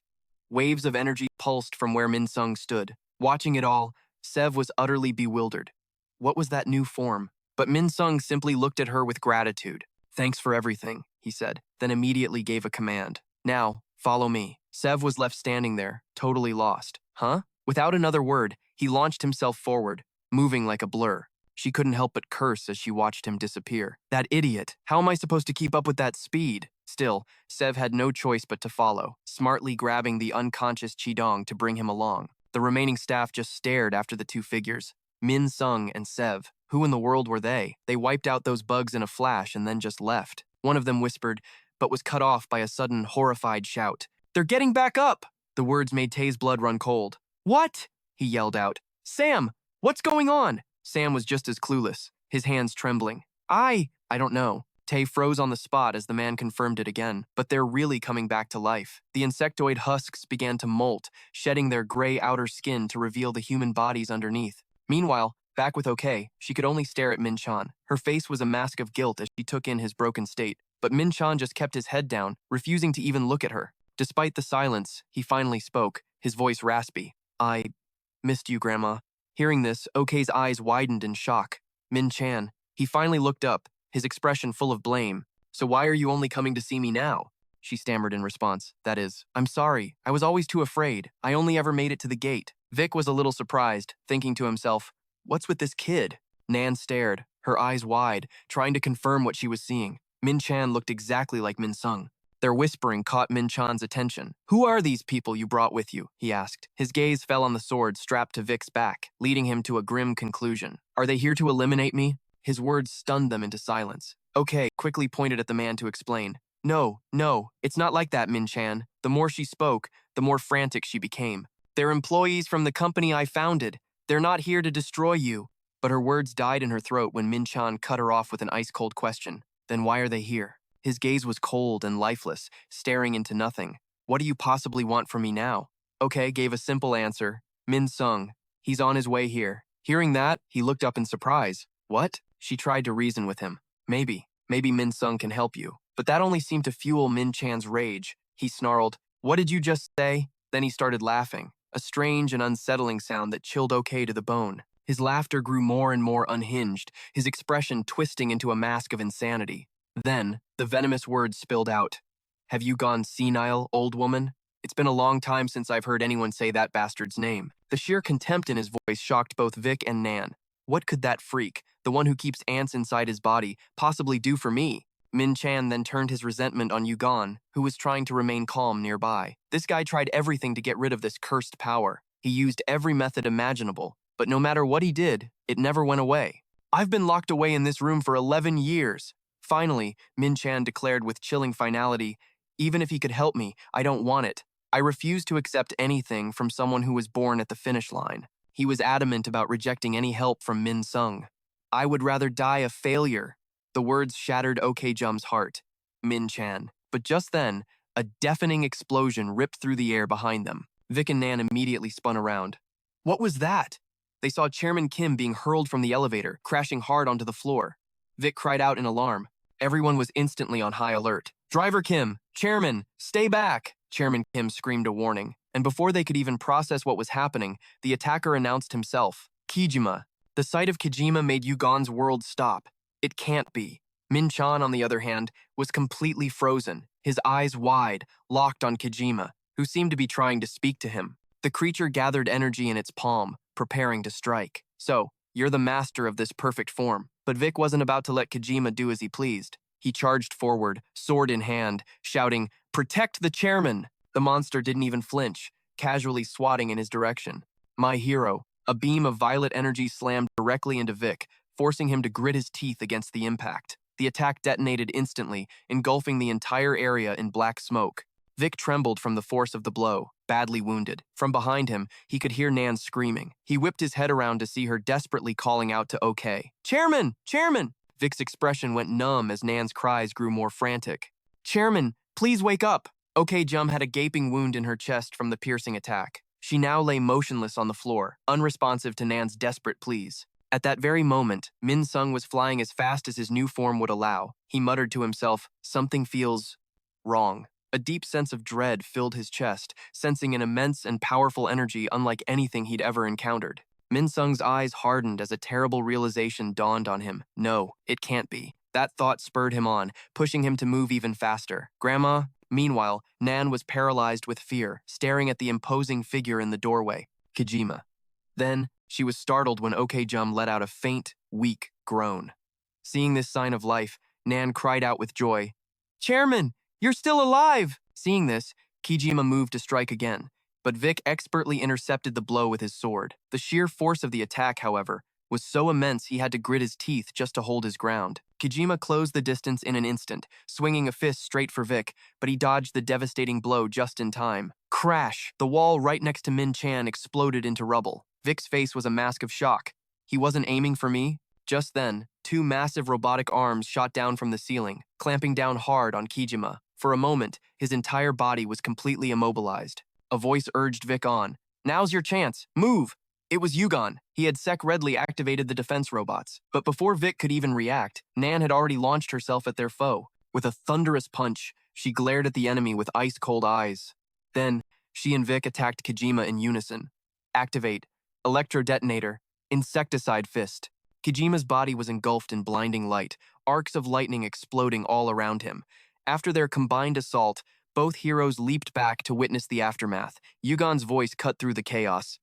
Waves of energy pulsed from where Minsung stood. Watching it all, Sev was utterly bewildered. What was that new form? But Minsung simply looked at her with gratitude. Thanks for everything, he said, then immediately gave a command. Now, follow me. Sev was left standing there, totally lost. Huh? Without another word, he launched himself forward, moving like a blur. She couldn't help but curse as she watched him disappear. That idiot! How am I supposed to keep up with that speed? Still, Sev had no choice but to follow, smartly grabbing the unconscious Chidong to bring him along. The remaining staff just stared after the two figures, Min Sung and Sev. Who in the world were they? They wiped out those bugs in a flash and then just left. One of them whispered, but was cut off by a sudden, horrified shout. They're getting back up! The words made Tay's blood run cold. What? He yelled out. Sam, what's going on? Sam was just as clueless, his hands trembling. I don't know. Tay froze on the spot as the man confirmed it again, but they're really coming back to life. The insectoid husks began to molt, shedding their gray outer skin to reveal the human bodies underneath. Meanwhile, back with OK, she could only stare at Min Chan. Her face was a mask of guilt as she took in his broken state, but Min Chan just kept his head down, refusing to even look at her. Despite the silence, he finally spoke, his voice raspy. I missed you, Grandma. Hearing this, OK's eyes widened in shock. Min Chan. He finally looked up, his expression full of blame. So why are you only coming to see me now? She stammered in response. That is, I'm sorry. I was always too afraid. I only ever made it to the gate. Vic was a little surprised, thinking to himself, what's with this kid? Nan stared, her eyes wide, trying to confirm what she was seeing. Min Chan looked exactly like Min Sung. Their whispering caught Min Chan's attention. Who are these people you brought with you? He asked. His gaze fell on the sword strapped to Vic's back, leading him to a grim conclusion. Are they here to eliminate me? His words stunned them into silence. OK quickly pointed at the man to explain. No, it's not like that, Min Chan. The more she spoke, the more frantic she became. They're employees from the company I founded. They're not here to destroy you. But her words died in her throat when Min Chan cut her off with an ice-cold question. Then why are they here? His gaze was cold and lifeless, staring into nothing. What do you possibly want from me now? OK gave a simple answer. Min Sung. He's on his way here. Hearing that, he looked up in surprise. What? She tried to reason with him. Maybe Min Sung can help you. But that only seemed to fuel Min Chan's rage. He snarled, what did you just say? Then he started laughing, a strange and unsettling sound that chilled OK to the bone. His laughter grew more and more unhinged, his expression twisting into a mask of insanity. Then, the venomous words spilled out. Have you gone senile, old woman? It's been a long time since I've heard anyone say that bastard's name. The sheer contempt in his voice shocked both Vic and Nan. What could that freak, the one who keeps ants inside his body, possibly do for me? Min Chan then turned his resentment on Yugon, who was trying to remain calm nearby. This guy tried everything to get rid of this cursed power. He used every method imaginable, but no matter what he did, it never went away. I've been locked away in this room for 11 years. Finally, Min Chan declared with chilling finality, even if he could help me, I don't want it. I refuse to accept anything from someone who was born at the finish line. He was adamant about rejecting any help from Min Sung. I would rather die a failure. The words shattered OK Jum's heart. Min Chan. But just then, a deafening explosion ripped through the air behind them. Vic and Nan immediately spun around. What was that? They saw Chairman Kim being hurled from the elevator, crashing hard onto the floor. Vic cried out in alarm. Everyone was instantly on high alert. Driver Kim, Chairman, stay back! Chairman Kim screamed a warning, and before they could even process what was happening, the attacker announced himself. Kijima. The sight of Kijima made Yugon's world stop. It can't be. Min Chan, on the other hand, was completely frozen, his eyes wide, locked on Kijima, who seemed to be trying to speak to him. The creature gathered energy in its palm, preparing to strike. So, you're the master of this perfect form. But Vic wasn't about to let Kijima do as he pleased. He charged forward, sword in hand, shouting, Protect the chairman! The monster didn't even flinch, casually swatting in his direction. My hero. A beam of violet energy slammed directly into Vic, forcing him to grit his teeth against the impact. The attack detonated instantly, engulfing the entire area in black smoke. Vic trembled from the force of the blow, badly wounded. From behind him, he could hear Nan screaming. He whipped his head around to see her desperately calling out to OK. Chairman! Chairman! Vic's expression went numb as Nan's cries grew more frantic. Chairman, please wake up! OK Jum had a gaping wound in her chest from the piercing attack. She now lay motionless on the floor, unresponsive to Nan's desperate pleas. At that very moment, Min Sung was flying as fast as his new form would allow. He muttered to himself, something feels wrong. A deep sense of dread filled his chest, sensing an immense and powerful energy unlike anything he'd ever encountered. Min Sung's eyes hardened as a terrible realization dawned on him. No, it can't be. That thought spurred him on, pushing him to move even faster. Grandma? Meanwhile, Nan was paralyzed with fear, staring at the imposing figure in the doorway, Kojima. Then, she was startled when Okjum let out a faint, weak groan. Seeing this sign of life, Nan cried out with joy, "Chairman, you're still alive!" Seeing this, Kijima moved to strike again, but Vic expertly intercepted the blow with his sword. The sheer force of the attack, however, was so immense he had to grit his teeth just to hold his ground. Kijima closed the distance in an instant, swinging a fist straight for Vic, but he dodged the devastating blow just in time. Crash! The wall right next to Min Chan exploded into rubble. Vic's face was a mask of shock. He wasn't aiming for me. Just then, two massive robotic arms shot down from the ceiling, clamping down hard on Kijima. For a moment, his entire body was completely immobilized. A voice urged Vic on. "Now's your chance. Move!" It was Yugon. He had secretly activated the defense robots. But before Vic could even react, Nan had already launched herself at their foe. With a thunderous punch, she glared at the enemy with ice-cold eyes. Then, she and Vic attacked Kojima in unison. Activate. Electro-detonator. Insecticide fist. Kojima's body was engulfed in blinding light, arcs of lightning exploding all around him. After their combined assault, both heroes leaped back to witness the aftermath. Yugon's voice cut through the chaos.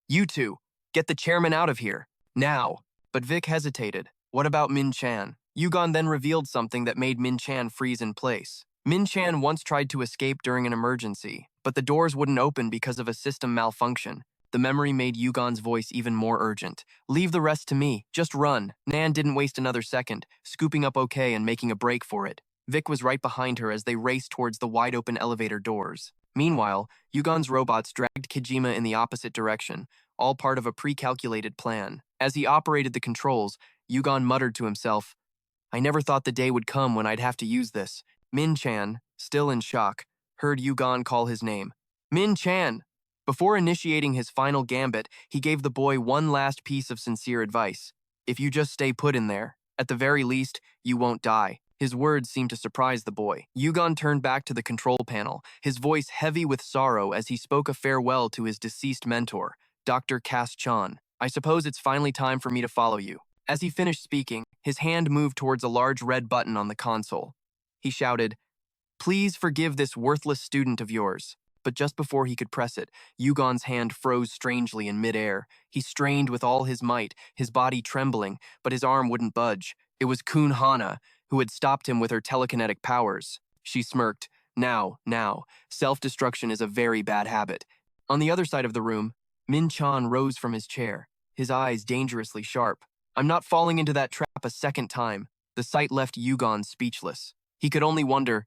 "You two, get the chairman out of here. Now." But Vic hesitated. What about Min Chan? Yugon then revealed something that made Min Chan freeze in place. Min Chan once tried to escape during an emergency, but the doors wouldn't open because of a system malfunction. The memory made Yugon's voice even more urgent. "Leave the rest to me. Just run." Nan didn't waste another second, scooping up OK and making a break for it. Vic was right behind her as they raced towards the wide-open elevator doors. Meanwhile, Yugon's robots dragged Kojima in the opposite direction, all part of a pre-calculated plan. As he operated the controls, Yugon muttered to himself, "I never thought the day would come when I'd have to use this." Min Chan, still in shock, heard Yugon call his name. "Min Chan!" Before initiating his final gambit, he gave the boy one last piece of sincere advice. "If you just stay put in there, at the very least, you won't die." His words seemed to surprise the boy. Yugon turned back to the control panel, his voice heavy with sorrow as he spoke a farewell to his deceased mentor, Dr. Cass Chan. "I suppose it's finally time for me to follow you." As he finished speaking, his hand moved towards a large red button on the console. He shouted, "Please forgive this worthless student of yours." But just before he could press it, Yugon's hand froze strangely in midair. He strained with all his might, his body trembling, but his arm wouldn't budge. It was Kun Hana, who had stopped him with her telekinetic powers. She smirked. Now. Self-destruction is a very bad habit." On the other side of the room, Min Chan rose from his chair, his eyes dangerously sharp. "I'm not falling into that trap a second time." The sight left Yugon speechless. He could only wonder,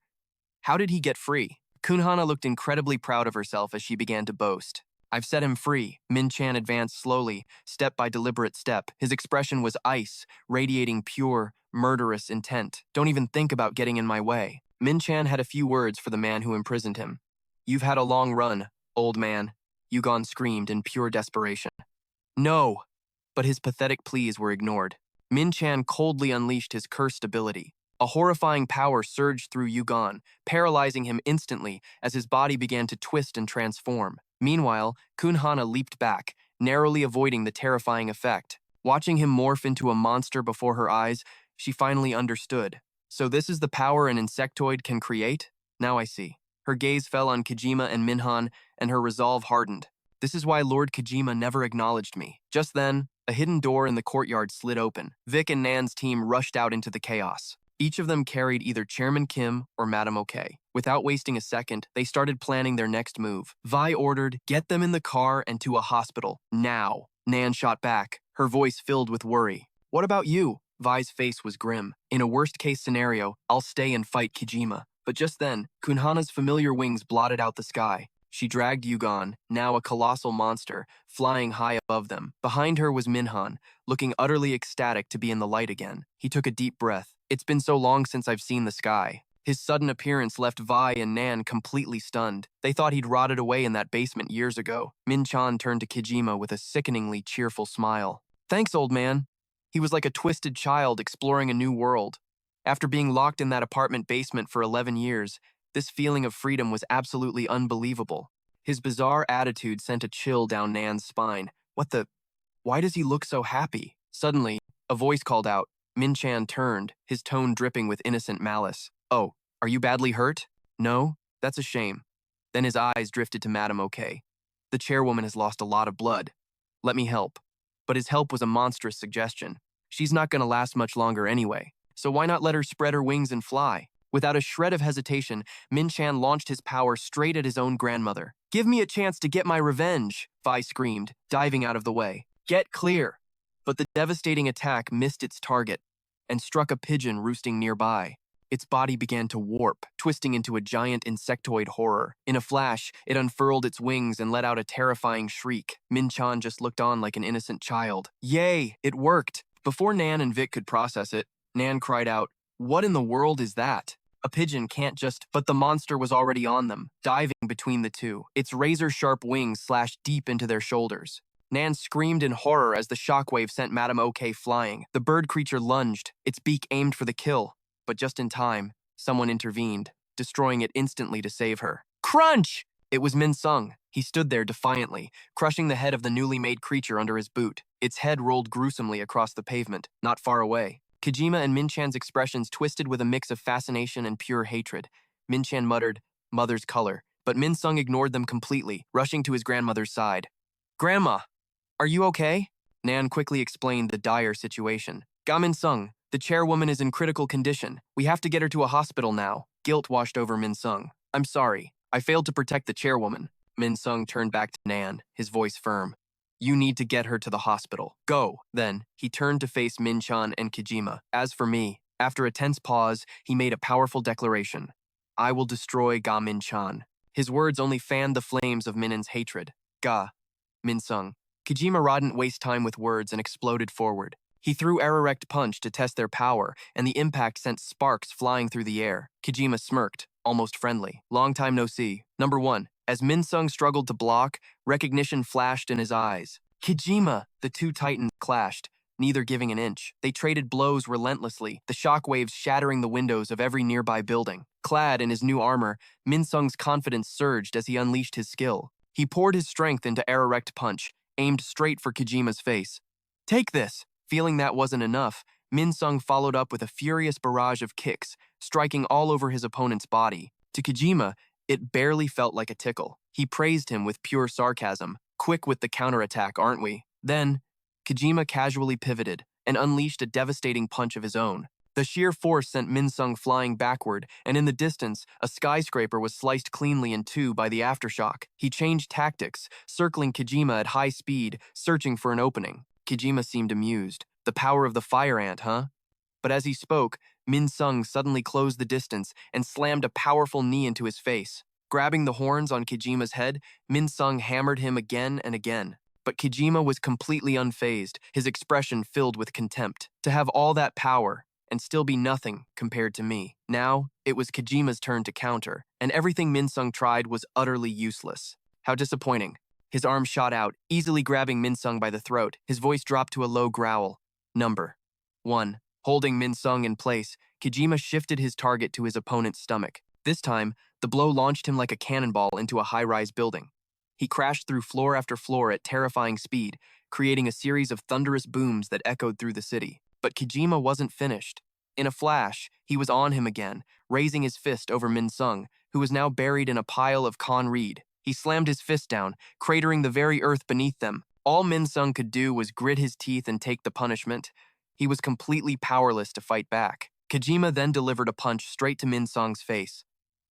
how did he get free? Kunhana looked incredibly proud of herself as she began to boast. "I've set him free." Min Chan advanced slowly, step by deliberate step. His expression was ice, radiating pure, murderous intent. "Don't even think about getting in my way." Min Chan had a few words for the man who imprisoned him. "You've had a long run, old man," Yugon screamed in pure desperation. "No!" But his pathetic pleas were ignored. Min Chan coldly unleashed his cursed ability. A horrifying power surged through Yugon, paralyzing him instantly as his body began to twist and transform. Meanwhile, Kunhana leaped back, narrowly avoiding the terrifying effect. Watching him morph into a monster before her eyes, she finally understood. So this is the power an insectoid can create? Now I see. Her gaze fell on Kojima and Minhan, and her resolve hardened. This is why Lord Kojima never acknowledged me. Just then, a hidden door in the courtyard slid open. Vic and Nan's team rushed out into the chaos. Each of them carried either Chairman Kim or Madam OK. Without wasting a second, they started planning their next move. Vi ordered, "Get them in the car and to a hospital, now." Nan shot back, her voice filled with worry. "What about you?" Vi's face was grim. "In a worst-case scenario, I'll stay and fight Kojima." But just then, Kunhana's familiar wings blotted out the sky. She dragged Yugon, now a colossal monster, flying high above them. Behind her was Minhan, looking utterly ecstatic to be in the light again. He took a deep breath. "It's been so long since I've seen the sky." His sudden appearance left Vi and Nan completely stunned. They thought he'd rotted away in that basement years ago. Min Chan turned to Kojima with a sickeningly cheerful smile. "Thanks, old man." He was like a twisted child exploring a new world. After being locked in that apartment basement for 11 years, this feeling of freedom was absolutely unbelievable. His bizarre attitude sent a chill down Nan's spine. Why does he look so happy? Suddenly, a voice called out, Min-chan turned, his tone dripping with innocent malice. Oh, are you badly hurt? No? That's a shame. Then his eyes drifted to Madam OK. The chairwoman has lost a lot of blood. Let me help. But his help was a monstrous suggestion. She's not going to last much longer anyway, so why not let her spread her wings and fly? Without a shred of hesitation, Min-chan launched his power straight at his own grandmother. Give me a chance to get my revenge, Vi screamed, diving out of the way. Get clear! But the devastating attack missed its target and struck a pigeon roosting nearby. Its body began to warp, twisting into a giant insectoid horror. In a flash, it unfurled its wings and let out a terrifying shriek. Min-chan just looked on like an innocent child. Yay, it worked! Before Nan and Vic could process it, Nan cried out, "What in the world is that? A pigeon can't just..." But the monster was already on them, diving between the two. Its razor-sharp wings slashed deep into their shoulders. Nan screamed in horror as the shockwave sent Madame OK flying. The bird creature lunged, its beak aimed for the kill. But just in time, someone intervened, destroying it instantly to save her. Crunch! It was Min-sung. He stood there defiantly, crushing the head of the newly made creature under his boot. Its head rolled gruesomely across the pavement, not far away. Kojima and Min-chan's expressions twisted with a mix of fascination and pure hatred. Min-chan muttered, "Mother's color," but Min-sung ignored them completely, rushing to his grandmother's side. Grandma, are you okay? Nan quickly explained the dire situation. Ga Min-sung, the chairwoman is in critical condition. We have to get her to a hospital now. Guilt washed over Min-sung. I'm sorry. I failed to protect the chairwoman. Min-sung turned back to Nan, his voice firm. You need to get her to the hospital. Go. Then, he turned to face Min-chan and Kojima. As for me, after a tense pause, he made a powerful declaration. I will destroy Ga Min-chan. His words only fanned the flames of Minen's hatred. Ga. Min-sung. Kojima didn't waste time with words and exploded forward. He threw Erect Punch to test their power, and the impact sent sparks flying through the air. Kojima smirked, almost friendly. Long time no see. Number 1. As Min-sung struggled to block, recognition flashed in his eyes. Kojima! The two titans clashed, neither giving an inch. They traded blows relentlessly, the shockwaves shattering the windows of every nearby building. Clad in his new armor, Min-sung's confidence surged as he unleashed his skill. He poured his strength into Erect Punch, aimed straight for Kojima's face. Take this! Feeling that wasn't enough, Min-sung followed up with a furious barrage of kicks, striking all over his opponent's body. To Kojima, it barely felt like a tickle. He praised him with pure sarcasm. Quick with the counterattack, aren't we? Then, Kojima casually pivoted and unleashed a devastating punch of his own. The sheer force sent Min-sung flying backward, and in the distance, a skyscraper was sliced cleanly in two by the aftershock. He changed tactics, circling Kojima at high speed, searching for an opening. Kojima seemed amused. The power of the fire ant, huh? But as he spoke, Min-sung suddenly closed the distance and slammed a powerful knee into his face. Grabbing the horns on Kojima's head, Min-sung hammered him again and again. But Kojima was completely unfazed, his expression filled with contempt. To have all that power and still be nothing compared to me. Now, it was Kojima's turn to counter, and everything Min-sung tried was utterly useless. How disappointing. His arm shot out, easily grabbing Min-sung by the throat. His voice dropped to a low growl. Number 1. Holding Min-sung in place, Kojima shifted his target to his opponent's stomach. This time, the blow launched him like a cannonball into a high-rise building. He crashed through floor after floor at terrifying speed, creating a series of thunderous booms that echoed through the city. But Kojima wasn't finished. In a flash, he was on him again, raising his fist over Min-sung, who was now buried in a pile of con-reed. He slammed his fist down, cratering the very earth beneath them. All Min-sung could do was grit his teeth and take the punishment. He was completely powerless to fight back. Kojima then delivered a punch straight to Min-sung's face,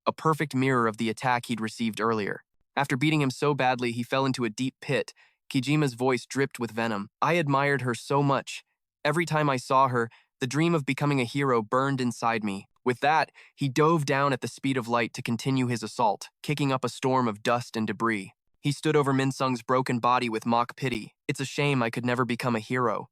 a perfect mirror of the attack he'd received earlier. After beating him so badly he fell into a deep pit, Kojima's voice dripped with venom. I admired her so much. Every time I saw her, the dream of becoming a hero burned inside me. With that, he dove down at the speed of light to continue his assault, kicking up a storm of dust and debris. He stood over Min-sung's broken body with mock pity. It's a shame I could never become a hero.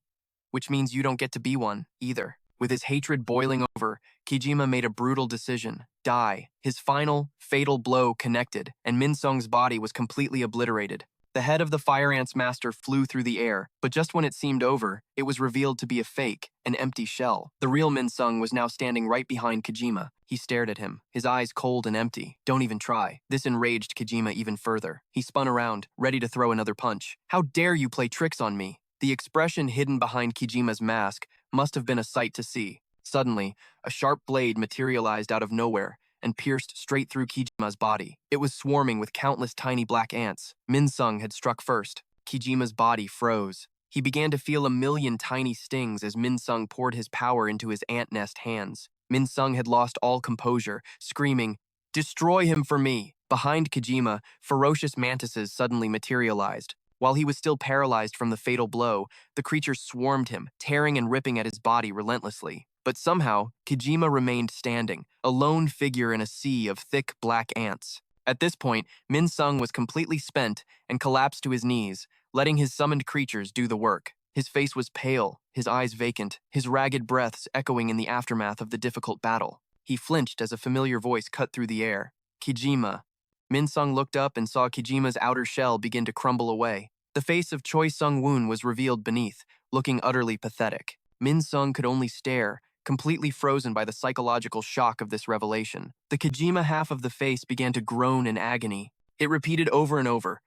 Which means you don't get to be one, either. With his hatred boiling over, Kojima made a brutal decision. Die. His final, fatal blow connected, and Min-sung's body was completely obliterated. The head of the Fire Ant's master flew through the air, but just when it seemed over, it was revealed to be a fake, an empty shell. The real Min-sung was now standing right behind Kojima. He stared at him, his eyes cold and empty. Don't even try. This enraged Kojima even further. He spun around, ready to throw another punch. How dare you play tricks on me? The expression hidden behind Kojima's mask Must have been a sight to see. Suddenly, a sharp blade materialized out of nowhere and pierced straight through Kijima's body. It was swarming with countless tiny black ants. Min-sung had struck first. Kijima's body froze. He began to feel a million tiny stings as Min-sung poured his power into his ant nest hands. Min-sung had lost all composure, screaming, "Destroy him for me!" Behind Kijima, ferocious mantises suddenly materialized. While he was still paralyzed from the fatal blow, the creatures swarmed him, tearing and ripping at his body relentlessly. But somehow, Kijima remained standing, a lone figure in a sea of thick black ants. At this point, Min-sung was completely spent and collapsed to his knees, letting his summoned creatures do the work. His face was pale, his eyes vacant, his ragged breaths echoing in the aftermath of the difficult battle. He flinched as a familiar voice cut through the air. "Kijima." Min-sung looked up and saw Kijima's outer shell begin to crumble away. The face of Choi Sung-woon was revealed beneath, looking utterly pathetic. Min-sung could only stare, completely frozen by the psychological shock of this revelation. The Kijima half of the face began to groan in agony. It repeated over and over,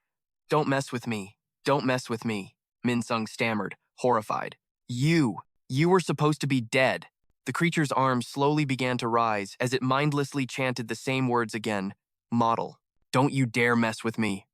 "Don't mess with me. Don't mess with me," Min-sung stammered, horrified. You were supposed to be dead." The creature's arms slowly began to rise as it mindlessly chanted the same words again. "Model. Don't you dare mess with me."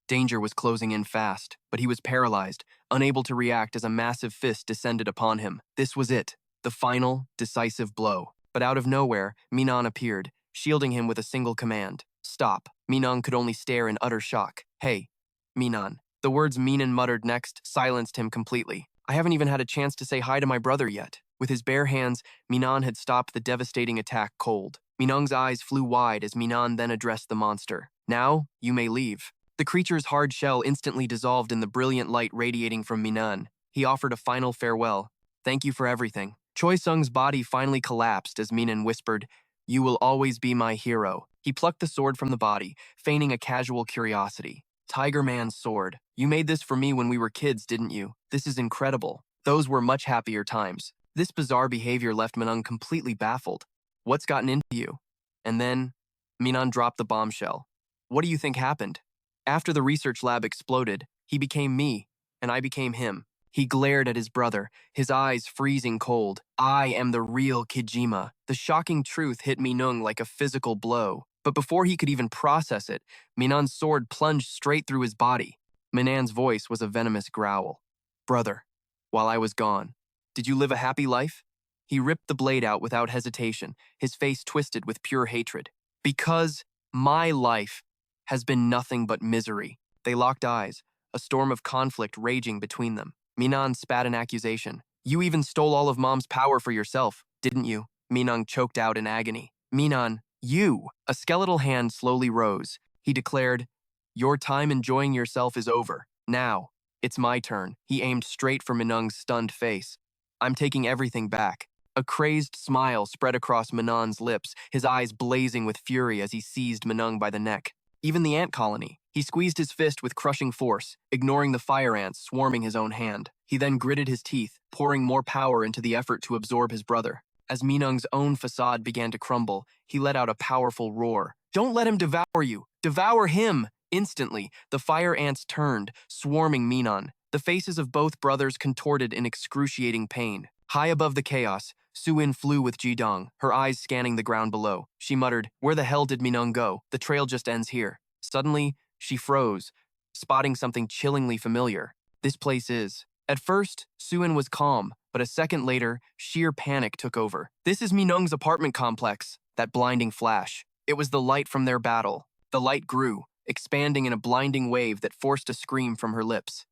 Danger was closing in fast, but he was paralyzed, unable to react as a massive fist descended upon him. This was it, the final, decisive blow. But out of nowhere, Minan appeared, shielding him with a single command. "Stop." Minan could only stare in utter shock. "Hey, Minan." The words Minan muttered next silenced him completely. "I haven't even had a chance to say hi to my brother yet." With his bare hands, Minan had stopped the devastating attack cold. Minang's eyes flew wide as Minan then addressed the monster. "Now, you may leave." The creature's hard shell instantly dissolved in the brilliant light radiating from Minan. He offered a final farewell. "Thank you for everything." Choi Sung's body finally collapsed as Minan whispered, "You will always be my hero." He plucked the sword from the body, feigning a casual curiosity. "Tiger Man's sword. You made this for me when we were kids, didn't you? This is incredible." Those were much happier times. This bizarre behavior left Minang completely baffled. "What's gotten into you?" And then, Minan dropped the bombshell. "What do you think happened?" "After the research lab exploded, he became me, and I became him." He glared at his brother, his eyes freezing cold. "I am the real Kijima." The shocking truth hit Minung like a physical blow. But before he could even process it, Minan's sword plunged straight through his body. Minan's voice was a venomous growl. "Brother, while I was gone, did you live a happy life?" He ripped the blade out without hesitation, his face twisted with pure hatred. "Because my life has been nothing but misery." They locked eyes, a storm of conflict raging between them. Minan spat an accusation. "You even stole all of Mom's power for yourself, didn't you?" Minang choked out in agony. "Minan, you!" A skeletal hand slowly rose. He declared, "Your time enjoying yourself is over. Now, it's my turn." He aimed straight for Minung's stunned face. "I'm taking everything back." A crazed smile spread across Minan's lips, his eyes blazing with fury as he seized Minung by the neck. Even the ant colony. He squeezed his fist with crushing force, ignoring the fire ants swarming his own hand. He then gritted his teeth, pouring more power into the effort to absorb his brother. As Minung's own facade began to crumble, he let out a powerful roar. "Don't let him devour you! Devour him!" Instantly, the fire ants turned, swarming Minan. The faces of both brothers contorted in excruciating pain. High above the chaos, Su-in flew with Ji-dong, her eyes scanning the ground below. She muttered, "Where the hell did Minung go? The trail just ends here." Suddenly, she froze, spotting something chillingly familiar. "This place is." At first, Su-in was calm, but a second later, sheer panic took over. "This is Minung's apartment complex." That blinding flash. It was the light from their battle. The light grew, expanding in a blinding wave that forced a scream from her lips.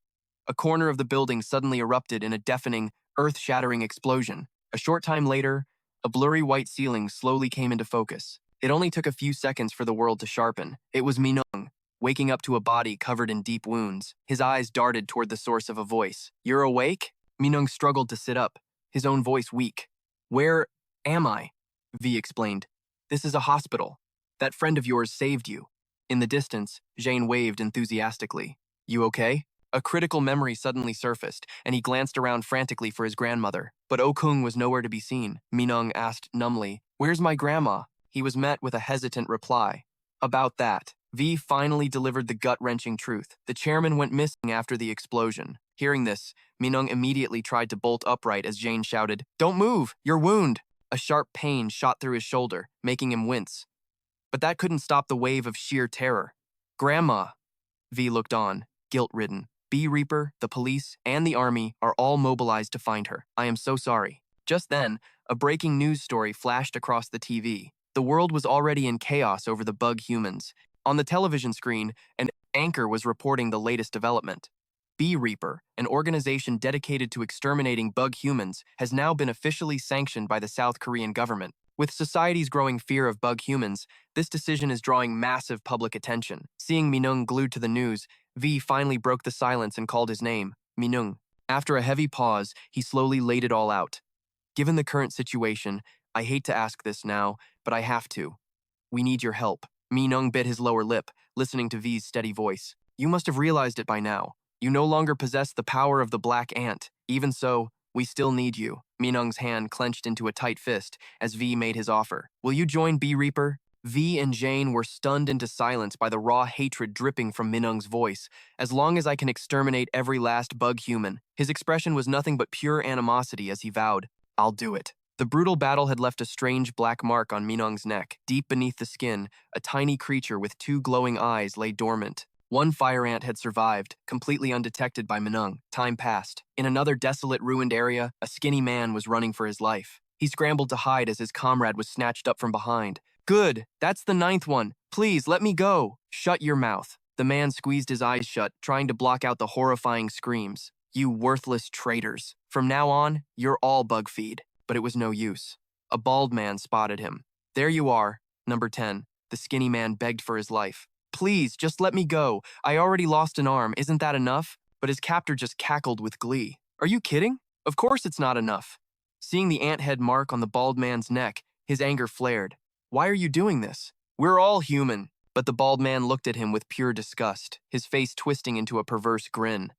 A corner of the building suddenly erupted in a deafening, earth-shattering explosion. A short time later, a blurry white ceiling slowly came into focus. It only took a few seconds for the world to sharpen. It was Minung, waking up to a body covered in deep wounds. His eyes darted toward the source of a voice. "You're awake?" Minung struggled to sit up, his own voice weak. "Where am I?" V explained. "This is a hospital. That friend of yours saved you." In the distance, Jane waved enthusiastically. "You okay?" A critical memory suddenly surfaced, and he glanced around frantically for his grandmother. But Oh-kung was nowhere to be seen. Minung asked numbly, "Where's my grandma?" He was met with a hesitant reply. "About that." V finally delivered the gut-wrenching truth. The chairman went missing after the explosion. Hearing this, Minung immediately tried to bolt upright as Jane shouted, "Don't move! Your wound!" A sharp pain shot through his shoulder, making him wince. But that couldn't stop the wave of sheer terror. "Grandma!" V looked on, guilt-ridden. B Reaper, the police, and the army are all mobilized to find her. I am so sorry. Just then, a breaking news story flashed across the TV. The world was already in chaos over the bug humans. On the television screen, an anchor was reporting the latest development. B Reaper, an organization dedicated to exterminating bug humans, has now been officially sanctioned by the South Korean government. With society's growing fear of bug humans, this decision is drawing massive public attention. Seeing Minung glued to the news, V finally broke the silence and called his name, Minung. After a heavy pause, he slowly laid it all out. "Given the current situation, I hate to ask this now, but I have to. We need your help." Minung bit his lower lip, listening to V's steady voice. "You must have realized it by now. You no longer possess the power of the black ant. Even so, we still need you." Minung's hand clenched into a tight fist as V made his offer. "Will you join B Reaper?" V and Jane were stunned into silence by the raw hatred dripping from Minung's voice. "As long as I can exterminate every last bug human." His expression was nothing but pure animosity as he vowed, "I'll do it." The brutal battle had left a strange black mark on Minung's neck. Deep beneath the skin, a tiny creature with two glowing eyes lay dormant. One fire ant had survived, completely undetected by Minung. Time passed. In another desolate, ruined area, a skinny man was running for his life. He scrambled to hide as his comrade was snatched up from behind. "Good, that's the 9th one. Please, let me go." "Shut your mouth." The man squeezed his eyes shut, trying to block out the horrifying screams. "You worthless traitors. From now on, you're all bug feed." But it was no use. A bald man spotted him. "There you are, number 10. The skinny man begged for his life. "Please, just let me go. I already lost an arm. Isn't that enough?" But his captor just cackled with glee. "Are you kidding? Of course it's not enough." Seeing the ant head mark on the bald man's neck, his anger flared. "Why are you doing this? We're all human." But the bald man looked at him with pure disgust, his face twisting into a perverse grin.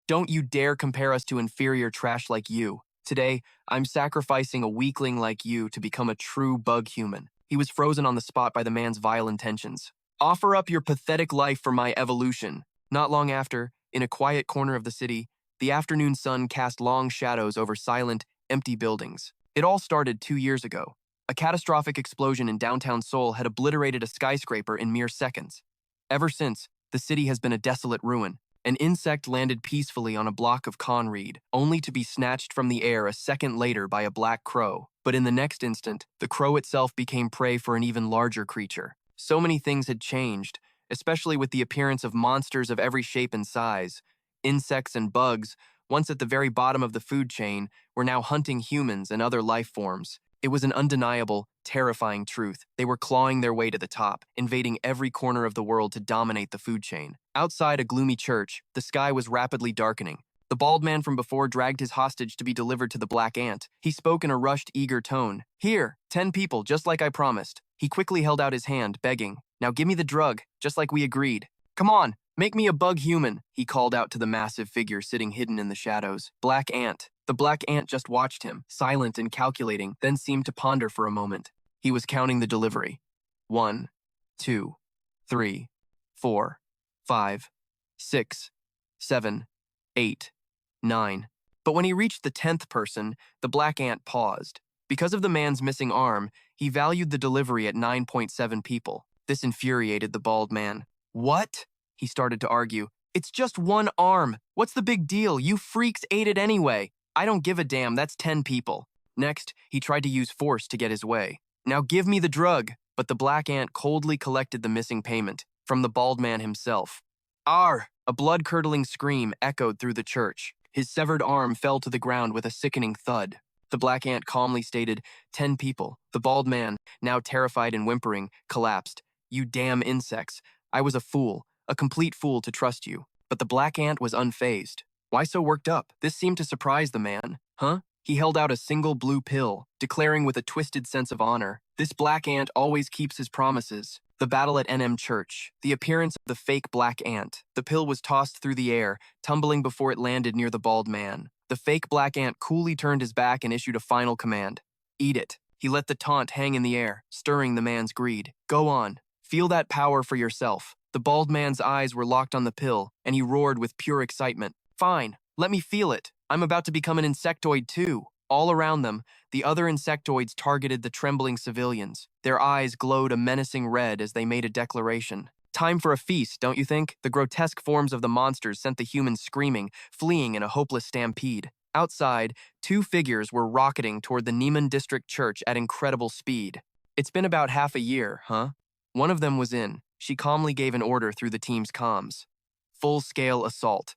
"Don't you dare compare us to inferior trash like you. Today, I'm sacrificing a weakling like you to become a true bug human." He was frozen on the spot by the man's vile intentions. "Offer up your pathetic life for my evolution." Not long after, in a quiet corner of the city, the afternoon sun cast long shadows over silent, empty buildings. It all started 2 years ago. A catastrophic explosion in downtown Seoul had obliterated a skyscraper in mere seconds. Ever since, the city has been a desolate ruin. An insect landed peacefully on a block of conreed, only to be snatched from the air a second later by a black crow. But in the next instant, the crow itself became prey for an even larger creature. So many things had changed, especially with the appearance of monsters of every shape and size. Insects and bugs, once at the very bottom of the food chain, were now hunting humans and other life forms. It was an undeniable, terrifying truth. They were clawing their way to the top, invading every corner of the world to dominate the food chain. Outside a gloomy church, the sky was rapidly darkening. The bald man from before dragged his hostage to be delivered to the black ant. He spoke in a rushed, eager tone. "Here, 10 people, just like I promised." He quickly held out his hand, begging, "Now give me the drug, just like we agreed." "Come on, make me a bug human," he called out to the massive figure sitting hidden in the shadows. Black ant. The black ant just watched him, silent and calculating, then seemed to ponder for a moment. He was counting the delivery. 1, 2, 3, 4, 5, 6, 7, 8, 9. But when he reached the 10th person, the black ant paused. Because of the man's missing arm, he valued the delivery at 9.7 people. This infuriated the bald man. "What?" he started to argue. "It's just one arm. What's the big deal? You freaks ate it anyway." "I don't give a damn, that's 10 people. Next, he tried to use force to get his way. "Now give me the drug." But the black ant coldly collected the missing payment from the bald man himself. "Arr!" A blood-curdling scream echoed through the church. His severed arm fell to the ground with a sickening thud. The black ant calmly stated, 10 people. The bald man, now terrified and whimpering, collapsed. "You damn insects. I was a fool, a complete fool to trust you." But the black ant was unfazed. Why so worked up? This seemed to surprise the man. Huh? He held out a single blue pill, declaring with a twisted sense of honor, "This black ant always keeps his promises." The battle at NM Church. The appearance of the fake black ant. The pill was tossed through the air, tumbling before it landed near the bald man. The fake black ant coolly turned his back and issued a final command. "Eat it." He let the taunt hang in the air, stirring the man's greed. "Go on. Feel that power for yourself." The bald man's eyes were locked on the pill, and he roared with pure excitement. "Fine. Let me feel it. I'm about to become an insectoid too. All around them, the other insectoids targeted the trembling civilians. Their eyes glowed a menacing red as they made a declaration. Time for a feast, don't you think? The grotesque forms of the monsters sent the humans screaming, fleeing in a hopeless stampede. Outside, two figures were rocketing toward the Neiman District Church at incredible speed. It's been about half a year, huh? One of them was in. She calmly gave an order through the team's comms. Full-scale assault.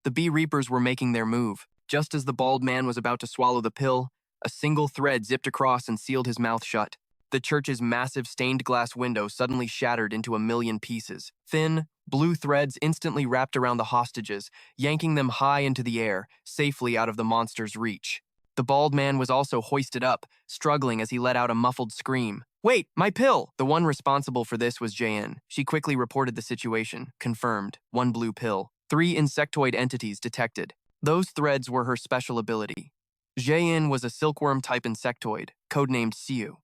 The Bee Reapers were making their move. Just as the bald man was about to swallow the pill, a single thread zipped across and sealed his mouth shut. The church's massive stained glass window suddenly shattered into a million pieces. Thin, blue threads instantly wrapped around the hostages, yanking them high into the air, safely out of the monster's reach. The bald man was also hoisted up, struggling as he let out a muffled scream. "Wait, my pill!" The one responsible for this was Jayan. She quickly reported the situation. Confirmed. 1 blue pill. 3 insectoid entities detected. Those threads were her special ability. Jayan was a silkworm-type insectoid, codenamed Siu.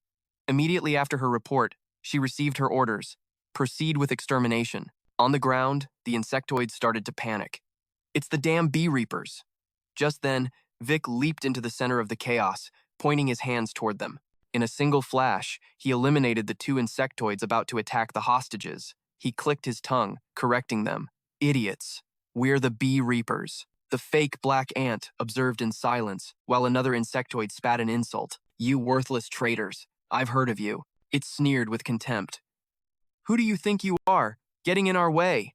Immediately after her report, she received her orders. Proceed with extermination. On the ground, the insectoids started to panic. It's the damn Bee Reapers. Just then, Vic leaped into the center of the chaos, pointing his hands toward them. In a single flash, he eliminated the 2 insectoids about to attack the hostages. He clicked his tongue, correcting them. Idiots. We're the Bee Reapers. The fake black ant observed in silence, while another insectoid spat an insult. You worthless traitors. I've heard of you. It sneered with contempt. Who do you think you are, getting in our way?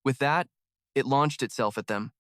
With that, it launched itself at them.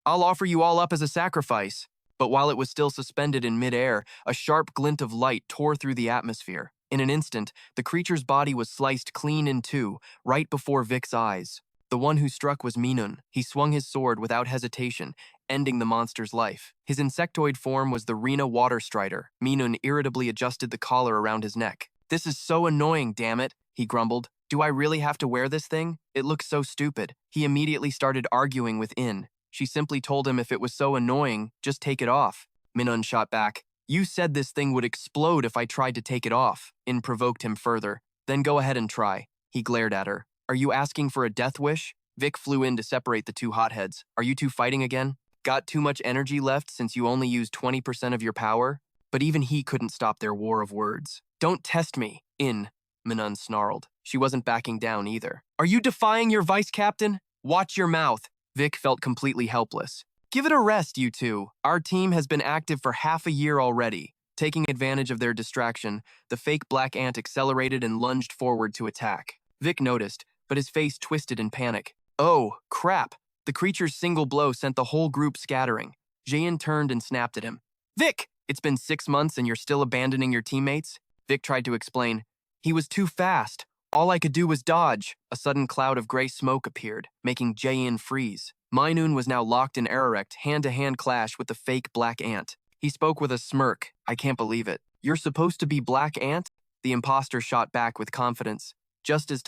I'll offer you all up as a sacrifice. But while it was still suspended in midair, a sharp glint of light tore through the atmosphere. In an instant, the creature's body was sliced clean in two, right before Vic's eyes. The one who struck was Minun. He swung his sword without hesitation, ending the monster's life. His insectoid form was the Rena Water Strider. Minun irritably adjusted the collar around his neck. This is so annoying, damn it, he grumbled. Do I really have to wear this thing? It looks so stupid. He immediately started arguing with In. She simply told him if it was so annoying, just take it off. Minun shot back. You said this thing would explode if I tried to take it off. In provoked him further. Then go ahead and try. He glared at her. Are you asking for a death wish? Vic flew in to separate the two hotheads. Are you two fighting again? Got too much energy left since you only used 20% of your power? But even he couldn't stop their war of words. Don't test me. In. Minun snarled. She wasn't backing down either. Are you defying your vice captain? Watch your mouth. Vic felt completely helpless. Give it a rest, you two. Our team has been active for half a year already. Taking advantage of their distraction, the fake black ant accelerated and lunged forward to attack. Vic noticed, but his face twisted in panic. Oh, crap. The creature's single blow sent the whole group scattering. Jayan turned and snapped at him. Vic! It's been 6 months and you're still abandoning your teammates? Vic tried to explain. He was too fast. All I could do was dodge. A sudden cloud of gray smoke appeared, making Jayan freeze. Minun was now locked in Ararect, hand-to-hand clash with the fake black ant. He spoke with a smirk. I can't believe it. You're supposed to be Black Ant? The imposter shot back with confidence. Just as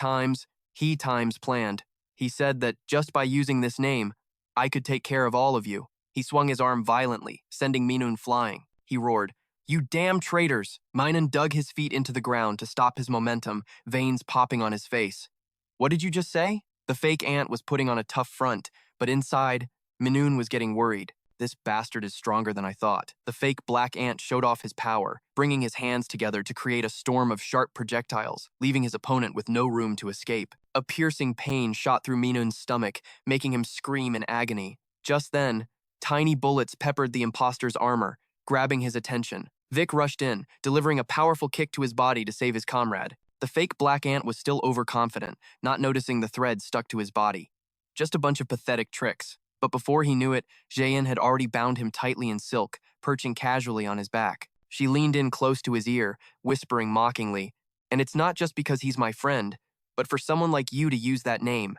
he times planned. He said that just by using this name, I could take care of all of you. He swung his arm violently, sending Minun flying. He roared, You damn traitors! Minun dug his feet into the ground to stop his momentum, veins popping on his face. What did you just say? The fake ant was putting on a tough front, but inside, Minun was getting worried. This bastard is stronger than I thought. The fake black ant showed off his power, bringing his hands together to create a storm of sharp projectiles, leaving his opponent with no room to escape. A piercing pain shot through Minun's stomach, making him scream in agony. Just then, tiny bullets peppered the imposter's armor, grabbing his attention. Vic rushed in, delivering a powerful kick to his body to save his comrade. The fake black ant was still overconfident, not noticing the thread stuck to his body. Just a bunch of pathetic tricks. But before he knew it, Jayan had already bound him tightly in silk, perching casually on his back. She leaned in close to his ear, whispering mockingly, And it's not just because he's my friend, but for someone like you to use that name.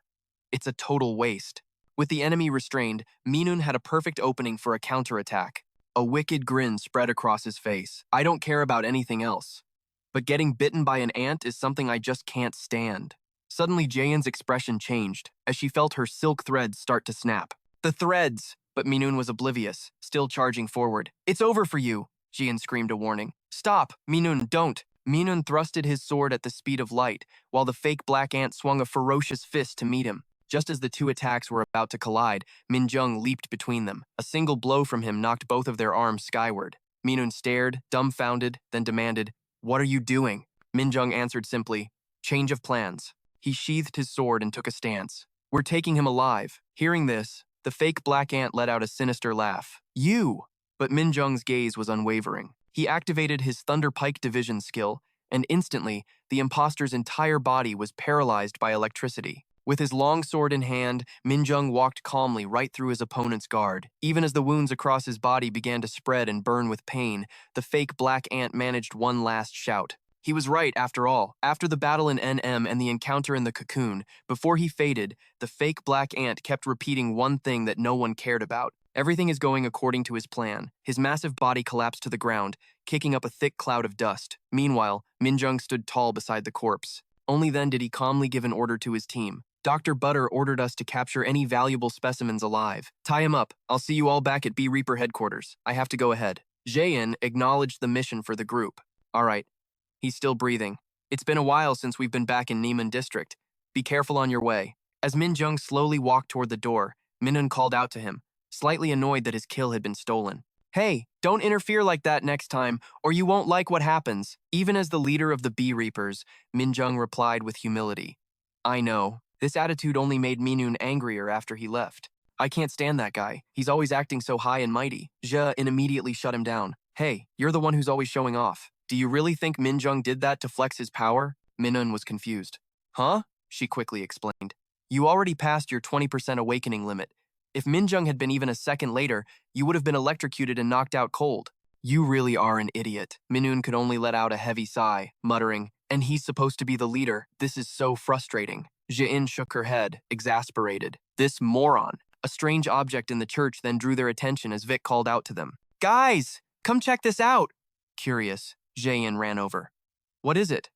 It's a total waste. With the enemy restrained, Minun had a perfect opening for a counterattack. A wicked grin spread across his face. I don't care about anything else. But getting bitten by an ant is something I just can't stand. Suddenly, Jayan's expression changed, as she felt her silk threads start to snap. The threads! But Minun was oblivious, still charging forward. It's over for you, Jayan screamed a warning. Stop! Minun, don't! Minun thrusted his sword at the speed of light, while the fake black ant swung a ferocious fist to meet him. Just as the two attacks were about to collide, Min Jung leaped between them. A single blow from him knocked both of their arms skyward. Minun stared, dumbfounded, then demanded, "What are you doing?" Min Jung answered simply, "Change of plans." He sheathed his sword and took a stance. "We're taking him alive." Hearing this, the fake black ant let out a sinister laugh. "You!" But Min Jung's gaze was unwavering. He activated his Thunder Pike Division skill, and instantly, the imposter's entire body was paralyzed by electricity. With his long sword in hand, Min Jung walked calmly right through his opponent's guard. Even as the wounds across his body began to spread and burn with pain, the fake black ant managed one last shout. He was right, after all. After the battle in NM and the encounter in the cocoon, before he faded, the fake black ant kept repeating one thing that no one cared about. Everything is going according to his plan. His massive body collapsed to the ground, kicking up a thick cloud of dust. Meanwhile, Min Jung stood tall beside the corpse. Only then did he calmly give an order to his team. "Dr. Butter ordered us to capture any valuable specimens alive. Tie him up. I'll see you all back at B Reaper headquarters. I have to go ahead." Jaein acknowledged the mission for the group. "All right." He's still breathing. "It's been a while since we've been back in Neiman District. Be careful on your way." As Min Jung slowly walked toward the door, Minun called out to him, slightly annoyed that his kill had been stolen. "Hey, don't interfere like that next time, or you won't like what happens." Even as the leader of the Bee Reapers, Min Jung replied with humility, "I know. This attitude only made Minun angrier after he left. I can't stand that guy. He's always acting so high and mighty." Jaein immediately shut him down. "Hey, you're the one who's always showing off. Do you really think Min Jung did that to flex his power?" Minun was confused. "Huh?" she quickly explained. "You already passed your 20% awakening limit. If Min Jung had been even a second later, you would have been electrocuted and knocked out cold." "You really are an idiot." Minun could only let out a heavy sigh, muttering, "And he's supposed to be the leader. This is so frustrating." Jaein shook her head, exasperated. "This moron." A strange object in the church then drew their attention as Vic called out to them. "Guys, come check this out." Curious, Jaein ran over. "What is it?"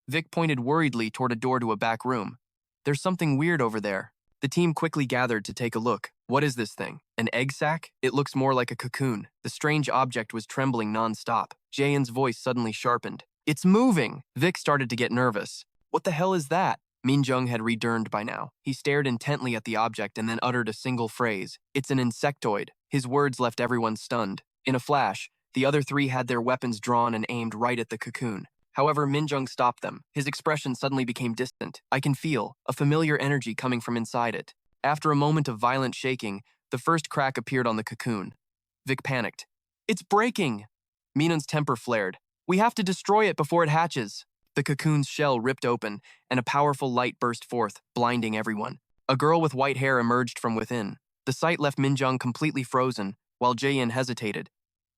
Vic pointed worriedly toward a door to a back room. "There's something weird over there." The team quickly gathered to take a look. "What is this thing? An egg sac? It looks more like a cocoon." The strange object was trembling non-stop. Jaein's voice suddenly sharpened. "It's moving!" Vic started to get nervous. "What the hell is that?" Min Jung had returned by now. He stared intently at the object and then uttered a single phrase. "It's an insectoid." His words left everyone stunned. In a flash, the other three had their weapons drawn and aimed right at the cocoon. However, Min Jung stopped them. His expression suddenly became distant. "I can feel a familiar energy coming from inside it." After a moment of violent shaking, the first crack appeared on the cocoon. Vic panicked. "It's breaking!" Minun's temper flared. "We have to destroy it before it hatches." The cocoon's shell ripped open, and a powerful light burst forth, blinding everyone. A girl with white hair emerged from within. The sight left Min Jung completely frozen, while Jaein hesitated.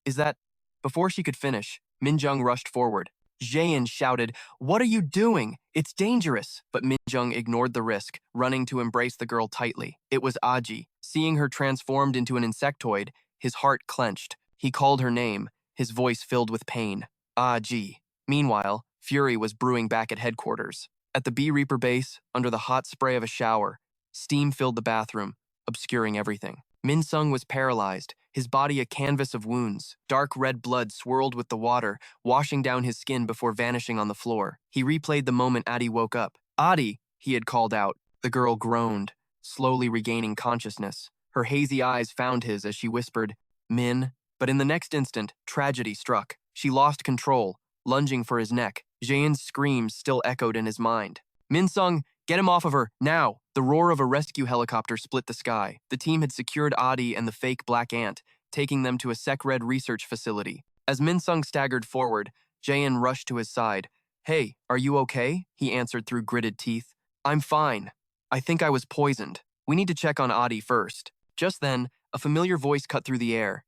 "Is that—" Before she could finish, Min Jung rushed forward. Jaein shouted, "What are you doing? It's dangerous!" But Min Jung ignored the risk, running to embrace the girl tightly. It was Aji. Seeing her transformed into an insectoid, his heart clenched. He called her name, his voice filled with pain. Aji. Meanwhile, fury was brewing back at headquarters. At the Bee Reaper base, under the hot spray of a shower, steam filled the bathroom, obscuring everything. Min Sung was paralyzed, his body a canvas of wounds. Dark red blood swirled with the water, washing down his skin before vanishing on the floor. He replayed the moment Adi woke up. "Adi," he had called out. The girl groaned, slowly regaining consciousness. Her hazy eyes found his as she whispered, "Min." But in the next instant, tragedy struck. She lost control, lunging for his neck. Jaein's screams still echoed in his mind. "Min Sung, get him off of her, now!" The roar of a rescue helicopter split the sky. The team had secured Adi and the fake black ant, taking them to a SEC-Red research facility. As Min Sung staggered forward, Jaein rushed to his side. "Hey, are you okay?" he answered through gritted teeth. "I'm fine. I think I was poisoned. We need to check on Adi first." Just then, a familiar voice cut through the air.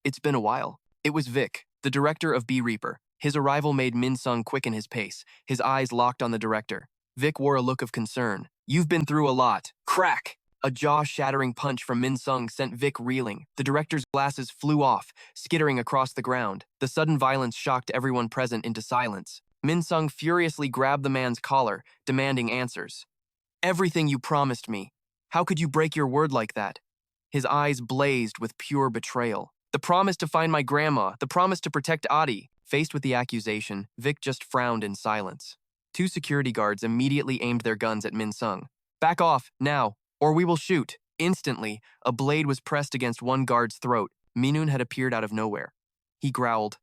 "It's been a while." It was Vic, the director of Bee Reaper. His arrival made Min Sung quicken his pace, his eyes locked on the director. Vic wore a look of concern. "You've been through a lot." Crack! A jaw-shattering punch from Min Sung sent Vic reeling. The director's glasses flew off, skittering across the ground. The sudden violence shocked everyone present into silence. Min Sung furiously grabbed the man's collar, demanding answers. "Everything you promised me. How could you break your word like that?" His eyes blazed with pure betrayal. "The promise to find my grandma, the promise to protect Adi." Faced with the accusation, Vic just frowned in silence. Two security guards immediately aimed their guns at Min Sung. "Back off, now." or we will shoot. Instantly, a blade was pressed against one guard's throat. Minun had appeared out of nowhere. He growled,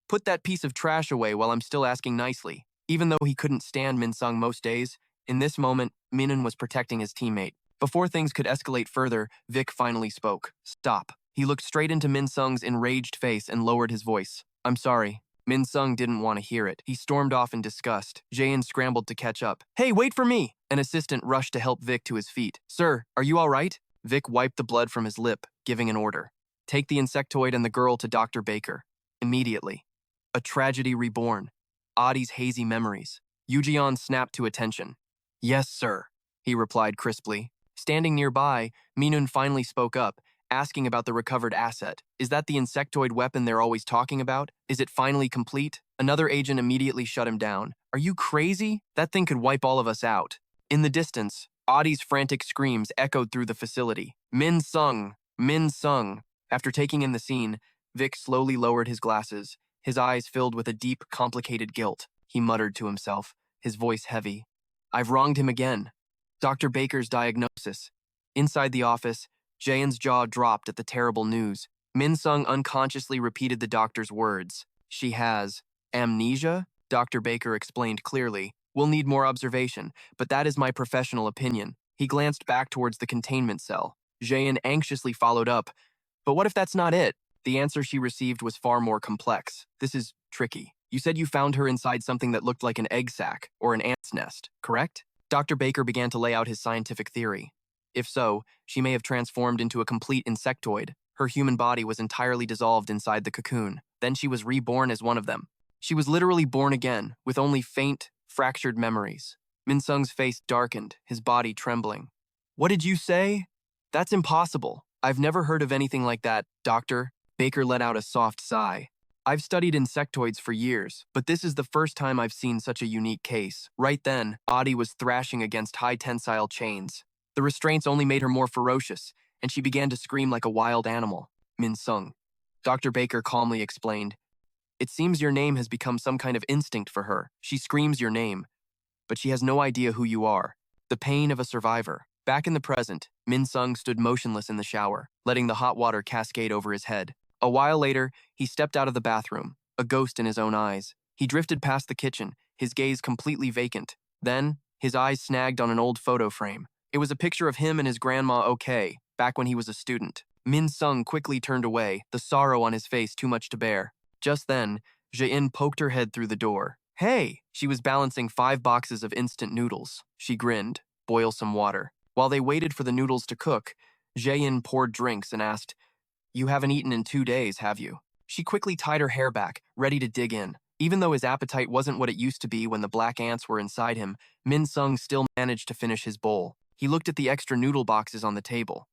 "Put that piece of trash away while I'm still asking nicely." Even though he couldn't stand Min-sung most days, in this moment, Minun was protecting his teammate. Before things could escalate further, Vic finally spoke. "Stop." He looked straight into Min-sung's enraged face and lowered his voice. "I'm sorry." Min-sung didn't want to hear it. He stormed off in disgust. Jae-in scrambled to catch up. "Hey, wait for me!" An assistant rushed to help Vic to his feet. "Sir, are you all right?" Vic wiped the blood from his lip, giving an order. "Take the insectoid and the girl to Dr. Baker. Immediately." A tragedy reborn. Adi's hazy memories. Yujian snapped to attention. "Yes, sir," he replied crisply. Standing nearby, Minun finally spoke up, asking about the recovered asset. "Is that the insectoid weapon they're always talking about? Is it finally complete?" Another agent immediately shut him down. "Are you crazy? That thing could wipe all of us out." In the distance, Adi's frantic screams echoed through the facility. "Min-sung! Min-sung!" After taking in the scene, Vic slowly lowered his glasses, his eyes filled with a deep, complicated guilt. He muttered to himself, his voice heavy. "I've wronged him again." Dr. Baker's diagnosis. Inside the office, Jaehin's jaw dropped at the terrible news. Min-sung unconsciously repeated the doctor's words. "She has amnesia?" Dr. Baker explained clearly. "We'll need more observation, but that is my professional opinion." He glanced back towards the containment cell. Jaehin anxiously followed up. "But what if that's not it?" The answer she received was far more complex. "This is tricky. You said you found her inside something that looked like an egg sac or an ant's nest, correct?" Dr. Baker began to lay out his scientific theory. If so, she may have transformed into a complete insectoid. Her human body was entirely dissolved inside the cocoon. Then she was reborn as one of them. She was literally born again, with only faint, fractured memories. Min-sung's face darkened, his body trembling. "What did you say?" "That's impossible. I've never heard of anything like that, doctor." Baker let out a soft sigh. "I've studied insectoids for years, but this is the first time I've seen such a unique case." Right then, Adi was thrashing against high-tensile chains. The restraints only made her more ferocious, and she began to scream like a wild animal. "Min-sung." Dr. Baker calmly explained, "It seems your name has become some kind of instinct for her. She screams your name, but she has no idea who you are." The pain of a survivor. Back in the present, Min-sung stood motionless in the shower, letting the hot water cascade over his head. A while later, he stepped out of the bathroom, a ghost in his own eyes. He drifted past the kitchen, his gaze completely vacant. Then, his eyes snagged on an old photo frame. It was a picture of him and his grandma Okay, back when he was a student. Min-sung quickly turned away, the sorrow on his face too much to bear. Just then, Jae-in poked her head through the door. "Hey!" She was balancing 5 boxes of instant noodles. She grinned. "Boil some water." While they waited for the noodles to cook, Jae-in poured drinks and asked, "You haven't eaten in 2 days, have you?" She quickly tied her hair back, ready to dig in. Even though his appetite wasn't what it used to be when the black ants were inside him, Min-sung still managed to finish his bowl. He looked at the extra noodle boxes on the table.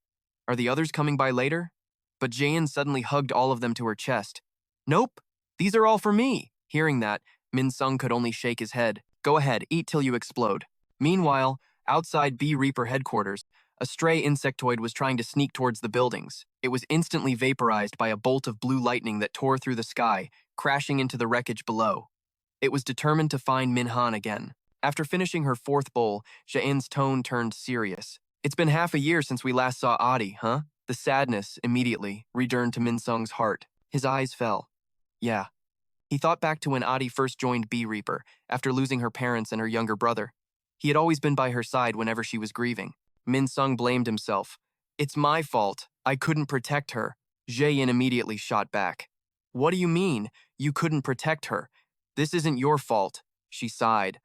Are the others coming by later? But Jae-in suddenly hugged all of them to her chest. "Nope, these are all for me." Hearing that, Min-sung could only shake his head. "Go ahead, eat till you explode." Meanwhile, outside Bee Reaper headquarters, a stray insectoid was trying to sneak towards the buildings. It was instantly vaporized by a bolt of blue lightning that tore through the sky, crashing into the wreckage below. It was determined to find Minhan again. After finishing her 4th bowl, Jae-in's tone turned serious. "It's been half a year since we last saw Adi, huh?" The sadness, immediately, returned to Min-sung's heart. His eyes fell. "Yeah." He thought back to when Adi first joined Bee Reaper, after losing her parents and her younger brother. He had always been by her side whenever she was grieving. Min-sung blamed himself. "It's my fault. I couldn't protect her." Jae-in immediately shot back. "What do you mean, you couldn't protect her? This isn't your fault." She sighed.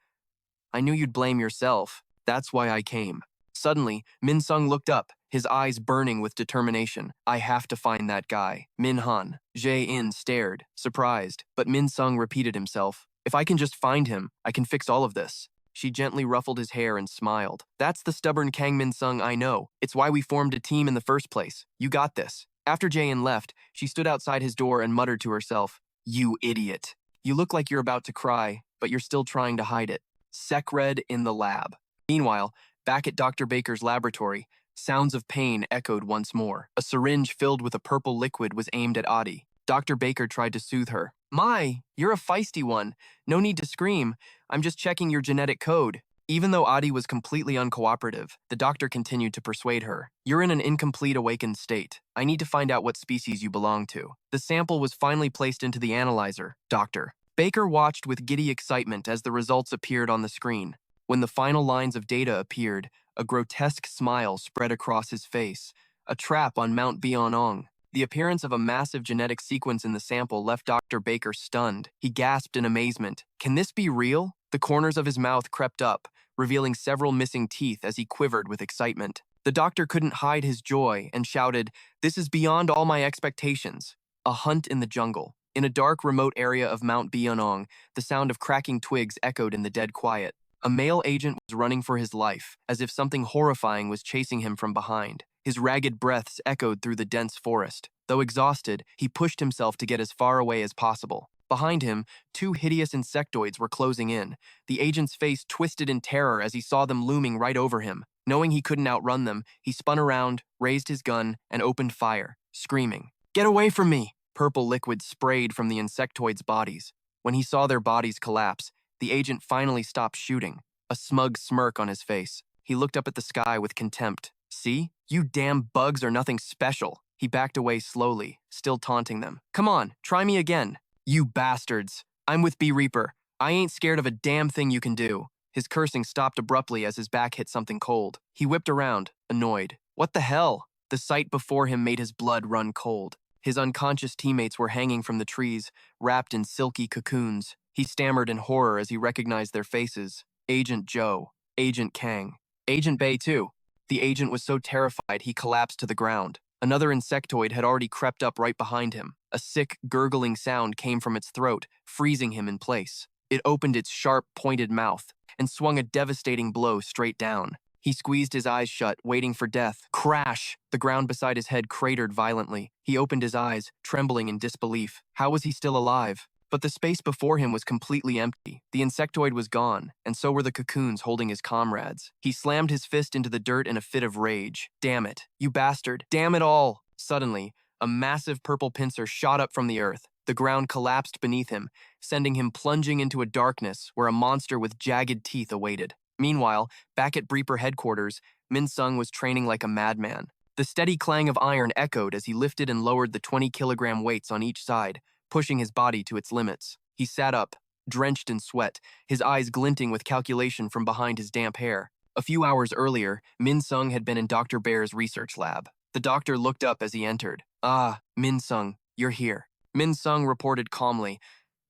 "I knew you'd blame yourself. That's why I came." Suddenly, Min-sung looked up, his eyes burning with determination. "I have to find that guy. Minhan." Jae-in stared, surprised, but Min-sung repeated himself. "If I can just find him, I can fix all of this." She gently ruffled his hair and smiled. "That's the stubborn Kang Min-sung I know. It's why we formed a team in the first place. You got this." After Jae-in left, she stood outside his door and muttered to herself, "You idiot. You look like you're about to cry, but you're still trying to hide it." Secred in the lab. Meanwhile, back at Dr. Baker's laboratory, sounds of pain echoed once more. A syringe filled with a purple liquid was aimed at Adi. Dr. Baker tried to soothe her. "My, you're a feisty one. No need to scream. I'm just checking your genetic code." Even though Adi was completely uncooperative, the doctor continued to persuade her. You're in an incomplete awakened state. I need to find out what species you belong to. The sample was finally placed into the analyzer, doctor. Baker watched with giddy excitement as the results appeared on the screen. When the final lines of data appeared, a grotesque smile spread across his face. A trap on Mount Bionong. The appearance of a massive genetic sequence in the sample left Dr. Baker stunned. He gasped in amazement. Can this be real? The corners of his mouth crept up, revealing several missing teeth as he quivered with excitement. The doctor couldn't hide his joy and shouted, "This is beyond all my expectations." A hunt in the jungle. In a dark, remote area of Mount Bionong, the sound of cracking twigs echoed in the dead quiet. A male agent was running for his life, as if something horrifying was chasing him from behind. His ragged breaths echoed through the dense forest. Though exhausted, he pushed himself to get as far away as possible. Behind him, two hideous insectoids were closing in. The agent's face twisted in terror as he saw them looming right over him. Knowing he couldn't outrun them, he spun around, raised his gun, and opened fire, screaming, "Get away from me!" Purple liquid sprayed from the insectoids' bodies. When he saw their bodies collapse, the agent finally stopped shooting, a smug smirk on his face. He looked up at the sky with contempt. "See? You damn bugs are nothing special." He backed away slowly, still taunting them. "Come on, try me again." "You bastards. I'm with B Reaper. I ain't scared of a damn thing you can do." His cursing stopped abruptly as his back hit something cold. He whipped around, annoyed. What the hell? The sight before him made his blood run cold. His unconscious teammates were hanging from the trees, wrapped in silky cocoons. He stammered in horror as he recognized their faces. Agent Joe. Agent Kang. Agent Bay, too. The agent was so terrified he collapsed to the ground. Another insectoid had already crept up right behind him. A sick, gurgling sound came from its throat, freezing him in place. It opened its sharp, pointed mouth and swung a devastating blow straight down. He squeezed his eyes shut, waiting for death. Crash! The ground beside his head cratered violently. He opened his eyes, trembling in disbelief. How was he still alive? But the space before him was completely empty. The insectoid was gone, and so were the cocoons holding his comrades. He slammed his fist into the dirt in a fit of rage. Damn it, you bastard! Damn it all! Suddenly, a massive purple pincer shot up from the earth. The ground collapsed beneath him, sending him plunging into a darkness where a monster with jagged teeth awaited. Meanwhile, back at Breeper headquarters, Min Sung was training like a madman. The steady clang of iron echoed as he lifted and lowered the 20-kilogram weights on each side, pushing his body to its limits. He sat up, drenched in sweat, his eyes glinting with calculation from behind his damp hair. A few hours earlier, Min Sung had been in Dr. Bear's research lab. The doctor looked up as he entered. "Ah, Min Sung, you're here." Min Sung reported calmly,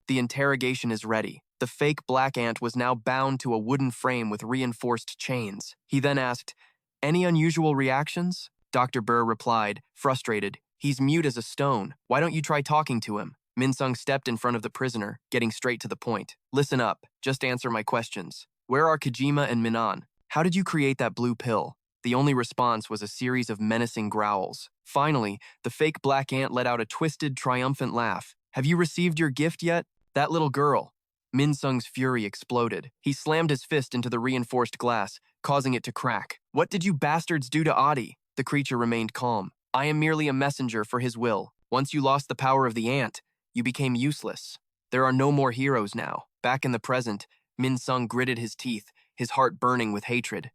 "The interrogation is ready." The fake black ant was now bound to a wooden frame with reinforced chains. He then asked, "Any unusual reactions?" Dr. Burr replied, frustrated, "He's mute as a stone. Why don't you try talking to him?" Min Sung stepped in front of the prisoner, getting straight to the point. "Listen up. Just answer my questions. Where are Kojima and Minan? How did you create that blue pill?" The only response was a series of menacing growls. Finally, the fake black ant let out a twisted, triumphant laugh. "Have you received your gift yet? That little girl." Min Sung's fury exploded. He slammed his fist into the reinforced glass, causing it to crack. "What did you bastards do to Adi?" The creature remained calm. "I am merely a messenger for his will. Once you lost the power of the ant, you became useless. There are no more heroes now." Back in the present, Min Sung gritted his teeth, his heart burning with hatred.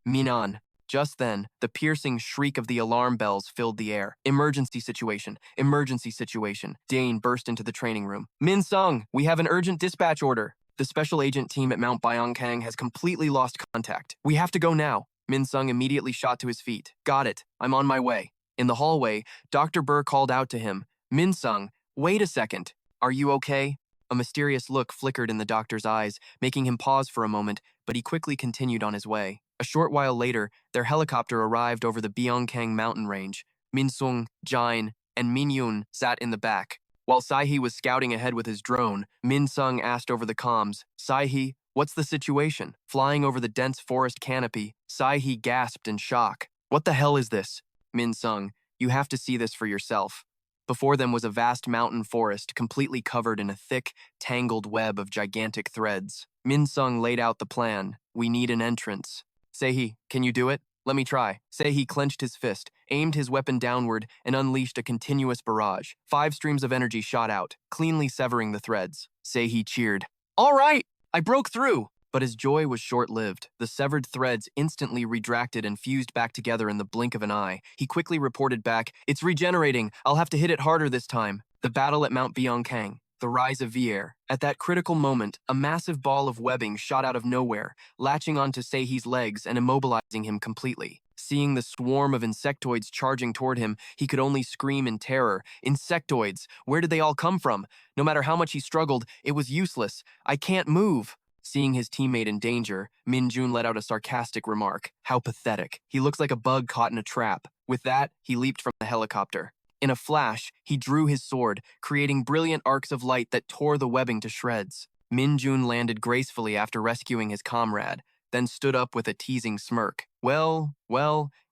"Minan." Just then, the piercing shriek of the alarm bells filled the air. "Emergency situation. Emergency situation." Dane burst into the training room. "Min Sung, we have an urgent dispatch order. The special agent team at Mount Byongkang has completely lost contact. We have to go now." Min Sung immediately shot to his feet. "Got it. I'm on my way." In the hallway, Dr. Burr called out to him, "Min Sung, wait a second. Are you okay?" A mysterious look flickered in the doctor's eyes, making him pause for a moment, but he quickly continued on his way. A short while later, their helicopter arrived over the Byongkang mountain range. Min Sung, Jain, and Min Yoon sat in the back. While Sai-hee was scouting ahead with his drone, Min Sung asked over the comms, "Sai-hee, what's the situation?" Flying over the dense forest canopy, Sai-hee gasped in shock. "What the hell is this?" "Min Sung, you have to see this for yourself." Before them was a vast mountain forest completely covered in a thick, tangled web of gigantic threads. Min Sung laid out the plan. "We need an entrance." "Sei-hee, can you do it?" "Let me try." Sei-hee clenched his fist, aimed his weapon downward, and unleashed a continuous barrage. 5 streams of energy shot out, cleanly severing the threads. Sei-hee cheered. "All right, I broke through." But his joy was short-lived. The severed threads instantly retracted and fused back together in the blink of an eye. He quickly reported back, "It's regenerating. I'll have to hit it harder this time." The battle at Mount Byongkang. The rise of Vier. At that critical moment, a massive ball of webbing shot out of nowhere, latching onto Seihi's legs and immobilizing him completely. Seeing the swarm of insectoids charging toward him, he could only scream in terror. Insectoids! Where did they all come from? No matter how much he struggled, it was useless. "I can't move." Seeing his teammate in danger, Min-jun let out a sarcastic remark. How pathetic. He looks like a bug caught in a trap. With that, he leaped from the helicopter. In a flash, he drew his sword, creating brilliant arcs of light that tore the webbing to shreds. Min-jun landed gracefully after rescuing his comrade, then stood up with a teasing smirk. Well,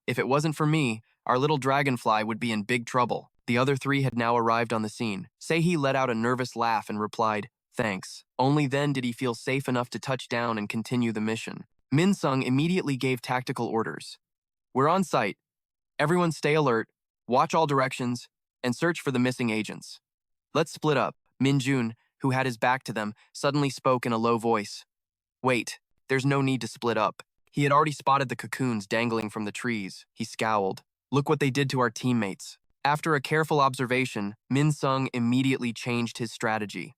if it wasn't for me, our little dragonfly would be in big trouble. The other three had now arrived on the scene. Seihi let out a nervous laugh and replied, "Thanks." Only then did he feel safe enough to touch down and continue the mission. Min-sung immediately gave tactical orders. "We're on site. Everyone stay alert, watch all directions, and search for the missing agents. Let's split up." Min-jun, who had his back to them, suddenly spoke in a low voice. "Wait, there's no need to split up." He had already spotted the cocoons dangling from the trees. He scowled. "Look what they did to our teammates." After a careful observation, Min-sung immediately changed his strategy.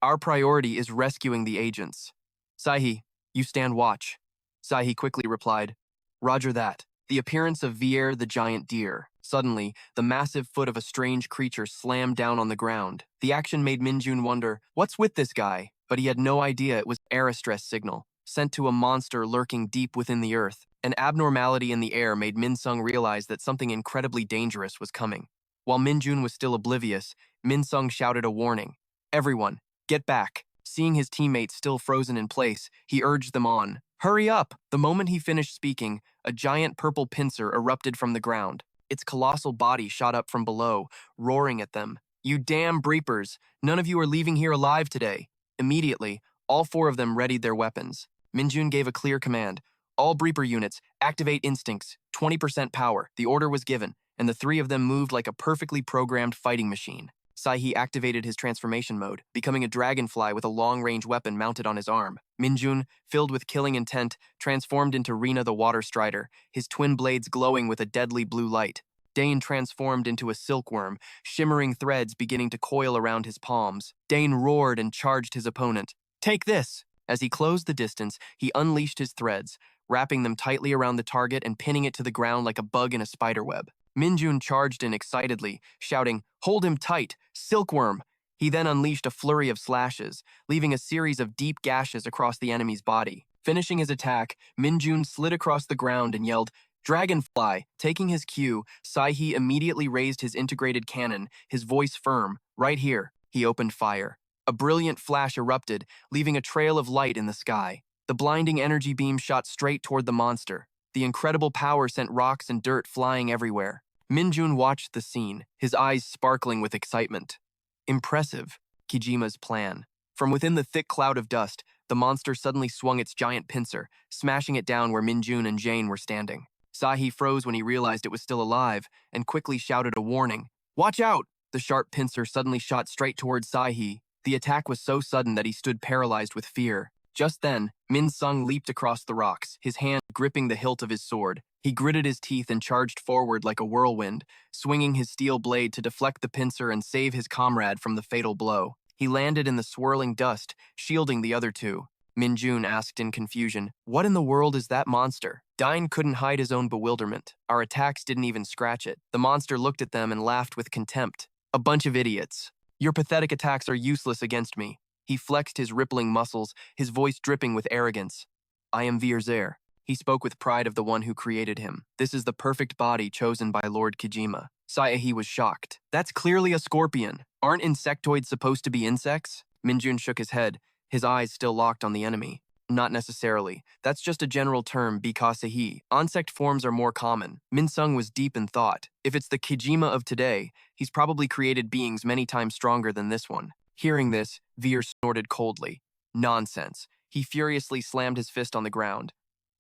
"Our priority is rescuing the agents. Saihi, you stand watch." Saihi quickly replied, "Roger that." The appearance of Vier the giant deer. Suddenly, the massive foot of a strange creature slammed down on the ground. The action made Min-jun wonder, what's with this guy? But he had no idea it was an air stress signal, sent to a monster lurking deep within the earth. An abnormality in the air made Min-sung realize that something incredibly dangerous was coming. While Min-jun was still oblivious, Min-sung shouted a warning. "Everyone, get back." Seeing his teammates still frozen in place, he urged them on. "Hurry up!" The moment he finished speaking, a giant purple pincer erupted from the ground. Its colossal body shot up from below, roaring at them. "You damn breepers! None of you are leaving here alive today." Immediately, all four of them readied their weapons. Min-jun gave a clear command. "All breeper units, activate instincts, 20% power." The order was given, and the three of them moved like a perfectly programmed fighting machine. Saihi activated his transformation mode, becoming a dragonfly with a long-range weapon mounted on his arm. Min-jun, filled with killing intent, transformed into Rina the Water Strider, his twin blades glowing with a deadly blue light. Dane transformed into a silkworm, shimmering threads beginning to coil around his palms. Dane roared and charged his opponent. "Take this!" As he closed the distance, he unleashed his threads, wrapping them tightly around the target and pinning it to the ground like a bug in a spiderweb. Min-jun charged in excitedly, shouting, "Hold him tight! Silkworm!" He then unleashed a flurry of slashes, leaving a series of deep gashes across the enemy's body. Finishing his attack, Min-jun slid across the ground and yelled, "Dragonfly!" Taking his cue, Saihi immediately raised his integrated cannon, his voice firm. "Right here." He opened fire. A brilliant flash erupted, leaving a trail of light in the sky. The blinding energy beam shot straight toward the monster. The incredible power sent rocks and dirt flying everywhere. Min-jun watched the scene, his eyes sparkling with excitement. Impressive, Kijima's plan. From within the thick cloud of dust, the monster suddenly swung its giant pincer, smashing it down where Min-jun and Jane were standing. Saihi froze when he realized it was still alive, and quickly shouted a warning. "Watch out!" The sharp pincer suddenly shot straight towards Saihi. The attack was so sudden that he stood paralyzed with fear. Just then, Min-sung leaped across the rocks, his hand gripping the hilt of his sword. He gritted his teeth and charged forward like a whirlwind, swinging his steel blade to deflect the pincer and save his comrade from the fatal blow. He landed in the swirling dust, shielding the other two. Min-jun asked in confusion, "What in the world is that monster?" Dine couldn't hide his own bewilderment. Our attacks didn't even scratch it. The monster looked at them and laughed with contempt. "A bunch of idiots. Your pathetic attacks are useless against me." He flexed his rippling muscles, his voice dripping with arrogance. "I am Vier. He spoke with pride of the one who created him. "This is the perfect body chosen by Lord Kijima." Saihi was shocked. "That's clearly a scorpion. Aren't insectoids supposed to be insects?" Min-jun shook his head, his eyes still locked on the enemy. "Not necessarily. That's just a general term, bikasehi. Insect forms are more common." Min-sung was deep in thought. If it's the Kijima of today, he's probably created beings many times stronger than this one. Hearing this, Vier snorted coldly. "Nonsense." He furiously slammed his fist on the ground.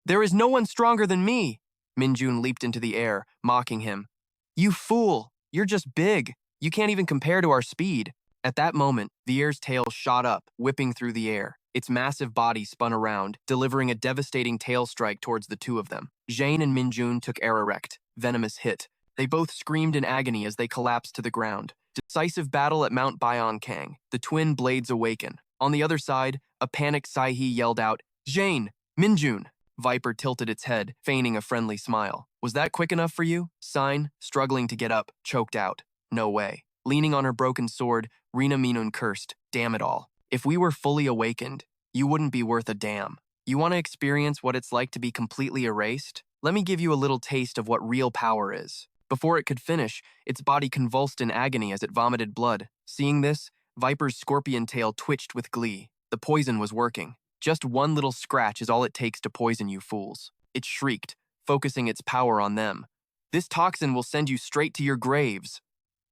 "There is no one stronger than me!" Min-jun leaped into the air, mocking him. "You fool! You're just big. You can't even compare to our speed." At that moment, Vier's tail shot up, whipping through the air. Its massive body spun around, delivering a devastating tail strike towards the two of them. Jane and Minjun took air erect, venomous hit. They both screamed in agony as they collapsed to the ground. Decisive battle at Mount Bayonkang. The twin blades awaken. On the other side, a panicked Saihi yelled out, Jane! Minjun! Viper tilted its head, feigning a friendly smile. Was that quick enough for you? Sign, struggling to get up, choked out. No way. Leaning on her broken sword, Rina Minun cursed, damn it all. If we were fully awakened, you wouldn't be worth a damn. You want to experience what it's like to be completely erased? Let me give you a little taste of what real power is. Before it could finish, its body convulsed in agony as it vomited blood. Seeing this, Viper's scorpion tail twitched with glee. The poison was working. Just one little scratch is all it takes to poison you fools. It shrieked, focusing its power on them. This toxin will send you straight to your graves.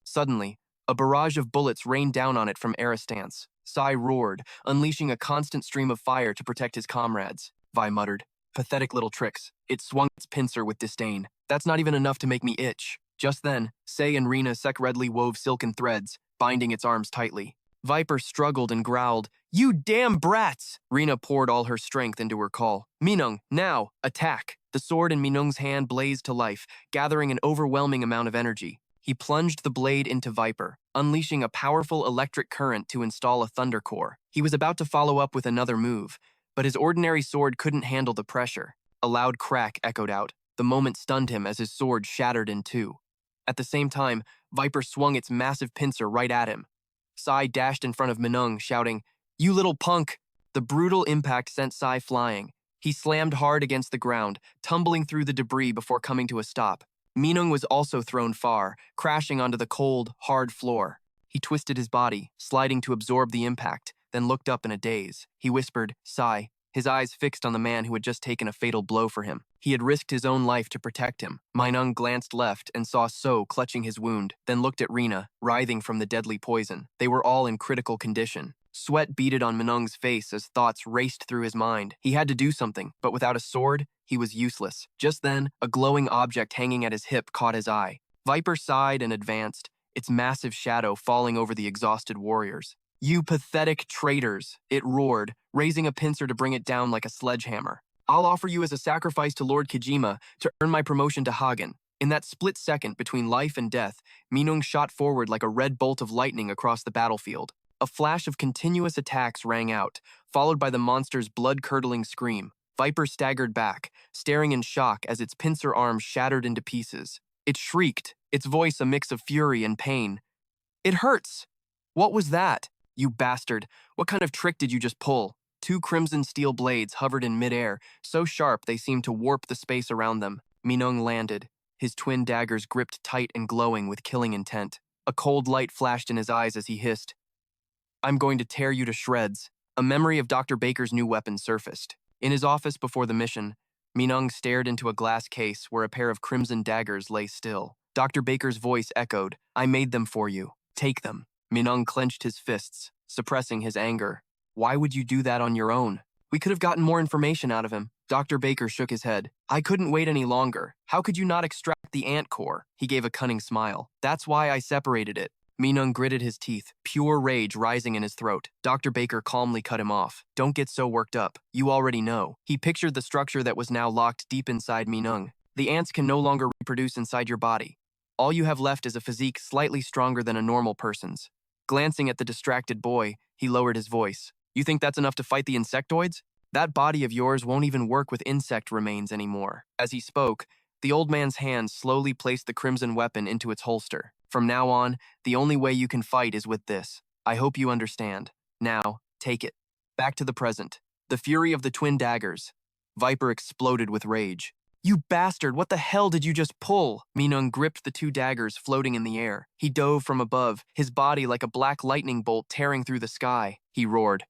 Suddenly, a barrage of bullets rained down on it from Aristance. Sai roared, unleashing a constant stream of fire to protect his comrades. Vi muttered, pathetic little tricks. It swung its pincer with disdain. That's not even enough to make me itch. Just then, Sei and Rina secretly wove silken threads, binding its arms tightly. Viper struggled and growled, You damn brats! Rina poured all her strength into her call. Minung, now, attack! The sword in Minung's hand blazed to life, gathering an overwhelming amount of energy. He plunged the blade into Viper, unleashing a powerful electric current to install a thunder core. He was about to follow up with another move, but his ordinary sword couldn't handle the pressure. A loud crack echoed out. The moment stunned him as his sword shattered in two. At the same time, Viper swung its massive pincer right at him. Sai dashed in front of Minung, shouting, You little punk! The brutal impact sent Sai flying. He slammed hard against the ground, tumbling through the debris before coming to a stop. Minung was also thrown far, crashing onto the cold, hard floor. He twisted his body, sliding to absorb the impact, then looked up in a daze. He whispered, Sai, his eyes fixed on the man who had just taken a fatal blow for him. He had risked his own life to protect him. Minung glanced left and saw So clutching his wound, then looked at Rina, writhing from the deadly poison. They were all in critical condition. Sweat beaded on Minung's face as thoughts raced through his mind. He had to do something, but without a sword, he was useless. Just then, a glowing object hanging at his hip caught his eye. Viper sighed and advanced, its massive shadow falling over the exhausted warriors. You pathetic traitors, it roared, raising a pincer to bring it down like a sledgehammer. I'll offer you as a sacrifice to Lord Kijima to earn my promotion to Hagen. In that split second between life and death, Minung shot forward like a red bolt of lightning across the battlefield. A flash of continuous attacks rang out, followed by the monster's blood-curdling scream. Viper staggered back, staring in shock as its pincer arm shattered into pieces. It shrieked, its voice a mix of fury and pain. It hurts! What was that? You bastard, what kind of trick did you just pull? Two crimson steel blades hovered in midair, so sharp they seemed to warp the space around them. Minung landed, his twin daggers gripped tight and glowing with killing intent. A cold light flashed in his eyes as he hissed, I'm going to tear you to shreds. A memory of Dr. Baker's new weapon surfaced. In his office before the mission, Minung stared into a glass case where a pair of crimson daggers lay still. Dr. Baker's voice echoed, I made them for you. Take them. Minung clenched his fists, suppressing his anger. Why would you do that on your own? We could have gotten more information out of him. Dr. Baker shook his head. I couldn't wait any longer. How could you not extract the ant core? He gave a cunning smile. That's why I separated it. Minung gritted his teeth, pure rage rising in his throat. Dr. Baker calmly cut him off. Don't get so worked up. You already know. He pictured the structure that was now locked deep inside Minung. The ants can no longer reproduce inside your body. All you have left is a physique slightly stronger than a normal person's. Glancing at the distracted boy, he lowered his voice. You think that's enough to fight the insectoids? That body of yours won't even work with insect remains anymore. As he spoke, the old man's hand slowly placed the crimson weapon into its holster. From now on, the only way you can fight is with this. I hope you understand. Now, take it. Back to the present. The fury of the twin daggers. Viper exploded with rage. You bastard, what the hell did you just pull? Minung gripped the two daggers floating in the air. He dove from above, his body like a black lightning bolt tearing through the sky. He roared,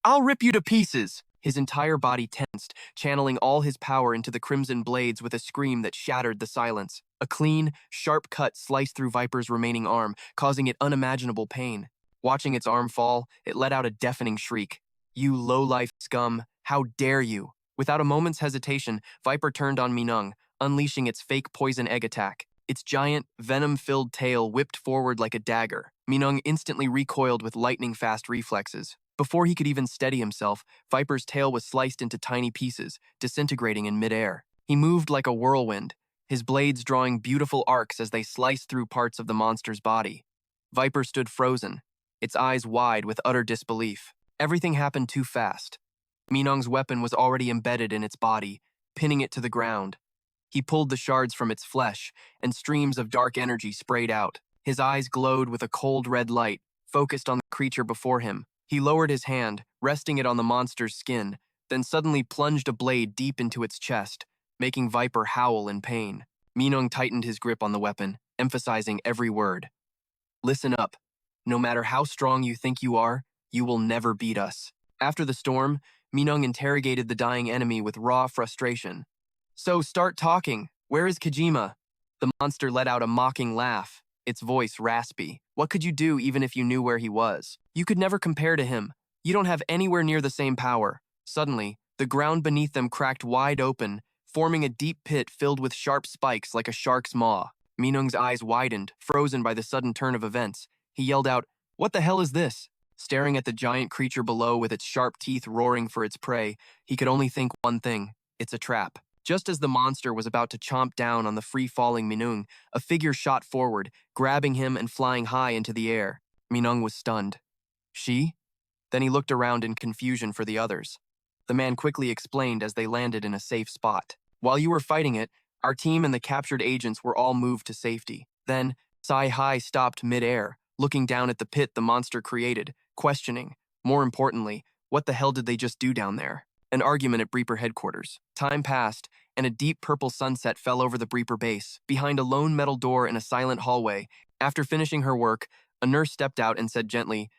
I'll rip you to pieces! His entire body tensed, channeling all his power into the crimson blades with a scream that shattered the silence. A clean, sharp cut sliced through Viper's remaining arm, causing it unimaginable pain. Watching its arm fall, it let out a deafening shriek. You low-life scum, how dare you? Without a moment's hesitation, Viper turned on Minung, unleashing its fake poison egg attack. Its giant, venom-filled tail whipped forward like a dagger. Minung instantly recoiled with lightning-fast reflexes. Before he could even steady himself, Viper's tail was sliced into tiny pieces, disintegrating in midair. He moved like a whirlwind, his blades drawing beautiful arcs as they sliced through parts of the monster's body. Viper stood frozen, its eyes wide with utter disbelief. Everything happened too fast. Minong's weapon was already embedded in its body, pinning it to the ground. He pulled the shards from its flesh, and streams of dark energy sprayed out. His eyes glowed with a cold red light, focused on the creature before him. He lowered his hand, resting it on the monster's skin, then suddenly plunged a blade deep into its chest, making Viper howl in pain. Minong tightened his grip on the weapon, emphasizing every word. Listen up. No matter how strong you think you are, you will never beat us. After the storm, Minong interrogated the dying enemy with raw frustration. So start talking. Where is Kojima? The monster let out a mocking laugh, its voice raspy. What could you do even if you knew where he was? You could never compare to him. You don't have anywhere near the same power. Suddenly, the ground beneath them cracked wide open, forming a deep pit filled with sharp spikes like a shark's maw. Minong's eyes widened, frozen by the sudden turn of events. He yelled out, "What the hell is this?" Staring at the giant creature below with its sharp teeth roaring for its prey, he could only think one thing: it's a trap. Just as the monster was about to chomp down on the free-falling Minong, a figure shot forward, grabbing him and flying high into the air. Minong was stunned. She? Then he looked around in confusion for the others. The man quickly explained as they landed in a safe spot. While you were fighting it, our team and the captured agents were all moved to safety. Then, Sai-Hai stopped mid-air, looking down at the pit the monster created, questioning, more importantly, what the hell did they just do down there? An argument at Breeper headquarters. Time passed, and a deep purple sunset fell over the Breeper base, behind a lone metal door in a silent hallway. After finishing her work, a nurse stepped out and said gently,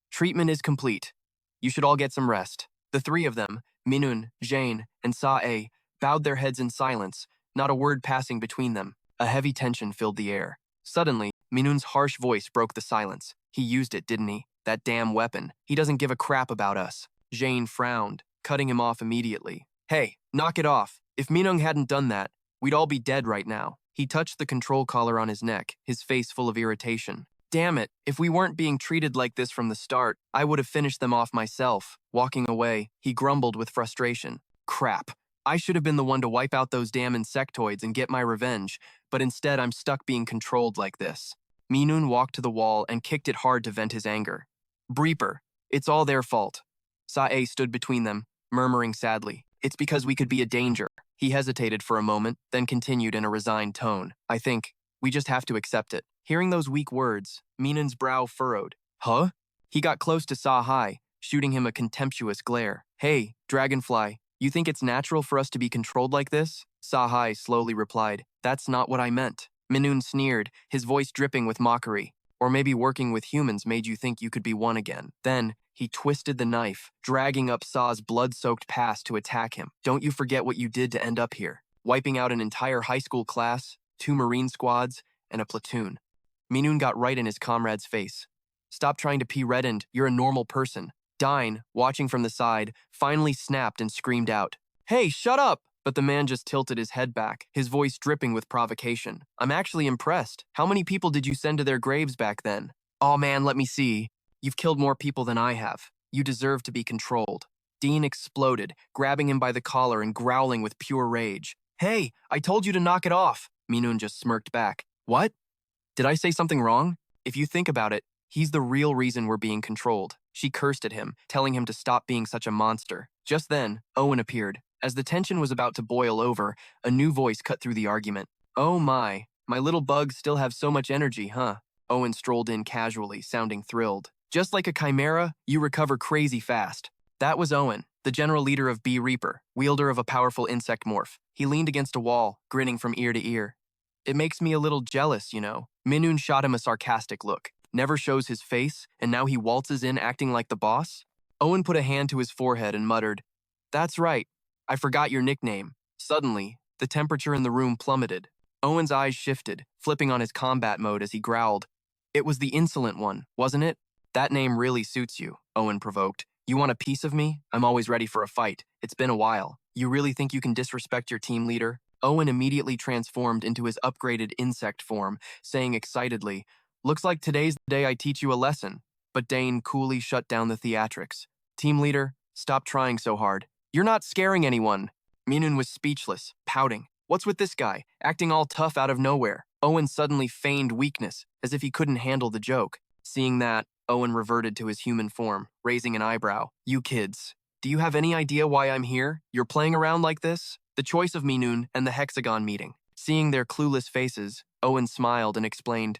"Treatment is complete. You should all get some rest." The three of them, Minun, Jane, and Sa-A, bowed their heads in silence, not a word passing between them. A heavy tension filled the air. Suddenly, Minun's harsh voice broke the silence. He used it, didn't he? That damn weapon. He doesn't give a crap about us. Jane frowned, cutting him off immediately. Hey, knock it off. If Minung hadn't done that, we'd all be dead right now. He touched the control collar on his neck, his face full of irritation. Damn it, if we weren't being treated like this from the start, I would have finished them off myself. Walking away, he grumbled with frustration. Crap. I should have been the one to wipe out those damn insectoids and get my revenge, but instead I'm stuck being controlled like this. Minun walked to the wall and kicked it hard to vent his anger. Breeper, it's all their fault. Sa-A stood between them, murmuring sadly. It's because we could be a danger. He hesitated for a moment, then continued in a resigned tone. I think we just have to accept it. Hearing those weak words, Minun's brow furrowed. Huh? He got close to Sa-Hai, shooting him a contemptuous glare. Hey, Dragonfly, you think it's natural for us to be controlled like this? Sa-Hai slowly replied, That's not what I meant. Minun sneered, his voice dripping with mockery. Or maybe working with humans made you think you could be one again. Then, he twisted the knife, dragging up Sa's blood-soaked past to attack him. Don't you forget what you did to end up here. Wiping out an entire high school class, 2 Marine squads, and a platoon. Minun got right in his comrade's face. Stop trying to pee reddened, you're a normal person. Dine, watching from the side, finally snapped and screamed out, Hey, shut up! But the man just tilted his head back, his voice dripping with provocation. I'm actually impressed. How many people did you send to their graves back then? Aw man, let me see. You've killed more people than I have. You deserve to be controlled. Dean exploded, grabbing him by the collar and growling with pure rage. Hey, I told you to knock it off. Minun just smirked back. What? Did I say something wrong? If you think about it, he's the real reason we're being controlled. She cursed at him, telling him to stop being such a monster. Just then, Owen appeared. As the tension was about to boil over, a new voice cut through the argument. Oh my little bugs still have so much energy, huh? Owen strolled in casually, sounding thrilled. Just like a chimera, you recover crazy fast. That was Owen, the general leader of B Reaper, wielder of a powerful insect morph. He leaned against a wall, grinning from ear to ear. It makes me a little jealous, you know. Minun shot him a sarcastic look. Never shows his face, and now he waltzes in acting like the boss? Owen put a hand to his forehead and muttered, That's right. I forgot your nickname. Suddenly, the temperature in the room plummeted. Owen's eyes shifted, flipping on his combat mode as he growled. It was the insolent one, wasn't it? That name really suits you, Owen provoked. You want a piece of me? I'm always ready for a fight. It's been a while. You really think you can disrespect your team leader? Owen immediately transformed into his upgraded insect form, saying excitedly, Looks like today's the day I teach you a lesson. but Dane coolly shut down the theatrics. Team leader, stop trying so hard. You're not scaring anyone. Minun was speechless, pouting. What's with this guy, acting all tough out of nowhere? Owen suddenly feigned weakness, as if he couldn't handle the joke. Seeing that, Owen reverted to his human form, raising an eyebrow. You kids, do you have any idea why I'm here? You're playing around like this? The choice of Minun and the hexagon meeting. Seeing their clueless faces, Owen smiled and explained,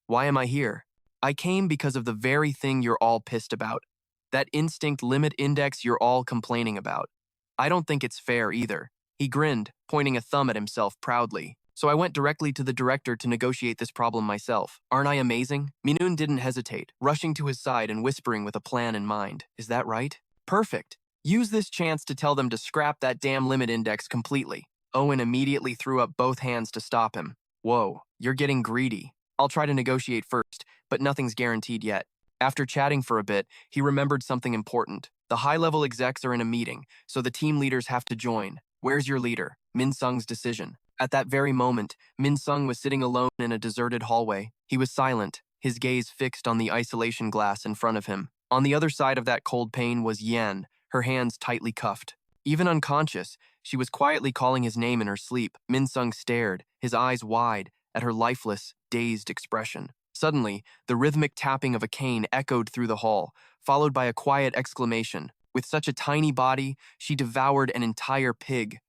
Why am I here? I came because of the very thing you're all pissed about. That instinct limit index you're all complaining about. I don't think it's fair either. He grinned, pointing a thumb at himself proudly. So I went directly to the director to negotiate this problem myself. Aren't I amazing? Minun didn't hesitate, rushing to his side and whispering with a plan in mind. Is that right? Perfect. Use this chance to tell them to scrap that damn limit index completely. Owen immediately threw up both hands to stop him. Whoa, you're getting greedy. I'll try to negotiate first, but nothing's guaranteed yet. After chatting for a bit, he remembered something important. The high-level execs are in a meeting, so the team leaders have to join. Where's your leader? Min Sung's decision. At that very moment, Min Sung was sitting alone in a deserted hallway. He was silent, his gaze fixed on the isolation glass in front of him. On the other side of that cold pane was Yan, her hands tightly cuffed. Even unconscious, she was quietly calling his name in her sleep. Min Sung stared, his eyes wide, at her lifeless, dazed expression. Suddenly, the rhythmic tapping of a cane echoed through the hall, followed by a quiet exclamation. With such a tiny body, she devoured an entire pig.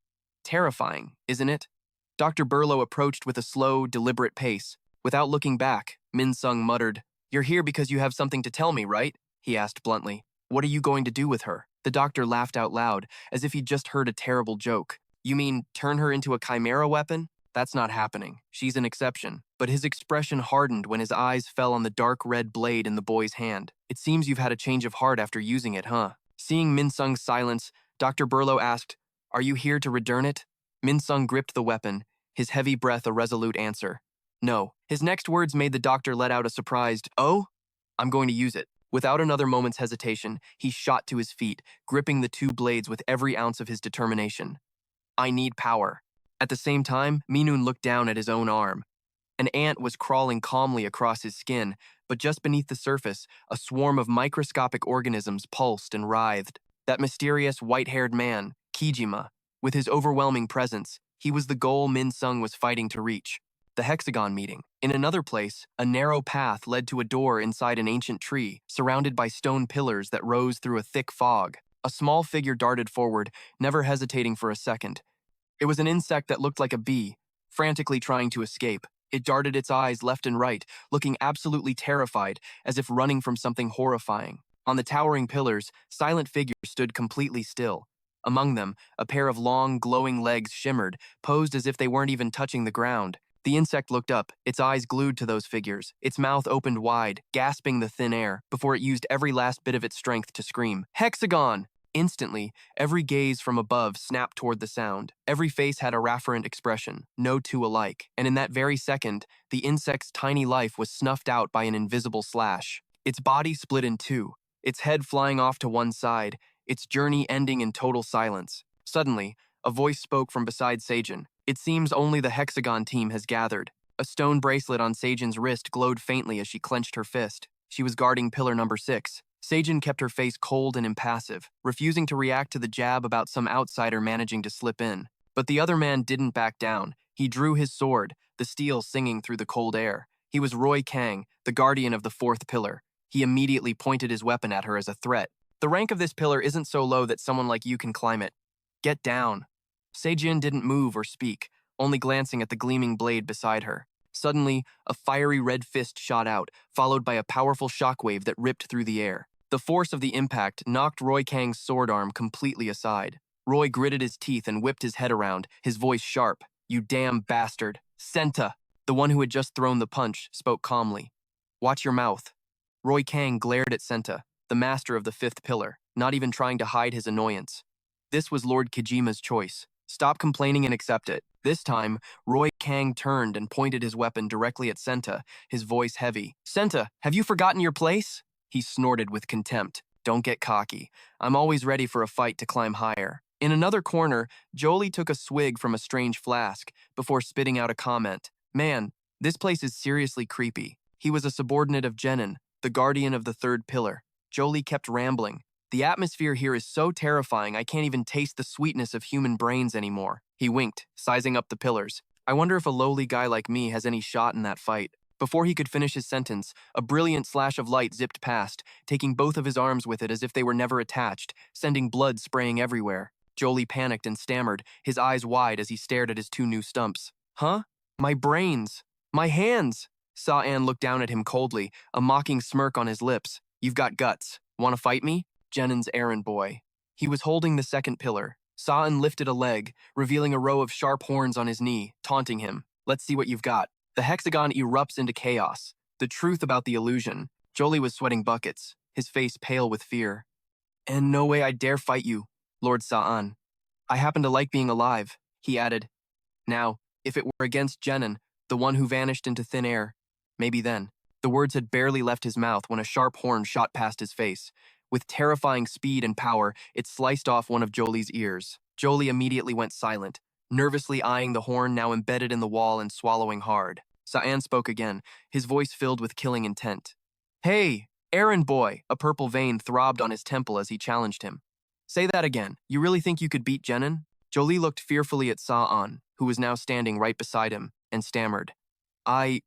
Terrifying, isn't it? Dr. Burlow approached with a slow, deliberate pace. Without looking back, Min Sung muttered, You're here because you have something to tell me, right? He asked bluntly. What are you going to do with her? The doctor laughed out loud, as if he'd just heard a terrible joke. You mean, turn her into a chimera weapon? That's not happening. She's an exception. But his expression hardened when his eyes fell on the dark red blade in the boy's hand. It seems you've had a change of heart after using it, huh? Seeing Min Sung's silence, Dr. Burlow asked, Are you here to return it? Min Sung gripped the weapon, his heavy breath a resolute answer. No. His next words made the doctor let out a surprised, Oh? I'm going to use it. Without another moment's hesitation, he shot to his feet, gripping the two blades with every ounce of his determination. I need power. At the same time, Minun looked down at his own arm. An ant was crawling calmly across his skin, but just beneath the surface, a swarm of microscopic organisms pulsed and writhed. That mysterious white-haired man, Kijima, with his overwhelming presence, he was the goal Min Sung was fighting to reach. The hexagon meeting. In another place, a narrow path led to a door inside an ancient tree, surrounded by stone pillars that rose through a thick fog. A small figure darted forward, never hesitating for a second. It was an insect that looked like a bee, frantically trying to escape. It darted its eyes left and right, looking absolutely terrified, as if running from something horrifying. On the towering pillars, silent figures stood completely still. Among them, a pair of long, glowing legs shimmered, posed as if they weren't even touching the ground. The insect looked up, its eyes glued to those figures, its mouth opened wide, gasping the thin air, before it used every last bit of its strength to scream, Hexagon! Instantly, every gaze from above snapped toward the sound. Every face had a rafferent expression, no two alike, and in that very second, the insect's tiny life was snuffed out by an invisible slash. Its body split in two, its head flying off to one side, its journey ending in total silence. Suddenly, a voice spoke from beside Seijin. It seems only the hexagon team has gathered. A stone bracelet on Seijin's wrist glowed faintly as she clenched her fist. She was guarding pillar number 6. Seijin kept her face cold and impassive, refusing to react to the jab about some outsider managing to slip in. But the other man didn't back down. He drew his sword, the steel singing through the cold air. He was Roy Kang, the guardian of the 4th pillar. He immediately pointed his weapon at her as a threat. The rank of this pillar isn't so low that someone like you can climb it. Get down. Seijin didn't move or speak, only glancing at the gleaming blade beside her. Suddenly, a fiery red fist shot out, followed by a powerful shockwave that ripped through the air. The force of the impact knocked Roy Kang's sword arm completely aside. Roy gritted his teeth and whipped his head around, his voice sharp. You damn bastard. Senta, the one who had just thrown the punch, spoke calmly. Watch your mouth. Roy Kang glared at Senta, the master of the 5th pillar, not even trying to hide his annoyance. This was Lord Kijima's choice. Stop complaining and accept it. This time, Roy Kang turned and pointed his weapon directly at Senta, his voice heavy. Senta, have you forgotten your place? He snorted with contempt. Don't get cocky. I'm always ready for a fight to climb higher. In another corner, Jolie took a swig from a strange flask before spitting out a comment. Man, this place is seriously creepy. He was a subordinate of Jenin, the guardian of the third pillar. Jolie kept rambling. The atmosphere here is so terrifying I can't even taste the sweetness of human brains anymore. He winked, sizing up the pillars. I wonder if a lowly guy like me has any shot in that fight. Before he could finish his sentence, a brilliant slash of light zipped past, taking both of his arms with it as if they were never attached, sending blood spraying everywhere. Jolie panicked and stammered, his eyes wide as he stared at his two new stumps. Huh? My brains! My hands! Sa-an looked down at him coldly, a mocking smirk on his lips. You've got guts. Want to fight me? Jennan's errand boy. He was holding the second pillar. Sa-an lifted a leg, revealing a row of sharp horns on his knee, taunting him. Let's see what you've got. The hexagon erupts into chaos. The truth about the illusion. Jolie was sweating buckets, his face pale with fear. And no way I dare fight you, Lord Sa-an. I happen to like being alive, he added. Now, if it were against Jennan, the one who vanished into thin air, maybe then. The words had barely left his mouth when a sharp horn shot past his face. With terrifying speed and power, it sliced off one of Jolie's ears. Jolie immediately went silent, nervously eyeing the horn now embedded in the wall and swallowing hard. Sa-an spoke again, his voice filled with killing intent. Hey, errand boy! A purple vein throbbed on his temple as he challenged him. Say that again. You really think you could beat Jennan? Jolie looked fearfully at Sa-an, who was now standing right beside him, and stammered. I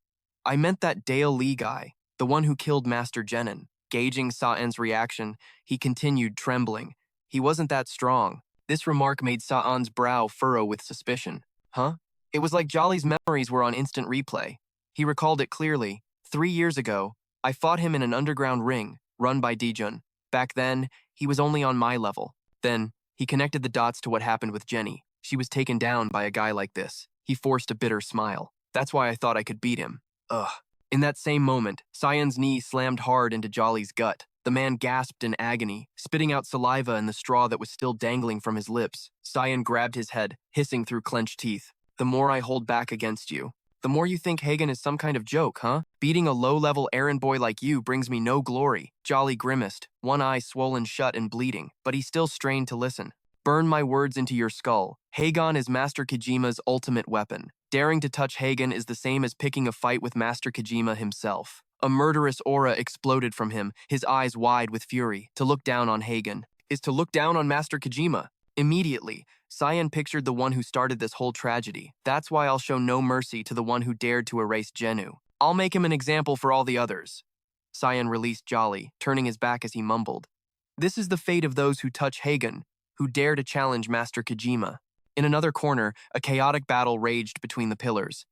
meant that Dale Lee guy, the one who killed Master Jennan. Gauging Sa-an's reaction, he continued, trembling. He wasn't that strong. This remark made Sa-an's brow furrow with suspicion. Huh? It was like Jolly's memories were on instant replay. He recalled it clearly. 3 years ago, I fought him in an underground ring, run by Dijun. Back then, he was only on my level. Then, he connected the dots to what happened with Jenny. She was taken down by a guy like this. He forced a bitter smile. That's why I thought I could beat him. Ugh. In that same moment, Sa-an's knee slammed hard into Jolly's gut. The man gasped in agony, spitting out saliva and the straw that was still dangling from his lips. Sa-an grabbed his head, hissing through clenched teeth. The more I hold back against you, the more you think Hagen is some kind of joke, huh? Beating a low-level errand boy like you brings me no glory. Jolly grimaced, one eye swollen shut and bleeding, but he still strained to listen. Burn my words into your skull. Hagen is Master Kojima's ultimate weapon. Daring to touch Hagen is the same as picking a fight with Master Kojima himself. A murderous aura exploded from him, his eyes wide with fury. To look down on Hagen is to look down on Master Kojima. Immediately, Sa-an pictured the one who started this whole tragedy. That's why I'll show no mercy to the one who dared to erase Jenu. I'll make him an example for all the others. Sa-an released Jolly, turning his back as he mumbled. This is the fate of those who touch Hagen, who dare to challenge Master Kojima. In another corner, a chaotic battle raged between the pillars.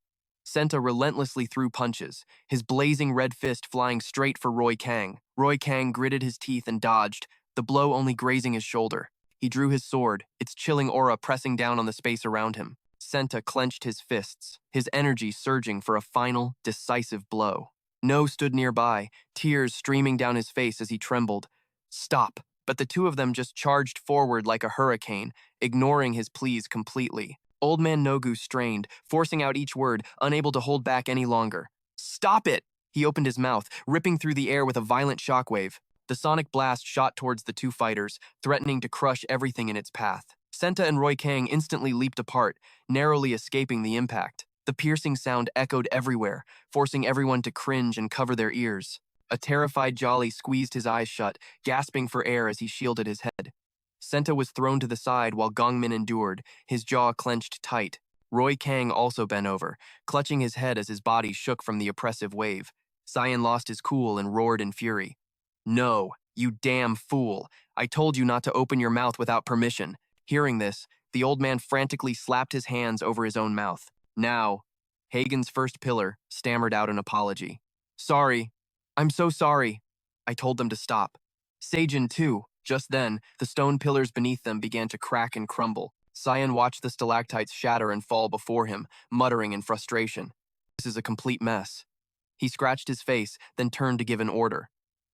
Senta relentlessly threw punches, his blazing red fist flying straight for Roy Kang. Roy Kang gritted his teeth and dodged, the blow only grazing his shoulder. He drew his sword, its chilling aura pressing down on the space around him. Senta clenched his fists, his energy surging for a final, decisive blow. No stood nearby, tears streaming down his face as he trembled. Stop! But the two of them just charged forward like a hurricane, ignoring his pleas completely. Old Man Nogu strained, forcing out each word, unable to hold back any longer. Stop it! He opened his mouth, ripping through the air with a violent shockwave. The sonic blast shot towards the two fighters, threatening to crush everything in its path. Senta and Roy Kang instantly leaped apart, narrowly escaping the impact. The piercing sound echoed everywhere, forcing everyone to cringe and cover their ears. A terrified Jolly squeezed his eyes shut, gasping for air as he shielded his head. Senta was thrown to the side while Gongmin endured, his jaw clenched tight. Roy Kang also bent over, clutching his head as his body shook from the oppressive wave. Sa-an lost his cool and roared in fury. No, you damn fool. I told you not to open your mouth without permission. Hearing this, the old man frantically slapped his hands over his own mouth. Now, Hagen's first pillar stammered out an apology. Sorry. I'm so sorry. I told them to stop. Seijin, too. Just then, the stone pillars beneath them began to crack and crumble. Sa-an watched the stalactites shatter and fall before him, muttering in frustration. This is a complete mess. He scratched his face, then turned to give an order.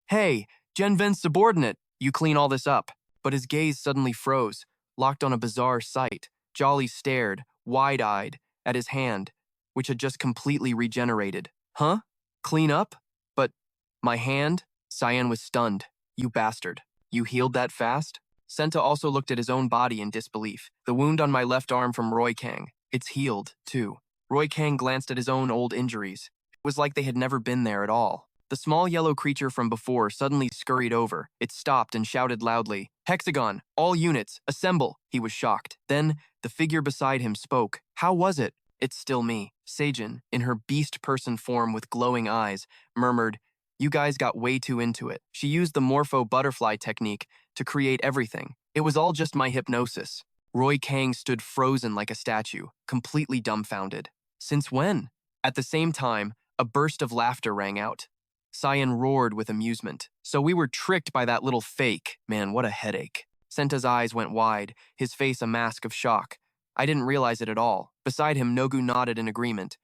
Hey, Genven's subordinate, you clean all this up. But his gaze suddenly froze, locked on a bizarre sight. Jolly stared, wide-eyed, at his hand, which had just completely regenerated. Huh? Clean up? But my hand? Sa-an was stunned. You bastard. You healed that fast? Senta also looked at his own body in disbelief. The wound on my left arm from Roy Kang. It's healed, too. Roy Kang glanced at his own old injuries. It was like they had never been there at all. The small yellow creature from before suddenly scurried over. It stopped and shouted loudly, "Hexagon! All units, assemble!" He was shocked. Then, the figure beside him spoke. "How was it?" "It's still me." Seijin, in her beast person form with glowing eyes, murmured, "You guys got way too into it." She used the morpho butterfly technique to create everything. It was all just my hypnosis. Roy Kang stood frozen like a statue, completely dumbfounded. "Since when?" At the same time, a burst of laughter rang out. Cyan roared with amusement. "So we were tricked by that little fake. Man, what a headache." Senta's eyes went wide, his face a mask of shock. "I didn't realize it at all." Beside him, Nogu nodded in agreement.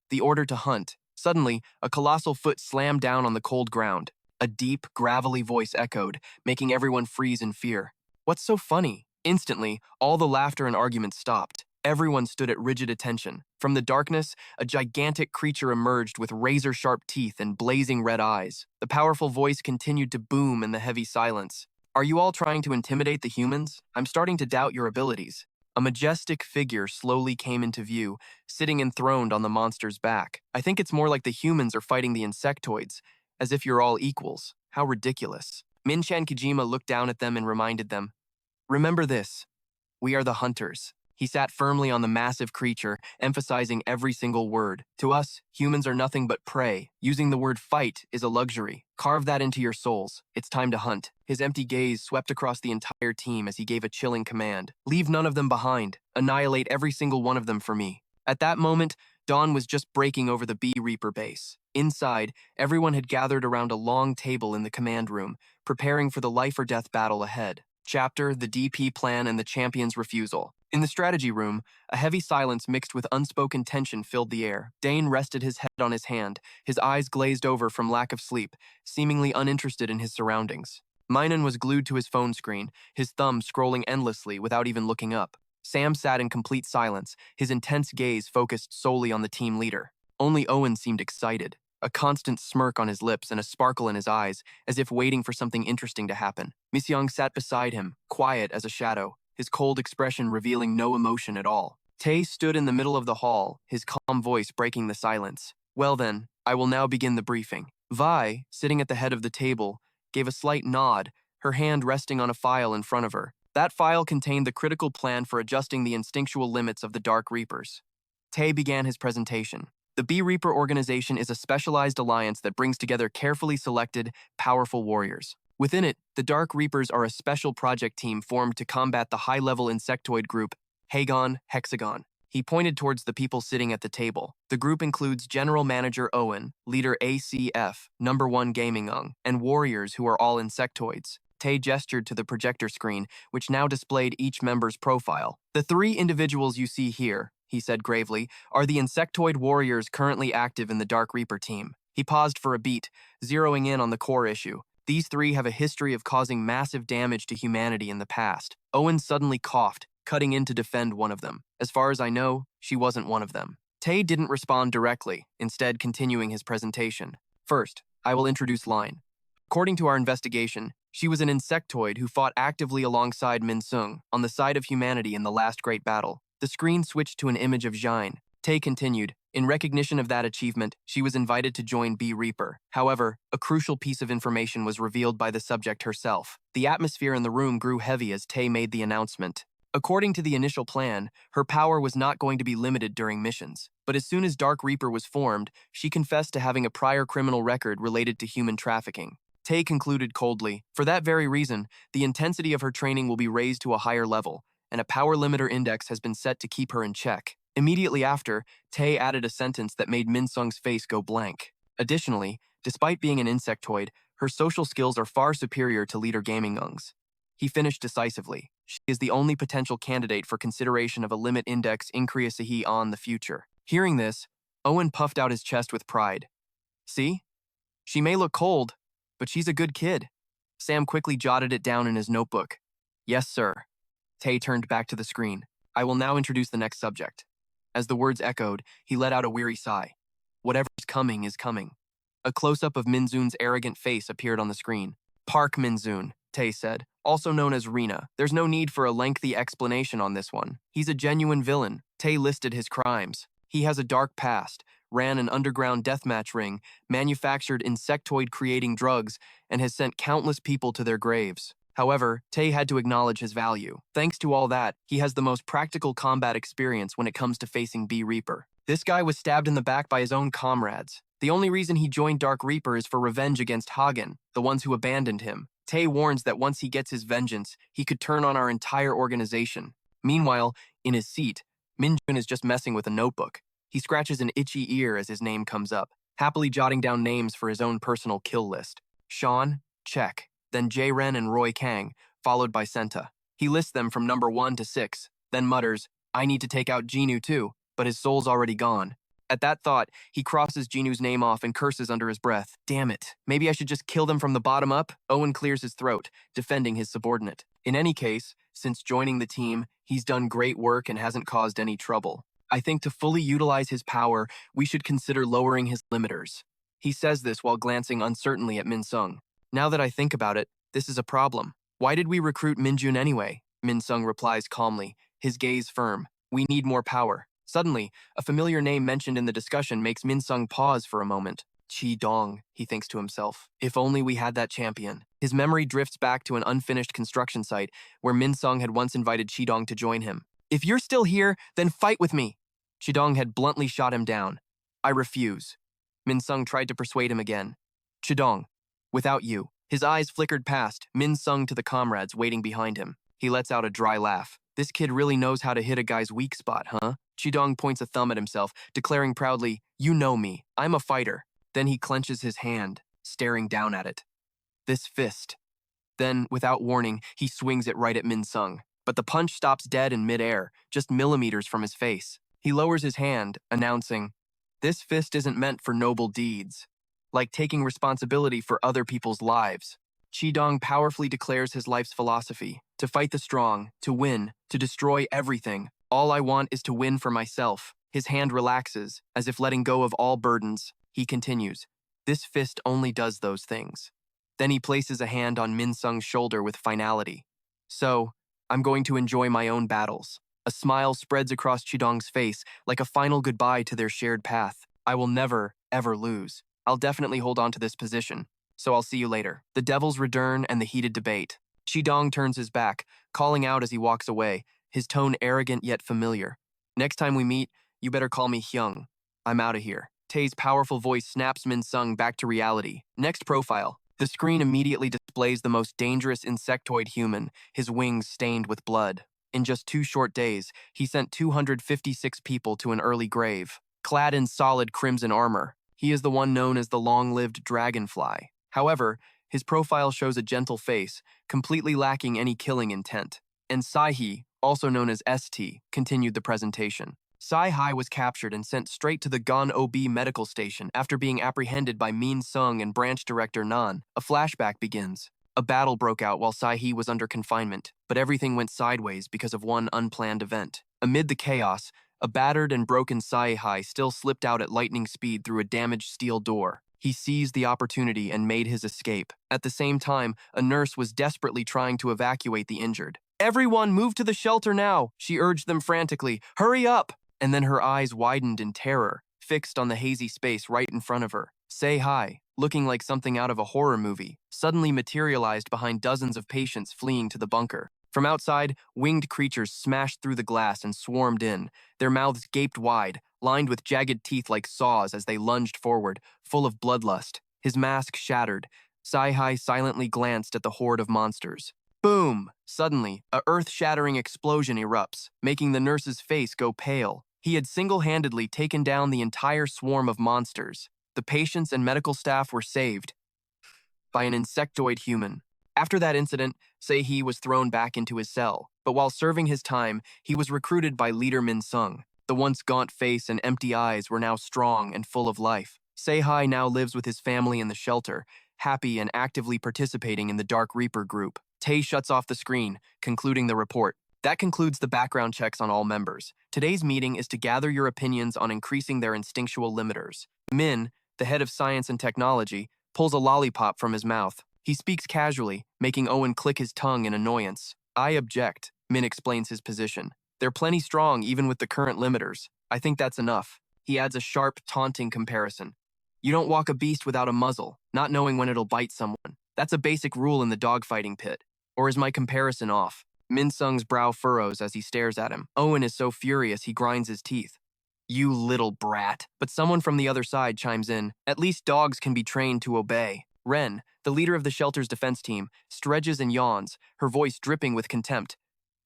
The order to hunt. Suddenly, a colossal foot slammed down on the cold ground. A deep, gravelly voice echoed, making everyone freeze in fear. "What's so funny?" Instantly, all the laughter and argument stopped. Everyone stood at rigid attention. From the darkness, a gigantic creature emerged with razor-sharp teeth and blazing red eyes. The powerful voice continued to boom in the heavy silence. "Are you all trying to intimidate the humans? I'm starting to doubt your abilities." A majestic figure slowly came into view, sitting enthroned on the monster's back. "I think it's more like the humans are fighting the insectoids, as if you're all equals. How ridiculous." Minchan Kijima looked down at them and reminded them, "Remember this. We are the hunters." He sat firmly on the massive creature, emphasizing every single word. "To us, humans are nothing but prey. Using the word fight is a luxury. Carve that into your souls. It's time to hunt." His empty gaze swept across the entire team as he gave a chilling command. "Leave none of them behind. Annihilate every single one of them for me." At that moment, dawn was just breaking over the Bee Reaper base. Inside, everyone had gathered around a long table in the command room, preparing for the life-or-death battle ahead. Chapter, the DP Plan and the Champion's Refusal. In the strategy room, a heavy silence mixed with unspoken tension filled the air. Dane rested his head on his hand, his eyes glazed over from lack of sleep, seemingly uninterested in his surroundings. Minun was glued to his phone screen, his thumb scrolling endlessly without even looking up. Sam sat in complete silence, his intense gaze focused solely on the team leader. Only Owen seemed excited, a constant smirk on his lips and a sparkle in his eyes, as if waiting for something interesting to happen. Misyong sat beside him, quiet as a shadow, his cold expression revealing no emotion at all. Tae stood in the middle of the hall, his calm voice breaking the silence. "Well then, I will now begin the briefing." Vi, sitting at the head of the table, gave a slight nod, her hand resting on a file in front of her. That file contained the critical plan for adjusting the instinctual limits of the Dark Reapers. Tae began his presentation. The Bee Reaper organization is a specialized alliance that brings together carefully selected, powerful warriors. Within it, the Dark Reapers are a special project team formed to combat the high-level insectoid group, Hexagon. He pointed towards the people sitting at the table. The group includes General Manager Owen, Leader ACF, Number 1 Gaming Ung, and warriors who are all insectoids. Tae gestured to the projector screen, which now displayed each member's profile. "The 3 individuals you see here," he said gravely, "are the insectoid warriors currently active in the Dark Reaper team." He paused for a beat, zeroing in on the core issue. These 3 have a history of causing massive damage to humanity in the past. Owen suddenly coughed, cutting in to defend one of them. "As far as I know, she wasn't one of them." Tae didn't respond directly, instead continuing his presentation. "First, I will introduce Line. According to our investigation, she was an insectoid who fought actively alongside Min Sung on the side of humanity in the last great battle." The screen switched to an image of Jine. Tae continued, "In recognition of that achievement, she was invited to join Bee Reaper. However, a crucial piece of information was revealed by the subject herself." The atmosphere in the room grew heavy as Tae made the announcement. According to the initial plan, her power was not going to be limited during missions. But as soon as Dark Reaper was formed, she confessed to having a prior criminal record related to human trafficking. Tae concluded coldly, "For that very reason, the intensity of her training will be raised to a higher level, and a power limiter index has been set to keep her in check." Immediately after, Tae added a sentence that made Min Sung's face go blank. Additionally, despite being an insectoid, her social skills are far superior to Leader Gaming Ung's. He finished decisively. "She is the only potential candidate for consideration of a limit index increase on the future." Hearing this, Owen puffed out his chest with pride. "See? She may look cold, but she's a good kid." Sam quickly jotted it down in his notebook. "Yes, sir." Tae turned back to the screen. "I will now introduce the next subject." As the words echoed, he let out a weary sigh. "Whatever's coming is coming." A close-up of Minzoon's arrogant face appeared on the screen. "Park Minzoon," Tae said, "also known as Rena. There's no need for a lengthy explanation on this one. He's a genuine villain." Tae listed his crimes. "He has a dark past, ran an underground deathmatch ring, manufactured insectoid-creating drugs, and has sent countless people to their graves. However, Tae had to acknowledge his value. Thanks to all that, he has the most practical combat experience when it comes to facing B Reaper. This guy was stabbed in the back by his own comrades. The only reason he joined Dark Reaper is for revenge against Hagen, the ones who abandoned him. Tae warns that once he gets his vengeance, he could turn on our entire organization. Meanwhile, in his seat, Minjun is just messing with a notebook. He scratches an itchy ear as his name comes up, happily jotting down names for his own personal kill list. Sean, check. Then Jae-ren and Roy Kang, followed by Senta. He lists them from number 1 to 6, then mutters, I need to take out Jinu too, but his soul's already gone. At that thought, he crosses Jinu's name off and curses under his breath. Damn it, maybe I should just kill them from the bottom up? Owen clears his throat, defending his subordinate. In any case, since joining the team, he's done great work and hasn't caused any trouble. I think to fully utilize his power, we should consider lowering his limiters. He says this while glancing uncertainly at Min-sung. Now that I think about it, this is a problem. Why did we recruit Minjun anyway? Min-sung replies calmly, his gaze firm. We need more power. Suddenly, a familiar name mentioned in the discussion makes Min-sung pause for a moment. Chi-dong, he thinks to himself. If only we had that champion. His memory drifts back to an unfinished construction site where Min-sung had once invited Chi-dong to join him. If you're still here, then fight with me. Chi-dong had bluntly shot him down. I refuse. Min-sung tried to persuade him again. Chi-dong, without you. His eyes flickered past, Min-sung to the comrades waiting behind him. He lets out a dry laugh. This kid really knows how to hit a guy's weak spot, huh? Chi-dong points a thumb at himself, declaring proudly, you know me, I'm a fighter. Then he clenches his hand, staring down at it. This fist. Then, without warning, he swings it right at Min-sung. But the punch stops dead in midair, just millimeters from his face. He lowers his hand, announcing, this fist isn't meant for noble deeds. Like taking responsibility for other people's lives. Chi-dong powerfully declares his life's philosophy, to fight the strong, to win, to destroy everything. All I want is to win for myself. His hand relaxes, as if letting go of all burdens. He continues, this fist only does those things. Then he places a hand on Min-sung's shoulder with finality. So, I'm going to enjoy my own battles. A smile spreads across Chi-dong's face, like a final goodbye to their shared path. I will never, ever lose. I'll definitely hold on to this position. So I'll see you later. The devils return and the heated debate. Chi-dong turns his back, calling out as he walks away, his tone arrogant yet familiar. Next time we meet, you better call me Hyung. I'm out of here. Tae's powerful voice snaps Min-sung back to reality. Next profile. The screen immediately displays the most dangerous insectoid human, his wings stained with blood. In just 2 short days, he sent 256 people to an early grave. Clad in solid crimson armor, he is the one known as the long-lived dragonfly. However, his profile shows a gentle face, completely lacking any killing intent. And Sai-hee, also known as ST, continued the presentation. Sai-hee was captured and sent straight to the Gon OB medical station after being apprehended by Min-sung and branch director Nan. A flashback begins. A battle broke out while Sai-hee was under confinement, but everything went sideways because of one unplanned event. Amid the chaos, a battered and broken Sai-hee still slipped out at lightning speed through a damaged steel door. He seized the opportunity and made his escape. At the same time, a nurse was desperately trying to evacuate the injured. Everyone move to the shelter now, she urged them frantically. Hurry up! And then her eyes widened in terror, fixed on the hazy space right in front of her. Sei-hee, looking like something out of a horror movie, suddenly materialized behind dozens of patients fleeing to the bunker. From outside, winged creatures smashed through the glass and swarmed in, their mouths gaped wide, lined with jagged teeth like saws as they lunged forward, full of bloodlust. His mask shattered. Sei-hee silently glanced at the horde of monsters. Boom! Suddenly, a earth-shattering explosion erupts, making the nurse's face go pale. He had single-handedly taken down the entire swarm of monsters. The patients and medical staff were saved by an insectoid human. After that incident, Sei-hee was thrown back into his cell, but while serving his time, he was recruited by leader Min-sung. The once gaunt face and empty eyes were now strong and full of life. Sei-hee now lives with his family in the shelter, happy and actively participating in the Dark Reaper group. Tae shuts off the screen, concluding the report. That concludes the background checks on all members. Today's meeting is to gather your opinions on increasing their instinctual limiters. Min, the head of science and technology, pulls a lollipop from his mouth. He speaks casually, making Owen click his tongue in annoyance. I object, Min explains his position. They're plenty strong even with the current limiters. I think that's enough. He adds a sharp, taunting comparison. You don't walk a beast without a muzzle, not knowing when it'll bite someone. That's a basic rule in the dogfighting pit. Or is my comparison off? Min Sung's brow furrows as he stares at him. Owen is so furious he grinds his teeth. You little brat. But someone from the other side chimes in. At least dogs can be trained to obey. Ren, the leader of the shelter's defense team, stretches and yawns, her voice dripping with contempt.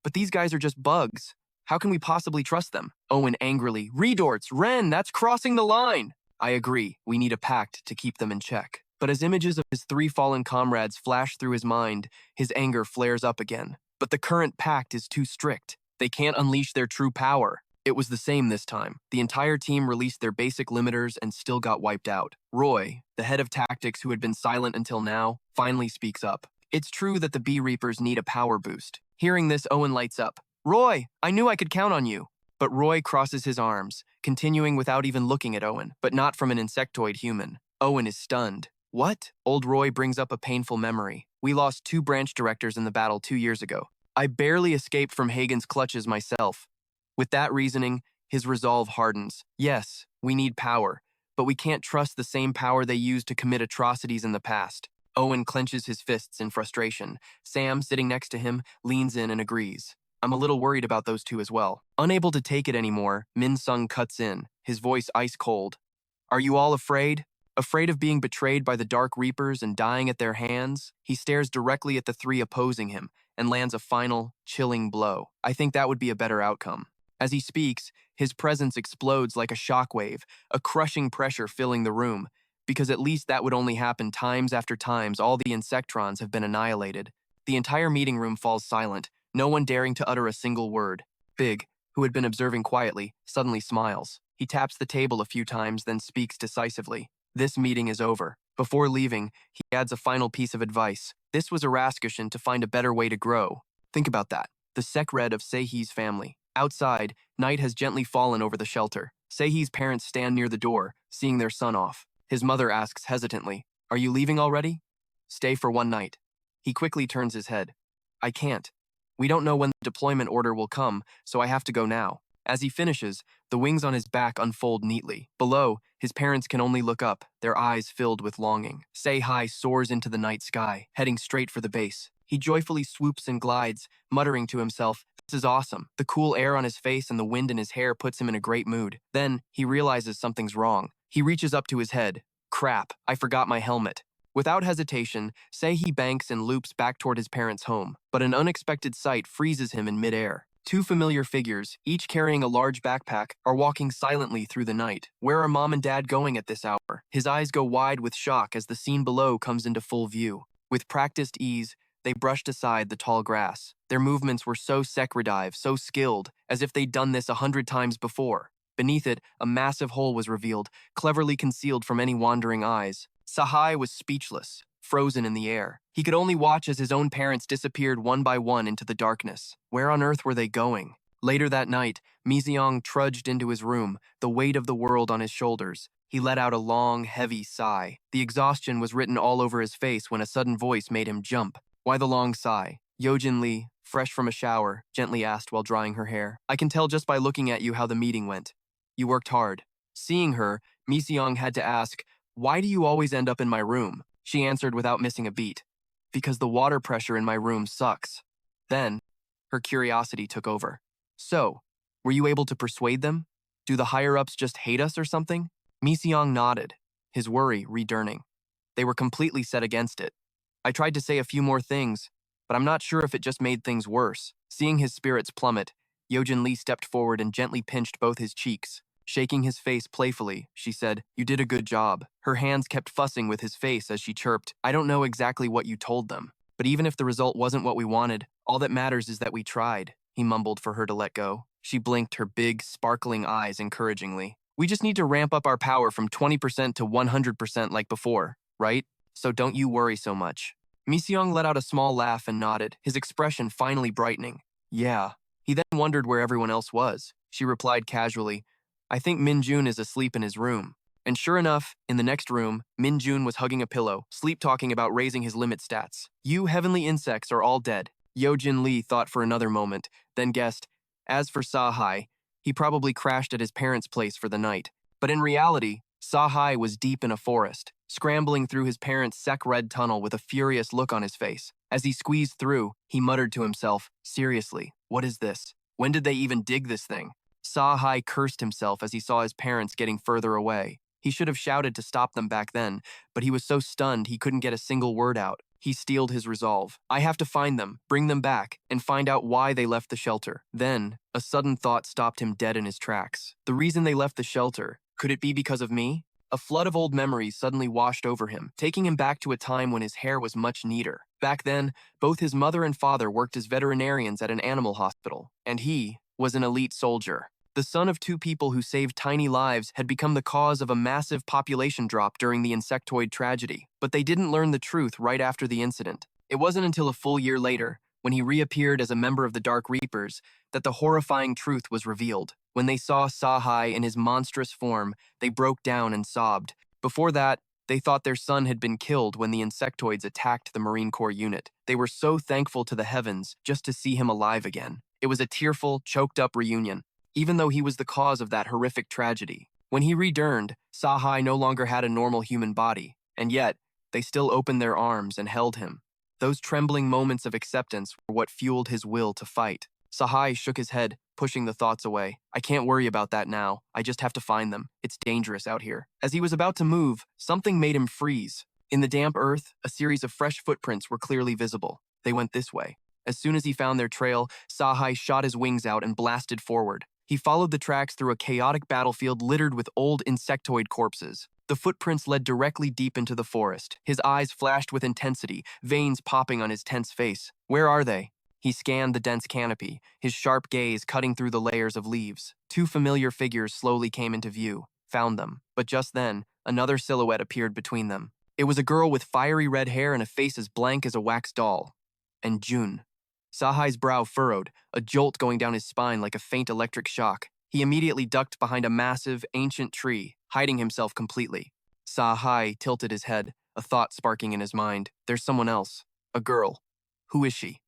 But these guys are just bugs. How can we possibly trust them? Owen angrily. Redorts, Ren, that's crossing the line. I agree, we need a pact to keep them in check. But as images of his 3 fallen comrades flash through his mind, his anger flares up again. But the current pact is too strict. They can't unleash their true power. It was the same this time. The entire team released their basic limiters and still got wiped out. Roy, the head of tactics who had been silent until now, finally speaks up. It's true that the Bee Reapers need a power boost. Hearing this, Owen lights up. Roy, I knew I could count on you. But Roy crosses his arms, continuing without even looking at Owen, but not from an insectoid human. Owen is stunned. What? Old Roy brings up a painful memory. We lost 2 branch directors in the battle 2 years ago. I barely escaped from Hagen's clutches myself. With that reasoning, his resolve hardens. Yes, we need power, but we can't trust the same power they used to commit atrocities in the past. Owen clenches his fists in frustration. Sam, sitting next to him, leans in and agrees. I'm a little worried about those 2 as well. Unable to take it anymore, Min Sung cuts in, his voice ice cold. Are you all afraid? Afraid of being betrayed by the Dark Reapers and dying at their hands? He stares directly at the 3 opposing him and lands a final, chilling blow. I think that would be a better outcome. As he speaks, his presence explodes like a shockwave, a crushing pressure filling the room, because at least that would only happen times after times all the insectrons have been annihilated. The entire meeting room falls silent, no one daring to utter a single word. Big, who had been observing quietly, suddenly smiles. He taps the table a few times, then speaks decisively. This meeting is over. Before leaving, he adds a final piece of advice. This was a Raskashin to find a better way to grow. Think about that. The Sekred of Seihi's family. Outside, night has gently fallen over the shelter. Seihi's parents stand near the door, seeing their son off. His mother asks hesitantly, Are you leaving already? Stay for 1 night. He quickly turns his head. I can't. We don't know when the deployment order will come, so I have to go now. As he finishes, the wings on his back unfold neatly. Below, his parents can only look up, their eyes filled with longing. Sei soars into the night sky, heading straight for the base. He joyfully swoops and glides, muttering to himself, This is awesome. The cool air on his face and the wind in his hair puts him in a great mood. Then, he realizes something's wrong. He reaches up to his head. Crap, I forgot my helmet. Without hesitation, Seihi banks and loops back toward his parents' home, but an unexpected sight freezes him in midair. 2 familiar figures, each carrying a large backpack, are walking silently through the night. Where are Mom and Dad going at this hour? His eyes go wide with shock as the scene below comes into full view. With practiced ease, they brushed aside the tall grass. Their movements were so sekredive, so skilled, as if they'd done this 100 times before. Beneath it, a massive hole was revealed, cleverly concealed from any wandering eyes. Sahai was speechless, frozen in the air. He could only watch as his own parents disappeared one by one into the darkness. Where on earth were they going? Later that night, Miseong trudged into his room, the weight of the world on his shoulders. He let out a long, heavy sigh. The exhaustion was written all over his face when a sudden voice made him jump. Why the long sigh? Yojin Lee, fresh from a shower, gently asked while drying her hair. I can tell just by looking at you how the meeting went. You worked hard. Seeing her, Miseong had to ask, Why do you always end up in my room? She answered without missing a beat. Because the water pressure in my room sucks. Then, her curiosity took over. So, were you able to persuade them? Do the higher-ups just hate us or something? Miseong nodded, his worry returning. They were completely set against it. I tried to say a few more things, but I'm not sure if it just made things worse. Seeing his spirits plummet, Yojin Lee stepped forward and gently pinched both his cheeks. Shaking his face playfully, she said, You did a good job. Her hands kept fussing with his face as she chirped, I don't know exactly what you told them, but even if the result wasn't what we wanted, all that matters is that we tried, he mumbled for her to let go. She blinked her big, sparkling eyes encouragingly. We just need to ramp up our power from 20% to 100% like before, right? So don't you worry so much. Miseong let out a small laugh and nodded, his expression finally brightening. Yeah. He then wondered where everyone else was. She replied casually, I think Min Jun is asleep in his room. And sure enough, in the next room, Min Jun was hugging a pillow, sleep-talking about raising his limit stats. You heavenly insects are all dead. Yojin Lee thought for another moment, then guessed, as for Sahai, he probably crashed at his parents' place for the night. But in reality, Sahai was deep in a forest, scrambling through his parents' sec-red tunnel with a furious look on his face. As he squeezed through, he muttered to himself, "Seriously, what is this? When did they even dig this thing?" Sahai cursed himself as he saw his parents getting further away. He should have shouted to stop them back then, but he was so stunned he couldn't get a single word out. He steeled his resolve. "I have to find them, bring them back, and find out why they left the shelter." Then, a sudden thought stopped him dead in his tracks. The reason they left the shelter, could it be because of me? A flood of old memories suddenly washed over him, taking him back to a time when his hair was much neater. Back then, both his mother and father worked as veterinarians at an animal hospital, and he was an elite soldier. The son of two people who saved tiny lives had become the cause of a massive population drop during the insectoid tragedy, but they didn't learn the truth right after the incident. It wasn't until a full year later, when he reappeared as a member of the Dark Reapers, that the horrifying truth was revealed. When they saw Sahai in his monstrous form, they broke down and sobbed. Before that, they thought their son had been killed when the insectoids attacked the Marine Corps unit. They were so thankful to the heavens just to see him alive again. It was a tearful, choked-up reunion, even though he was the cause of that horrific tragedy. When he returned, Sahai no longer had a normal human body, and yet, they still opened their arms and held him. Those trembling moments of acceptance were what fueled his will to fight. Sahai shook his head, pushing the thoughts away. "I can't worry about that now. I just have to find them. It's dangerous out here." As he was about to move, something made him freeze. In the damp earth, a series of fresh footprints were clearly visible. They went this way. As soon as he found their trail, Sahai shot his wings out and blasted forward. He followed the tracks through a chaotic battlefield littered with old insectoid corpses. The footprints led directly deep into the forest. His eyes flashed with intensity, veins popping on his tense face. "Where are they?" He scanned the dense canopy, his sharp gaze cutting through the layers of leaves. Two familiar figures slowly came into view. Found them. But just then, another silhouette appeared between them. It was a girl with fiery red hair and a face as blank as a wax doll. And June. Sahai's brow furrowed, a jolt going down his spine like a faint electric shock. He immediately ducked behind a massive, ancient tree, hiding himself completely. Sahai tilted his head, a thought sparking in his mind. There's someone else. A girl. Who is she?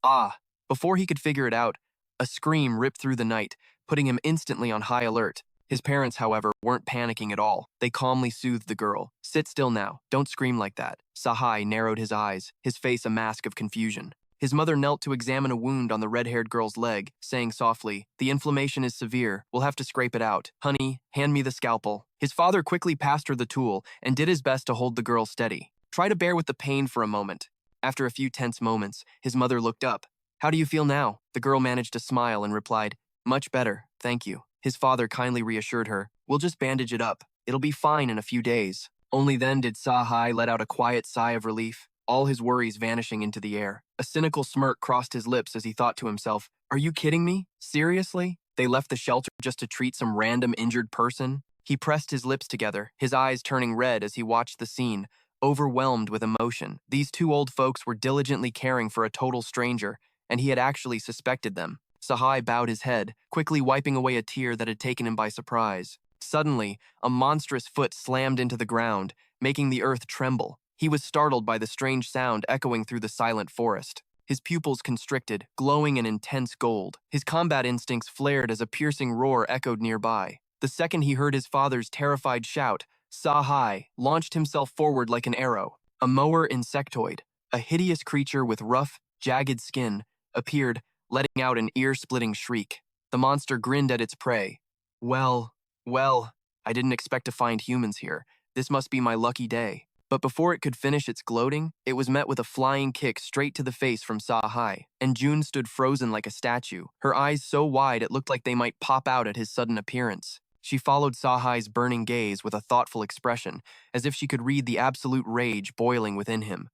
Ah! Before he could figure it out, a scream ripped through the night, putting him instantly on high alert. His parents, however, weren't panicking at all. They calmly soothed the girl. "Sit still now. Don't scream like that." Sahai narrowed his eyes, his face a mask of confusion. His mother knelt to examine a wound on the red-haired girl's leg, saying softly, "The inflammation is severe. We'll have to scrape it out. Honey, hand me the scalpel." His father quickly passed her the tool and did his best to hold the girl steady. "Try to bear with the pain for a moment." After a few tense moments, his mother looked up. "How do you feel now?" The girl managed to smile and replied, "Much better, thank you." His father kindly reassured her, "We'll just bandage it up. It'll be fine in a few days." Only then did Sahai let out a quiet sigh of relief, all his worries vanishing into the air. A cynical smirk crossed his lips as he thought to himself, "Are you kidding me? Seriously? They left the shelter just to treat some random injured person?" He pressed his lips together, his eyes turning red as he watched the scene, overwhelmed with emotion. These two old folks were diligently caring for a total stranger, and he had actually suspected them. Sahai bowed his head, quickly wiping away a tear that had taken him by surprise. Suddenly, a monstrous foot slammed into the ground, making the earth tremble. He was startled by the strange sound echoing through the silent forest. His pupils constricted, glowing in intense gold. His combat instincts flared as a piercing roar echoed nearby. The second he heard his father's terrified shout, Sahai launched himself forward like an arrow. A mower insectoid, a hideous creature with rough, jagged skin, appeared, letting out an ear-splitting shriek. The monster grinned at its prey. Well, I didn't expect to find humans here. This must be my lucky day." But before it could finish its gloating, it was met with a flying kick straight to the face from Sahai, and June stood frozen like a statue, her eyes so wide it looked like they might pop out at his sudden appearance. She followed Sahai's burning gaze with a thoughtful expression, as if she could read the absolute rage boiling within him.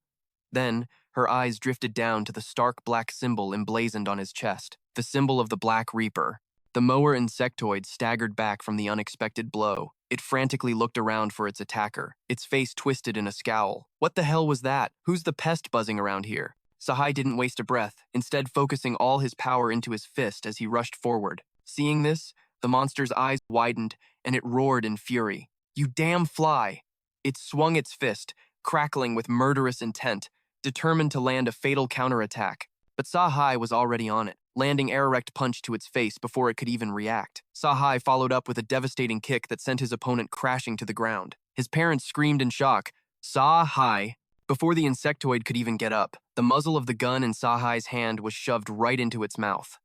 Then, her eyes drifted down to the stark black symbol emblazoned on his chest, the symbol of the Black Reaper. The mower insectoid staggered back from the unexpected blow. It frantically looked around for its attacker, its face twisted in a scowl. What the hell was that? Who's the pest buzzing around here? Sahai didn't waste a breath, instead focusing all his power into his fist as he rushed forward. Seeing this, the monster's eyes widened, and it roared in fury. "You damn fly!" It swung its fist, crackling with murderous intent, determined to land a fatal counterattack. But Sahai was already on it. landing erect punch to its face before it could even react. Sahai followed up with a devastating kick that sent his opponent crashing to the ground. His parents screamed in shock, Sahai! Before the insectoid could even get up, the muzzle of the gun in Sahai's hand was shoved right into its mouth.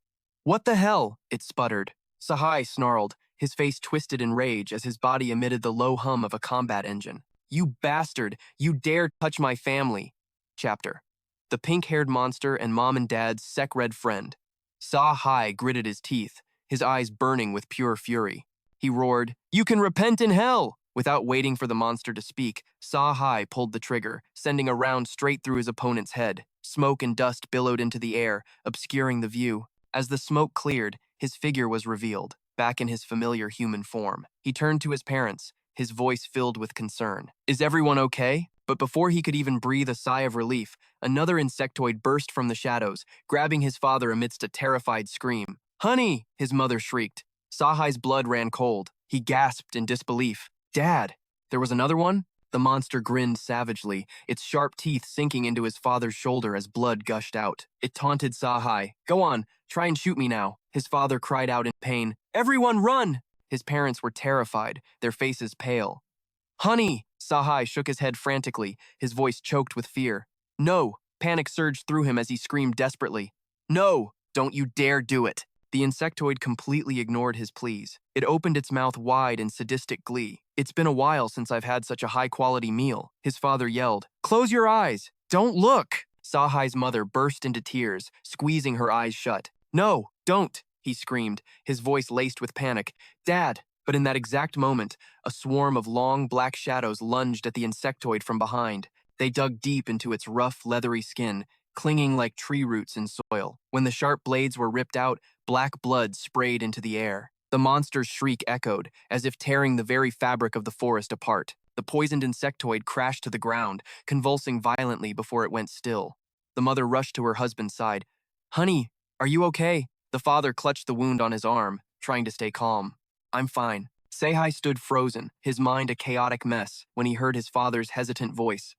What the hell? It sputtered. Sahai snarled, his face twisted in rage as his body emitted the low hum of a combat engine. You bastard! You dare touch my family! Chapter. The pink-haired monster and mom and dad's sec-red friend. Sahai gritted his teeth, his eyes burning with pure fury. He roared, You can repent in hell! Without waiting for the monster to speak, Sahai pulled the trigger, sending a round straight through his opponent's head. Smoke and dust billowed into the air, obscuring the view. As the smoke cleared, his figure was revealed, back in his familiar human form. He turned to his parents, his voice filled with concern. Is everyone okay? But before he could even breathe a sigh of relief, another insectoid burst from the shadows, grabbing his father amidst a terrified scream. Honey! His mother shrieked. Sahai's blood ran cold. He gasped in disbelief. Dad! There was another one? The monster grinned savagely, its sharp teeth sinking into his father's shoulder as blood gushed out. It taunted Sahai. Go on, try and shoot me now. His father cried out in pain. Everyone run! His parents were terrified, their faces pale. Honey! Sahai shook his head frantically, his voice choked with fear. No! Panic surged through him as he screamed desperately. No! Don't you dare do it! The insectoid completely ignored his pleas. It opened its mouth wide in sadistic glee. It's been a while since I've had such a high-quality meal, his father yelled. Close your eyes! Don't look! Sahai's mother burst into tears, squeezing her eyes shut. No, don't! He screamed, his voice laced with panic. Dad! But in that exact moment, a swarm of long black shadows lunged at the insectoid from behind. They dug deep into its rough, leathery skin, clinging like tree roots in soil. When the sharp blades were ripped out, black blood sprayed into the air. The monster's shriek echoed, as if tearing the very fabric of the forest apart. The poisoned insectoid crashed to the ground, convulsing violently before it went still. The mother rushed to her husband's side. Honey, are you okay? The father clutched the wound on his arm, trying to stay calm. I'm fine. Sahai stood frozen, his mind a chaotic mess, when he heard his father's hesitant voice.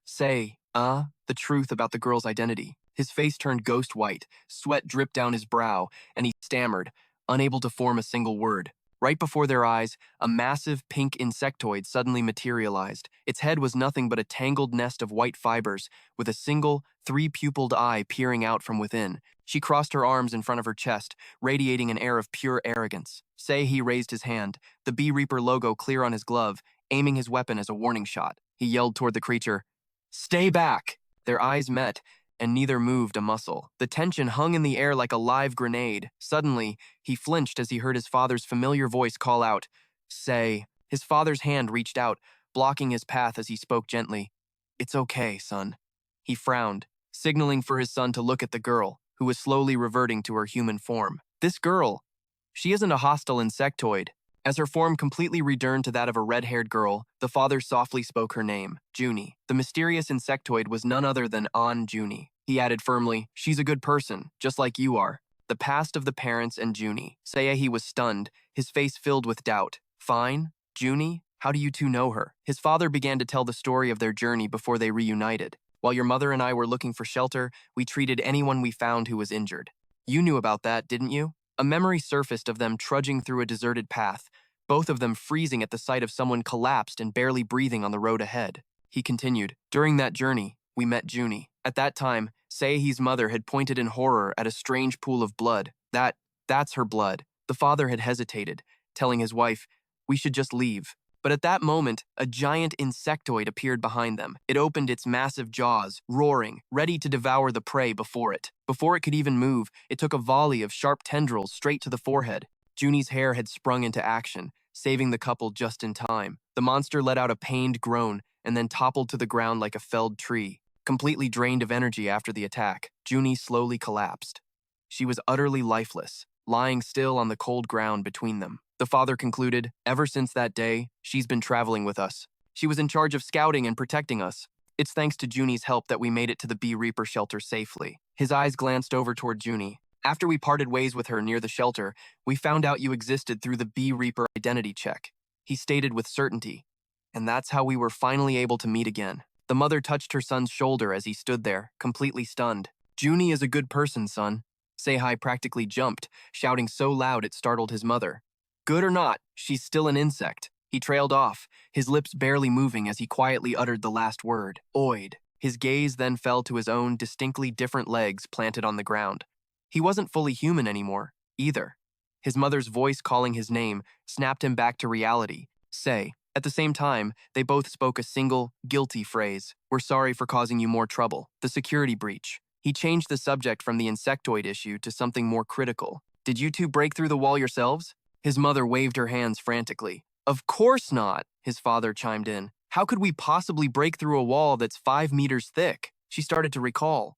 The truth about the girl's identity. His face turned ghost white, sweat dripped down his brow, and he stammered, unable to form a single word. Right before their eyes, a massive pink insectoid suddenly materialized. Its head was nothing but a tangled nest of white fibers, with a single, three-pupiled eye peering out from within. She crossed her arms in front of her chest, radiating an air of pure arrogance. He raised his hand, the Bee Reaper logo clear on his glove, aiming his weapon as a warning shot. He yelled toward the creature, Stay back! Their eyes met, and neither moved a muscle. The tension hung in the air like a live grenade. Suddenly, he flinched as he heard his father's familiar voice call out, Say. His father's hand reached out, blocking his path as he spoke gently. It's okay, son. He frowned, signaling for his son to look at the girl, who was slowly reverting to her human form. This girl, she isn't a hostile insectoid. As her form completely returned to that of a red-haired girl, the father softly spoke her name, Junie. The mysterious insectoid was none other than An Junie. He added firmly, She's a good person, just like you are. The past of the parents and Junie. He was stunned, his face filled with doubt. Fine? Junie? How do you two know her? His father began to tell the story of their journey before they reunited. While your mother and I were looking for shelter, we treated anyone we found who was injured. You knew about that, didn't you? A memory surfaced of them trudging through a deserted path, both of them freezing at the sight of someone collapsed and barely breathing on the road ahead. He continued, During that journey, we met Junie. At that time, Seihi's mother had pointed in horror at a strange pool of blood. That's her blood. The father had hesitated, telling his wife, We should just leave. But at that moment, a giant insectoid appeared behind them. It opened its massive jaws, roaring, ready to devour the prey before it. Before it could even move, it took a volley of sharp tendrils straight to the forehead. Junie's hair had sprung into action, saving the couple just in time. The monster let out a pained groan and then toppled to the ground like a felled tree. Completely drained of energy after the attack, Junie slowly collapsed. She was utterly lifeless, lying still on the cold ground between them. The father concluded, Ever since that day, she's been traveling with us. She was in charge of scouting and protecting us. It's thanks to Junie's help that we made it to the Bee Reaper shelter safely. His eyes glanced over toward Junie. After we parted ways with her near the shelter, we found out you existed through the Bee Reaper identity check. He stated with certainty. And that's how we were finally able to meet again. The mother touched her son's shoulder as he stood there, completely stunned. Junie is a good person, son. Seihai practically jumped, shouting so loud it startled his mother. Good or not, she's still an insect. He trailed off, his lips barely moving as he quietly uttered the last word, oid. His gaze then fell to his own distinctly different legs planted on the ground. He wasn't fully human anymore, either. His mother's voice calling his name snapped him back to reality. Say. At the same time, they both spoke a single, guilty phrase. We're sorry for causing you more trouble. The security breach. He changed the subject from the insectoid issue to something more critical. Did you two break through the wall yourselves? His mother waved her hands frantically. Of course not, his father chimed in. How could we possibly break through a wall that's 5 meters thick? She started to recall.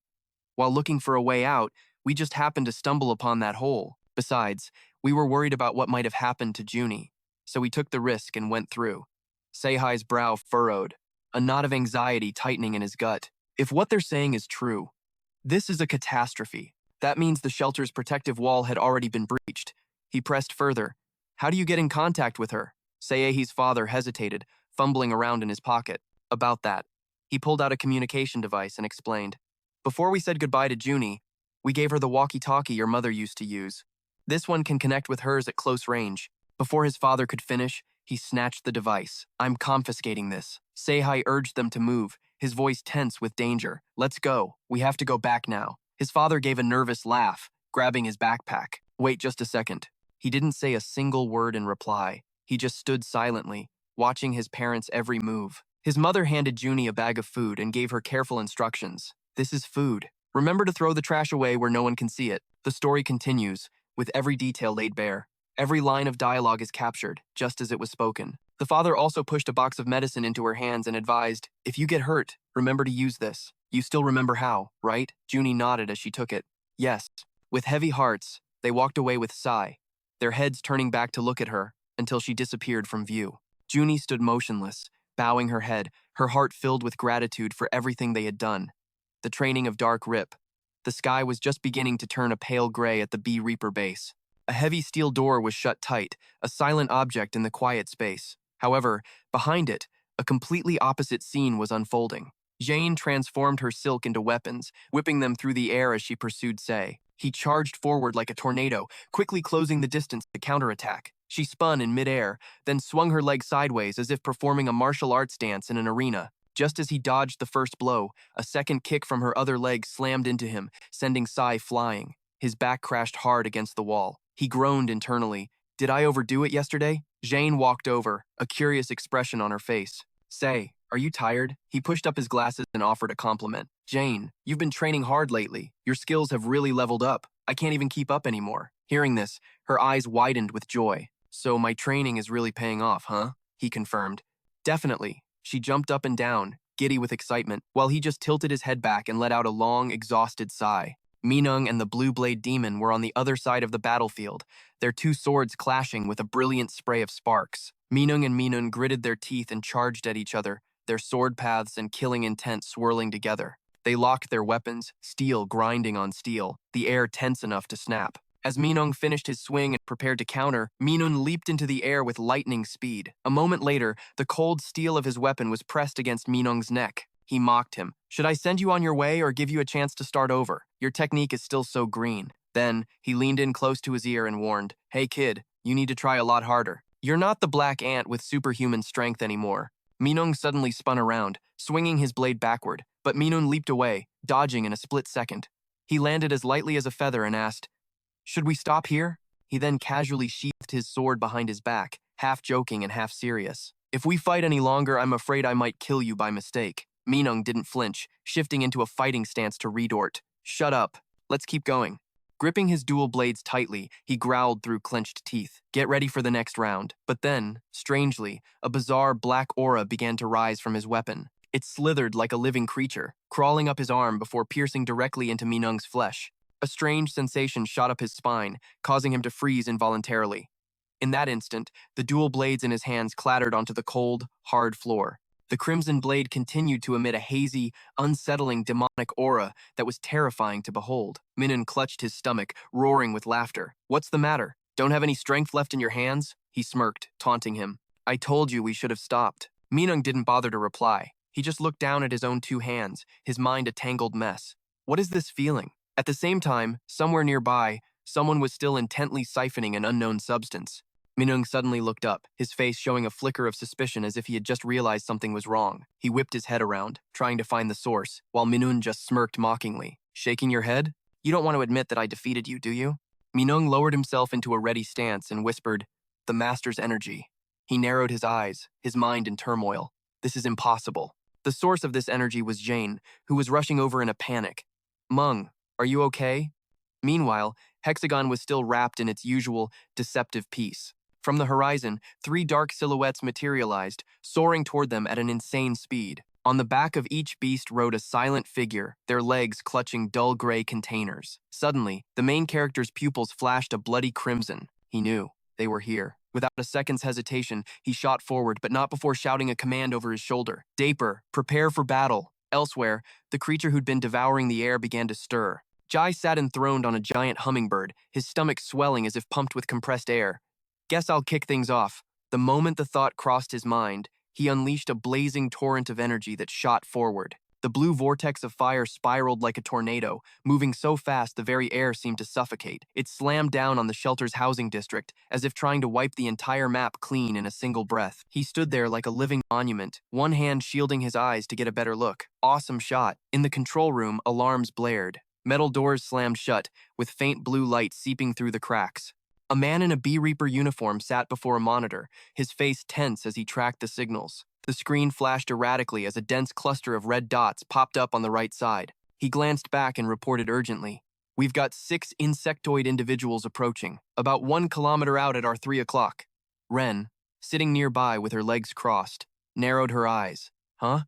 While looking for a way out, we just happened to stumble upon that hole. Besides, we were worried about what might have happened to Junie, so we took the risk and went through. Seihai's brow furrowed, a knot of anxiety tightening in his gut. If what they're saying is true, this is a catastrophe. That means the shelter's protective wall had already been breached. He pressed further. How do you get in contact with her? Seihei's father hesitated, fumbling around in his pocket. About that. He pulled out a communication device and explained. Before we said goodbye to Junie, we gave her the walkie-talkie your mother used to use. This one can connect with hers at close range. Before his father could finish, he snatched the device. I'm confiscating this. Seihai urged them to move, his voice tense with danger. Let's go. We have to go back now. His father gave a nervous laugh, grabbing his backpack. Wait just a second. He didn't say a single word in reply. He just stood silently, watching his parents' every move. His mother handed Junie a bag of food and gave her careful instructions. This is food. Remember to throw the trash away where no one can see it. The story continues, with every detail laid bare. Every line of dialogue is captured, just as it was spoken. The father also pushed a box of medicine into her hands and advised, if you get hurt, remember to use this. You still remember how, right? Junie nodded as she took it. Yes. With heavy hearts, they walked away with Sai, their heads turning back to look at her, until she disappeared from view. Junie stood motionless, bowing her head, her heart filled with gratitude for everything they had done. The training of Dark Rip. The sky was just beginning to turn a pale gray at the Bee Reaper base. A heavy steel door was shut tight, a silent object in the quiet space. However, behind it, a completely opposite scene was unfolding. Jane transformed her silk into weapons, whipping them through the air as she pursued Sei. He charged forward like a tornado, quickly closing the distance to counterattack. She spun in midair, then swung her leg sideways as if performing a martial arts dance in an arena. Just as he dodged the first blow, a second kick from her other leg slammed into him, sending Sai flying. His back crashed hard against the wall. He groaned internally. Did I overdo it yesterday? Jane walked over, a curious expression on her face. Say, are you tired? He pushed up his glasses and offered a compliment. Jane, you've been training hard lately. Your skills have really leveled up. I can't even keep up anymore. Hearing this, her eyes widened with joy. So my training is really paying off, huh? He confirmed. Definitely. She jumped up and down, giddy with excitement, while he just tilted his head back and let out a long, exhausted sigh. Minung and the Blue Blade Demon were on the other side of the battlefield, their two swords clashing with a brilliant spray of sparks. Minung and Minun gritted their teeth and charged at each other, their sword paths and killing intent swirling together. They locked their weapons, steel grinding on steel, the air tense enough to snap. As Minung finished his swing and prepared to counter, Minun leaped into the air with lightning speed. A moment later, the cold steel of his weapon was pressed against Minung's neck. He mocked him. Should I send you on your way or give you a chance to start over? Your technique is still so green. Then, he leaned in close to his ear and warned, Hey kid, you need to try a lot harder. You're not the black ant with superhuman strength anymore. Minung suddenly spun around, swinging his blade backward, but Minun leaped away, dodging in a split second. He landed as lightly as a feather and asked, Should we stop here? He then casually sheathed his sword behind his back, half joking and half serious. If we fight any longer, I'm afraid I might kill you by mistake. Minung didn't flinch, shifting into a fighting stance to retort. Shut up. Let's keep going. Gripping his dual blades tightly, he growled through clenched teeth. Get ready for the next round. But then, strangely, a bizarre black aura began to rise from his weapon. It slithered like a living creature, crawling up his arm before piercing directly into Minung's flesh. A strange sensation shot up his spine, causing him to freeze involuntarily. In that instant, the dual blades in his hands clattered onto the cold, hard floor. The crimson blade continued to emit a hazy, unsettling demonic aura that was terrifying to behold. Minun clutched his stomach, roaring with laughter. What's the matter? Don't have any strength left in your hands? He smirked, taunting him. I told you we should have stopped. Minung didn't bother to reply. He just looked down at his own two hands, his mind a tangled mess. What is this feeling? At the same time, somewhere nearby, someone was still intently siphoning an unknown substance. Minung suddenly looked up, his face showing a flicker of suspicion as if he had just realized something was wrong. He whipped his head around, trying to find the source, while Minung just smirked mockingly. Shaking your head? You don't want to admit that I defeated you, do you? Minung lowered himself into a ready stance and whispered, "The Master's energy." He narrowed his eyes, his mind in turmoil. This is impossible. The source of this energy was Jane, who was rushing over in a panic. Mung, are you okay? Meanwhile, Hexagon was still wrapped in its usual deceptive peace. From the horizon, 3 dark silhouettes materialized, soaring toward them at an insane speed. On the back of each beast rode a silent figure, their legs clutching dull gray containers. Suddenly, the main character's pupils flashed a bloody crimson. He knew they were here. Without a second's hesitation, he shot forward, but not before shouting a command over his shoulder. "Daper, prepare for battle." Elsewhere, the creature who'd been devouring the air began to stir. Jai sat enthroned on a giant hummingbird, his stomach swelling as if pumped with compressed air. "Guess I'll kick things off." The moment the thought crossed his mind, he unleashed a blazing torrent of energy that shot forward. The blue vortex of fire spiraled like a tornado, moving so fast the very air seemed to suffocate. It slammed down on the shelter's housing district, as if trying to wipe the entire map clean in a single breath. He stood there like a living monument, one hand shielding his eyes to get a better look. Awesome shot. In the control room, alarms blared. Metal doors slammed shut, with faint blue light seeping through the cracks. A man in a Bee Reaper uniform sat before a monitor, his face tense as he tracked the signals. The screen flashed erratically as a dense cluster of red dots popped up on the right side. He glanced back and reported urgently, "We've got 6 insectoid individuals approaching, about 1 kilometer out at our 3 o'clock. Ren, sitting nearby with her legs crossed, narrowed her eyes. "Huh?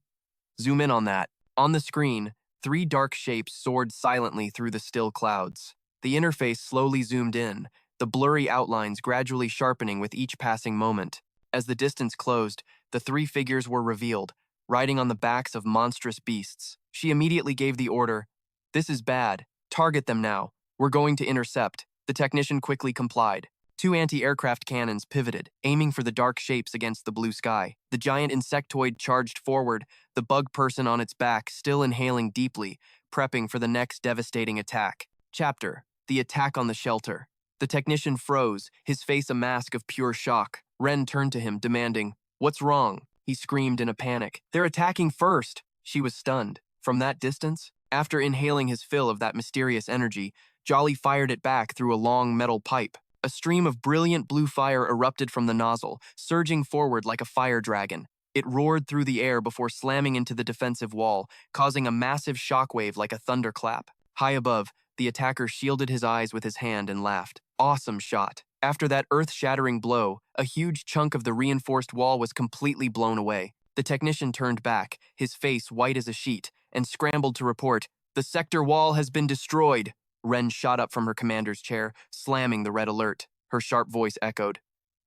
Zoom in on that." On the screen, 3 dark shapes soared silently through the still clouds. The interface slowly zoomed in, the blurry outlines gradually sharpening with each passing moment. As the distance closed, the 3 figures were revealed, riding on the backs of monstrous beasts. She immediately gave the order, "This is bad. Target them now. We're going to intercept." The technician quickly complied. 2 anti-aircraft cannons pivoted, aiming for the dark shapes against the blue sky. The giant insectoid charged forward, the bug person on its back still inhaling deeply, prepping for the next devastating attack. Chapter: The Attack on the Shelter. The technician froze, his face a mask of pure shock. Ren turned to him, demanding, "What's wrong?" He screamed in a panic. "They're attacking first!" She was stunned. From that distance, after inhaling his fill of that mysterious energy, Jolly fired it back through a long metal pipe. A stream of brilliant blue fire erupted from the nozzle, surging forward like a fire dragon. It roared through the air before slamming into the defensive wall, causing a massive shockwave like a thunderclap. High above, the attacker shielded his eyes with his hand and laughed. Awesome shot. After that earth-shattering blow, a huge chunk of the reinforced wall was completely blown away. The technician turned back, his face white as a sheet, and scrambled to report, "The sector wall has been destroyed." Ren shot up from her commander's chair, slamming the red alert. Her sharp voice echoed,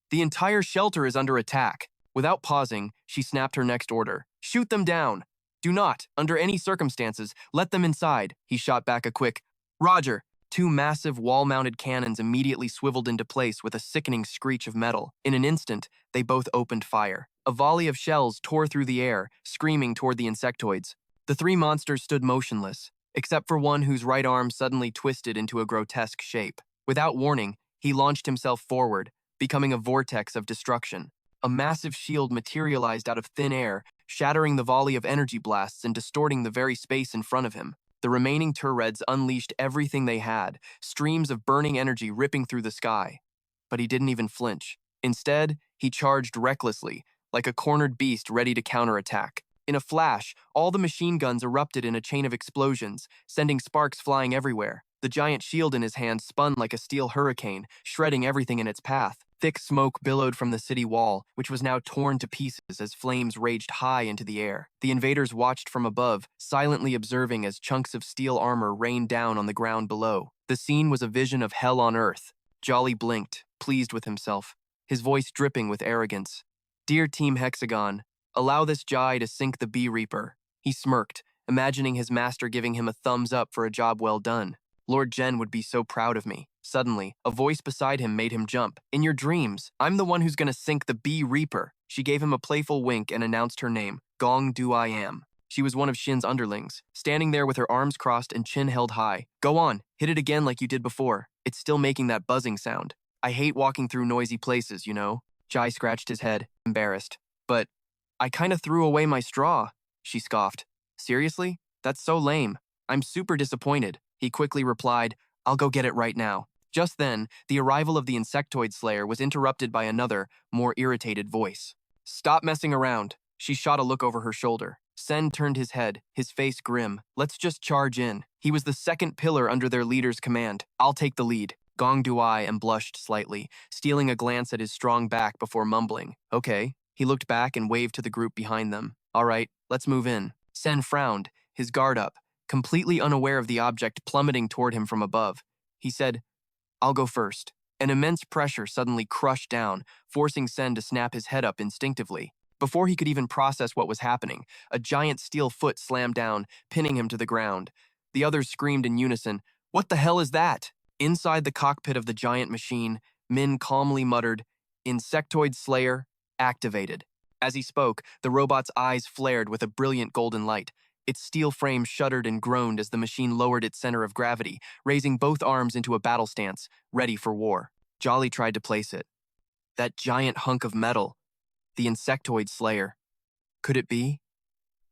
"The entire shelter is under attack." Without pausing, she snapped her next order, "Shoot them down. Do not, under any circumstances, let them inside." He shot back a quick, "Roger." 2 massive wall-mounted cannons immediately swiveled into place with a sickening screech of metal. In an instant, they both opened fire. A volley of shells tore through the air, screaming toward the insectoids. The 3 monsters stood motionless, except for one whose right arm suddenly twisted into a grotesque shape. Without warning, he launched himself forward, becoming a vortex of destruction. A massive shield materialized out of thin air, shattering the volley of energy blasts and distorting the very space in front of him. The remaining turrets unleashed everything they had, streams of burning energy ripping through the sky. But he didn't even flinch. Instead, he charged recklessly, like a cornered beast ready to counterattack. In a flash, all the machine guns erupted in a chain of explosions, sending sparks flying everywhere. The giant shield in his hand spun like a steel hurricane, shredding everything in its path. Thick smoke billowed from the city wall, which was now torn to pieces as flames raged high into the air. The invaders watched from above, silently observing as chunks of steel armor rained down on the ground below. The scene was a vision of hell on earth. Jolly blinked, pleased with himself, his voice dripping with arrogance. "Dear Team Hexagon, allow this Jai to sink the Bee Reaper." He smirked, imagining his master giving him a thumbs up for a job well done. Lord Jen would be so proud of me. Suddenly, a voice beside him made him jump. "In your dreams, I'm the one who's gonna sink the Bee Reaper." She gave him a playful wink and announced her name, Gong Du I Am. She was one of Shin's underlings, standing there with her arms crossed and chin held high. Go on, hit it again like you did before. It's still making that buzzing sound. I hate walking through noisy places, you know? Jai scratched his head, embarrassed. But I kinda threw away my straw, she scoffed. Seriously? That's so lame. I'm super disappointed. He quickly replied, I'll go get it right now. Just then, the arrival of the insectoid slayer was interrupted by another, more irritated voice. Stop messing around. She shot a look over her shoulder. Sen turned his head, his face grim. Let's just charge in. He was the second pillar under their leader's command. I'll take the lead. Gong Duai and blushed slightly, stealing a glance at his strong back before mumbling. Okay. He looked back and waved to the group behind them. All right, let's move in. Sen frowned, his guard up, completely unaware of the object plummeting toward him from above. He said, I'll go first. An immense pressure suddenly crushed down, forcing Sen to snap his head up instinctively. Before he could even process what was happening, a giant steel foot slammed down, pinning him to the ground. The others screamed in unison, What the hell is that? Inside the cockpit of the giant machine, Min calmly muttered, Insectoid Slayer, activated. As he spoke, the robot's eyes flared with a brilliant golden light. Its steel frame shuddered and groaned as the machine lowered its center of gravity, raising both arms into a battle stance, ready for war. Jolly tried to place it. That giant hunk of metal. The Insectoid Slayer. Could it be?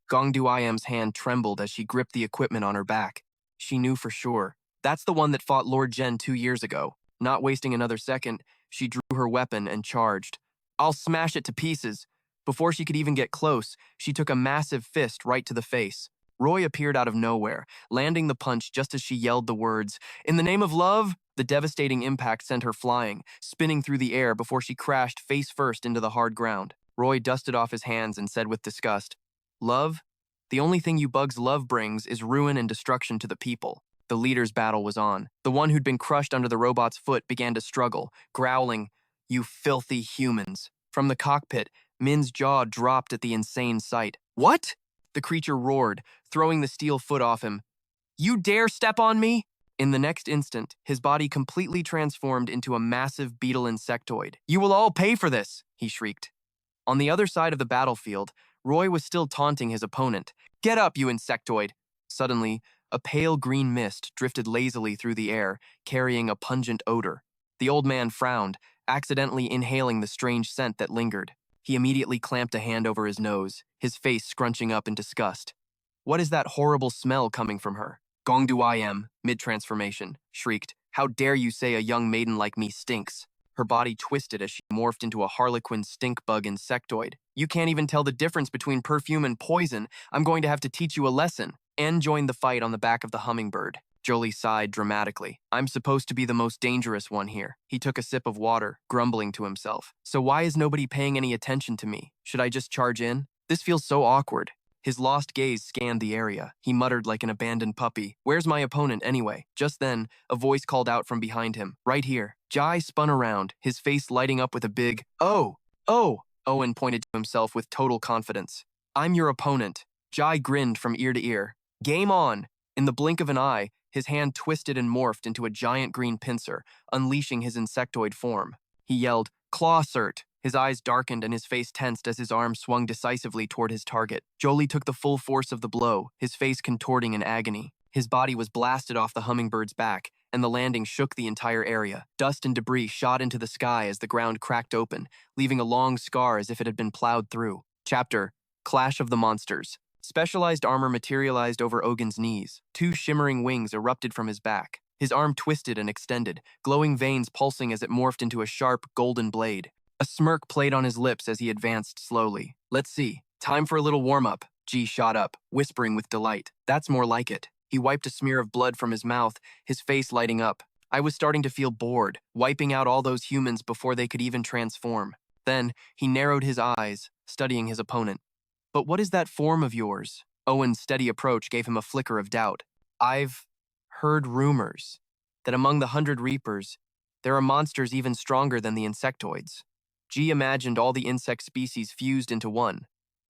Gong Duayam's hand trembled as she gripped the equipment on her back. She knew for sure. That's the one that fought Lord Zhen 2 years ago. Not wasting another second, she drew her weapon and charged. I'll smash it to pieces. Before she could even get close, she took a massive fist right to the face. Roy appeared out of nowhere, landing the punch just as she yelled the words, In the name of love! The devastating impact sent her flying, spinning through the air before she crashed face first into the hard ground. Roy dusted off his hands and said with disgust, Love? The only thing you bugs love brings is ruin and destruction to the people. The leader's battle was on. The one who'd been crushed under the robot's foot began to struggle, growling, You filthy humans. From the cockpit, Min's jaw dropped at the insane sight. What? The creature roared, throwing the steel foot off him. You dare step on me? In the next instant, his body completely transformed into a massive beetle insectoid. You will all pay for this, he shrieked. On the other side of the battlefield, Roy was still taunting his opponent. Get up, you insectoid! Suddenly, a pale green mist drifted lazily through the air, carrying a pungent odor. The old man frowned, accidentally inhaling the strange scent that lingered. He immediately clamped a hand over his nose, his face scrunching up in disgust. What is that horrible smell coming from her? Gong Duayam, mid-transformation, shrieked, How dare you say a young maiden like me stinks? Her body twisted as she morphed into a harlequin stink bug insectoid. You can't even tell the difference between perfume and poison. I'm going to have to teach you a lesson. Anne joined the fight on the back of the hummingbird. Jolie sighed dramatically. I'm supposed to be the most dangerous one here. He took a sip of water, grumbling to himself. So why is nobody paying any attention to me? Should I just charge in? This feels so awkward. His lost gaze scanned the area. He muttered like an abandoned puppy. Where's my opponent anyway? Just then, a voice called out from behind him. Right here. Jai spun around, his face lighting up with a big, Oh! Oh! Owen pointed to himself with total confidence. I'm your opponent. Jai grinned from ear to ear. Game on! In the blink of an eye, his hand twisted and morphed into a giant green pincer, unleashing his insectoid form. He yelled, Claw cert! His eyes darkened and his face tensed as his arm swung decisively toward his target. Jolie took the full force of the blow, his face contorting in agony. His body was blasted off the hummingbird's back, and the landing shook the entire area. Dust and debris shot into the sky as the ground cracked open, leaving a long scar as if it had been plowed through. Chapter: Clash of the Monsters. Specialized armor materialized over Ogun's knees. 2 shimmering wings erupted from his back. His arm twisted and extended, glowing veins pulsing as it morphed into a sharp, golden blade. A smirk played on his lips as he advanced slowly. Let's see. Time for a little warm-up. G shot up, whispering with delight. That's more like it. He wiped a smear of blood from his mouth, his face lighting up. I was starting to feel bored, wiping out all those humans before they could even transform. Then, he narrowed his eyes, studying his opponent. But what is that form of yours? Owen's steady approach gave him a flicker of doubt. I've heard rumors that among the 100 Reapers, there are monsters even stronger than the insectoids. G imagined all the insect species fused into one,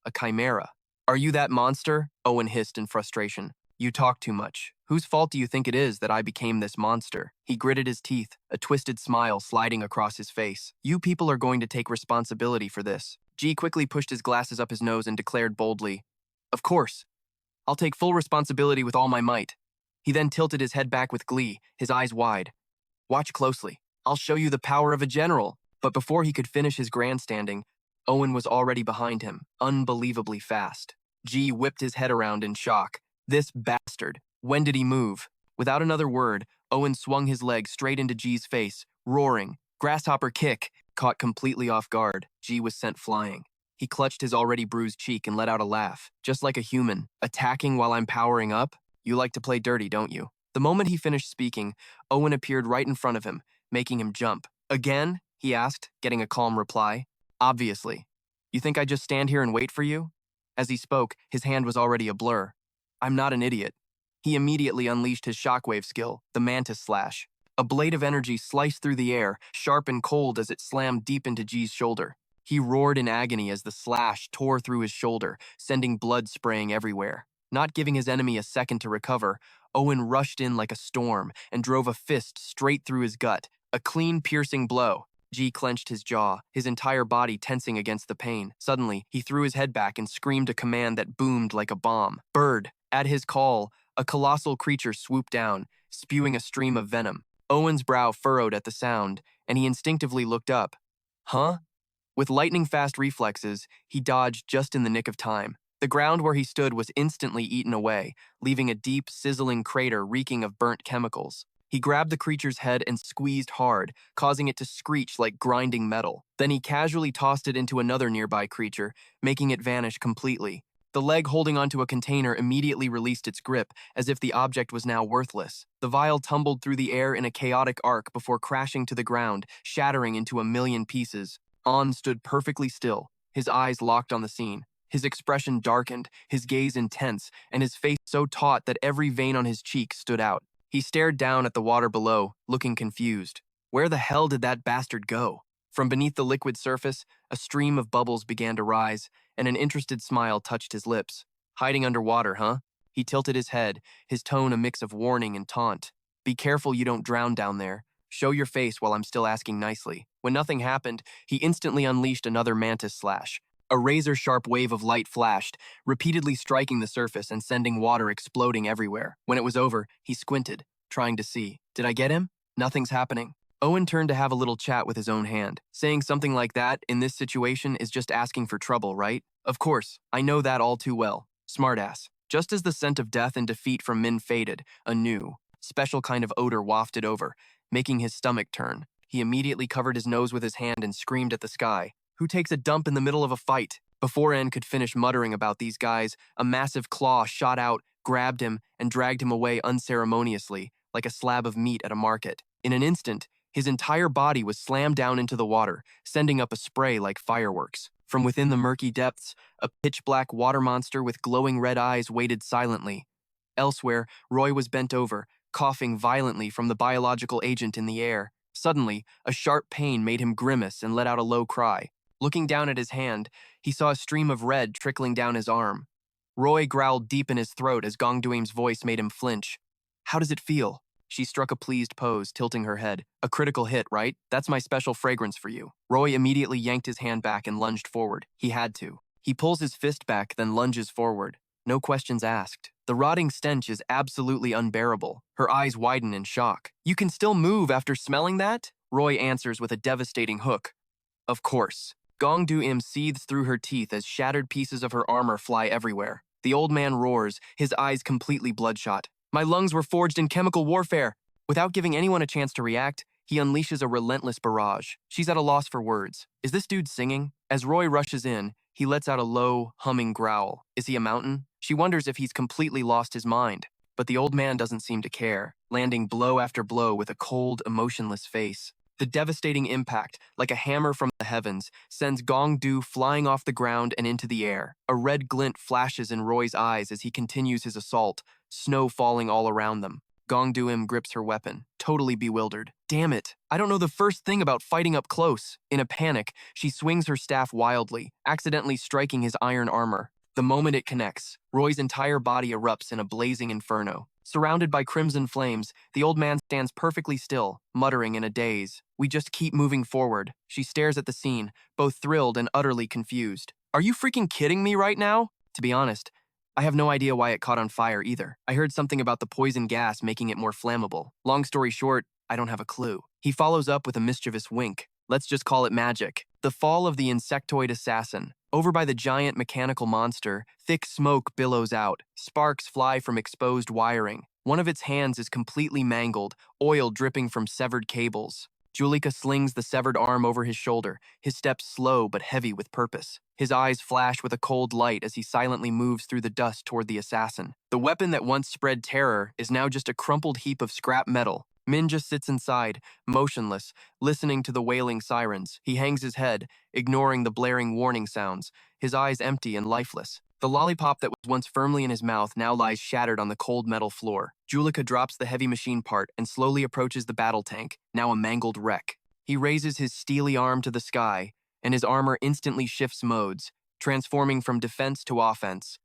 a chimera. Are you that monster? Owen hissed in frustration. You talk too much. Whose fault do you think it is that I became this monster? He gritted his teeth, a twisted smile sliding across his face. You people are going to take responsibility for this. G quickly pushed his glasses up his nose and declared boldly, Of course. I'll take full responsibility with all my might. He then tilted his head back with glee, his eyes wide. Watch closely. I'll show you the power of a general. But before he could finish his grandstanding, Owen was already behind him, unbelievably fast. G whipped his head around in shock. This bastard. When did he move? Without another word, Owen swung his leg straight into G's face, roaring. Grasshopper kick. Caught completely off guard, G was sent flying. He clutched his already bruised cheek and let out a laugh. Just like a human. Attacking while I'm powering up? You like to play dirty, don't you? The moment he finished speaking, Owen appeared right in front of him, making him jump. Again? He asked, getting a calm reply. Obviously. You think I just stand here and wait for you? As he spoke, his hand was already a blur. I'm not an idiot. He immediately unleashed his shockwave skill, the Mantis Slash. A blade of energy sliced through the air, sharp and cold as it slammed deep into G's shoulder. He roared in agony as the slash tore through his shoulder, sending blood spraying everywhere. Not giving his enemy a second to recover, Owen rushed in like a storm and drove a fist straight through his gut, a clean, piercing blow. G clenched his jaw, his entire body tensing against the pain. Suddenly, he threw his head back and screamed a command that boomed like a bomb. Bird! At his call, a colossal creature swooped down, spewing a stream of venom. Owen's brow furrowed at the sound, and he instinctively looked up. Huh? With lightning-fast reflexes, he dodged just in the nick of time. The ground where he stood was instantly eaten away, leaving a deep, sizzling crater reeking of burnt chemicals. He grabbed the creature's head and squeezed hard, causing it to screech like grinding metal. Then he casually tossed it into another nearby creature, making it vanish completely. The leg holding onto a container immediately released its grip, as if the object was now worthless. The vial tumbled through the air in a chaotic arc before crashing to the ground, shattering into a million pieces. On stood perfectly still, his eyes locked on the scene. His expression darkened, his gaze intense, and his face so taut that every vein on his cheek stood out. He stared down at the water below, looking confused. Where the hell did that bastard go? From beneath the liquid surface, a stream of bubbles began to rise, and an interested smile touched his lips. Hiding underwater, huh? He tilted his head, his tone a mix of warning and taunt. Be careful you don't drown down there. Show your face while I'm still asking nicely. When nothing happened, he instantly unleashed another Mantis Slash. A razor-sharp wave of light flashed, repeatedly striking the surface and sending water exploding everywhere. When it was over, he squinted, trying to see. Did I get him? Nothing's happening. Owen turned to have a little chat with his own hand. Saying something like that in this situation is just asking for trouble, right? Of course, I know that all too well. Smartass. Just as the scent of death and defeat from Min faded, a new, special kind of odor wafted over, making his stomach turn. He immediately covered his nose with his hand and screamed at the sky. Who takes a dump in the middle of a fight? Before N could finish muttering about these guys, a massive claw shot out, grabbed him, and dragged him away unceremoniously, like a slab of meat at a market. In an instant, his entire body was slammed down into the water, sending up a spray like fireworks. From within the murky depths, a pitch-black water monster with glowing red eyes waited silently. Elsewhere, Roy was bent over, coughing violently from the biological agent in the air. Suddenly, a sharp pain made him grimace and let out a low cry. Looking down at his hand, he saw a stream of red trickling down his arm. Roy growled deep in his throat as Gongduim's voice made him flinch. How does it feel? She struck a pleased pose, tilting her head. A critical hit, right? That's my special fragrance for you. Roy immediately yanked his hand back and lunged forward. He had to. He pulls his fist back, then lunges forward. No questions asked. The rotting stench is absolutely unbearable. Her eyes widen in shock. You can still move after smelling that? Roy answers with a devastating hook. Of course. Gongduim seethes through her teeth as shattered pieces of her armor fly everywhere. The old man roars, his eyes completely bloodshot. My lungs were forged in chemical warfare. Without giving anyone a chance to react, he unleashes a relentless barrage. She's at a loss for words. Is this dude singing? As Roy rushes in, he lets out a low, humming growl. Is he a mountain? She wonders if he's completely lost his mind. But the old man doesn't seem to care, landing blow after blow with a cold, emotionless face. The devastating impact, like a hammer from the heavens, sends Gongdu flying off the ground and into the air. A red glint flashes in Roy's eyes as he continues his assault, snow falling all around them. Gongduim grips her weapon, totally bewildered. Damn it, I don't know the first thing about fighting up close. In a panic, she swings her staff wildly, accidentally striking his iron armor. The moment it connects, Roy's entire body erupts in a blazing inferno. Surrounded by crimson flames, the old man stands perfectly still, muttering in a daze. We just keep moving forward. She stares at the scene, both thrilled and utterly confused. Are you freaking kidding me right now? To be honest, I have no idea why it caught on fire either. I heard something about the poison gas making it more flammable. Long story short, I don't have a clue. He follows up with a mischievous wink. Let's just call it magic. The fall of the insectoid assassin. Over by the giant mechanical monster, thick smoke billows out. Sparks fly from exposed wiring. One of its hands is completely mangled, oil dripping from severed cables. Julika slings the severed arm over his shoulder, his steps slow but heavy with purpose. His eyes flash with a cold light as he silently moves through the dust toward the assassin. The weapon that once spread terror is now just a crumpled heap of scrap metal. Min just sits inside, motionless, listening to the wailing sirens. He hangs his head, ignoring the blaring warning sounds, his eyes empty and lifeless. The lollipop that was once firmly in his mouth now lies shattered on the cold metal floor. Julika drops the heavy machine part and slowly approaches the battle tank, now a mangled wreck. He raises his steely arm to the sky, and his armor instantly shifts modes, transforming from defense to offense.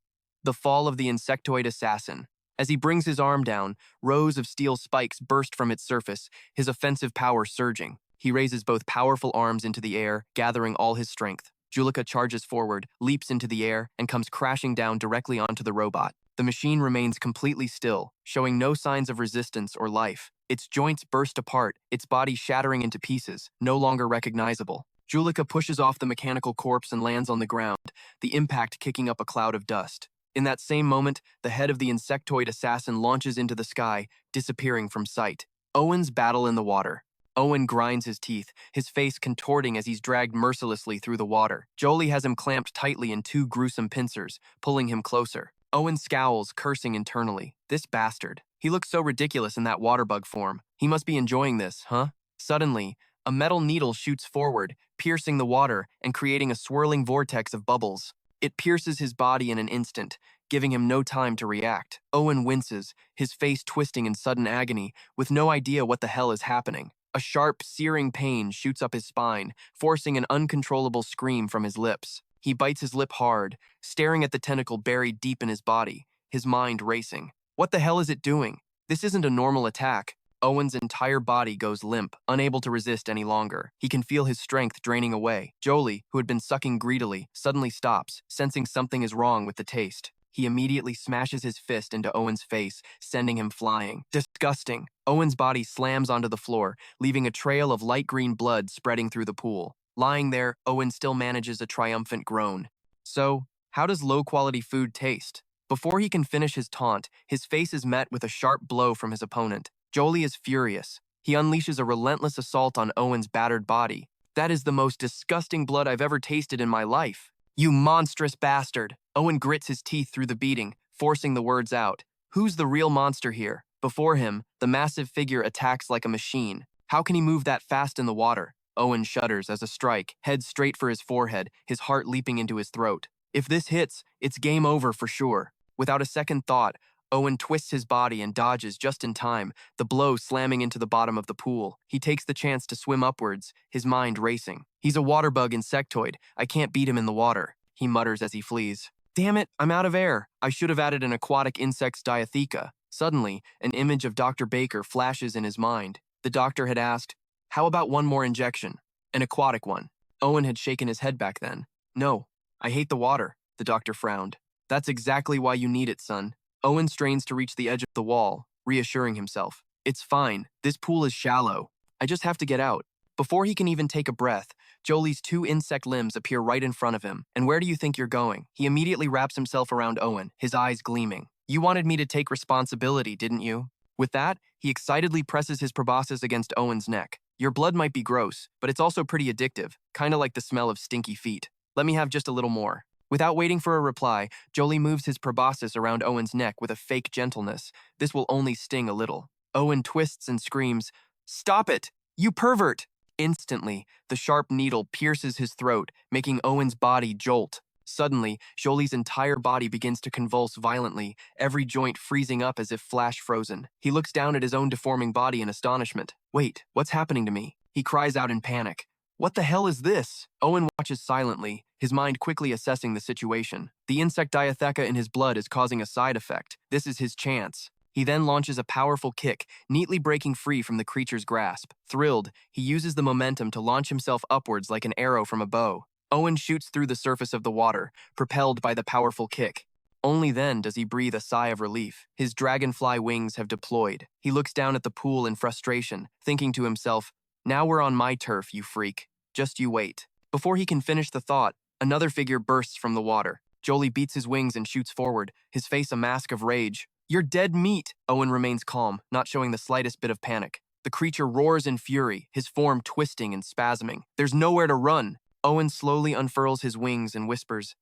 The fall of the insectoid assassin. As he brings his arm down, rows of steel spikes burst from its surface, his offensive power surging. He raises both powerful arms into the air, gathering all his strength. Julika charges forward, leaps into the air, and comes crashing down directly onto the robot. The machine remains completely still, showing no signs of resistance or life. Its joints burst apart, its body shattering into pieces, no longer recognizable. Julika pushes off the mechanical corpse and lands on the ground, the impact kicking up a cloud of dust. In that same moment, the head of the insectoid assassin launches into the sky, disappearing from sight. Owen's battle in the water. Owen grinds his teeth, his face contorting as he's dragged mercilessly through the water. Jolie has him clamped tightly in two gruesome pincers, pulling him closer. Owen scowls, cursing internally. This bastard. He looks so ridiculous in that waterbug form. He must be enjoying this, huh? Suddenly, a metal needle shoots forward, piercing the water and creating a swirling vortex of bubbles. It pierces his body in an instant, giving him no time to react. Owen winces, his face twisting in sudden agony, with no idea what the hell is happening. A sharp, searing pain shoots up his spine, forcing an uncontrollable scream from his lips. He bites his lip hard, staring at the tentacle buried deep in his body, his mind racing. What the hell is it doing? This isn't a normal attack. Owen's entire body goes limp, unable to resist any longer. He can feel his strength draining away. Jolie, who had been sucking greedily, suddenly stops, sensing something is wrong with the taste. He immediately smashes his fist into Owen's face, sending him flying. Disgusting. Owen's body slams onto the floor, leaving a trail of light green blood spreading through the pool. Lying there, Owen still manages a triumphant groan. So, how does low-quality food taste? Before he can finish his taunt, his face is met with a sharp blow from his opponent. Jolie is furious. He unleashes a relentless assault on Owen's battered body. That is the most disgusting blood I've ever tasted in my life. You monstrous bastard. Owen grits his teeth through the beating, forcing the words out. Who's the real monster here? Before him, the massive figure attacks like a machine. How can he move that fast in the water? Owen shudders as a strike, head straight for his forehead, his heart leaping into his throat. If this hits, it's game over for sure. Without a second thought, Owen twists his body and dodges just in time, the blow slamming into the bottom of the pool. He takes the chance to swim upwards, his mind racing. He's a waterbug insectoid. I can't beat him in the water, he mutters as he flees. Damn it, I'm out of air. I should have added an aquatic insect's diatheca. Suddenly, an image of Dr. Baker flashes in his mind. The doctor had asked, how about one more injection? An aquatic one. Owen had shaken his head back then. No, I hate the water, the doctor frowned. That's exactly why you need it, son. Owen strains to reach the edge of the wall, reassuring himself. It's fine. This pool is shallow. I just have to get out. Before he can even take a breath, Jolie's two insect limbs appear right in front of him. And where do you think you're going? He immediately wraps himself around Owen, his eyes gleaming. You wanted me to take responsibility, didn't you? With that, he excitedly presses his proboscis against Owen's neck. Your blood might be gross, but it's also pretty addictive, kinda like the smell of stinky feet. Let me have just a little more. Without waiting for a reply, Jolie moves his proboscis around Owen's neck with a fake gentleness. This will only sting a little. Owen twists and screams, "Stop it! You pervert!" Instantly, the sharp needle pierces his throat, making Owen's body jolt. Suddenly, Jolie's entire body begins to convulse violently, every joint freezing up as if flash frozen. He looks down at his own deforming body in astonishment. Wait, what's happening to me? He cries out in panic. What the hell is this? Owen watches silently, his mind quickly assessing the situation. The insect diatheca in his blood is causing a side effect. This is his chance. He then launches a powerful kick, neatly breaking free from the creature's grasp. Thrilled, he uses the momentum to launch himself upwards like an arrow from a bow. Owen shoots through the surface of the water, propelled by the powerful kick. Only then does he breathe a sigh of relief. His dragonfly wings have deployed. He looks down at the pool in frustration, thinking to himself, "Now we're on my turf, you freak. Just you wait." Before he can finish the thought, another figure bursts from the water. Jolie beats his wings and shoots forward, his face a mask of rage. "You're dead meat!" Owen remains calm, not showing the slightest bit of panic. The creature roars in fury, his form twisting and spasming. There's nowhere to run. Owen slowly unfurls his wings and whispers,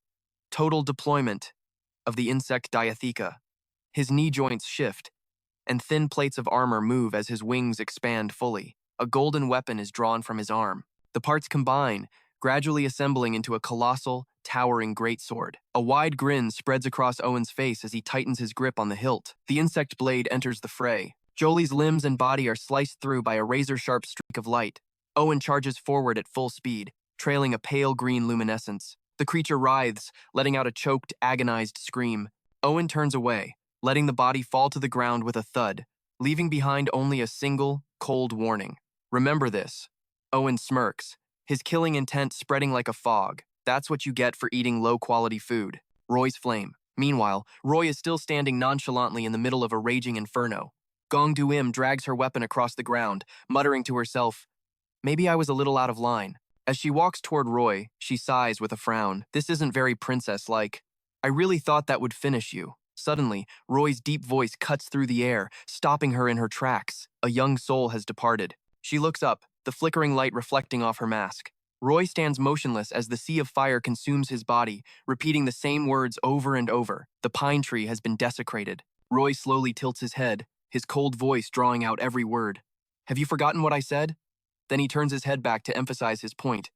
"Total deployment of the insect Diatheca." His knee joints shift, and thin plates of armor move as his wings expand fully. A golden weapon is drawn from his arm. The parts combine, gradually assembling into a colossal, towering greatsword. A wide grin spreads across Owen's face as he tightens his grip on the hilt. The insect blade enters the fray. Jolie's limbs and body are sliced through by a razor-sharp streak of light. Owen charges forward at full speed, trailing a pale green luminescence. The creature writhes, letting out a choked, agonized scream. Owen turns away, letting the body fall to the ground with a thud, leaving behind only a single, cold warning. "Remember this." Owen smirks, his killing intent spreading like a fog. "That's what you get for eating low-quality food." Roy's flame. Meanwhile, Roy is still standing nonchalantly in the middle of a raging inferno. Gong Du-im drags her weapon across the ground, muttering to herself, "Maybe I was a little out of line." As she walks toward Roy, she sighs with a frown. "This isn't very princess-like. I really thought that would finish you." Suddenly, Roy's deep voice cuts through the air, stopping her in her tracks. A young soul has departed. She looks up, the flickering light reflecting off her mask. Roy stands motionless as the sea of fire consumes his body, repeating the same words over and over. The pine tree has been desecrated. Roy slowly tilts his head, his cold voice drawing out every word. "Have you forgotten what I said?" Then he turns his head back to emphasize his point.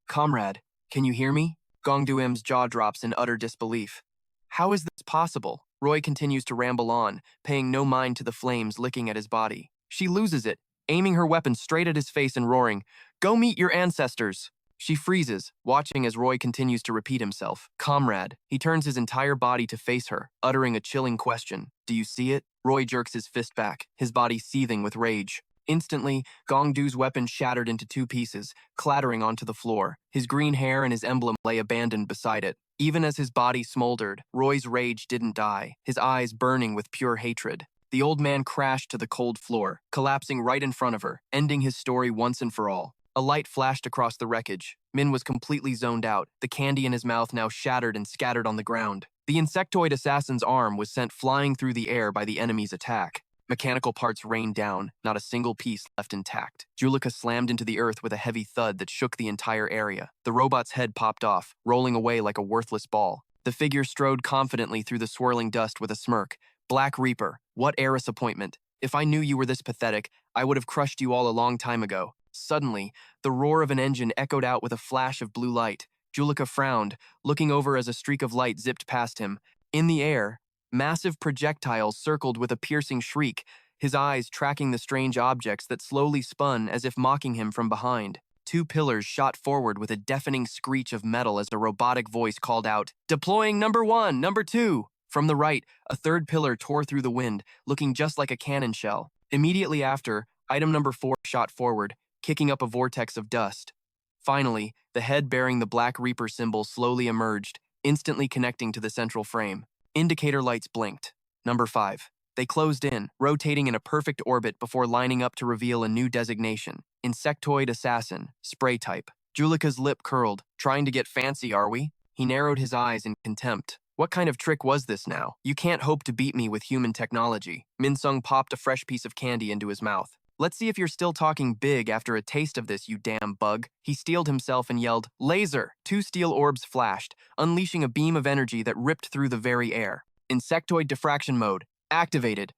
"Comrade, can you hear me?" Gong Du-im's jaw drops in utter disbelief. "How is this possible?" Roy continues to ramble on, paying no mind to the flames licking at his body. She loses it, aiming her weapon straight at his face and roaring, "Go meet your ancestors!" She freezes, watching as Roy continues to repeat himself. "Comrade." He turns his entire body to face her, uttering a chilling question. "Do you see it?" Roy jerks his fist back, his body seething with rage. Instantly, Gong Du's weapon shattered into two pieces, clattering onto the floor. His green hair and his emblem lay abandoned beside it. Even as his body smoldered, Roy's rage didn't die, his eyes burning with pure hatred. The old man crashed to the cold floor, collapsing right in front of her, ending his story once and for all. A light flashed across the wreckage. Min was completely zoned out, the candy in his mouth now shattered and scattered on the ground. The insectoid assassin's arm was sent flying through the air by the enemy's attack. Mechanical parts rained down, not a single piece left intact. Julika slammed into the earth with a heavy thud that shook the entire area. The robot's head popped off, rolling away like a worthless ball. The figure strode confidently through the swirling dust with a smirk. "Black Reaper, what heiress appointment? If I knew you were this pathetic, I would have crushed you all a long time ago." Suddenly, the roar of an engine echoed out with a flash of blue light. Julika frowned, looking over as a streak of light zipped past him. In the air, massive projectiles circled with a piercing shriek, his eyes tracking the strange objects that slowly spun as if mocking him from behind. Two pillars shot forward with a deafening screech of metal as a robotic voice called out, "Deploying number 1, number 2! From the right, a third pillar tore through the wind, looking just like a cannon shell. Immediately after, item number 4 shot forward, kicking up a vortex of dust. Finally, the head bearing the Black Reaper symbol slowly emerged, instantly connecting to the central frame. Indicator lights blinked. Number 5. They closed in, rotating in a perfect orbit before lining up to reveal a new designation. Insectoid Assassin, Spray Type. Julika's lip curled. "Trying to get fancy, are we?" He narrowed his eyes in contempt. What kind of trick was this now? You can't hope to beat me with human technology. Minsung popped a fresh piece of candy into his mouth. Let's see if you're still talking big after a taste of this, you damn bug. He steeled himself and yelled, "Laser!" 2 steel orbs flashed, unleashing a beam of energy that ripped through the very air. Insectoid diffraction mode, activated.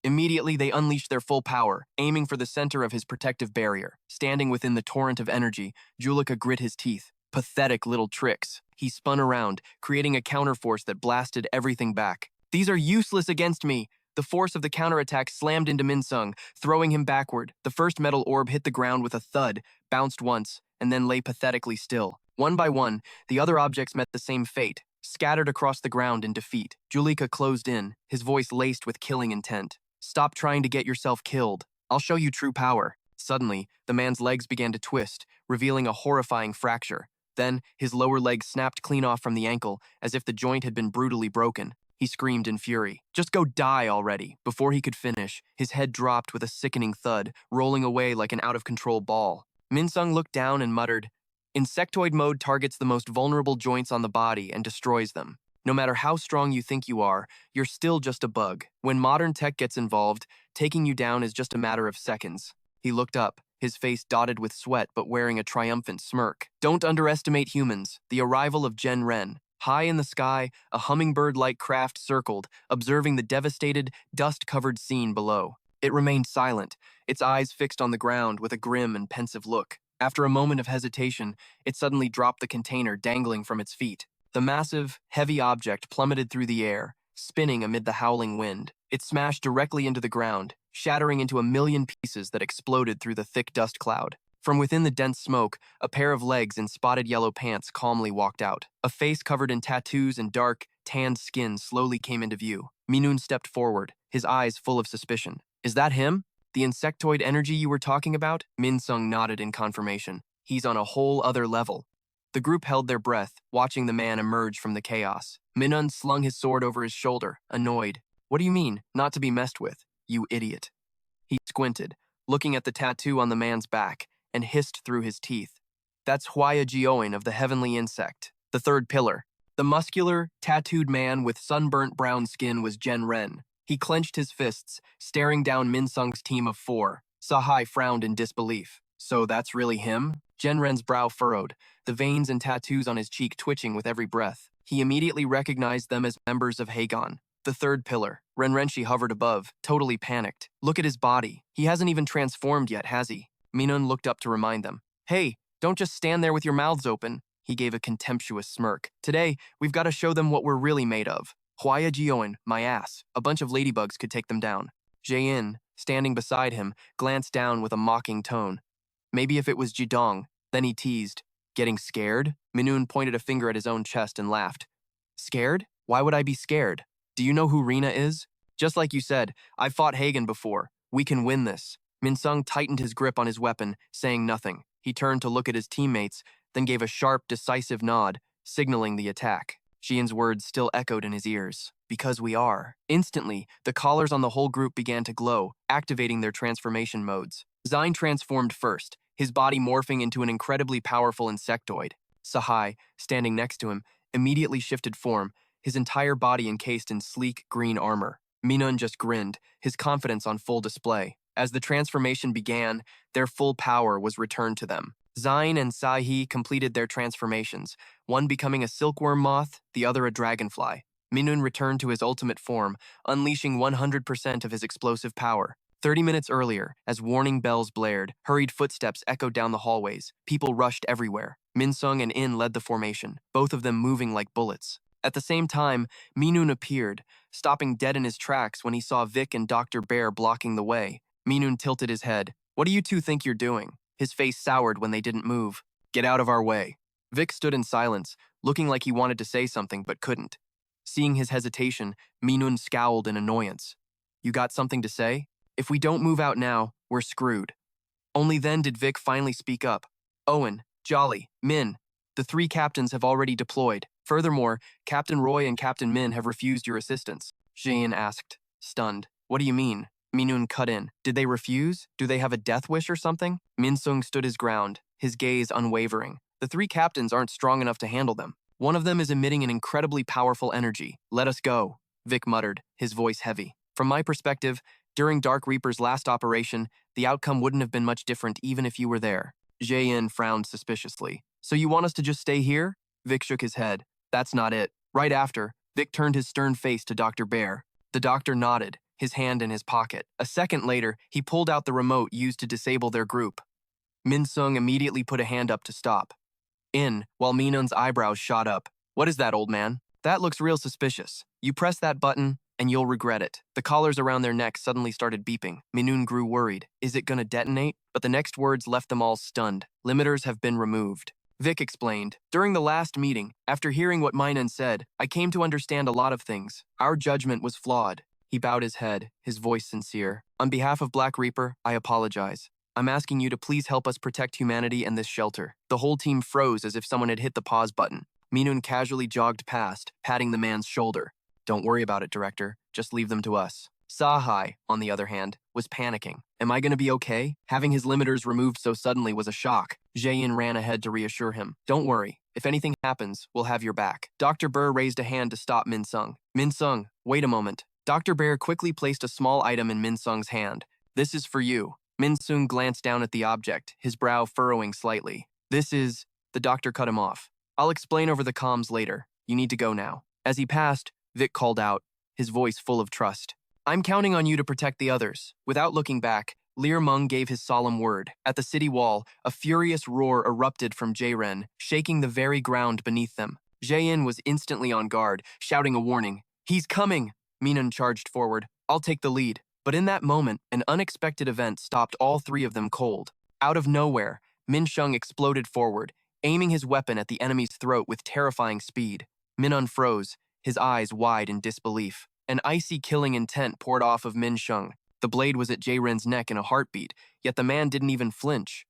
Immediately, they unleashed their full power, aiming for the center of his protective barrier. Standing within the torrent of energy, Julika grit his teeth. Pathetic little tricks. He spun around, creating a counterforce that blasted everything back. "These are useless against me." The force of the counterattack slammed into Minsung, throwing him backward. The first metal orb hit the ground with a thud, bounced once, and then lay pathetically still. One by one, the other objects met the same fate, scattered across the ground in defeat. Julika closed in, his voice laced with killing intent. "Stop trying to get yourself killed. I'll show you true power." Suddenly, the man's legs began to twist, revealing a horrifying fracture. Then, his lower leg snapped clean off from the ankle, as if the joint had been brutally broken. he screamed in fury. Just go die already. Before he could finish, his head dropped with a sickening thud, rolling away like an out-of-control ball. Minsung looked down and muttered, Insectoid mode targets the most vulnerable joints on the body and destroys them. No matter how strong you think you are, you're still just a bug. When modern tech gets involved, taking you down is just a matter of seconds. He looked up, his face dotted with sweat but wearing a triumphant smirk. Don't underestimate humans. The arrival of Gen Ren. High in the sky, a hummingbird-like craft circled, observing the devastated, dust-covered scene below. It remained silent, its eyes fixed on the ground with a grim and pensive look. After a moment of hesitation, it suddenly dropped the container dangling from its feet. The massive, heavy object plummeted through the air, spinning amid the howling wind. It smashed directly into the ground, shattering into a million pieces that exploded through the thick dust cloud. From within the dense smoke, a pair of legs in spotted yellow pants calmly walked out. A face covered in tattoos and dark, tanned skin slowly came into view. Minun stepped forward, his eyes full of suspicion. Is that him? The insectoid energy you were talking about? Minsung nodded in confirmation. He's on a whole other level. The group held their breath, watching the man emerge from the chaos. Minun slung his sword over his shoulder, annoyed. What do you mean, not to be messed with, you idiot? He squinted, looking at the tattoo on the man's back, and hissed through his teeth. That's Hwaya Jioin of the heavenly insect, the third pillar. The muscular, tattooed man with sunburnt brown skin was Gen Ren. He clenched his fists, staring down Minsung's team of 4. Sahai frowned in disbelief. So that's really him? Gen Ren's brow furrowed, the veins and tattoos on his cheek twitching with every breath. He immediately recognized them as members of Hagon, the third pillar. Renrenshi hovered above, totally panicked. Look at his body. He hasn't even transformed yet, has he? Minun looked up to remind them. Hey, don't just stand there with your mouths open. He gave a contemptuous smirk. Today, we've got to show them what we're really made of. Hwaya Jioin, my ass. A bunch of ladybugs could take them down. Jae-in, standing beside him, glanced down with a mocking tone. Maybe if it was Jidong. Then he teased. Getting scared? Minun pointed a finger at his own chest and laughed. Scared? Why would I be scared? Do you know who Rina is? Just like you said, I've fought Hagen before. We can win this. Minsung tightened his grip on his weapon, saying nothing. He turned to look at his teammates, then gave a sharp, decisive nod, signaling the attack. Xian's words still echoed in his ears. Because we are. Instantly, the collars on the whole group began to glow, activating their transformation modes. Zine transformed first, his body morphing into an incredibly powerful insectoid. Sahai, standing next to him, immediately shifted form, his entire body encased in sleek, green armor. Minun just grinned, his confidence on full display. As the transformation began, their full power was returned to them. Zine and Sahi completed their transformations, one becoming a silkworm moth, the other a dragonfly. Minun returned to his ultimate form, unleashing 100% of his explosive power. 30 minutes earlier, as warning bells blared, hurried footsteps echoed down the hallways. People rushed everywhere. Minsung and In led the formation, both of them moving like bullets. At the same time, Minun appeared, stopping dead in his tracks when he saw Vic and Dr. Bear blocking the way. Minun tilted his head. What do you two think you're doing? His face soured when they didn't move. Get out of our way. Vic stood in silence, looking like he wanted to say something but couldn't. Seeing his hesitation, Minun scowled in annoyance. You got something to say? If we don't move out now, we're screwed. Only then did Vic finally speak up. Owen, Jolly, Min, the 3 captains have already deployed. Furthermore, Captain Roy and Captain Min have refused your assistance. Jae-in asked, stunned. What do you mean? Minun cut in. Did they refuse? Do they have a death wish or something? Minsung stood his ground, his gaze unwavering. The 3 captains aren't strong enough to handle them. One of them is emitting an incredibly powerful energy. Let us go, Vic muttered, his voice heavy. From my perspective, during Dark Reaper's last operation, the outcome wouldn't have been much different even if you were there. Jae-in frowned suspiciously. So you want us to just stay here? Vic shook his head. That's not it. Right after, Vic turned his stern face to Dr. Bear. The doctor nodded, his hand in his pocket. A second later, he pulled out the remote used to disable their group. Minsung immediately put a hand up to stop. While Minun's eyebrows shot up. What is that, old man? That looks real suspicious. You press that button, and you'll regret it. The collars around their necks suddenly started beeping. Minun grew worried. Is it gonna detonate? But the next words left them all stunned. Limiters have been removed. Vic explained, during the last meeting, after hearing what Minun said, I came to understand a lot of things. Our judgment was flawed. He bowed his head, his voice sincere. On behalf of Black Reaper, I apologize. I'm asking you to please help us protect humanity and this shelter. The whole team froze as if someone had hit the pause button. Minun casually jogged past, patting the man's shoulder. Don't worry about it, Director. Just leave them to us. Sahai, on the other hand, was panicking. Am I going to be okay? Having his limiters removed so suddenly was a shock. Jae-in ran ahead to reassure him. Don't worry. If anything happens, we'll have your back. Dr. Burr raised a hand to stop Min-sung. Min-sung, wait a moment. Dr. Bear quickly placed a small item in Min-sung's hand. This is for you. Min-sung glanced down at the object, his brow furrowing slightly. This is... The doctor cut him off. I'll explain over the comms later. You need to go now. As he passed, Vic called out, his voice full of trust. I'm counting on you to protect the others. Without looking back, Lear Mung gave his solemn word. At the city wall, a furious roar erupted from Jae-ren, shaking the very ground beneath them. Jae-in was instantly on guard, shouting a warning. He's coming! Minun charged forward. I'll take the lead. But in that moment, an unexpected event stopped all three of them cold. Out of nowhere, Min-shung exploded forward, aiming his weapon at the enemy's throat with terrifying speed. Minun froze, his eyes wide in disbelief. An icy killing intent poured off of Min-shung. The blade was at Jae-ren's neck in a heartbeat, yet the man didn't even flinch.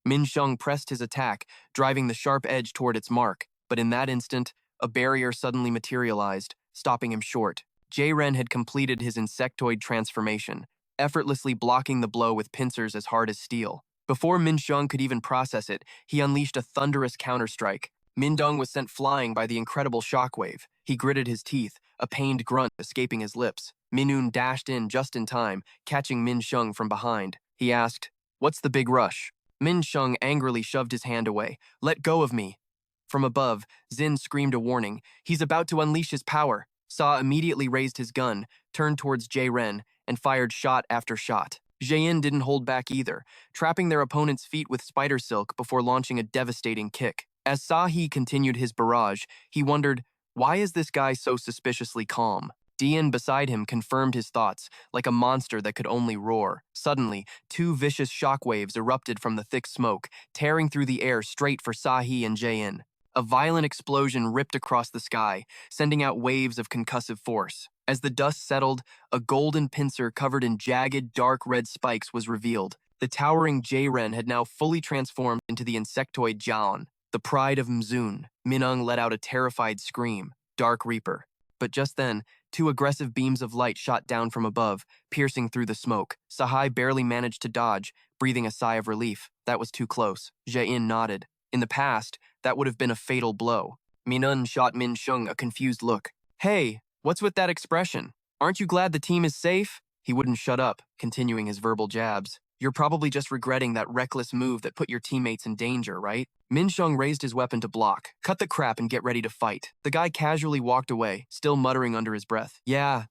Min-shung pressed his attack, driving the sharp edge toward its mark, but in that instant, a barrier suddenly materialized, stopping him short. Jae-ren had completed his insectoid transformation, effortlessly blocking the blow with pincers as hard as steel. Before Min-shung could even process it, he unleashed a thunderous counterstrike. Min-dong was sent flying by the incredible shockwave. He gritted his teeth, a pained grunt escaping his lips. Minun dashed in just in time, catching Min-shung from behind. He asked, "What's the big rush?" Min-shung angrily shoved his hand away. "Let go of me." From above, Zin screamed a warning. He's about to unleash his power. Sa immediately raised his gun, turned towards Jae-ren, and fired shot after shot. Jae-in didn't hold back either, trapping their opponent's feet with spider silk before launching a devastating kick. As Sa-hee continued his barrage, he wondered, why is this guy so suspiciously calm? Dian beside him confirmed his thoughts, like a monster that could only roar. Suddenly, two vicious shockwaves erupted from the thick smoke, tearing through the air straight for Sa-hee and Jae-in. A violent explosion ripped across the sky, sending out waves of concussive force. As the dust settled, a golden pincer covered in jagged, dark red spikes was revealed. The towering Jae-ren had now fully transformed into the insectoid Jaon, the pride of Mzun. Minung let out a terrified scream, Dark Reaper. But just then, two aggressive beams of light shot down from above, piercing through the smoke. Sahai barely managed to dodge, breathing a sigh of relief. That was too close. Jae-in nodded. In the past, that would have been a fatal blow. Minun shot Min-shung a confused look. Hey, what's with that expression? Aren't you glad the team is safe? He wouldn't shut up, continuing his verbal jabs. You're probably just regretting that reckless move that put your teammates in danger, right? Min-shung raised his weapon to block. Cut the crap and get ready to fight. The guy casually walked away, still muttering under his breath. Yeah,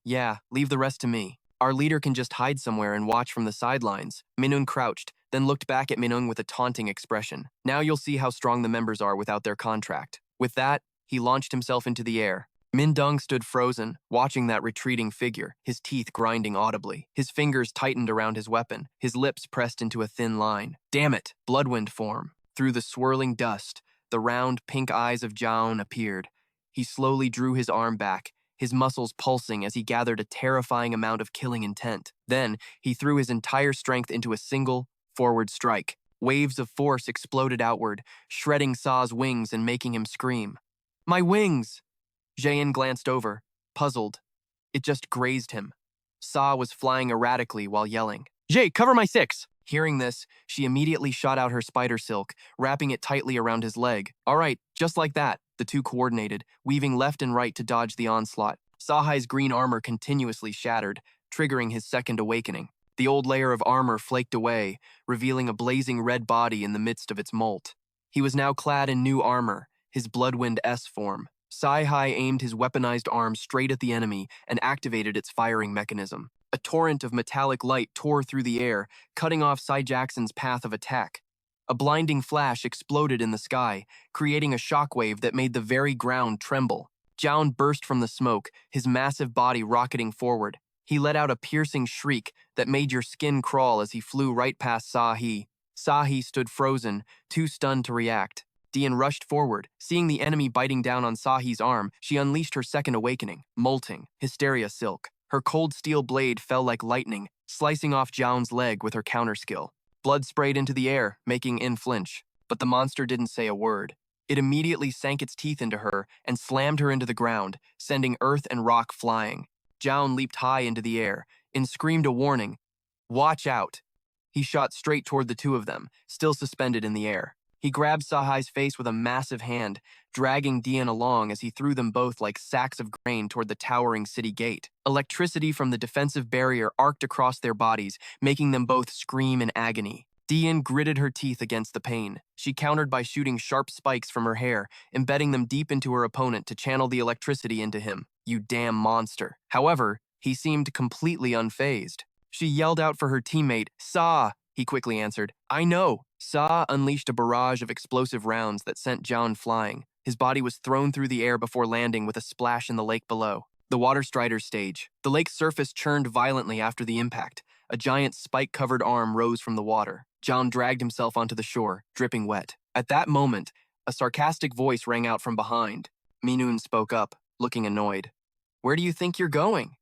leave the rest to me. Our leader can just hide somewhere and watch from the sidelines. Minun crouched, then looked back at Minung with a taunting expression. Now you'll see how strong the members are without their contract. With that, he launched himself into the air. Min-dong stood frozen, watching that retreating figure, his teeth grinding audibly. His fingers tightened around his weapon, his lips pressed into a thin line. Damn it! Bloodwind form. Through the swirling dust, the round, pink eyes of Jaon appeared. He slowly drew his arm back, his muscles pulsing as he gathered a terrifying amount of killing intent. Then, he threw his entire strength into a single, forward strike. Waves of force exploded outward, shredding Sa's wings and making him scream. My wings! Jae-in glanced over, puzzled. It just grazed him. Sa was flying erratically while yelling, Jae, cover my six! Hearing this, she immediately shot out her spider silk, wrapping it tightly around his leg. All right, just like that, the two coordinated, weaving left and right to dodge the onslaught. Sahai's green armor continuously shattered, triggering his second awakening. The old layer of armor flaked away, revealing a blazing red body in the midst of its molt. He was now clad in new armor, his Bloodwind S form. Sahai aimed his weaponized arm straight at the enemy and activated its firing mechanism. A torrent of metallic light tore through the air, cutting off Sai Jackson's path of attack. A blinding flash exploded in the sky, creating a shockwave that made the very ground tremble. Jaon burst from the smoke, his massive body rocketing forward. He let out a piercing shriek that made your skin crawl as he flew right past Sa-hee. Sa-hee stood frozen, too stunned to react. Dian rushed forward. Seeing the enemy biting down on Sa-hee's arm, she unleashed her second awakening, molting, hysteria silk. Her cold steel blade fell like lightning, slicing off Jaon's leg with her counter skill. Blood sprayed into the air, making In flinch. But the monster didn't say a word. It immediately sank its teeth into her and slammed her into the ground, sending earth and rock flying. Joun leaped high into the air and screamed a warning, "Watch out!" He shot straight toward the two of them, still suspended in the air. He grabbed Sahai's face with a massive hand, dragging Dian along as he threw them both like sacks of grain toward the towering city gate. Electricity from the defensive barrier arced across their bodies, making them both scream in agony. Dian gritted her teeth against the pain. She countered by shooting sharp spikes from her hair, embedding them deep into her opponent to channel the electricity into him. "You damn monster." However, he seemed completely unfazed. She yelled out for her teammate, "Sa!" He quickly answered, "I know." Sa unleashed a barrage of explosive rounds that sent Joun flying. His body was thrown through the air before landing with a splash in the lake below. The Water Strider's stage. The lake's surface churned violently after the impact. A giant spike-covered arm rose from the water. Joun dragged himself onto the shore, dripping wet. At that moment, a sarcastic voice rang out from behind. Minun spoke up, looking annoyed. "Where do you think you're going?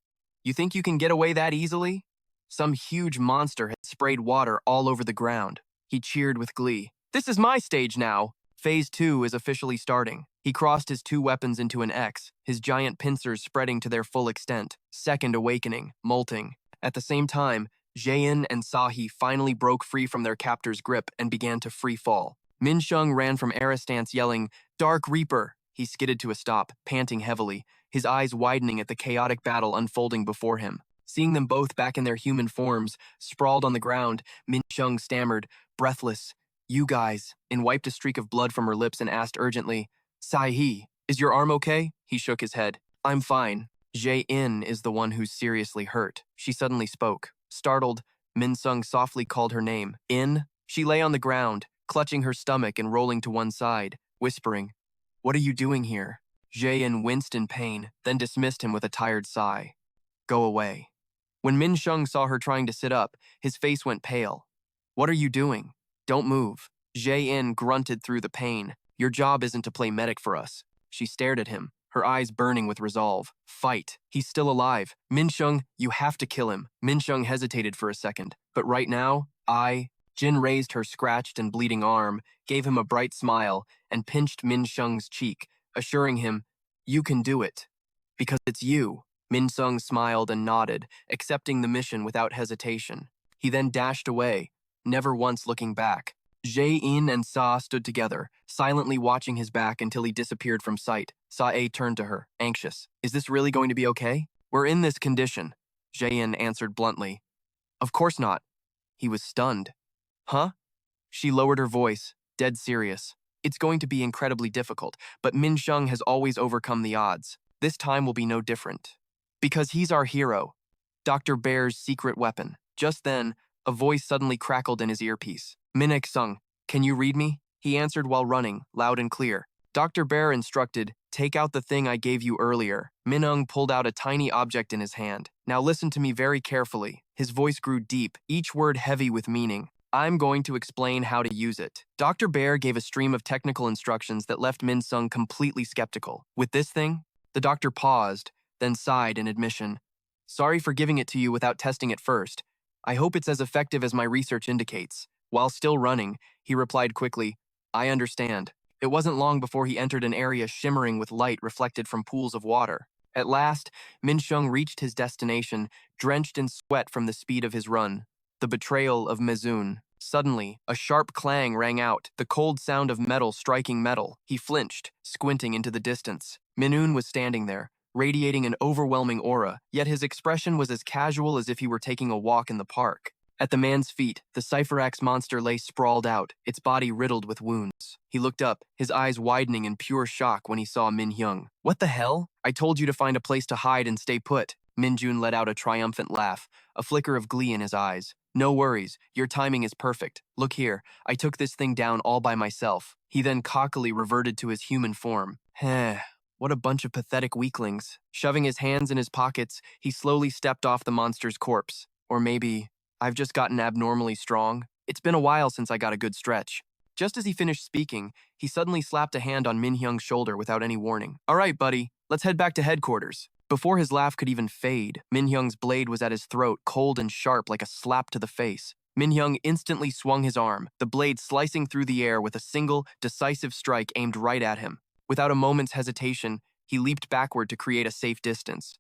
You think you can get away that easily?" Some huge monster had sprayed water all over the ground. He cheered with glee. "This is my stage now!" Phase 2 is officially starting. He crossed his two weapons into an X, his giant pincers spreading to their full extent. Second awakening, molting. At the same time, Jaein and Sahi finally broke free from their captor's grip and began to free fall. Min Sheng ran from Aristance yelling, "Dark Reaper!" He skidded to a stop, panting heavily, his eyes widening at the chaotic battle unfolding before him. Seeing them both back in their human forms, sprawled on the ground, Min Sheng stammered, breathless, "You guys," and wiped a streak of blood from her lips and asked urgently, "Sahi, is your arm okay?" He shook his head. "I'm fine." Jae-in is the one who's seriously hurt. She suddenly spoke. Startled, Min Sung softly called her name. "In?" She lay on the ground, clutching her stomach and rolling to one side, whispering, "What are you doing here?" Jae-in winced in pain, then dismissed him with a tired sigh. "Go away." When Min Sheng saw her trying to sit up, his face went pale. "What are you doing? Don't move." Jae-in grunted through the pain. "Your job isn't to play medic for us." She stared at him, her eyes burning with resolve. "Fight. He's still alive. Min Sheng, you have to kill him." Min Sheng hesitated for a second. "But right now, Jin raised her scratched and bleeding arm, gave him a bright smile, and pinched Min Sheng's cheek, assuring him, "You can do it. Because it's you." Min Sung smiled and nodded, accepting the mission without hesitation. He then dashed away, never once looking back. Jae-in and Sa stood together, silently watching his back until he disappeared from sight. Sa-ae turned to her, anxious. "Is this really going to be okay?" "We're in this condition," Jae-in answered bluntly. "Of course not." He was stunned. "Huh?" She lowered her voice, dead serious. "It's going to be incredibly difficult, but Min Sheng has always overcome the odds. This time will be no different. Because he's our hero, Dr. Bear's secret weapon." Just then, a voice suddenly crackled in his earpiece. "Minek Sung, can you read me?" He answered while running, loud and clear. Dr. Bear instructed, "Take out the thing I gave you earlier." Minung pulled out a tiny object in his hand. "Now listen to me very carefully." His voice grew deep, each word heavy with meaning. "I'm going to explain how to use it." Dr. Bear gave a stream of technical instructions that left Min Sung completely skeptical. "With this thing?" The doctor paused, then sighed in admission. "Sorry for giving it to you without testing it first. I hope it's as effective as my research indicates." While still running, he replied quickly, "I understand." It wasn't long before he entered an area shimmering with light reflected from pools of water. At last, Min Sheng reached his destination, drenched in sweat from the speed of his run. The betrayal of Mezun. Suddenly, a sharp clang rang out, the cold sound of metal striking metal. He flinched, squinting into the distance. Minun was standing there, radiating an overwhelming aura, yet his expression was as casual as if he were taking a walk in the park. At the man's feet, the Cypherax monster lay sprawled out, its body riddled with wounds. He looked up, his eyes widening in pure shock when he saw Min Hyung. "What the hell? I told you to find a place to hide and stay put." Min Jun let out a triumphant laugh, a flicker of glee in his eyes. "No worries, your timing is perfect. Look here, I took this thing down all by myself." He then cockily reverted to his human form. Heh. What a bunch of pathetic weaklings. Shoving his hands in his pockets, he slowly stepped off the monster's corpse. Or maybe, I've just gotten abnormally strong. It's been a while since I got a good stretch. Just as he finished speaking, he suddenly slapped a hand on Min Hyung's shoulder without any warning. "All right, buddy, let's head back to headquarters." Before his laugh could even fade, Min Hyung's blade was at his throat, cold and sharp like a slap to the face. Min-hyung instantly swung his arm, the blade slicing through the air with a single, decisive strike aimed right at him. Without a moment's hesitation, he leaped backward to create a safe distance.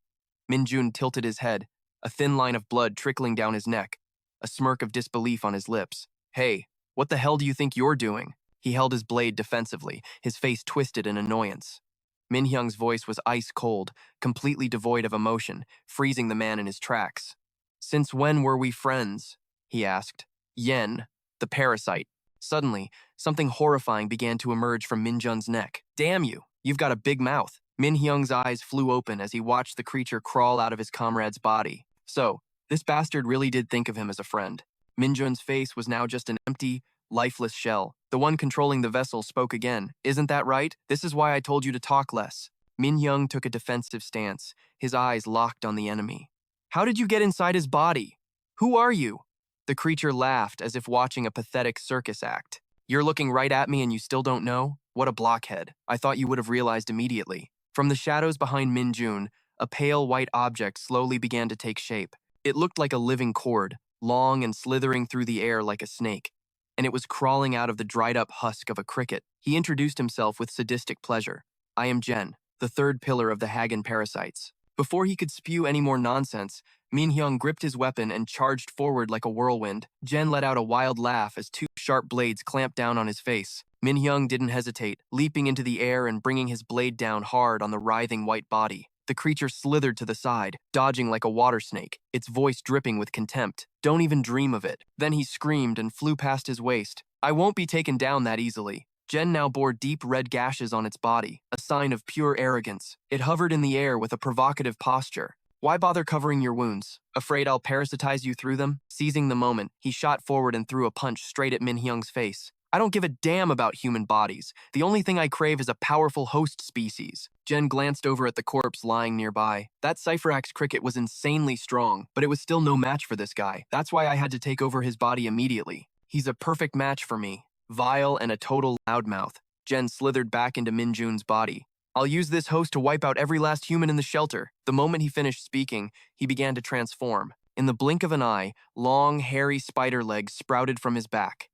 Min-jun tilted his head, a thin line of blood trickling down his neck, a smirk of disbelief on his lips. "Hey, what the hell do you think you're doing?" He held his blade defensively, his face twisted in annoyance. Min-hyung's voice was ice cold, completely devoid of emotion, freezing the man in his tracks. "Since when were we friends?" he asked. "Yen, the parasite." Suddenly, something horrifying began to emerge from Min-jun's neck. "Damn you, you've got a big mouth." Min-hyung's eyes flew open as he watched the creature crawl out of his comrade's body. So, this bastard really did think of him as a friend. Min-jun's face was now just an empty, lifeless shell. The one controlling the vessel spoke again. "Isn't that right? This is why I told you to talk less." Min-hyung took a defensive stance, his eyes locked on the enemy. "How did you get inside his body? Who are you?" The creature laughed as if watching a pathetic circus act. "You're looking right at me and you still don't know? What a blockhead. I thought you would have realized immediately." From the shadows behind Min-jun, a pale white object slowly began to take shape. It looked like a living cord, long and slithering through the air like a snake, and it was crawling out of the dried-up husk of a cricket. He introduced himself with sadistic pleasure. "I am Jen, the third pillar of the Hagen parasites." Before he could spew any more nonsense, Min-hyung gripped his weapon and charged forward like a whirlwind. Jen let out a wild laugh as two sharp blades clamped down on his face. Min-hyung didn't hesitate, leaping into the air and bringing his blade down hard on the writhing white body. The creature slithered to the side, dodging like a water snake, its voice dripping with contempt. "Don't even dream of it." Then he screamed and flew past his waist. "I won't be taken down that easily." Jen now bore deep red gashes on its body, a sign of pure arrogance. It hovered in the air with a provocative posture. "Why bother covering your wounds? Afraid I'll parasitize you through them?" Seizing the moment, he shot forward and threw a punch straight at Min-hyung's face. "I don't give a damn about human bodies. The only thing I crave is a powerful host species." Jen glanced over at the corpse lying nearby. That Cypherax cricket was insanely strong, but it was still no match for this guy. That's why I had to take over his body immediately. He's a perfect match for me. Vile and a total loudmouth. Jen slithered back into Min-jun's body. "I'll use this host to wipe out every last human in the shelter." The moment he finished speaking, he began to transform. In the blink of an eye, long, hairy spider legs sprouted from his back.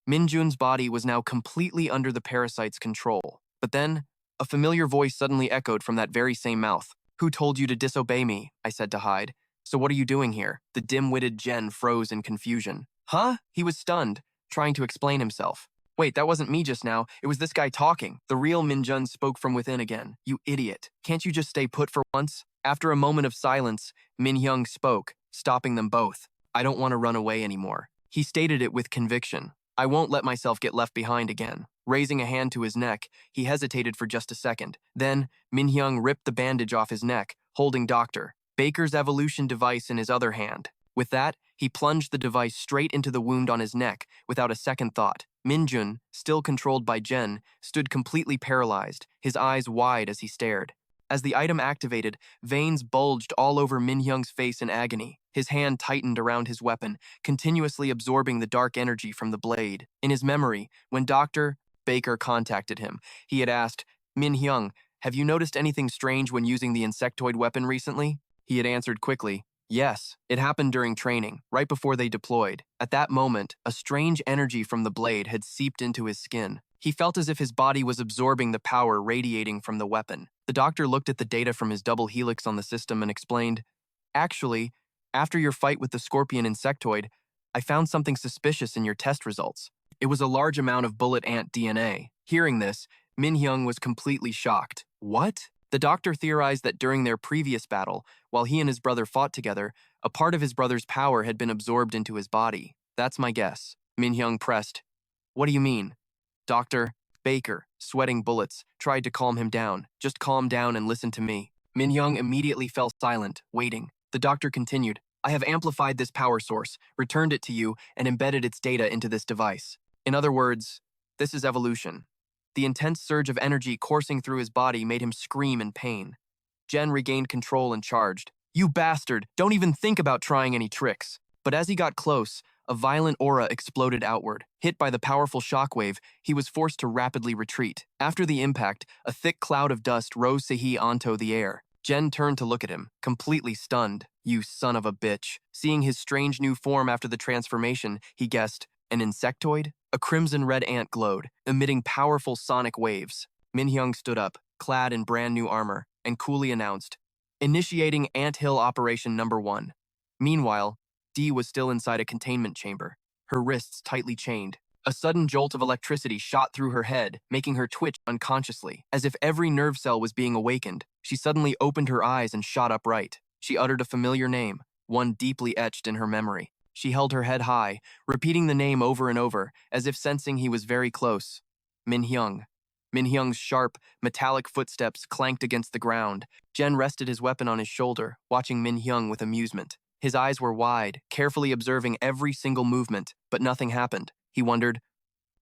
Min-jun's body was now completely under the parasite's control. But then, a familiar voice suddenly echoed from that very same mouth. "Who told you to disobey me?" I said to Hyde. "So what are you doing here?" The dim-witted Jen froze in confusion. "Huh?" He was stunned, trying to explain himself. "Wait, that wasn't me just now. It was this guy talking." The real Min-jun spoke from within again. "You idiot. Can't you just stay put for once?" After a moment of silence, Min-hyung spoke, stopping them both. "I don't want to run away anymore." He stated it with conviction. "I won't let myself get left behind again." Raising a hand to his neck, he hesitated for just a second. Then, Min-hyung ripped the bandage off his neck, holding Dr. Baker's evolution device in his other hand. With that, he plunged the device straight into the wound on his neck without a second thought. Min-jun, still controlled by Jen, stood completely paralyzed, his eyes wide as he stared. As the item activated, veins bulged all over Min-hyung's face in agony. His hand tightened around his weapon, continuously absorbing the dark energy from the blade. In his memory, when Dr. Baker contacted him, he had asked, "Min-hyung, have you noticed anything strange when using the insectoid weapon recently?" He had answered quickly, "Yes, it happened during training, right before they deployed." At that moment, a strange energy from the blade had seeped into his skin. He felt as if his body was absorbing the power radiating from the weapon. The doctor looked at the data from his double helix on the system and explained, "Actually, after your fight with the scorpion insectoid, I found something suspicious in your test results. It was a large amount of bullet ant DNA." Hearing this, Min-hyung was completely shocked. "What?" The doctor theorized that during their previous battle, while he and his brother fought together, a part of his brother's power had been absorbed into his body. "That's my guess." Min-hyung pressed. "What do you mean?" Dr. Baker, sweating bullets, tried to calm him down. "Just calm down and listen to me." Min-hyung immediately fell silent, waiting. The doctor continued, "I have amplified this power source, returned it to you, and embedded its data into this device. In other words, this is evolution." The intense surge of energy coursing through his body made him scream in pain. Jen regained control and charged. "You bastard! Don't even think about trying any tricks." But as he got close, a violent aura exploded outward. Hit by the powerful shockwave, he was forced to rapidly retreat. After the impact, a thick cloud of dust rose Sahi onto the air. Jen turned to look at him, completely stunned. You son of a bitch. Seeing his strange new form after the transformation, he guessed, an insectoid? A crimson-red ant glowed, emitting powerful sonic waves. Minhyung stood up, clad in brand new armor, and coolly announced, initiating Anthill Operation Number 1. Meanwhile, Dee was still inside a containment chamber, her wrists tightly chained. A sudden jolt of electricity shot through her head, making her twitch unconsciously. As if every nerve cell was being awakened, she suddenly opened her eyes and shot upright. She uttered a familiar name, one deeply etched in her memory. She held her head high, repeating the name over and over, as if sensing he was very close. Minhyung. Minhyung's sharp, metallic footsteps clanked against the ground. Jen rested his weapon on his shoulder, watching Minhyung with amusement. His eyes were wide, carefully observing every single movement, but nothing happened. He wondered,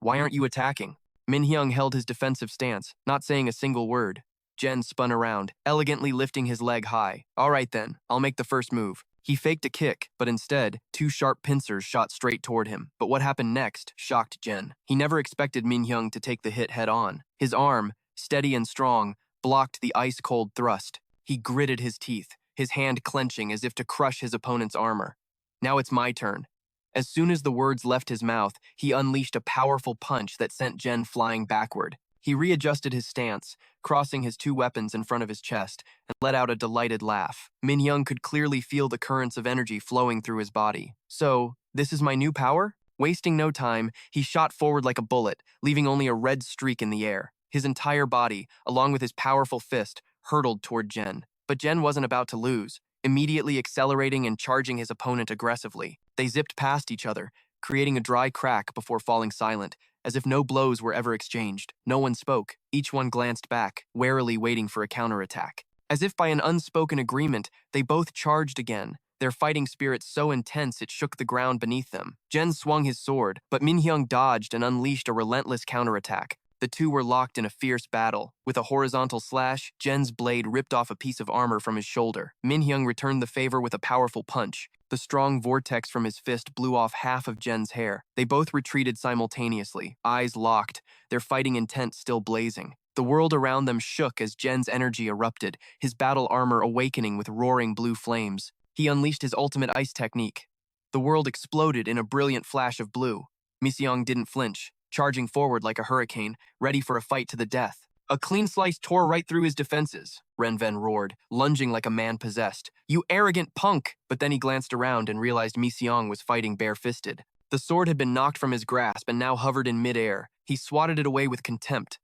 why aren't you attacking? Minhyung held his defensive stance, not saying a single word. Jen spun around, elegantly lifting his leg high. All right then, I'll make the first move. He faked a kick, but instead, two sharp pincers shot straight toward him. But what happened next shocked Jen. He never expected Minhyung to take the hit head on. His arm, steady and strong, blocked the ice-cold thrust. He gritted his teeth, his hand clenching as if to crush his opponent's armor. Now it's my turn. As soon as the words left his mouth, he unleashed a powerful punch that sent Jen flying backward. He readjusted his stance, crossing his two weapons in front of his chest, and let out a delighted laugh. Minhyung could clearly feel the currents of energy flowing through his body. So, this is my new power? Wasting no time, he shot forward like a bullet, leaving only a red streak in the air. His entire body, along with his powerful fist, hurtled toward Jen. But Jen wasn't about to lose. Immediately accelerating and charging his opponent aggressively, they zipped past each other, creating a dry crack before falling silent, as if no blows were ever exchanged. No one spoke. Each one glanced back, warily waiting for a counterattack. As if by an unspoken agreement, they both charged again, their fighting spirit so intense it shook the ground beneath them. Jen swung his sword, but Minhyung dodged and unleashed a relentless counterattack. The two were locked in a fierce battle. With a horizontal slash, Jen's blade ripped off a piece of armor from his shoulder. Minhyung returned the favor with a powerful punch. The strong vortex from his fist blew off half of Jen's hair. They both retreated simultaneously, eyes locked, their fighting intent still blazing. The world around them shook as Jen's energy erupted, his battle armor awakening with roaring blue flames. He unleashed his ultimate ice technique. The world exploded in a brilliant flash of blue. Minhyung didn't flinch, charging forward like a hurricane, ready for a fight to the death. A clean slice tore right through his defenses, Renven roared, lunging like a man possessed. You arrogant punk! But then he glanced around and realized Minhyung was fighting bare-fisted. The sword had been knocked from his grasp and now hovered in midair. He swatted it away with contempt.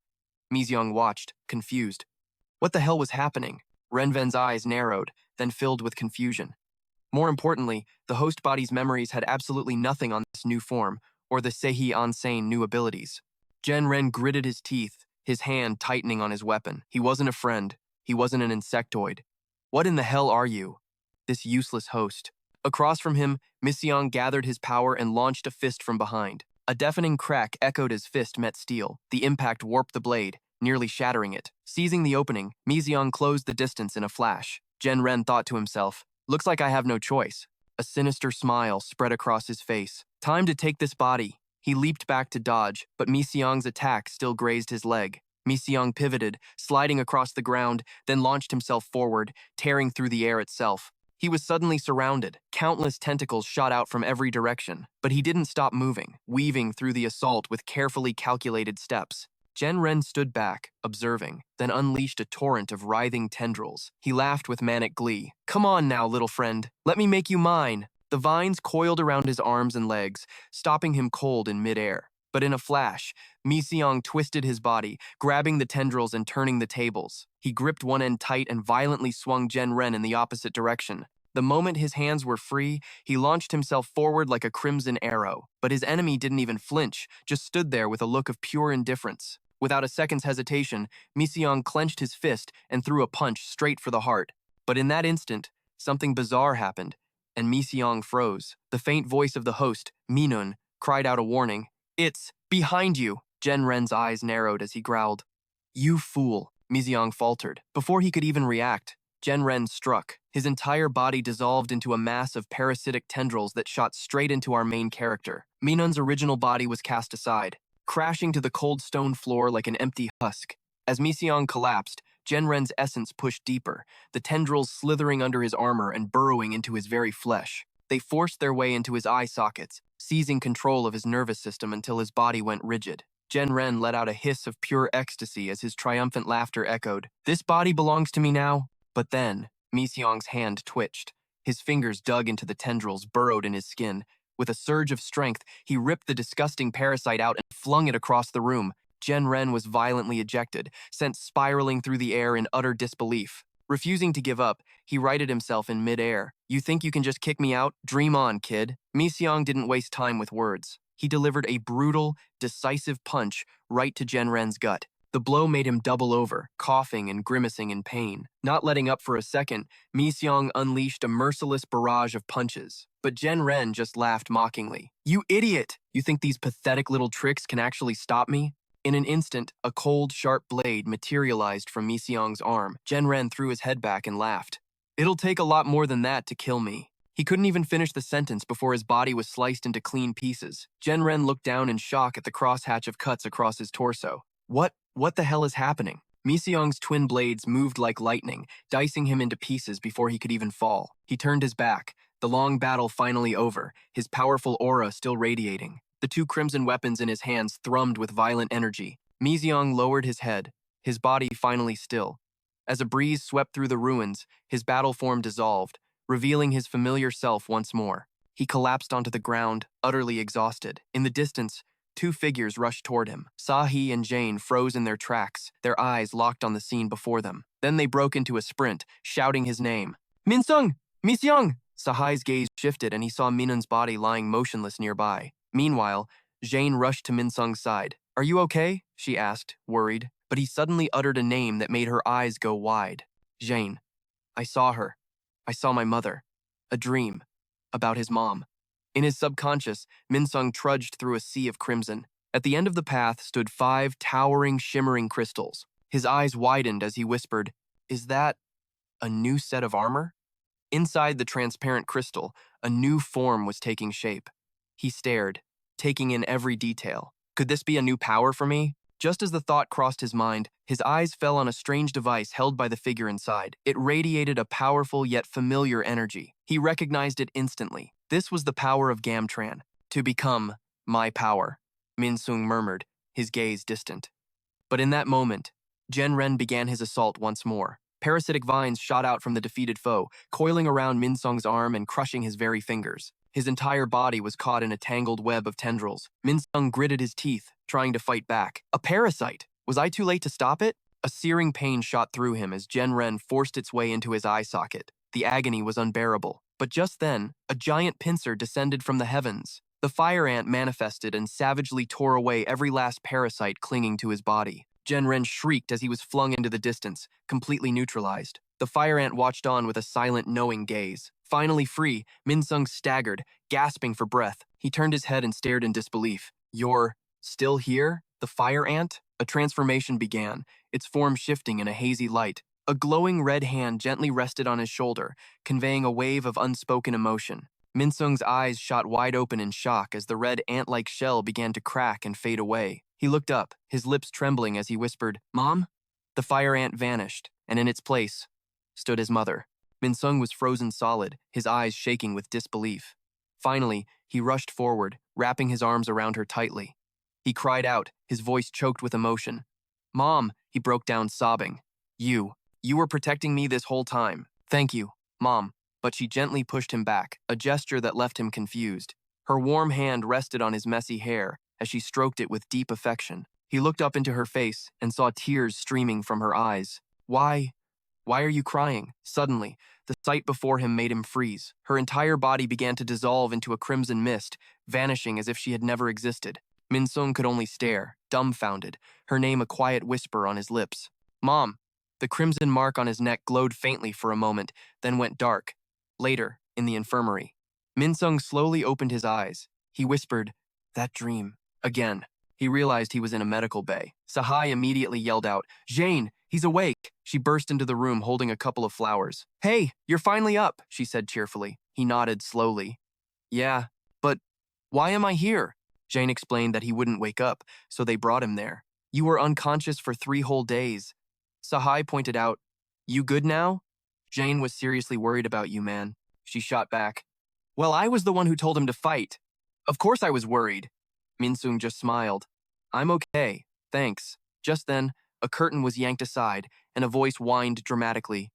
Minhyung watched, confused. What the hell was happening? Renven's eyes narrowed, then filled with confusion. More importantly, the host body's memories had absolutely nothing on this new form, or the Sehi Ansane new abilities. Jen Ren gritted his teeth, his hand tightening on his weapon. He wasn't a friend. He wasn't an insectoid. What in the hell are you? This useless host. Across from him, Minhyung gathered his power and launched a fist from behind. A deafening crack echoed as fist met steel. The impact warped the blade, nearly shattering it. Seizing the opening, Minhyung closed the distance in a flash. Jen Ren thought to himself, looks like I have no choice. A sinister smile spread across his face. Time to take this body. He leaped back to dodge, but Minhyung's attack still grazed his leg. Minhyung pivoted, sliding across the ground, then launched himself forward, tearing through the air itself. He was suddenly surrounded. Countless tentacles shot out from every direction, but he didn't stop moving, weaving through the assault with carefully calculated steps. Jen Ren stood back, observing, then unleashed a torrent of writhing tendrils. He laughed with manic glee. Come on now, little friend. Let me make you mine. The vines coiled around his arms and legs, stopping him cold in midair. But in a flash, Minhyung twisted his body, grabbing the tendrils and turning the tables. He gripped one end tight and violently swung Jen Ren in the opposite direction. The moment his hands were free, he launched himself forward like a crimson arrow. But his enemy didn't even flinch, just stood there with a look of pure indifference. Without a second's hesitation, Minhyung clenched his fist and threw a punch straight for the heart. But in that instant, something bizarre happened, and Minhyung froze. The faint voice of the host, Minun, cried out a warning. It's behind you. Jen Ren's eyes narrowed as he growled. You fool, Minhyung faltered. Before he could even react, Jen Ren struck. His entire body dissolved into a mass of parasitic tendrils that shot straight into our main character. Minun's original body was cast aside, crashing to the cold stone floor like an empty husk. As Minhyung collapsed, Genren's essence pushed deeper, the tendrils slithering under his armor and burrowing into his very flesh. They forced their way into his eye sockets, seizing control of his nervous system until his body went rigid. Genren let out a hiss of pure ecstasy as his triumphant laughter echoed. "This body belongs to me now." But then, Mi-seong's hand twitched. His fingers dug into the tendrils burrowed in his skin. With a surge of strength, he ripped the disgusting parasite out and flung it across the room. Genren was violently ejected, sent spiraling through the air in utter disbelief. Refusing to give up, he righted himself in midair. "You think you can just kick me out? Dream on, kid." Mi-seong didn't waste time with words. He delivered a brutal, decisive punch right to Genren's gut. The blow made him double over, coughing and grimacing in pain. Not letting up for a second, Mi-seong unleashed a merciless barrage of punches. But Genren just laughed mockingly. "You idiot! You think these pathetic little tricks can actually stop me?" In an instant, a cold, sharp blade materialized from Mi-seong's arm. Genren threw his head back and laughed. "It'll take a lot more than that to kill me." He couldn't even finish the sentence before his body was sliced into clean pieces. Genren looked down in shock at the crosshatch of cuts across his torso. What the hell is happening? Mi-seong's twin blades moved like lightning, dicing him into pieces before he could even fall. He turned his back, the long battle finally over, his powerful aura still radiating. The two crimson weapons in his hands thrummed with violent energy. Mi-seong lowered his head, his body finally still. As a breeze swept through the ruins, his battle form dissolved, revealing his familiar self once more. He collapsed onto the ground, utterly exhausted. In the distance, two figures rushed toward him. Sahi and Jane froze in their tracks, their eyes locked on the scene before them. Then they broke into a sprint, shouting his name. "Min-sung! Mi-seong!" Sahi's gaze shifted and he saw Minun's body lying motionless nearby. Meanwhile, Jane rushed to Min-sung's side. "Are you okay?" she asked, worried. But he suddenly uttered a name that made her eyes go wide. "Jane. I saw her. I saw my mother. A dream. About his mom." In his subconscious, Min-sung trudged through a sea of crimson. At the end of the path stood 5 towering, shimmering crystals. His eyes widened as he whispered, "Is that a new set of armor?" Inside the transparent crystal, a new form was taking shape. He stared, taking in every detail. Could this be a new power for me? Just as the thought crossed his mind, his eyes fell on a strange device held by the figure inside. It radiated a powerful yet familiar energy. He recognized it instantly. This was the power of Gamtran. "To become my power," Min-sung murmured, his gaze distant. But in that moment, Genren began his assault once more. Parasitic vines shot out from the defeated foe, coiling around Min-sung's arm and crushing his very fingers. His entire body was caught in a tangled web of tendrils. Min-sung gritted his teeth, trying to fight back. A parasite! Was I too late to stop it? A searing pain shot through him as Genren forced its way into his eye socket. The agony was unbearable. But just then, a giant pincer descended from the heavens. The fire ant manifested and savagely tore away every last parasite clinging to his body. Genren shrieked as he was flung into the distance, completely neutralized. The fire ant watched on with a silent, knowing gaze. Finally free, Min-sung staggered, gasping for breath. He turned his head and stared in disbelief. "You're still here? The fire ant?" A transformation began, its form shifting in a hazy light. A glowing red hand gently rested on his shoulder, conveying a wave of unspoken emotion. Min-sung's eyes shot wide open in shock as the red ant-like shell began to crack and fade away. He looked up, his lips trembling as he whispered, "Mom?" The fire ant vanished, and in its place stood his mother. Min-sung was frozen solid, his eyes shaking with disbelief. Finally, he rushed forward, wrapping his arms around her tightly. He cried out, his voice choked with emotion. "Mom," he broke down sobbing. You were protecting me this whole time. Thank you, Mom." But she gently pushed him back, a gesture that left him confused. Her warm hand rested on his messy hair as she stroked it with deep affection. He looked up into her face and saw tears streaming from her eyes. Why are you crying?" Suddenly, the sight before him made him freeze. Her entire body began to dissolve into a crimson mist, vanishing as if she had never existed. Min-sung could only stare, dumbfounded, her name a quiet whisper on his lips. "Mom." The crimson mark on his neck glowed faintly for a moment, then went dark. Later, in the infirmary, Min-sung slowly opened his eyes. He whispered, "That dream." Again, he realized he was in a medical bay. Sahai immediately yelled out, "Jane, he's awake." She burst into the room holding a couple of flowers. "Hey, you're finally up," she said cheerfully. He nodded slowly. "Yeah, but why am I here?" Jane explained that he wouldn't wake up, so they brought him there. "You were unconscious for 3 whole days. Sahai pointed out, "You good now?" Jane was seriously worried about you, man. She shot back. "Well, I was the one who told him to fight. Of course I was worried." Minsung just smiled. "I'm okay, thanks." Just then, a curtain was yanked aside, and a voice whined dramatically.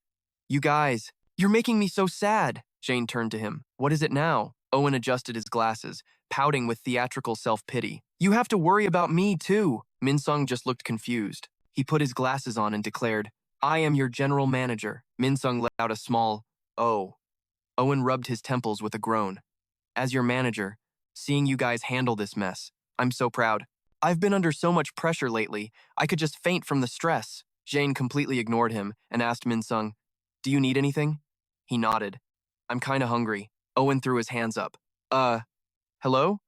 "You guys, you're making me so sad." Jane turned to him. "What is it now?" Owen adjusted his glasses, pouting with theatrical self-pity. "You have to worry about me, too." Minsung just looked confused. He put his glasses on and declared, "I am your general manager." Minsung let out a small, "Oh." Owen rubbed his temples with a groan. "As your manager, seeing you guys handle this mess, I'm so proud. I've been under so much pressure lately, I could just faint from the stress." Jane completely ignored him and asked Minsung, "Do you need anything?" He nodded. "I'm kinda hungry." Owen threw his hands up. Hello?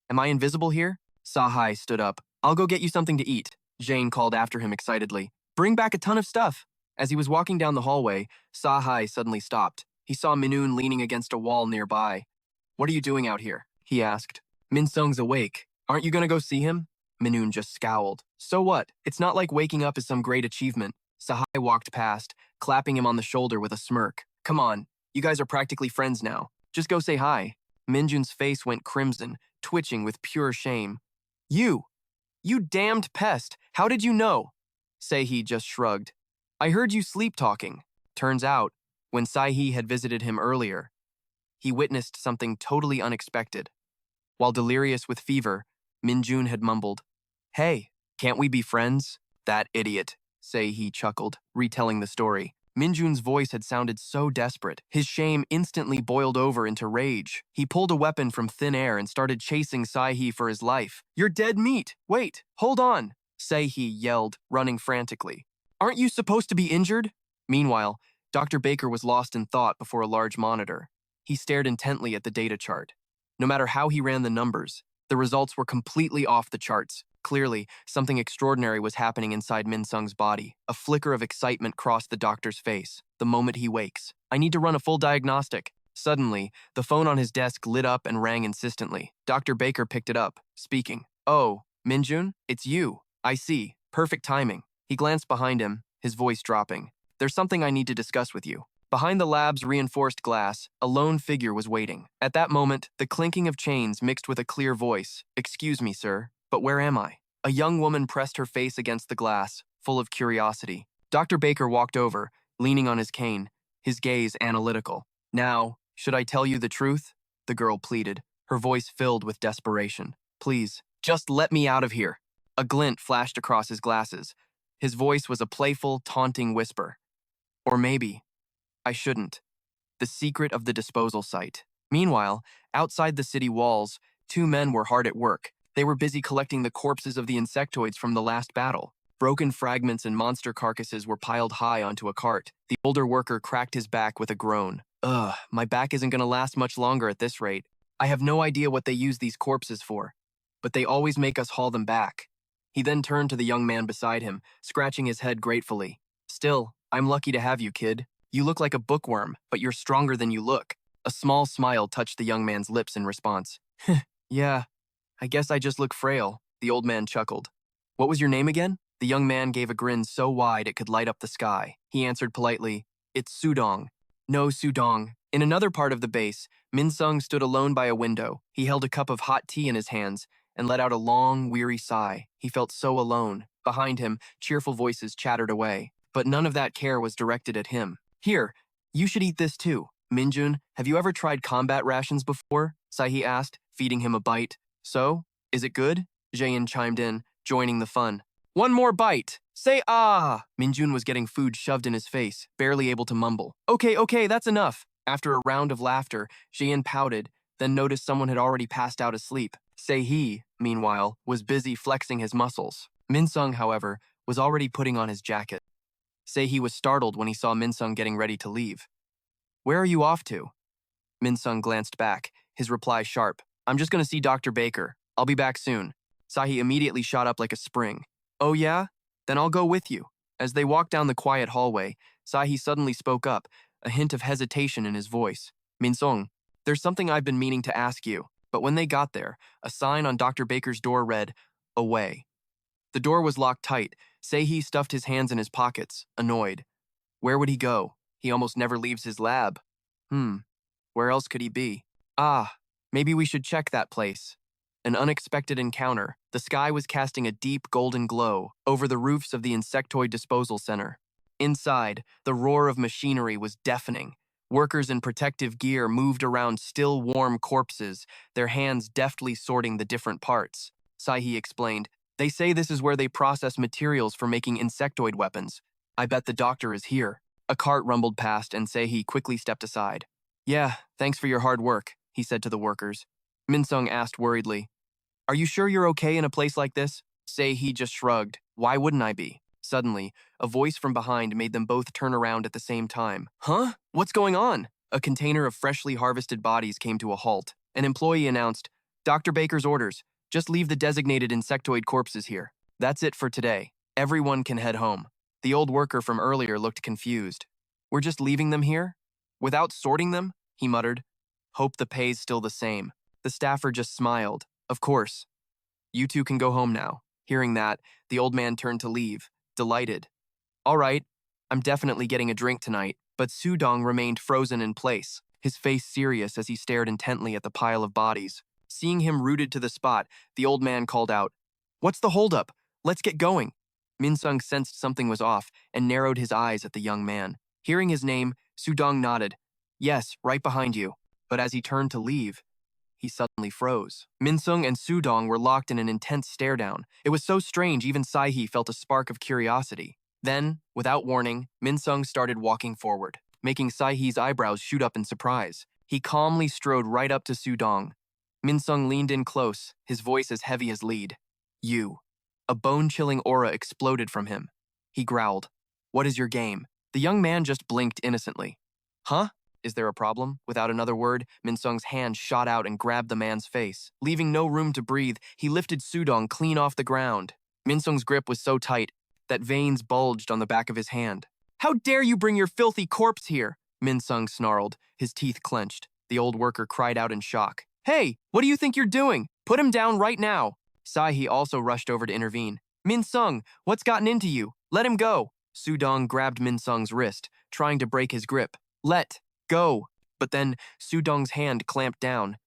Am I invisible here?" Sahai stood up. "I'll go get you something to eat." Jane called after him excitedly. "Bring back a ton of stuff." As he was walking down the hallway, Sahai suddenly stopped. He saw Minoon leaning against a wall nearby. "What are you doing out here?" he asked. "Minsung's awake. Aren't you gonna go see him?" Minoon just scowled. "So what? It's not like waking up is some great achievement." Sahai walked past, clapping him on the shoulder with a smirk. "Come on, you guys are practically friends now. Just go say hi." Minjun's face went crimson, twitching with pure shame. You damned pest, how did you know?" Seihi just shrugged. "I heard you sleep-talking." Turns out, when Saihi had visited him earlier, he witnessed something totally unexpected. While delirious with fever, Minjun had mumbled, "Hey, can't we be friends?" "That idiot," Seihi chuckled, retelling the story. Minjun's voice had sounded so desperate. His shame instantly boiled over into rage. He pulled a weapon from thin air and started chasing Saihi for his life. "You're dead meat! Wait, hold on!" Saihi yelled, running frantically. "Aren't you supposed to be injured?" Meanwhile, Dr. Baker was lost in thought before a large monitor. He stared intently at the data chart. No matter how he ran the numbers, the results were completely off the charts. Clearly, something extraordinary was happening inside Minsung's body. A flicker of excitement crossed the doctor's face. The moment he wakes. "I need to run a full diagnostic." Suddenly, the phone on his desk lit up and rang insistently. Dr. Baker picked it up, speaking. "Oh, Minjun? It's you. I see. Perfect timing." He glanced behind him, his voice dropping. "There's something I need to discuss with you." Behind the lab's reinforced glass, a lone figure was waiting. At that moment, the clinking of chains mixed with a clear voice. "Excuse me, sir, but where am I?" A young woman pressed her face against the glass, full of curiosity. Dr. Baker walked over, leaning on his cane, his gaze analytical. "Now, should I tell you the truth?" the girl pleaded, her voice filled with desperation. "Please, just let me out of here." A glint flashed across his glasses. His voice was a playful, taunting whisper. "Or maybe I shouldn't." The secret of the disposal site. Meanwhile, outside the city walls, two men were hard at work. They were busy collecting the corpses of the insectoids from the last battle. Broken fragments and monster carcasses were piled high onto a cart. The older worker cracked his back with a groan. "Ugh, my back isn't gonna last much longer at this rate. I have no idea what they use these corpses for, but they always make us haul them back." He then turned to the young man beside him, scratching his head gratefully. "Still, I'm lucky to have you, kid. You look like a bookworm, but you're stronger than you look." A small smile touched the young man's lips in response. "Yeah, I guess I just look frail," the old man chuckled. "What was your name again?" The young man gave a grin so wide it could light up the sky. He answered politely, "It's Sudong." "No, Sudong." In another part of the base, Minsung stood alone by a window. He held a cup of hot tea in his hands and let out a long, weary sigh. He felt so alone. Behind him, cheerful voices chattered away. But none of that care was directed at him. "Here, you should eat this too." "Minjun, have you ever tried combat rations before?" Saihi asked, feeding him a bite. "So, is it good?" Jayan chimed in, joining the fun. "One more bite! Say ah!" Minjun was getting food shoved in his face, barely able to mumble. Okay, that's enough." After a round of laughter, Jayan pouted, then noticed someone had already passed out asleep. Seihi, meanwhile, was busy flexing his muscles. Minsung, however, was already putting on his jacket. Seihi was startled when he saw Minsung getting ready to leave. "Where are you off to?" Minsung glanced back, his reply sharp. "I'm just going to see Dr. Baker. I'll be back soon." Saihi immediately shot up like a spring. "Oh yeah? Then I'll go with you." As they walked down the quiet hallway, Saihi suddenly spoke up, a hint of hesitation in his voice. "Minsung, there's something I've been meaning to ask you." But when they got there, a sign on Dr. Baker's door read, "Away." The door was locked tight, Sei-hee stuffed his hands in his pockets, annoyed. Where would he go? He almost never leaves his lab. Where else could he be? Ah, maybe we should check that place. An unexpected encounter. The sky was casting a deep golden glow over the roofs of the insectoid disposal center. Inside, the roar of machinery was deafening. Workers in protective gear moved around still warm corpses, their hands deftly sorting the different parts. Sei-hee explained, "They say this is where they process materials for making insectoid weapons. I bet the doctor is here." A cart rumbled past and Sei-hee quickly stepped aside. "Yeah, thanks for your hard work," he said to the workers. Min-sung asked worriedly, "Are you sure you're okay in a place like this?" Sei-hee just shrugged. Why wouldn't I be? Suddenly, a voice from behind made them both turn around at the same time. Huh? What's going on? A container of freshly harvested bodies came to a halt. An employee announced, "Dr. Baker's orders. Just leave the designated insectoid corpses here. That's it for today. Everyone can head home." The old worker from earlier looked confused. "We're just leaving them here? Without sorting them?" he muttered. "Hope the pay's still the same." The staffer just smiled. "Of course. You two can go home now." Hearing that, the old man turned to leave, delighted. "All right, I'm definitely getting a drink tonight." But Sudong remained frozen in place, his face serious as he stared intently at the pile of bodies. Seeing him rooted to the spot, the old man called out, "What's the holdup? Let's get going." Min-sung sensed something was off and narrowed his eyes at the young man. Hearing his name, Sudong nodded. "Yes, right behind you." But as he turned to leave, he suddenly froze. Min-sung and Sudong were locked in an intense stare-down. It was so strange even Sei-hee felt a spark of curiosity. Then, without warning, Min-sung started walking forward, making Sei-hee's eyebrows shoot up in surprise. He calmly strode right up to Sudong. Min-sung leaned in close, his voice as heavy as lead. "You." A bone-chilling aura exploded from him. He growled, "What is your game?" The young man just blinked innocently. "Huh? Is there a problem?" Without another word, Min-sung's hand shot out and grabbed the man's face. Leaving no room to breathe, he lifted Sudong clean off the ground. Min-sung's grip was so tight that veins bulged on the back of his hand. "How dare you bring your filthy corpse here?" Min-sung snarled, his teeth clenched. The old worker cried out in shock. "Hey, what do you think you're doing? Put him down right now." Sei-hee also rushed over to intervene. "Min-sung, what's gotten into you? Let him go." Sudong grabbed Min-sung's wrist, trying to break his grip. "Let go." But then Sudong's hand clamped down,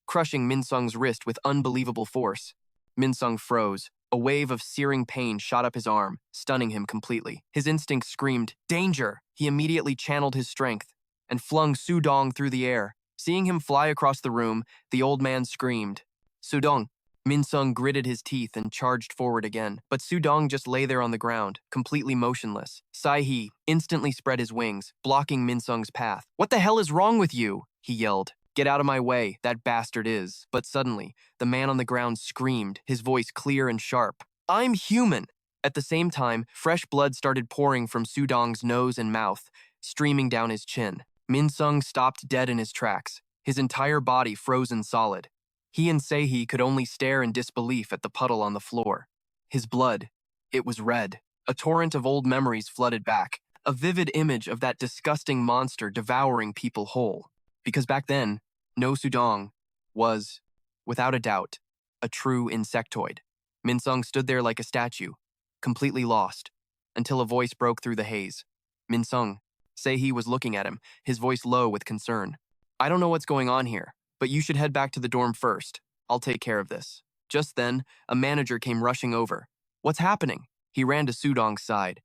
crushing Min-sung's wrist with unbelievable force. Min-sung froze. A wave of searing pain shot up his arm, stunning him completely. His instincts screamed, "Danger!" He immediately channeled his strength and flung Sudong through the air. Seeing him fly across the room, the old man screamed, "Sudong!" Min-sung gritted his teeth and charged forward again, but Sudong just lay there on the ground, completely motionless. Sei-hee instantly spread his wings, blocking Min-sung's path. "What the hell is wrong with you?" he yelled. "Get out of my way, that bastard is." But suddenly, the man on the ground screamed, his voice clear and sharp. "I'm human!" At the same time, fresh blood started pouring from Sudong's nose and mouth, streaming down his chin. Min-sung stopped dead in his tracks, his entire body frozen solid. He and Sei-hee could only stare in disbelief at the puddle on the floor. His blood, it was red. A torrent of old memories flooded back, a vivid image of that disgusting monster devouring people whole. Because back then, No Sudong was, without a doubt, a true insectoid. Min-sung stood there like a statue, completely lost, until a voice broke through the haze. "Min-sung." Sei-hee was looking at him, his voice low with concern. "I don't know what's going on here, but you should head back to the dorm first. I'll take care of this." Just then, a manager came rushing over. "What's happening?" He ran to Sudong's side.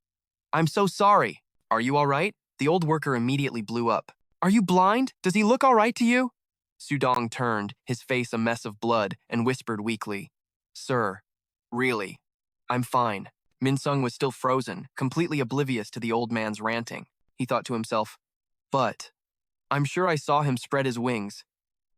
"I'm so sorry. Are you all right?" The old worker immediately blew up. "Are you blind? Does he look all right to you?" Sudong turned, his face a mess of blood, and whispered weakly, "Sir, really, I'm fine." Min-sung was still frozen, completely oblivious to the old man's ranting. He thought to himself, "But I'm sure I saw him spread his wings.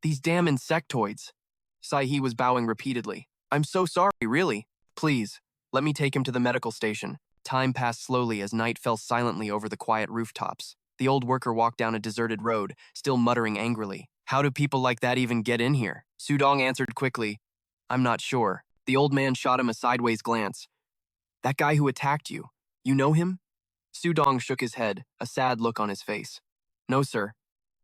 These damn insectoids." Sei-hee was bowing repeatedly. "I'm so sorry, really. Please, let me take him to the medical station." Time passed slowly as night fell silently over the quiet rooftops. The old worker walked down a deserted road, still muttering angrily. "How do people like that even get in here?" Sudong answered quickly, "I'm not sure." The old man shot him a sideways glance. "That guy who attacked you, you know him?" Sudong shook his head, a sad look on his face. "No, sir.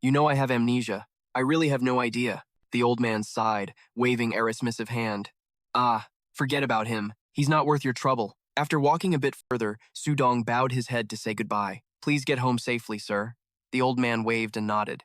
You know I have amnesia. I really have no idea." The old man sighed, waving a dismissive hand. "Ah, forget about him. He's not worth your trouble." After walking a bit further, Sudong bowed his head to say goodbye. Please get home safely, sir. The old man waved and nodded.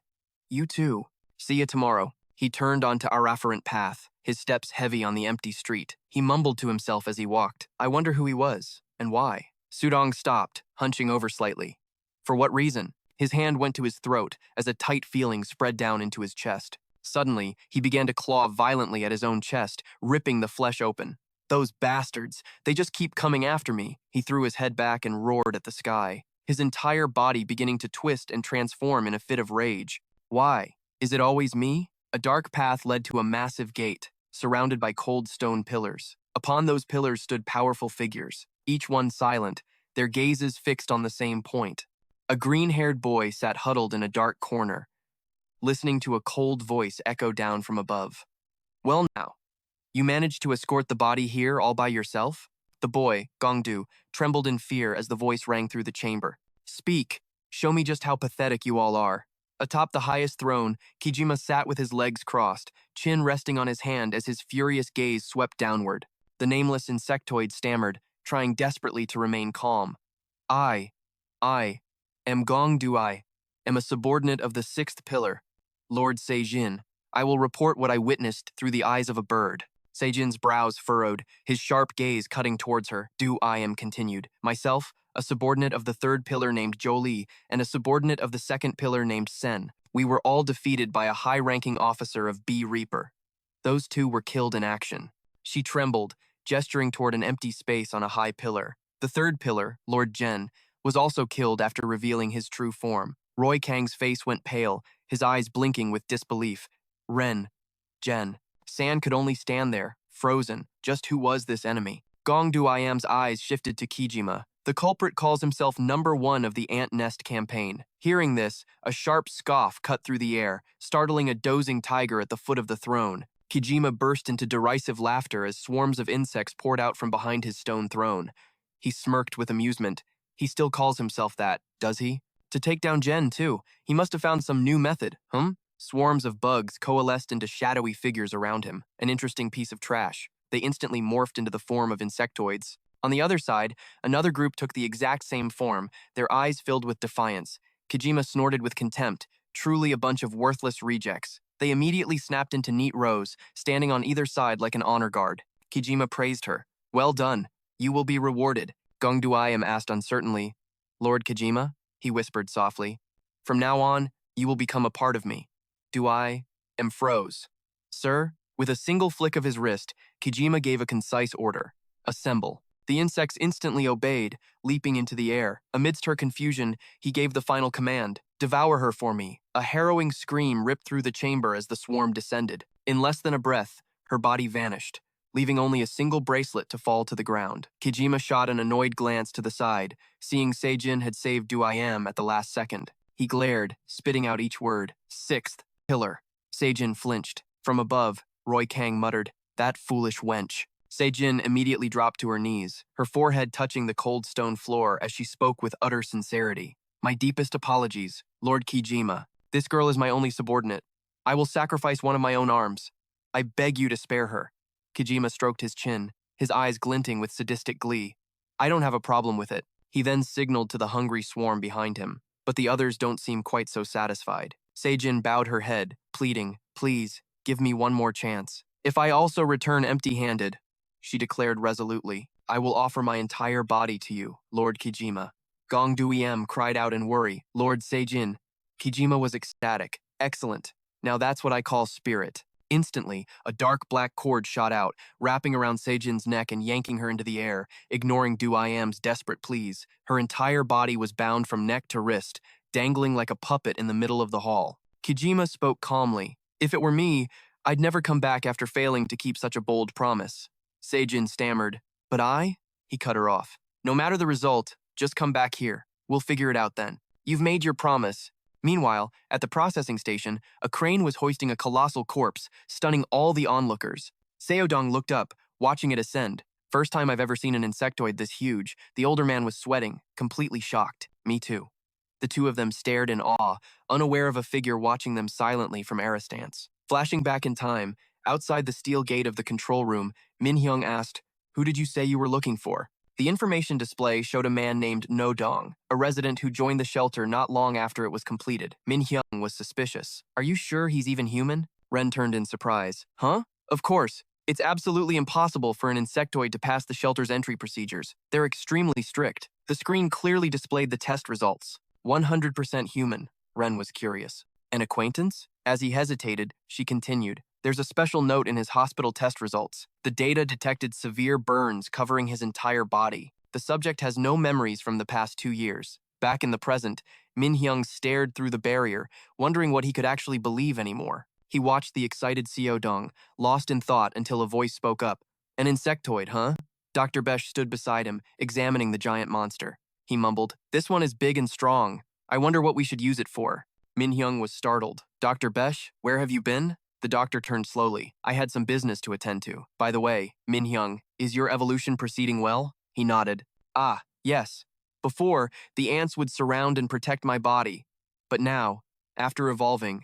You too. See you tomorrow. He turned onto our afferent path, his steps heavy on the empty street. He mumbled to himself as he walked. I wonder who he was, and why. Sudong stopped, hunching over slightly. For what reason? His hand went to his throat as a tight feeling spread down into his chest. Suddenly, he began to claw violently at his own chest, ripping the flesh open. Those bastards, they just keep coming after me. He threw his head back and roared at the sky, his entire body beginning to twist and transform in a fit of rage. Why? Is it always me? A dark path led to a massive gate, surrounded by cold stone pillars. Upon those pillars stood powerful figures, each one silent, their gazes fixed on the same point. A green-haired boy sat huddled in a dark corner, listening to a cold voice echo down from above. Well now, you managed to escort the body here all by yourself? The boy, Gongdu, trembled in fear as the voice rang through the chamber. Speak, show me just how pathetic you all are. Atop the highest throne, Kijima sat with his legs crossed, chin resting on his hand as his furious gaze swept downward. The nameless insectoid stammered, trying desperately to remain calm. I am Gongdu. I am a subordinate of the sixth pillar, Lord Seijin. I will report what I witnessed through the eyes of a bird. Seijin's brows furrowed, his sharp gaze cutting towards her. I am continued. Myself, a subordinate of the third pillar named Jolie, and a subordinate of the second pillar named Sen. We were all defeated by a high-ranking officer of B Reaper. Those two were killed in action. She trembled, gesturing toward an empty space on a high pillar. The third pillar, Lord Jen, was also killed after revealing his true form. Roy Kang's face went pale, his eyes blinking with disbelief. Jen. San could only stand there, frozen. Just who was this enemy? Gongdu Iam's eyes shifted to Kijima. The culprit calls himself number 1 of the Ant Nest campaign. Hearing this, a sharp scoff cut through the air, startling a dozing tiger at the foot of the throne. Kijima burst into derisive laughter as swarms of insects poured out from behind his stone throne. He smirked with amusement. He still calls himself that, does he? To take down Jen, too. He must have found some new method, Swarms of bugs coalesced into shadowy figures around him, an interesting piece of trash. They instantly morphed into the form of insectoids. On the other side, another group took the exact same form, their eyes filled with defiance. Kijima snorted with contempt, truly a bunch of worthless rejects. They immediately snapped into neat rows, standing on either side like an honor guard. Kijima praised her. Well done. You will be rewarded. Gongdu Iam asked uncertainly. Lord Kijima? He whispered softly. From now on, you will become a part of me. I am froze. Sir, with a single flick of his wrist, Kijima gave a concise order. Assemble. The insects instantly obeyed, leaping into the air. Amidst her confusion, he gave the final command. Devour her for me. A harrowing scream ripped through the chamber as the swarm descended. In less than a breath, her body vanished, leaving only a single bracelet to fall to the ground. Kijima shot an annoyed glance to the side, seeing Seijin had saved Duayam at the last second. He glared, spitting out each word. Sixth pillar. Seijin flinched. From above, Roy Kang muttered, that foolish wench. Seijin immediately dropped to her knees, her forehead touching the cold stone floor as she spoke with utter sincerity. My deepest apologies, Lord Kijima. This girl is my only subordinate. I will sacrifice one of my own arms. I beg you to spare her. Kijima stroked his chin, his eyes glinting with sadistic glee. I don't have a problem with it. He then signaled to the hungry swarm behind him, but the others don't seem quite so satisfied. Seijin bowed her head, pleading, please, give me one more chance. If I also return empty-handed, she declared resolutely, I will offer my entire body to you, Lord Kijima. Gongdu Iem cried out in worry, Lord Seijin. Kijima was ecstatic. Excellent. Now that's what I call spirit. Instantly, a dark black cord shot out, wrapping around Seijin's neck and yanking her into the air, ignoring Du Iam's desperate pleas. Her entire body was bound from neck to wrist, dangling like a puppet in the middle of the hall. Kijima spoke calmly. If it were me, I'd never come back after failing to keep such a bold promise. Seijin stammered. But I? He cut her off. No matter the result, just come back here. We'll figure it out then. You've made your promise. Meanwhile, at the processing station, a crane was hoisting a colossal corpse, stunning all the onlookers. Seodong looked up, watching it ascend. First time I've ever seen an insectoid this huge. The older man was sweating, completely shocked. Me too. The two of them stared in awe, unaware of a figure watching them silently from Aristance. Flashing back in time, outside the steel gate of the control room, Min Hyung asked, Who did you say you were looking for? The information display showed a man named No Dong, a resident who joined the shelter not long after it was completed. Min Hyung was suspicious. Are you sure he's even human? Ren turned in surprise. Huh? Of course. It's absolutely impossible for an insectoid to pass the shelter's entry procedures. They're extremely strict. The screen clearly displayed the test results. 100% human. Ren was curious. An acquaintance? As he hesitated, she continued. There's a special note in his hospital test results. The data detected severe burns covering his entire body. The subject has no memories from the past 2 years. Back in the present, Min Hyung stared through the barrier, wondering what he could actually believe anymore. He watched the excited Seo Dong, lost in thought until a voice spoke up. An insectoid, huh? Dr. Besh stood beside him, examining the giant monster. He mumbled, This one is big and strong. I wonder what we should use it for. Min Hyung was startled. Dr. Besh, where have you been? The doctor turned slowly. I had some business to attend to. By the way, Min Hyung, is your evolution proceeding well? He nodded. Ah, yes. Before, the ants would surround and protect my body. But now, after evolving,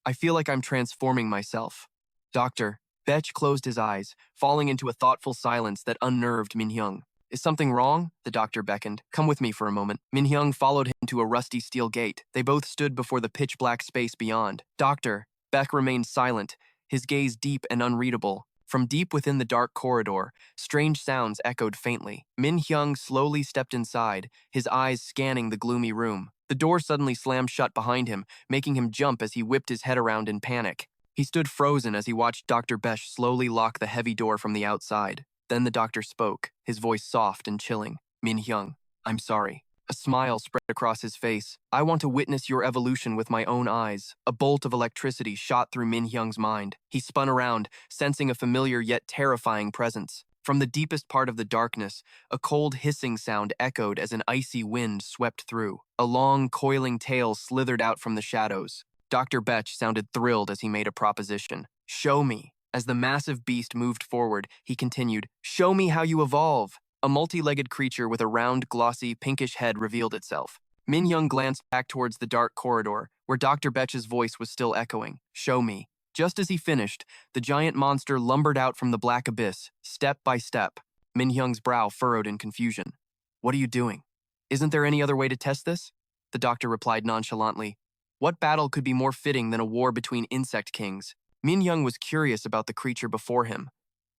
I feel like I'm transforming myself. Doctor, Betch closed his eyes, falling into a thoughtful silence that unnerved Min Hyung. Is something wrong? The doctor beckoned. Come with me for a moment. Min Hyung followed him to a rusty steel gate. They both stood before the pitch-black space beyond. Doctor, Beck remained silent, his gaze deep and unreadable. From deep within the dark corridor, strange sounds echoed faintly. Min Hyung slowly stepped inside, his eyes scanning the gloomy room. The door suddenly slammed shut behind him, making him jump as he whipped his head around in panic. He stood frozen as he watched Dr. Besh slowly lock the heavy door from the outside. Then the doctor spoke, his voice soft and chilling. Min Hyung, I'm sorry. A smile spread across his face. I want to witness your evolution with my own eyes. A bolt of electricity shot through Min Hyung's mind. He spun around, sensing a familiar yet terrifying presence. From the deepest part of the darkness, a cold hissing sound echoed as an icy wind swept through. A long, coiling tail slithered out from the shadows. Dr. Betch sounded thrilled as he made a proposition. Show me. As the massive beast moved forward, he continued, Show me how you evolve. A multi-legged creature with a round, glossy, pinkish head revealed itself. Min Hyung glanced back towards the dark corridor, where Dr. Betch's voice was still echoing. Show me. Just as he finished, the giant monster lumbered out from the black abyss, step by step. Min Hyung's brow furrowed in confusion. What are you doing? Isn't there any other way to test this? The doctor replied nonchalantly. What battle could be more fitting than a war between insect kings? Min Hyung was curious about the creature before him.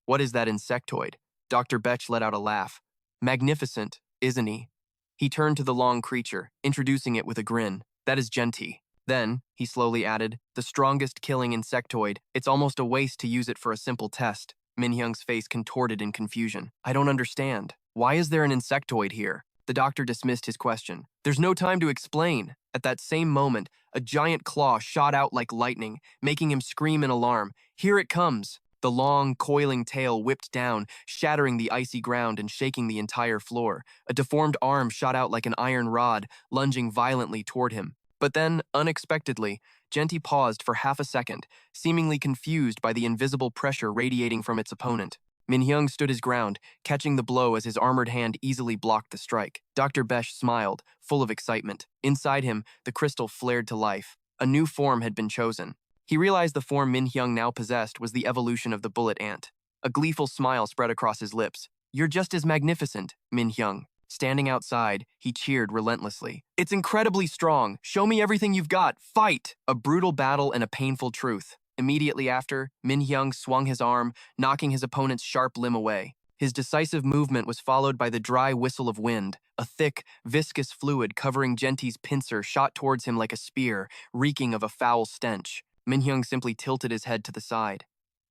What is that insectoid? Dr. Betch let out a laugh. Magnificent, isn't he? He turned to the long creature, introducing it with a grin. That is Genti. Then, he slowly added, the strongest killing insectoid. It's almost a waste to use it for a simple test. Min Hyung's face contorted in confusion. I don't understand. Why is there an insectoid here? The doctor dismissed his question. There's no time to explain. At that same moment, a giant claw shot out like lightning, making him scream in alarm. Here it comes. The long, coiling tail whipped down, shattering the icy ground and shaking the entire floor. A deformed arm shot out like an iron rod, lunging violently toward him. But then, unexpectedly, Genti paused for half a second, seemingly confused by the invisible pressure radiating from its opponent. Min Hyung stood his ground, catching the blow as his armored hand easily blocked the strike. Dr. Besh smiled, full of excitement. Inside him, the crystal flared to life. A new form had been chosen. He realized the form Min Hyung now possessed was the evolution of the bullet ant. A gleeful smile spread across his lips. You're just as magnificent, Min Hyung. Standing outside, he cheered relentlessly. It's incredibly strong. Show me everything you've got. Fight! A brutal battle and a painful truth. Immediately after, Min Hyung swung his arm, knocking his opponent's sharp limb away. His decisive movement was followed by the dry whistle of wind. A thick, viscous fluid covering Genti's pincer shot towards him like a spear, reeking of a foul stench. Min Hyung simply tilted his head to the side.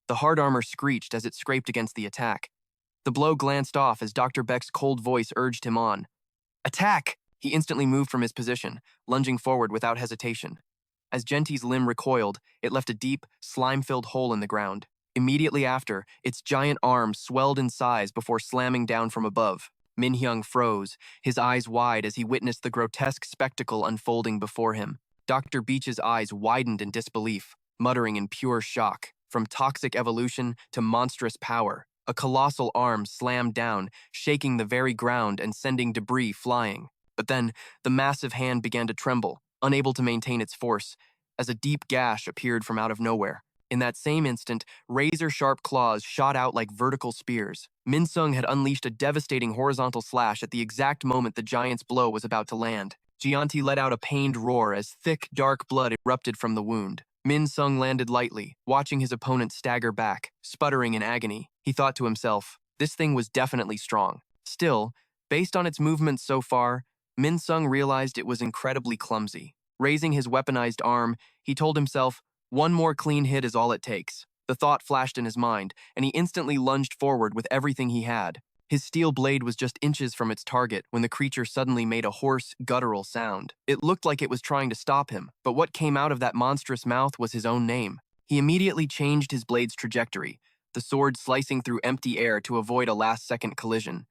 The hard armor screeched as it scraped against the attack. The blow glanced off as Dr. Beck's cold voice urged him on. Attack! He instantly moved from his position, lunging forward without hesitation. As Genti's limb recoiled, it left a deep, slime-filled hole in the ground. Immediately after, its giant arm swelled in size before slamming down from above. Min Hyung froze, his eyes wide as he witnessed the grotesque spectacle unfolding before him. Dr. Beach's eyes widened in disbelief, muttering in pure shock. From toxic evolution to monstrous power, a colossal arm slammed down, shaking the very ground and sending debris flying. But then, the massive hand began to tremble, unable to maintain its force, as a deep gash appeared from out of nowhere. In that same instant, razor-sharp claws shot out like vertical spears. Min-sung had unleashed a devastating horizontal slash at the exact moment the giant's blow was about to land. Gianti let out a pained roar as thick, dark blood erupted from the wound. Min-sung landed lightly, watching his opponent stagger back, sputtering in agony. He thought to himself, this thing was definitely strong. Still, based on its movements so far, Min-sung realized it was incredibly clumsy. Raising his weaponized arm, he told himself, one more clean hit is all it takes. The thought flashed in his mind, and he instantly lunged forward with everything he had. His steel blade was just inches from its target when the creature suddenly made a hoarse, guttural sound. It looked like it was trying to stop him, but what came out of that monstrous mouth was his own name. He immediately changed his blade's trajectory, the sword slicing through empty air to avoid a last-second collision.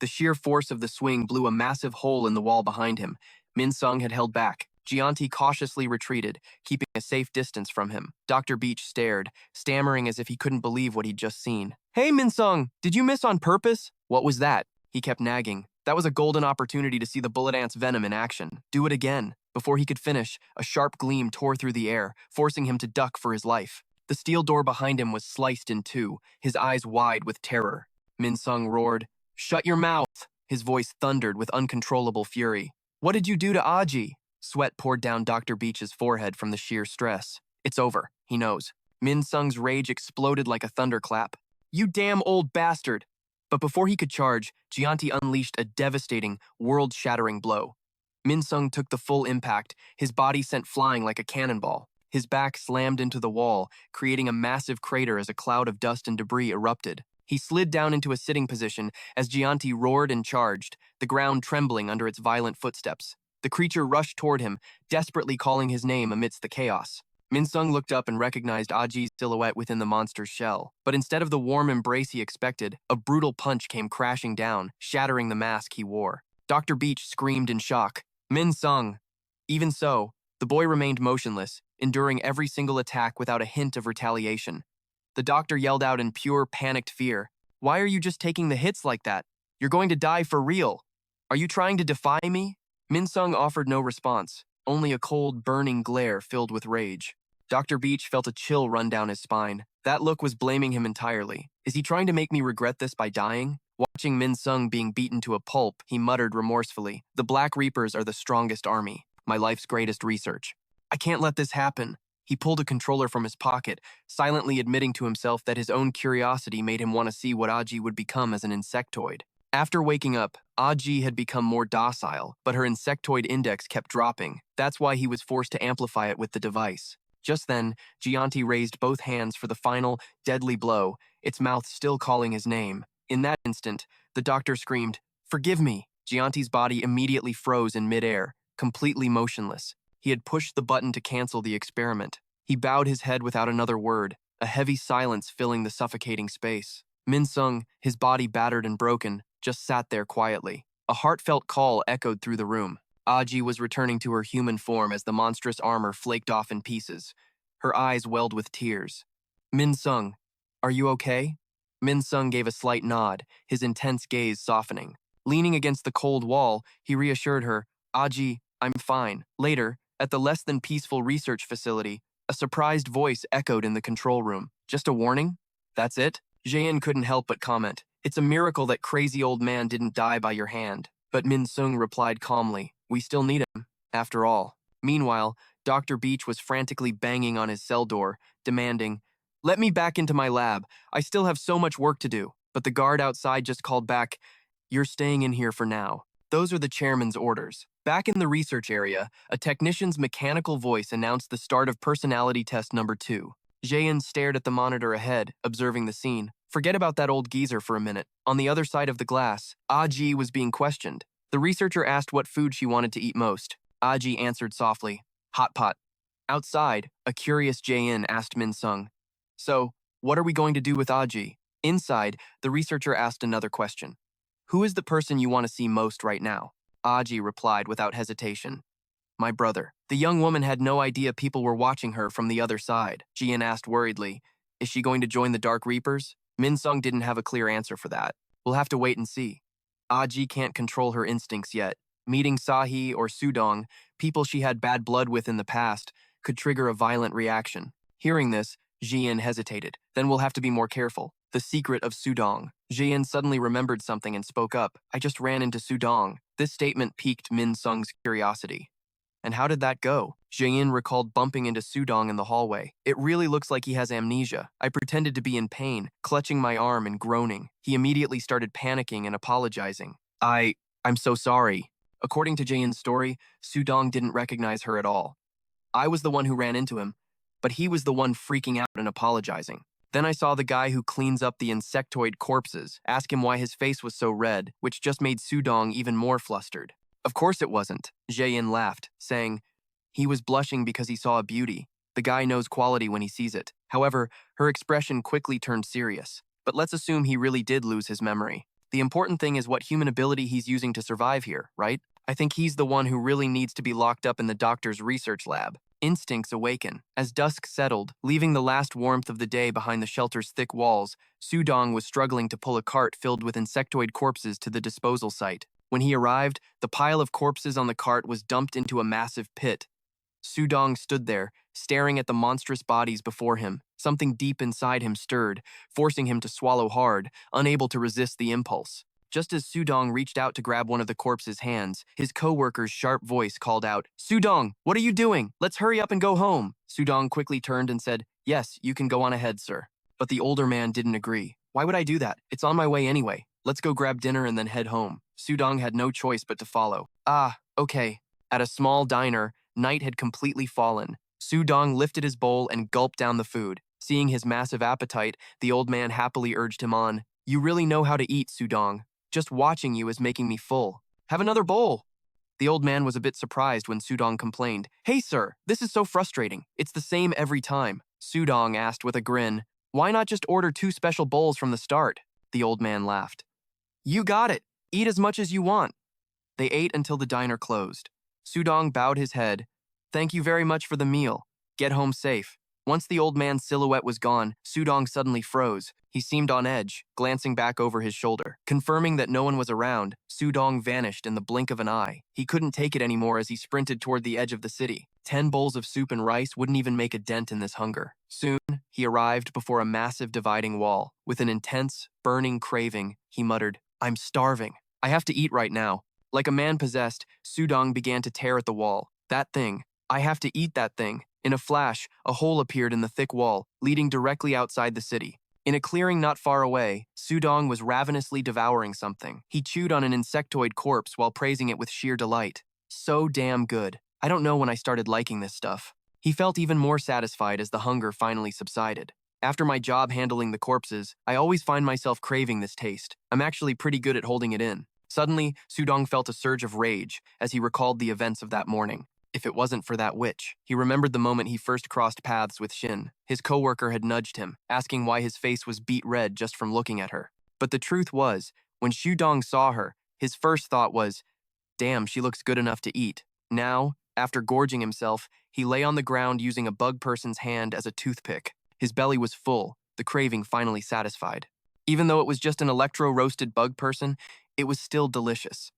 The sheer force of the swing blew a massive hole in the wall behind him. Min-sung had held back. Gianti cautiously retreated, keeping a safe distance from him. Dr. Beach stared, stammering as if he couldn't believe what he'd just seen. Hey, Min-sung, did you miss on purpose? What was that? He kept nagging. That was a golden opportunity to see the bullet ant's venom in action. Do it again. Before he could finish, a sharp gleam tore through the air, forcing him to duck for his life. The steel door behind him was sliced in two, his eyes wide with terror. Min-sung roared, "Shut your mouth!" His voice thundered with uncontrollable fury. What did you do to Aji? Sweat poured down Dr. Beach's forehead from the sheer stress. It's over, he knows. Min-sung's rage exploded like a thunderclap. You damn old bastard! But before he could charge, Gianti unleashed a devastating, world-shattering blow. Min-sung took the full impact, his body sent flying like a cannonball. His back slammed into the wall, creating a massive crater as a cloud of dust and debris erupted. He slid down into a sitting position as Gianti roared and charged, the ground trembling under its violent footsteps. The creature rushed toward him, desperately calling his name amidst the chaos. Min-sung looked up and recognized Aji's silhouette within the monster's shell. But instead of the warm embrace he expected, a brutal punch came crashing down, shattering the mask he wore. Dr. Beach screamed in shock. Min-sung! Even so, the boy remained motionless, enduring every single attack without a hint of retaliation. The doctor yelled out in pure, panicked fear. Why are you just taking the hits like that? You're going to die for real. Are you trying to defy me? Min-sung offered no response, only a cold, burning glare filled with rage. Dr. Beach felt a chill run down his spine. That look was blaming him entirely. Is he trying to make me regret this by dying? Watching Min-sung being beaten to a pulp, he muttered remorsefully. The Black Reapers are the strongest army, my life's greatest research. I can't let this happen. He pulled a controller from his pocket, silently admitting to himself that his own curiosity made him want to see what Aji would become as an insectoid. After waking up, Aji had become more docile, but her insectoid index kept dropping. That's why he was forced to amplify it with the device. Just then, Gianti raised both hands for the final, deadly blow, its mouth still calling his name. In that instant, the doctor screamed, "Forgive me!" Gianti's body immediately froze in midair, completely motionless. He had pushed the button to cancel the experiment. He bowed his head without another word, a heavy silence filling the suffocating space. Min-sung, his body battered and broken, just sat there quietly. A heartfelt call echoed through the room. Aji was returning to her human form as the monstrous armor flaked off in pieces. Her eyes welled with tears. Min-sung, are you okay? Min-sung gave a slight nod, his intense gaze softening. Leaning against the cold wall, he reassured her, Aji, I'm fine. Later, at the less-than-peaceful research facility, a surprised voice echoed in the control room. Just a warning? That's it? Jaein couldn't help but comment. It's a miracle that crazy old man didn't die by your hand. But Min-sung replied calmly, we still need him, after all. Meanwhile, Dr. Beach was frantically banging on his cell door, demanding, let me back into my lab. I still have so much work to do. But the guard outside just called back, you're staying in here for now. Those are the chairman's orders. Back in the research area, a technician's mechanical voice announced the start of personality test number 2. Jaein stared at the monitor ahead, observing the scene. Forget about that old geezer for a minute. On the other side of the glass, Aji was being questioned. The researcher asked what food she wanted to eat most. Aji answered softly, hot pot. Outside, a curious Jaein asked Min-sung, so, what are we going to do with Aji? Inside, the researcher asked another question. Who is the person you want to see most right now? Aji replied without hesitation. My brother. The young woman had no idea people were watching her from the other side. Jaein asked worriedly, is she going to join the Dark Reapers? Min-sung didn't have a clear answer for that. We'll have to wait and see. Aji can't control her instincts yet. Meeting Sahi or Sudong, people she had bad blood with in the past, could trigger a violent reaction. Hearing this, Jian hesitated. Then we'll have to be more careful. The secret of Sudong. Jian suddenly remembered something and spoke up. I just ran into Sudong. This statement piqued Min Sung's curiosity. And how did that go? Jian recalled bumping into Sudong in the hallway. It really looks like he has amnesia. I pretended to be in pain, clutching my arm and groaning. He immediately started panicking and apologizing. I'm so sorry. According to Jian's story, Sudong didn't recognize her at all. I was the one who ran into him, but he was the one freaking out and apologizing. Then I saw the guy who cleans up the insectoid corpses, ask him why his face was so red, which just made Sudong even more flustered. Of course it wasn't. Jaein laughed, saying, he was blushing because he saw a beauty. The guy knows quality when he sees it. However, her expression quickly turned serious. But let's assume he really did lose his memory. The important thing is what human ability he's using to survive here, right? I think he's the one who really needs to be locked up in the doctor's research lab. Instincts awaken. As dusk settled, leaving the last warmth of the day behind the shelter's thick walls, Sudong was struggling to pull a cart filled with insectoid corpses to the disposal site. When he arrived, the pile of corpses on the cart was dumped into a massive pit. Sudong stood there, staring at the monstrous bodies before him. Something deep inside him stirred, forcing him to swallow hard, unable to resist the impulse. Just as Sudong reached out to grab one of the corpse's hands, his co-worker's sharp voice called out, Sudong, what are you doing? Let's hurry up and go home. Sudong quickly turned and said, yes, you can go on ahead, sir. But the older man didn't agree. Why would I do that? It's on my way anyway. Let's go grab dinner and then head home. Sudong had no choice but to follow. Okay. At a small diner, night had completely fallen. Sudong lifted his bowl and gulped down the food. Seeing his massive appetite, the old man happily urged him on. You really know how to eat, Sudong. Just watching you is making me full. Have another bowl. The old man was a bit surprised when Sudong complained. Hey, sir, this is so frustrating. It's the same every time. Sudong asked with a grin, why not just order 2 special bowls from the start? The old man laughed. You got it. Eat as much as you want. They ate until the diner closed. Sudong bowed his head. Thank you very much for the meal. Get home safe. Once the old man's silhouette was gone, Sudong suddenly froze. He seemed on edge, glancing back over his shoulder. Confirming that no one was around, Sudong vanished in the blink of an eye. He couldn't take it anymore as he sprinted toward the edge of the city. 10 bowls of soup and rice wouldn't even make a dent in this hunger. Soon, he arrived before a massive dividing wall. With an intense, burning craving, he muttered, I'm starving. I have to eat right now. Like a man possessed, Sudong began to tear at the wall. That thing. I have to eat that thing. In a flash, a hole appeared in the thick wall, leading directly outside the city. In a clearing not far away, Sudong was ravenously devouring something. He chewed on an insectoid corpse while praising it with sheer delight. So damn good. I don't know when I started liking this stuff. He felt even more satisfied as the hunger finally subsided. After my job handling the corpses, I always find myself craving this taste. I'm actually pretty good at holding it in. Suddenly, Sudong felt a surge of rage as he recalled the events of that morning. If it wasn't for that witch, he remembered the moment he first crossed paths with Shin. His coworker had nudged him, asking why his face was beet red just from looking at her. But the truth was, when Sudong saw her, his first thought was, damn, she looks good enough to eat. Now, after gorging himself, he lay on the ground using a bug person's hand as a toothpick. His belly was full, the craving finally satisfied. Even though it was just an electro-roasted bug person, it was still delicious.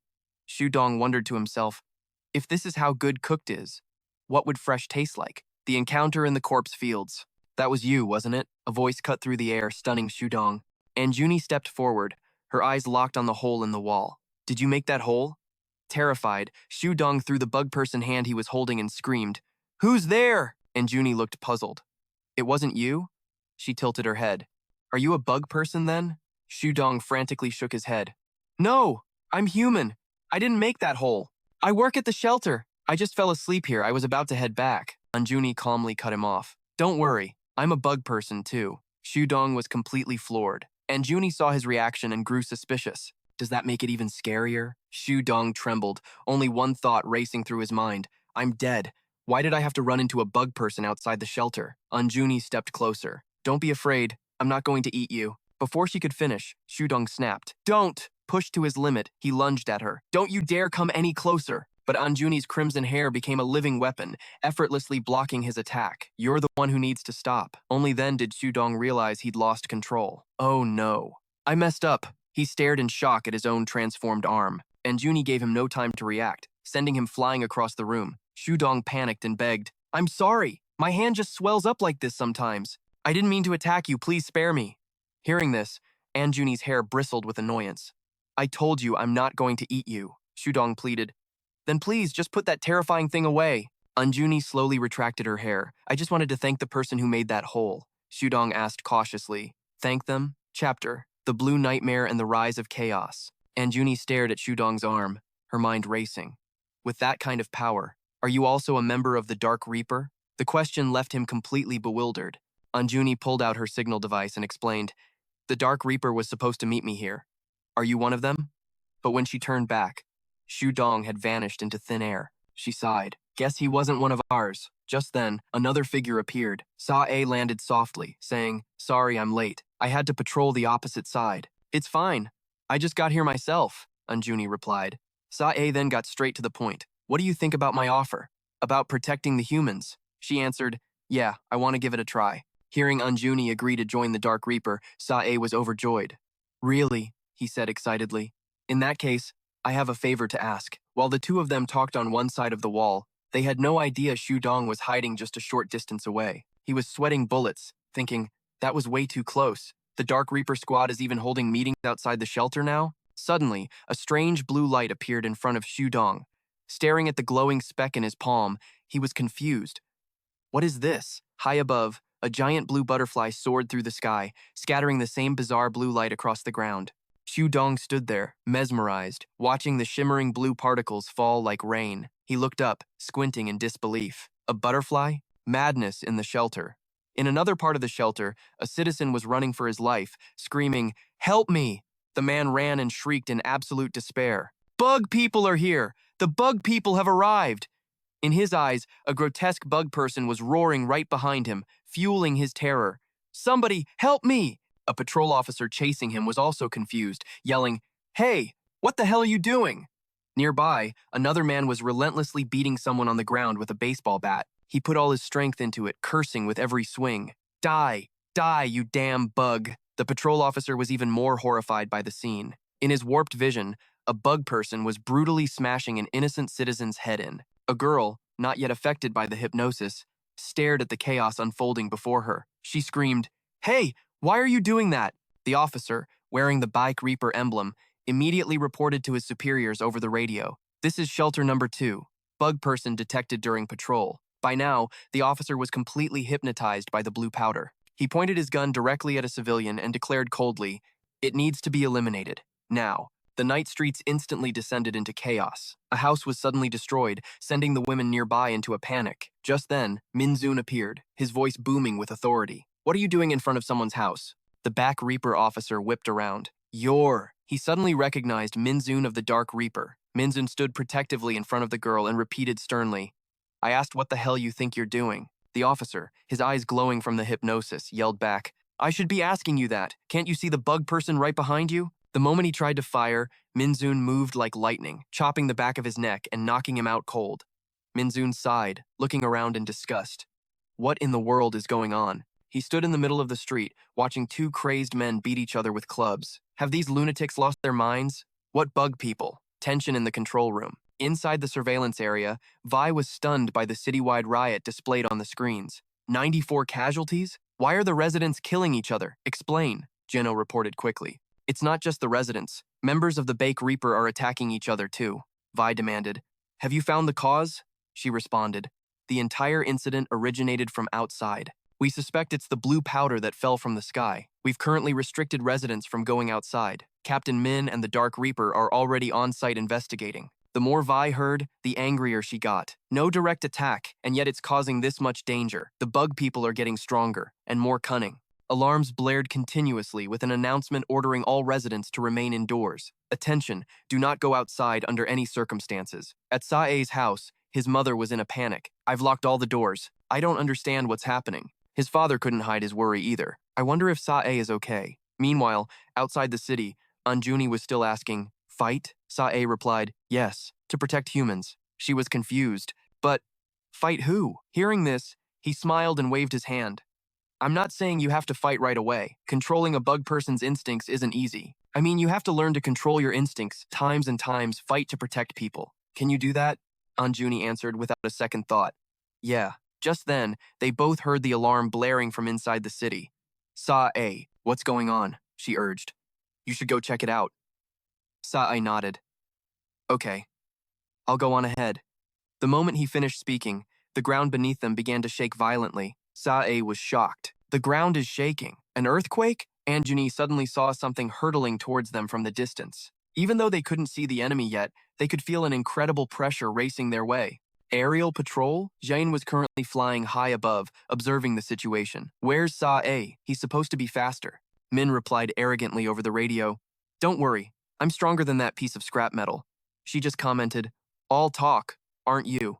Sudong wondered to himself, if this is how good cooked is, what would fresh taste like? The encounter in the corpse fields. That was you, wasn't it? A voice cut through the air, stunning Sudong. Anjuni stepped forward, her eyes locked on the hole in the wall. Did you make that hole? Terrified, Sudong threw the bug person hand he was holding and screamed, Who's there? Anjuni looked puzzled. It wasn't you? She tilted her head. Are you a bug person then? Sudong frantically shook his head. No, I'm human. I didn't make that hole. I work at the shelter. I just fell asleep here. I was about to head back. Anjuni calmly cut him off. Don't worry. I'm a bug person too. Sudong was completely floored. Anjuni saw his reaction and grew suspicious. Does that make it even scarier? Sudong trembled, only one thought racing through his mind. I'm dead. Why did I have to run into a bug person outside the shelter? Anjuni stepped closer. Don't be afraid. I'm not going to eat you. Before she could finish, Sudong snapped. Don't! Pushed to his limit, he lunged at her. Don't you dare come any closer! But Anjuni's crimson hair became a living weapon, effortlessly blocking his attack. You're the one who needs to stop. Only then did Sudong realize he'd lost control. Oh no. I messed up. He stared in shock at his own transformed arm. Anjuni gave him no time to react, sending him flying across the room. Sudong panicked and begged, I'm sorry. My hand just swells up like this sometimes. I didn't mean to attack you, please spare me. Hearing this, Anjuni's hair bristled with annoyance. I told you I'm not going to eat you, Shudong pleaded. Then please, just put that terrifying thing away. Anjuni slowly retracted her hair. I just wanted to thank the person who made that hole, Shudong asked cautiously. Thank them? Chapter: The Blue Nightmare and the Rise of Chaos. Anjuni stared at Shudong's arm, her mind racing. With that kind of power, are you also a member of the Dark Reaper? The question left him completely bewildered. Anjuni pulled out her signal device and explained, The Dark Reaper was supposed to meet me here. Are you one of them? But when she turned back, Shudong had vanished into thin air. She sighed. Guess he wasn't one of ours. Just then, another figure appeared. Sa-A landed softly, saying, Sorry, I'm late. I had to patrol the opposite side. It's fine. I just got here myself, Anjuni replied. Sa-A then got straight to the point. What do you think about my offer? About protecting the humans? She answered, Yeah, I want to give it a try. Hearing Anjuni agree to join the Dark Reaper, Sa-A was overjoyed. Really? He said excitedly. In that case, I have a favor to ask. While the two of them talked on one side of the wall, they had no idea Shudong was hiding just a short distance away. He was sweating bullets, thinking, that was way too close. The Dark Reaper squad is even holding meetings outside the shelter now? Suddenly, a strange blue light appeared in front of Shudong. Staring at the glowing speck in his palm, he was confused. What is this? High above, a giant blue butterfly soared through the sky, scattering the same bizarre blue light across the ground. Shudong stood there, mesmerized, watching the shimmering blue particles fall like rain. He looked up, squinting in disbelief. A butterfly? Madness in the shelter. In another part of the shelter, a citizen was running for his life, screaming, Help me! The man ran and shrieked in absolute despair. Bug people are here! The bug people have arrived! In his eyes, a grotesque bug person was roaring right behind him, fueling his terror. Somebody, help me! A patrol officer chasing him was also confused, yelling, Hey, what the hell are you doing? Nearby, another man was relentlessly beating someone on the ground with a baseball bat. He put all his strength into it, cursing with every swing. Die! Die, you damn bug! The patrol officer was even more horrified by the scene. In his warped vision, a bug person was brutally smashing an innocent citizen's head in. A girl, not yet affected by the hypnosis, stared at the chaos unfolding before her. She screamed, Hey, why are you doing that? The officer, wearing the Bike Reaper emblem, immediately reported to his superiors over the radio. This is shelter number 2. Bug person detected during patrol. By now, the officer was completely hypnotized by the blue powder. He pointed his gun directly at a civilian and declared coldly, It needs to be eliminated. Now. The night streets instantly descended into chaos. A house was suddenly destroyed, sending the women nearby into a panic. Just then, Minzoon appeared, his voice booming with authority. What are you doing in front of someone's house? The Back Reaper officer whipped around. He suddenly recognized Minzoon of the Dark Reaper. Minzoon stood protectively in front of the girl and repeated sternly, I asked what the hell you think you're doing. The officer, his eyes glowing from the hypnosis, yelled back, I should be asking you that. Can't you see the bug person right behind you? The moment he tried to fire, Minzoon moved like lightning, chopping the back of his neck and knocking him out cold. Minzoon sighed, looking around in disgust. What in the world is going on? He stood in the middle of the street, watching two crazed men beat each other with clubs. Have these lunatics lost their minds? What bug people? Tension in the control room. Inside the surveillance area, Vi was stunned by the citywide riot displayed on the screens. 94 casualties? Why are the residents killing each other? Explain, Jeno reported quickly. It's not just the residents. Members of the Bake Reaper are attacking each other too, Vi demanded. Have you found the cause? She responded. The entire incident originated from outside. We suspect it's the blue powder that fell from the sky. We've currently restricted residents from going outside. Captain Min and the Dark Reaper are already on site investigating. The more Vi heard, the angrier she got. No direct attack, and yet it's causing this much danger. The bug people are getting stronger and more cunning. Alarms blared continuously with an announcement ordering all residents to remain indoors. Attention, do not go outside under any circumstances. At Sa-A's house, his mother was in a panic. I've locked all the doors. I don't understand what's happening. His father couldn't hide his worry either. I wonder if Sa-A is okay. Meanwhile, outside the city, Anjuni was still asking, Fight? Sa-A replied, Yes, to protect humans. She was confused. But, fight who? Hearing this, he smiled and waved his hand. I'm not saying you have to fight right away. Controlling a bug person's instincts isn't easy. I mean, you have to learn to control your instincts, times and times, fight to protect people. Can you do that? Anjuni answered without a second thought. Yeah, Just then, they both heard the alarm blaring from inside the city. Sa-A, what's going on? She urged. You should go check it out. Sa-A nodded. Okay, I'll go on ahead. The moment he finished speaking, the ground beneath them began to shake violently. Sa-A was shocked. The ground is shaking. An earthquake? Anjani suddenly saw something hurtling towards them from the distance. Even though they couldn't see the enemy yet, they could feel an incredible pressure racing their way. Aerial patrol? Jane was currently flying high above, observing the situation. Where's Sa-A? He's supposed to be faster. Min replied arrogantly over the radio. Don't worry, I'm stronger than that piece of scrap metal. She just commented, all talk, aren't you?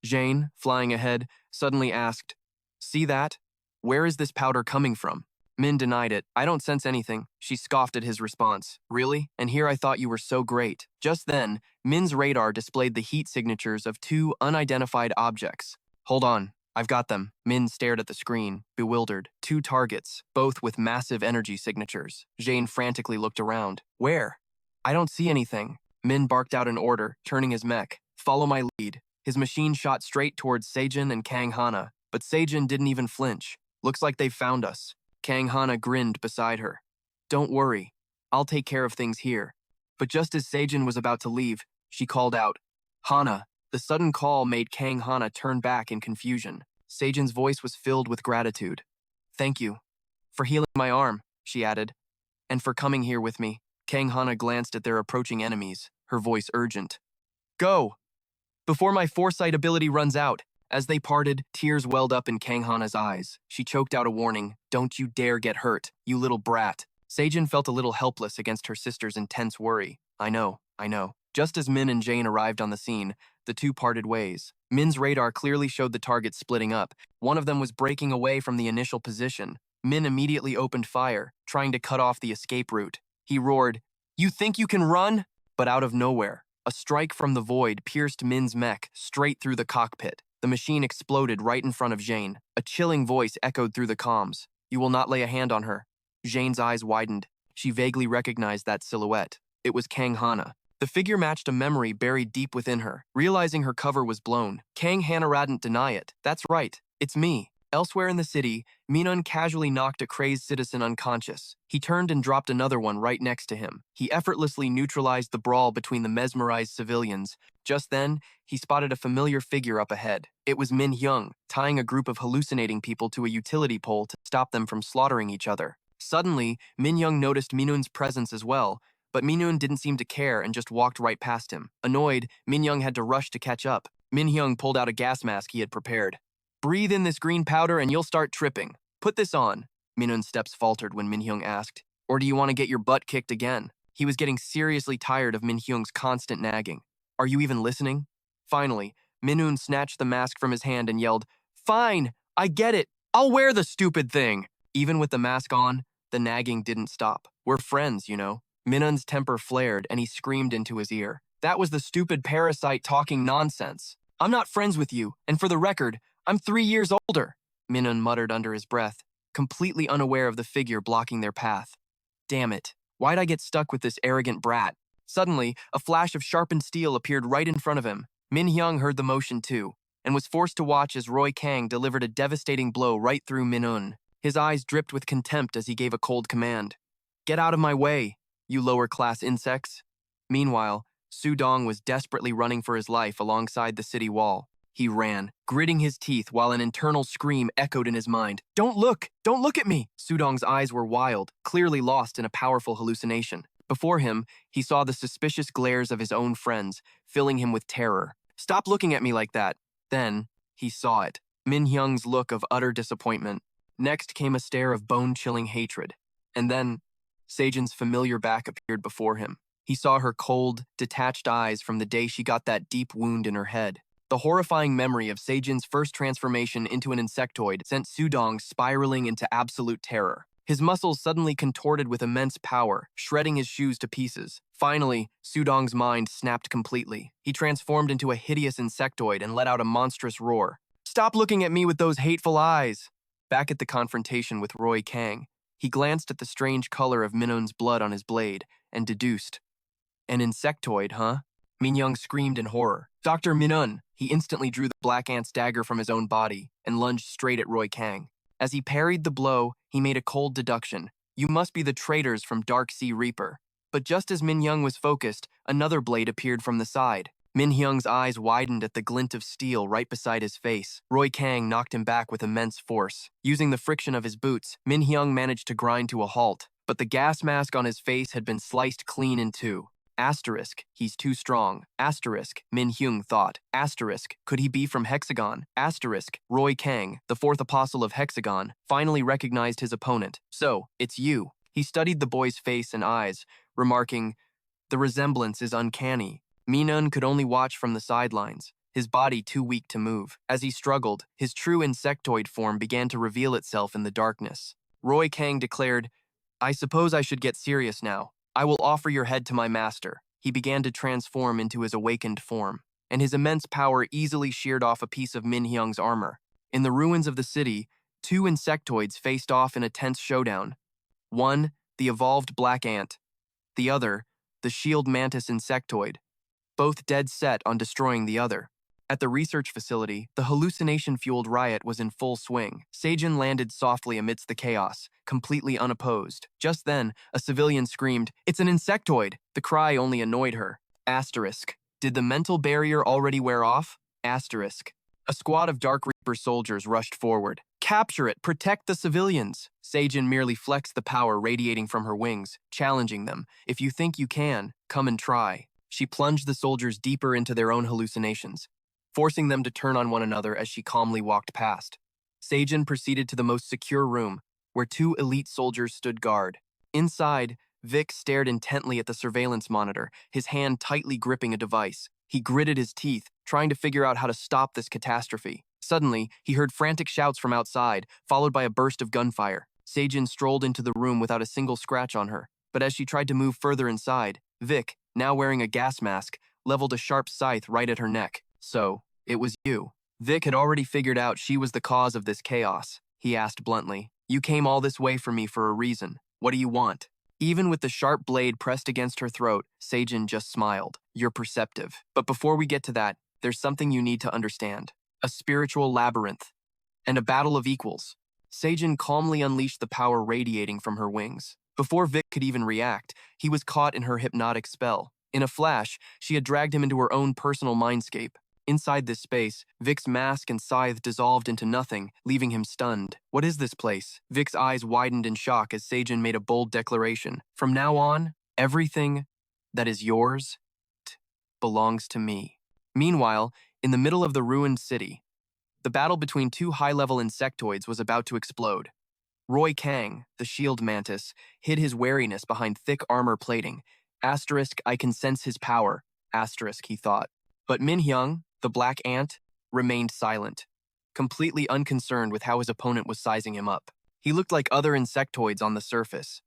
Jane, flying ahead, suddenly asked, see that? Where is this powder coming from? Min denied it. I don't sense anything. She scoffed at his response. Really? And here I thought you were so great. Just then, Min's radar displayed the heat signatures of two unidentified objects. Hold on, I've got them. Min stared at the screen, bewildered. Two targets, both with massive energy signatures. Jane frantically looked around. Where? I don't see anything. Min barked out an order, turning his mech. Follow my lead. His machine shot straight towards Seijin and Kang Hana, but Seijin didn't even flinch. Looks like they've found us. Kang Hana grinned beside her. Don't worry, I'll take care of things here. But just as Seijin was about to leave, she called out, Hana. The sudden call made Kang Hana turn back in confusion. Seijin's voice was filled with gratitude. Thank you. For healing my arm, she added. And for coming here with me. Kang Hana glanced at their approaching enemies, her voice urgent. Go! Before my foresight ability runs out. As they parted, tears welled up in Kang Hana's eyes. She choked out a warning, don't you dare get hurt, you little brat. Seijin felt a little helpless against her sister's intense worry. I know. Just as Min and Jane arrived on the scene, the two parted ways. Min's radar clearly showed the targets splitting up. One of them was breaking away from the initial position. Min immediately opened fire, trying to cut off the escape route. He roared, You think you can run? But out of nowhere, a strike from the void pierced Min's mech straight through the cockpit. The machine exploded right in front of Jane. A chilling voice echoed through the comms. You will not lay a hand on her. Jane's eyes widened. She vaguely recognized that silhouette. It was Kang Hana. The figure matched a memory buried deep within her. Realizing her cover was blown, Kang Hana didn't deny it. That's right. It's me. Elsewhere in the city, Minun casually knocked a crazed citizen unconscious. He turned and dropped another one right next to him. He effortlessly neutralized the brawl between the mesmerized civilians. Just then, he spotted a familiar figure up ahead. It was Min Hyung, tying a group of hallucinating people to a utility pole to stop them from slaughtering each other. Suddenly, Min Hyung noticed Minun's presence as well, but Minun didn't seem to care and just walked right past him. Annoyed, Min Hyung had to rush to catch up. Min Hyung pulled out a gas mask he had prepared. Breathe in this green powder and you'll start tripping. Put this on. Minun's steps faltered when Min Hyung asked, or do you want to get your butt kicked again? He was getting seriously tired of Min Hyung's constant nagging. Are you even listening? Finally, Minun snatched the mask from his hand and yelled, Fine, I get it. I'll wear the stupid thing. Even with the mask on, the nagging didn't stop. We're friends, you know. Minun's temper flared and he screamed into his ear. That was the stupid parasite talking nonsense. I'm not friends with you, and for the record, I'm 3 years older, Minun muttered under his breath, completely unaware of the figure blocking their path. Damn it, why'd I get stuck with this arrogant brat? Suddenly, a flash of sharpened steel appeared right in front of him. Min Hyung heard the motion too, and was forced to watch as Roy Kang delivered a devastating blow right through Minun. His eyes dripped with contempt as he gave a cold command. Get out of my way, you lower-class insects. Meanwhile, Sudong was desperately running for his life alongside the city wall. He ran, gritting his teeth while an internal scream echoed in his mind. Don't look at me! Sudong's eyes were wild, clearly lost in a powerful hallucination. Before him, he saw the suspicious glares of his own friends, filling him with terror. Stop looking at me like that. Then, he saw it. Min Hyung's look of utter disappointment. Next came a stare of bone-chilling hatred. And then, Seijin's familiar back appeared before him. He saw her cold, detached eyes from the day she got that deep wound in her head. The horrifying memory of Seijin's first transformation into an insectoid sent Sudong spiraling into absolute terror. His muscles suddenly contorted with immense power, shredding his shoes to pieces. Finally, Sudong's mind snapped completely. He transformed into a hideous insectoid and let out a monstrous roar. Stop looking at me with those hateful eyes! Back at the confrontation with Roy Kang, he glanced at the strange color of Minun's blood on his blade and deduced. An insectoid, huh? Minyoung screamed in horror. Dr. Minun! He instantly drew the black ant's dagger from his own body and lunged straight at Roy Kang. As he parried the blow, he made a cold deduction. You must be the traitors from Dark Sea Reaper. But just as Minyoung was focused, another blade appeared from the side. Minhyung's eyes widened at the glint of steel right beside his face. Roy Kang knocked him back with immense force. Using the friction of his boots, Minhyung managed to grind to a halt, but the gas mask on his face had been sliced clean in two. Asterisk, he's too strong. Asterisk, Minhyung thought. Asterisk, could he be from Hexagon? Asterisk, Roy Kang, the fourth apostle of Hexagon, finally recognized his opponent. So, it's you. He studied the boy's face and eyes, remarking, the resemblance is uncanny. Minun could only watch from the sidelines, his body too weak to move. As he struggled, his true insectoid form began to reveal itself in the darkness. Roy Kang declared, I suppose I should get serious now. I will offer your head to my master. He began to transform into his awakened form, and his immense power easily sheared off a piece of Minhyung's armor. In the ruins of the city, two insectoids faced off in a tense showdown. One, the evolved black ant. The other, the shield mantis insectoid. Both dead set on destroying the other. At the research facility, the hallucination-fueled riot was in full swing. Seijin landed softly amidst the chaos, completely unopposed. Just then, a civilian screamed, It's an insectoid! The cry only annoyed her. Asterisk. Did the mental barrier already wear off? Asterisk. A squad of Dark Reaper soldiers rushed forward. Capture it! Protect the civilians! Seijin merely flexed the power radiating from her wings, challenging them. If you think you can, come and try. She plunged the soldiers deeper into their own hallucinations, forcing them to turn on one another as she calmly walked past. Seijin proceeded to the most secure room, where two elite soldiers stood guard. Inside, Vic stared intently at the surveillance monitor, his hand tightly gripping a device. He gritted his teeth, trying to figure out how to stop this catastrophe. Suddenly, he heard frantic shouts from outside, followed by a burst of gunfire. Seijin strolled into the room without a single scratch on her, but as she tried to move further inside, Vic, now wearing a gas mask, leveled a sharp scythe right at her neck. So, it was you. Vic had already figured out she was the cause of this chaos. He asked bluntly, You came all this way for me for a reason. What do you want? Even with the sharp blade pressed against her throat, Seijin just smiled. You're perceptive. But before we get to that, there's something you need to understand. A spiritual labyrinth. And a battle of equals. Seijin calmly unleashed the power radiating from her wings. Before Vic could even react, he was caught in her hypnotic spell. In a flash, she had dragged him into her own personal mindscape. Inside this space, Vic's mask and scythe dissolved into nothing, leaving him stunned. What is this place? Vic's eyes widened in shock as Seijin made a bold declaration. From now on, everything that is yours belongs to me. Meanwhile, in the middle of the ruined city, the battle between two high-level insectoids was about to explode. Roy Kang, the shield mantis, hid his wariness behind thick armor plating. Asterisk, I can sense his power. Asterisk, he thought. But Minhyung, the black ant, remained silent, completely unconcerned with how his opponent was sizing him up. He looked like other insectoids on the surface,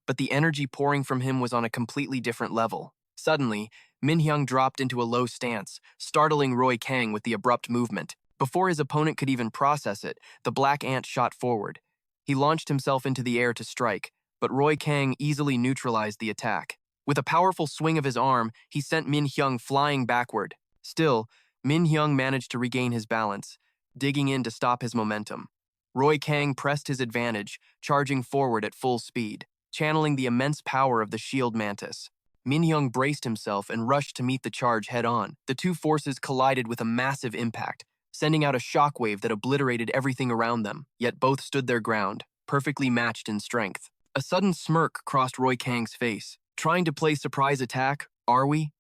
but the energy pouring from him was on a completely different level. Suddenly, Minhyung dropped into a low stance, startling Roy Kang with the abrupt movement. Before his opponent could even process it, the black ant shot forward. He launched himself into the air to strike, but Roy Kang easily neutralized the attack. With a powerful swing of his arm, he sent Minhyung flying backward. Still, Minhyung managed to regain his balance, digging in to stop his momentum. Roy Kang pressed his advantage, charging forward at full speed, channeling the immense power of the shield mantis. Minhyung braced himself and rushed to meet the charge head-on. The two forces collided with a massive impact, sending out a shockwave that obliterated everything around them, yet both stood their ground, perfectly matched in strength. A sudden smirk crossed Roy Kang's face. Trying to play surprise attack, are we?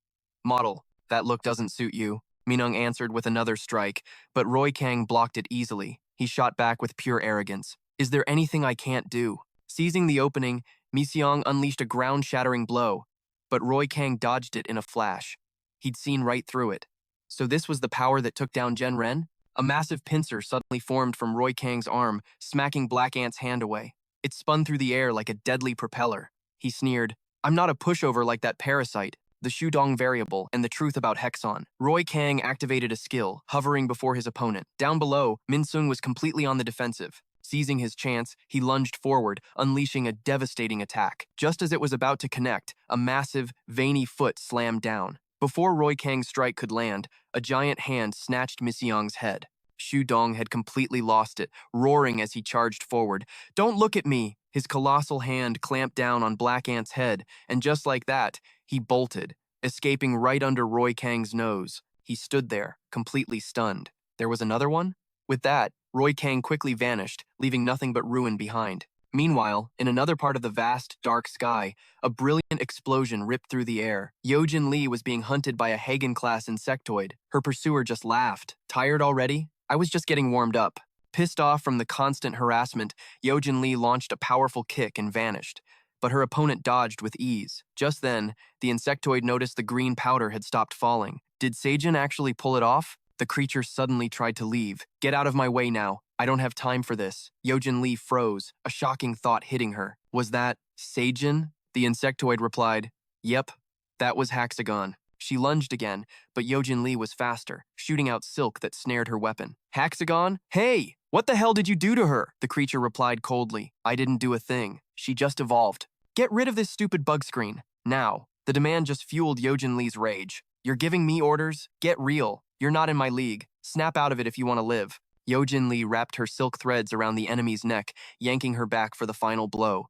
Model, that look doesn't suit you, Minhyung answered with another strike, but Roy Kang blocked it easily. He shot back with pure arrogance. Is there anything I can't do? Seizing the opening, Minhyung unleashed a ground-shattering blow, but Roy Kang dodged it in a flash. He'd seen right through it. So this was the power that took down Jen Ren? A massive pincer suddenly formed from Roy Kang's arm, smacking Black Ant's hand away. It spun through the air like a deadly propeller. He sneered, I'm not a pushover like that parasite, the Shudong variable, and the truth about Hexon. Roy Kang activated a skill, hovering before his opponent. Down below, Minsung was completely on the defensive. Seizing his chance, he lunged forward, unleashing a devastating attack. Just as it was about to connect, a massive, veiny foot slammed down. Before Roy Kang's strike could land, a giant hand snatched Miss Young's head. Shu Dong had completely lost it, roaring as he charged forward. "Don't look at me!" His colossal hand clamped down on Black Ant's head, and just like that, he bolted, escaping right under Roy Kang's nose. He stood there, completely stunned. There was another one? With that, Roy Kang quickly vanished, leaving nothing but ruin behind. Meanwhile, in another part of the vast, dark sky, a brilliant explosion ripped through the air. Yojin Lee was being hunted by a Hagen-class insectoid. Her pursuer just laughed. "Tired already? I was just getting warmed up." Pissed off from the constant harassment, Yojin Lee launched a powerful kick and vanished. But her opponent dodged with ease. Just then, the insectoid noticed the green powder had stopped falling. Did Seijin actually pull it off? The creature suddenly tried to leave. "Get out of my way now. I don't have time for this." Yojin Lee froze, a shocking thought hitting her. Was that Seijin? The insectoid replied, "Yep, that was Hexagon." She lunged again, but Yojin Lee was faster, shooting out silk that snared her weapon. "Hexagon? Hey! What the hell did you do to her?" The creature replied coldly. "I didn't do a thing. She just evolved. Get rid of this stupid bug screen. Now." The demand just fueled Yojin Lee's rage. "You're giving me orders? Get real. You're not in my league. Snap out of it if you want to live." Yojin Lee wrapped her silk threads around the enemy's neck, yanking her back for the final blow.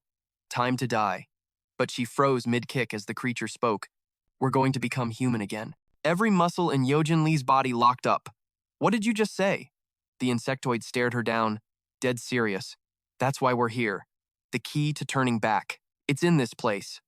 Time to die. But she froze mid-kick as the creature spoke. "We're going to become human again." Every muscle in Yojin Lee's body locked up. "What did you just say?" The insectoid stared her down, dead serious. "That's why we're here. The key to turning back. It's in this place."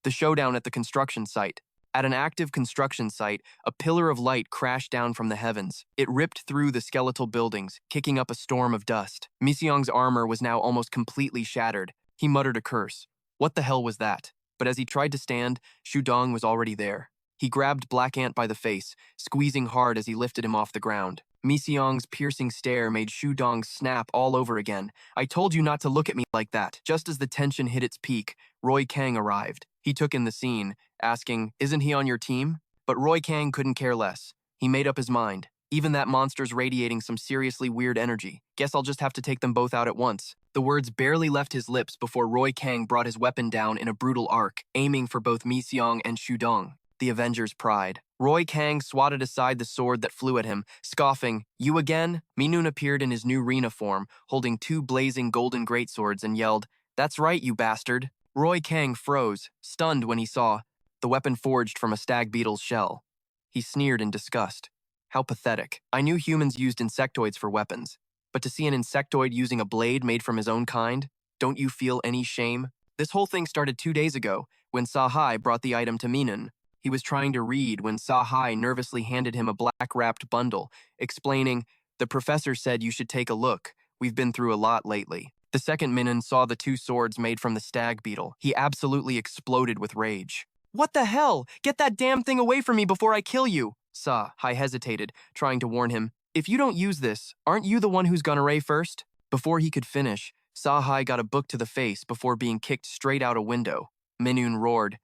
The showdown at the construction site. At an active construction site, a pillar of light crashed down from the heavens. It ripped through the skeletal buildings, kicking up a storm of dust. Miseong's armor was now almost completely shattered. He muttered a curse. What the hell was that? But as he tried to stand, Shu Dong was already there. He grabbed Black Ant by the face, squeezing hard as he lifted him off the ground. Miseong's piercing stare made Shu Dong snap all over again. "I told you not to look at me like that." Just as the tension hit its peak, Roy Kang arrived. He took in the scene, asking, "Isn't he on your team?" But Roy Kang couldn't care less. He made up his mind. "Even that monster's radiating some seriously weird energy. Guess I'll just have to take them both out at once." The words barely left his lips before Roy Kang brought his weapon down in a brutal arc, aiming for both Miseong and Shu Dong. The Avenger's pride. Roy Kang swatted aside the sword that flew at him, scoffing, "You again?" Minun appeared in his new Rena form, holding two blazing golden greatswords, and yelled, "That's right, you bastard." Roy Kang froze, stunned when he saw the weapon forged from a stag beetle's shell. He sneered in disgust. How pathetic. I knew humans used insectoids for weapons, but to see an insectoid using a blade made from his own kind, don't you feel any shame? This whole thing started 2 days ago, when Sahai brought the item to Minun. He was trying to read when Sahai nervously handed him a black-wrapped bundle, explaining, "The professor said you should take a look. We've been through a lot lately." The second Minun saw the two swords made from the stag beetle. He absolutely exploded with rage. "What the hell? Get that damn thing away from me before I kill you!" Sahai hesitated, trying to warn him. "If you don't use this, aren't you the one who's gonna ray first?" Before he could finish, Sahai got a book to the face before being kicked straight out a window. Minun roared,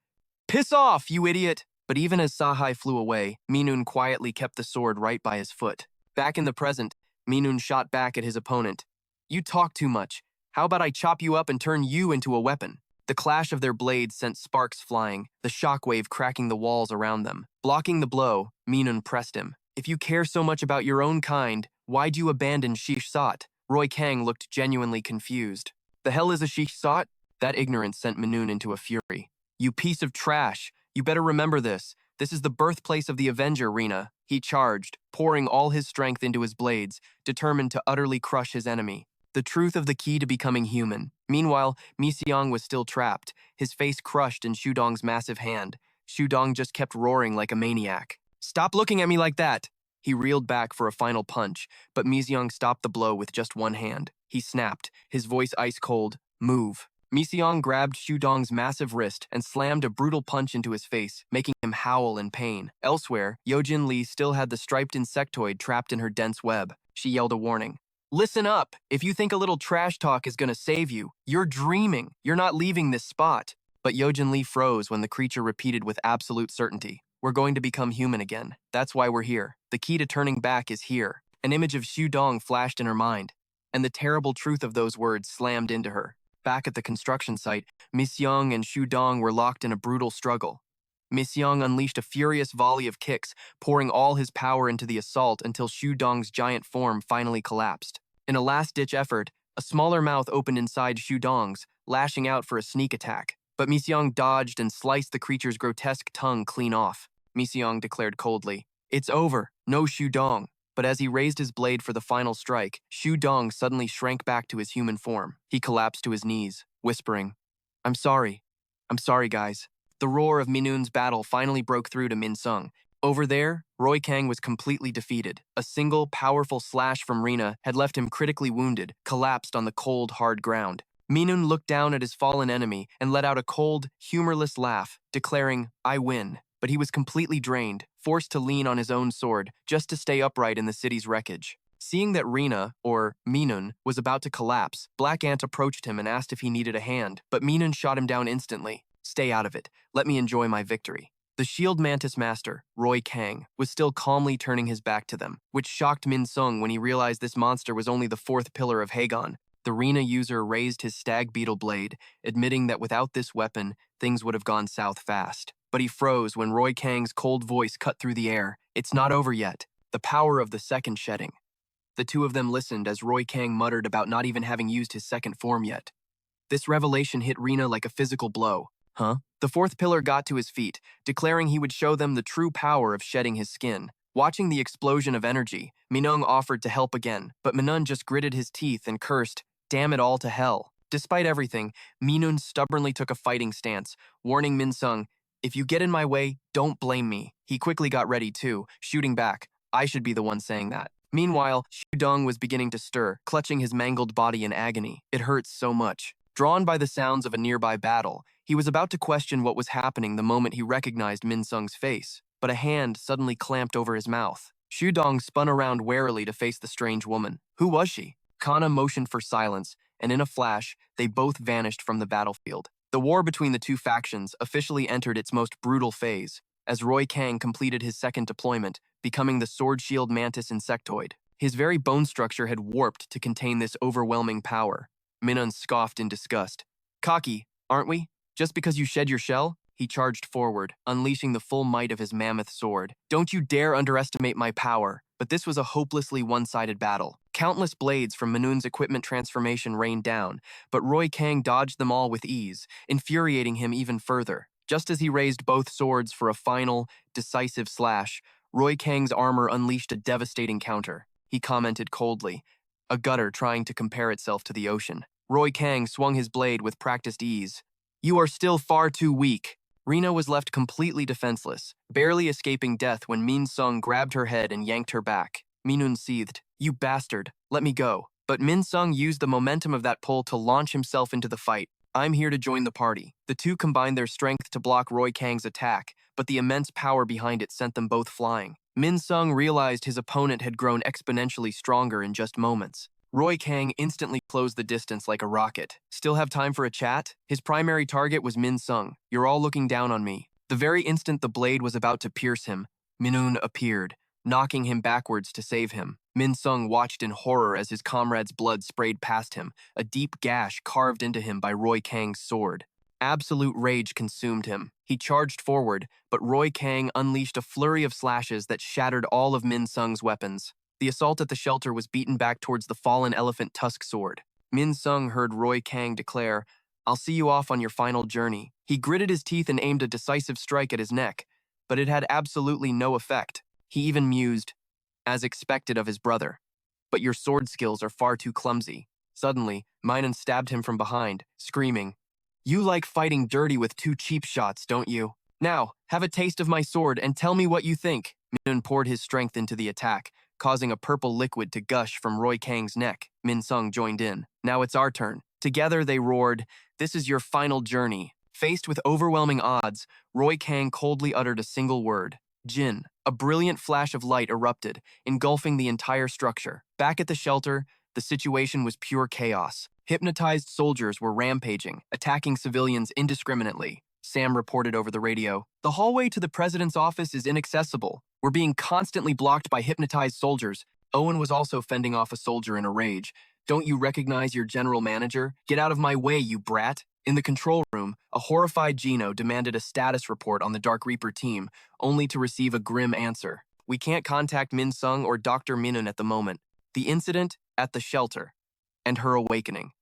"Piss off, you idiot!" But even as Sahai flew away, Minun quietly kept the sword right by his foot. Back in the present, Minun shot back at his opponent. "You talk too much. How about I chop you up and turn you into a weapon?" The clash of their blades sent sparks flying, the shockwave cracking the walls around them. Blocking the blow, Minun pressed him. "If you care so much about your own kind, why'd you abandon Shish Sat?" Roy Kang looked genuinely confused. "The hell is a Shish Sat?" That ignorance sent Minun into a fury. "You piece of trash! You better remember this. This is the birthplace of the Avenger, Rena." He charged, pouring all his strength into his blades, determined to utterly crush his enemy. The truth of the key to becoming human. Meanwhile, Miseong was still trapped, his face crushed in Shu Dong's massive hand. Shu Dong just kept roaring like a maniac. "Stop looking at me like that!" He reeled back for a final punch, but Miseong stopped the blow with just one hand. He snapped, his voice ice cold, "Move." Miseong grabbed Shu Dong's massive wrist and slammed a brutal punch into his face, making him howl in pain. Elsewhere, Yojin Lee still had the striped insectoid trapped in her dense web. She yelled a warning. "Listen up! If you think a little trash talk is gonna save you, you're dreaming. You're not leaving this spot." But Yojin Lee froze when the creature repeated with absolute certainty, "We're going to become human again. That's why we're here. The key to turning back is here." An image of Shu Dong flashed in her mind, and the terrible truth of those words slammed into her. Back at the construction site, Miss Young and Shu Dong were locked in a brutal struggle. Misyong unleashed a furious volley of kicks, pouring all his power into the assault until Shu Dong's giant form finally collapsed. In a last-ditch effort, a smaller mouth opened inside Shu Dong's, lashing out for a sneak attack. But Misyong dodged and sliced the creature's grotesque tongue clean off. Misyong declared coldly, "It's over, no Shu Dong." But as he raised his blade for the final strike, Shu Dong suddenly shrank back to his human form. He collapsed to his knees, whispering, I'm sorry, guys." The roar of Minun's battle finally broke through to Min Sung. Over there, Roy Kang was completely defeated. A single, powerful slash from Rina had left him critically wounded, collapsed on the cold, hard ground. Minun looked down at his fallen enemy and let out a cold, humorless laugh, declaring, "I win." But he was completely drained, forced to lean on his own sword just to stay upright in the city's wreckage. Seeing that Rina, or Minun, was about to collapse, Black Ant approached him and asked if he needed a hand, but Minun shot him down instantly. "Stay out of it. Let me enjoy my victory." The Shield Mantis Master, Roy Kang, was still calmly turning his back to them, which shocked Min Sung when he realized this monster was only the fourth pillar of Hagon. The Rina user raised his stag beetle blade, admitting that without this weapon, things would have gone south fast. But he froze when Roy Kang's cold voice cut through the air. "It's not over yet. The power of the second shedding." The two of them listened as Roy Kang muttered about not even having used his second form yet. This revelation hit Rina like a physical blow. Huh? The fourth pillar got to his feet, declaring he would show them the true power of shedding his skin. Watching the explosion of energy, Minung offered to help again, but Minun just gritted his teeth and cursed, "Damn it all to hell." Despite everything, Minun stubbornly took a fighting stance, warning Min Sung, "If you get in my way, don't blame me." He quickly got ready too, shooting back. I should be the one saying that. Meanwhile, Shu Dong was beginning to stir, clutching his mangled body in agony. It hurts so much. Drawn by the sounds of a nearby battle, he was about to question what was happening the moment he recognized Min Sung's face, but a hand suddenly clamped over his mouth. Shu Dong spun around warily to face the strange woman. Who was she? Kana motioned for silence, and in a flash, they both vanished from the battlefield. The war between the two factions officially entered its most brutal phase, as Roy Kang completed his second deployment, becoming the Sword Shield Mantis Insectoid. His very bone structure had warped to contain this overwhelming power. Minun scoffed in disgust. "Cocky, aren't we? Just because you shed your shell?" He charged forward, unleashing the full might of his mammoth sword. "Don't you dare underestimate my power." But this was a hopelessly one-sided battle. Countless blades from Minun's equipment transformation rained down, but Roy Kang dodged them all with ease, infuriating him even further. Just as he raised both swords for a final, decisive slash, Roy Kang's armor unleashed a devastating counter. He commented coldly, a gutter trying to compare itself to the ocean. Roy Kang swung his blade with practiced ease. "You are still far too weak." Rina was left completely defenseless, barely escaping death when Min Sung grabbed her head and yanked her back. Minun seethed, "You bastard, let me go." But Min Sung used the momentum of that pull to launch himself into the fight. "I'm here to join the party." The two combined their strength to block Roy Kang's attack, but the immense power behind it sent them both flying. Min Sung realized his opponent had grown exponentially stronger in just moments. Roy Kang instantly closed the distance like a rocket. "Still have time for a chat?" His primary target was Min Sung. "You're all looking down on me." The very instant the blade was about to pierce him, Minun appeared, knocking him backwards to save him. Min Sung watched in horror as his comrade's blood sprayed past him, a deep gash carved into him by Roy Kang's sword. Absolute rage consumed him. He charged forward, but Roy Kang unleashed a flurry of slashes that shattered all of Min Sung's weapons. The assault at the shelter was beaten back towards the fallen elephant tusk sword. Min Sung heard Roy Kang declare, "I'll see you off on your final journey." He gritted his teeth and aimed a decisive strike at his neck, but it had absolutely no effect. He even mused, as expected of his brother, "But your sword skills are far too clumsy." Suddenly, Minun stabbed him from behind, screaming, "You like fighting dirty with two cheap shots, don't you? Now, have a taste of my sword and tell me what you think." Minun poured his strength into the attack, causing a purple liquid to gush from Roy Kang's neck. Min Sung joined in. "Now it's our turn." Together they roared, "This is your final journey." Faced with overwhelming odds, Roy Kang coldly uttered a single word, "Jin." A brilliant flash of light erupted, engulfing the entire structure. Back at the shelter, the situation was pure chaos. Hypnotized soldiers were rampaging, attacking civilians indiscriminately. Sam reported over the radio, "The hallway to the president's office is inaccessible. We're being constantly blocked by hypnotized soldiers." Owen was also fending off a soldier in a rage. "Don't you recognize your general manager? Get out of my way, you brat." In the control room, a horrified Gino demanded a status report on the Dark Reaper team, only to receive a grim answer. We can't contact Min Sung or Dr. Minun at the moment. The incident at the shelter and her awakening.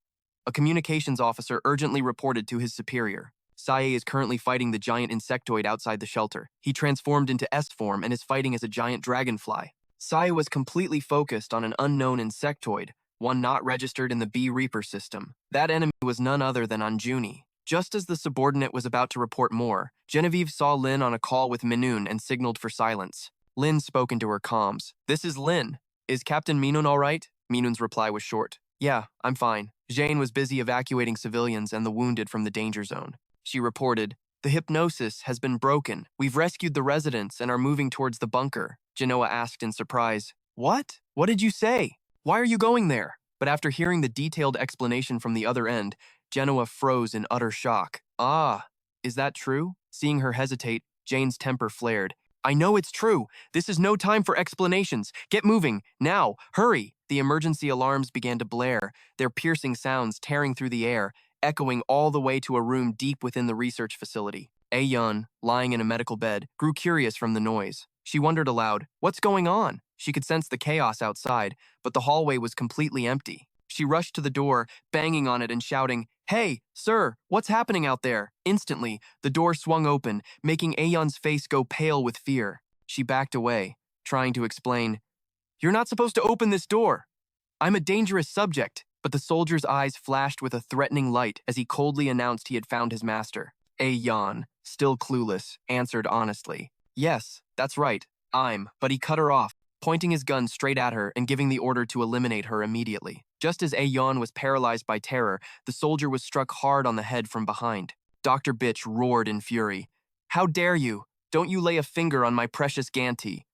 A communications officer urgently reported to his superior. Sae is currently fighting the giant insectoid outside the shelter. He transformed into S form and is fighting as a giant dragonfly. Sae was completely focused on an unknown insectoid, one not registered in the B Reaper system. That enemy was none other than Anjuni. Just as the subordinate was about to report more, Genevieve saw Lin on a call with Minun and signaled for silence. Lin spoke into her comms. "This is Lin. Is Captain Minun all right?" Minun's reply was short. "Yeah, I'm fine." Jane was busy evacuating civilians and the wounded from the danger zone. She reported, "The hypnosis has been broken. We've rescued the residents and are moving towards the bunker." Genoa asked in surprise, "What? What did you say? Why are you going there?" But after hearing the detailed explanation from the other end, Genoa froze in utter shock. "Ah, is that true?" Seeing her hesitate, Jane's temper flared. "I know it's true. This is no time for explanations. Get moving, now, hurry!" The emergency alarms began to blare, their piercing sounds tearing through the air, echoing all the way to a room deep within the research facility. Yun, lying in a medical bed, grew curious from the noise. She wondered aloud, "What's going on?" She could sense the chaos outside, but the hallway was completely empty. She rushed to the door, banging on it and shouting, "Hey, sir, what's happening out there?" Instantly, the door swung open, making Ayun's face go pale with fear. She backed away, trying to explain, "You're not supposed to open this door. I'm a dangerous subject." But the soldier's eyes flashed with a threatening light as he coldly announced he had found his master. Ayun, still clueless, answered honestly, "Yes, that's right, But he cut her off, pointing his gun straight at her and giving the order to eliminate her immediately. Just as Ayun was paralyzed by terror, the soldier was struck hard on the head from behind. Dr. Bitch roared in fury. "How dare you? Don't you lay a finger on my precious Ganti."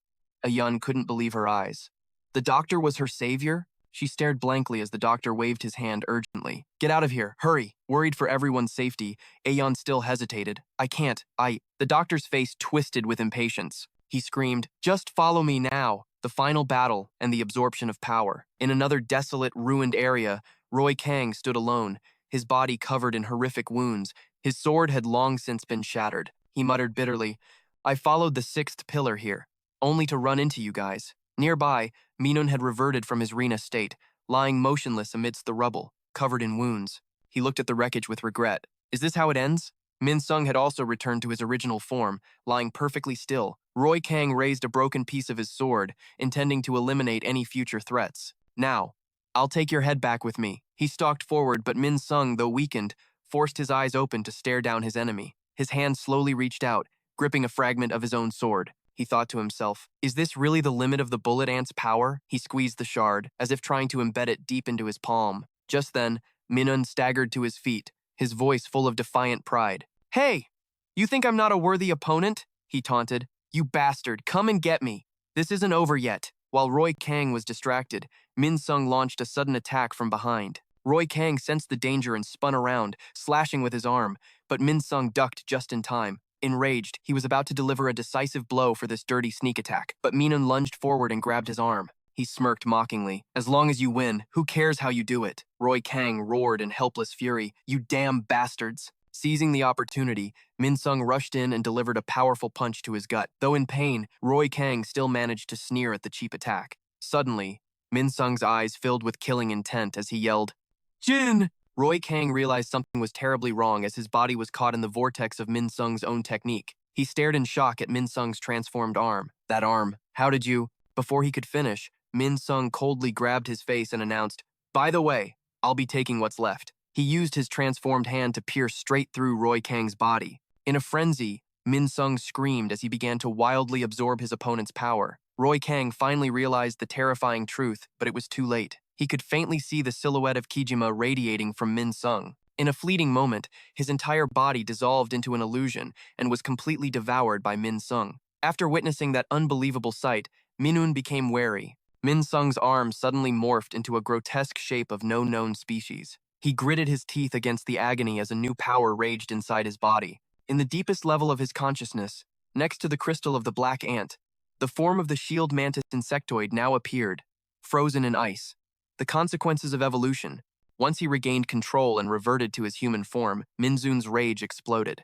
Ayun couldn't believe her eyes. The doctor was her savior? She stared blankly as the doctor waved his hand urgently. "Get out of here, hurry!" Worried for everyone's safety, Ayun still hesitated. "I can't, The doctor's face twisted with impatience. He screamed, "Just follow me now!" The final battle and the absorption of power. In another desolate, ruined area, Roy Kang stood alone, his body covered in horrific wounds. His sword had long since been shattered. He muttered bitterly, "I followed the sixth pillar here, only to run into you guys." Nearby, Minun had reverted from his Rena state, lying motionless amidst the rubble, covered in wounds. He looked at the wreckage with regret. Is this how it ends? Min Sung had also returned to his original form, lying perfectly still. Roy Kang raised a broken piece of his sword, intending to eliminate any future threats. "Now, I'll take your head back with me." He stalked forward, but Min Sung, though weakened, forced his eyes open to stare down his enemy. His hand slowly reached out, gripping a fragment of his own sword. He thought to himself, "Is this really the limit of the bullet ant's power?" He squeezed the shard, as if trying to embed it deep into his palm. Just then, Minun staggered to his feet, his voice full of defiant pride. "Hey, you think I'm not a worthy opponent?" he taunted. "You bastard, come and get me. This isn't over yet." While Roy Kang was distracted, Min Sung launched a sudden attack from behind. Roy Kang sensed the danger and spun around, slashing with his arm, but Min Sung ducked just in time. Enraged, he was about to deliver a decisive blow for this dirty sneak attack, but Minun lunged forward and grabbed his arm. He smirked mockingly. "As long as you win, who cares how you do it?" Roy Kang roared in helpless fury. "You damn bastards!" Seizing the opportunity, Min Sung rushed in and delivered a powerful punch to his gut. Though in pain, Roy Kang still managed to sneer at the cheap attack. Suddenly, Min Sung's eyes filled with killing intent as he yelled, "Jin!" Roy Kang realized something was terribly wrong as his body was caught in the vortex of Min Sung's own technique. He stared in shock at Min Sung's transformed arm. "That arm, how did you—" Before he could finish, Min Sung coldly grabbed his face and announced, "By the way, I'll be taking what's left." He used his transformed hand to pierce straight through Roy Kang's body. In a frenzy, Min Sung screamed as he began to wildly absorb his opponent's power. Roy Kang finally realized the terrifying truth, but it was too late. He could faintly see the silhouette of Kijima radiating from Min Sung. In a fleeting moment, his entire body dissolved into an illusion and was completely devoured by Min Sung. After witnessing that unbelievable sight, Minun became wary. Min Sung's arm suddenly morphed into a grotesque shape of no known species. He gritted his teeth against the agony as a new power raged inside his body. In the deepest level of his consciousness, next to the crystal of the black ant, the form of the shield mantis insectoid now appeared, frozen in ice. The consequences of evolution. Once he regained control and reverted to his human form, Minzun's rage exploded.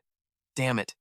Damn it.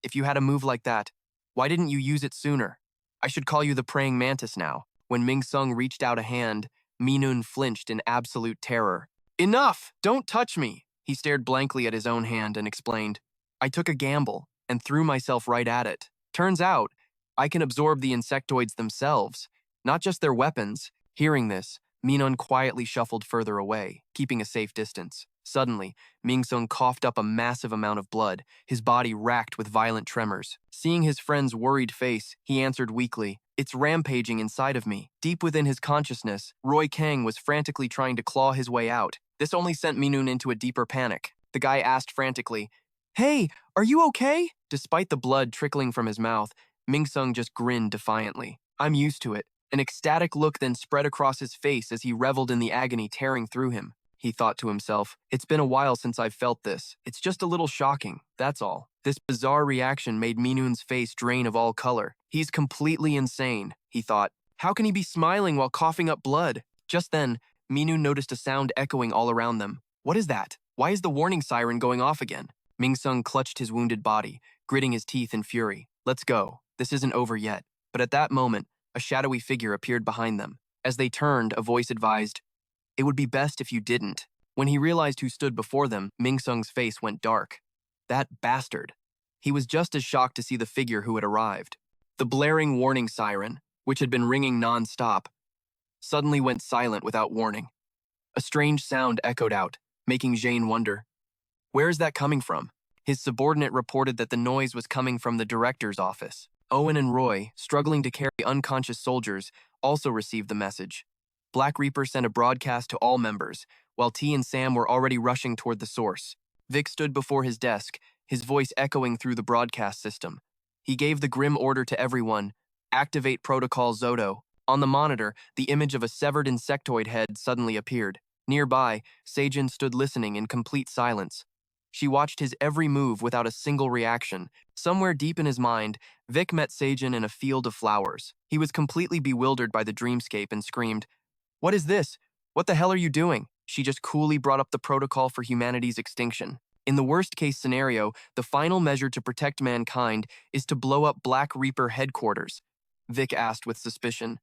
If you had a move like that, why didn't you use it sooner? I should call you the praying mantis now. When Ming Sung reached out a hand, Minun flinched in absolute terror. Enough! Don't touch me! He stared blankly at his own hand and explained, I took a gamble and threw myself right at it. Turns out, I can absorb the insectoids themselves, not just their weapons. Hearing this, Minun quietly shuffled further away, keeping a safe distance. Suddenly, Ming-sung coughed up a massive amount of blood, his body racked with violent tremors. Seeing his friend's worried face, he answered weakly, It's rampaging inside of me. Deep within his consciousness, Roy Kang was frantically trying to claw his way out. This only sent Minun into a deeper panic. The guy asked frantically, Hey, are you okay? Despite the blood trickling from his mouth, Ming-sung just grinned defiantly. I'm used to it. An ecstatic look then spread across his face as he reveled in the agony tearing through him. He thought to himself, It's been a while since I've felt this. It's just a little shocking, that's all. This bizarre reaction made Minun's face drain of all color. He's completely insane, he thought. How can he be smiling while coughing up blood? Just then, Minun noticed a sound echoing all around them. What is that? Why is the warning siren going off again? Ming-sung clutched his wounded body, gritting his teeth in fury. Let's go. This isn't over yet. But at that moment, a shadowy figure appeared behind them. As they turned, a voice advised, It would be best if you didn't. When he realized who stood before them, Ming-sung's face went dark. That bastard. He was just as shocked to see the figure who had arrived. The blaring warning siren, which had been ringing non-stop, suddenly went silent without warning. A strange sound echoed out, making Jane wonder, where is that coming from? His subordinate reported that the noise was coming from the director's office. Owen and Roy, struggling to carry unconscious soldiers, also received the message. Black Reaper sent a broadcast to all members, while T and Sam were already rushing toward the source. Vic stood before his desk, his voice echoing through the broadcast system. He gave the grim order to everyone, activate Protocol Zodo. On the monitor, the image of a severed insectoid head suddenly appeared. Nearby, Seijin stood listening in complete silence. She watched his every move without a single reaction. Somewhere deep in his mind, Vic met Seijin in a field of flowers. He was completely bewildered by the dreamscape and screamed, What is this? What the hell are you doing? She just coolly brought up the protocol for humanity's extinction. In the worst-case scenario, the final measure to protect mankind is to blow up Black Reaper headquarters. Vic asked with suspicion,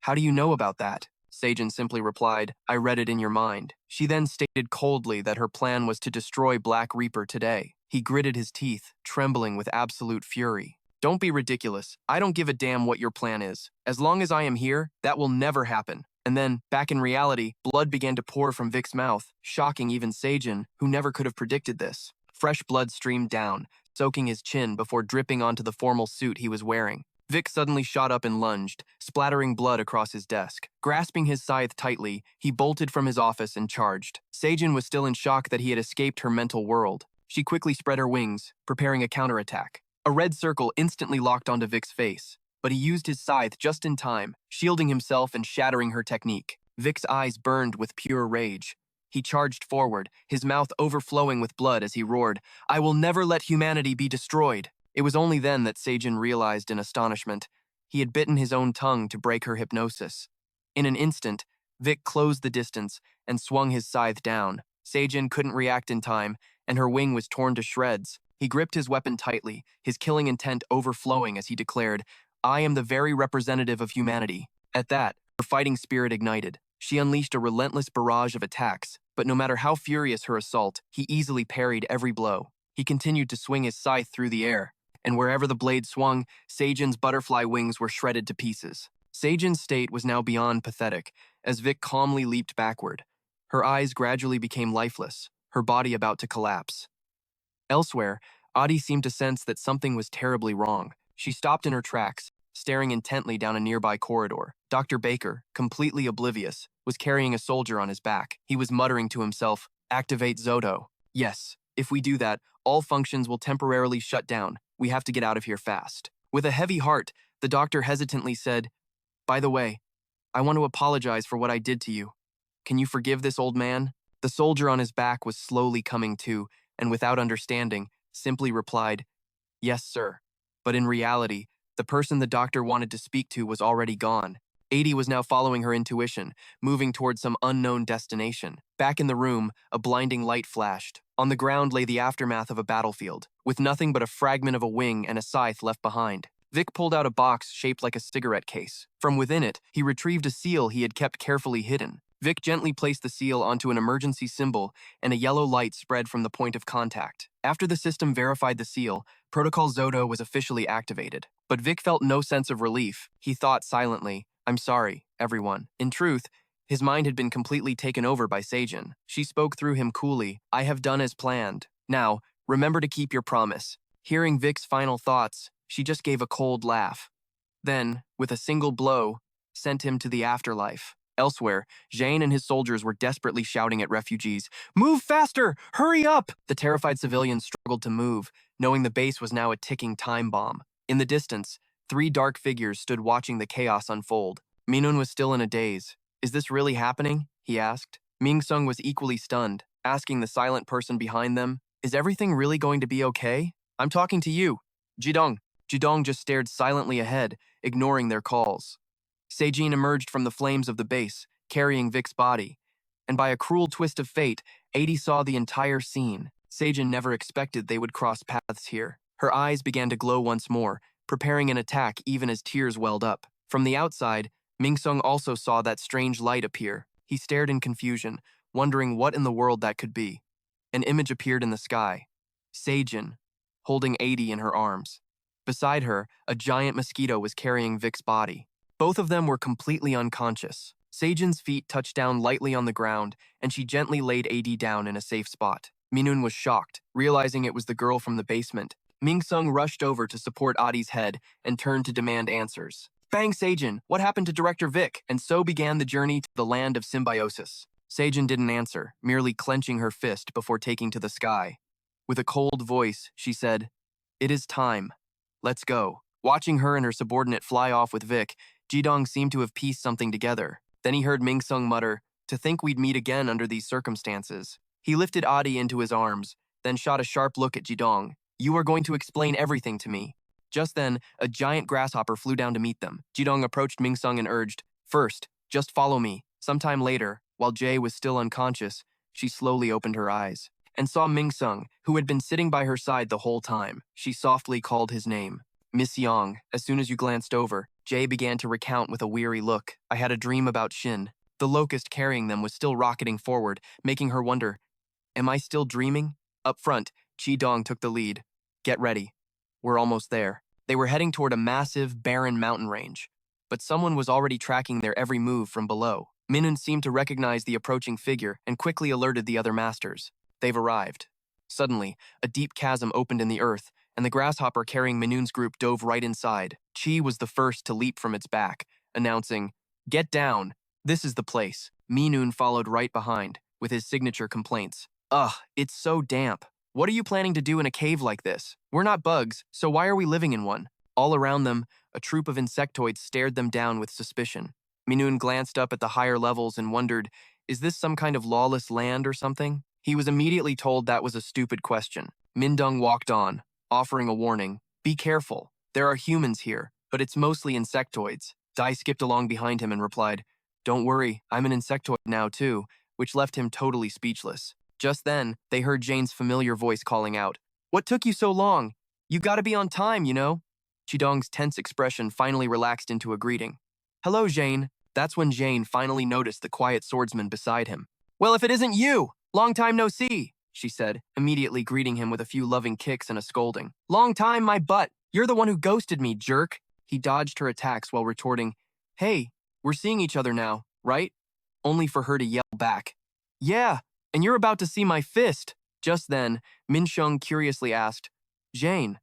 How do you know about that? Seijin simply replied, I read it in your mind. She then stated coldly that her plan was to destroy Black Reaper today. He gritted his teeth, trembling with absolute fury. Don't be ridiculous. I don't give a damn what your plan is. As long as I am here, that will never happen. And then, back in reality, blood began to pour from Vic's mouth, shocking even Seijin, who never could have predicted this. Fresh blood streamed down, soaking his chin before dripping onto the formal suit he was wearing. Vic suddenly shot up and lunged, splattering blood across his desk. Grasping his scythe tightly, he bolted from his office and charged. Seijin was still in shock that he had escaped her mental world. She quickly spread her wings, preparing a counterattack. A red circle instantly locked onto Vic's face, but he used his scythe just in time, shielding himself and shattering her technique. Vic's eyes burned with pure rage. He charged forward, his mouth overflowing with blood as he roared, I will never let humanity be destroyed. It was only then that Seijin realized in astonishment he had bitten his own tongue to break her hypnosis. In an instant, Vic closed the distance and swung his scythe down. Seijin couldn't react in time, and her wing was torn to shreds. He gripped his weapon tightly, his killing intent overflowing as he declared, I am the very representative of humanity. At that, her fighting spirit ignited. She unleashed a relentless barrage of attacks, but no matter how furious her assault, he easily parried every blow. He continued to swing his scythe through the air, and wherever the blade swung, Seijin's butterfly wings were shredded to pieces. Seijin's state was now beyond pathetic, as Vic calmly leaped backward. Her eyes gradually became lifeless, her body about to collapse. Elsewhere, Adi seemed to sense that something was terribly wrong. She stopped in her tracks, staring intently down a nearby corridor. Dr. Baker, completely oblivious, was carrying a soldier on his back. He was muttering to himself, Activate Zodo. Yes, if we do that, all functions will temporarily shut down. We have to get out of here fast. With a heavy heart, the doctor hesitantly said, By the way, I want to apologize for what I did to you. Can you forgive this old man? The soldier on his back was slowly coming to, and without understanding, simply replied, Yes, sir. But in reality, the person the doctor wanted to speak to was already gone. 80 was now following her intuition, moving towards some unknown destination. Back in the room, a blinding light flashed. On the ground lay the aftermath of a battlefield, with nothing but a fragment of a wing and a scythe left behind. Vic pulled out a box shaped like a cigarette case. From within it, he retrieved a seal he had kept carefully hidden. Vic gently placed the seal onto an emergency symbol, and a yellow light spread from the point of contact. After the system verified the seal, Protocol Zoto was officially activated. But Vic felt no sense of relief. He thought silently, "I'm sorry, everyone." In truth, his mind had been completely taken over by Seijin. She spoke through him coolly, "I have done as planned. Now, remember to keep your promise." Hearing Vic's final thoughts, she just gave a cold laugh. Then, with a single blow, sent him to the afterlife. Elsewhere, Jane and his soldiers were desperately shouting at refugees, "Move faster! Hurry up!" The terrified civilians struggled to move, knowing the base was now a ticking time bomb. In the distance, 3 dark figures stood watching the chaos unfold. Minun was still in a daze. "Is this really happening?" he asked. Ming-sung was equally stunned, asking the silent person behind them, "Is everything really going to be okay?" "I'm talking to you, Jidong." Jidong just stared silently ahead, ignoring their calls. Seijin emerged from the flames of the base, carrying Vic's body. And by a cruel twist of fate, 80 saw the entire scene. Seijin never expected they would cross paths here. Her eyes began to glow once more, preparing an attack even as tears welled up. From the outside, Ming-sung also saw that strange light appear. He stared in confusion, wondering what in the world that could be. An image appeared in the sky. Seijin, holding 80 in her arms. Beside her, a giant mosquito was carrying Vic's body. Both of them were completely unconscious. Seijin's feet touched down lightly on the ground, and she gently laid 80 down in a safe spot. Minun was shocked, realizing it was the girl from the basement. Ming-sung rushed over to support Adi's head and turned to demand answers. "Bang, Seijin, what happened to Director Vic?" And so began the journey to the land of symbiosis. Seijin didn't answer, merely clenching her fist before taking to the sky. With a cold voice, she said, "It is time. Let's go." Watching her and her subordinate fly off with Vic, Jidong seemed to have pieced something together. Then he heard Ming-sung mutter, "To think we'd meet again under these circumstances." He lifted Adi into his arms, then shot a sharp look at Jidong. "You are going to explain everything to me." Just then, a giant grasshopper flew down to meet them. Jidong approached Ming-sung and urged, "First, just follow me." Sometime later, while Jae was still unconscious, she slowly opened her eyes and saw Ming-sung, who had been sitting by her side the whole time. She softly called his name. "Miss Yang." As soon as you glanced over, Jae began to recount with a weary look. "I had a dream about Shin." The locust carrying them was still rocketing forward, making her wonder, "Am I still dreaming?" Up front, Chi-dong took the lead. "Get ready. We're almost there." They were heading toward a massive, barren mountain range, but someone was already tracking their every move from below. Minun seemed to recognize the approaching figure and quickly alerted the other masters. They've arrived. Suddenly, a deep chasm opened in the earth, and the grasshopper carrying Minun's group dove right inside. Chi was the first to leap from its back, announcing, "Get down. This is the place." Minun followed right behind, with his signature complaints. "Ugh, it's so damp. What are you planning to do in a cave like this? We're not bugs, so why are we living in one?" All around them, a troop of insectoids stared them down with suspicion. Minun glanced up at the higher levels and wondered, is this some kind of lawless land or something? He was immediately told that was a stupid question. Mindung walked on, offering a warning. "Be careful. There are humans here, but it's mostly insectoids." Dai skipped along behind him and replied, "Don't worry, I'm an insectoid now too," which left him totally speechless. Just then, they heard Jane's familiar voice calling out, "What took you so long? You gotta be on time, you know?" Chidong's tense expression finally relaxed into a greeting. "Hello, Jane." That's when Jane finally noticed the quiet swordsman beside him. "Well, if it isn't you! Long time no see," she said, immediately greeting him with a few loving kicks and a scolding. "Long time, my butt! You're the one who ghosted me, jerk!" He dodged her attacks while retorting, "Hey, we're seeing each other now, right?" Only for her to yell back, "Yeah, and you're about to see my fist." Just then, Min Shung curiously asked, "Jane,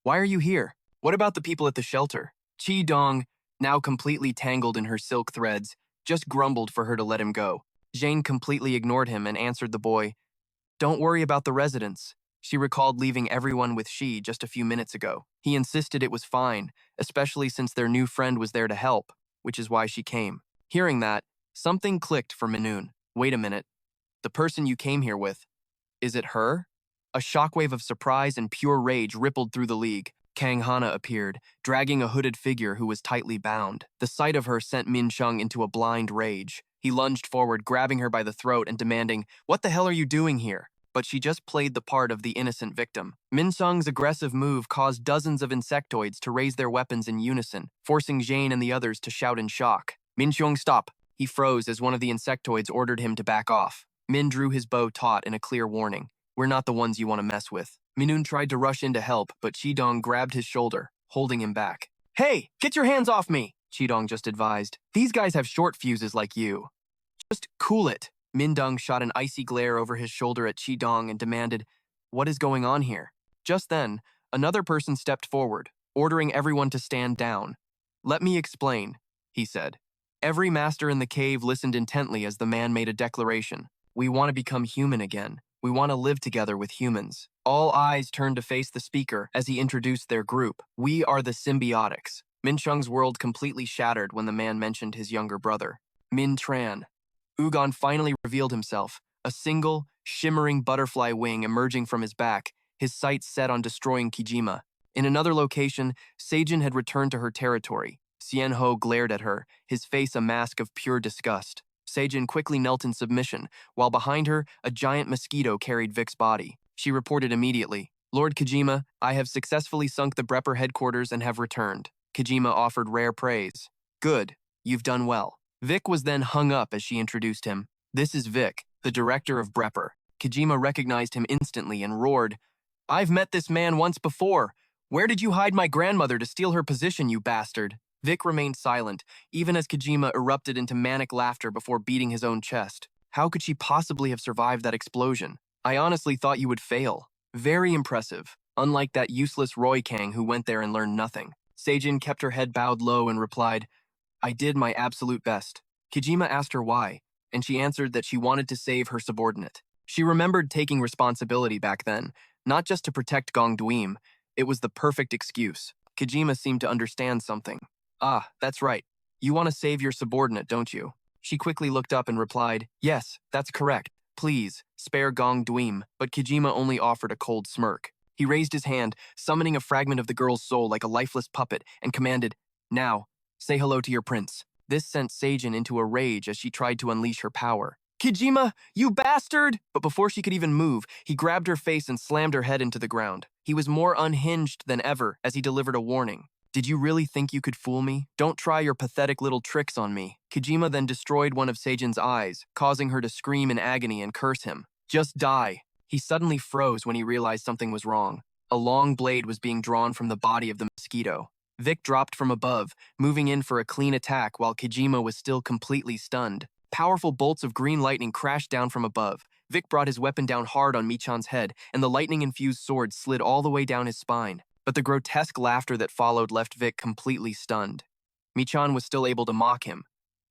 why are you here? What about the people at the shelter?" Chi Dong, now completely tangled in her silk threads, just grumbled for her to let him go. Jane completely ignored him and answered the boy, "Don't worry about the residents." She recalled leaving everyone with she just a few minutes ago. He insisted it was fine, especially since their new friend was there to help, which is why she came. Hearing that, something clicked for Minun. Wait a minute. The person you came here with, is it her? A shockwave of surprise and pure rage rippled through the league. Kang Hana appeared, dragging a hooded figure who was tightly bound. The sight of her sent Min Chung into a blind rage. He lunged forward, grabbing her by the throat and demanding, "What the hell are you doing here?" But she just played the part of the innocent victim. Min Sung's aggressive move caused dozens of insectoids to raise their weapons in unison, forcing Jane and the others to shout in shock. Min Chung, stop! He froze as one of the insectoids ordered him to back off. Min drew his bow taut in a clear warning. We're not the ones you want to mess with. Minun tried to rush in to help, but Chidong grabbed his shoulder, holding him back. Hey, get your hands off me! Chidong just advised. These guys have short fuses like you. Just cool it. Mindong shot an icy glare over his shoulder at Chidong and demanded, "What is going on here?" Just then, another person stepped forward, ordering everyone to stand down. "Let me explain," he said. Every master in the cave listened intently as the man made a declaration. "We want to become human again. We want to live together with humans." All eyes turned to face the speaker as he introduced their group. "We are the symbiotics." Min Chung's world completely shattered when the man mentioned his younger brother, Min Tran. Ugon finally revealed himself, a single, shimmering butterfly wing emerging from his back, his sights set on destroying Kijima. In another location, Seijin had returned to her territory. Xian Ho glared at her, his face a mask of pure disgust. Seijin quickly knelt in submission, while behind her, a giant mosquito carried Vic's body. She reported immediately, "Lord Kijima, I have successfully sunk the Brepper headquarters and have returned." Kijima offered rare praise. "Good, you've done well." Vic was then hung up as she introduced him. "This is Vic, the director of Brepper." Kijima recognized him instantly and roared, "I've met this man once before. Where did you hide my grandmother to steal her position, you bastard?" Vic remained silent, even as Kijima erupted into manic laughter before beating his own chest. How could she possibly have survived that explosion? "I honestly thought you would fail. Very impressive. Unlike that useless Roy Kang who went there and learned nothing." Seijin kept her head bowed low and replied, "I did my absolute best." Kijima asked her why, and she answered that she wanted to save her subordinate. She remembered taking responsibility back then, not just to protect Gong Dweem. It was the perfect excuse. Kijima seemed to understand something. "Ah, that's right. You want to save your subordinate, don't you?" She quickly looked up and replied, "Yes, that's correct. Please, spare Gong Dweem." But Kijima only offered a cold smirk. He raised his hand, summoning a fragment of the girl's soul like a lifeless puppet, and commanded, "Now, say hello to your prince." This sent Seijin into a rage as she tried to unleash her power. "Kijima, you bastard!" But before she could even move, he grabbed her face and slammed her head into the ground. He was more unhinged than ever as he delivered a warning. "Did you really think you could fool me? Don't try your pathetic little tricks on me." Kijima then destroyed one of Seijin's eyes, causing her to scream in agony and curse him. "Just die." He suddenly froze when he realized something was wrong. A long blade was being drawn from the body of the mosquito. Vic dropped from above, moving in for a clean attack while Kijima was still completely stunned. Powerful bolts of green lightning crashed down from above. Vic brought his weapon down hard on Michan's head, and the lightning-infused sword slid all the way down his spine. But the grotesque laughter that followed left Vic completely stunned. Michan was still able to mock him.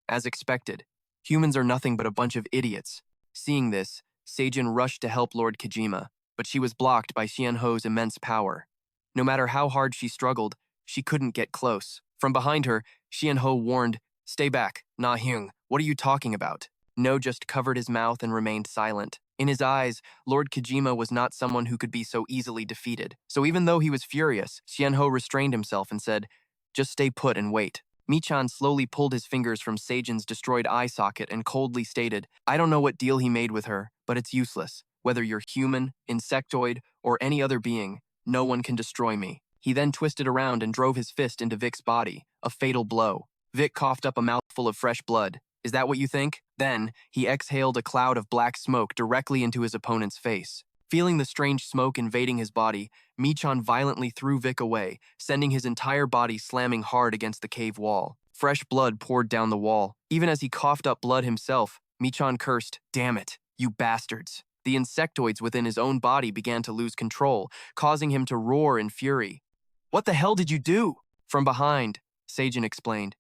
As expected, humans are nothing but a bunch of idiots. Seeing this, Seijin rushed to help Lord Kijima, but she was blocked by Xian Ho's immense power. No matter how hard she struggled, she couldn't get close. From behind her, Xian Ho warned, "Stay back, Na Hyung. What are you talking about?" No just covered his mouth and remained silent. In his eyes, Lord Kijima was not someone who could be so easily defeated. So even though he was furious, Xian Ho restrained himself and said, "Just stay put and wait." Michan slowly pulled his fingers from Seijin's destroyed eye socket and coldly stated, "I don't know what deal he made with her, but it's useless. Whether you're human, insectoid, or any other being, no one can destroy me." He then twisted around and drove his fist into Vic's body, a fatal blow. Vic coughed up a mouthful of fresh blood. "Is that what you think?" Then, he exhaled a cloud of black smoke directly into his opponent's face. Feeling the strange smoke invading his body, Michan violently threw Vic away, sending his entire body slamming hard against the cave wall. Fresh blood poured down the wall. Even as he coughed up blood himself, Michan cursed, "Damn it, you bastards." The insectoids within his own body began to lose control, causing him to roar in fury. "What the hell did you do?" From behind, Seijin explained,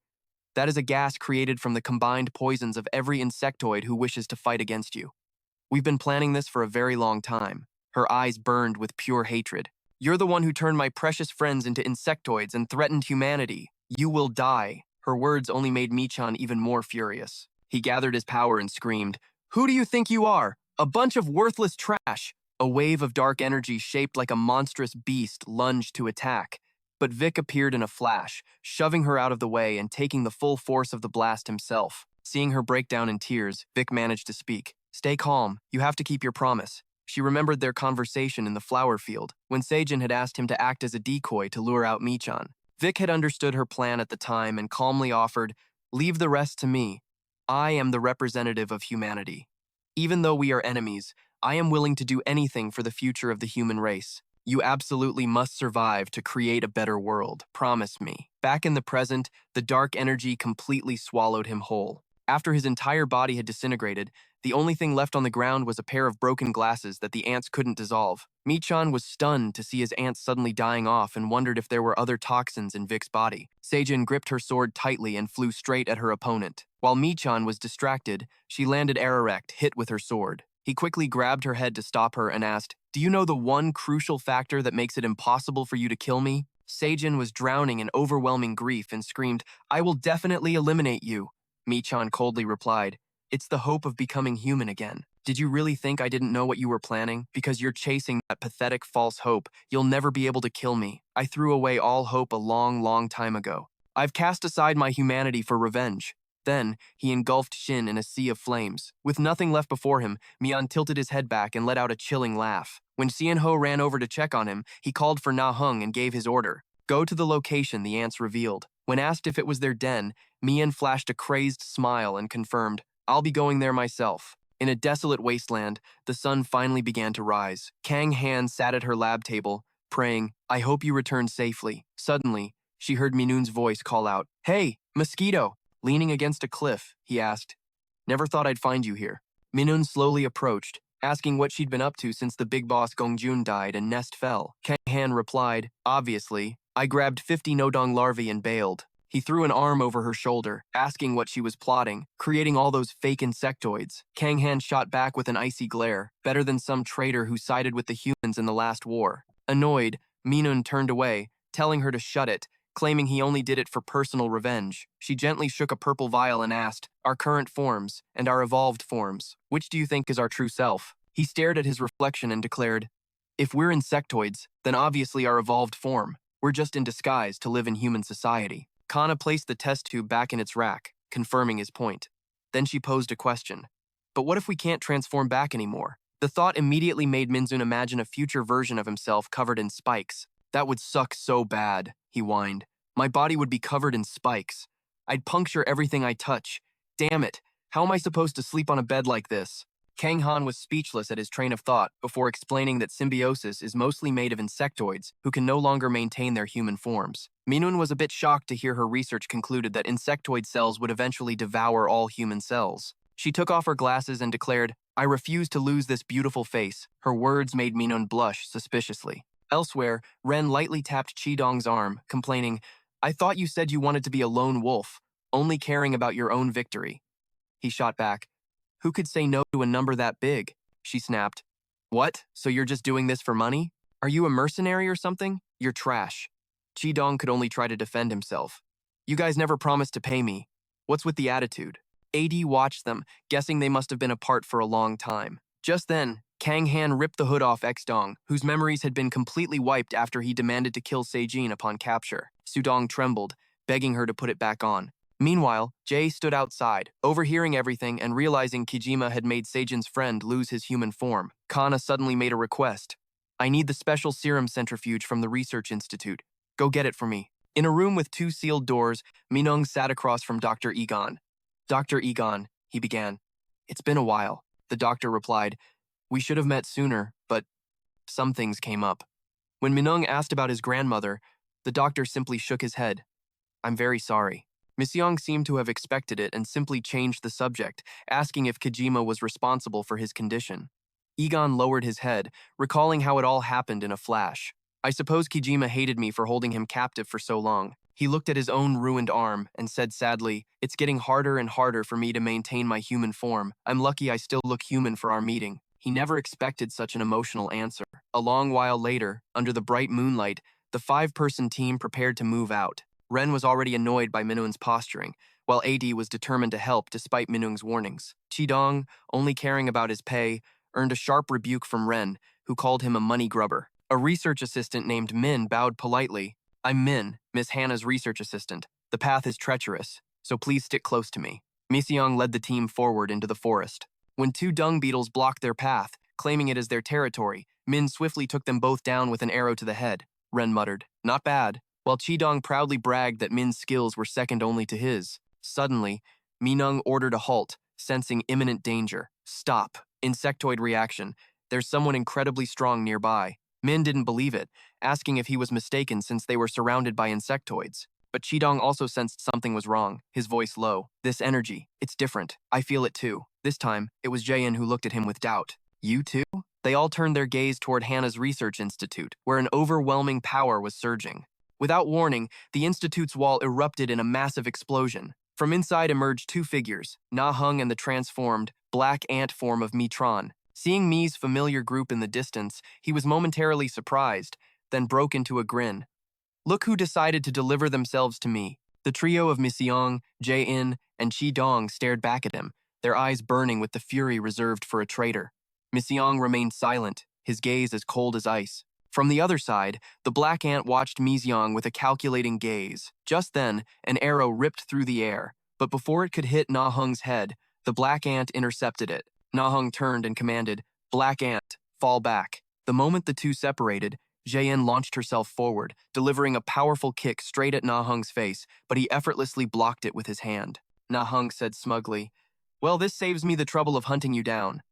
"That is a gas created from the combined poisons of every insectoid who wishes to fight against you. We've been planning this for a very long time." Her eyes burned with pure hatred. "You're the one who turned my precious friends into insectoids and threatened humanity. You will die." Her words only made Michan even more furious. He gathered his power and screamed, "Who do you think you are? A bunch of worthless trash!" A wave of dark energy shaped like a monstrous beast lunged to attack. but Vic appeared in a flash, shoving her out of the way and taking the full force of the blast himself. Seeing her break down in tears, Vic managed to speak. "Stay calm. You have to keep your promise." She remembered their conversation in the flower field, when Seijin had asked him to act as a decoy to lure out Michan. Vic had understood her plan at the time and calmly offered, "Leave the rest to me. I am the representative of humanity. Even though we are enemies, I am willing to do anything for the future of the human race. You absolutely must survive to create a better world. Promise me." Back in the present, the dark energy completely swallowed him whole. After his entire body had disintegrated, the only thing left on the ground was a pair of broken glasses that the ants couldn't dissolve. Michan was stunned to see his ants suddenly dying off and wondered if there were other toxins in Vic's body. Seijin gripped her sword tightly and flew straight at her opponent. While Michan was distracted, she landed erect, hit with her sword. He quickly grabbed her head to stop her and asked, "Do you know the one crucial factor that makes it impossible for you to kill me?" Seijin was drowning in overwhelming grief and screamed, "I will definitely eliminate you." Michan coldly replied, "It's the hope of becoming human again. Did you really think I didn't know what you were planning? Because you're chasing that pathetic false hope, you'll never be able to kill me. I threw away all hope a long, long time ago. I've cast aside my humanity for revenge." Then, he engulfed Shin in a sea of flames. With nothing left before him, Mian tilted his head back and let out a chilling laugh. When Xianho ran over to check on him, he called for Na Hung and gave his order. "Go to the location," the ants revealed. When asked if it was their den, Mian flashed a crazed smile and confirmed, "I'll be going there myself." In a desolate wasteland, the sun finally began to rise. Kang Han sat at her lab table, praying, "I hope you return safely." Suddenly, she heard Minun's voice call out, "Hey, mosquito!" Leaning against a cliff, he asked, "Never thought I'd find you here." Minun slowly approached, asking what she'd been up to since the big boss Gongjun died and Nest fell. Kang Han replied, "Obviously, I grabbed 50 Nodong larvae and bailed." He threw an arm over her shoulder, asking what she was plotting, creating all those fake insectoids. Kang Han shot back with an icy glare, better than some traitor who sided with the humans in the last war. Annoyed, Minun turned away, telling her to shut it, claiming he only did it for personal revenge. She gently shook a purple vial and asked, "Our current forms and our evolved forms, which do you think is our true self?" He stared at his reflection and declared, "If we're insectoids, then obviously our evolved form. We're just in disguise to live in human society." Kana placed the test tube back in its rack, confirming his point. Then she posed a question. "But what if we can't transform back anymore?" The thought immediately made Minzun imagine a future version of himself covered in spikes. "That would suck so bad," he whined. "My body would be covered in spikes. I'd puncture everything I touch. Damn it, how am I supposed to sleep on a bed like this?" Kang Han was speechless at his train of thought before explaining that symbiosis is mostly made of insectoids who can no longer maintain their human forms. Minun was a bit shocked to hear her research concluded that insectoid cells would eventually devour all human cells. She took off her glasses and declared, "I refuse to lose this beautiful face." Her words made Minun blush suspiciously. Elsewhere, Ren lightly tapped Qidong's arm, complaining, "I thought you said you wanted to be a lone wolf, only caring about your own victory." He shot back, "Who could say no to a number that big?" She snapped, "What? So you're just doing this for money? Are you a mercenary or something? You're trash." Qidong could only try to defend himself. "You guys never promised to pay me. What's with the attitude?" AD watched them, guessing they must have been apart for a long time. Just then, Kang Han ripped the hood off Xdong, whose memories had been completely wiped after he demanded to kill Seijin upon capture. Sudong trembled, begging her to put it back on. Meanwhile, Jay stood outside, overhearing everything and realizing Kijima had made Seijin's friend lose his human form. Kana suddenly made a request. "I need the special serum centrifuge from the Research Institute. Go get it for me." In a room with 2 sealed doors, Minung sat across from Dr. Egon. "Dr. Egon," he began. "It's been a while," the doctor replied. "We should have met sooner, but some things came up." When Minung asked about his grandmother, the doctor simply shook his head. "I'm very sorry." Miss Young seemed to have expected it and simply changed the subject, asking if Kojima was responsible for his condition. Egon lowered his head, recalling how it all happened in a flash. "I suppose Kijima hated me for holding him captive for so long." He looked at his own ruined arm and said sadly, "It's getting harder and harder for me to maintain my human form. I'm lucky I still look human for our meeting." He never expected such an emotional answer. A long while later, under the bright moonlight, the 5-person team prepared to move out. Ren was already annoyed by Minung's posturing, while AD was determined to help despite Minung's warnings. Qidong, only caring about his pay, earned a sharp rebuke from Ren, who called him a money grubber. A research assistant named Min bowed politely. I'm Min, Miss Hannah's research assistant. The path is treacherous, so please stick close to me. Miseong led the team forward into the forest. When two dung beetles blocked their path, claiming it as their territory, Min swiftly took them both down with an arrow to the head. Ren muttered, "Not bad," while Chidong proudly bragged that Min's skills were second only to his. Suddenly, Minung ordered a halt, sensing imminent danger. "Stop. Insectoid reaction. There's someone incredibly strong nearby." Min didn't believe it, asking if he was mistaken since they were surrounded by insectoids. But Chidong also sensed something was wrong, his voice low. "This energy, it's different. I feel it too." This time, it was Jaein who looked at him with doubt. "You too?" They all turned their gaze toward Hannah's research institute, where an overwhelming power was surging. Without warning, the institute's wall erupted in a massive explosion. From inside emerged two figures, Na Hung and the transformed, black ant form of Mitron. Seeing Mi's familiar group in the distance, he was momentarily surprised, then broke into a grin. "Look who decided to deliver themselves to me." The trio of Miseong, Jae-in, and Chi-dong stared back at him, their eyes burning with the fury reserved for a traitor. Miseong remained silent, his gaze as cold as ice. From the other side, the black ant watched Miseong with a calculating gaze. Just then, an arrow ripped through the air, but before it could hit Na Hung's head, the black ant intercepted it. Na Hung turned and commanded, "Black ant, fall back." The moment the two separated, Jaein launched herself forward, delivering a powerful kick straight at Na Hung's face, but he effortlessly blocked it with his hand. Na Hung said smugly, "Well, this saves me the trouble of hunting you down."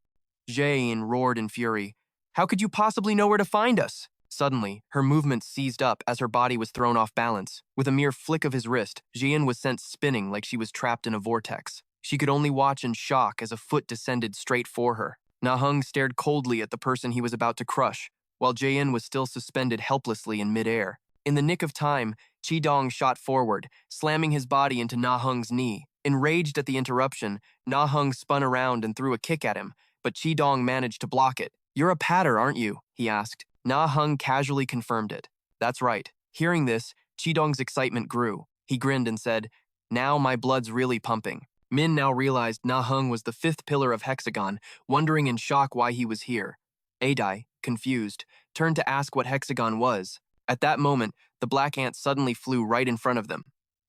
Jaein roared in fury, "How could you possibly know where to find us?" Suddenly, her movements seized up as her body was thrown off balance. With a mere flick of his wrist, Jaein was sent spinning like she was trapped in a vortex. She could only watch in shock as a foot descended straight for her. Na Hung stared coldly at the person he was about to crush, while Jaein was still suspended helplessly in midair. In the nick of time, Chi-dong shot forward, slamming his body into Na Hung's knee. Enraged at the interruption, Na Hung spun around and threw a kick at him, but Chi-dong managed to block it. "You're a patter, aren't you?" he asked. Na Hung casually confirmed it. "That's right." Hearing this, Chi-dong's excitement grew. He grinned and said, "Now my blood's really pumping." Min now realized Na Hung was the fifth pillar of Hexagon, wondering in shock why he was here. Adai, confused, turned to ask what Hexagon was. At that moment, the black ant suddenly flew right in front of them.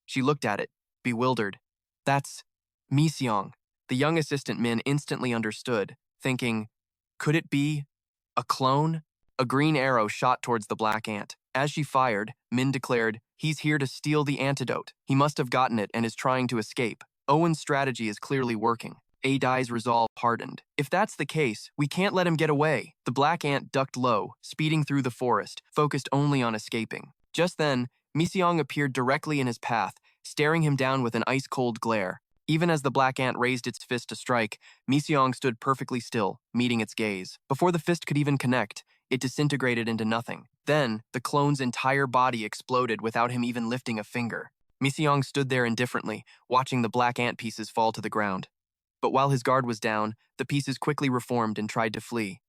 She looked at it, bewildered. "That's Miseong." The young assistant Min instantly understood, thinking, could it be a clone? A green arrow shot towards the black ant. As she fired, Min declared, "He's here to steal the antidote. He must have gotten it and is trying to escape." Owen's strategy is clearly working. Adai's resolve hardened. "If that's the case, we can't let him get away." The black ant ducked low, speeding through the forest, focused only on escaping. Just then, Miseong appeared directly in his path, staring him down with an ice-cold glare. Even as the black ant raised its fist to strike, Miseong stood perfectly still, meeting its gaze. Before the fist could even connect, it disintegrated into nothing. Then, the clone's entire body exploded without him even lifting a finger. Miseong stood there indifferently, watching the black ant pieces fall to the ground. But while his guard was down, the pieces quickly reformed and tried to flee.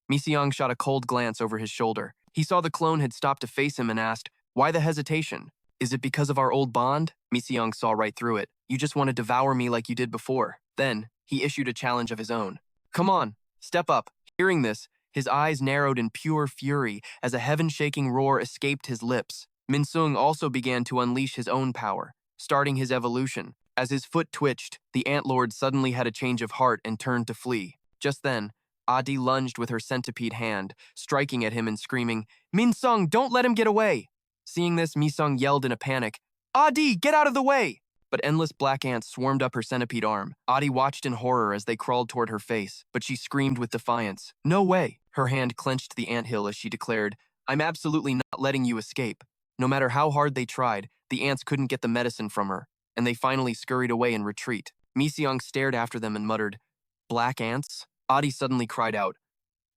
Miseong shot a cold glance over his shoulder. He saw the clone had stopped to face him and asked, "Why the hesitation? Is it because of our old bond?" Miseong saw right through it. "You just want to devour me like you did before." Then, he issued a challenge of his own. "Come on, step up." Hearing this, his eyes narrowed in pure fury as a heaven-shaking roar escaped his lips. Minsung also began to unleash his own power, starting his evolution. As his foot twitched, the Antlord suddenly had a change of heart and turned to flee. Just then, Adi lunged with her centipede hand, striking at him and screaming, "Minsung, don't let him get away!" Seeing this, Misung yelled in a panic, "Adi, get out of the way!" But endless black ants swarmed up her centipede arm. Adi watched in horror as they crawled toward her face, but she screamed with defiance. "No way!" Her hand clenched the anthill as she declared, "I'm absolutely not letting you escape." No matter how hard they tried, the ants couldn't get the medicine from her, and they finally scurried away in retreat. Miseong stared after them and muttered, "Black ants?" Adi suddenly cried out,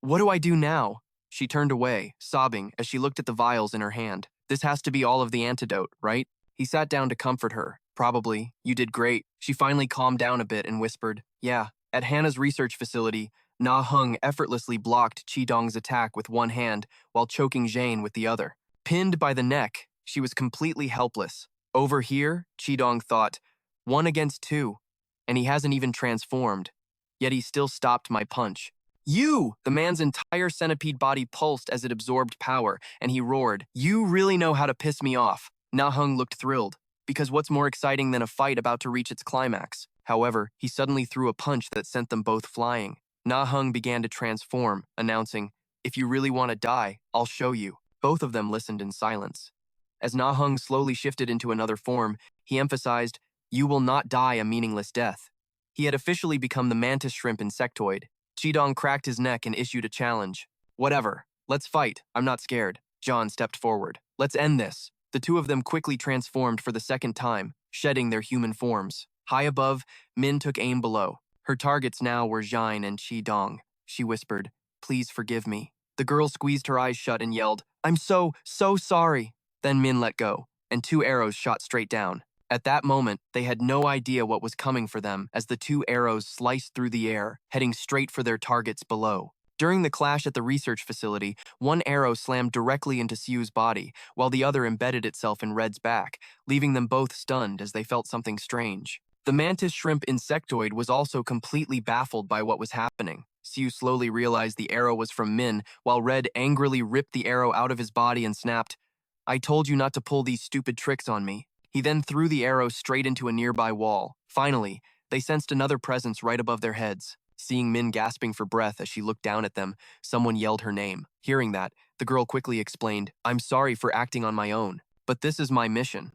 "What do I do now?" She turned away, sobbing, as she looked at the vials in her hand. "This has to be all of the antidote, right?" He sat down to comfort her. "Probably. You did great." She finally calmed down a bit and whispered, "Yeah." At Hannah's research facility, Na Hung effortlessly blocked Chi-dong's attack with one hand while choking Jane with the other. Pinned by the neck, she was completely helpless. Over here, Chi-dong thought, 1 against 2, and he hasn't even transformed. Yet he still stopped my punch. You! The man's entire centipede body pulsed as it absorbed power, and he roared, "You really know how to piss me off." Na-hung looked thrilled, because what's more exciting than a fight about to reach its climax? However, he suddenly threw a punch that sent them both flying. Na-hung began to transform, announcing, "If you really want to die, I'll show you." Both of them listened in silence. As Na-hung slowly shifted into another form, he emphasized, "You will not die a meaningless death." He had officially become the mantis shrimp insectoid. Chidong cracked his neck and issued a challenge. "Whatever. Let's fight. I'm not scared." John stepped forward. "Let's end this." The two of them quickly transformed for the second time, shedding their human forms. High above, Min took aim below. Her targets now were Jine and Chidong. She whispered, "Please forgive me." The girl squeezed her eyes shut and yelled, "I'm so sorry." Then Min let go, and two arrows shot straight down. At that moment, they had no idea what was coming for them as the two arrows sliced through the air, heading straight for their targets below. During the clash at the research facility, one arrow slammed directly into Siu's body, while the other embedded itself in Red's back, leaving them both stunned as they felt something strange. The mantis shrimp insectoid was also completely baffled by what was happening. Siu slowly realized the arrow was from Min, while Red angrily ripped the arrow out of his body and snapped, "I told you not to pull these stupid tricks on me." He then threw the arrow straight into a nearby wall. Finally, they sensed another presence right above their heads. Seeing Min gasping for breath as she looked down at them, someone yelled her name. Hearing that, the girl quickly explained, "I'm sorry for acting on my own, but this is my mission."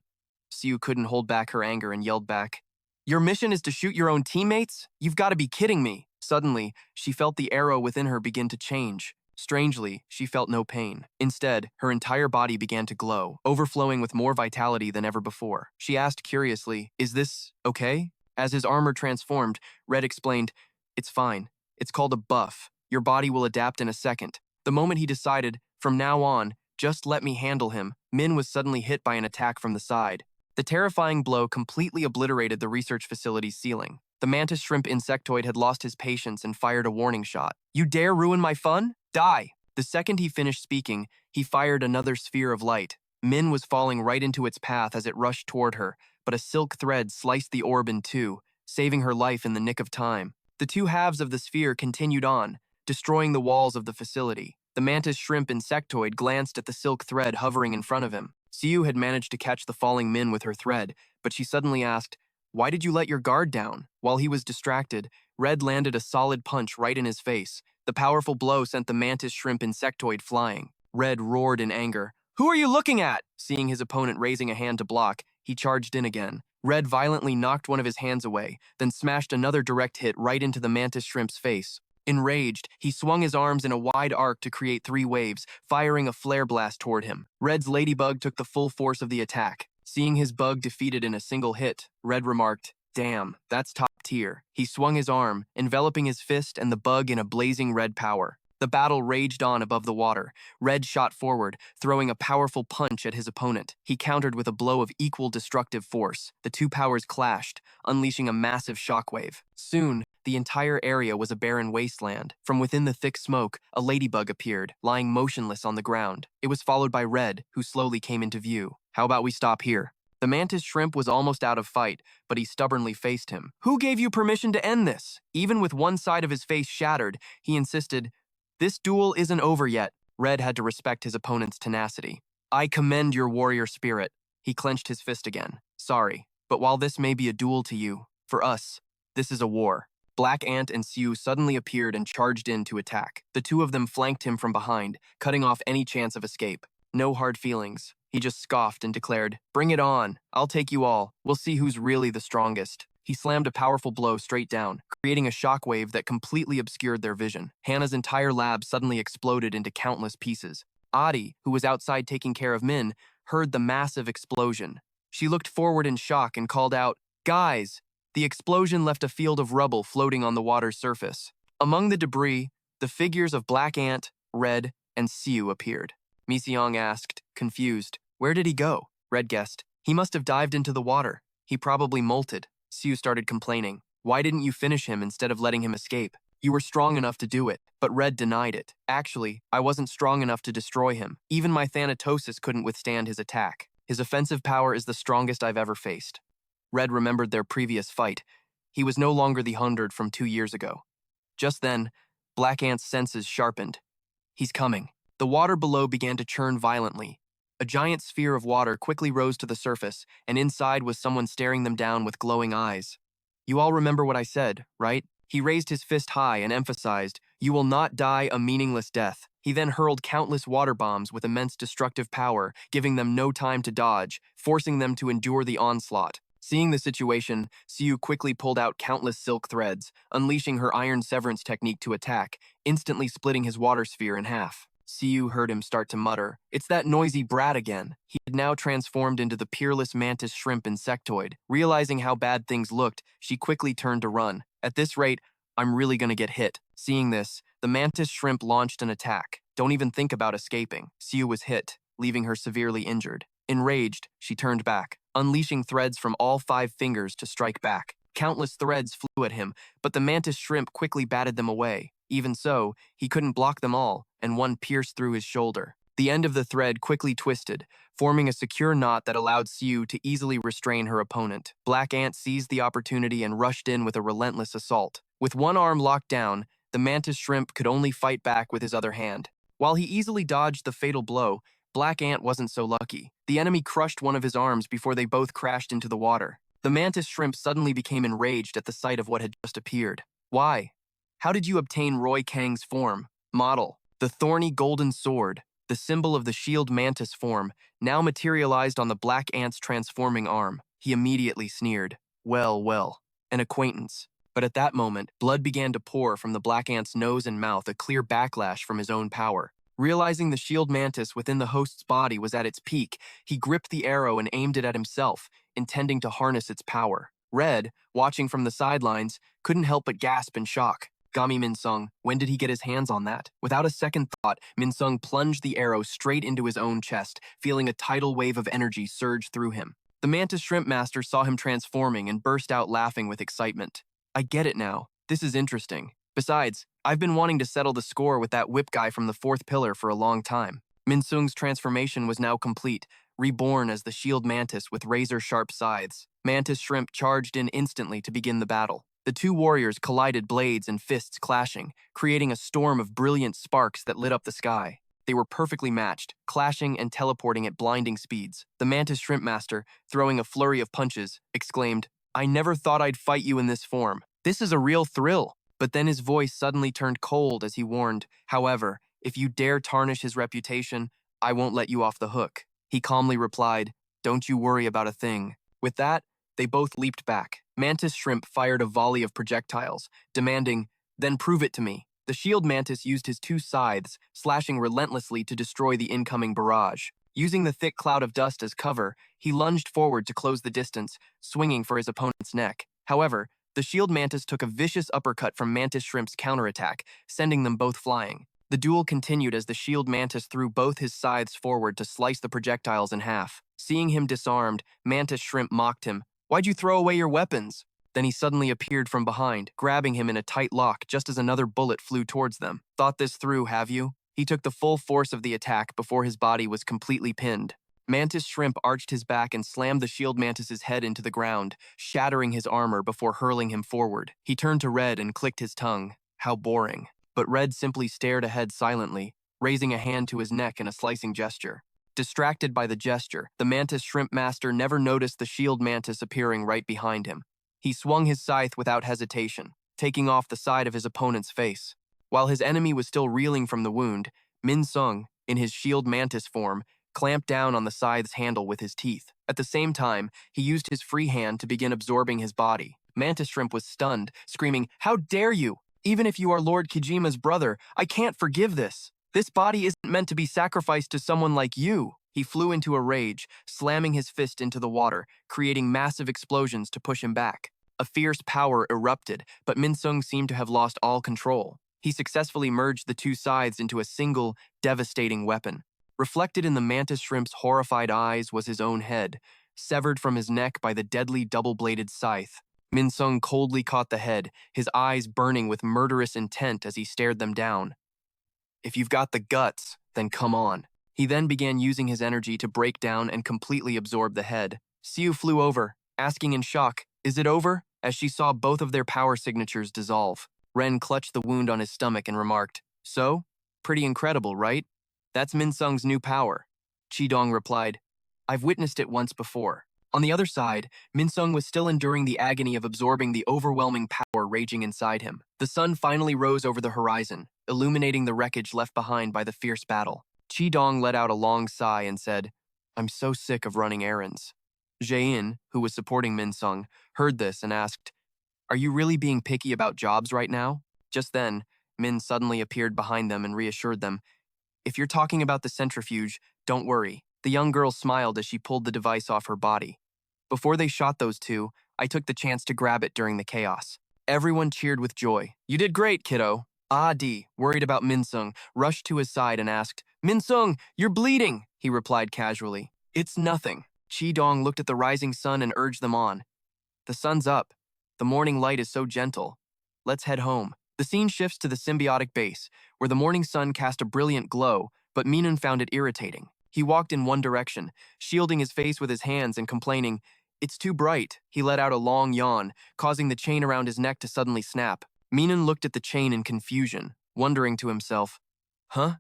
Siu couldn't hold back her anger and yelled back, "Your mission is to shoot your own teammates? You've got to be kidding me." Suddenly, she felt the arrow within her begin to change. Strangely, she felt no pain. Instead, her entire body began to glow, overflowing with more vitality than ever before. She asked curiously, "Is this okay?" As his armor transformed, Red explained, "It's fine. It's called a buff. Your body will adapt in a second." The moment he decided, "From now on, just let me handle him," Min was suddenly hit by an attack from the side. The terrifying blow completely obliterated the research facility's ceiling. The mantis shrimp insectoid had lost his patience and fired a warning shot. "You dare ruin my fun? Die!" The second he finished speaking, he fired another sphere of light. Min was falling right into its path as it rushed toward her, but a silk thread sliced the orb in two, saving her life in the nick of time. The two halves of the sphere continued on, destroying the walls of the facility. The mantis shrimp insectoid glanced at the silk thread hovering in front of him. Siu had managed to catch the falling Min with her thread, but she suddenly asked, "Why did you let your guard down?" While he was distracted, Red landed a solid punch right in his face. The powerful blow sent the mantis shrimp insectoid flying. Red roared in anger. "Who are you looking at?" Seeing his opponent raising a hand to block, he charged in again. Red violently knocked one of his hands away, then smashed another direct hit right into the mantis shrimp's face. Enraged, he swung his arms in a wide arc to create 3 waves, firing a flare blast toward him. Red's ladybug took the full force of the attack. Seeing his bug defeated in a single hit, Red remarked, "Damn, that's top tier." He swung his arm, enveloping his fist and the bug in a blazing red power. The battle raged on above the water. Red shot forward, throwing a powerful punch at his opponent. He countered with a blow of equal destructive force. The two powers clashed, unleashing a massive shockwave. Soon, the entire area was a barren wasteland. From within the thick smoke, a ladybug appeared, lying motionless on the ground. It was followed by Red, who slowly came into view. "How about we stop here?" The mantis shrimp was almost out of fight, but he stubbornly faced him. "Who gave you permission to end this?" Even with one side of his face shattered, he insisted, "This duel isn't over yet." Red had to respect his opponent's tenacity. "I commend your warrior spirit." He clenched his fist again. "Sorry, but while this may be a duel to you, for us, this is a war." Black Ant and Siu suddenly appeared and charged in to attack. The two of them flanked him from behind, cutting off any chance of escape. No hard feelings. He just scoffed and declared, "Bring it on. I'll take you all. We'll see who's really the strongest." He slammed a powerful blow straight down, creating a shockwave that completely obscured their vision. Hannah's entire lab suddenly exploded into countless pieces. Adi, who was outside taking care of Min, heard the massive explosion. She looked forward in shock and called out, "Guys!" The explosion left a field of rubble floating on the water's surface. Among the debris, the figures of Black Ant, Red, and Siu appeared. Mi-seong asked, confused, "Where did he go?" Red guessed, "He must have dived into the water. He probably molted." Siu started complaining. "Why didn't you finish him instead of letting him escape? You were strong enough to do it." But Red denied it. "Actually, I wasn't strong enough to destroy him. Even my Thanatosis couldn't withstand his attack. His offensive power is the strongest I've ever faced." Red remembered their previous fight. He was no longer the 100 from 2 years ago. Just then, Black Ant's senses sharpened. He's coming. The water below began to churn violently. A giant sphere of water quickly rose to the surface, and inside was someone staring them down with glowing eyes. You all remember what I said, right? He raised his fist high and emphasized, "You will not die a meaningless death." He then hurled countless water bombs with immense destructive power, giving them no time to dodge, forcing them to endure the onslaught. Seeing the situation, Siu quickly pulled out countless silk threads, unleashing her iron severance technique to attack, instantly splitting his water sphere in half. Siu heard him start to mutter, "It's that noisy brat again." He had now transformed into the peerless mantis shrimp insectoid. Realizing how bad things looked, she quickly turned to run. At this rate, I'm really gonna get hit. Seeing this, the mantis shrimp launched an attack. Don't even think about escaping. Siu was hit, leaving her severely injured. Enraged, she turned back, unleashing threads from all 5 fingers to strike back. Countless threads flew at him, but the mantis shrimp quickly batted them away. Even so, he couldn't block them all, and one pierced through his shoulder. The end of the thread quickly twisted, forming a secure knot that allowed Siu to easily restrain her opponent. Black Ant seized the opportunity and rushed in with a relentless assault. With one arm locked down, the mantis shrimp could only fight back with his other hand. While he easily dodged the fatal blow, Black Ant wasn't so lucky. The enemy crushed one of his arms before they both crashed into the water. The mantis shrimp suddenly became enraged at the sight of what had just appeared. Why? How did you obtain Roy Kang's form? Model. The thorny golden sword, the symbol of the shield mantis form, now materialized on the Black Ant's transforming arm. He immediately sneered. Well, an acquaintance. But at that moment, blood began to pour from the Black Ant's nose and mouth, a clear backlash from his own power. Realizing the shield mantis within the host's body was at its peak, he gripped the arrow and aimed it at himself, intending to harness its power. Red, watching from the sidelines, couldn't help but gasp in shock. Gami Min-sung, when did he get his hands on that? Without a second thought, Min-sung plunged the arrow straight into his own chest, feeling a tidal wave of energy surge through him. The mantis shrimp master saw him transforming and burst out laughing with excitement. I get it now. This is interesting. Besides, I've been wanting to settle the score with that whip guy from the 4th pillar for a long time. Min-sung's transformation was now complete, reborn as the shield mantis with razor-sharp scythes. Mantis shrimp charged in instantly to begin the battle. The two warriors collided, blades and fists clashing, creating a storm of brilliant sparks that lit up the sky. They were perfectly matched, clashing and teleporting at blinding speeds. The mantis shrimp master, throwing a flurry of punches, exclaimed, "I never thought I'd fight you in this form. This is a real thrill." But then his voice suddenly turned cold as he warned, "However, if you dare tarnish his reputation, I won't let you off the hook." He calmly replied, "Don't you worry about a thing." With that, they both leaped back. Mantis shrimp fired a volley of projectiles, demanding, "Then prove it to me." The shield mantis used his 2 scythes, slashing relentlessly to destroy the incoming barrage. Using the thick cloud of dust as cover, he lunged forward to close the distance, swinging for his opponent's neck. However, the shield mantis took a vicious uppercut from mantis shrimp's counterattack, sending them both flying. The duel continued as the shield mantis threw both his scythes forward to slice the projectiles in half. Seeing him disarmed, mantis shrimp mocked him, "Why'd you throw away your weapons?" Then he suddenly appeared from behind, grabbing him in a tight lock just as another bullet flew towards them. "Thought this through, have you?" He took the full force of the attack before his body was completely pinned. Mantis shrimp arched his back and slammed the shield mantis's head into the ground, shattering his armor before hurling him forward. He turned to Red and clicked his tongue. How boring. But Red simply stared ahead silently, raising a hand to his neck in a slicing gesture. Distracted by the gesture, the mantis shrimp master never noticed the shield mantis appearing right behind him. He swung his scythe without hesitation, taking off the side of his opponent's face. While his enemy was still reeling from the wound, Min-sung, in his shield mantis form, clamped down on the scythe's handle with his teeth. At the same time, he used his free hand to begin absorbing his body. Mantis shrimp was stunned, screaming, "How dare you! Even if you are Lord Kijima's brother, I can't forgive this. This body isn't meant to be sacrificed to someone like you." He flew into a rage, slamming his fist into the water, creating massive explosions to push him back. A fierce power erupted, but Min-sung seemed to have lost all control. He successfully merged the 2 scythes into a single, devastating weapon. Reflected in the mantis shrimp's horrified eyes was his own head, severed from his neck by the deadly double-bladed scythe. Min-sung coldly caught the head, his eyes burning with murderous intent as he stared them down. "If you've got the guts, then come on." He then began using his energy to break down and completely absorb the head. Siu flew over, asking in shock, "Is it over?" as she saw both of their power signatures dissolve. Ren clutched the wound on his stomach and remarked, "So? Pretty incredible, right? That's Minsung's new power." Qidong replied, "I've witnessed it once before." On the other side, Minsung was still enduring the agony of absorbing the overwhelming power raging inside him. The sun finally rose over the horizon, illuminating the wreckage left behind by the fierce battle. Qidong let out a long sigh and said, "I'm so sick of running errands." Jae-in, who was supporting Minsung, heard this and asked, "Are you really being picky about jobs right now?" Just then, Min suddenly appeared behind them and reassured them, "If you're talking about the centrifuge, don't worry." The young girl smiled as she pulled the device off her body. "Before they shot those two, I took the chance to grab it during the chaos." Everyone cheered with joy. "You did great, kiddo." Ah Di, worried about Minsung, rushed to his side and asked, "Minsung, you're bleeding." He replied casually, "It's nothing." Qidong looked at the rising sun and urged them on. "The sun's up. The morning light is so gentle. Let's head home." The scene shifts to the symbiotic base, where the morning sun cast a brilliant glow, but Minun found it irritating. He walked in one direction, shielding his face with his hands and complaining, "It's too bright." He let out a long yawn, causing the chain around his neck to suddenly snap. Minun looked at the chain in confusion, wondering to himself, "Huh?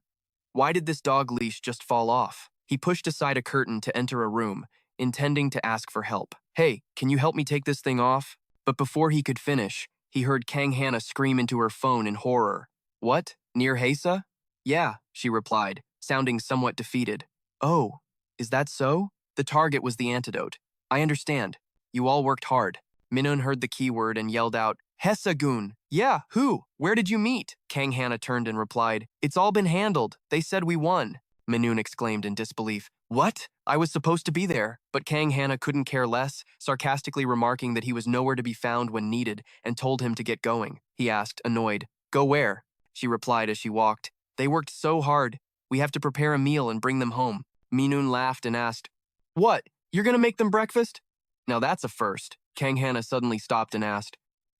Why did this dog leash just fall off?" He pushed aside a curtain to enter a room, intending to ask for help. "Hey, can you help me take this thing off?" But before he could finish, he heard Kang Hannah scream into her phone in horror. "What? Near Hesa?" "Yeah," she replied, sounding somewhat defeated. "Oh, is that so?" The target was the antidote. "I understand. You all worked hard." Minun heard the keyword and yelled out, "Hesa-gun." "Yeah, who? Where did you meet?" Kang Hannah turned and replied, "It's all been handled. They said we won." Minun exclaimed in disbelief. "What? I was supposed to be there." But Kang Hannah couldn't care less, sarcastically remarking that he was nowhere to be found when needed and told him to get going. He asked, annoyed, "Go where?" She replied as she walked, "They worked so hard. We have to prepare a meal and bring them home." Minun laughed and asked, "What? You're gonna make them breakfast?" Now that's a first. Kang Hannah suddenly stopped and asked,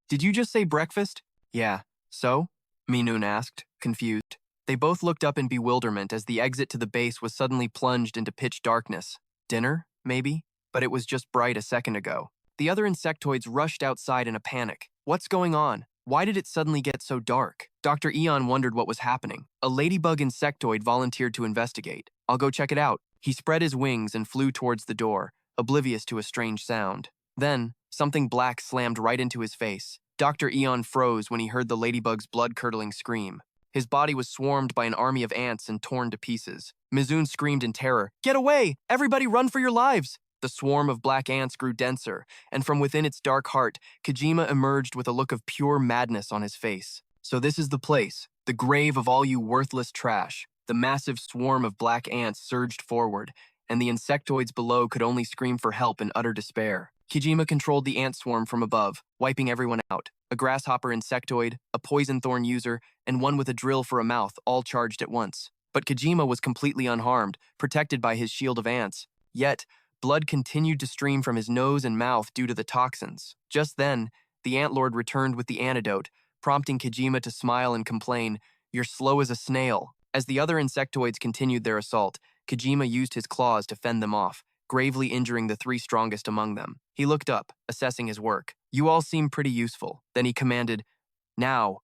"Did you just say breakfast?" "Yeah. So?" Minun asked, confused. They both looked up in bewilderment as the exit to the base was suddenly plunged into pitch darkness. Dinner, maybe? But it was just bright a second ago. The other insectoids rushed outside in a panic. What's going on? Why did it suddenly get so dark? Dr. Eon wondered what was happening. A ladybug insectoid volunteered to investigate. "I'll go check it out." He spread his wings and flew towards the door, oblivious to a strange sound. Then, something black slammed right into his face. Dr. Eon froze when he heard the ladybug's blood-curdling scream. His body was swarmed by an army of ants and torn to pieces. Mizun screamed in terror, "Get away! Everybody run for your lives!" The swarm of black ants grew denser, and from within its dark heart, Kojima emerged with a look of pure madness on his face. "So this is the place, the grave of all you worthless trash." The massive swarm of black ants surged forward, and the insectoids below could only scream for help in utter despair. Kojima controlled the ant swarm from above, wiping everyone out. A grasshopper insectoid, a poison thorn user, and one with a drill for a mouth all charged at once. But Kojima was completely unharmed, protected by his shield of ants. Yet, blood continued to stream from his nose and mouth due to the toxins. Just then, the Antlord returned with the antidote, prompting Kojima to smile and complain, "You're slow as a snail." As the other insectoids continued their assault, Kojima used his claws to fend them off, gravely injuring the three strongest among them. He looked up, assessing his work. "You all seem pretty useful." Then he commanded, "Now,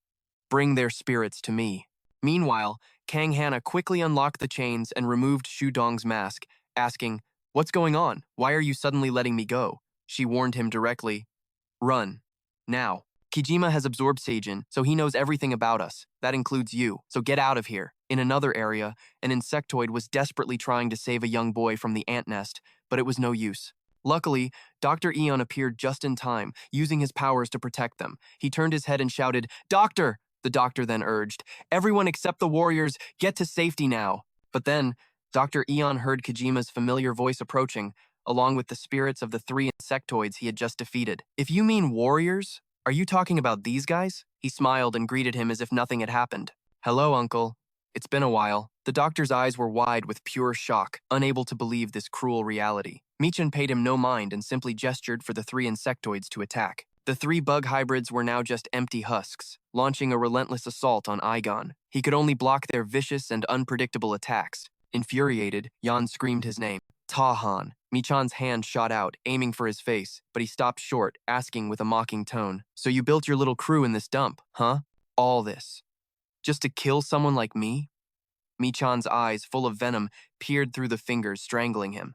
bring their spirits to me." Meanwhile, Kang Hannah quickly unlocked the chains and removed Shu Dong's mask, asking, "What's going on? Why are you suddenly letting me go?" She warned him directly, "Run. Now. Kijima has absorbed Seijin, so he knows everything about us. That includes you, so get out of here." In another area, an insectoid was desperately trying to save a young boy from the ant nest, but it was no use. Luckily, Dr. Eon appeared just in time, using his powers to protect them. He turned his head and shouted, "Doctor!" The doctor then urged, "Everyone except the warriors, get to safety now." But then, Dr. Eon heard Kojima's familiar voice approaching, along with the spirits of the three insectoids he had just defeated. "If you mean warriors, are you talking about these guys?" He smiled and greeted him as if nothing had happened. "Hello, Uncle. It's been a while." The doctor's eyes were wide with pure shock, unable to believe this cruel reality. Michin paid him no mind and simply gestured for the three insectoids to attack. The three bug hybrids were now just empty husks, launching a relentless assault on Aigon. He could only block their vicious and unpredictable attacks. Infuriated, Yan screamed his name, "Tahan." Michan's hand shot out, aiming for his face, but he stopped short, asking with a mocking tone, "So you built your little crew in this dump, huh?" All this. Just to kill someone like me? Mi-chan's eyes, full of venom, peered through the fingers strangling him.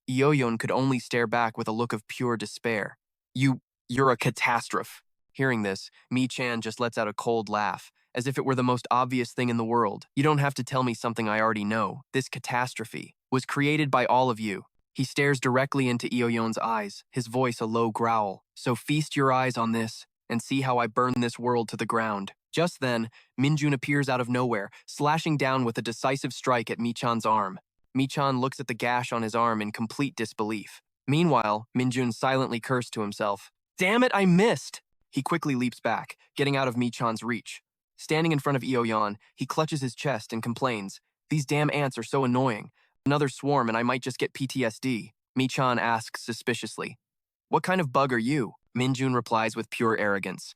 Ioyon could only stare back with a look of pure despair. You're a catastrophe. Hearing this, Mi-chan just lets out a cold laugh, as if it were the most obvious thing in the world. You don't have to tell me something I already know. This catastrophe was created by all of you. He stares directly into Ioyon's eyes, his voice a low growl. So feast your eyes on this, and see how I burn this world to the ground. Just then, Minjun appears out of nowhere, slashing down with a decisive strike at Mi-chan's arm. Mi-chan looks at the gash on his arm in complete disbelief. Meanwhile, Minjun silently cursed to himself. Damn it, I missed! He quickly leaps back, getting out of Mi-chan's reach. Standing in front of Ioyon, he clutches his chest and complains, These damn ants are so annoying. Another swarm and I might just get PTSD. Mi-chan asks suspiciously. What kind of bug are you? Minjun replies with pure arrogance.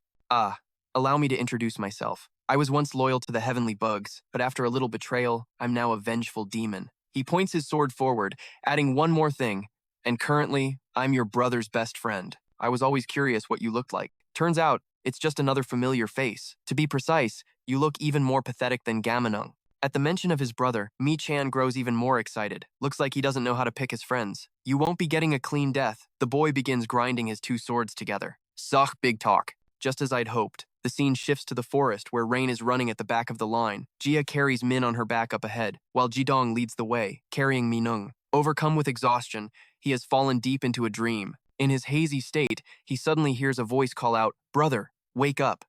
Allow me to introduce myself. I was once loyal to the heavenly bugs, but after a little betrayal, I'm now a vengeful demon. He points his sword forward, adding one more thing. And currently, I'm your brother's best friend. I was always curious what you looked like. Turns out, it's just another familiar face. To be precise, you look even more pathetic than Gaminung. At the mention of his brother, Mi-chan grows even more excited. Looks like he doesn't know how to pick his friends. You won't be getting a clean death. The boy begins grinding his two swords together. Such big talk. Just as I'd hoped. The scene shifts to the forest where Rain is running at the back of the line. Jia carries Min on her back up ahead, while Jidong leads the way, carrying Minung. Overcome with exhaustion, he has fallen deep into a dream. In his hazy state, he suddenly hears a voice call out, Brother, wake up.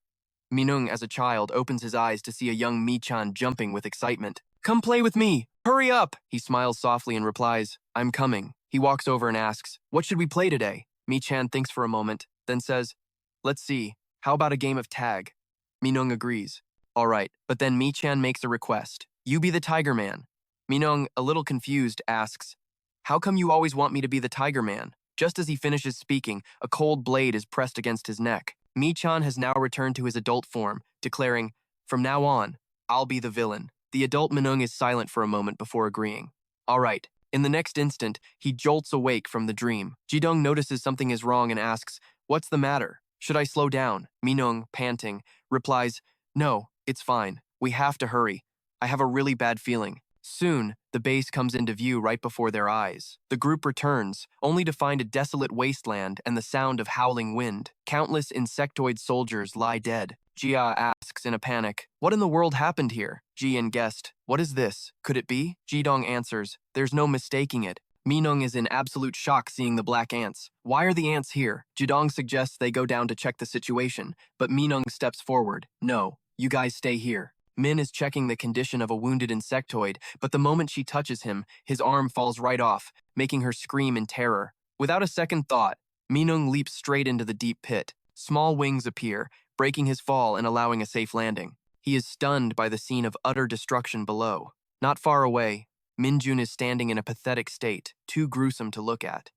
Minung, as a child, opens his eyes to see a young Mi-chan jumping with excitement. Come play with me! Hurry up! He smiles softly and replies, I'm coming. He walks over and asks, What should we play today? Mi-chan thinks for a moment, then says, Let's see. How about a game of tag? Minung agrees. All right, but then Mi-chan makes a request. You be the Tiger Man. Minung, a little confused, asks, How come you always want me to be the Tiger Man? Just as he finishes speaking, a cold blade is pressed against his neck. Mi-chan has now returned to his adult form, declaring, From now on, I'll be the villain. The adult Minung is silent for a moment before agreeing. All right. In the next instant, he jolts awake from the dream. Jidong notices something is wrong and asks, What's the matter? Should I slow down? Minung, panting, replies, No, it's fine. We have to hurry. I have a really bad feeling. Soon, the base comes into view right before their eyes. The group returns, only to find a desolate wasteland and the sound of howling wind. Countless insectoid soldiers lie dead. Jia asks in a panic, What in the world happened here? Jian guessed, What is this? Could it be? Jidong answers, There's no mistaking it. Minung is in absolute shock seeing the black ants. Why are the ants here? Jidong suggests they go down to check the situation, but Minung steps forward. No, you guys stay here. Min is checking the condition of a wounded insectoid, but the moment she touches him, his arm falls right off, making her scream in terror. Without a second thought, Minung leaps straight into the deep pit. Small wings appear, breaking his fall and allowing a safe landing. He is stunned by the scene of utter destruction below. Not far away, Minjun is standing in a pathetic state, too gruesome to look at.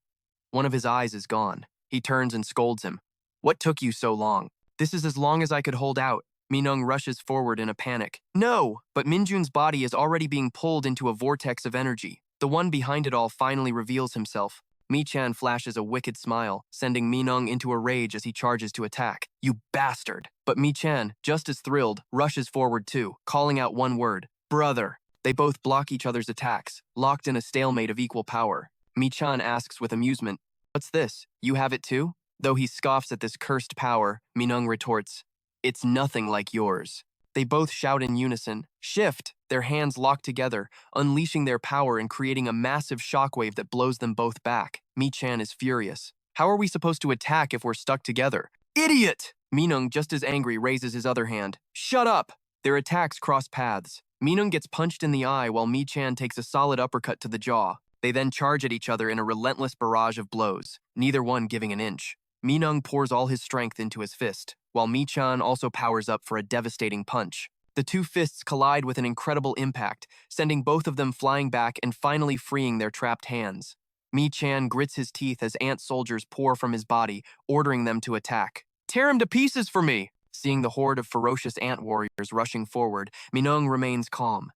One of his eyes is gone. He turns and scolds him. What took you so long? This is as long as I could hold out. Minung rushes forward in a panic. No! But Minjun's body is already being pulled into a vortex of energy. The one behind it all finally reveals himself. Mi-chan flashes a wicked smile, sending Minung into a rage as he charges to attack. You bastard! But Mi-chan, just as thrilled, rushes forward too, calling out one word. Brother! They both block each other's attacks, locked in a stalemate of equal power. Mi-chan asks with amusement, What's this? You have it too? Though he scoffs at this cursed power, Minung retorts, It's nothing like yours. They both shout in unison, Shift! Their hands lock together, unleashing their power and creating a massive shockwave that blows them both back. Mi-chan is furious. How are we supposed to attack if we're stuck together? Idiot! Minung, just as angry, raises his other hand. Shut up! Their attacks cross paths. Minung gets punched in the eye while Mi-chan takes a solid uppercut to the jaw. They then charge at each other in a relentless barrage of blows, neither one giving an inch. Minung pours all his strength into his fist, while Mi-chan also powers up for a devastating punch. The two fists collide with an incredible impact, sending both of them flying back and finally freeing their trapped hands. Mi-chan grits his teeth as ant soldiers pour from his body, ordering them to attack. Tear him to pieces for me! Seeing the horde of ferocious ant warriors rushing forward, Minung remains calm.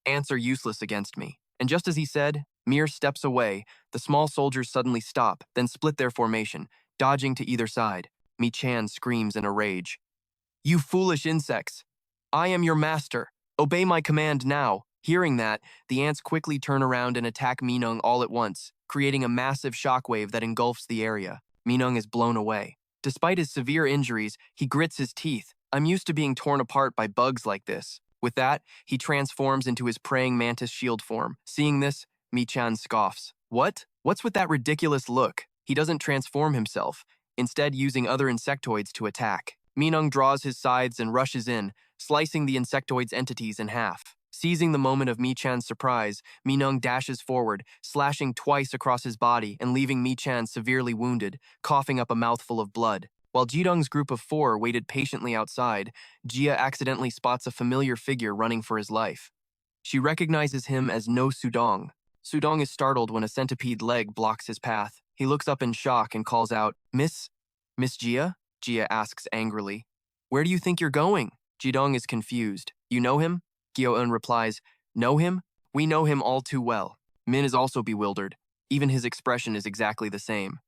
Ants are useless against me. And just as he said, mere steps away, the small soldiers suddenly stop, then split their formation, dodging to either side. Mi-chan screams in a rage. You foolish insects! I am your master. Obey my command now. Hearing that, the ants quickly turn around and attack Minung all at once, creating a massive shockwave that engulfs the area. Minung is blown away. Despite his severe injuries, he grits his teeth. I'm used to being torn apart by bugs like this. With that, he transforms into his praying mantis shield form. Seeing this, Mi-chan scoffs. What? What's with that ridiculous look? He doesn't transform himself, instead using other insectoids to attack. Minung draws his sides and rushes in, slicing the insectoid's entities in half. Seizing the moment of Mi-chan's surprise, Minung dashes forward, slashing twice across his body and leaving Mi-chan severely wounded, coughing up a mouthful of blood. While Jidong's group of 4 waited patiently outside, Jia accidentally spots a familiar figure running for his life. She recognizes him as No Sudong. Sudong is startled when a centipede leg blocks his path. He looks up in shock and calls out, Miss Jia? Jia asks angrily. Where do you think you're going? Jidong is confused. You know him? Gyo-eun replies, Know him? We know him all too well. Min is also bewildered. Even his expression is exactly the same.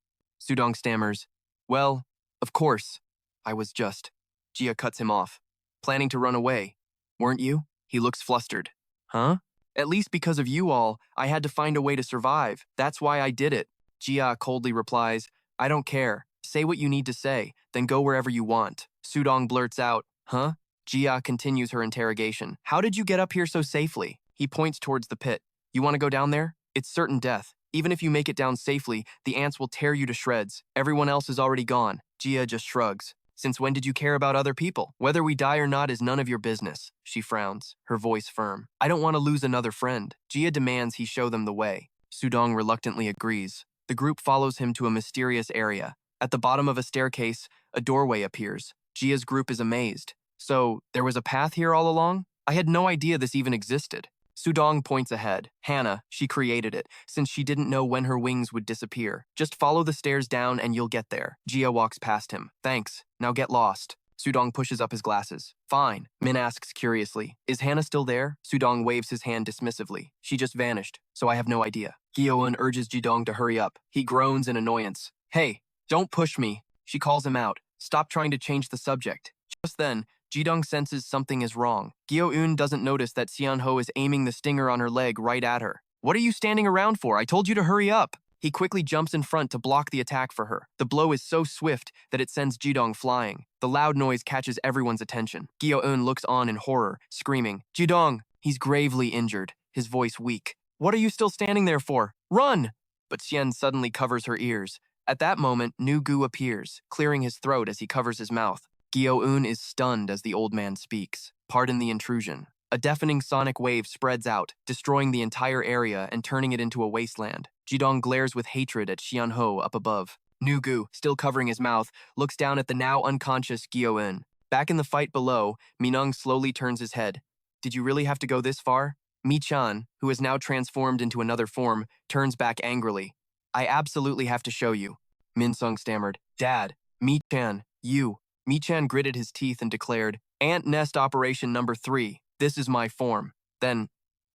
Sudong stammers, Well, of course. I was just. Jia cuts him off. Planning to run away. Weren't you? He looks flustered. Huh? At least because of you all, I had to find a way to survive. That's why I did it. Jia coldly replies, I don't care. Say what you need to say, then go wherever you want. Sudong blurts out, Huh? Jia continues her interrogation. How did you get up here so safely? He points towards the pit. You want to go down there? It's certain death. Even if you make it down safely, the ants will tear you to shreds. Everyone else is already gone. Jia just shrugs. Since when did you care about other people? Whether we die or not is none of your business. She frowns, her voice firm. I don't want to lose another friend. Jia demands he show them the way. Sudong reluctantly agrees. The group follows him to a mysterious area. At the bottom of a staircase, a doorway appears. Jia's group is amazed. So, there was a path here all along? I had no idea this even existed. Sudong points ahead. Hannah, she created it, since she didn't know when her wings would disappear. Just follow the stairs down and you'll get there. Jia walks past him. Thanks. Now get lost. Sudong pushes up his glasses. Fine. Min asks curiously. Is Hannah still there? Sudong waves his hand dismissively. She just vanished, so I have no idea. Gyo-eun urges Jidong to hurry up. He groans in annoyance. Hey, don't push me. She calls him out. Stop trying to change the subject. Just then, Jidong senses something is wrong. Gyo-eun doesn't notice that Seon-ho is aiming the stinger on her leg right at her. What are you standing around for? I told you to hurry up. He quickly jumps in front to block the attack for her. The blow is so swift that it sends Jidong flying. The loud noise catches everyone's attention. Gyo-eun looks on in horror, screaming, Jidong! He's gravely injured, his voice weak. What are you still standing there for? Run! But Xian suddenly covers her ears. At that moment, Nu-gu appears, clearing his throat as he covers his mouth. Gyo-eun is stunned as the old man speaks. Pardon the intrusion. A deafening sonic wave spreads out, destroying the entire area and turning it into a wasteland. Jidong glares with hatred at Xian-ho up above. Nu-gu, still covering his mouth, looks down at the now unconscious Gyo-eun. Back in the fight below, Minung slowly turns his head. Did you really have to go this far? Mi-chan, who is now transformed into another form, turns back angrily. I absolutely have to show you. Min-sung stammered. Dad, Mi-chan, you. Mi-chan gritted his teeth and declared, Ant Nest Operation Number 3. This is my form. Then,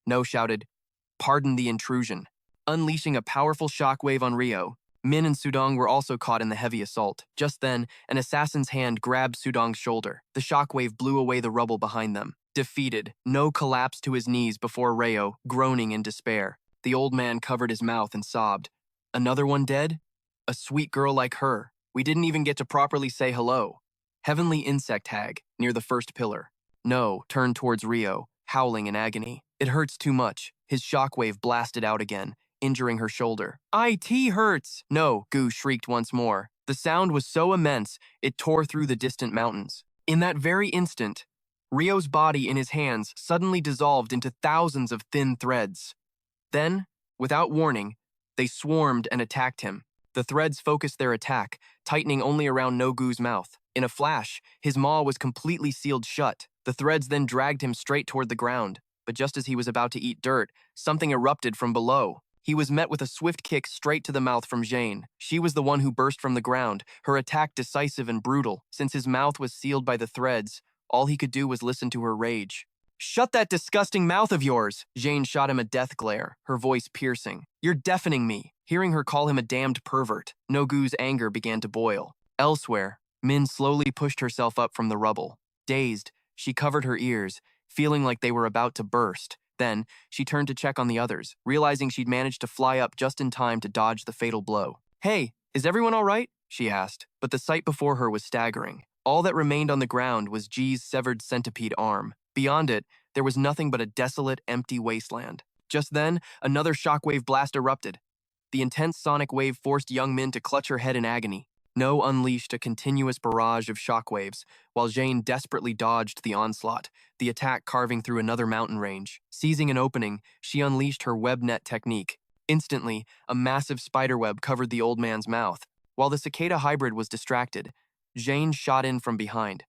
No shouted, Pardon the intrusion. Unleashing a powerful shockwave on Rio, Min and Sudong were also caught in the heavy assault. Just then, an assassin's hand grabbed Sudong's shoulder. The shockwave blew away the rubble behind them. Defeated, No collapsed to his knees before Reo, groaning in despair. The old man covered his mouth and sobbed. Another one dead? A sweet girl like her. We didn't even get to properly say hello. Heavenly insect hag, near the first pillar. No turned towards Rio, howling in agony. It hurts too much. His shockwave blasted out again, injuring her shoulder. IT hurts! No, Gu shrieked once more. The sound was so immense, it tore through the distant mountains. In that very instant, Rio's body in his hands suddenly dissolved into thousands of thin threads. Then, without warning, they swarmed and attacked him. The threads focused their attack, tightening only around No-gu's mouth. In a flash, his maw was completely sealed shut. The threads then dragged him straight toward the ground. But just as he was about to eat dirt, something erupted from below. He was met with a swift kick straight to the mouth from Jane. She was the one who burst from the ground, her attack decisive and brutal. Since his mouth was sealed by the threads, all he could do was listen to her rage. Shut that disgusting mouth of yours! Jane shot him a death glare, her voice piercing. You're deafening me. Hearing her call him a damned pervert, No-gu's anger began to boil. Elsewhere, Min slowly pushed herself up from the rubble. Dazed, she covered her ears, feeling like they were about to burst. Then, she turned to check on the others, realizing she'd managed to fly up just in time to dodge the fatal blow. "Hey, is everyone all right?" she asked, but the sight before her was staggering. All that remained on the ground was G's severed centipede arm. Beyond it, there was nothing but a desolate, empty wasteland. Just then, another shockwave blast erupted. The intense sonic wave forced Young Min to clutch her head in agony. No unleashed a continuous barrage of shockwaves, while Jane desperately dodged the onslaught, the attack carving through another mountain range. Seizing an opening, she unleashed her web net technique. Instantly, a massive spiderweb covered the old man's mouth. While the cicada hybrid was distracted, Jane shot in from behind.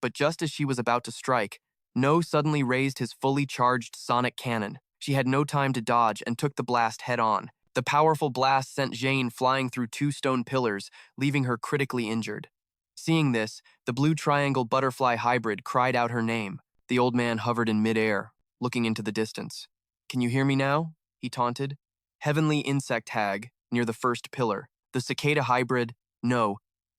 But just as she was about to strike, No suddenly raised his fully charged sonic cannon. She had no time to dodge and took the blast head-on. The powerful blast sent Jane flying through 2 stone pillars, leaving her critically injured. Seeing this, the blue triangle butterfly hybrid cried out her name. The old man hovered in midair, looking into the distance. "Can you hear me now?" he taunted. Heavenly insect hag, near the first pillar. The cicada hybrid, No,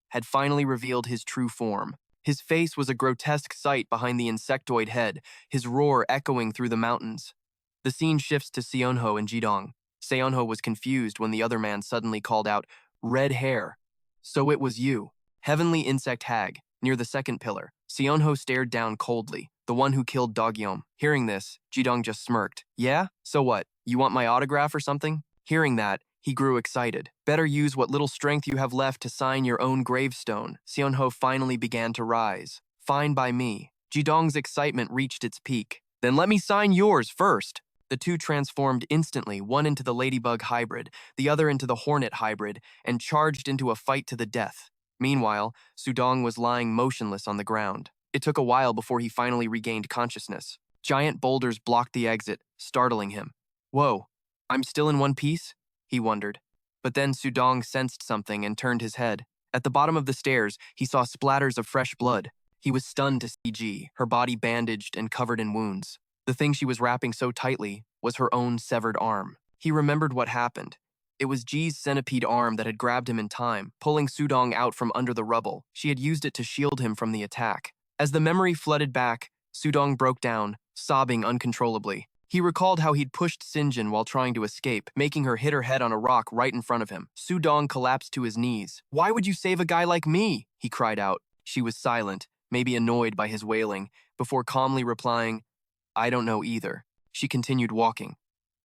had finally revealed his true form. His face was a grotesque sight behind the insectoid head, his roar echoing through the mountains. The scene shifts to Seonho and Jidong. Seonho was confused when the other man suddenly called out, "Red hair." "So it was you." Heavenly insect hag, near the second pillar. Seonho stared down coldly, the one who killed Dogyom. Hearing this, Jidong just smirked. "Yeah? So what? You want my autograph or something?" Hearing that, he grew excited. "Better use what little strength you have left to sign your own gravestone." Seonho finally began to rise. "Fine by me." Jidong's excitement reached its peak. "Then let me sign yours first." The two transformed instantly, one into the ladybug hybrid, the other into the hornet hybrid, and charged into a fight to the death. Meanwhile, Sudong was lying motionless on the ground. It took a while before he finally regained consciousness. Giant boulders blocked the exit, startling him. "Whoa, I'm still in one piece?" he wondered. But then Sudong sensed something and turned his head. At the bottom of the stairs, he saw splatters of fresh blood. He was stunned to see Ji, her body bandaged and covered in wounds. The thing she was wrapping so tightly was her own severed arm. He remembered what happened. It was Ji's centipede arm that had grabbed him in time, pulling Sudong out from under the rubble. She had used it to shield him from the attack. As the memory flooded back, Sudong broke down, sobbing uncontrollably. He recalled how he'd pushed Sinjin while trying to escape, making her hit her head on a rock right in front of him. Sudong collapsed to his knees. "Why would you save a guy like me?" he cried out. She was silent, maybe annoyed by his wailing, before calmly replying, "I don't know either." She continued walking.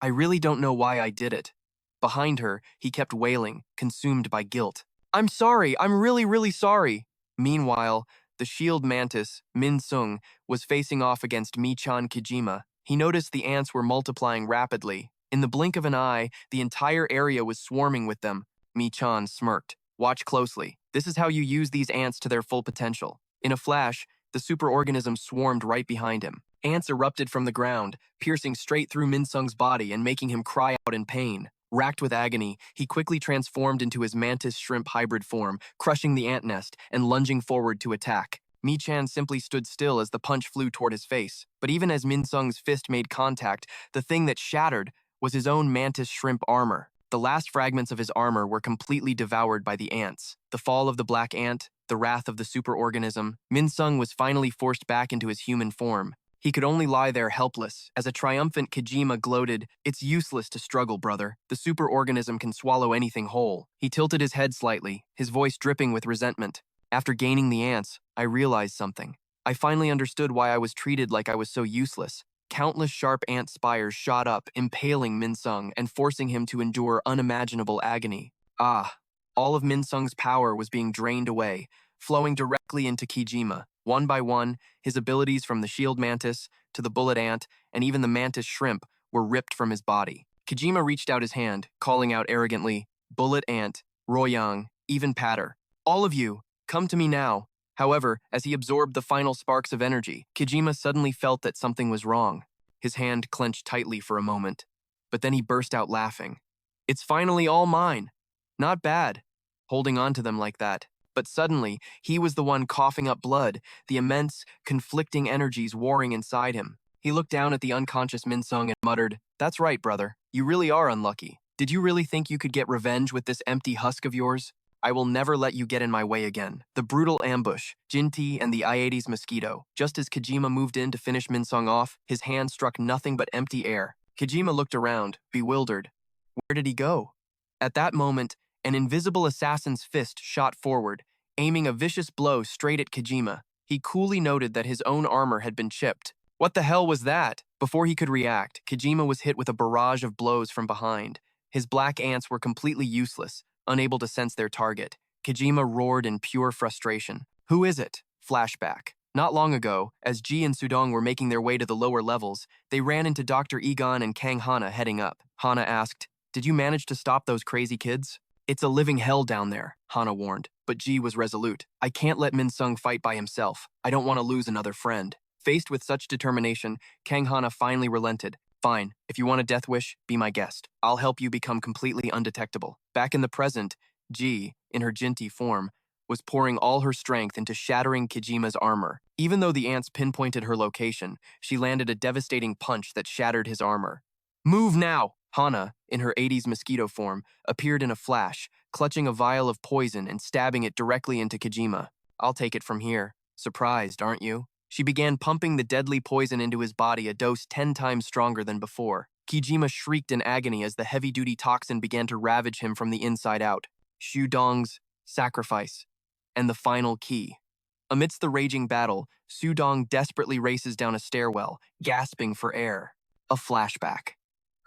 "I really don't know why I did it." Behind her, he kept wailing, consumed by guilt. "I'm sorry, I'm really, really sorry." Meanwhile, the shield mantis, Min Sung, was facing off against Mi-chan Kijima. He noticed the ants were multiplying rapidly. In the blink of an eye, the entire area was swarming with them. Mi-chan smirked. "Watch closely. This is how you use these ants to their full potential." In a flash, the superorganism swarmed right behind him. Ants erupted from the ground, piercing straight through Min Sung's body and making him cry out in pain. Racked with agony, he quickly transformed into his mantis shrimp hybrid form, crushing the ant nest and lunging forward to attack. Mi-chan simply stood still as the punch flew toward his face. But even as Min Sung's fist made contact, the thing that shattered was his own mantis shrimp armor. The last fragments of his armor were completely devoured by the ants. The fall of the black ant, the wrath of the superorganism, Min Sung was finally forced back into his human form. He could only lie there helpless, as a triumphant Kijima gloated, "It's useless to struggle, brother. The superorganism can swallow anything whole." He tilted his head slightly, his voice dripping with resentment. "After gaining the ants, I realized something. I finally understood why I was treated like I was so useless." Countless sharp ant spires shot up, impaling Min Sung and forcing him to endure unimaginable agony. All of Min Sung's power was being drained away, flowing directly into Kijima. One by one, his abilities from the shield mantis to the bullet ant and even the mantis shrimp were ripped from his body. Kijima reached out his hand, calling out arrogantly, "Bullet ant, Royang, even Patter. All of you, come to me now." However, as he absorbed the final sparks of energy, Kijima suddenly felt that something was wrong. His hand clenched tightly for a moment, but then he burst out laughing. "It's finally all mine. Not bad, holding on to them like that." But suddenly, he was the one coughing up blood, the immense, conflicting energies warring inside him. He looked down at the unconscious Min Sung and muttered, "That's right, brother. You really are unlucky. Did you really think you could get revenge with this empty husk of yours?" I will never let you get in my way again. The brutal ambush, Jinti and the I-80's mosquito. Just as Kojima moved in to finish Minsung off, his hand struck nothing but empty air. Kojima looked around, bewildered. Where did he go? At that moment, an invisible assassin's fist shot forward, aiming a vicious blow straight at Kojima. He coolly noted that his own armor had been chipped. What the hell was that? Before he could react, Kojima was hit with a barrage of blows from behind. His black ants were completely useless, unable to sense their target. Kojima roared in pure frustration. Who is it? Flashback. Not long ago, as Ji and Sudong were making their way to the lower levels, they ran into Dr. Egon and Kang Hana heading up. Hana asked, "Did you manage to stop those crazy kids?" "It's a living hell down there," Hana warned, but Ji was resolute. "I can't let Minsung fight by himself. I don't want to lose another friend." Faced with such determination, Kang Hana finally relented. "Fine, if you want a death wish, be my guest. I'll help you become completely undetectable." Back in the present, Ji, in her Jinti form, was pouring all her strength into shattering Kojima's armor. Even though the ants pinpointed her location, she landed a devastating punch that shattered his armor. "Move now!" Hana, in her 80s mosquito form, appeared in a flash, clutching a vial of poison and stabbing it directly into Kojima. "I'll take it from here. Surprised, aren't you?" She began pumping the deadly poison into his body, a dose 10 times stronger than before. Kojima shrieked in agony as the heavy-duty toxin began to ravage him from the inside out. Xu Dong's sacrifice, and the final key. Amidst the raging battle, Su Dong desperately races down a stairwell, gasping for air. A flashback.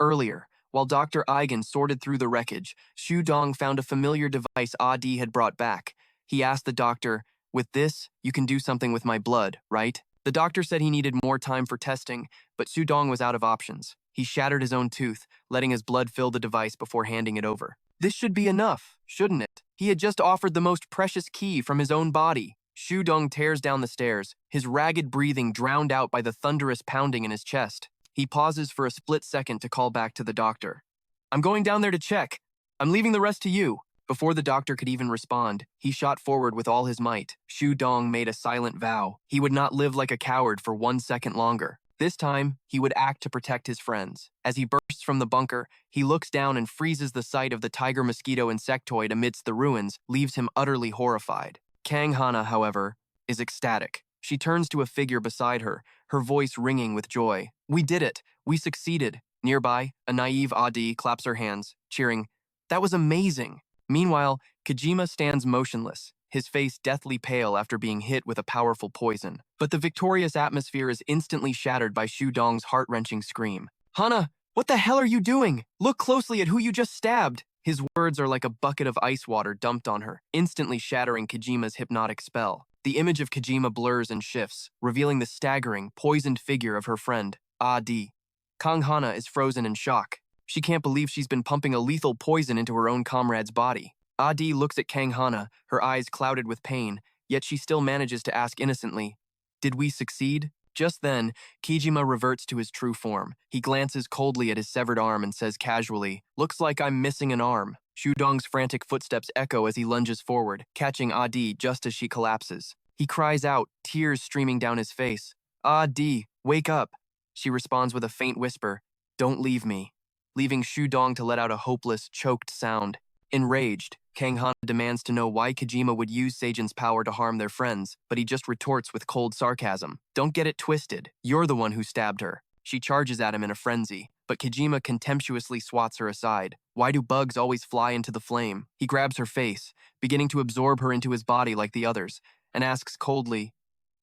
Earlier, while Dr. Eigen sorted through the wreckage, Xu Dong found a familiar device Adi had brought back. He asked the doctor, "With this, you can do something with my blood, right?" The doctor said he needed more time for testing, but Su Dong was out of options. He shattered his own tooth, letting his blood fill the device before handing it over. This should be enough, shouldn't it? He had just offered the most precious key from his own body. Xu Dong tears down the stairs, his ragged breathing drowned out by the thunderous pounding in his chest. He pauses for a split second to call back to the doctor. "I'm going down there to check. I'm leaving the rest to you." Before the doctor could even respond, he shot forward with all his might. Xu Dong made a silent vow. He would not live like a coward for 1 second longer. This time, he would act to protect his friends. As he bursts from the bunker, he looks down and freezes the sight of the tiger mosquito insectoid amidst the ruins, leaves him utterly horrified. Kang Hana, however, is ecstatic. She turns to a figure beside her, her voice ringing with joy. "We did it! We succeeded!" Nearby, a naive Adi claps her hands, cheering, "That was amazing!" Meanwhile, Kojima stands motionless, his face deathly pale after being hit with a powerful poison. But the victorious atmosphere is instantly shattered by Xu Dong's heart-wrenching scream. "Hana, what the hell are you doing? Look closely at who you just stabbed!" His words are like a bucket of ice water dumped on her, instantly shattering Kojima's hypnotic spell. The image of Kojima blurs and shifts, revealing the staggering, poisoned figure of her friend, Adi. Kang Hana is frozen in shock. She can't believe she's been pumping a lethal poison into her own comrade's body. Adi looks at Kang Hana, her eyes clouded with pain, yet she still manages to ask innocently, "Did we succeed?" Just then, Kojima reverts to his true form. He glances coldly at his severed arm and says casually, "Looks like I'm missing an arm." Xu Dong's frantic footsteps echo as he lunges forward, catching Adi just as she collapses. He cries out, tears streaming down his face. "Adi, wake up." She responds with a faint whisper, "Don't leave me," leaving Xu Dong to let out a hopeless, choked sound. Enraged, Kang Han demands to know why Kojima would use Seijin's power to harm their friends, but he just retorts with cold sarcasm. "Don't get it twisted. You're the one who stabbed her." She charges at him in a frenzy, but Kojima contemptuously swats her aside. Why do bugs always fly into the flame? He grabs her face, beginning to absorb her into his body like the others, and asks coldly,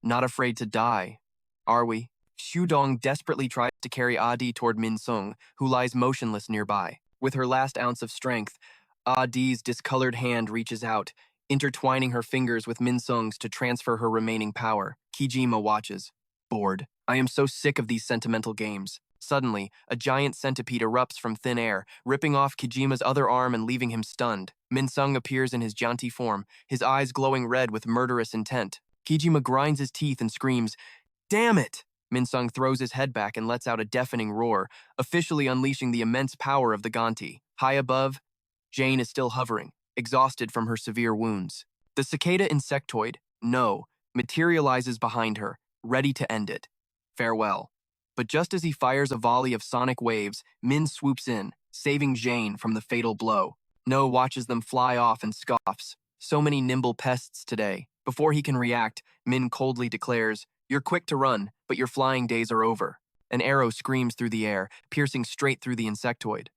"Not afraid to die, are we?" Xu Dong desperately tries to carry Adi toward Min Sung, who lies motionless nearby. With her last ounce of strength, Adi's discolored hand reaches out, intertwining her fingers with Min Sung's to transfer her remaining power. Kojima watches, bored. "I am so sick of these sentimental games." Suddenly, a giant centipede erupts from thin air, ripping off Kojima's other arm and leaving him stunned. Min Sung appears in his Janti form, his eyes glowing red with murderous intent. Kojima grinds his teeth and screams, "Damn it!" Min Sung throws his head back and lets out a deafening roar, officially unleashing the immense power of the Ganti. High above, Jane is still hovering, exhausted from her severe wounds. The cicada insectoid, No, materializes behind her, ready to end it. Farewell. But just as he fires a volley of sonic waves, Min swoops in, saving Jane from the fatal blow. No watches them fly off and scoffs. So many nimble pests today. Before he can react, Min coldly declares, "You're quick to run, but your flying days are over." An arrow screams through the air, piercing straight through the insectoid.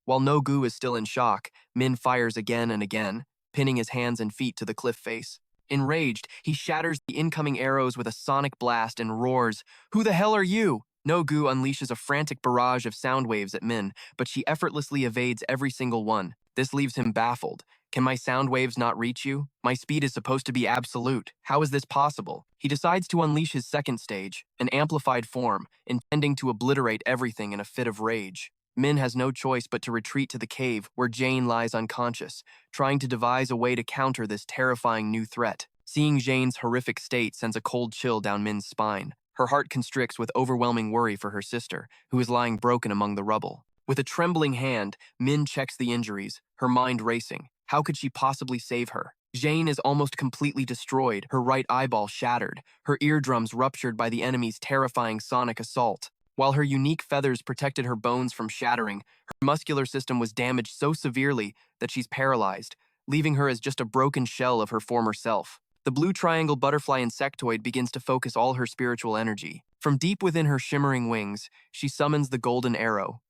While No-Gu is still in shock, Min fires again and again, pinning his hands and feet to the cliff face. Enraged, he shatters the incoming arrows with a sonic blast and roars, "Who the hell are you?" No-Gu unleashes a frantic barrage of sound waves at Min, but she effortlessly evades every single one. This leaves him baffled. "Can my sound waves not reach you? My speed is supposed to be absolute. How is this possible?" He decides to unleash his second stage, an amplified form, intending to obliterate everything in a fit of rage. Min has no choice but to retreat to the cave where Jane lies unconscious, trying to devise a way to counter this terrifying new threat. Seeing Jane's horrific state sends a cold chill down Min's spine. Her heart constricts with overwhelming worry for her sister, who is lying broken among the rubble. With a trembling hand, Min checks the injuries, her mind racing. How could she possibly save her? Jane is almost completely destroyed, her right eyeball shattered, her eardrums ruptured by the enemy's terrifying sonic assault. While her unique feathers protected her bones from shattering, her muscular system was damaged so severely that she's paralyzed, leaving her as just a broken shell of her former self. The blue triangle butterfly insectoid begins to focus all her spiritual energy. From deep within her shimmering wings, she summons the golden arrow.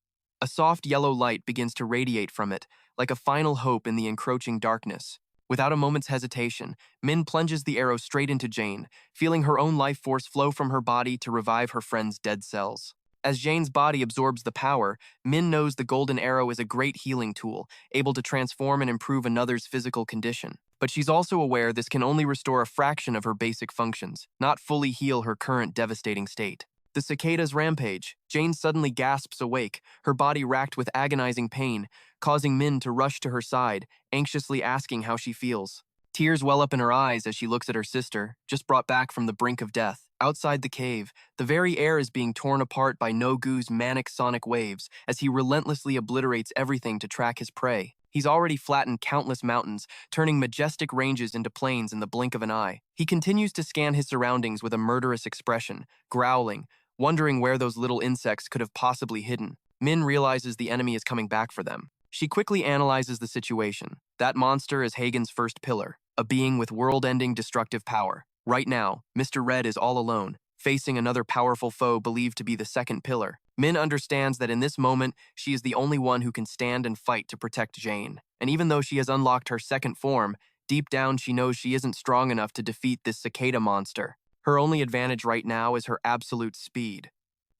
A soft yellow light begins to radiate from it, like a final hope in the encroaching darkness. Without a moment's hesitation, Min plunges the arrow straight into Jane, feeling her own life force flow from her body to revive her friend's dead cells. As Jane's body absorbs the power, Min knows the golden arrow is a great healing tool, able to transform and improve another's physical condition. But she's also aware this can only restore a fraction of her basic functions, not fully heal her current devastating state. The cicadas rampage. Jane suddenly gasps awake, her body racked with agonizing pain, causing Min to rush to her side, anxiously asking how she feels. Tears well up in her eyes as she looks at her sister, just brought back from the brink of death. Outside the cave, the very air is being torn apart by No-Gu's manic sonic waves as he relentlessly obliterates everything to track his prey. He's already flattened countless mountains, turning majestic ranges into plains in the blink of an eye. He continues to scan his surroundings with a murderous expression, growling, wondering where those little insects could have possibly hidden. Min realizes the enemy is coming back for them. She quickly analyzes the situation. That monster is Hagen's first pillar, a being with world-ending destructive power. Right now, Mr. Red is all alone, facing another powerful foe believed to be the second pillar. Min understands that in this moment, she is the only one who can stand and fight to protect Jane. And even though she has unlocked her second form, deep down she knows she isn't strong enough to defeat this cicada monster. Her only advantage right now is her absolute speed.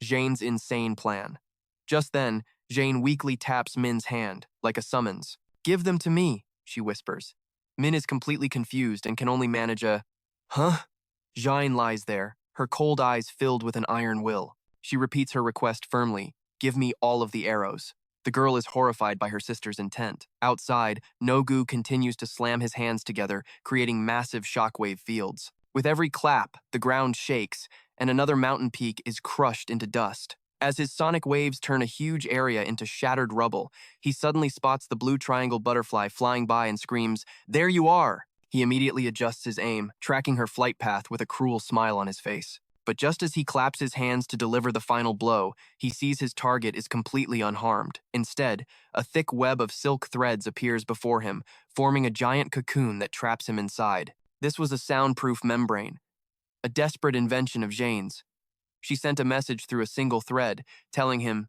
Jane's insane plan. Just then, Jane weakly taps Min's hand, like a summons. "Give them to me," she whispers. Min is completely confused and can only manage a, "Huh?" Jane lies there, her cold eyes filled with an iron will. She repeats her request firmly, "Give me all of the arrows." The girl is horrified by her sister's intent. Outside, No-Gu continues to slam his hands together, creating massive shockwave fields. With every clap, the ground shakes, and another mountain peak is crushed into dust. As his sonic waves turn a huge area into shattered rubble, he suddenly spots the blue triangle butterfly flying by and screams, "There you are!" He immediately adjusts his aim, tracking her flight path with a cruel smile on his face. But just as he claps his hands to deliver the final blow, he sees his target is completely unharmed. Instead, a thick web of silk threads appears before him, forming a giant cocoon that traps him inside. This was a soundproof membrane, a desperate invention of Jane's. She sent a message through a single thread, telling him,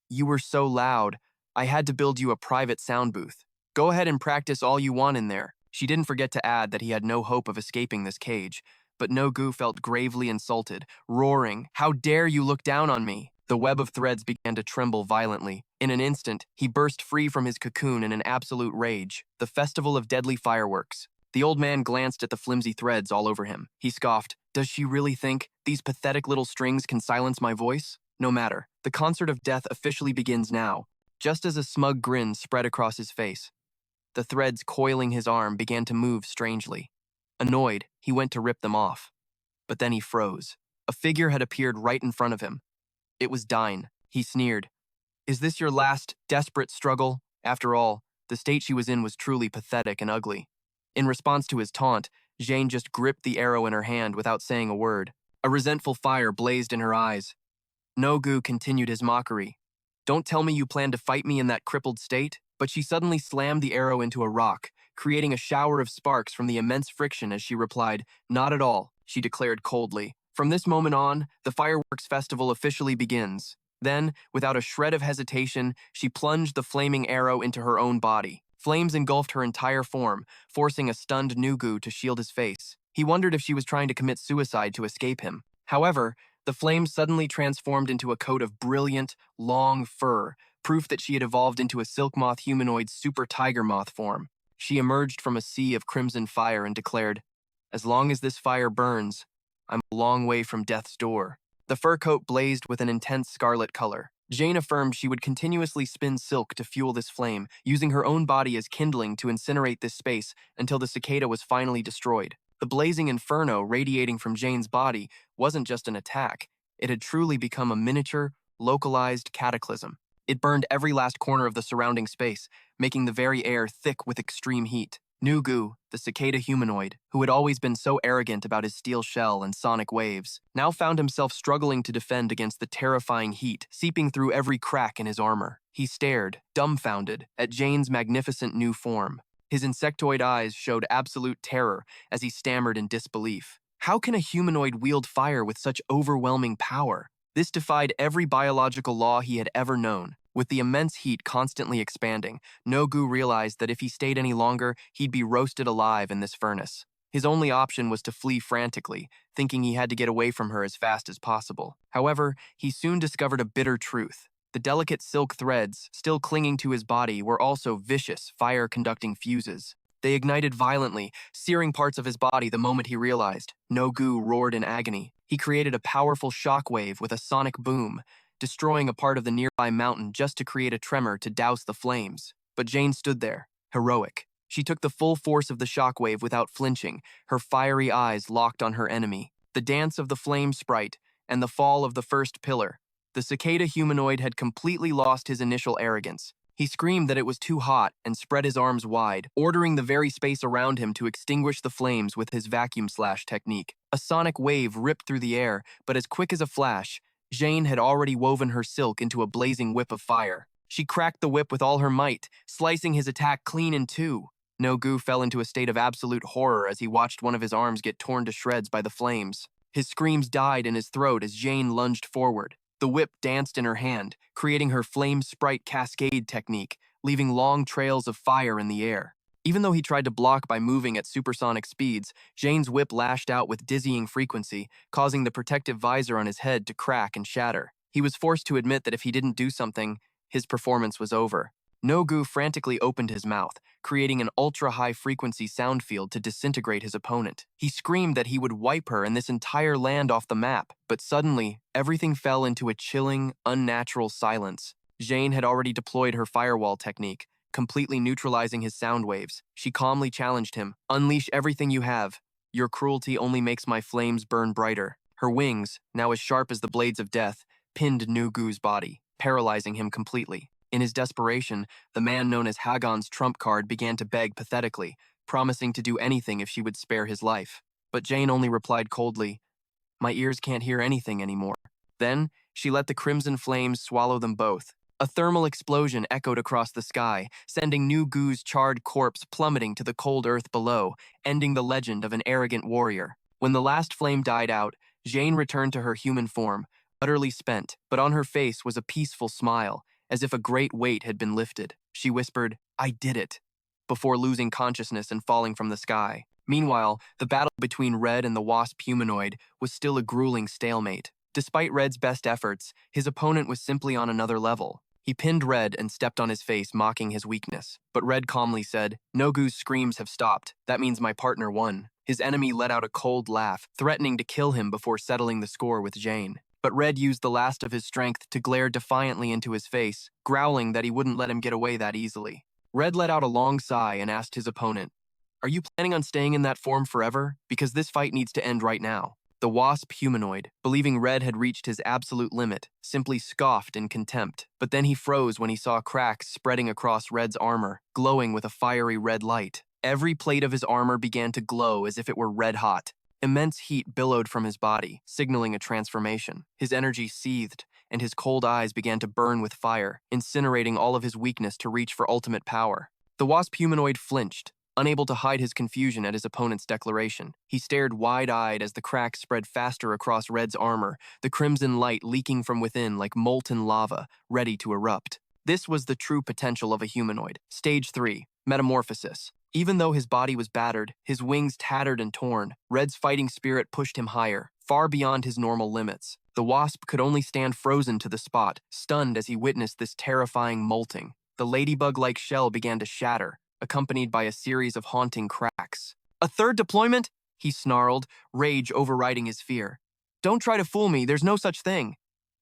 "You were so loud, I had to build you a private sound booth. Go ahead and practice all you want in there." She didn't forget to add that he had no hope of escaping this cage, but No-Gu felt gravely insulted, roaring, "How dare you look down on me?" The web of threads began to tremble violently. In an instant, he burst free from his cocoon in an absolute rage. The festival of deadly fireworks. The old man glanced at the flimsy threads all over him. He scoffed, "Does she really think these pathetic little strings can silence my voice? No matter. The concert of death officially begins now." Just as a smug grin spread across his face, the threads coiling his arm began to move strangely. Annoyed, he went to rip them off. But then he froze. A figure had appeared right in front of him. It was Dine. He sneered. "Is this your last, desperate struggle?" After all, the state she was in was truly pathetic and ugly. In response to his taunt, Jane just gripped the arrow in her hand without saying a word. A resentful fire blazed in her eyes. No-Gu continued his mockery. "Don't tell me you plan to fight me in that crippled state. but she suddenly slammed the arrow into a rock, creating a shower of sparks from the immense friction as she replied, "Not at all," she declared coldly. From this moment on, the fireworks festival officially begins. Then, without a shred of hesitation, she plunged the flaming arrow into her own body. Flames engulfed her entire form, forcing a stunned Nugu to shield his face. He wondered if she was trying to commit suicide to escape him. However, the flames suddenly transformed into a coat of brilliant, long fur, proof that she had evolved into a silk moth humanoid's super tiger moth form. She emerged from a sea of crimson fire and declared, "As long as this fire burns, I'm a long way from death's door." The fur coat blazed with an intense scarlet color. Jane affirmed she would continuously spin silk to fuel this flame, using her own body as kindling to incinerate this space until the cicada was finally destroyed. The blazing inferno radiating from Jane's body wasn't just an attack. It had truly become a miniature, localized cataclysm. It burned every last corner of the surrounding space, making the very air thick with extreme heat. Nugu, the cicada humanoid, who had always been so arrogant about his steel shell and sonic waves, now found himself struggling to defend against the terrifying heat seeping through every crack in his armor. He stared, dumbfounded, at Jane's magnificent new form. His insectoid eyes showed absolute terror as he stammered in disbelief. How can a humanoid wield fire with such overwhelming power? This defied every biological law he had ever known. With the immense heat constantly expanding, Nogu realized that if he stayed any longer, he'd be roasted alive in this furnace. His only option was to flee frantically, thinking he had to get away from her as fast as possible. However, he soon discovered a bitter truth. The delicate silk threads, still clinging to his body, were also vicious, fire-conducting fuses. They ignited violently, searing parts of his body the moment he realized. Nogu roared in agony. He created a powerful shockwave with a sonic boom, destroying a part of the nearby mountain just to create a tremor to douse the flames. But Jane stood there, heroic. She took the full force of the shockwave without flinching, her fiery eyes locked on her enemy. The dance of the flame sprite and the fall of the first pillar. The cicada humanoid had completely lost his initial arrogance. He screamed that it was too hot and spread his arms wide, ordering the very space around him to extinguish the flames with his vacuum slash technique. A sonic wave ripped through the air, but as quick as a flash, Jane had already woven her silk into a blazing whip of fire. She cracked the whip with all her might, slicing his attack clean in two. Nogu fell into a state of absolute horror as he watched one of his arms get torn to shreds by the flames. His screams died in his throat as Jane lunged forward. The whip danced in her hand, creating her flame sprite cascade technique, leaving long trails of fire in the air. Even though he tried to block by moving at supersonic speeds, Jane's whip lashed out with dizzying frequency, causing the protective visor on his head to crack and shatter. He was forced to admit that if he didn't do something, his performance was over. Nogu frantically opened his mouth, creating an ultra-high-frequency sound field to disintegrate his opponent. He screamed that he would wipe her and this entire land off the map, but suddenly, everything fell into a chilling, unnatural silence. Jane had already deployed her firewall technique, completely neutralizing his sound waves. She calmly challenged him, "Unleash everything you have. Your cruelty only makes my flames burn brighter." Her wings, now as sharp as the blades of death, pinned Nugu's body, paralyzing him completely. In his desperation, the man known as Hagon's trump card began to beg pathetically, promising to do anything if she would spare his life. But Jane only replied coldly, "My ears can't hear anything anymore." Then, she let the crimson flames swallow them both. A thermal explosion echoed across the sky, sending Nugu's charred corpse plummeting to the cold earth below, ending the legend of an arrogant warrior. When the last flame died out, Jane returned to her human form, utterly spent, but on her face was a peaceful smile, as if a great weight had been lifted. She whispered, "I did it," before losing consciousness and falling from the sky. Meanwhile, the battle between Red and the wasp humanoid was still a grueling stalemate. Despite Red's best efforts, his opponent was simply on another level. He pinned Red and stepped on his face, mocking his weakness. But Red calmly said, "Nogu's screams have stopped. That means my partner won." His enemy let out a cold laugh, threatening to kill him before settling the score with Jane. But Red used the last of his strength to glare defiantly into his face, growling that he wouldn't let him get away that easily. Red let out a long sigh and asked his opponent, "Are you planning on staying in that form forever? Because this fight needs to end right now." The wasp humanoid, believing Red had reached his absolute limit, simply scoffed in contempt. But then he froze when he saw cracks spreading across Red's armor, glowing with a fiery red light. Every plate of his armor began to glow as if it were red hot. Immense heat billowed from his body, signaling a transformation. His energy seethed, and his cold eyes began to burn with fire, incinerating all of his weakness to reach for ultimate power. The wasp humanoid flinched, unable to hide his confusion at his opponent's declaration. He stared wide-eyed as the cracks spread faster across Red's armor, the crimson light leaking from within like molten lava, ready to erupt. This was the true potential of a humanoid. Stage 3, Metamorphosis. Even though his body was battered, his wings tattered and torn, Red's fighting spirit pushed him higher, far beyond his normal limits. The wasp could only stand frozen to the spot, stunned as he witnessed this terrifying molting. The ladybug-like shell began to shatter, accompanied by a series of haunting cracks. "A third deployment?" he snarled, rage overriding his fear. "Don't try to fool me, there's no such thing."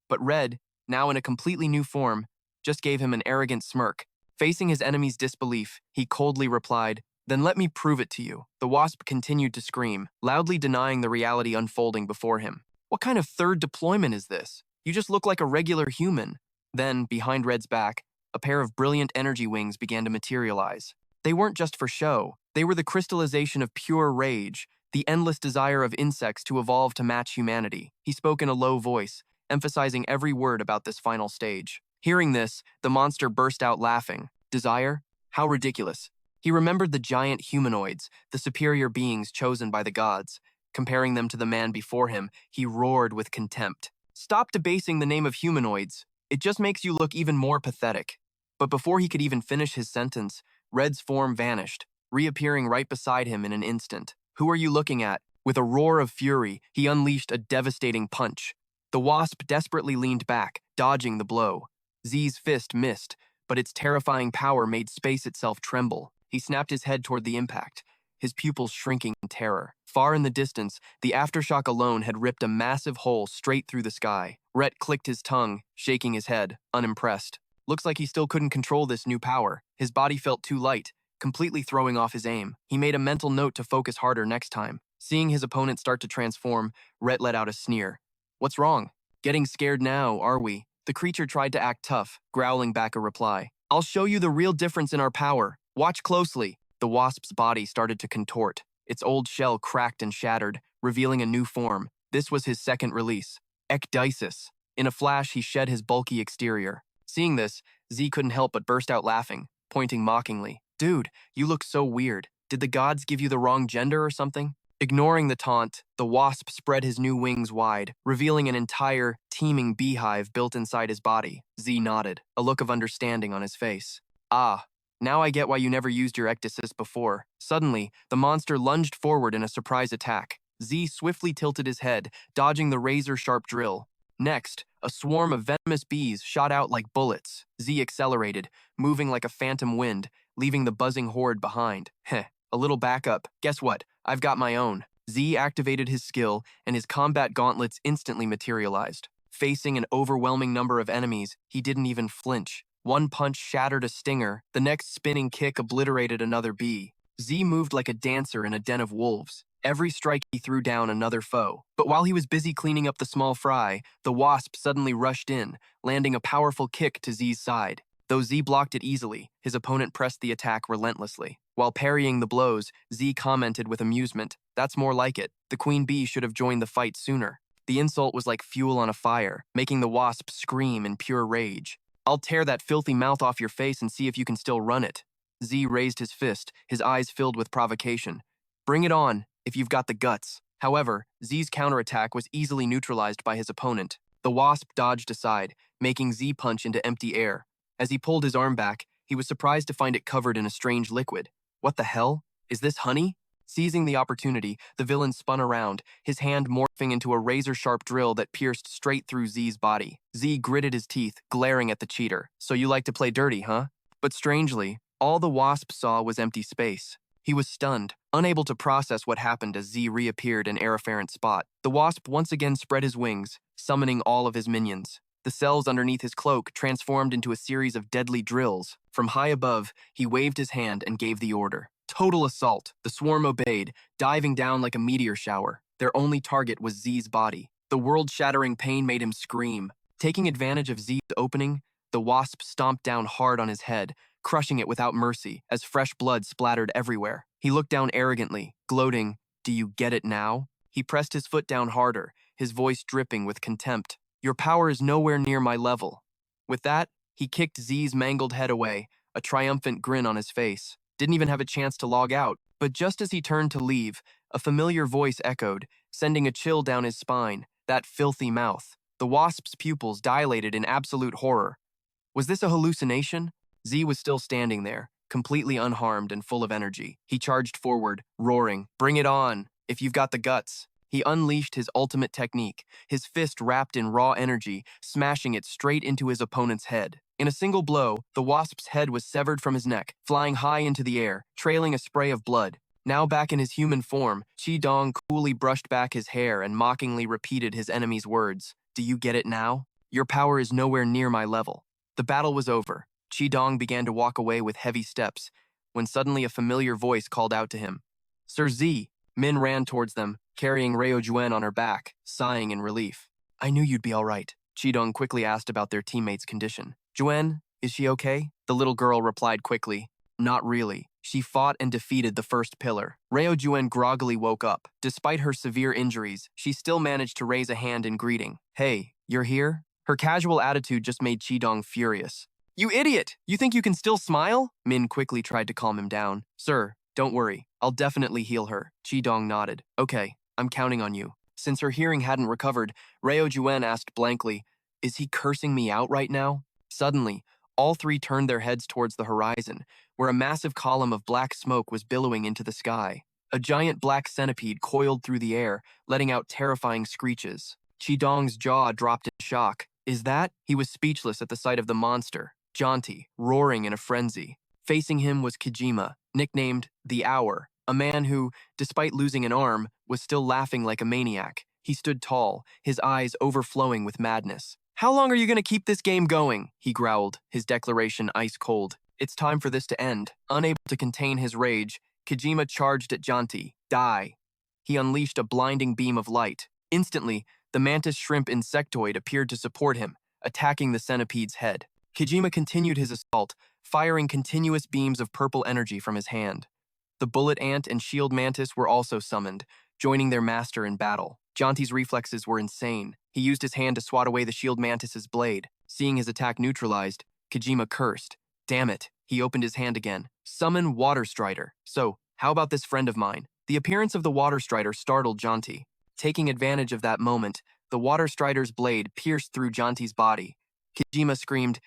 But Red, now in a completely new form, just gave him an arrogant smirk. Facing his enemy's disbelief, he coldly replied, "Then let me prove it to you." The wasp continued to scream, loudly denying the reality unfolding before him. "What kind of third deployment is this? You just look like a regular human." Then, behind Red's back, a pair of brilliant energy wings began to materialize. They weren't just for show. They were the crystallization of pure rage, the endless desire of insects to evolve to match humanity. He spoke in a low voice, emphasizing every word about this final stage. Hearing this, the monster burst out laughing. Desire? How ridiculous. He remembered the giant humanoids, the superior beings chosen by the gods. Comparing them to the man before him, he roared with contempt. "Stop debasing the name of humanoids. It just makes you look even more pathetic." But before he could even finish his sentence, Red's form vanished, reappearing right beside him in an instant. "Who are you looking at?" With a roar of fury, he unleashed a devastating punch. The wasp desperately leaned back, dodging the blow. Z's fist missed, but its terrifying power made space itself tremble. He snapped his head toward the impact, his pupils shrinking in terror. Far in the distance, the aftershock alone had ripped a massive hole straight through the sky. Rhett clicked his tongue, shaking his head, unimpressed. Looks like he still couldn't control this new power. His body felt too light, completely throwing off his aim. He made a mental note to focus harder next time. Seeing his opponent start to transform, Rhett let out a sneer. "What's wrong? Getting scared now, are we?" The creature tried to act tough, growling back a reply. "I'll show you the real difference in our power. Watch closely." The wasp's body started to contort. Its old shell cracked and shattered, revealing a new form. This was his second release, Ecdysis. In a flash, he shed his bulky exterior. Seeing this, Z couldn't help but burst out laughing, pointing mockingly. "Dude, you look so weird. Did the gods give you the wrong gender or something?" Ignoring the taunt, the wasp spread his new wings wide, revealing an entire, teeming beehive built inside his body. Z nodded, a look of understanding on his face. "Ah, now I get why you never used your ecdysis before." Suddenly, the monster lunged forward in a surprise attack. Z swiftly tilted his head, dodging the razor-sharp drill. Next, a swarm of venomous bees shot out like bullets. Z accelerated, moving like a phantom wind, leaving the buzzing horde behind. Heh, a little backup. Guess what? I've got my own. Z activated his skill, and his combat gauntlets instantly materialized. Facing an overwhelming number of enemies, he didn't even flinch. One punch shattered a stinger, the next spinning kick obliterated another bee. Z moved like a dancer in a den of wolves. Every strike he threw down another foe. But while he was busy cleaning up the small fry, the wasp suddenly rushed in, landing a powerful kick to Z's side. Though Z blocked it easily, his opponent pressed the attack relentlessly. While parrying the blows, Z commented with amusement, "That's more like it. The queen bee should have joined the fight sooner." The insult was like fuel on a fire, making the wasp scream in pure rage. "I'll tear that filthy mouth off your face and see if you can still run it." Z raised his fist, his eyes filled with provocation. "Bring it on, if you've got the guts." However, Z's counterattack was easily neutralized by his opponent. The wasp dodged aside, making Z punch into empty air. As he pulled his arm back, he was surprised to find it covered in a strange liquid. "What the hell? Is this honey?" Seizing the opportunity, the villain spun around, his hand morphing into a razor-sharp drill that pierced straight through Z's body. Z gritted his teeth, glaring at the cheater. "So you like to play dirty, huh?" But strangely, all the wasp saw was empty space. He was stunned, unable to process what happened as Z reappeared in Arapharent's spot. The wasp once again spread his wings, summoning all of his minions. The cells underneath his cloak transformed into a series of deadly drills. From high above, he waved his hand and gave the order. Total assault. The swarm obeyed, diving down like a meteor shower. Their only target was Z's body. The world-shattering pain made him scream. Taking advantage of Z's opening, the wasp stomped down hard on his head, crushing it without mercy as fresh blood splattered everywhere. He looked down arrogantly, gloating, "Do you get it now?" He pressed his foot down harder, his voice dripping with contempt. Your power is nowhere near my level. With that, he kicked Z's mangled head away, a triumphant grin on his face. Didn't even have a chance to log out, but just as he turned to leave, a familiar voice echoed, sending a chill down his spine. That filthy mouth. The wasp's pupils dilated in absolute horror. Was this a hallucination? Z was still standing there, completely unharmed and full of energy. He charged forward, roaring, "Bring it on, if you've got the guts." He unleashed his ultimate technique, his fist wrapped in raw energy, smashing it straight into his opponent's head. In a single blow, the wasp's head was severed from his neck, flying high into the air, trailing a spray of blood. Now back in his human form, Qi coolly brushed back his hair and mockingly repeated his enemy's words. "Do you get it now? Your power is nowhere near my level." The battle was over. Qi began to walk away with heavy steps, when suddenly a familiar voice called out to him. "Sir Z." Min ran towards them, carrying Reo Juen on her back, sighing in relief. "I knew you'd be all right." Qi quickly asked about their teammate's condition. "Juen, is she okay?" The little girl replied quickly. "Not really. She fought and defeated the first pillar." Reo Juen groggily woke up. Despite her severe injuries, she still managed to raise a hand in greeting. "Hey, you're here?" Her casual attitude just made Qi furious. "You idiot! You think you can still smile?" Min quickly tried to calm him down. "Sir, don't worry. I'll definitely heal her." Qi nodded. "Okay, I'm counting on you." Since her hearing hadn't recovered, Reo Juen asked blankly, "Is he cursing me out right now?" Suddenly, all three turned their heads towards the horizon, where a massive column of black smoke was billowing into the sky. A giant black centipede coiled through the air, letting out terrifying screeches. Qi jaw dropped in shock. "Is that?" He was speechless at the sight of the monster, Janti, roaring in a frenzy. Facing him was Kijima, nicknamed the Hour, a man who, despite losing an arm, was still laughing like a maniac. He stood tall, his eyes overflowing with madness. "How long are you going to keep this game going?" he growled, his declaration ice cold. "It's time for this to end." Unable to contain his rage, Kijima charged at Janti. "Die." He unleashed a blinding beam of light. Instantly, the mantis shrimp insectoid appeared to support him, attacking the centipede's head. Kijima continued his assault, firing continuous beams of purple energy from his hand. The bullet ant and shield mantis were also summoned, joining their master in battle. Janti's reflexes were insane. He used his hand to swat away the shield mantis's blade. Seeing his attack neutralized, Kijima cursed. "Damn it." He opened his hand again. "Summon Water Strider." "So, how about this friend of mine?" The appearance of the Water Strider startled Janti. Taking advantage of that moment, the Water Strider's blade pierced through Janti's body. Kijima screamed,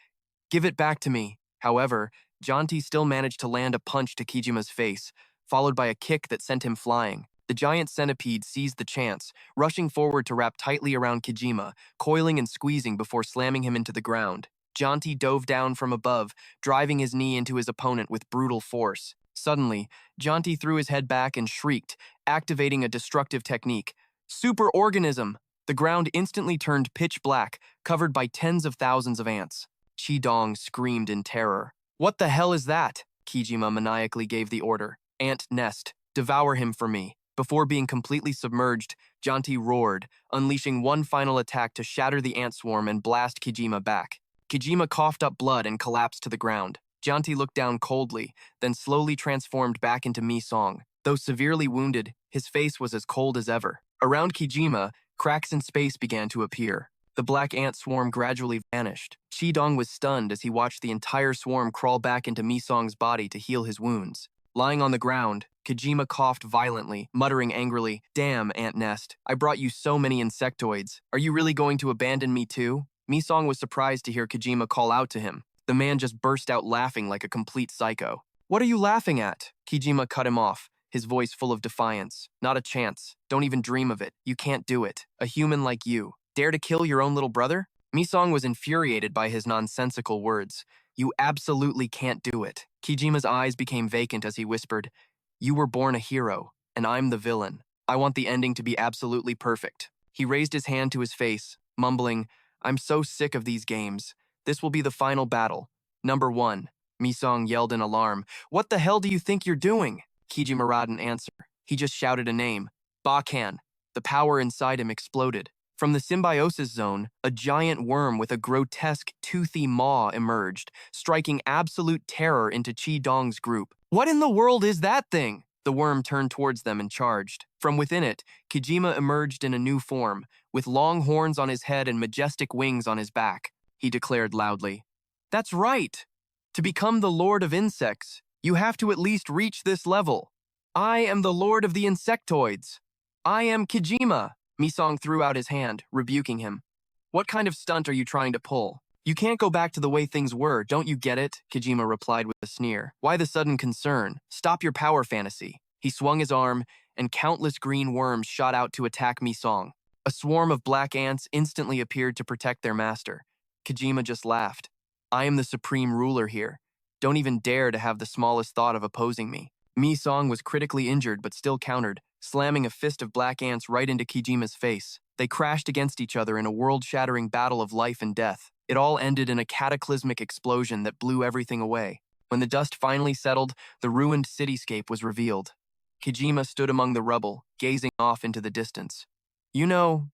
"Give it back to me." However, Janti still managed to land a punch to Kijima's face, followed by a kick that sent him flying. The giant centipede seized the chance, rushing forward to wrap tightly around Kijima, coiling and squeezing before slamming him into the ground. Janti dove down from above, driving his knee into his opponent with brutal force. Suddenly, Janti threw his head back and shrieked, activating a destructive technique. "Superorganism!" The ground instantly turned pitch black, covered by tens of thousands of ants. Qi screamed in terror. "What the hell is that?" Kijima maniacally gave the order. "Ant nest, devour him for me." Before being completely submerged, Janti roared, unleashing one final attack to shatter the ant swarm and blast Kijima back. Kijima coughed up blood and collapsed to the ground. Janti looked down coldly, then slowly transformed back into Mi-Song. Though severely wounded, his face was as cold as ever. Around Kijima, cracks in space began to appear. The black ant swarm gradually vanished. Qi was stunned as he watched the entire swarm crawl back into Mi-Song's body to heal his wounds. Lying on the ground, Kijima coughed violently, muttering angrily, "Damn, ant nest, I brought you so many insectoids. Are you really going to abandon me too?" Mi-Song was surprised to hear Kijima call out to him. The man just burst out laughing like a complete psycho. "What are you laughing at?" Kijima cut him off, his voice full of defiance. "Not a chance. Don't even dream of it. You can't do it. A human like you. Dare to kill your own little brother?" Mi-Song was infuriated by his nonsensical words. "You absolutely can't do it." Kijima's eyes became vacant as he whispered, "You were born a hero, and I'm the villain. I want the ending to be absolutely perfect." He raised his hand to his face, mumbling, "I'm so sick of these games. This will be the final battle. Number 1. Mi-Song yelled in alarm. "What the hell do you think you're doing?" Kijima didn't answer. He just shouted a name. Bakan. The power inside him exploded. From the symbiosis zone, a giant worm with a grotesque, toothy maw emerged, striking absolute terror into Qi group. "What in the world is that thing?" The worm turned towards them and charged. From within it, Kijima emerged in a new form, with long horns on his head and majestic wings on his back, he declared loudly. That's right! To become the Lord of Insects, you have to at least reach this level. I am the Lord of the Insectoids. I am Kijima, Misong threw out his hand, rebuking him. What kind of stunt are you trying to pull? You can't go back to the way things were, don't you get it? Kijima replied with a sneer. Why the sudden concern? Stop your power fantasy. He swung his arm, and countless green worms shot out to attack Misong. A swarm of black ants instantly appeared to protect their master. Kijima just laughed. I am the supreme ruler here. Don't even dare to have the smallest thought of opposing me. Misong was critically injured but still countered, slamming a fist of black ants right into Kijima's face. They crashed against each other in a world-shattering battle of life and death. It all ended in a cataclysmic explosion that blew everything away. When the dust finally settled, the ruined cityscape was revealed. Kijima stood among the rubble, gazing off into the distance. You know,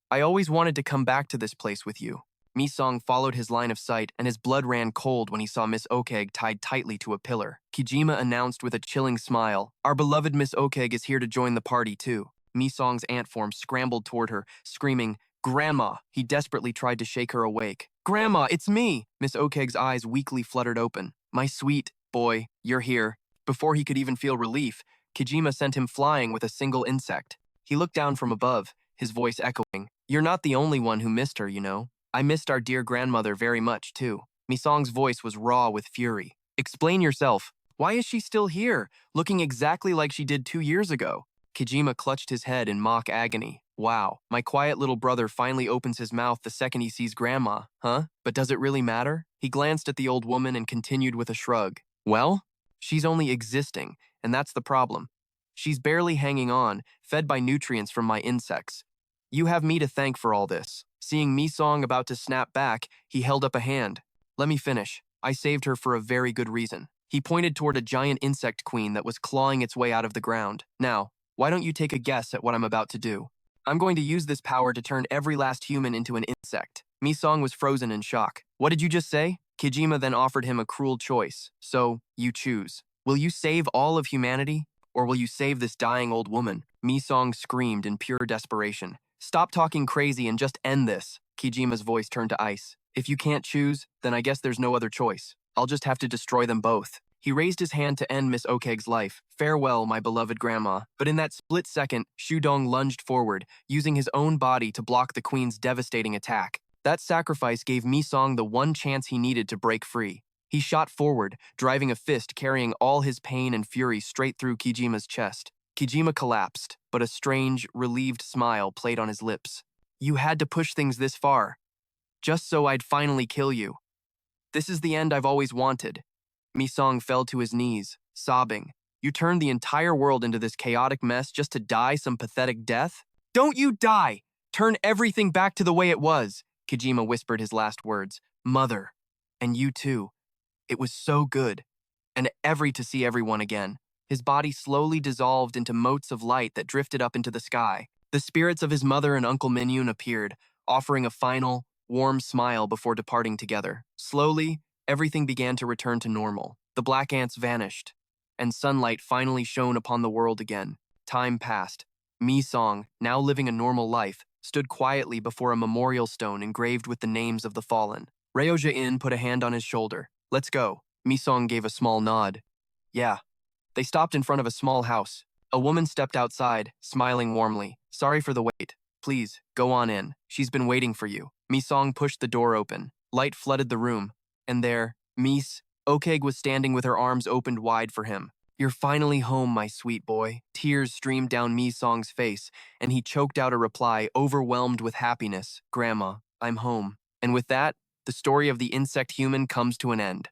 I always wanted to come back to this place with you. Misong followed his line of sight, and his blood ran cold when he saw Miss Okeg tied tightly to a pillar. Kijima announced with a chilling smile, Our beloved Miss Okeg is here to join the party too. Misong's ant form scrambled toward her, screaming, Grandma! He desperately tried to shake her awake. Grandma, it's me! Miss Okeg's eyes weakly fluttered open. My sweet boy, you're here. Before he could even feel relief, Kijima sent him flying with a single insect. He looked down from above, his voice echoing, You're not the only one who missed her, you know. I missed our dear grandmother very much, too. Misong's voice was raw with fury. Explain yourself. Why is she still here, looking exactly like she did 2 years ago? Kijima clutched his head in mock agony. Wow, my quiet little brother finally opens his mouth the second he sees Grandma, huh? But does it really matter? He glanced at the old woman and continued with a shrug. Well, she's only existing, and that's the problem. She's barely hanging on, fed by nutrients from my insects. You have me to thank for all this. Seeing Misong about to snap back, he held up a hand. Let me finish. I saved her for a very good reason. He pointed toward a giant insect queen that was clawing its way out of the ground. Now, why don't you take a guess at what I'm about to do? I'm going to use this power to turn every last human into an insect. Misong was frozen in shock. What did you just say? Kijima then offered him a cruel choice. So, you choose. Will you save all of humanity, or will you save this dying old woman? Misong screamed in pure desperation. Stop talking crazy and just end this. Kijima's voice turned to ice. If you can't choose, then I guess there's no other choice. I'll just have to destroy them both. He raised his hand to end Miss Okeg's life. Farewell, my beloved grandma. But in that split second, Shudong lunged forward, using his own body to block the queen's devastating attack. That sacrifice gave Misong the one chance he needed to break free. He shot forward, driving a fist carrying all his pain and fury straight through Kijima's chest. Kijima collapsed, but a strange, relieved smile played on his lips. You had to push things this far, just so I'd finally kill you. This is the end I've always wanted. Misong fell to his knees, sobbing. You turned the entire world into this chaotic mess just to die some pathetic death? Don't you die! Turn everything back to the way it was, Kijima whispered his last words. Mother. And you too. It was so good. And to see everyone again. His body slowly dissolved into motes of light that drifted up into the sky. The spirits of his mother and Uncle Minyun appeared, offering a final, warm smile before departing together. Slowly, everything began to return to normal. The black ants vanished, and sunlight finally shone upon the world again. Time passed. Misong, now living a normal life, stood quietly before a memorial stone engraved with the names of the fallen. Ryo-in put a hand on his shoulder. Let's go. Misong gave a small nod. Yeah. They stopped in front of a small house. A woman stepped outside, smiling warmly. Sorry for the wait. Please, go on in. She's been waiting for you. Misong pushed the door open. Light flooded the room. And there, Miss Okeg was standing with her arms opened wide for him. You're finally home, my sweet boy. Tears streamed down Misong's face, and he choked out a reply, overwhelmed with happiness. Grandma, I'm home. And with that, the story of the insect human comes to an end.